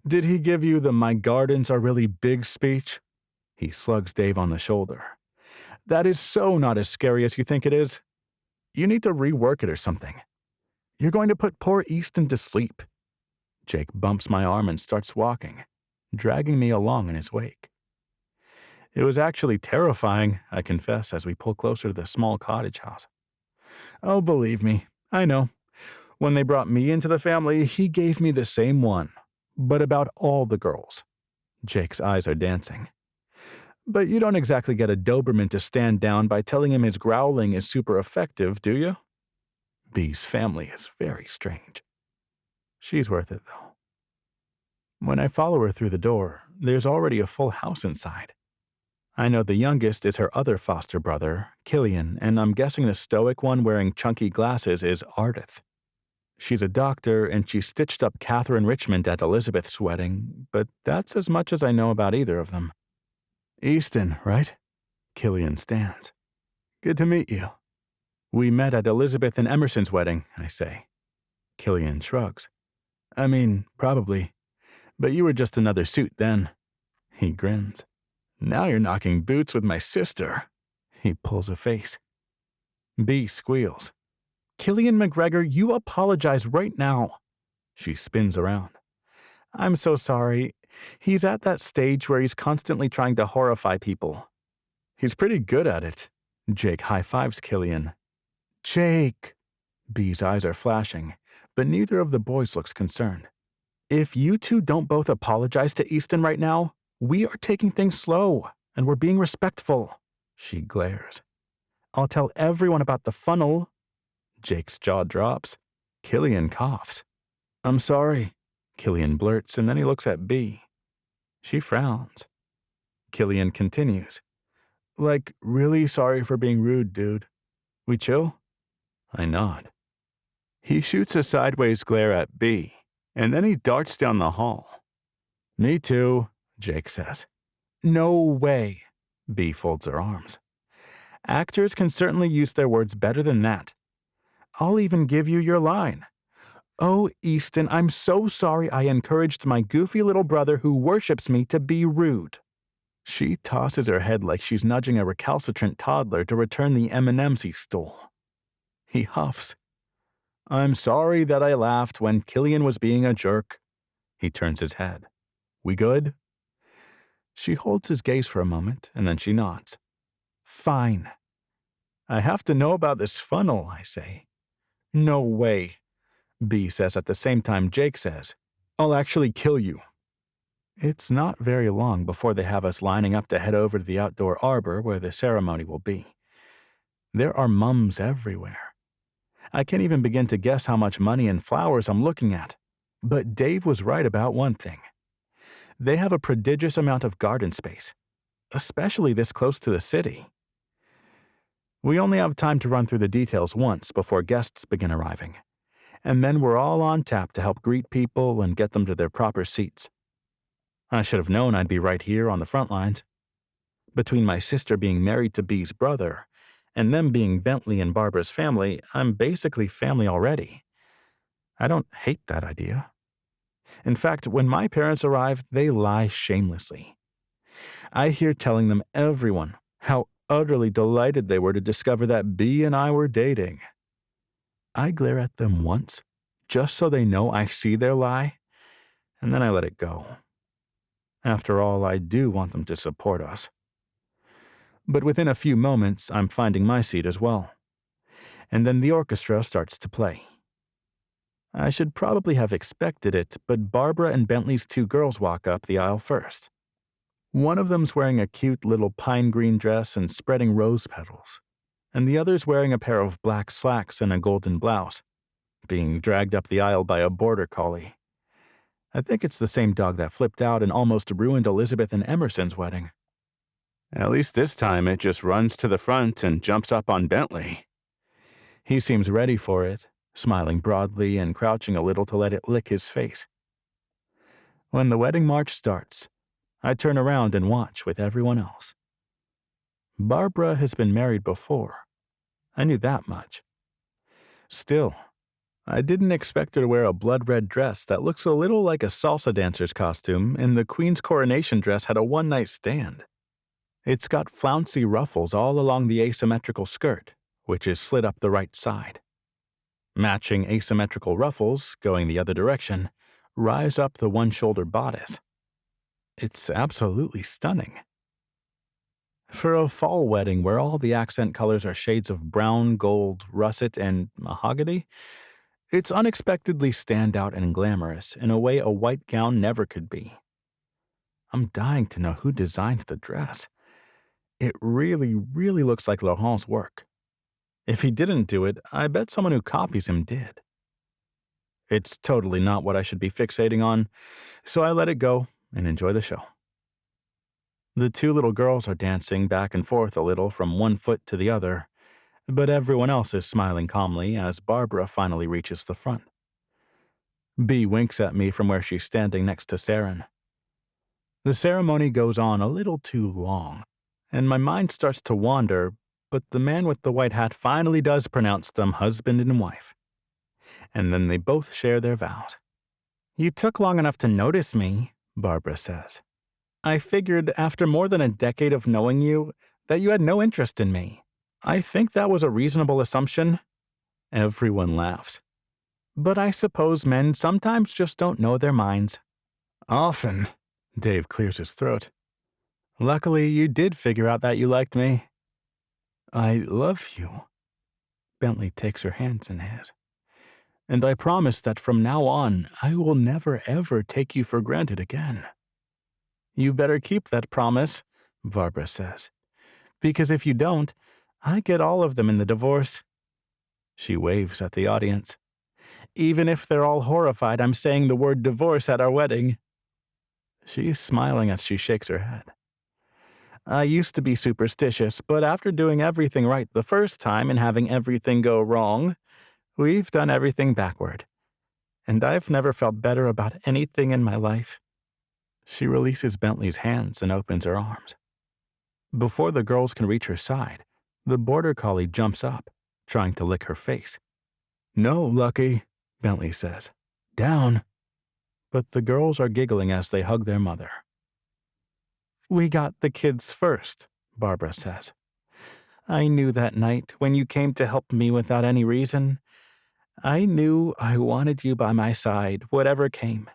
Did he give you the "my gardens are really big" speech? He slugs Dave on the shoulder. That is so not as scary as you think it is. You need to rework it or something. You're going to put poor Easton to sleep. Jake bumps my arm and starts walking, dragging me along in his wake. It was actually terrifying, I confess, as we pull closer to the small cottage house. Oh, believe me, I know. When they brought me into the family, he gave me the same one, but about all the girls. Jake's eyes are dancing. But you don't exactly get a Doberman to stand down by telling him his growling is super effective, do you? B's family is very strange. She's worth it, though. When I follow her through the door, there's already a full house inside. I know the youngest is her other foster brother, Killian, and I'm guessing the stoic one wearing chunky glasses is Ardith. She's a doctor, and she stitched up Catherine Richmond at Elizabeth's wedding, but that's as much as I know about either of them. Easton, right? Killian stands. Good to meet you. We met at Elizabeth and Emerson's wedding, I say. Killian shrugs. I mean, probably. But you were just another suit then. He grins. Now you're knocking boots with my sister. He pulls a face. B squeals. Killian McGregor, you apologize right now. She spins around. I'm so sorry. He's at that stage where he's constantly trying to horrify people. He's pretty good at it. Jake high-fives Killian. Jake. B's eyes are flashing, but neither of the boys looks concerned. If you two don't both apologize to Easton right now, we are taking things slow, and we're being respectful. She glares. I'll tell everyone about the funnel. Jake's jaw drops. Killian coughs. I'm sorry, Killian blurts, and then he looks at B. She frowns. Killian continues. Like, really sorry for being rude, dude. We chill? I nod. He shoots a sideways glare at B, and then he darts down the hall. Me too, Jake says. No way, B folds her arms. Actors can certainly use their words better than that. I'll even give you your line. Oh, Easton, I'm so sorry I encouraged my goofy little brother who worships me to be rude. She tosses her head like she's nudging a recalcitrant toddler to return the M&Ms he stole. He huffs. I'm sorry that I laughed when Killian was being a jerk. He turns his head. We good? She holds his gaze for a moment, and then she nods. Fine. I have to know about this funnel, I say. No way, B says at the same time Jake says, I'll actually kill you. It's not very long before they have us lining up to head over to the outdoor arbor where the ceremony will be. There are mums everywhere. I can't even begin to guess how much money and flowers I'm looking at. But Dave was right about one thing. They have a prodigious amount of garden space, especially this close to the city. We only have time to run through the details once before guests begin arriving, and then we're all on tap to help greet people and get them to their proper seats. I should have known I'd be right here on the front lines. Between my sister being married to B's brother and them being Bentley and Barbara's family, I'm basically family already. I don't hate that idea. In fact, when my parents arrive, they lie shamelessly. I hear telling them everyone how utterly delighted they were to discover that B and I were dating. I glare at them once, just so they know I see their lie, and then I let it go. After all, I do want them to support us. But within a few moments, I'm finding my seat as well. And then the orchestra starts to play. I should probably have expected it, but Barbara and Bentley's two girls walk up the aisle first. One of them's wearing a cute little pine green dress and spreading rose petals, and the other's wearing a pair of black slacks and a golden blouse, being dragged up the aisle by a border collie. I think it's the same dog that flipped out and almost ruined Elizabeth and Emerson's wedding. At least this time it just runs to the front and jumps up on Bentley. He seems ready for it, smiling broadly and crouching a little to let it lick his face. When the wedding march starts, I turn around and watch with everyone else. Barbara has been married before. I knew that much. Still, I didn't expect her to wear a blood-red dress that looks a little like a salsa dancer's costume, and the Queen's coronation dress had a one-night stand. It's got flouncy ruffles all along the asymmetrical skirt, which is slit up the right side. Matching asymmetrical ruffles, going the other direction, rise up the one-shoulder bodice. It's absolutely stunning. For a fall wedding where all the accent colors are shades of brown, gold, russet, and mahogany, it's unexpectedly standout and glamorous in a way a white gown never could be. I'm dying to know who designed the dress. It really, really looks like Laurent's work. If he didn't do it, I bet someone who copies him did. It's totally not what I should be fixating on, so I let it go and enjoy the show. The two little girls are dancing back and forth a little from one foot to the other, but everyone else is smiling calmly as Barbara finally reaches the front. B winks at me from where she's standing next to Saren. The ceremony goes on a little too long, and my mind starts to wander, but the man with the white hat finally does pronounce them husband and wife. And then they both share their vows. You took long enough to notice me, Barbara says. I figured after more than a decade of knowing you that you had no interest in me. I think that was a reasonable assumption. Everyone laughs. But I suppose men sometimes just don't know their minds. Often, Dave clears his throat. Luckily, you did figure out that you liked me. I love you. Bentley takes her hands in his. And I promise that from now on, I will never ever take you for granted again. You better keep that promise, Barbara says. Because if you don't, I get all of them in the divorce. She waves at the audience. Even if they're all horrified I'm saying the word divorce at our wedding. She's smiling as she shakes her head. I used to be superstitious, but after doing everything right the first time and having everything go wrong, we've done everything backward. And I've never felt better about anything in my life. She releases Bentley's hands and opens her arms. Before the girls can reach her side, The border collie jumps up, trying to lick her face. "No, Lucky," Bentley says. "Down." But the girls are giggling as they hug their mother. "We got the kids first," Barbara says. "I knew that night when you came to help me without any reason. I knew I wanted you by my side, whatever came.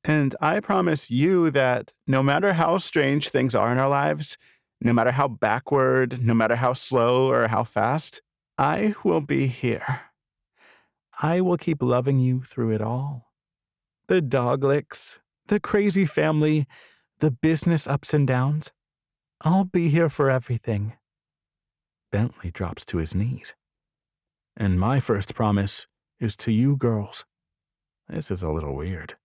And I promise you that no matter how strange things are in our lives, no matter how backward, no matter how slow or how fast, I will be here. I will keep loving you through it all. The dog licks, the crazy family, the business ups and downs. I'll be here for everything." Bentley drops to his knees. "And my first promise is to you girls." This is a little weird.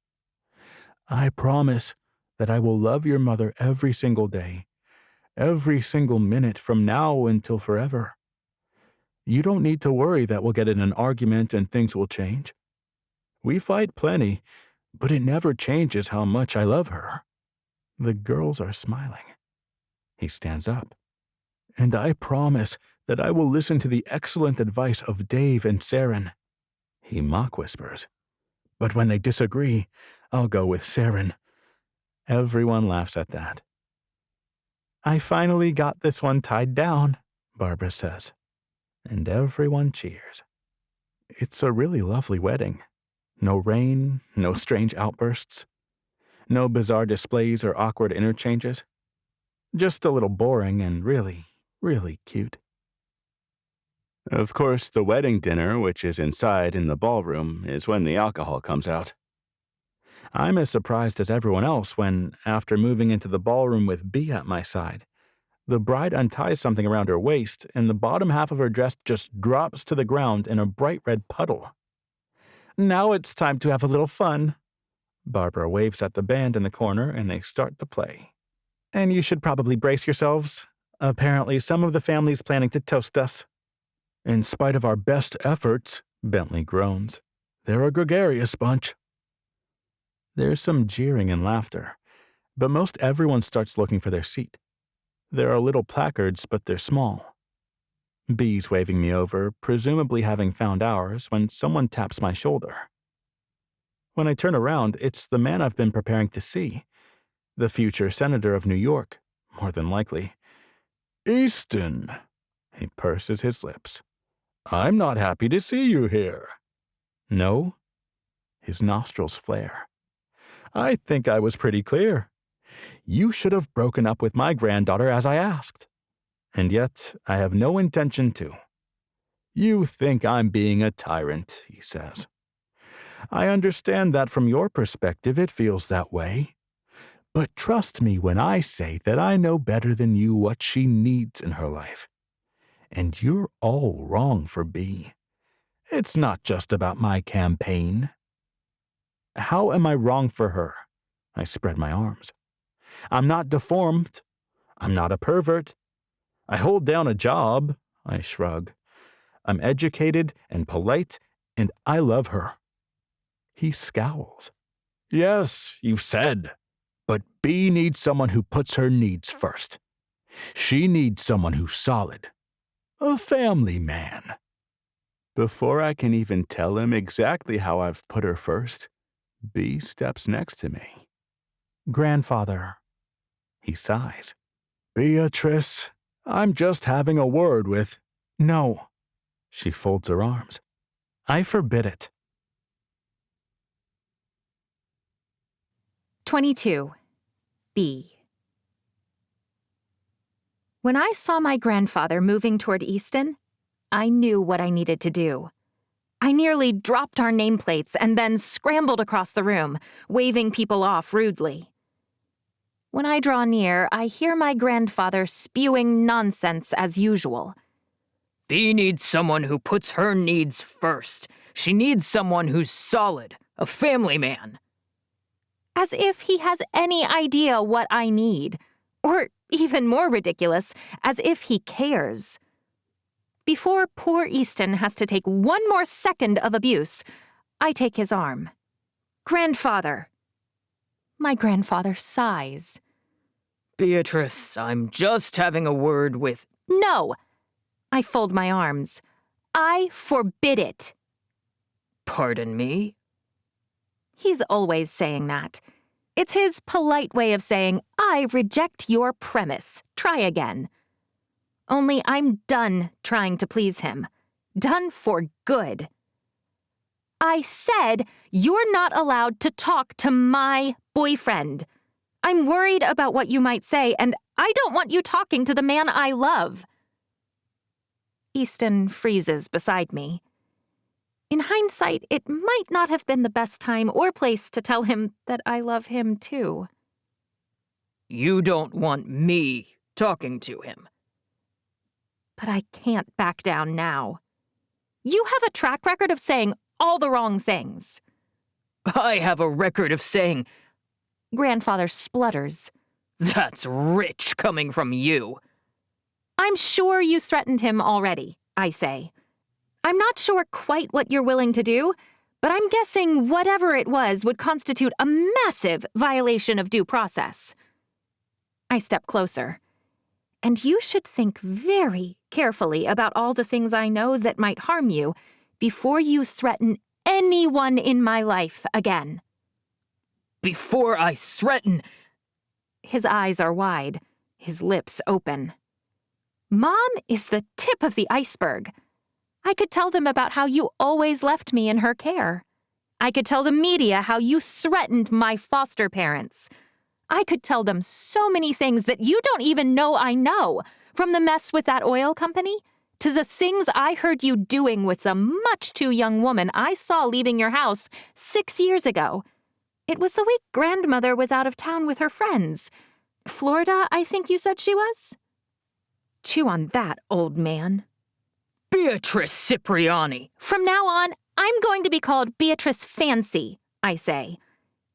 "I promise that I will love your mother every single day, every single minute from now until forever. You don't need to worry that we'll get in an argument and things will change. We fight plenty, but it never changes how much I love her." The girls are smiling. He stands up. "And I promise that I will listen to the excellent advice of Dave and Saren." He mock whispers. "But when they disagree, I'll go with Saren." Everyone laughs at that. "I finally got this one tied down," Barbara says. And everyone cheers. It's a really lovely wedding. No rain, no strange outbursts, no bizarre displays or awkward interchanges. Just a little boring and really, really cute. Of course, the wedding dinner, which is inside in the ballroom, is when the alcohol comes out. I'm as surprised as everyone else when, after moving into the ballroom with Bea at my side, the bride unties something around her waist and the bottom half of her dress just drops to the ground in a bright red puddle. "Now it's time to have a little fun." Barbara waves at the band in the corner and they start to play. "And you should probably brace yourselves. Apparently some of the family's planning to toast us." "In spite of our best efforts," Bentley groans, "they're a gregarious bunch." There's some jeering and laughter, but most everyone starts looking for their seat. There are little placards, but they're small. Bee's waving me over, presumably having found ours, when someone taps my shoulder. When I turn around, it's the man I've been preparing to see, the future senator of New York, more than likely. "Easton," he purses his lips. "I'm not happy to see you here." "No?" His nostrils flare. "I think I was pretty clear. You should have broken up with my granddaughter as I asked. And yet, I have no intention to." "You think I'm being a tyrant," he says. "I understand that from your perspective it feels that way. But trust me when I say that I know better than you what she needs in her life. And you're all wrong for Bea. It's not just about my campaign." "How am I wrong for her?" I spread my arms. "I'm not deformed. I'm not a pervert. I hold down a job," I shrug. "I'm educated and polite, and I love her." He scowls. "Yes, you've said. But Bea needs someone who puts her needs first. She needs someone who's solid. A family man." Before I can even tell him exactly how I've put her first, Bea steps next to me. "Grandfather." He sighs. "Beatrice, I'm just having a word with—" "No." She folds her arms. "I forbid it." 22. B. When I saw my grandfather moving toward Easton, I knew what I needed to do. I nearly dropped our nameplates and then scrambled across the room, waving people off rudely. When I draw near, I hear my grandfather spewing nonsense as usual. Bea needs someone who puts her needs first. She needs someone who's solid, a family man. As if he has any idea what I need. Or, even more ridiculous, as if he cares. Before poor Easton has to take one more second of abuse, I take his arm. "Grandfather." My grandfather sighs. Beatrice, I'm just having a word with— "No, I fold my arms. I forbid it. Pardon me? He's always saying that. It's his polite way of saying, I reject your premise. Try again. Only I'm done trying to please him. Done for good. I said you're not allowed to talk to my boyfriend. I'm worried about what you might say, and I don't want you talking to the man I love. Easton freezes beside me. In hindsight, it might not have been the best time or place to tell him that I love him too. You don't want me talking to him. But I can't back down now. You have a track record of saying all the wrong things. I have a record of saying, Grandfather splutters. That's rich coming from you. I'm sure you threatened him already, I say. I'm not sure quite what you're willing to do, but I'm guessing whatever it was would constitute a massive violation of due process. I step closer. And you should think very carefully about all the things I know that might harm you before you threaten anyone in my life again. Before I threaten... His eyes are wide, his lips open. Mom is the tip of the iceberg. I could tell them about how you always left me in her care. I could tell the media how you threatened my foster parents. I could tell them so many things that you don't even know I know, from the mess with that oil company to the things I heard you doing with the much too young woman I saw leaving your house 6 years ago. It was the week grandmother was out of town with her friends. Florida, I think you said she was? Chew on that, old man. Beatrice Cipriani. From now on, I'm going to be called Beatrice Fancy, I say.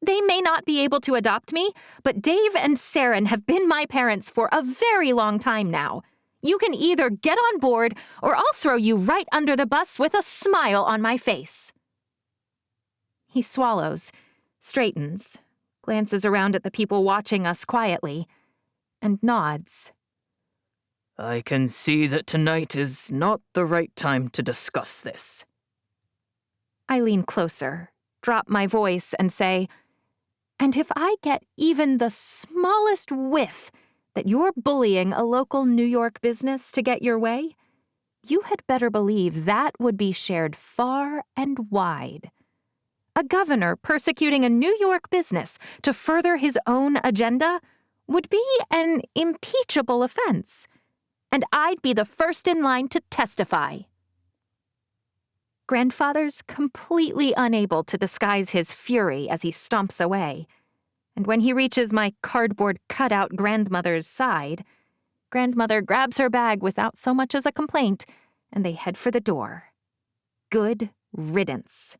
They may not be able to adopt me, but Dave and Saren have been my parents for a very long time now. You can either get on board, or I'll throw you right under the bus with a smile on my face. He swallows, straightens, glances around at the people watching us quietly, and nods. I can see that tonight is not the right time to discuss this. I lean closer, drop my voice, and say, and if I get even the smallest whiff that you're bullying a local New York business to get your way, you had better believe that would be shared far and wide. A governor persecuting a New York business to further his own agenda would be an impeachable offense, and I'd be the first in line to testify. Grandfather's completely unable to disguise his fury as he stomps away, and when he reaches my cardboard cutout grandmother's side, Grandmother grabs her bag without so much as a complaint, and they head for the door. Good riddance.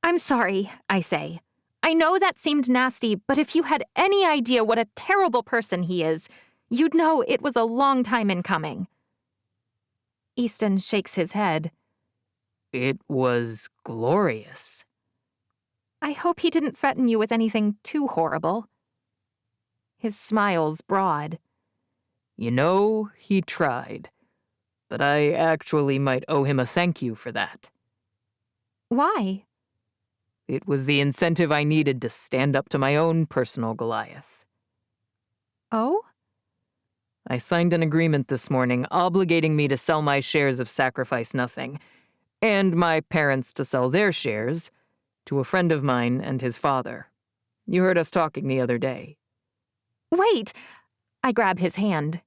I'm sorry, I say. I know that seemed nasty, but if you had any idea what a terrible person he is, you'd know it was a long time in coming. Easton shakes his head. It was glorious. I hope he didn't threaten you with anything too horrible. His smile's broad. You know, he tried. But I actually might owe him a thank you for that. Why? It was the incentive I needed to stand up to my own personal Goliath. Oh? I signed an agreement this morning obligating me to sell my shares of Sacrifice Nothing, and my parents to sell their shares to a friend of mine and his father. You heard us talking the other day. Wait! I grab his hand.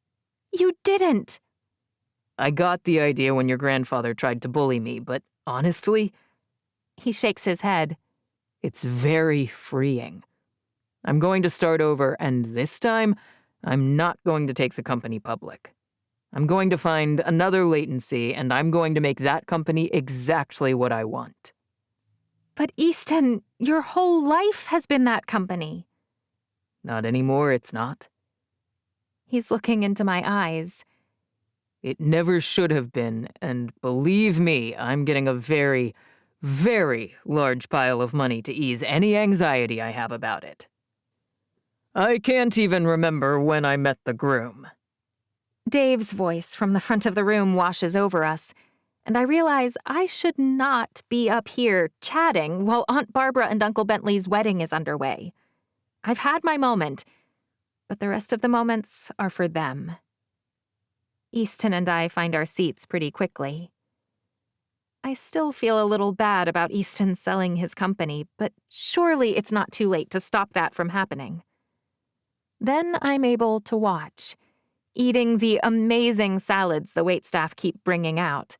You didn't! I got the idea when your grandfather tried to bully me, but honestly, He shakes his head. it's very freeing. I'm going to start over, and this time, I'm not going to take the company public. I'm going to find another latency, and I'm going to make that company exactly what I want. But Easton, your whole life has been that company. Not anymore, it's not. He's looking into my eyes. It never should have been, and believe me, I'm getting a very, very large pile of money to ease any anxiety I have about it. I can't even remember when I met the groom. Dave's voice from the front of the room washes over us, and I realize I should not be up here chatting while Aunt Barbara and Uncle Bentley's wedding is underway. I've had my moment, but the rest of the moments are for them. Easton and I find our seats pretty quickly. I still feel a little bad about Easton selling his company, but surely it's not too late to stop that from happening. Then I'm able to watch, eating the amazing salads the waitstaff keep bringing out.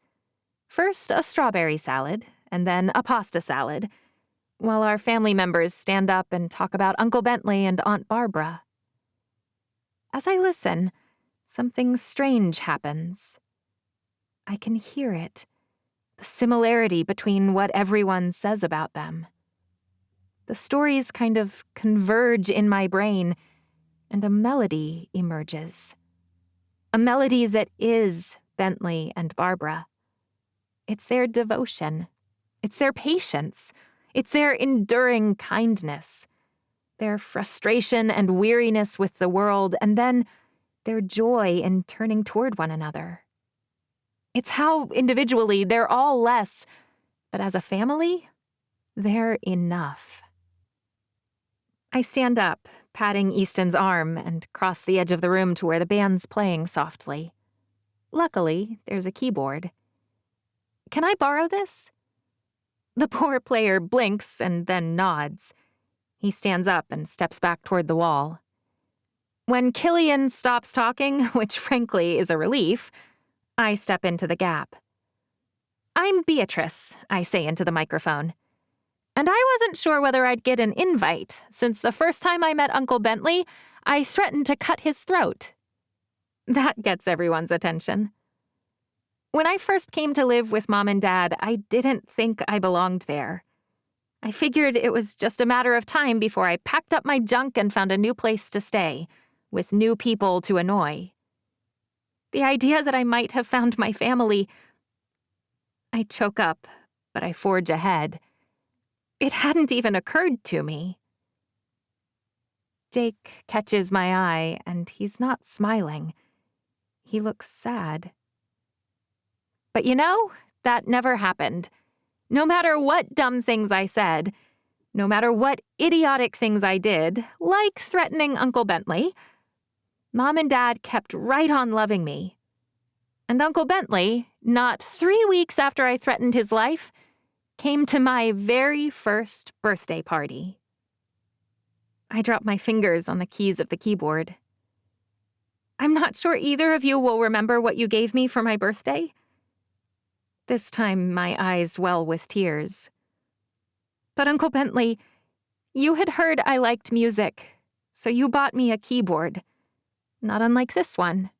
First a strawberry salad, and then a pasta salad, while our family members stand up and talk about Uncle Bentley and Aunt Barbara. As I listen, something strange happens. I can hear it. The similarity between what everyone says about them. The stories kind of converge in my brain, and a melody emerges. A melody that is Bentley and Barbara. It's their devotion. It's their patience. It's their enduring kindness. Their frustration and weariness with the world, and then their joy in turning toward one another. It's how, individually, they're all less, but as a family, they're enough. I stand up, patting Easton's arm, and cross the edge of the room to where the band's playing softly. Luckily, there's a keyboard. Can I borrow this? The poor player blinks and then nods. He stands up and steps back toward the wall. When Killian stops talking, which frankly is a relief, I step into the gap. "I'm Beatrice," I say into the microphone. "And I wasn't sure whether I'd get an invite, since the first time I met Uncle Bentley, I threatened to cut his throat." That gets everyone's attention. When I first came to live with Mom and Dad, I didn't think I belonged there. I figured it was just a matter of time before I packed up my junk and found a new place to stay, with new people to annoy. The idea that I might have found my family... I choke up, but I forge ahead. It hadn't even occurred to me. Jake catches my eye, and he's not smiling. He looks sad. But you know, that never happened. No matter what dumb things I said, no matter what idiotic things I did, like threatening Uncle Bentley, Mom and Dad kept right on loving me. And Uncle Bentley, not 3 weeks after I threatened his life, came to my very first birthday party. I drop my fingers on the keys of the keyboard. I'm not sure either of you will remember what you gave me for my birthday. This time my eyes well with tears. But Uncle Bentley, you had heard I liked music, so you bought me a keyboard. Not unlike this one.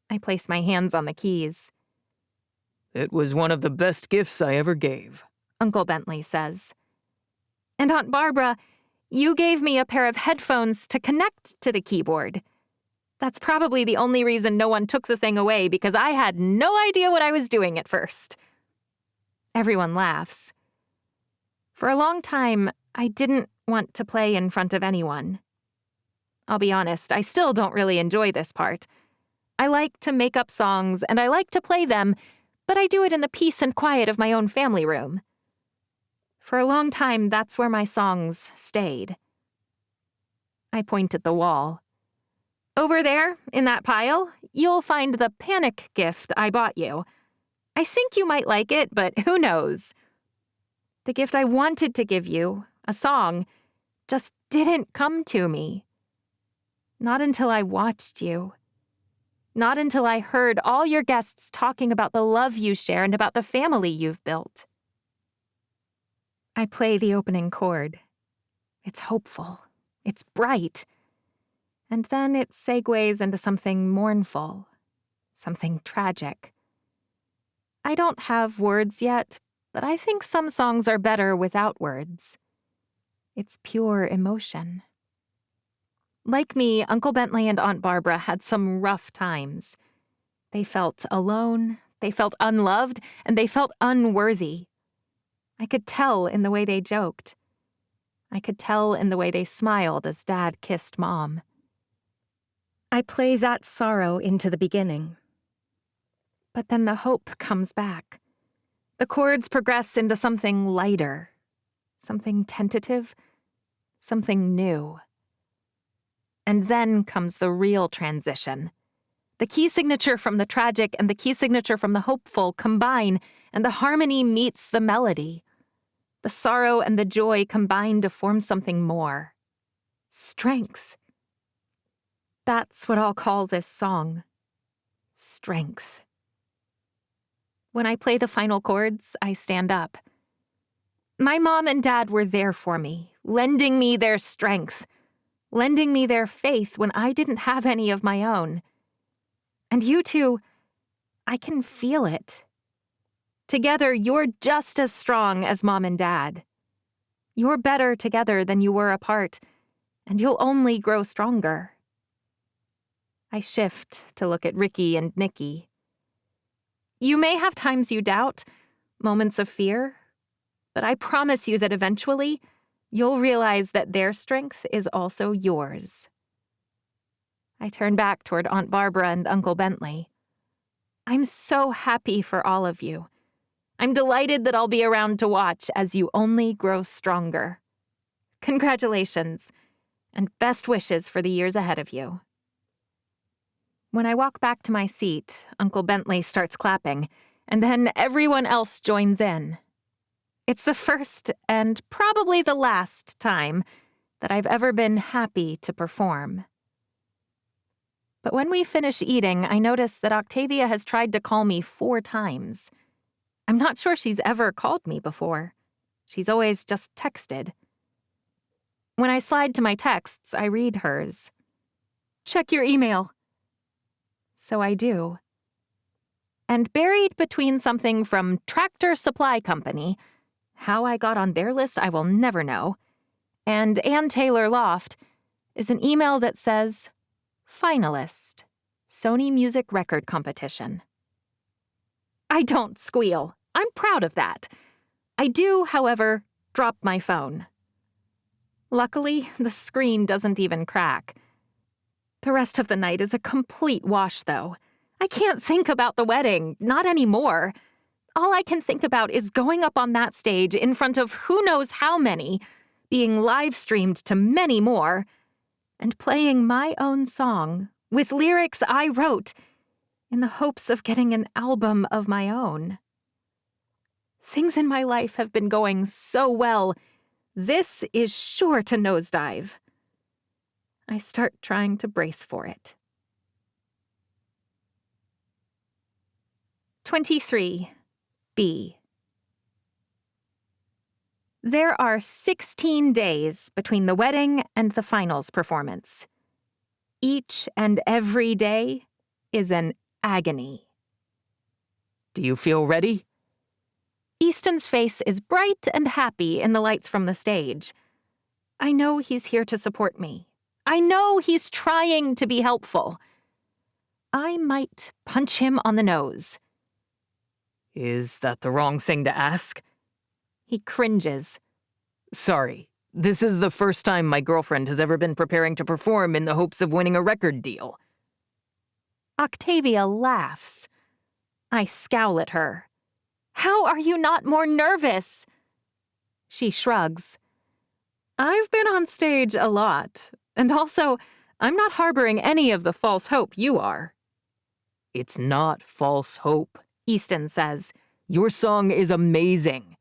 I place my hands on the keys. It was one of the best gifts I ever gave, Uncle Bentley says. And Aunt Barbara, you gave me a pair of headphones to connect to the keyboard. That's probably the only reason no one took the thing away, because I had no idea what I was doing at first. Everyone laughs. For a long time, I didn't want to play in front of anyone. I'll be honest, I still don't really enjoy this part. I like to make up songs, and I like to play them, but I do it in the peace and quiet of my own family room. For a long time, that's where my songs stayed. I point at the wall. Over there, in that pile, you'll find the panic gift I bought you. I think you might like it, but who knows? The gift I wanted to give you, a song, just didn't come to me. Not until I watched you. Not until I heard all your guests talking about the love you share and about the family you've built. I play the opening chord. It's hopeful. It's bright. And then it segues into something mournful, something tragic. I don't have words yet, but I think some songs are better without words. It's pure emotion. Like me, Uncle Bentley and Aunt Barbara had some rough times. They felt alone, they felt unloved, and they felt unworthy. I could tell in the way they joked. I could tell in the way they smiled as Dad kissed Mom. I play that sorrow into the beginning. But then the hope comes back. The chords progress into something lighter, something tentative, something new. And then comes the real transition. The key signature from the tragic and the key signature from the hopeful combine, and the harmony meets the melody. The sorrow and the joy combine to form something more. Strength. That's what I'll call this song. Strength. When I play the final chords, I stand up. My mom and dad were there for me, lending me their strength, lending me their faith when I didn't have any of my own. And you two, I can feel it. Together, you're just as strong as Mom and Dad. You're better together than you were apart, and you'll only grow stronger. I shift to look at Ricky and Nikki. You may have times you doubt, moments of fear, but I promise you that eventually, you'll realize that their strength is also yours. I turn back toward Aunt Barbara and Uncle Bentley. I'm so happy for all of you. I'm delighted that I'll be around to watch as you only grow stronger. Congratulations, and best wishes for the years ahead of you. When I walk back to my seat, Uncle Bentley starts clapping, and then everyone else joins in. It's the first and probably the last time that I've ever been happy to perform. But when we finish eating, I notice that Octavia has tried to call me 4 times. I'm not sure she's ever called me before. She's always just texted. When I slide to my texts, I read hers. Check your email. So I do. And buried between something from Tractor Supply Company, how I got on their list I will never know, and Ann Taylor Loft, is an email that says, Finalist, Sony Music Record Competition. I don't squeal. I'm proud of that. I do, however, drop my phone. Luckily, the screen doesn't even crack. The rest of the night is a complete wash, though. I can't think about the wedding, not anymore. All I can think about is going up on that stage in front of who knows how many, being live-streamed to many more, and playing my own song with lyrics I wrote in the hopes of getting an album of my own. Things in my life have been going so well. This is sure to nosedive. I start trying to brace for it. 23. B. There are 16 days between the wedding and the finals performance. Each and every day is an agony. Do you feel ready? Easton's face is bright and happy in the lights from the stage. I know he's here to support me. I know he's trying to be helpful. I might punch him on the nose. Is that the wrong thing to ask? He cringes. Sorry, this is the first time my girlfriend has ever been preparing to perform in the hopes of winning a record deal. Octavia laughs. I scowl at her. How are you not more nervous? She shrugs. I've been on stage a lot, and also, I'm not harboring any of the false hope you are. It's not false hope, Easton says. Your song is amazing.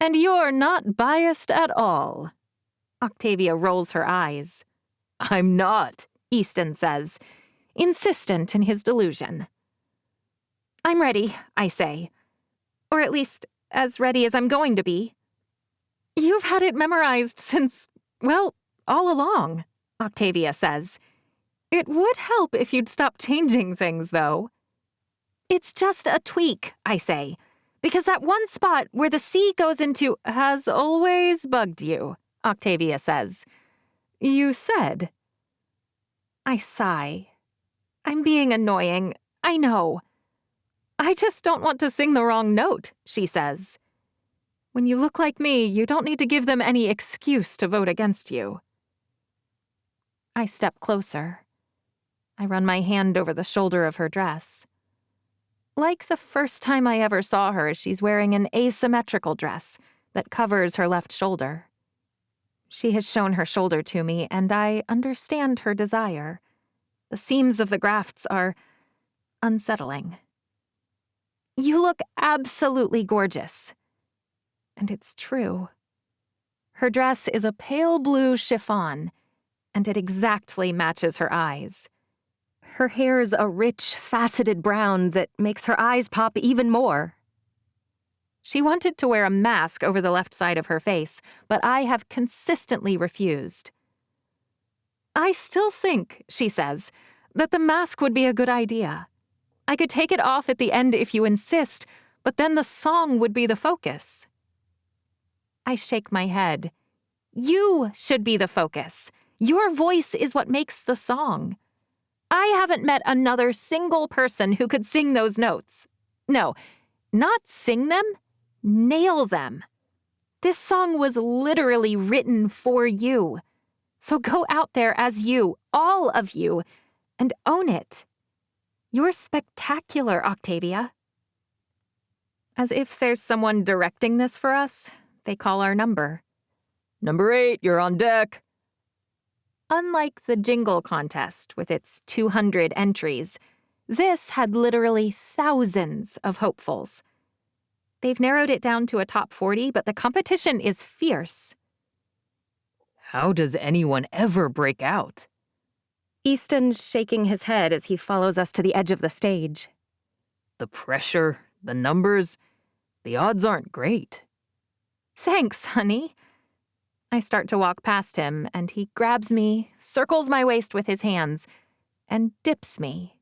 And you're not biased at all. Octavia rolls her eyes. I'm not, Easton says, insistent in his delusion. I'm ready, I say. Or at least, as ready as I'm going to be. You've had it memorized since, well, all along, Octavia says. It would help if you'd stop changing things, though. It's just a tweak, I say, because that one spot where the C goes into has always bugged you, Octavia says. You said. I sigh. I'm being annoying, I know. I just don't want to sing the wrong note, she says. When you look like me, you don't need to give them any excuse to vote against you. I step closer. I run my hand over the shoulder of her dress. Like the first time I ever saw her, she's wearing an asymmetrical dress that covers her left shoulder. She has shown her shoulder to me, and I understand her desire. The seams of the grafts are unsettling. You look absolutely gorgeous. And it's true. Her dress is a pale blue chiffon, and it exactly matches her eyes. Her hair's a rich, faceted brown that makes her eyes pop even more. She wanted to wear a mask over the left side of her face, but I have consistently refused. I still think, she says, that the mask would be a good idea. I could take it off at the end if you insist, but then the song would be the focus. I shake my head. You should be the focus. Your voice is what makes the song. I haven't met another single person who could sing those notes. No, not sing them, nail them. This song was literally written for you. So go out there as you, all of you, and own it. You're spectacular, Octavia. As if there's someone directing this for us, they call our number. Number 8, you're on deck. Unlike the jingle contest with its 200 entries, this had literally thousands of hopefuls. They've narrowed it down to a top 40, but the competition is fierce. How does anyone ever break out? Easton's shaking his head as he follows us to the edge of the stage. The pressure, the numbers, the odds aren't great. Thanks, honey. I start to walk past him, and he grabs me, circles my waist with his hands, and dips me.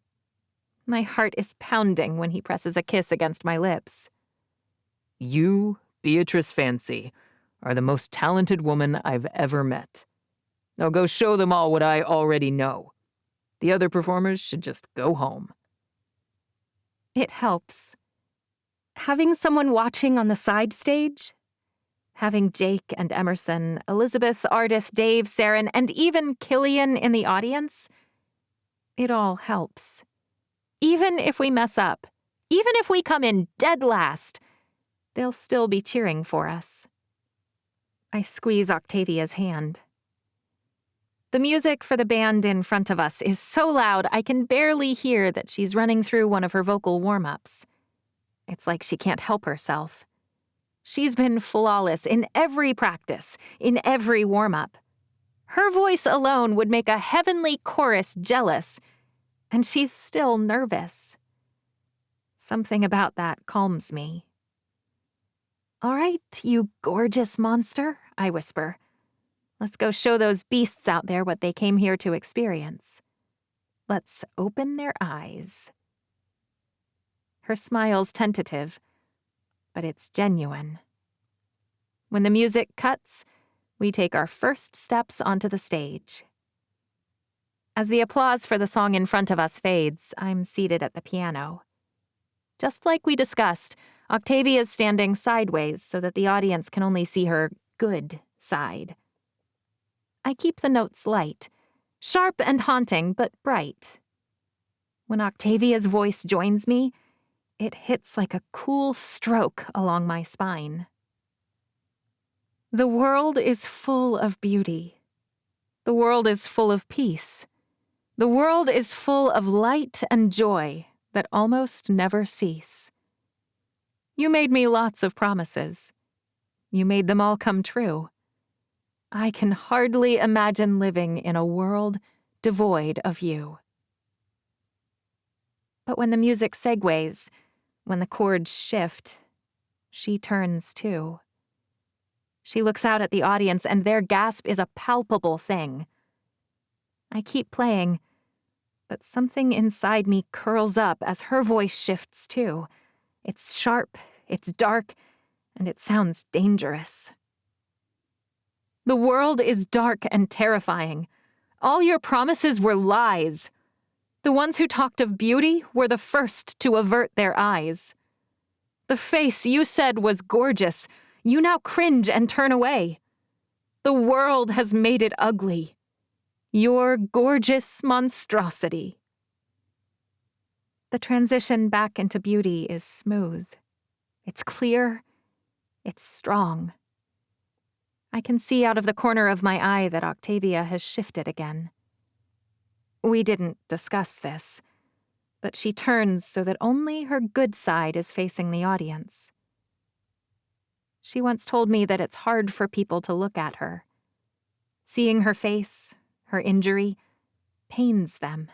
My heart is pounding when he presses a kiss against my lips. You, Beatrice Fancy, are the most talented woman I've ever met. Now go show them all what I already know. The other performers should just go home. It helps. Having someone watching on the side stage, having Jake and Emerson, Elizabeth, Ardith, Dave, Saren, and even Killian in the audience, it all helps. Even if we mess up, even if we come in dead last, they'll still be cheering for us. I squeeze Octavia's hand. The music for the band in front of us is so loud I can barely hear that she's running through one of her vocal warm-ups. It's like she can't help herself. She's been flawless in every practice, in every warm-up. Her voice alone would make a heavenly chorus jealous, and she's still nervous. Something about that calms me. "All right, you gorgeous monster," I whisper. "Let's go show those beasts out there what they came here to experience. Let's open their eyes." Her smile's tentative, but it's genuine. When the music cuts, we take our first steps onto the stage. As the applause for the song in front of us fades, I'm seated at the piano. Just like we discussed, Octavia's standing sideways so that the audience can only see her good side. I keep the notes light, sharp and haunting, but bright. When Octavia's voice joins me, it hits like a cool stroke along my spine. The world is full of beauty. The world is full of peace. The world is full of light and joy that almost never cease. You made me lots of promises. You made them all come true. I can hardly imagine living in a world devoid of you. But when the music segues, when the chords shift, she turns too. She looks out at the audience, and their gasp is a palpable thing. I keep playing, but something inside me curls up as her voice shifts too. It's sharp, it's dark, and it sounds dangerous. The world is dark and terrifying. All your promises were lies. The ones who talked of beauty were the first to avert their eyes. The face you said was gorgeous, you now cringe and turn away. The world has made it ugly. Your gorgeous monstrosity The transition back into beauty is smooth. It's clear. It's strong. I can see out of the corner of my eye that Octavia has shifted again. We didn't discuss this, but she turns so that only her good side is facing the audience. She once told me that it's hard for people to look at her. Seeing her face, her injury, pains them.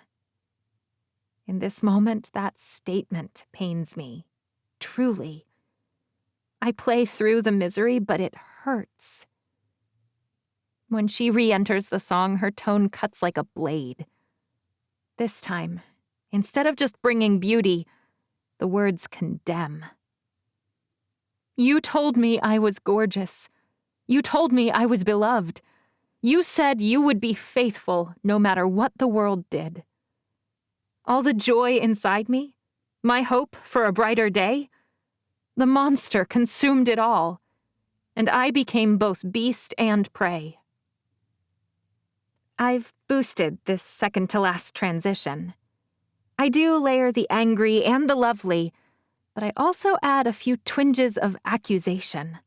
In this moment, that statement pains me, truly. I play through the misery, but it hurts. When she re-enters the song, her tone cuts like a blade. This time, instead of just bringing beauty, the words condemn. You told me I was gorgeous. You told me I was beloved. You said you would be faithful no matter what the world did. All the joy inside me, my hope for a brighter day, the monster consumed it all, and I became both beast and prey. I've boosted this second-to-last transition. I do layer the angry and the lovely, but I also add a few twinges of accusation.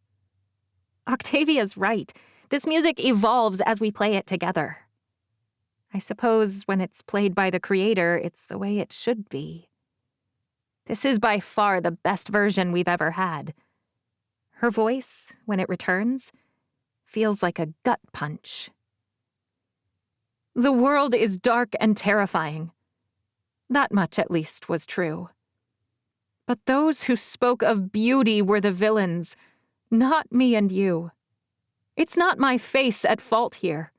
Octavia's right. This music evolves as we play it together. I suppose when it's played by the creator, it's the way it should be. This is by far the best version we've ever had. Her voice, when it returns, feels like a gut punch. The world is dark and terrifying. That much, at least, was true. But those who spoke of beauty were the villains, not me and you. It's not my face at fault here.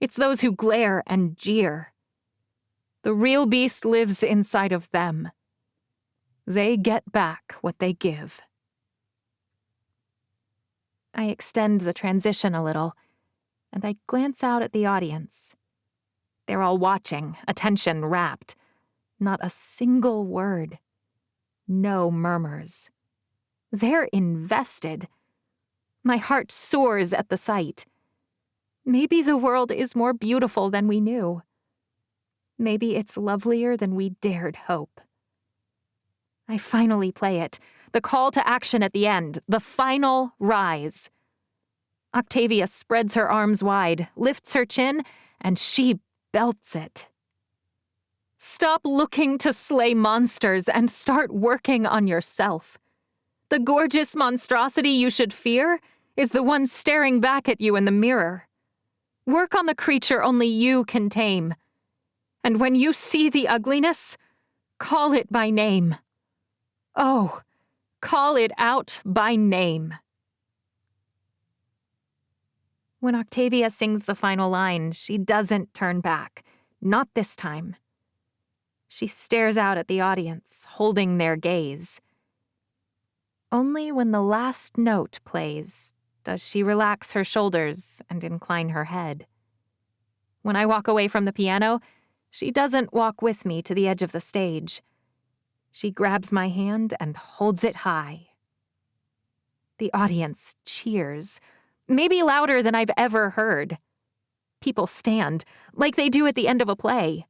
It's those who glare and jeer. The real beast lives inside of them. They get back what they give. I extend the transition a little, and I glance out at the audience. They're all watching, attention rapt. Not a single word. No murmurs. They're invested. My heart soars at the sight. Maybe the world is more beautiful than we knew. Maybe it's lovelier than we dared hope. I finally play it. The call to action at the end. The final rise. Octavia spreads her arms wide, lifts her chin, and she belts it. Stop looking to slay monsters and start working on yourself. The gorgeous monstrosity you should fear is the one staring back at you in the mirror. Work on the creature only you can tame. And when you see the ugliness, call it by name. Oh, call it out by name. When Octavia sings the final line, she doesn't turn back. Not this time. She stares out at the audience, holding their gaze. Only when the last note plays does she relax her shoulders and incline her head. When I walk away from the piano, she doesn't walk with me to the edge of the stage. She grabs my hand and holds it high. The audience cheers, maybe louder than I've ever heard. People stand, like they do at the end of a play.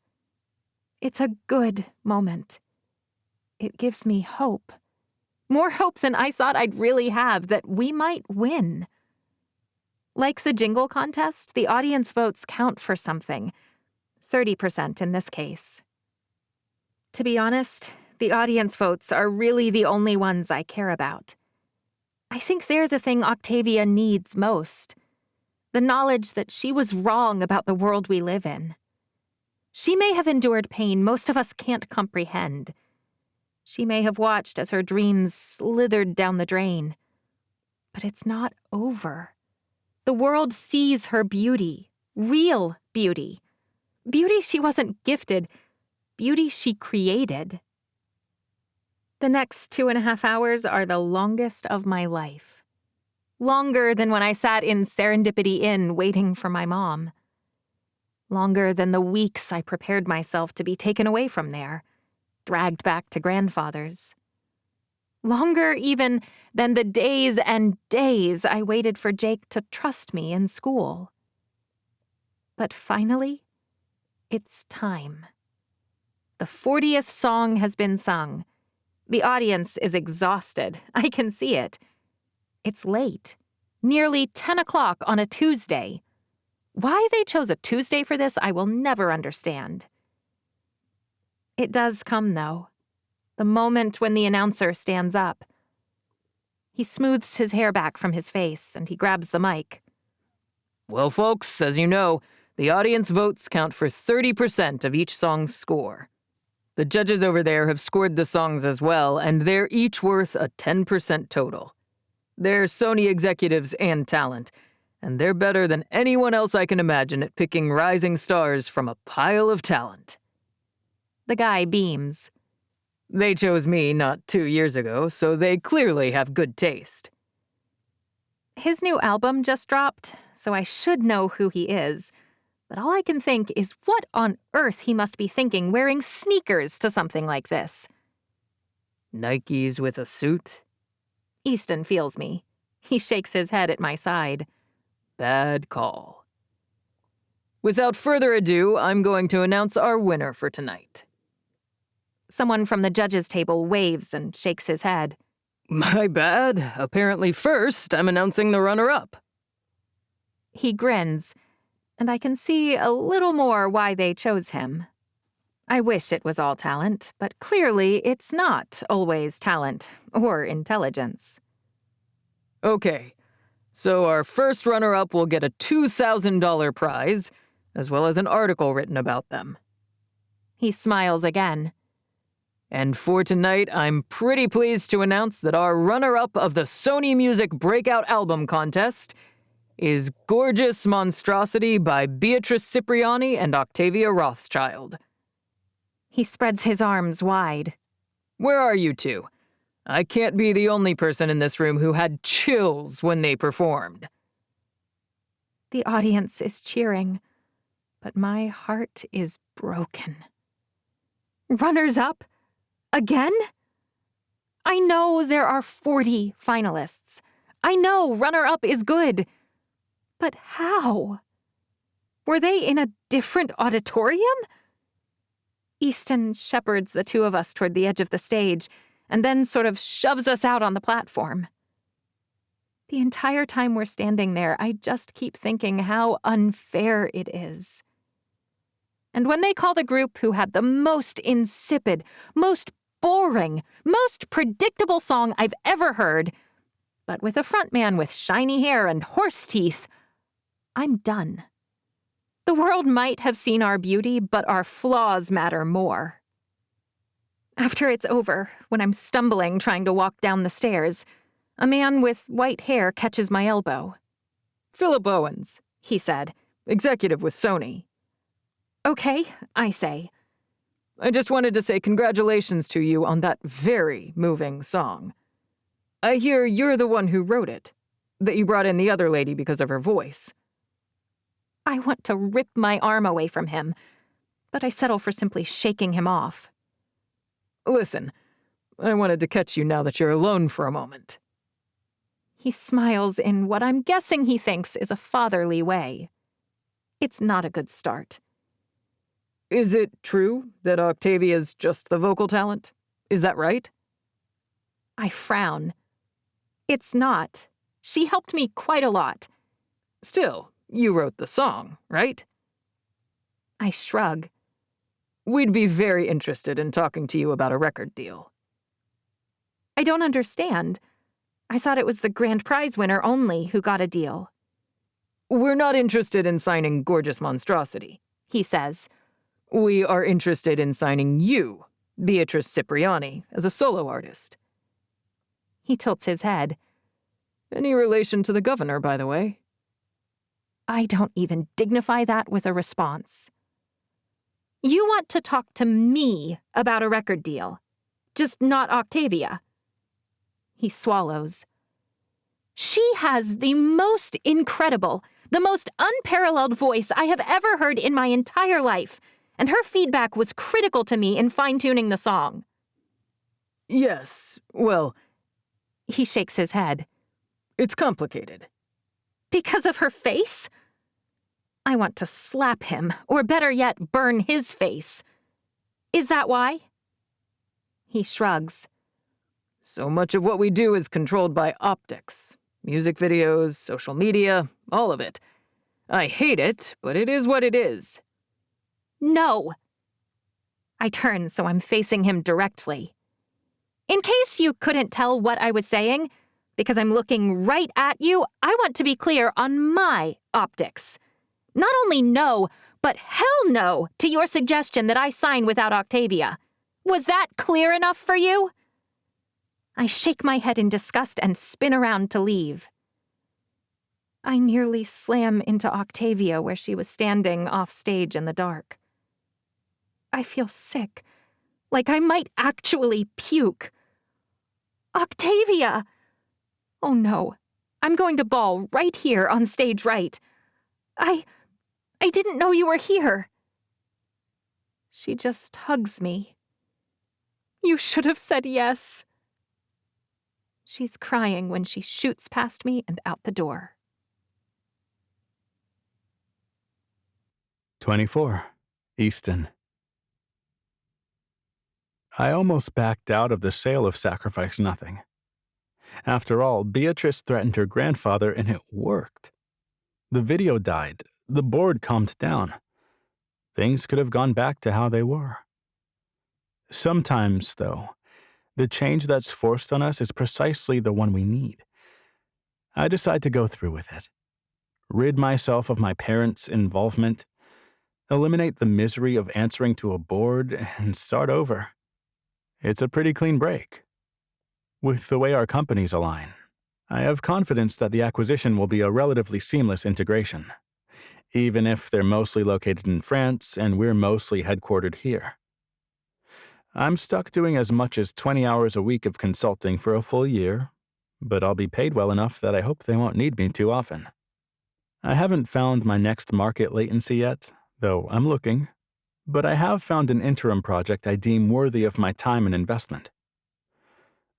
It's a good moment. It gives me hope. More hope than I thought I'd really have that we might win. Like the jingle contest, the audience votes count for something. 30% in this case. To be honest, the audience votes are really the only ones I care about. I think they're the thing Octavia needs most. The knowledge that she was wrong about the world we live in. She may have endured pain most of us can't comprehend. She may have watched as her dreams slithered down the drain. But it's not over. The world sees her beauty, real beauty. Beauty she wasn't gifted, beauty she created. The next 2.5 hours are the longest of my life. Longer than when I sat in Serendipity Inn waiting for my mom. Longer than the weeks I prepared myself to be taken away from there, dragged back to grandfather's. Longer even than the days and days I waited for Jake to trust me in school. But finally, it's time. The 40th song has been sung. The audience is exhausted. I can see it. It's late. Nearly 10 o'clock on a Tuesday. Why they chose a Tuesday for this, I will never understand. It does come, though. The moment when the announcer stands up. He smooths his hair back from his face, and he grabs the mic. Well, folks, as you know, the audience votes count for 30% of each song's score. The judges over there have scored the songs as well, and they're each worth a 10% total. They're Sony executives and talent, and they're better than anyone else I can imagine at picking rising stars from a pile of talent. The guy beams. They chose me not 2 years ago, so they clearly have good taste. His new album just dropped, so I should know who he is. But all I can think is what on earth he must be thinking wearing sneakers to something like this. Nikes with a suit? Easton feels me. He shakes his head at my side. Bad call. Without further ado, I'm going to announce our winner for tonight. Someone from the judges' table waves and shakes his head. My bad. Apparently first, I'm announcing the runner-up. He grins, and I can see a little more why they chose him. I wish it was all talent, but clearly it's not always talent or intelligence. Okay, so our first runner-up will get a $2,000 prize, as well as an article written about them. He smiles again. And for tonight, I'm pretty pleased to announce that our runner-up of the Sony Music Breakout Album Contest is Gorgeous Monstrosity by Beatrice Cipriani and Octavia Rothschild. He spreads his arms wide. Where are you two? I can't be the only person in this room who had chills when they performed. The audience is cheering, but my heart is broken. Runners up? Again? I know there are 40 finalists. I know runner-up is good. But how? Were they in a different auditorium? Easton shepherds the two of us toward the edge of the stage, and then sort of shoves us out on the platform. The entire time we're standing there, I just keep thinking how unfair it is. And when they call the group who had the most insipid, most boring, most predictable song I've ever heard, but with a frontman with shiny hair and horse teeth, I'm done. The world might have seen our beauty, but our flaws matter more. After it's over, when I'm stumbling trying to walk down the stairs, a man with white hair catches my elbow. Philip Owens, he said, executive with Sony. Okay, I say. I just wanted to say congratulations to you on that very moving song. I hear you're the one who wrote it, that you brought in the other lady because of her voice. I want to rip my arm away from him, but I settle for simply shaking him off. Listen, I wanted to catch you now that you're alone for a moment. He smiles in what I'm guessing he thinks is a fatherly way. It's not a good start. Is it true that Octavia's just the vocal talent? Is that right? I frown. It's not. She helped me quite a lot. Still, you wrote the song, right? I shrug. We'd be very interested in talking to you about a record deal. I don't understand. I thought it was the grand prize winner only who got a deal. We're not interested in signing Gorgeous Monstrosity, he says. We are interested in signing you, Beatrice Cipriani, as a solo artist. He tilts his head. Any relation to the governor, by the way? I don't even dignify that with a response. You want to talk to me about a record deal, just not Octavia. He swallows. She has the most incredible, the most unparalleled voice I have ever heard in my entire life, and her feedback was critical to me in fine-tuning the song. Yes, well... He shakes his head. It's complicated. Because of her face? I want to slap him, or better yet, burn his face. Is that why? He shrugs. So much of what we do is controlled by optics. Music videos, social media, all of it. I hate it, but it is what it is. No. I turn so I'm facing him directly. In case you couldn't tell what I was saying, because I'm looking right at you, I want to be clear on my optics. Not only no, but hell no to your suggestion that I sign without Octavia. Was that clear enough for you? I shake my head in disgust and spin around to leave. I nearly slam into Octavia where she was standing off stage in the dark. I feel sick, like I might actually puke. Octavia! Oh no, I'm going to bawl right here on stage right. I didn't know you were here. She just hugs me. You should have said yes. She's crying when she shoots past me and out the door. 24. Easton. I almost backed out of the sale of Sacrifice Nothing. After all, Beatrice threatened her grandfather and it worked. The video died. The board calmed down. Things could have gone back to how they were. Sometimes, though, the change that's forced on us is precisely the one we need. I decide to go through with it. Rid myself of my parents' involvement, eliminate the misery of answering to a board, and start over. It's a pretty clean break. With the way our companies align, I have confidence that the acquisition will be a relatively seamless integration, even if they're mostly located in France and we're mostly headquartered here. I'm stuck doing as much as 20 hours a week of consulting for a full year, but I'll be paid well enough that I hope they won't need me too often. I haven't found my next market latency yet, though I'm looking, but I have found an interim project I deem worthy of my time and investment.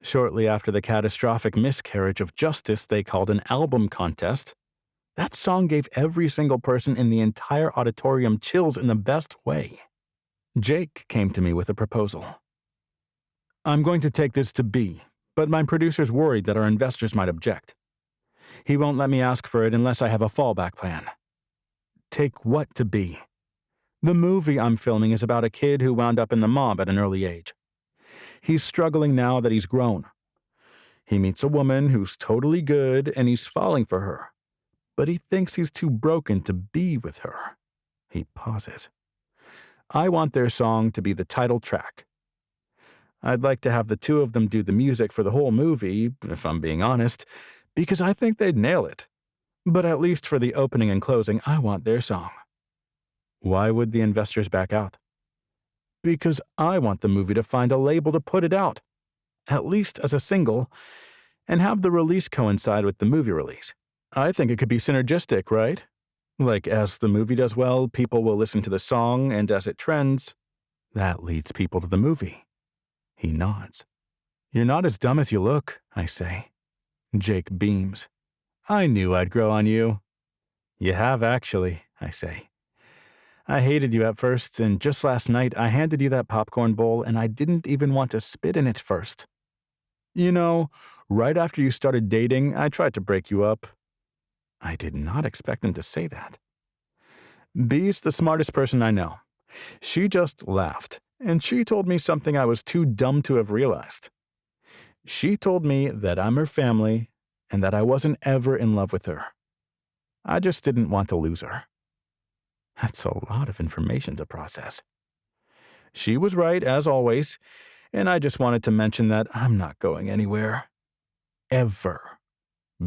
Shortly after the catastrophic miscarriage of justice they called an album contest, that song gave every single person in the entire auditorium chills in the best way. Jake came to me with a proposal. I'm going to take this to B, but my producer's worried that our investors might object. He won't let me ask for it unless I have a fallback plan. Take what to B? The movie I'm filming is about a kid who wound up in the mob at an early age. He's struggling now that he's grown. He meets a woman who's totally good and he's falling for her, but he thinks he's too broken to be with her. He pauses. I want their song to be the title track. I'd like to have the two of them do the music for the whole movie, if I'm being honest, because I think they'd nail it. But at least for the opening and closing, I want their song. Why would the investors back out? Because I want the movie to find a label to put it out, at least as a single, and have the release coincide with the movie release. I think it could be synergistic, right? Like, as the movie does well, people will listen to the song, and as it trends, that leads people to the movie. He nods. You're not as dumb as you look, I say. Jake beams. I knew I'd grow on you. You have, actually, I say. I hated you at first, and just last night I handed you that popcorn bowl and I didn't even want to spit in it first. You know, right after you started dating, I tried to break you up. I did not expect him to say that. Bee's the smartest person I know. She just laughed, and she told me something I was too dumb to have realized. She told me that I'm her family and that I wasn't ever in love with her. I just didn't want to lose her. That's a lot of information to process. She was right, as always, and I just wanted to mention that I'm not going anywhere. Ever.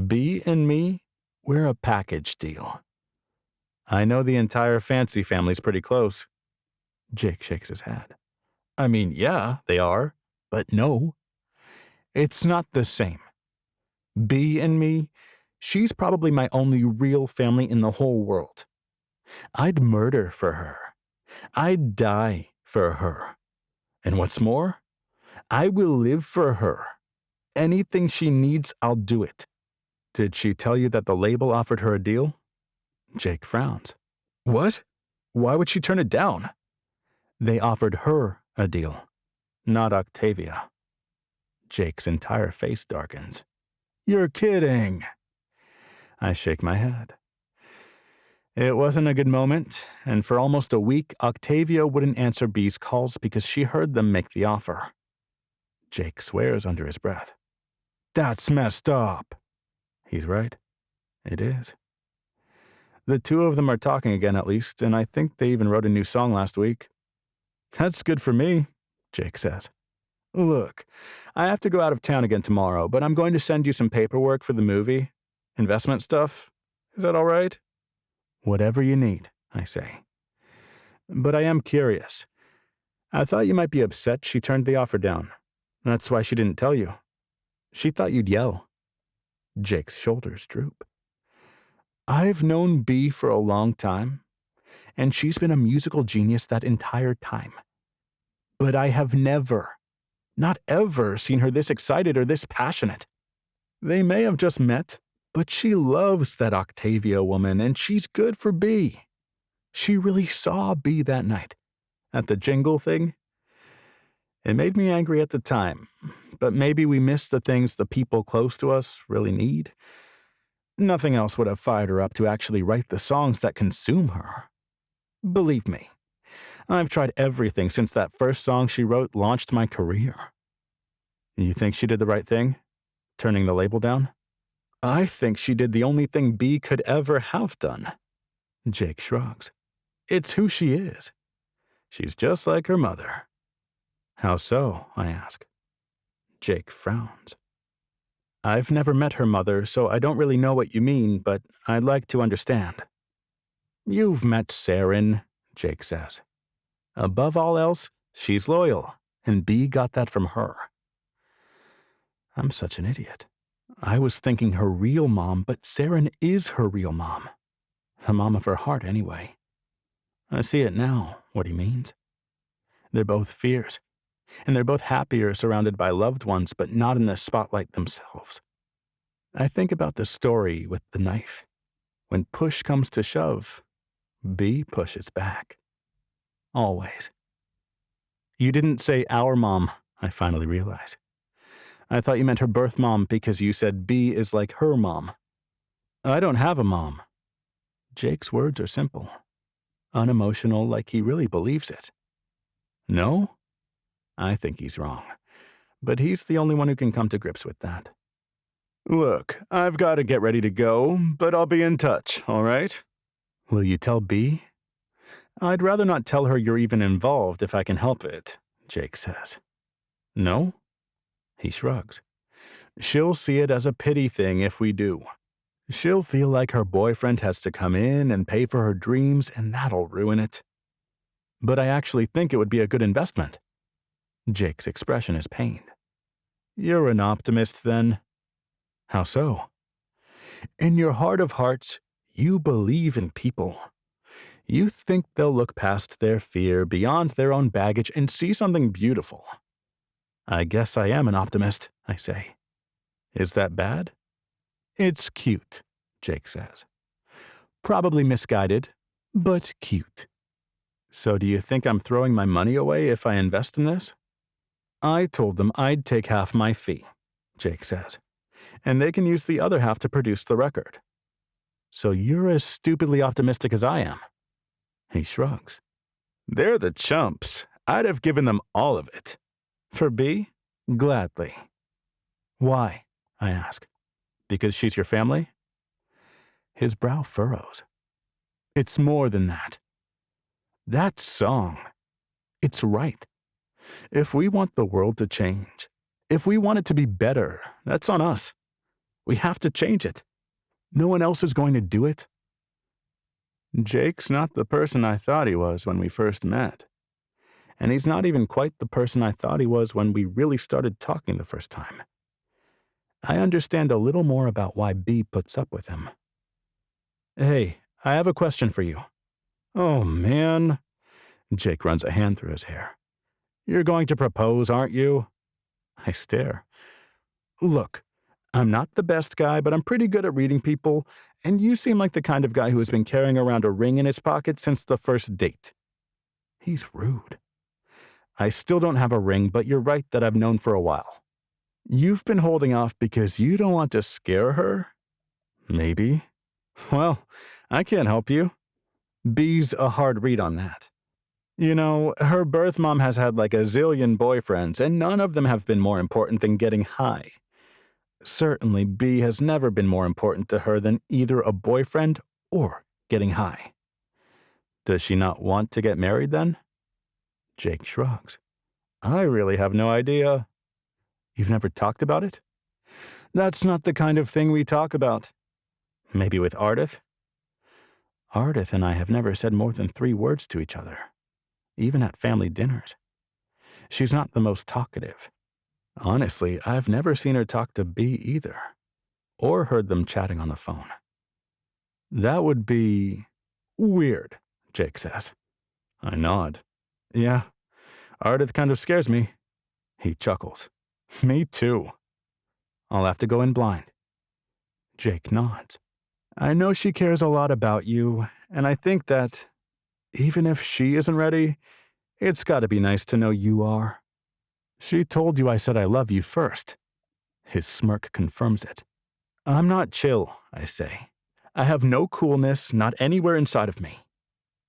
Bee and me, we're a package deal. I know the entire Fancy family's pretty close. Jake shakes his head. I mean, yeah, they are, but no. It's not the same. Bee and me, she's probably my only real family in the whole world. I'd murder for her. I'd die for her. And what's more, I will live for her. Anything she needs, I'll do it. Did she tell you that the label offered her a deal? Jake frowns. What? Why would she turn it down? They offered her A deal. Not Octavia. Jake's entire face darkens. You're kidding. I shake my head. It wasn't a good moment, and for almost a week, Octavia wouldn't answer B's calls because she heard them make the offer. Jake swears under his breath. That's messed up. He's right. It is. The two of them are talking again at least, and I think they even wrote a new song last week. That's good for me, Jake says. Look, I have to go out of town again tomorrow, but I'm going to send you some paperwork for the movie. Investment stuff. Is that all right? Whatever you need, I say. But I am curious. I thought you might be upset she turned the offer down. That's why she didn't tell you. She thought you'd yell. Jake's shoulders droop. I've known B for a long time, and she's been a musical genius that entire time. But I have never, not ever, seen her this excited or this passionate. They may have just met, but she loves that Octavia woman, and she's good for B. She really saw B that night. At the jingle thing. It made me angry at the time, but maybe we missed the things the people close to us really need. Nothing else would have fired her up to actually write the songs that consume her. Believe me, I've tried everything since that first song she wrote launched my career. You think she did the right thing? Turning the label down? I think she did the only thing B could ever have done. Jake shrugs. It's who she is. She's just like her mother. How so? I ask. Jake frowns. I've never met her mother, so I don't really know what you mean, but I'd like to understand. You've met Saren, Jake says. Above all else, she's loyal, and B got that from her. I'm such an idiot. I was thinking her real mom, but Saren is her real mom. The mom of her heart, anyway. I see it now, what he means. They're both fierce, and they're both happier surrounded by loved ones, but not in the spotlight themselves. I think about the story with the knife. When push comes to shove, B pushes back. Always. You didn't say our mom, I finally realize. I thought you meant her birth mom because you said B is like her mom. I don't have a mom. Jake's words are simple. Unemotional, like he really believes it. No? I think he's wrong. But he's the only one who can come to grips with that. Look, I've got to get ready to go, but I'll be in touch, all right? Will you tell B? I'd rather not tell her you're even involved if I can help it, Jake says. No? He shrugs. She'll see it as a pity thing if we do. She'll feel like her boyfriend has to come in and pay for her dreams, and that'll ruin it. But I actually think it would be a good investment. Jake's expression is pained. You're an optimist, then? How so? In your heart of hearts, you believe in people. You think they'll look past their fear, beyond their own baggage, and see something beautiful. I guess I am an optimist, I say. Is that bad? It's cute, Jake says. Probably misguided, but cute. So do you think I'm throwing my money away if I invest in this? I told them I'd take half my fee, Jake says, and they can use the other half to produce the record. So you're as stupidly optimistic as I am. He shrugs. They're the chumps. I'd have given them all of it. For B? Gladly. Why? I ask. Because she's your family? His brow furrows. It's more than that. That song, it's right. If we want the world to change, if we want it to be better, that's on us. We have to change it. No one else is going to do it. Jake's not the person I thought he was when we first met. And he's not even quite the person I thought he was when we really started talking the first time. I understand a little more about why B puts up with him. Hey, I have a question for you. Oh, man. Jake runs a hand through his hair. You're going to propose, aren't you? I stare. Look, I'm not the best guy, but I'm pretty good at reading people, and you seem like the kind of guy who has been carrying around a ring in his pocket since the first date. He's rude. I still don't have a ring, but you're right that I've known for a while. You've been holding off because you don't want to scare her? Maybe. Well, I can't help you. B's a hard read on that. You know, her birth mom has had like a zillion boyfriends, and none of them have been more important than getting high. Certainly, B has never been more important to her than either a boyfriend or getting high. Does she not want to get married then? Jake shrugs. I really have no idea. You've never talked about it? That's not the kind of thing we talk about. Maybe with Ardith? Ardith and I have never said more than 3 words to each other, even at family dinners. She's not the most talkative. Honestly, I've never seen her talk to B either, or heard them chatting on the phone. That would be weird, Jake says. I nod. Yeah, Ardith kind of scares me. He chuckles. Me too. I'll have to go in blind. Jake nods. I know she cares a lot about you, and I think that, even if she isn't ready, it's gotta be nice to know you are. She told you I said I love you first. His smirk confirms it. I'm not chill, I say. I have no coolness, not anywhere inside of me.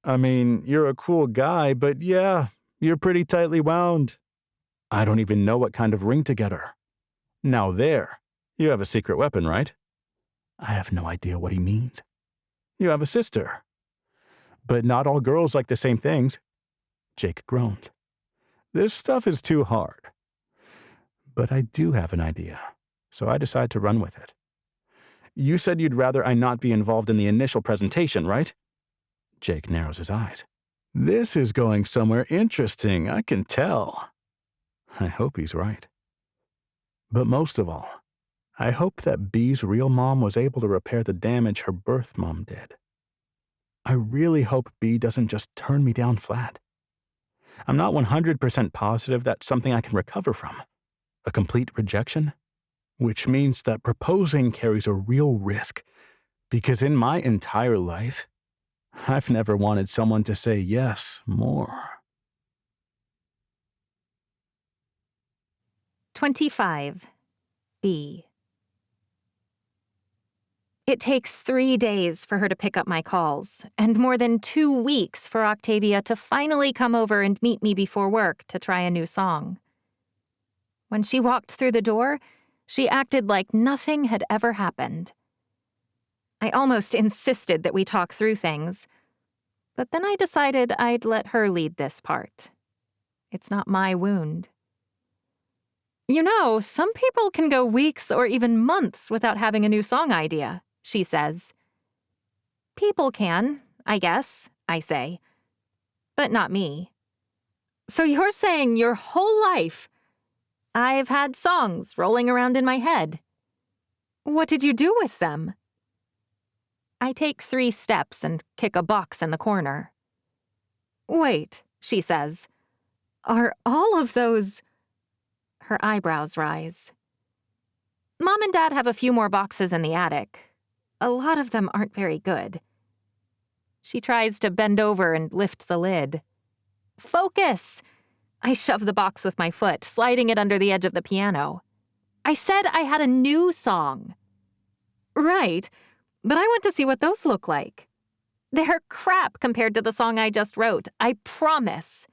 I mean, you're a cool guy, but yeah, you're pretty tightly wound. I don't even know what kind of ring to get her. Now there, you have a secret weapon, right? I have no idea what he means. You have a sister. But not all girls like the same things. Jake groans. This stuff is too hard. But I do have an idea, so I decide to run with it. You said you'd rather I not be involved in the initial presentation, right? Jake narrows his eyes. This is going somewhere interesting, I can tell. I hope he's right. But most of all, I hope that B's real mom was able to repair the damage her birth mom did. I really hope B doesn't just turn me down flat. I'm not 100% positive that's something I can recover from. A complete rejection? Which means that proposing carries a real risk, because in my entire life, I've never wanted someone to say yes more. 25. B. It takes 3 days for her to pick up my calls, and more than 2 weeks for Octavia to finally come over and meet me before work to try a new song. When she walked through the door, she acted like nothing had ever happened. I almost insisted that we talk through things, but then I decided I'd let her lead this part. It's not my wound. You know, some people can go weeks or even months without having a new song idea, she says. People can, I guess, I say. But not me. So you're saying your whole life, I've had songs rolling around in my head. What did you do with them? I take 3 steps and kick a box in the corner. Wait, she says. Are all of those... Her eyebrows rise. Mom and Dad have a few more boxes in the attic. A lot of them aren't very good. She tries to bend over and lift the lid. Focus! I shove the box with my foot, sliding it under the edge of the piano. I said I had a new song. Right, but I want to see what those look like. They're crap compared to the song I just wrote, I promise.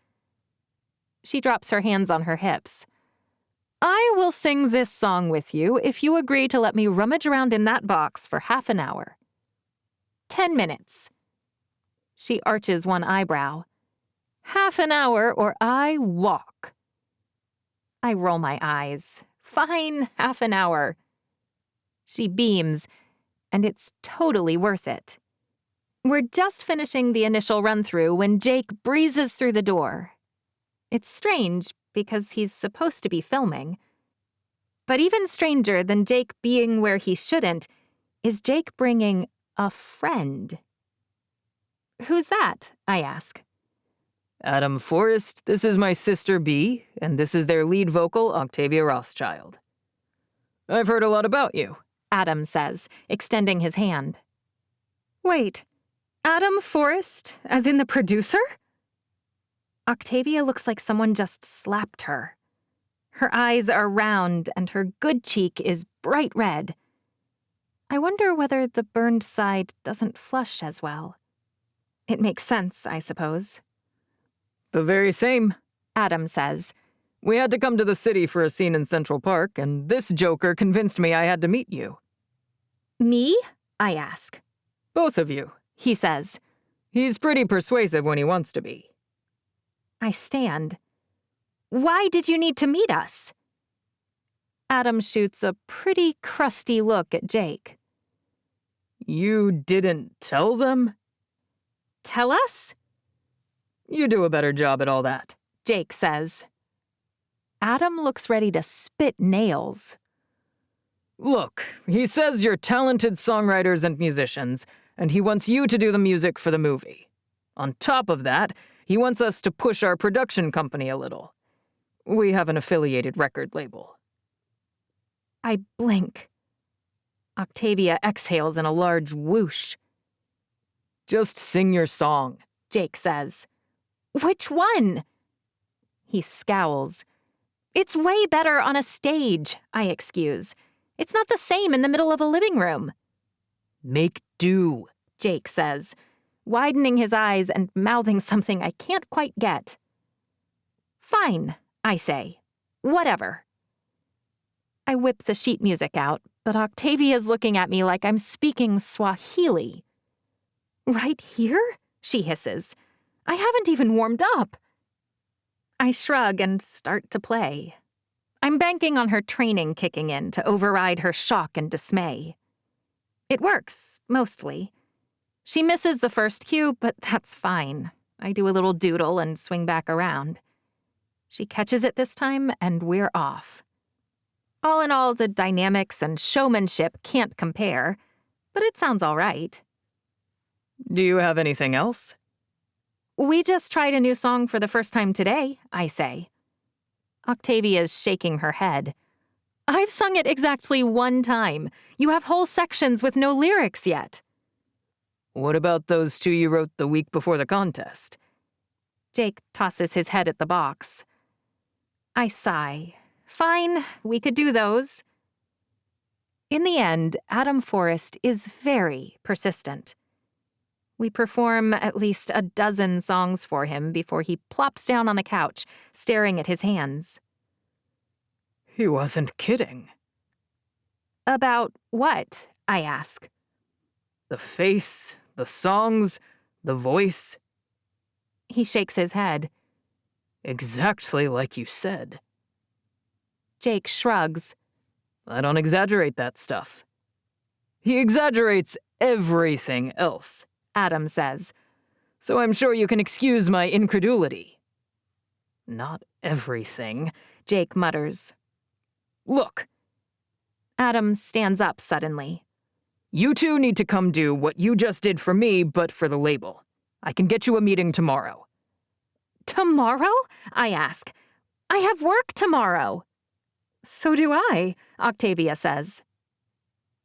She drops her hands on her hips. I will sing this song with you if you agree to let me rummage around in that box for half an hour. 10 minutes. She arches one eyebrow. Half an hour or I walk. I roll my eyes. Fine, half an hour. She beams, and it's totally worth it. We're just finishing the initial run-through when Jake breezes through the door. It's strange, because he's supposed to be filming. But even stranger than Jake being where he shouldn't is Jake bringing a friend. Who's that? I ask. Adam Forrest, this is my sister B, and this is their lead vocal, Octavia Rothschild. I've heard a lot about you, Adam says, extending his hand. Wait, Adam Forrest, as in the producer? Octavia looks like someone just slapped her. Her eyes are round and her good cheek is bright red. I wonder whether the burned side doesn't flush as well. It makes sense, I suppose. The very same, Adam says. We had to come to the city for a scene in Central Park, and this joker convinced me I had to meet you. Me? I ask. Both of you, He says. He's pretty persuasive when he wants to be. I stand. Why did you need to meet us? Adam shoots a pretty crusty look at Jake. You didn't tell them? Tell us? You do a better job at all that. Jake says. Adam looks ready to spit nails. Look, he says you're talented songwriters and musicians, and he wants you to do the music for the movie. On top of that, he wants us to push our production company a little. We have an affiliated record label. I blink. Octavia exhales in a large whoosh. Just sing your song, Jake says. Which one? He scowls. It's way better on a stage, I excuse. It's not the same in the middle of a living room. Make do, Jake says, widening his eyes and mouthing something I can't quite get. Fine, I say. Whatever. I whip the sheet music out, but Octavia's looking at me like I'm speaking Swahili. Right here? She hisses. I haven't even warmed up. I shrug and start to play. I'm banking on her training kicking in to override her shock and dismay. It works, mostly. She misses the first cue, but that's fine. I do a little doodle and swing back around. She catches it this time, and we're off. All in all, the dynamics and showmanship can't compare, but it sounds all right. Do you have anything else? We just tried a new song for the first time today, I say. Octavia's shaking her head. I've sung it exactly one time. You have whole sections with no lyrics yet. What about those two you wrote the week before the contest? Jake tosses his head at the box. I sigh. Fine, we could do those. In the end, Adam Forrest is very persistent. We perform at least a dozen songs for him before he plops down on the couch, staring at his hands. He wasn't kidding. About what? I ask. The face, the songs, the voice. He shakes his head. Exactly like you said. Jake shrugs. I don't exaggerate that stuff. He exaggerates everything else, Adam says. So I'm sure you can excuse my incredulity. Not everything, Jake mutters. Look. Adam stands up suddenly. You two need to come do what you just did for me, but for the label. I can get you a meeting tomorrow. Tomorrow? I ask. I have work tomorrow. So do I, Octavia says.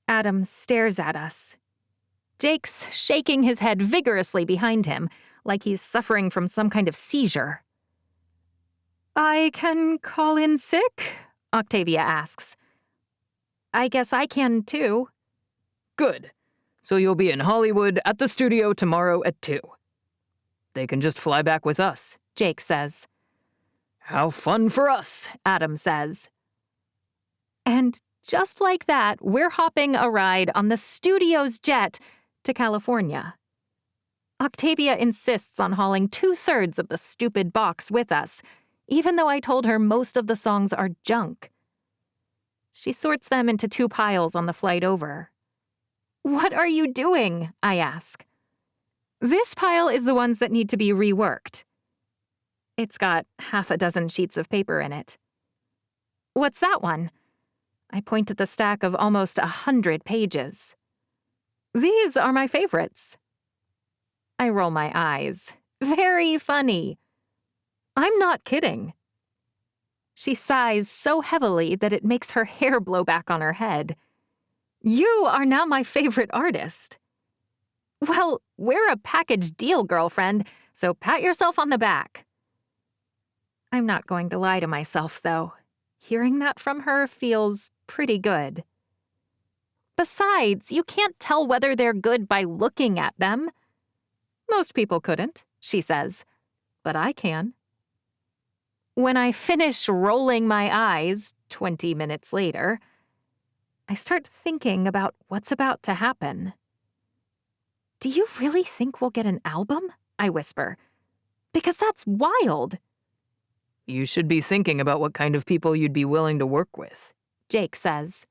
Adam stares at us. Jake's shaking his head vigorously behind him, like he's suffering from some kind of seizure. I can call in sick? Octavia asks. I guess I can, too. Good. So you'll be in Hollywood at the studio tomorrow at 2. They can just fly back with us, Jake says. How fun for us, Adam says. And just like that, we're hopping a ride on the studio's jet to California. Octavia insists on hauling 2/3 of the stupid box with us, even though I told her most of the songs are junk. She sorts them into 2 piles on the flight over. What are you doing? I ask. This pile is the ones that need to be reworked. It's got 6 sheets of paper in it. What's that one? I point at the stack of almost 100 pages. These are my favorites. I roll my eyes. Very funny. I'm not kidding. She sighs so heavily that it makes her hair blow back on her head. You are now my favorite artist. Well, we're a package deal, girlfriend, so pat yourself on the back. I'm not going to lie to myself, though. Hearing that from her feels pretty good. Besides, you can't tell whether they're good by looking at them. Most people couldn't, she says, but I can. When I finish rolling my eyes 20 minutes later, I start thinking about what's about to happen. Do you really think we'll get an album? I whisper. Because that's wild. You should be thinking about what kind of people you'd be willing to work with, Jake says.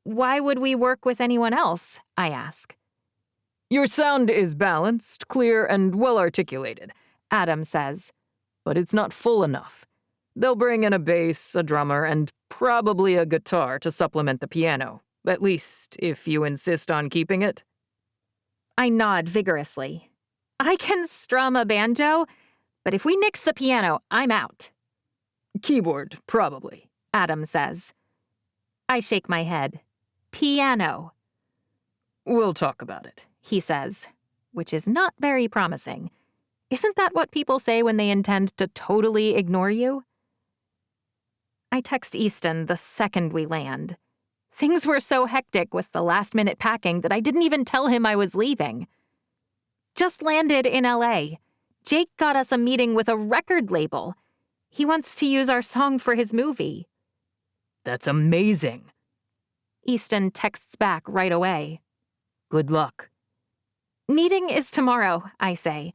Why would we work with anyone else? I ask. Your sound is balanced, clear, and well-articulated, Adam says. But it's not full enough. They'll bring in a bass, a drummer, and probably a guitar to supplement the piano, at least if you insist on keeping it. I nod vigorously. I can strum a banjo, but if we nix the piano, I'm out. Keyboard, probably, Adam says. I shake my head. Piano. We'll talk about it, he says, which is not very promising. Isn't that what people say when they intend to totally ignore you? I text Easton the second we land. Things were so hectic with the last-minute packing that I didn't even tell him I was leaving. Just landed in LA. Jake got us a meeting with a record label. He wants to use our song for his movie. That's amazing. Easton texts back right away. Good luck. Meeting is tomorrow, I say,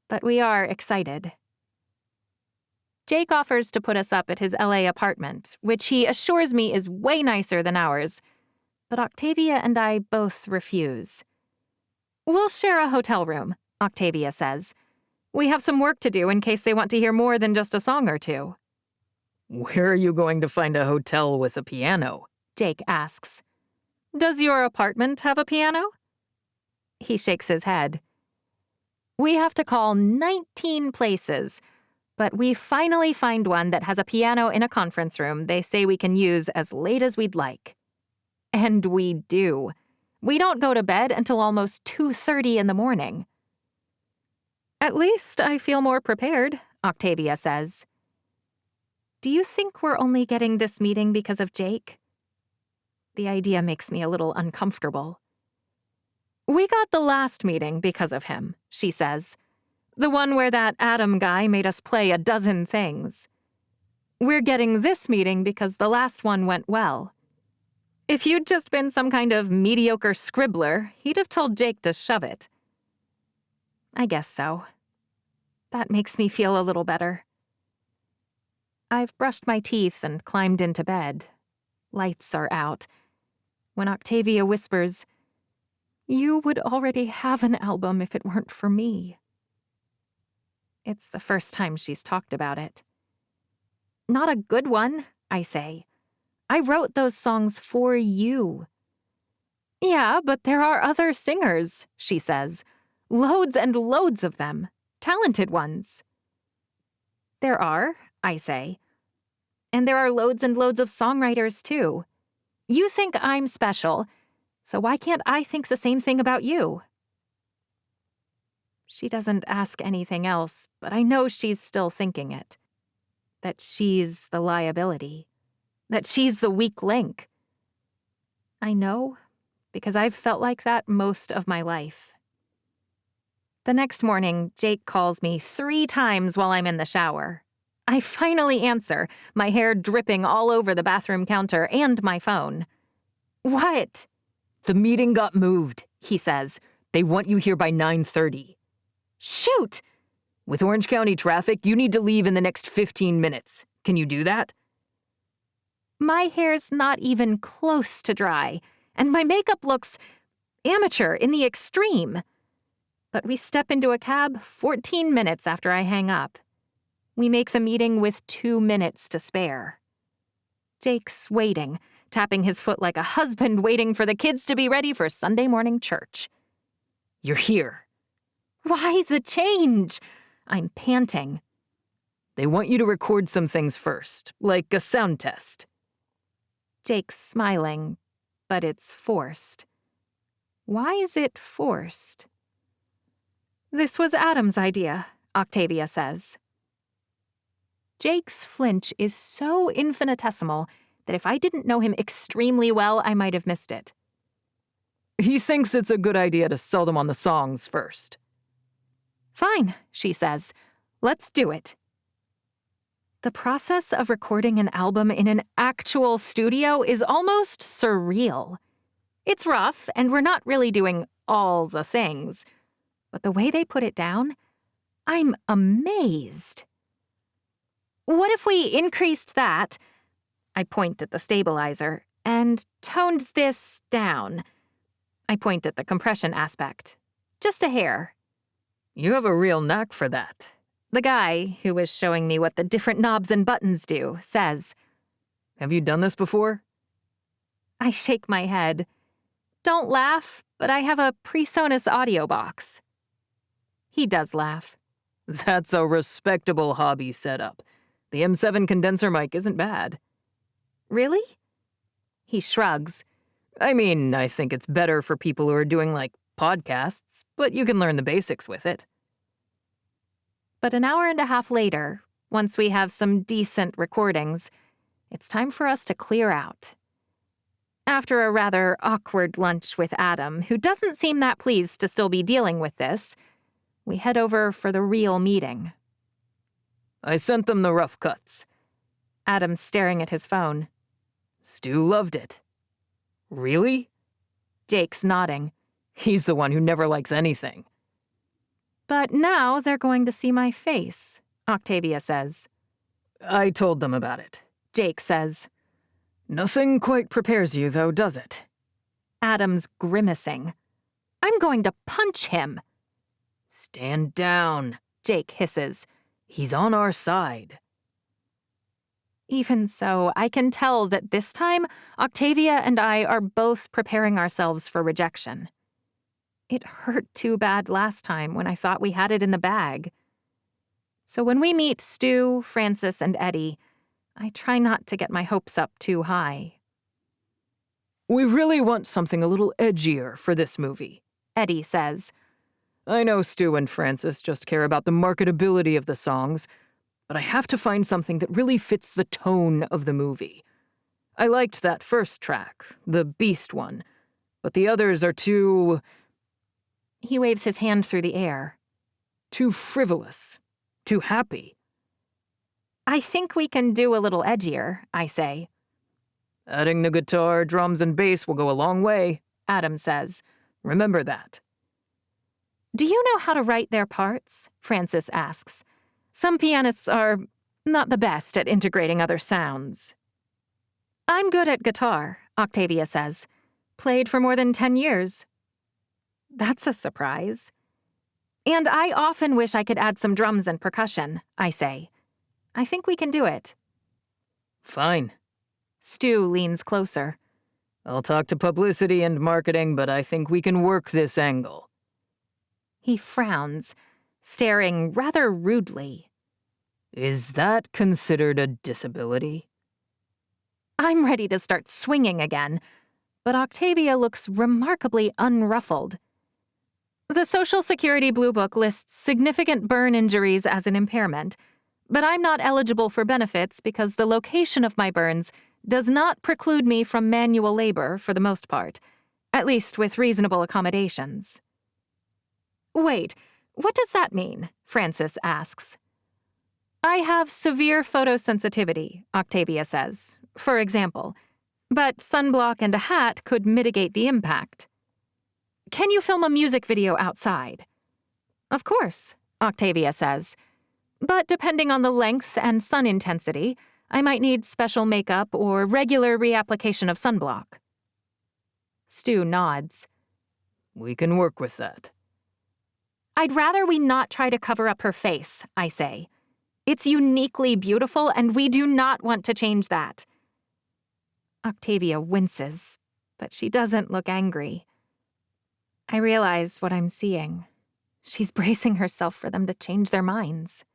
but we are excited. Jake offers to put us up at his LA apartment, which he assures me is way nicer than ours, but Octavia and I both refuse. We'll share a hotel room, Octavia says. We have some work to do in case they want to hear more than just a song or two. Where are you going to find a hotel with a piano? Jake asks. Does your apartment have a piano? He shakes his head. We have to call 19 places, but we finally find one that has a piano in a conference room they say we can use as late as we'd like. And we do. We don't go to bed until almost 2:30 in the morning. At least I feel more prepared, Octavia says. Do you think we're only getting this meeting because of Jake? The idea makes me a little uncomfortable. We got the last meeting because of him, she says. The one where that Adam guy made us play a dozen things. We're getting this meeting because the last one went well. If you'd just been some kind of mediocre scribbler, he'd have told Jake to shove it. I guess so. That makes me feel a little better. I've brushed my teeth and climbed into bed. Lights are out. When Octavia whispers, "You would already have an album if it weren't for me." It's the first time she's talked about it. Not a good one, I say. I wrote those songs for you. Yeah, but there are other singers, she says. Loads and loads of them. Talented ones. There are, I say. And there are loads and loads of songwriters, too. You think I'm special, so why can't I think the same thing about you? She doesn't ask anything else, but I know she's still thinking it. That she's the liability. That she's the weak link. I know, because I've felt like that most of my life. The next morning, Jake calls me 3 times while I'm in the shower. I finally answer, my hair dripping all over the bathroom counter and my phone. What? The meeting got moved, He says. They want you here by 9:30. Shoot! With Orange County traffic, you need to leave in the next 15 minutes. Can you do that? My hair's not even close to dry, and my makeup looks amateur in the extreme. But we step into a cab 14 minutes after I hang up. We make the meeting with 2 minutes to spare. Jake's waiting, tapping his foot like a husband waiting for the kids to be ready for Sunday morning church. You're here. Why the change? I'm panting. They want you to record some things first, like a sound test. Jake's smiling, but it's forced. Why is it forced? This was Adam's idea, Octavia says. Jake's flinch is so infinitesimal that if I didn't know him extremely well, I might have missed it. He thinks it's a good idea to sell them on the songs first. Fine, she says. Let's do it. The process of recording an album in an actual studio is almost surreal. It's rough, and we're not really doing all the things. But the way they put it down, I'm amazed. What if we increased that, I point at the stabilizer, and toned this down? I point at the compression aspect. Just a hair. You have a real knack for that. The guy, who was showing me what the different knobs and buttons do, says. Have you done this before? I shake my head. Don't laugh, but I have a PreSonus audio box. He does laugh. That's a respectable hobby setup. The M7 condenser mic isn't bad. Really? He shrugs. I mean, I think it's better for people who are doing, like, podcasts, but you can learn the basics with it. But an hour and a half later, once we have some decent recordings, it's time for us to clear out. After a rather awkward lunch with Adam, who doesn't seem that pleased to still be dealing with this, we head over for the real meeting. I sent them the rough cuts. Adam's staring at his phone. Stu loved it. Really? Jake's nodding. He's the one who never likes anything. But now they're going to see my face, Octavia says. I told them about it. Jake says. Nothing quite prepares you, though, does it? Adam's grimacing. I'm going to punch him. Stand down, Jake hisses. He's on our side. Even so, I can tell that this time, Octavia and I are both preparing ourselves for rejection. It hurt too bad last time when I thought we had it in the bag. So when we meet Stu, Francis, and Eddie, I try not to get my hopes up too high. We really want something a little edgier for this movie, Eddie says. I know Stu and Francis just care about the marketability of the songs, but I have to find something that really fits the tone of the movie. I liked that first track, the Beast one, but the others are too... He waves his hand through the air. Too frivolous. Too happy. I think we can do a little edgier, I say. Adding the guitar, drums, and bass will go a long way, Adam says. Remember that. Do you know how to write their parts? Francis asks. Some pianists are not the best at integrating other sounds. I'm good at guitar, Octavia says. Played for more than 10 years. That's a surprise. And I often wish I could add some drums and percussion, I say. I think we can do it. Fine. Stu leans closer. I'll talk to publicity and marketing, but I think we can work this angle. He frowns, staring rather rudely. Is that considered a disability? I'm ready to start swinging again, but Octavia looks remarkably unruffled. The Social Security Blue Book lists significant burn injuries as an impairment, but I'm not eligible for benefits because the location of my burns does not preclude me from manual labor for the most part, at least with reasonable accommodations. Wait, what does that mean? Francis asks. I have severe photosensitivity, Octavia says, for example, but sunblock and a hat could mitigate the impact. Can you film a music video outside? Of course, Octavia says, but depending on the length and sun intensity, I might need special makeup or regular reapplication of sunblock. Stu nods. We can work with that. I'd rather we not try to cover up her face, I say. It's uniquely beautiful, and we do not want to change that. Octavia winces, but she doesn't look angry. I realize what I'm seeing. She's bracing herself for them to change their minds.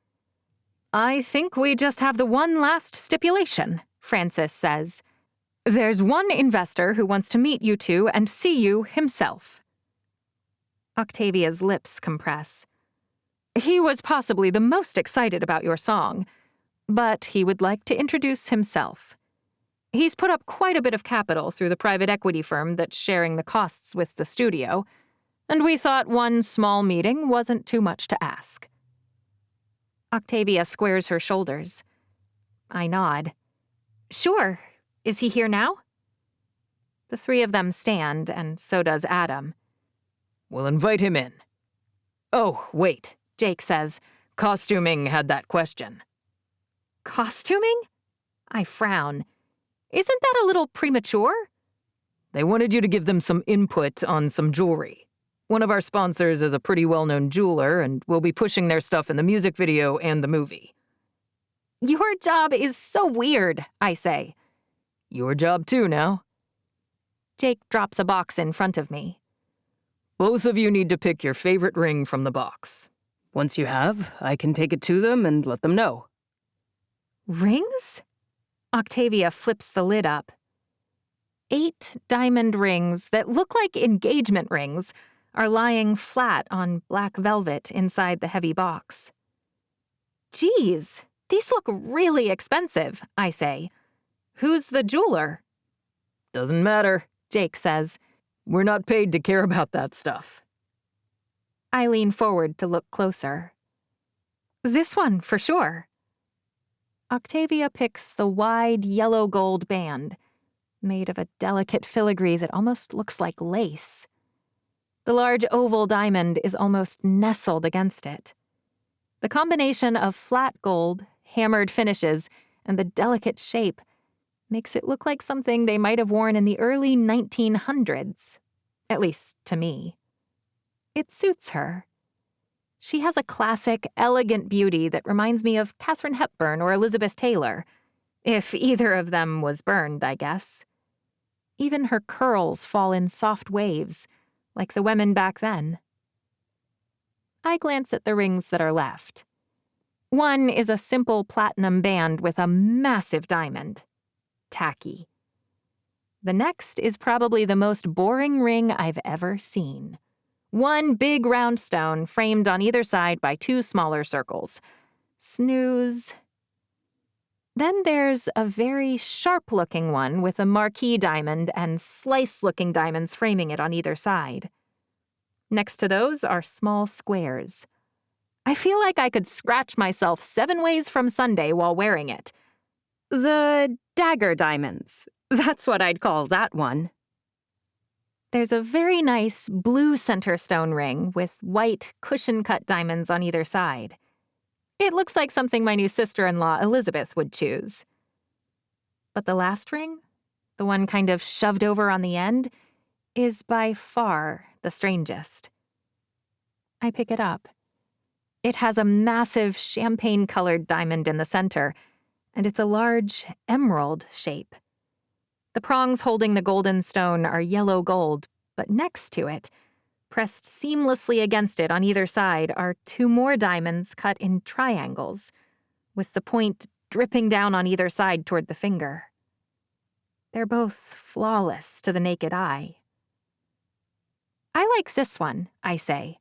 I think we just have the one last stipulation, Francis says. There's one investor who wants to meet you two and see you himself. Octavia's lips compress. He was possibly the most excited about your song, but he would like to introduce himself. He's put up quite a bit of capital through the private equity firm that's sharing the costs with the studio, and we thought one small meeting wasn't too much to ask. Octavia squares her shoulders. I nod. Sure. Is he here now? The three of them stand, and so does Adam. We'll invite him in. Oh, wait, Jake says. costuming had that question. Costuming? I frown. Isn't that a little premature? They wanted you to give them some input on some jewelry. One of our sponsors is a pretty well-known jeweler, and we'll be pushing their stuff in the music video and the movie. Your job is so weird, I say. Your job too now. Jake drops a box in front of me. Both of you need to pick your favorite ring from the box. Once you have, I can take it to them and let them know. Rings? Octavia flips the lid up. 8 diamond rings that look like engagement rings are lying flat on black velvet inside the heavy box. Geez, these look really expensive, I say. Who's the jeweler? Doesn't matter, Jake says. We're not paid to care about that stuff. I lean forward to look closer. This one, for sure. Octavia picks the wide yellow gold band, made of a delicate filigree that almost looks like lace. The large oval diamond is almost nestled against it. The combination of flat gold, hammered finishes, and the delicate shape makes it look like something they might have worn in the early 1900s, at least to me. It suits her. She has a classic, elegant beauty that reminds me of Katharine Hepburn or Elizabeth Taylor, if either of them was burned, I guess. Even her curls fall in soft waves, like the women back then. I glance at the rings that are left. One is a simple platinum band with a massive diamond. Tacky. The next is probably the most boring ring I've ever seen. One big round stone framed on either side by 2 smaller circles. Snooze. Then there's a very sharp-looking one with a marquee diamond and slice-looking diamonds framing it on either side. Next to those are small squares. I feel like I could scratch myself 7 ways from Sunday while wearing it. The dagger diamonds. That's what I'd call that one. There's a very nice blue center stone ring with white cushion-cut diamonds on either side. It looks like something my new sister-in-law Elizabeth would choose. But the last ring, the one kind of shoved over on the end, is by far the strangest. I pick it up. It has a massive champagne-colored diamond in the center, and it's a large emerald shape. The prongs holding the golden stone are yellow gold, but next to it, pressed seamlessly against it on either side, are 2 more diamonds cut in triangles, with the point dripping down on either side toward the finger. They're both flawless to the naked eye. I like this one, I say.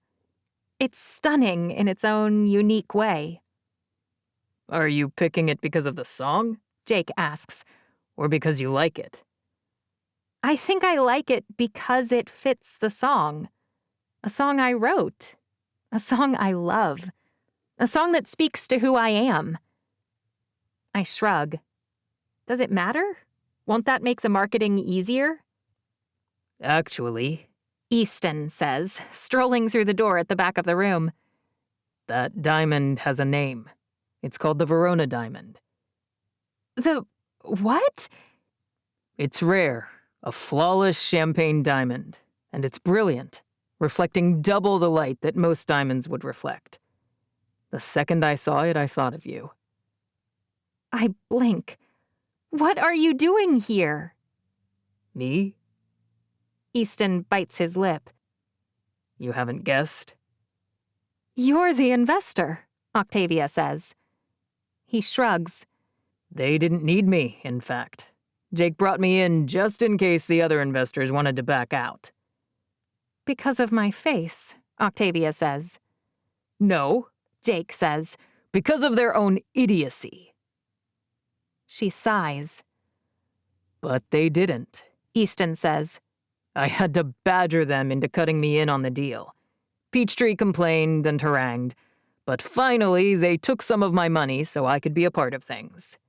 It's stunning in its own unique way. Are you picking it because of the song? Jake asks. Or because you like it? I think I like it because it fits the song. A song I wrote. A song I love. A song that speaks to who I am. I shrug. Does it matter? Won't that make the marketing easier? Actually, Easton says, strolling through the door at the back of the room. That diamond has a name. It's called the Verona diamond. The what? It's rare, a flawless champagne diamond, and it's brilliant, reflecting double the light that most diamonds would reflect. The second I saw it, I thought of you. I blink. What are you doing here? Me? Easton bites his lip. You haven't guessed? You're the investor, Octavia says. He shrugs. They didn't need me, in fact. Jake brought me in just in case the other investors wanted to back out. Because of my face, Octavia says. No, Jake says. because of their own idiocy. She sighs. But they didn't. Easton says. I had to badger them into cutting me in on the deal. Peachtree complained and harangued, but finally they took some of my money so I could be a part of things.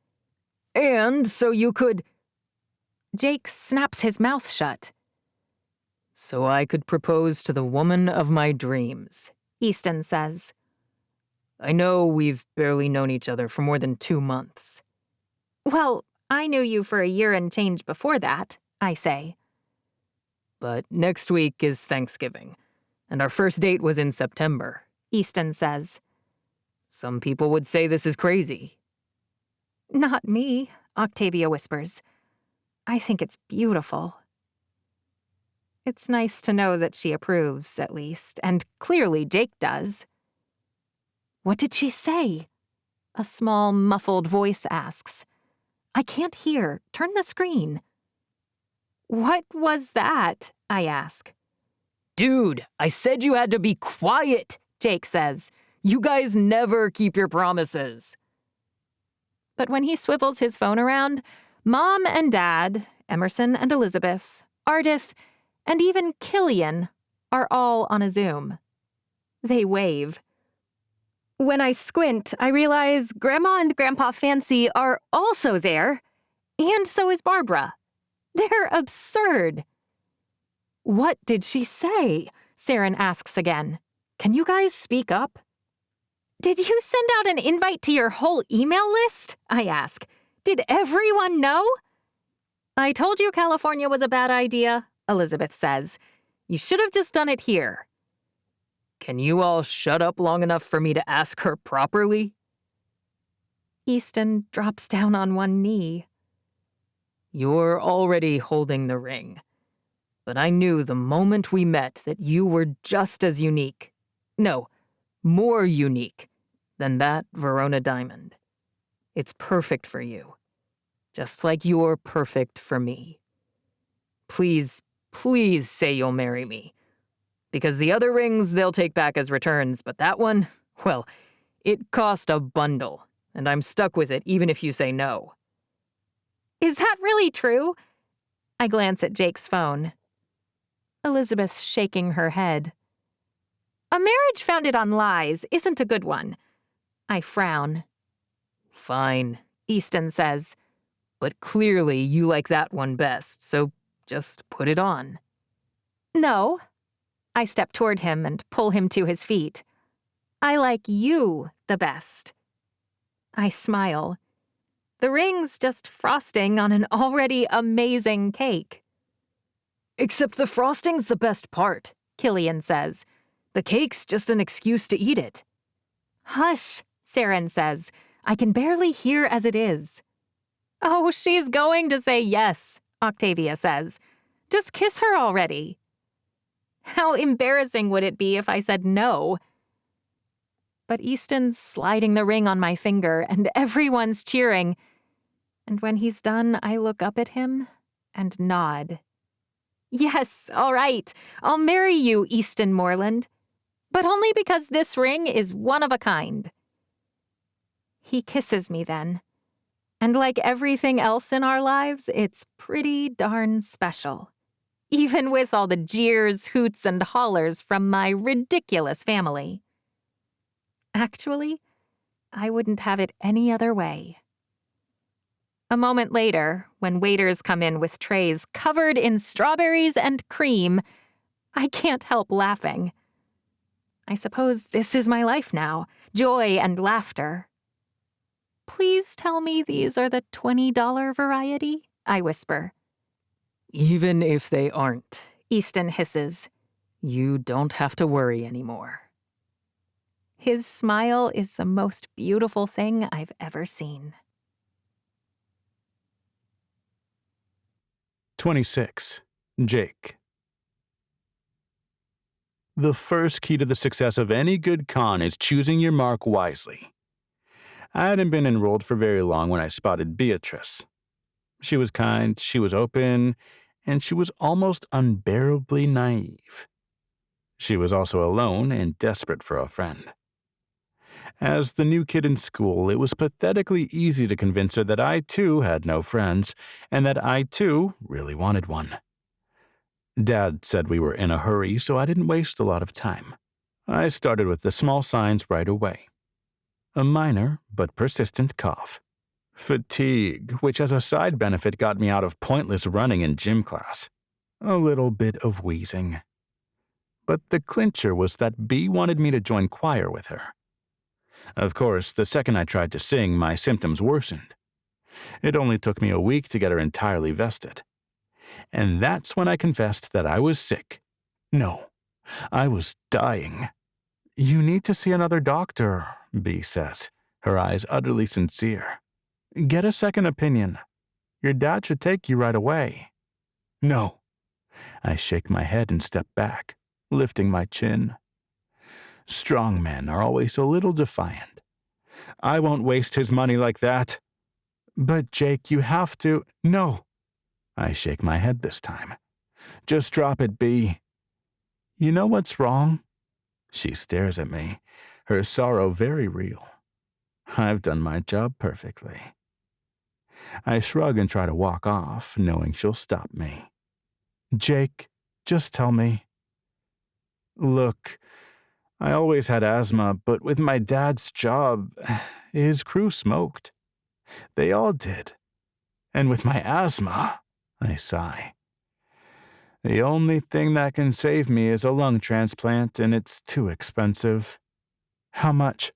And so you could... Jake snaps his mouth shut. So I could propose to the woman of my dreams, Easton says. I know we've barely known each other for more than 2 months. Well, I knew you for a year and change before that, I say. But next week is Thanksgiving, and our first date was in September, Easton says. Some people would say this is crazy. Not me, Octavia whispers. I think it's beautiful. It's nice to know that she approves, at least, and clearly Jake does. What did she say? A small, muffled voice asks. I can't hear. Turn the screen. What was that? I ask. Dude, I said you had to be quiet, Jake says. You guys never keep your promises. But when he swivels his phone around, Mom and Dad, Emerson and Elizabeth, Ardith, and even Killian are all on a Zoom. They wave. When I squint, I realize Grandma and Grandpa Fancy are also there, and so is Barbara. They're absurd. What did she say? Saren asks again. Can you guys speak up? Did you send out an invite to your whole email list? I ask. Did everyone know? I told you California was a bad idea, Elizabeth says. You should have just done it here. Can you all shut up long enough for me to ask her properly? Easton drops down on one knee. You're already holding the ring. But I knew the moment we met that you were just as unique. No, more unique than that Verona diamond. It's perfect for you. Just like you're perfect for me. Please, please say you'll marry me. Because the other rings they'll take back as returns, but that one, well, it cost a bundle, and I'm stuck with it even if you say no. Is that really true? I glance at Jake's phone. Elizabeth's shaking her head. A marriage founded on lies isn't a good one. I frown. Fine, Easton says. but clearly you like that one best, so just put it on. No. I step toward him and pull him to his feet. I like you the best. I smile. The ring's just frosting on an already amazing cake. Except the frosting's the best part, Killian says. The cake's just an excuse to eat it. Hush, Saren says. I can barely hear as it is. Oh, she's going to say yes, Octavia says. Just kiss her already. How embarrassing would it be if I said no? But Easton's sliding the ring on my finger, and everyone's cheering. And when he's done, I look up at him and nod. Yes, all right, I'll marry you, Easton Moorland. But only because this ring is one of a kind. He kisses me then. And like everything else in our lives, it's pretty darn special. Even with all the jeers, hoots, and hollers from my ridiculous family. Actually, I wouldn't have it any other way. A moment later, when waiters come in with trays covered in strawberries and cream, I can't help laughing. I suppose this is my life now, joy and laughter. Please tell me these are the $20 variety, I whisper. Even if they aren't, Easton hisses. You don't have to worry anymore. His smile is the most beautiful thing I've ever seen. 26. Jake. The first key to the success of any good con is choosing your mark wisely. I hadn't been enrolled for very long when I spotted Beatrice. She was kind, she was open, and she was almost unbearably naive. She was also alone and desperate for a friend. As the new kid in school, it was pathetically easy to convince her that I too had no friends, and that I too really wanted one. Dad said we were in a hurry, so I didn't waste a lot of time. I started with the small signs right away. A minor but persistent cough. Fatigue, which as a side benefit got me out of pointless running in gym class. A little bit of wheezing. But the clincher was that B wanted me to join choir with her. Of course, the second I tried to sing, my symptoms worsened. It only took me a week to get her entirely vested. And that's when I confessed that I was sick. No, I was dying. You need to see another doctor, B says, her eyes utterly sincere. Get a second opinion. Your dad should take you right away. No. I shake my head and step back, lifting my chin. Strong men are always a little defiant. I won't waste his money like that. But Jake, you have to. No. I shake my head this time. Just drop it, B. You know what's wrong? She stares at me, her sorrow very real. I've done my job perfectly. I shrug and try to walk off, knowing she'll stop me. Jake, just tell me. Look, I always had asthma, but with my dad's job, his crew smoked. They all did. And with my asthma, I sigh. The only thing that can save me is a lung transplant, and it's too expensive. How much?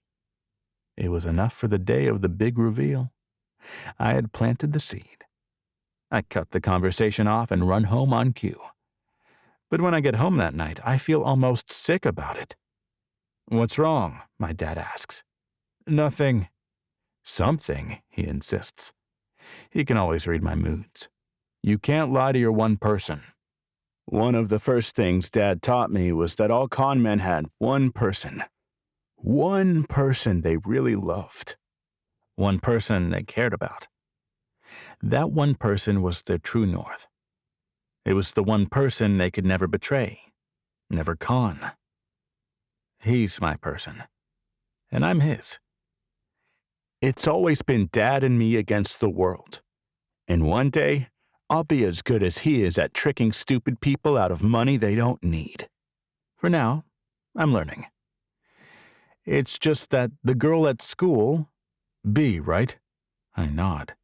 It was enough for the day of the big reveal. I had planted the seed. I cut the conversation off and run home on cue. But when I get home that night, I feel almost sick about it. What's wrong? My dad asks. Nothing. Something, he insists. He can always read my moods. You can't lie to your one person. One of the first things Dad taught me was that all con men had one person. One person they really loved. One person they cared about. That one person was their true north. It was the one person they could never betray, never con. He's my person, and I'm his. It's always been Dad and me against the world. And one day, I'll be as good as he is at tricking stupid people out of money they don't need. For now, I'm learning. It's just that the girl at school, B, right? I nod.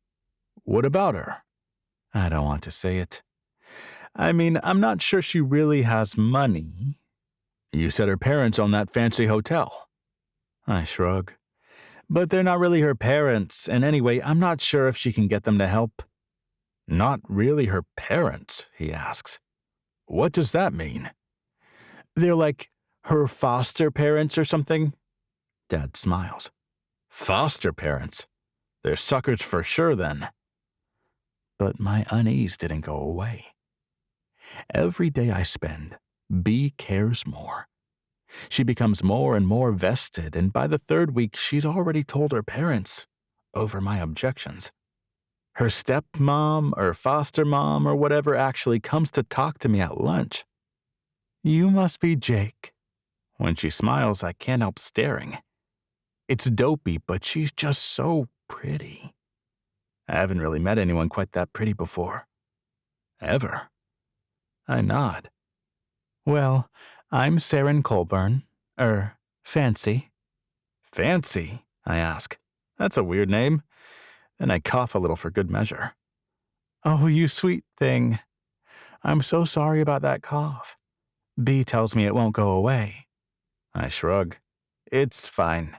What about her? I don't want to say it. I mean, I'm not sure she really has money. You said her parents own that fancy hotel. I shrug. But they're not really her parents, and anyway, I'm not sure if she can get them to help. Not really her parents, he asks. What does that mean? They're like her foster parents or something? Dad smiles. Foster parents? They're suckers for sure then. But my unease didn't go away. Every day I spend, B cares more. She becomes more and more vested, and by the third week, she's already told her parents, over my objections. Her stepmom or foster mom or whatever actually comes to talk to me at lunch. You must be Jake. When she smiles, I can't help staring. It's dopey, but she's just so pretty. I haven't really met anyone quite that pretty before. Ever. I nod. Well, I'm Saren Colburn. Fancy. Fancy? I ask. That's a weird name. Then I cough a little for good measure. Oh, you sweet thing. I'm so sorry about that cough. B tells me it won't go away. I shrug. It's fine.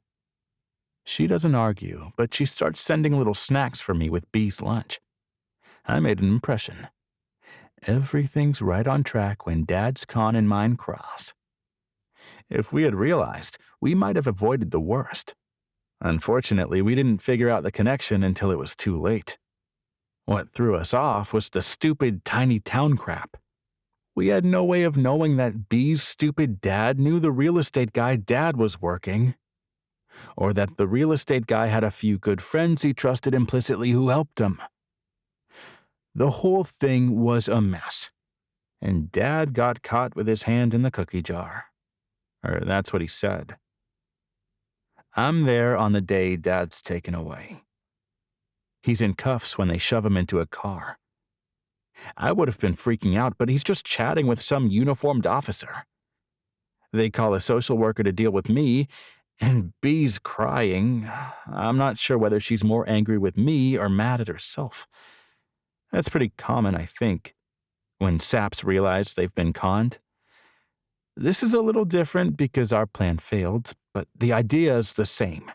She doesn't argue, but she starts sending little snacks for me with B's lunch. I made an impression. Everything's right on track when Dad's con and mine cross. If we had realized, we might have avoided the worst. Unfortunately, we didn't figure out the connection until it was too late. What threw us off was the stupid tiny town crap. We had no way of knowing that B's stupid dad knew the real estate guy Dad was working, or that the real estate guy had a few good friends he trusted implicitly who helped him. The whole thing was a mess, and Dad got caught with his hand in the cookie jar. Or that's what he said. I'm there on the day Dad's taken away. He's in cuffs when they shove him into a car. I would have been freaking out, but he's just chatting with some uniformed officer. They call a social worker to deal with me, and B's crying. I'm not sure whether she's more angry with me or mad at herself. That's pretty common, I think, when saps realize they've been conned. This is a little different because our plan failed, but the idea is the same.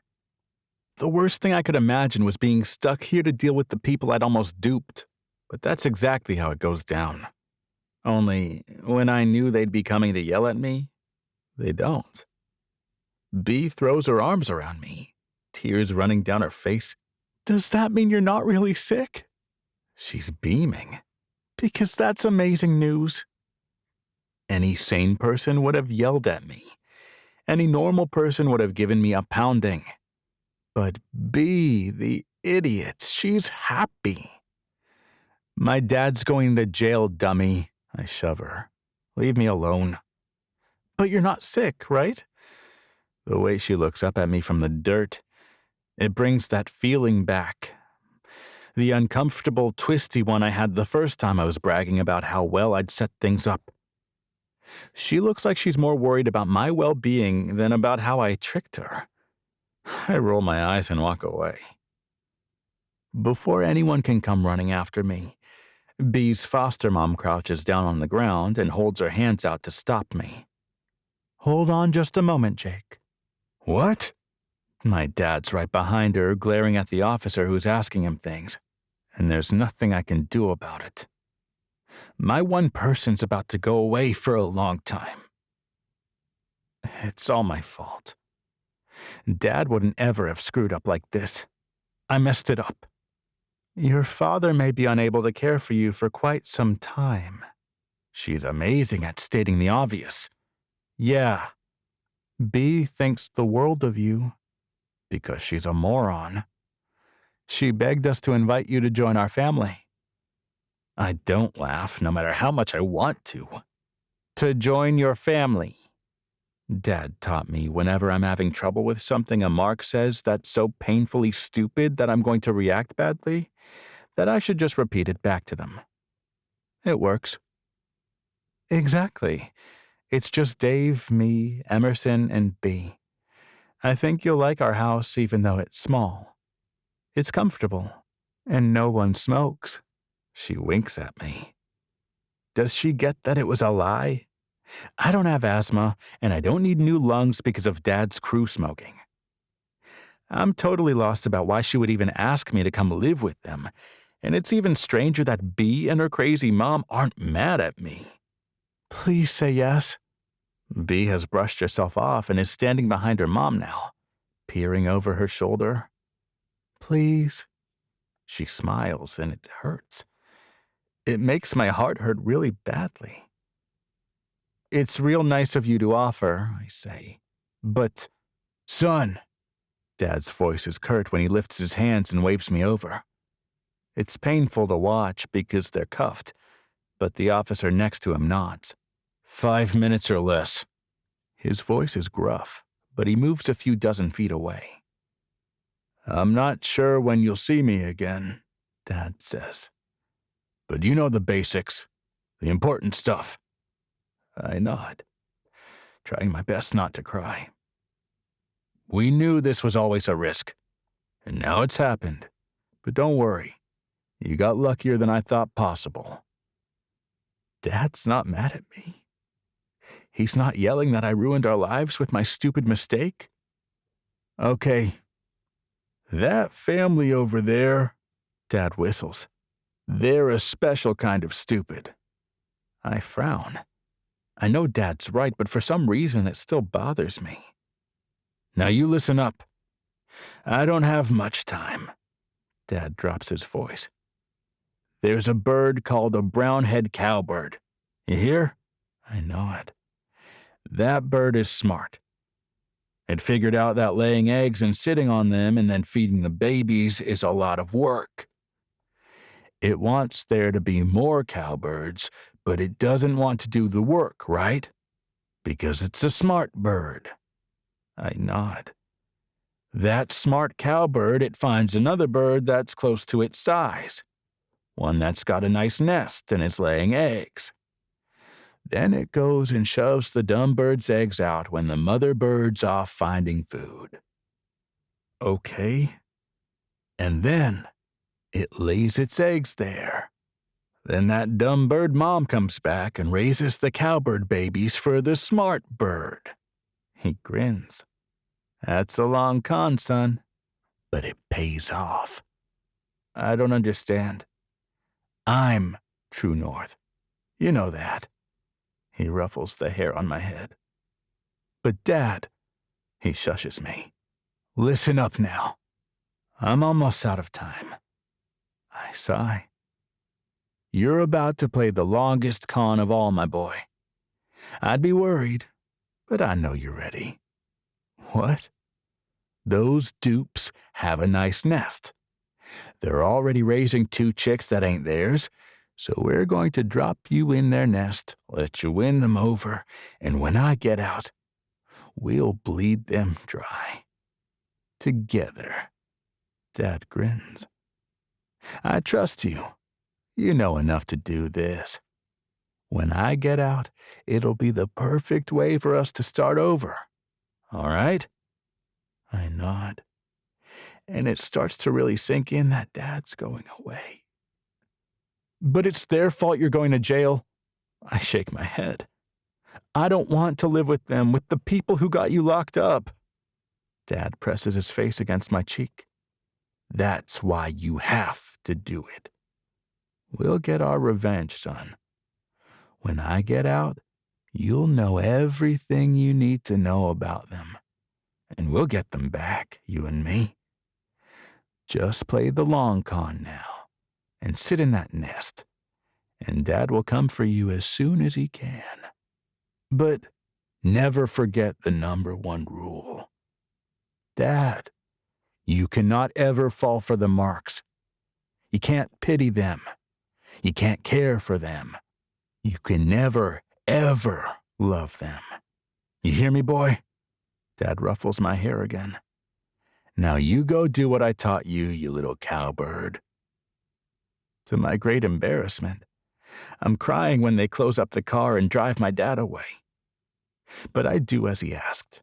The worst thing I could imagine was being stuck here to deal with the people I'd almost duped. But that's exactly how it goes down. Only, when I knew they'd be coming to yell at me, they don't. B throws her arms around me, tears running down her face. Does that mean you're not really sick? She's beaming. Because that's amazing news. Any sane person would have yelled at me. Any normal person would have given me a pounding. But B, the idiot, she's happy. My dad's going to jail, dummy. I shove her. Leave me alone. But you're not sick, right? The way she looks up at me from the dirt, it brings that feeling back. The uncomfortable, twisty one I had the first time I was bragging about how well I'd set things up. She looks like she's more worried about my well-being than about how I tricked her. I roll my eyes and walk away. Before anyone can come running after me, B's foster mom crouches down on the ground and holds her hands out to stop me. Hold on just a moment, Jake. What? My dad's right behind her, glaring at the officer who's asking him things, and there's nothing I can do about it. My one person's about to go away for a long time. It's all my fault. Dad wouldn't ever have screwed up like this. I messed it up. Your father may be unable to care for you for quite some time. She's amazing at stating the obvious. Yeah, B thinks the world of you because she's a moron. She begged us to invite you to join our family. I don't laugh, no matter how much I want to. To join your family. Dad taught me whenever I'm having trouble with something a mark says that's so painfully stupid that I'm going to react badly, that I should just repeat it back to them. It works. Exactly. It's just Dave, me, Emerson, and B. I think you'll like our house even though it's small. It's comfortable, and no one smokes. She winks at me. Does she get that it was a lie? I don't have asthma, and I don't need new lungs because of Dad's crew smoking. I'm totally lost about why she would even ask me to come live with them, and it's even stranger that B and her crazy mom aren't mad at me. Please say yes. B has brushed herself off and is standing behind her mom now, peering over her shoulder. Please. She smiles, and it hurts. It makes my heart hurt really badly. It's real nice of you to offer, I say. But, son, Dad's voice is curt when he lifts his hands and waves me over. It's painful to watch because they're cuffed, but the officer next to him nods. 5 minutes or less. His voice is gruff, but he moves a few dozen feet away. I'm not sure when you'll see me again, Dad says. But you know the basics, the important stuff. I nod, trying my best not to cry. We knew this was always a risk, and now it's happened. But don't worry, you got luckier than I thought possible. Dad's not mad at me. He's not yelling that I ruined our lives with my stupid mistake. Okay, that family over there, Dad whistles. They're a special kind of stupid. I frown. I know Dad's right, but for some reason it still bothers me. Now you listen up. I don't have much time. Dad drops his voice. There's a bird called a brown-head cowbird. You hear? I nod. That bird is smart. It figured out that laying eggs and sitting on them and then feeding the babies is a lot of work. It wants there to be more cowbirds, but it doesn't want to do the work, right? Because it's a smart bird. I nod. That smart cowbird, it finds another bird that's close to its size, one that's got a nice nest and is laying eggs. Then it goes and shoves the dumb bird's eggs out when the mother bird's off finding food. Okay. And then it lays its eggs there. Then that dumb bird mom comes back and raises the cowbird babies for the smart bird. He grins. That's a long con, son, but it pays off. I don't understand. I'm true north. You know that. He ruffles the hair on my head. But Dad, he shushes me. Listen up now. I'm almost out of time. I sigh. You're about to play the longest con of all, my boy. I'd be worried, but I know you're ready. What? Those dupes have a nice nest. They're already raising 2 chicks that ain't theirs, so we're going to drop you in their nest, let you win them over, and when I get out, we'll bleed them dry. Together. Dad grins. I trust you. You know enough to do this. When I get out, it'll be the perfect way for us to start over. All right? I nod. And it starts to really sink in that Dad's going away. But it's their fault you're going to jail. I shake my head. I don't want to live with them, with the people who got you locked up. Dad presses his face against my cheek. That's why you have to do it. We'll get our revenge, son. When I get out, you'll know everything you need to know about them. And we'll get them back, you and me. Just play the long con now, and sit in that nest, and Dad will come for you as soon as he can. But never forget the #1 rule. Dad, you cannot ever fall for the marks. You can't pity them. You can't care for them. You can never, ever love them. You hear me, boy? Dad ruffles my hair again. Now you go do what I taught you, you little cowbird. To my great embarrassment, I'm crying when they close up the car and drive my dad away. But I do as he asked.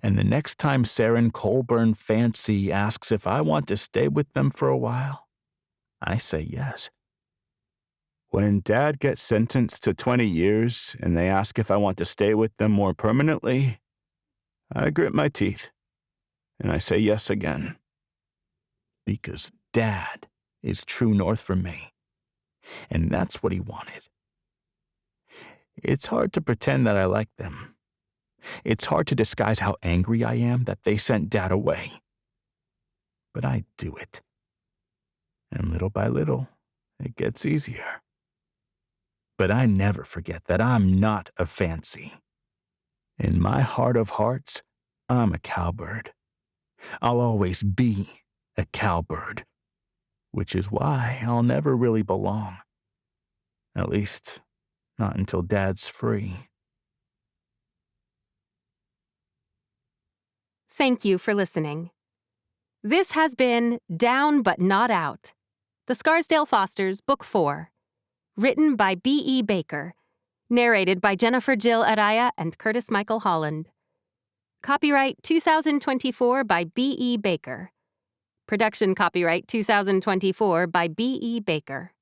And the next time Saren Colburn Fancy asks if I want to stay with them for a while, I say yes. When Dad gets sentenced to 20 years and they ask if I want to stay with them more permanently, I grit my teeth and I say yes again. Because Dad is true north for me, and that's what he wanted. It's hard to pretend that I like them. It's hard to disguise how angry I am that they sent Dad away. But I do it. And little by little, it gets easier. But I never forget that I'm not a fancy. In my heart of hearts, I'm a cowbird. I'll always be a cowbird, which is why I'll never really belong. At least, not until Dad's free. Thank you for listening. This has been Down But Not Out, The Scarsdale Fosters, Book 4, written by B.E. Baker, narrated by Jennifer Jill Araya and Curtis Michael Holland. Copyright 2024 by B.E. Baker. Production copyright 2024 by B.E. Baker.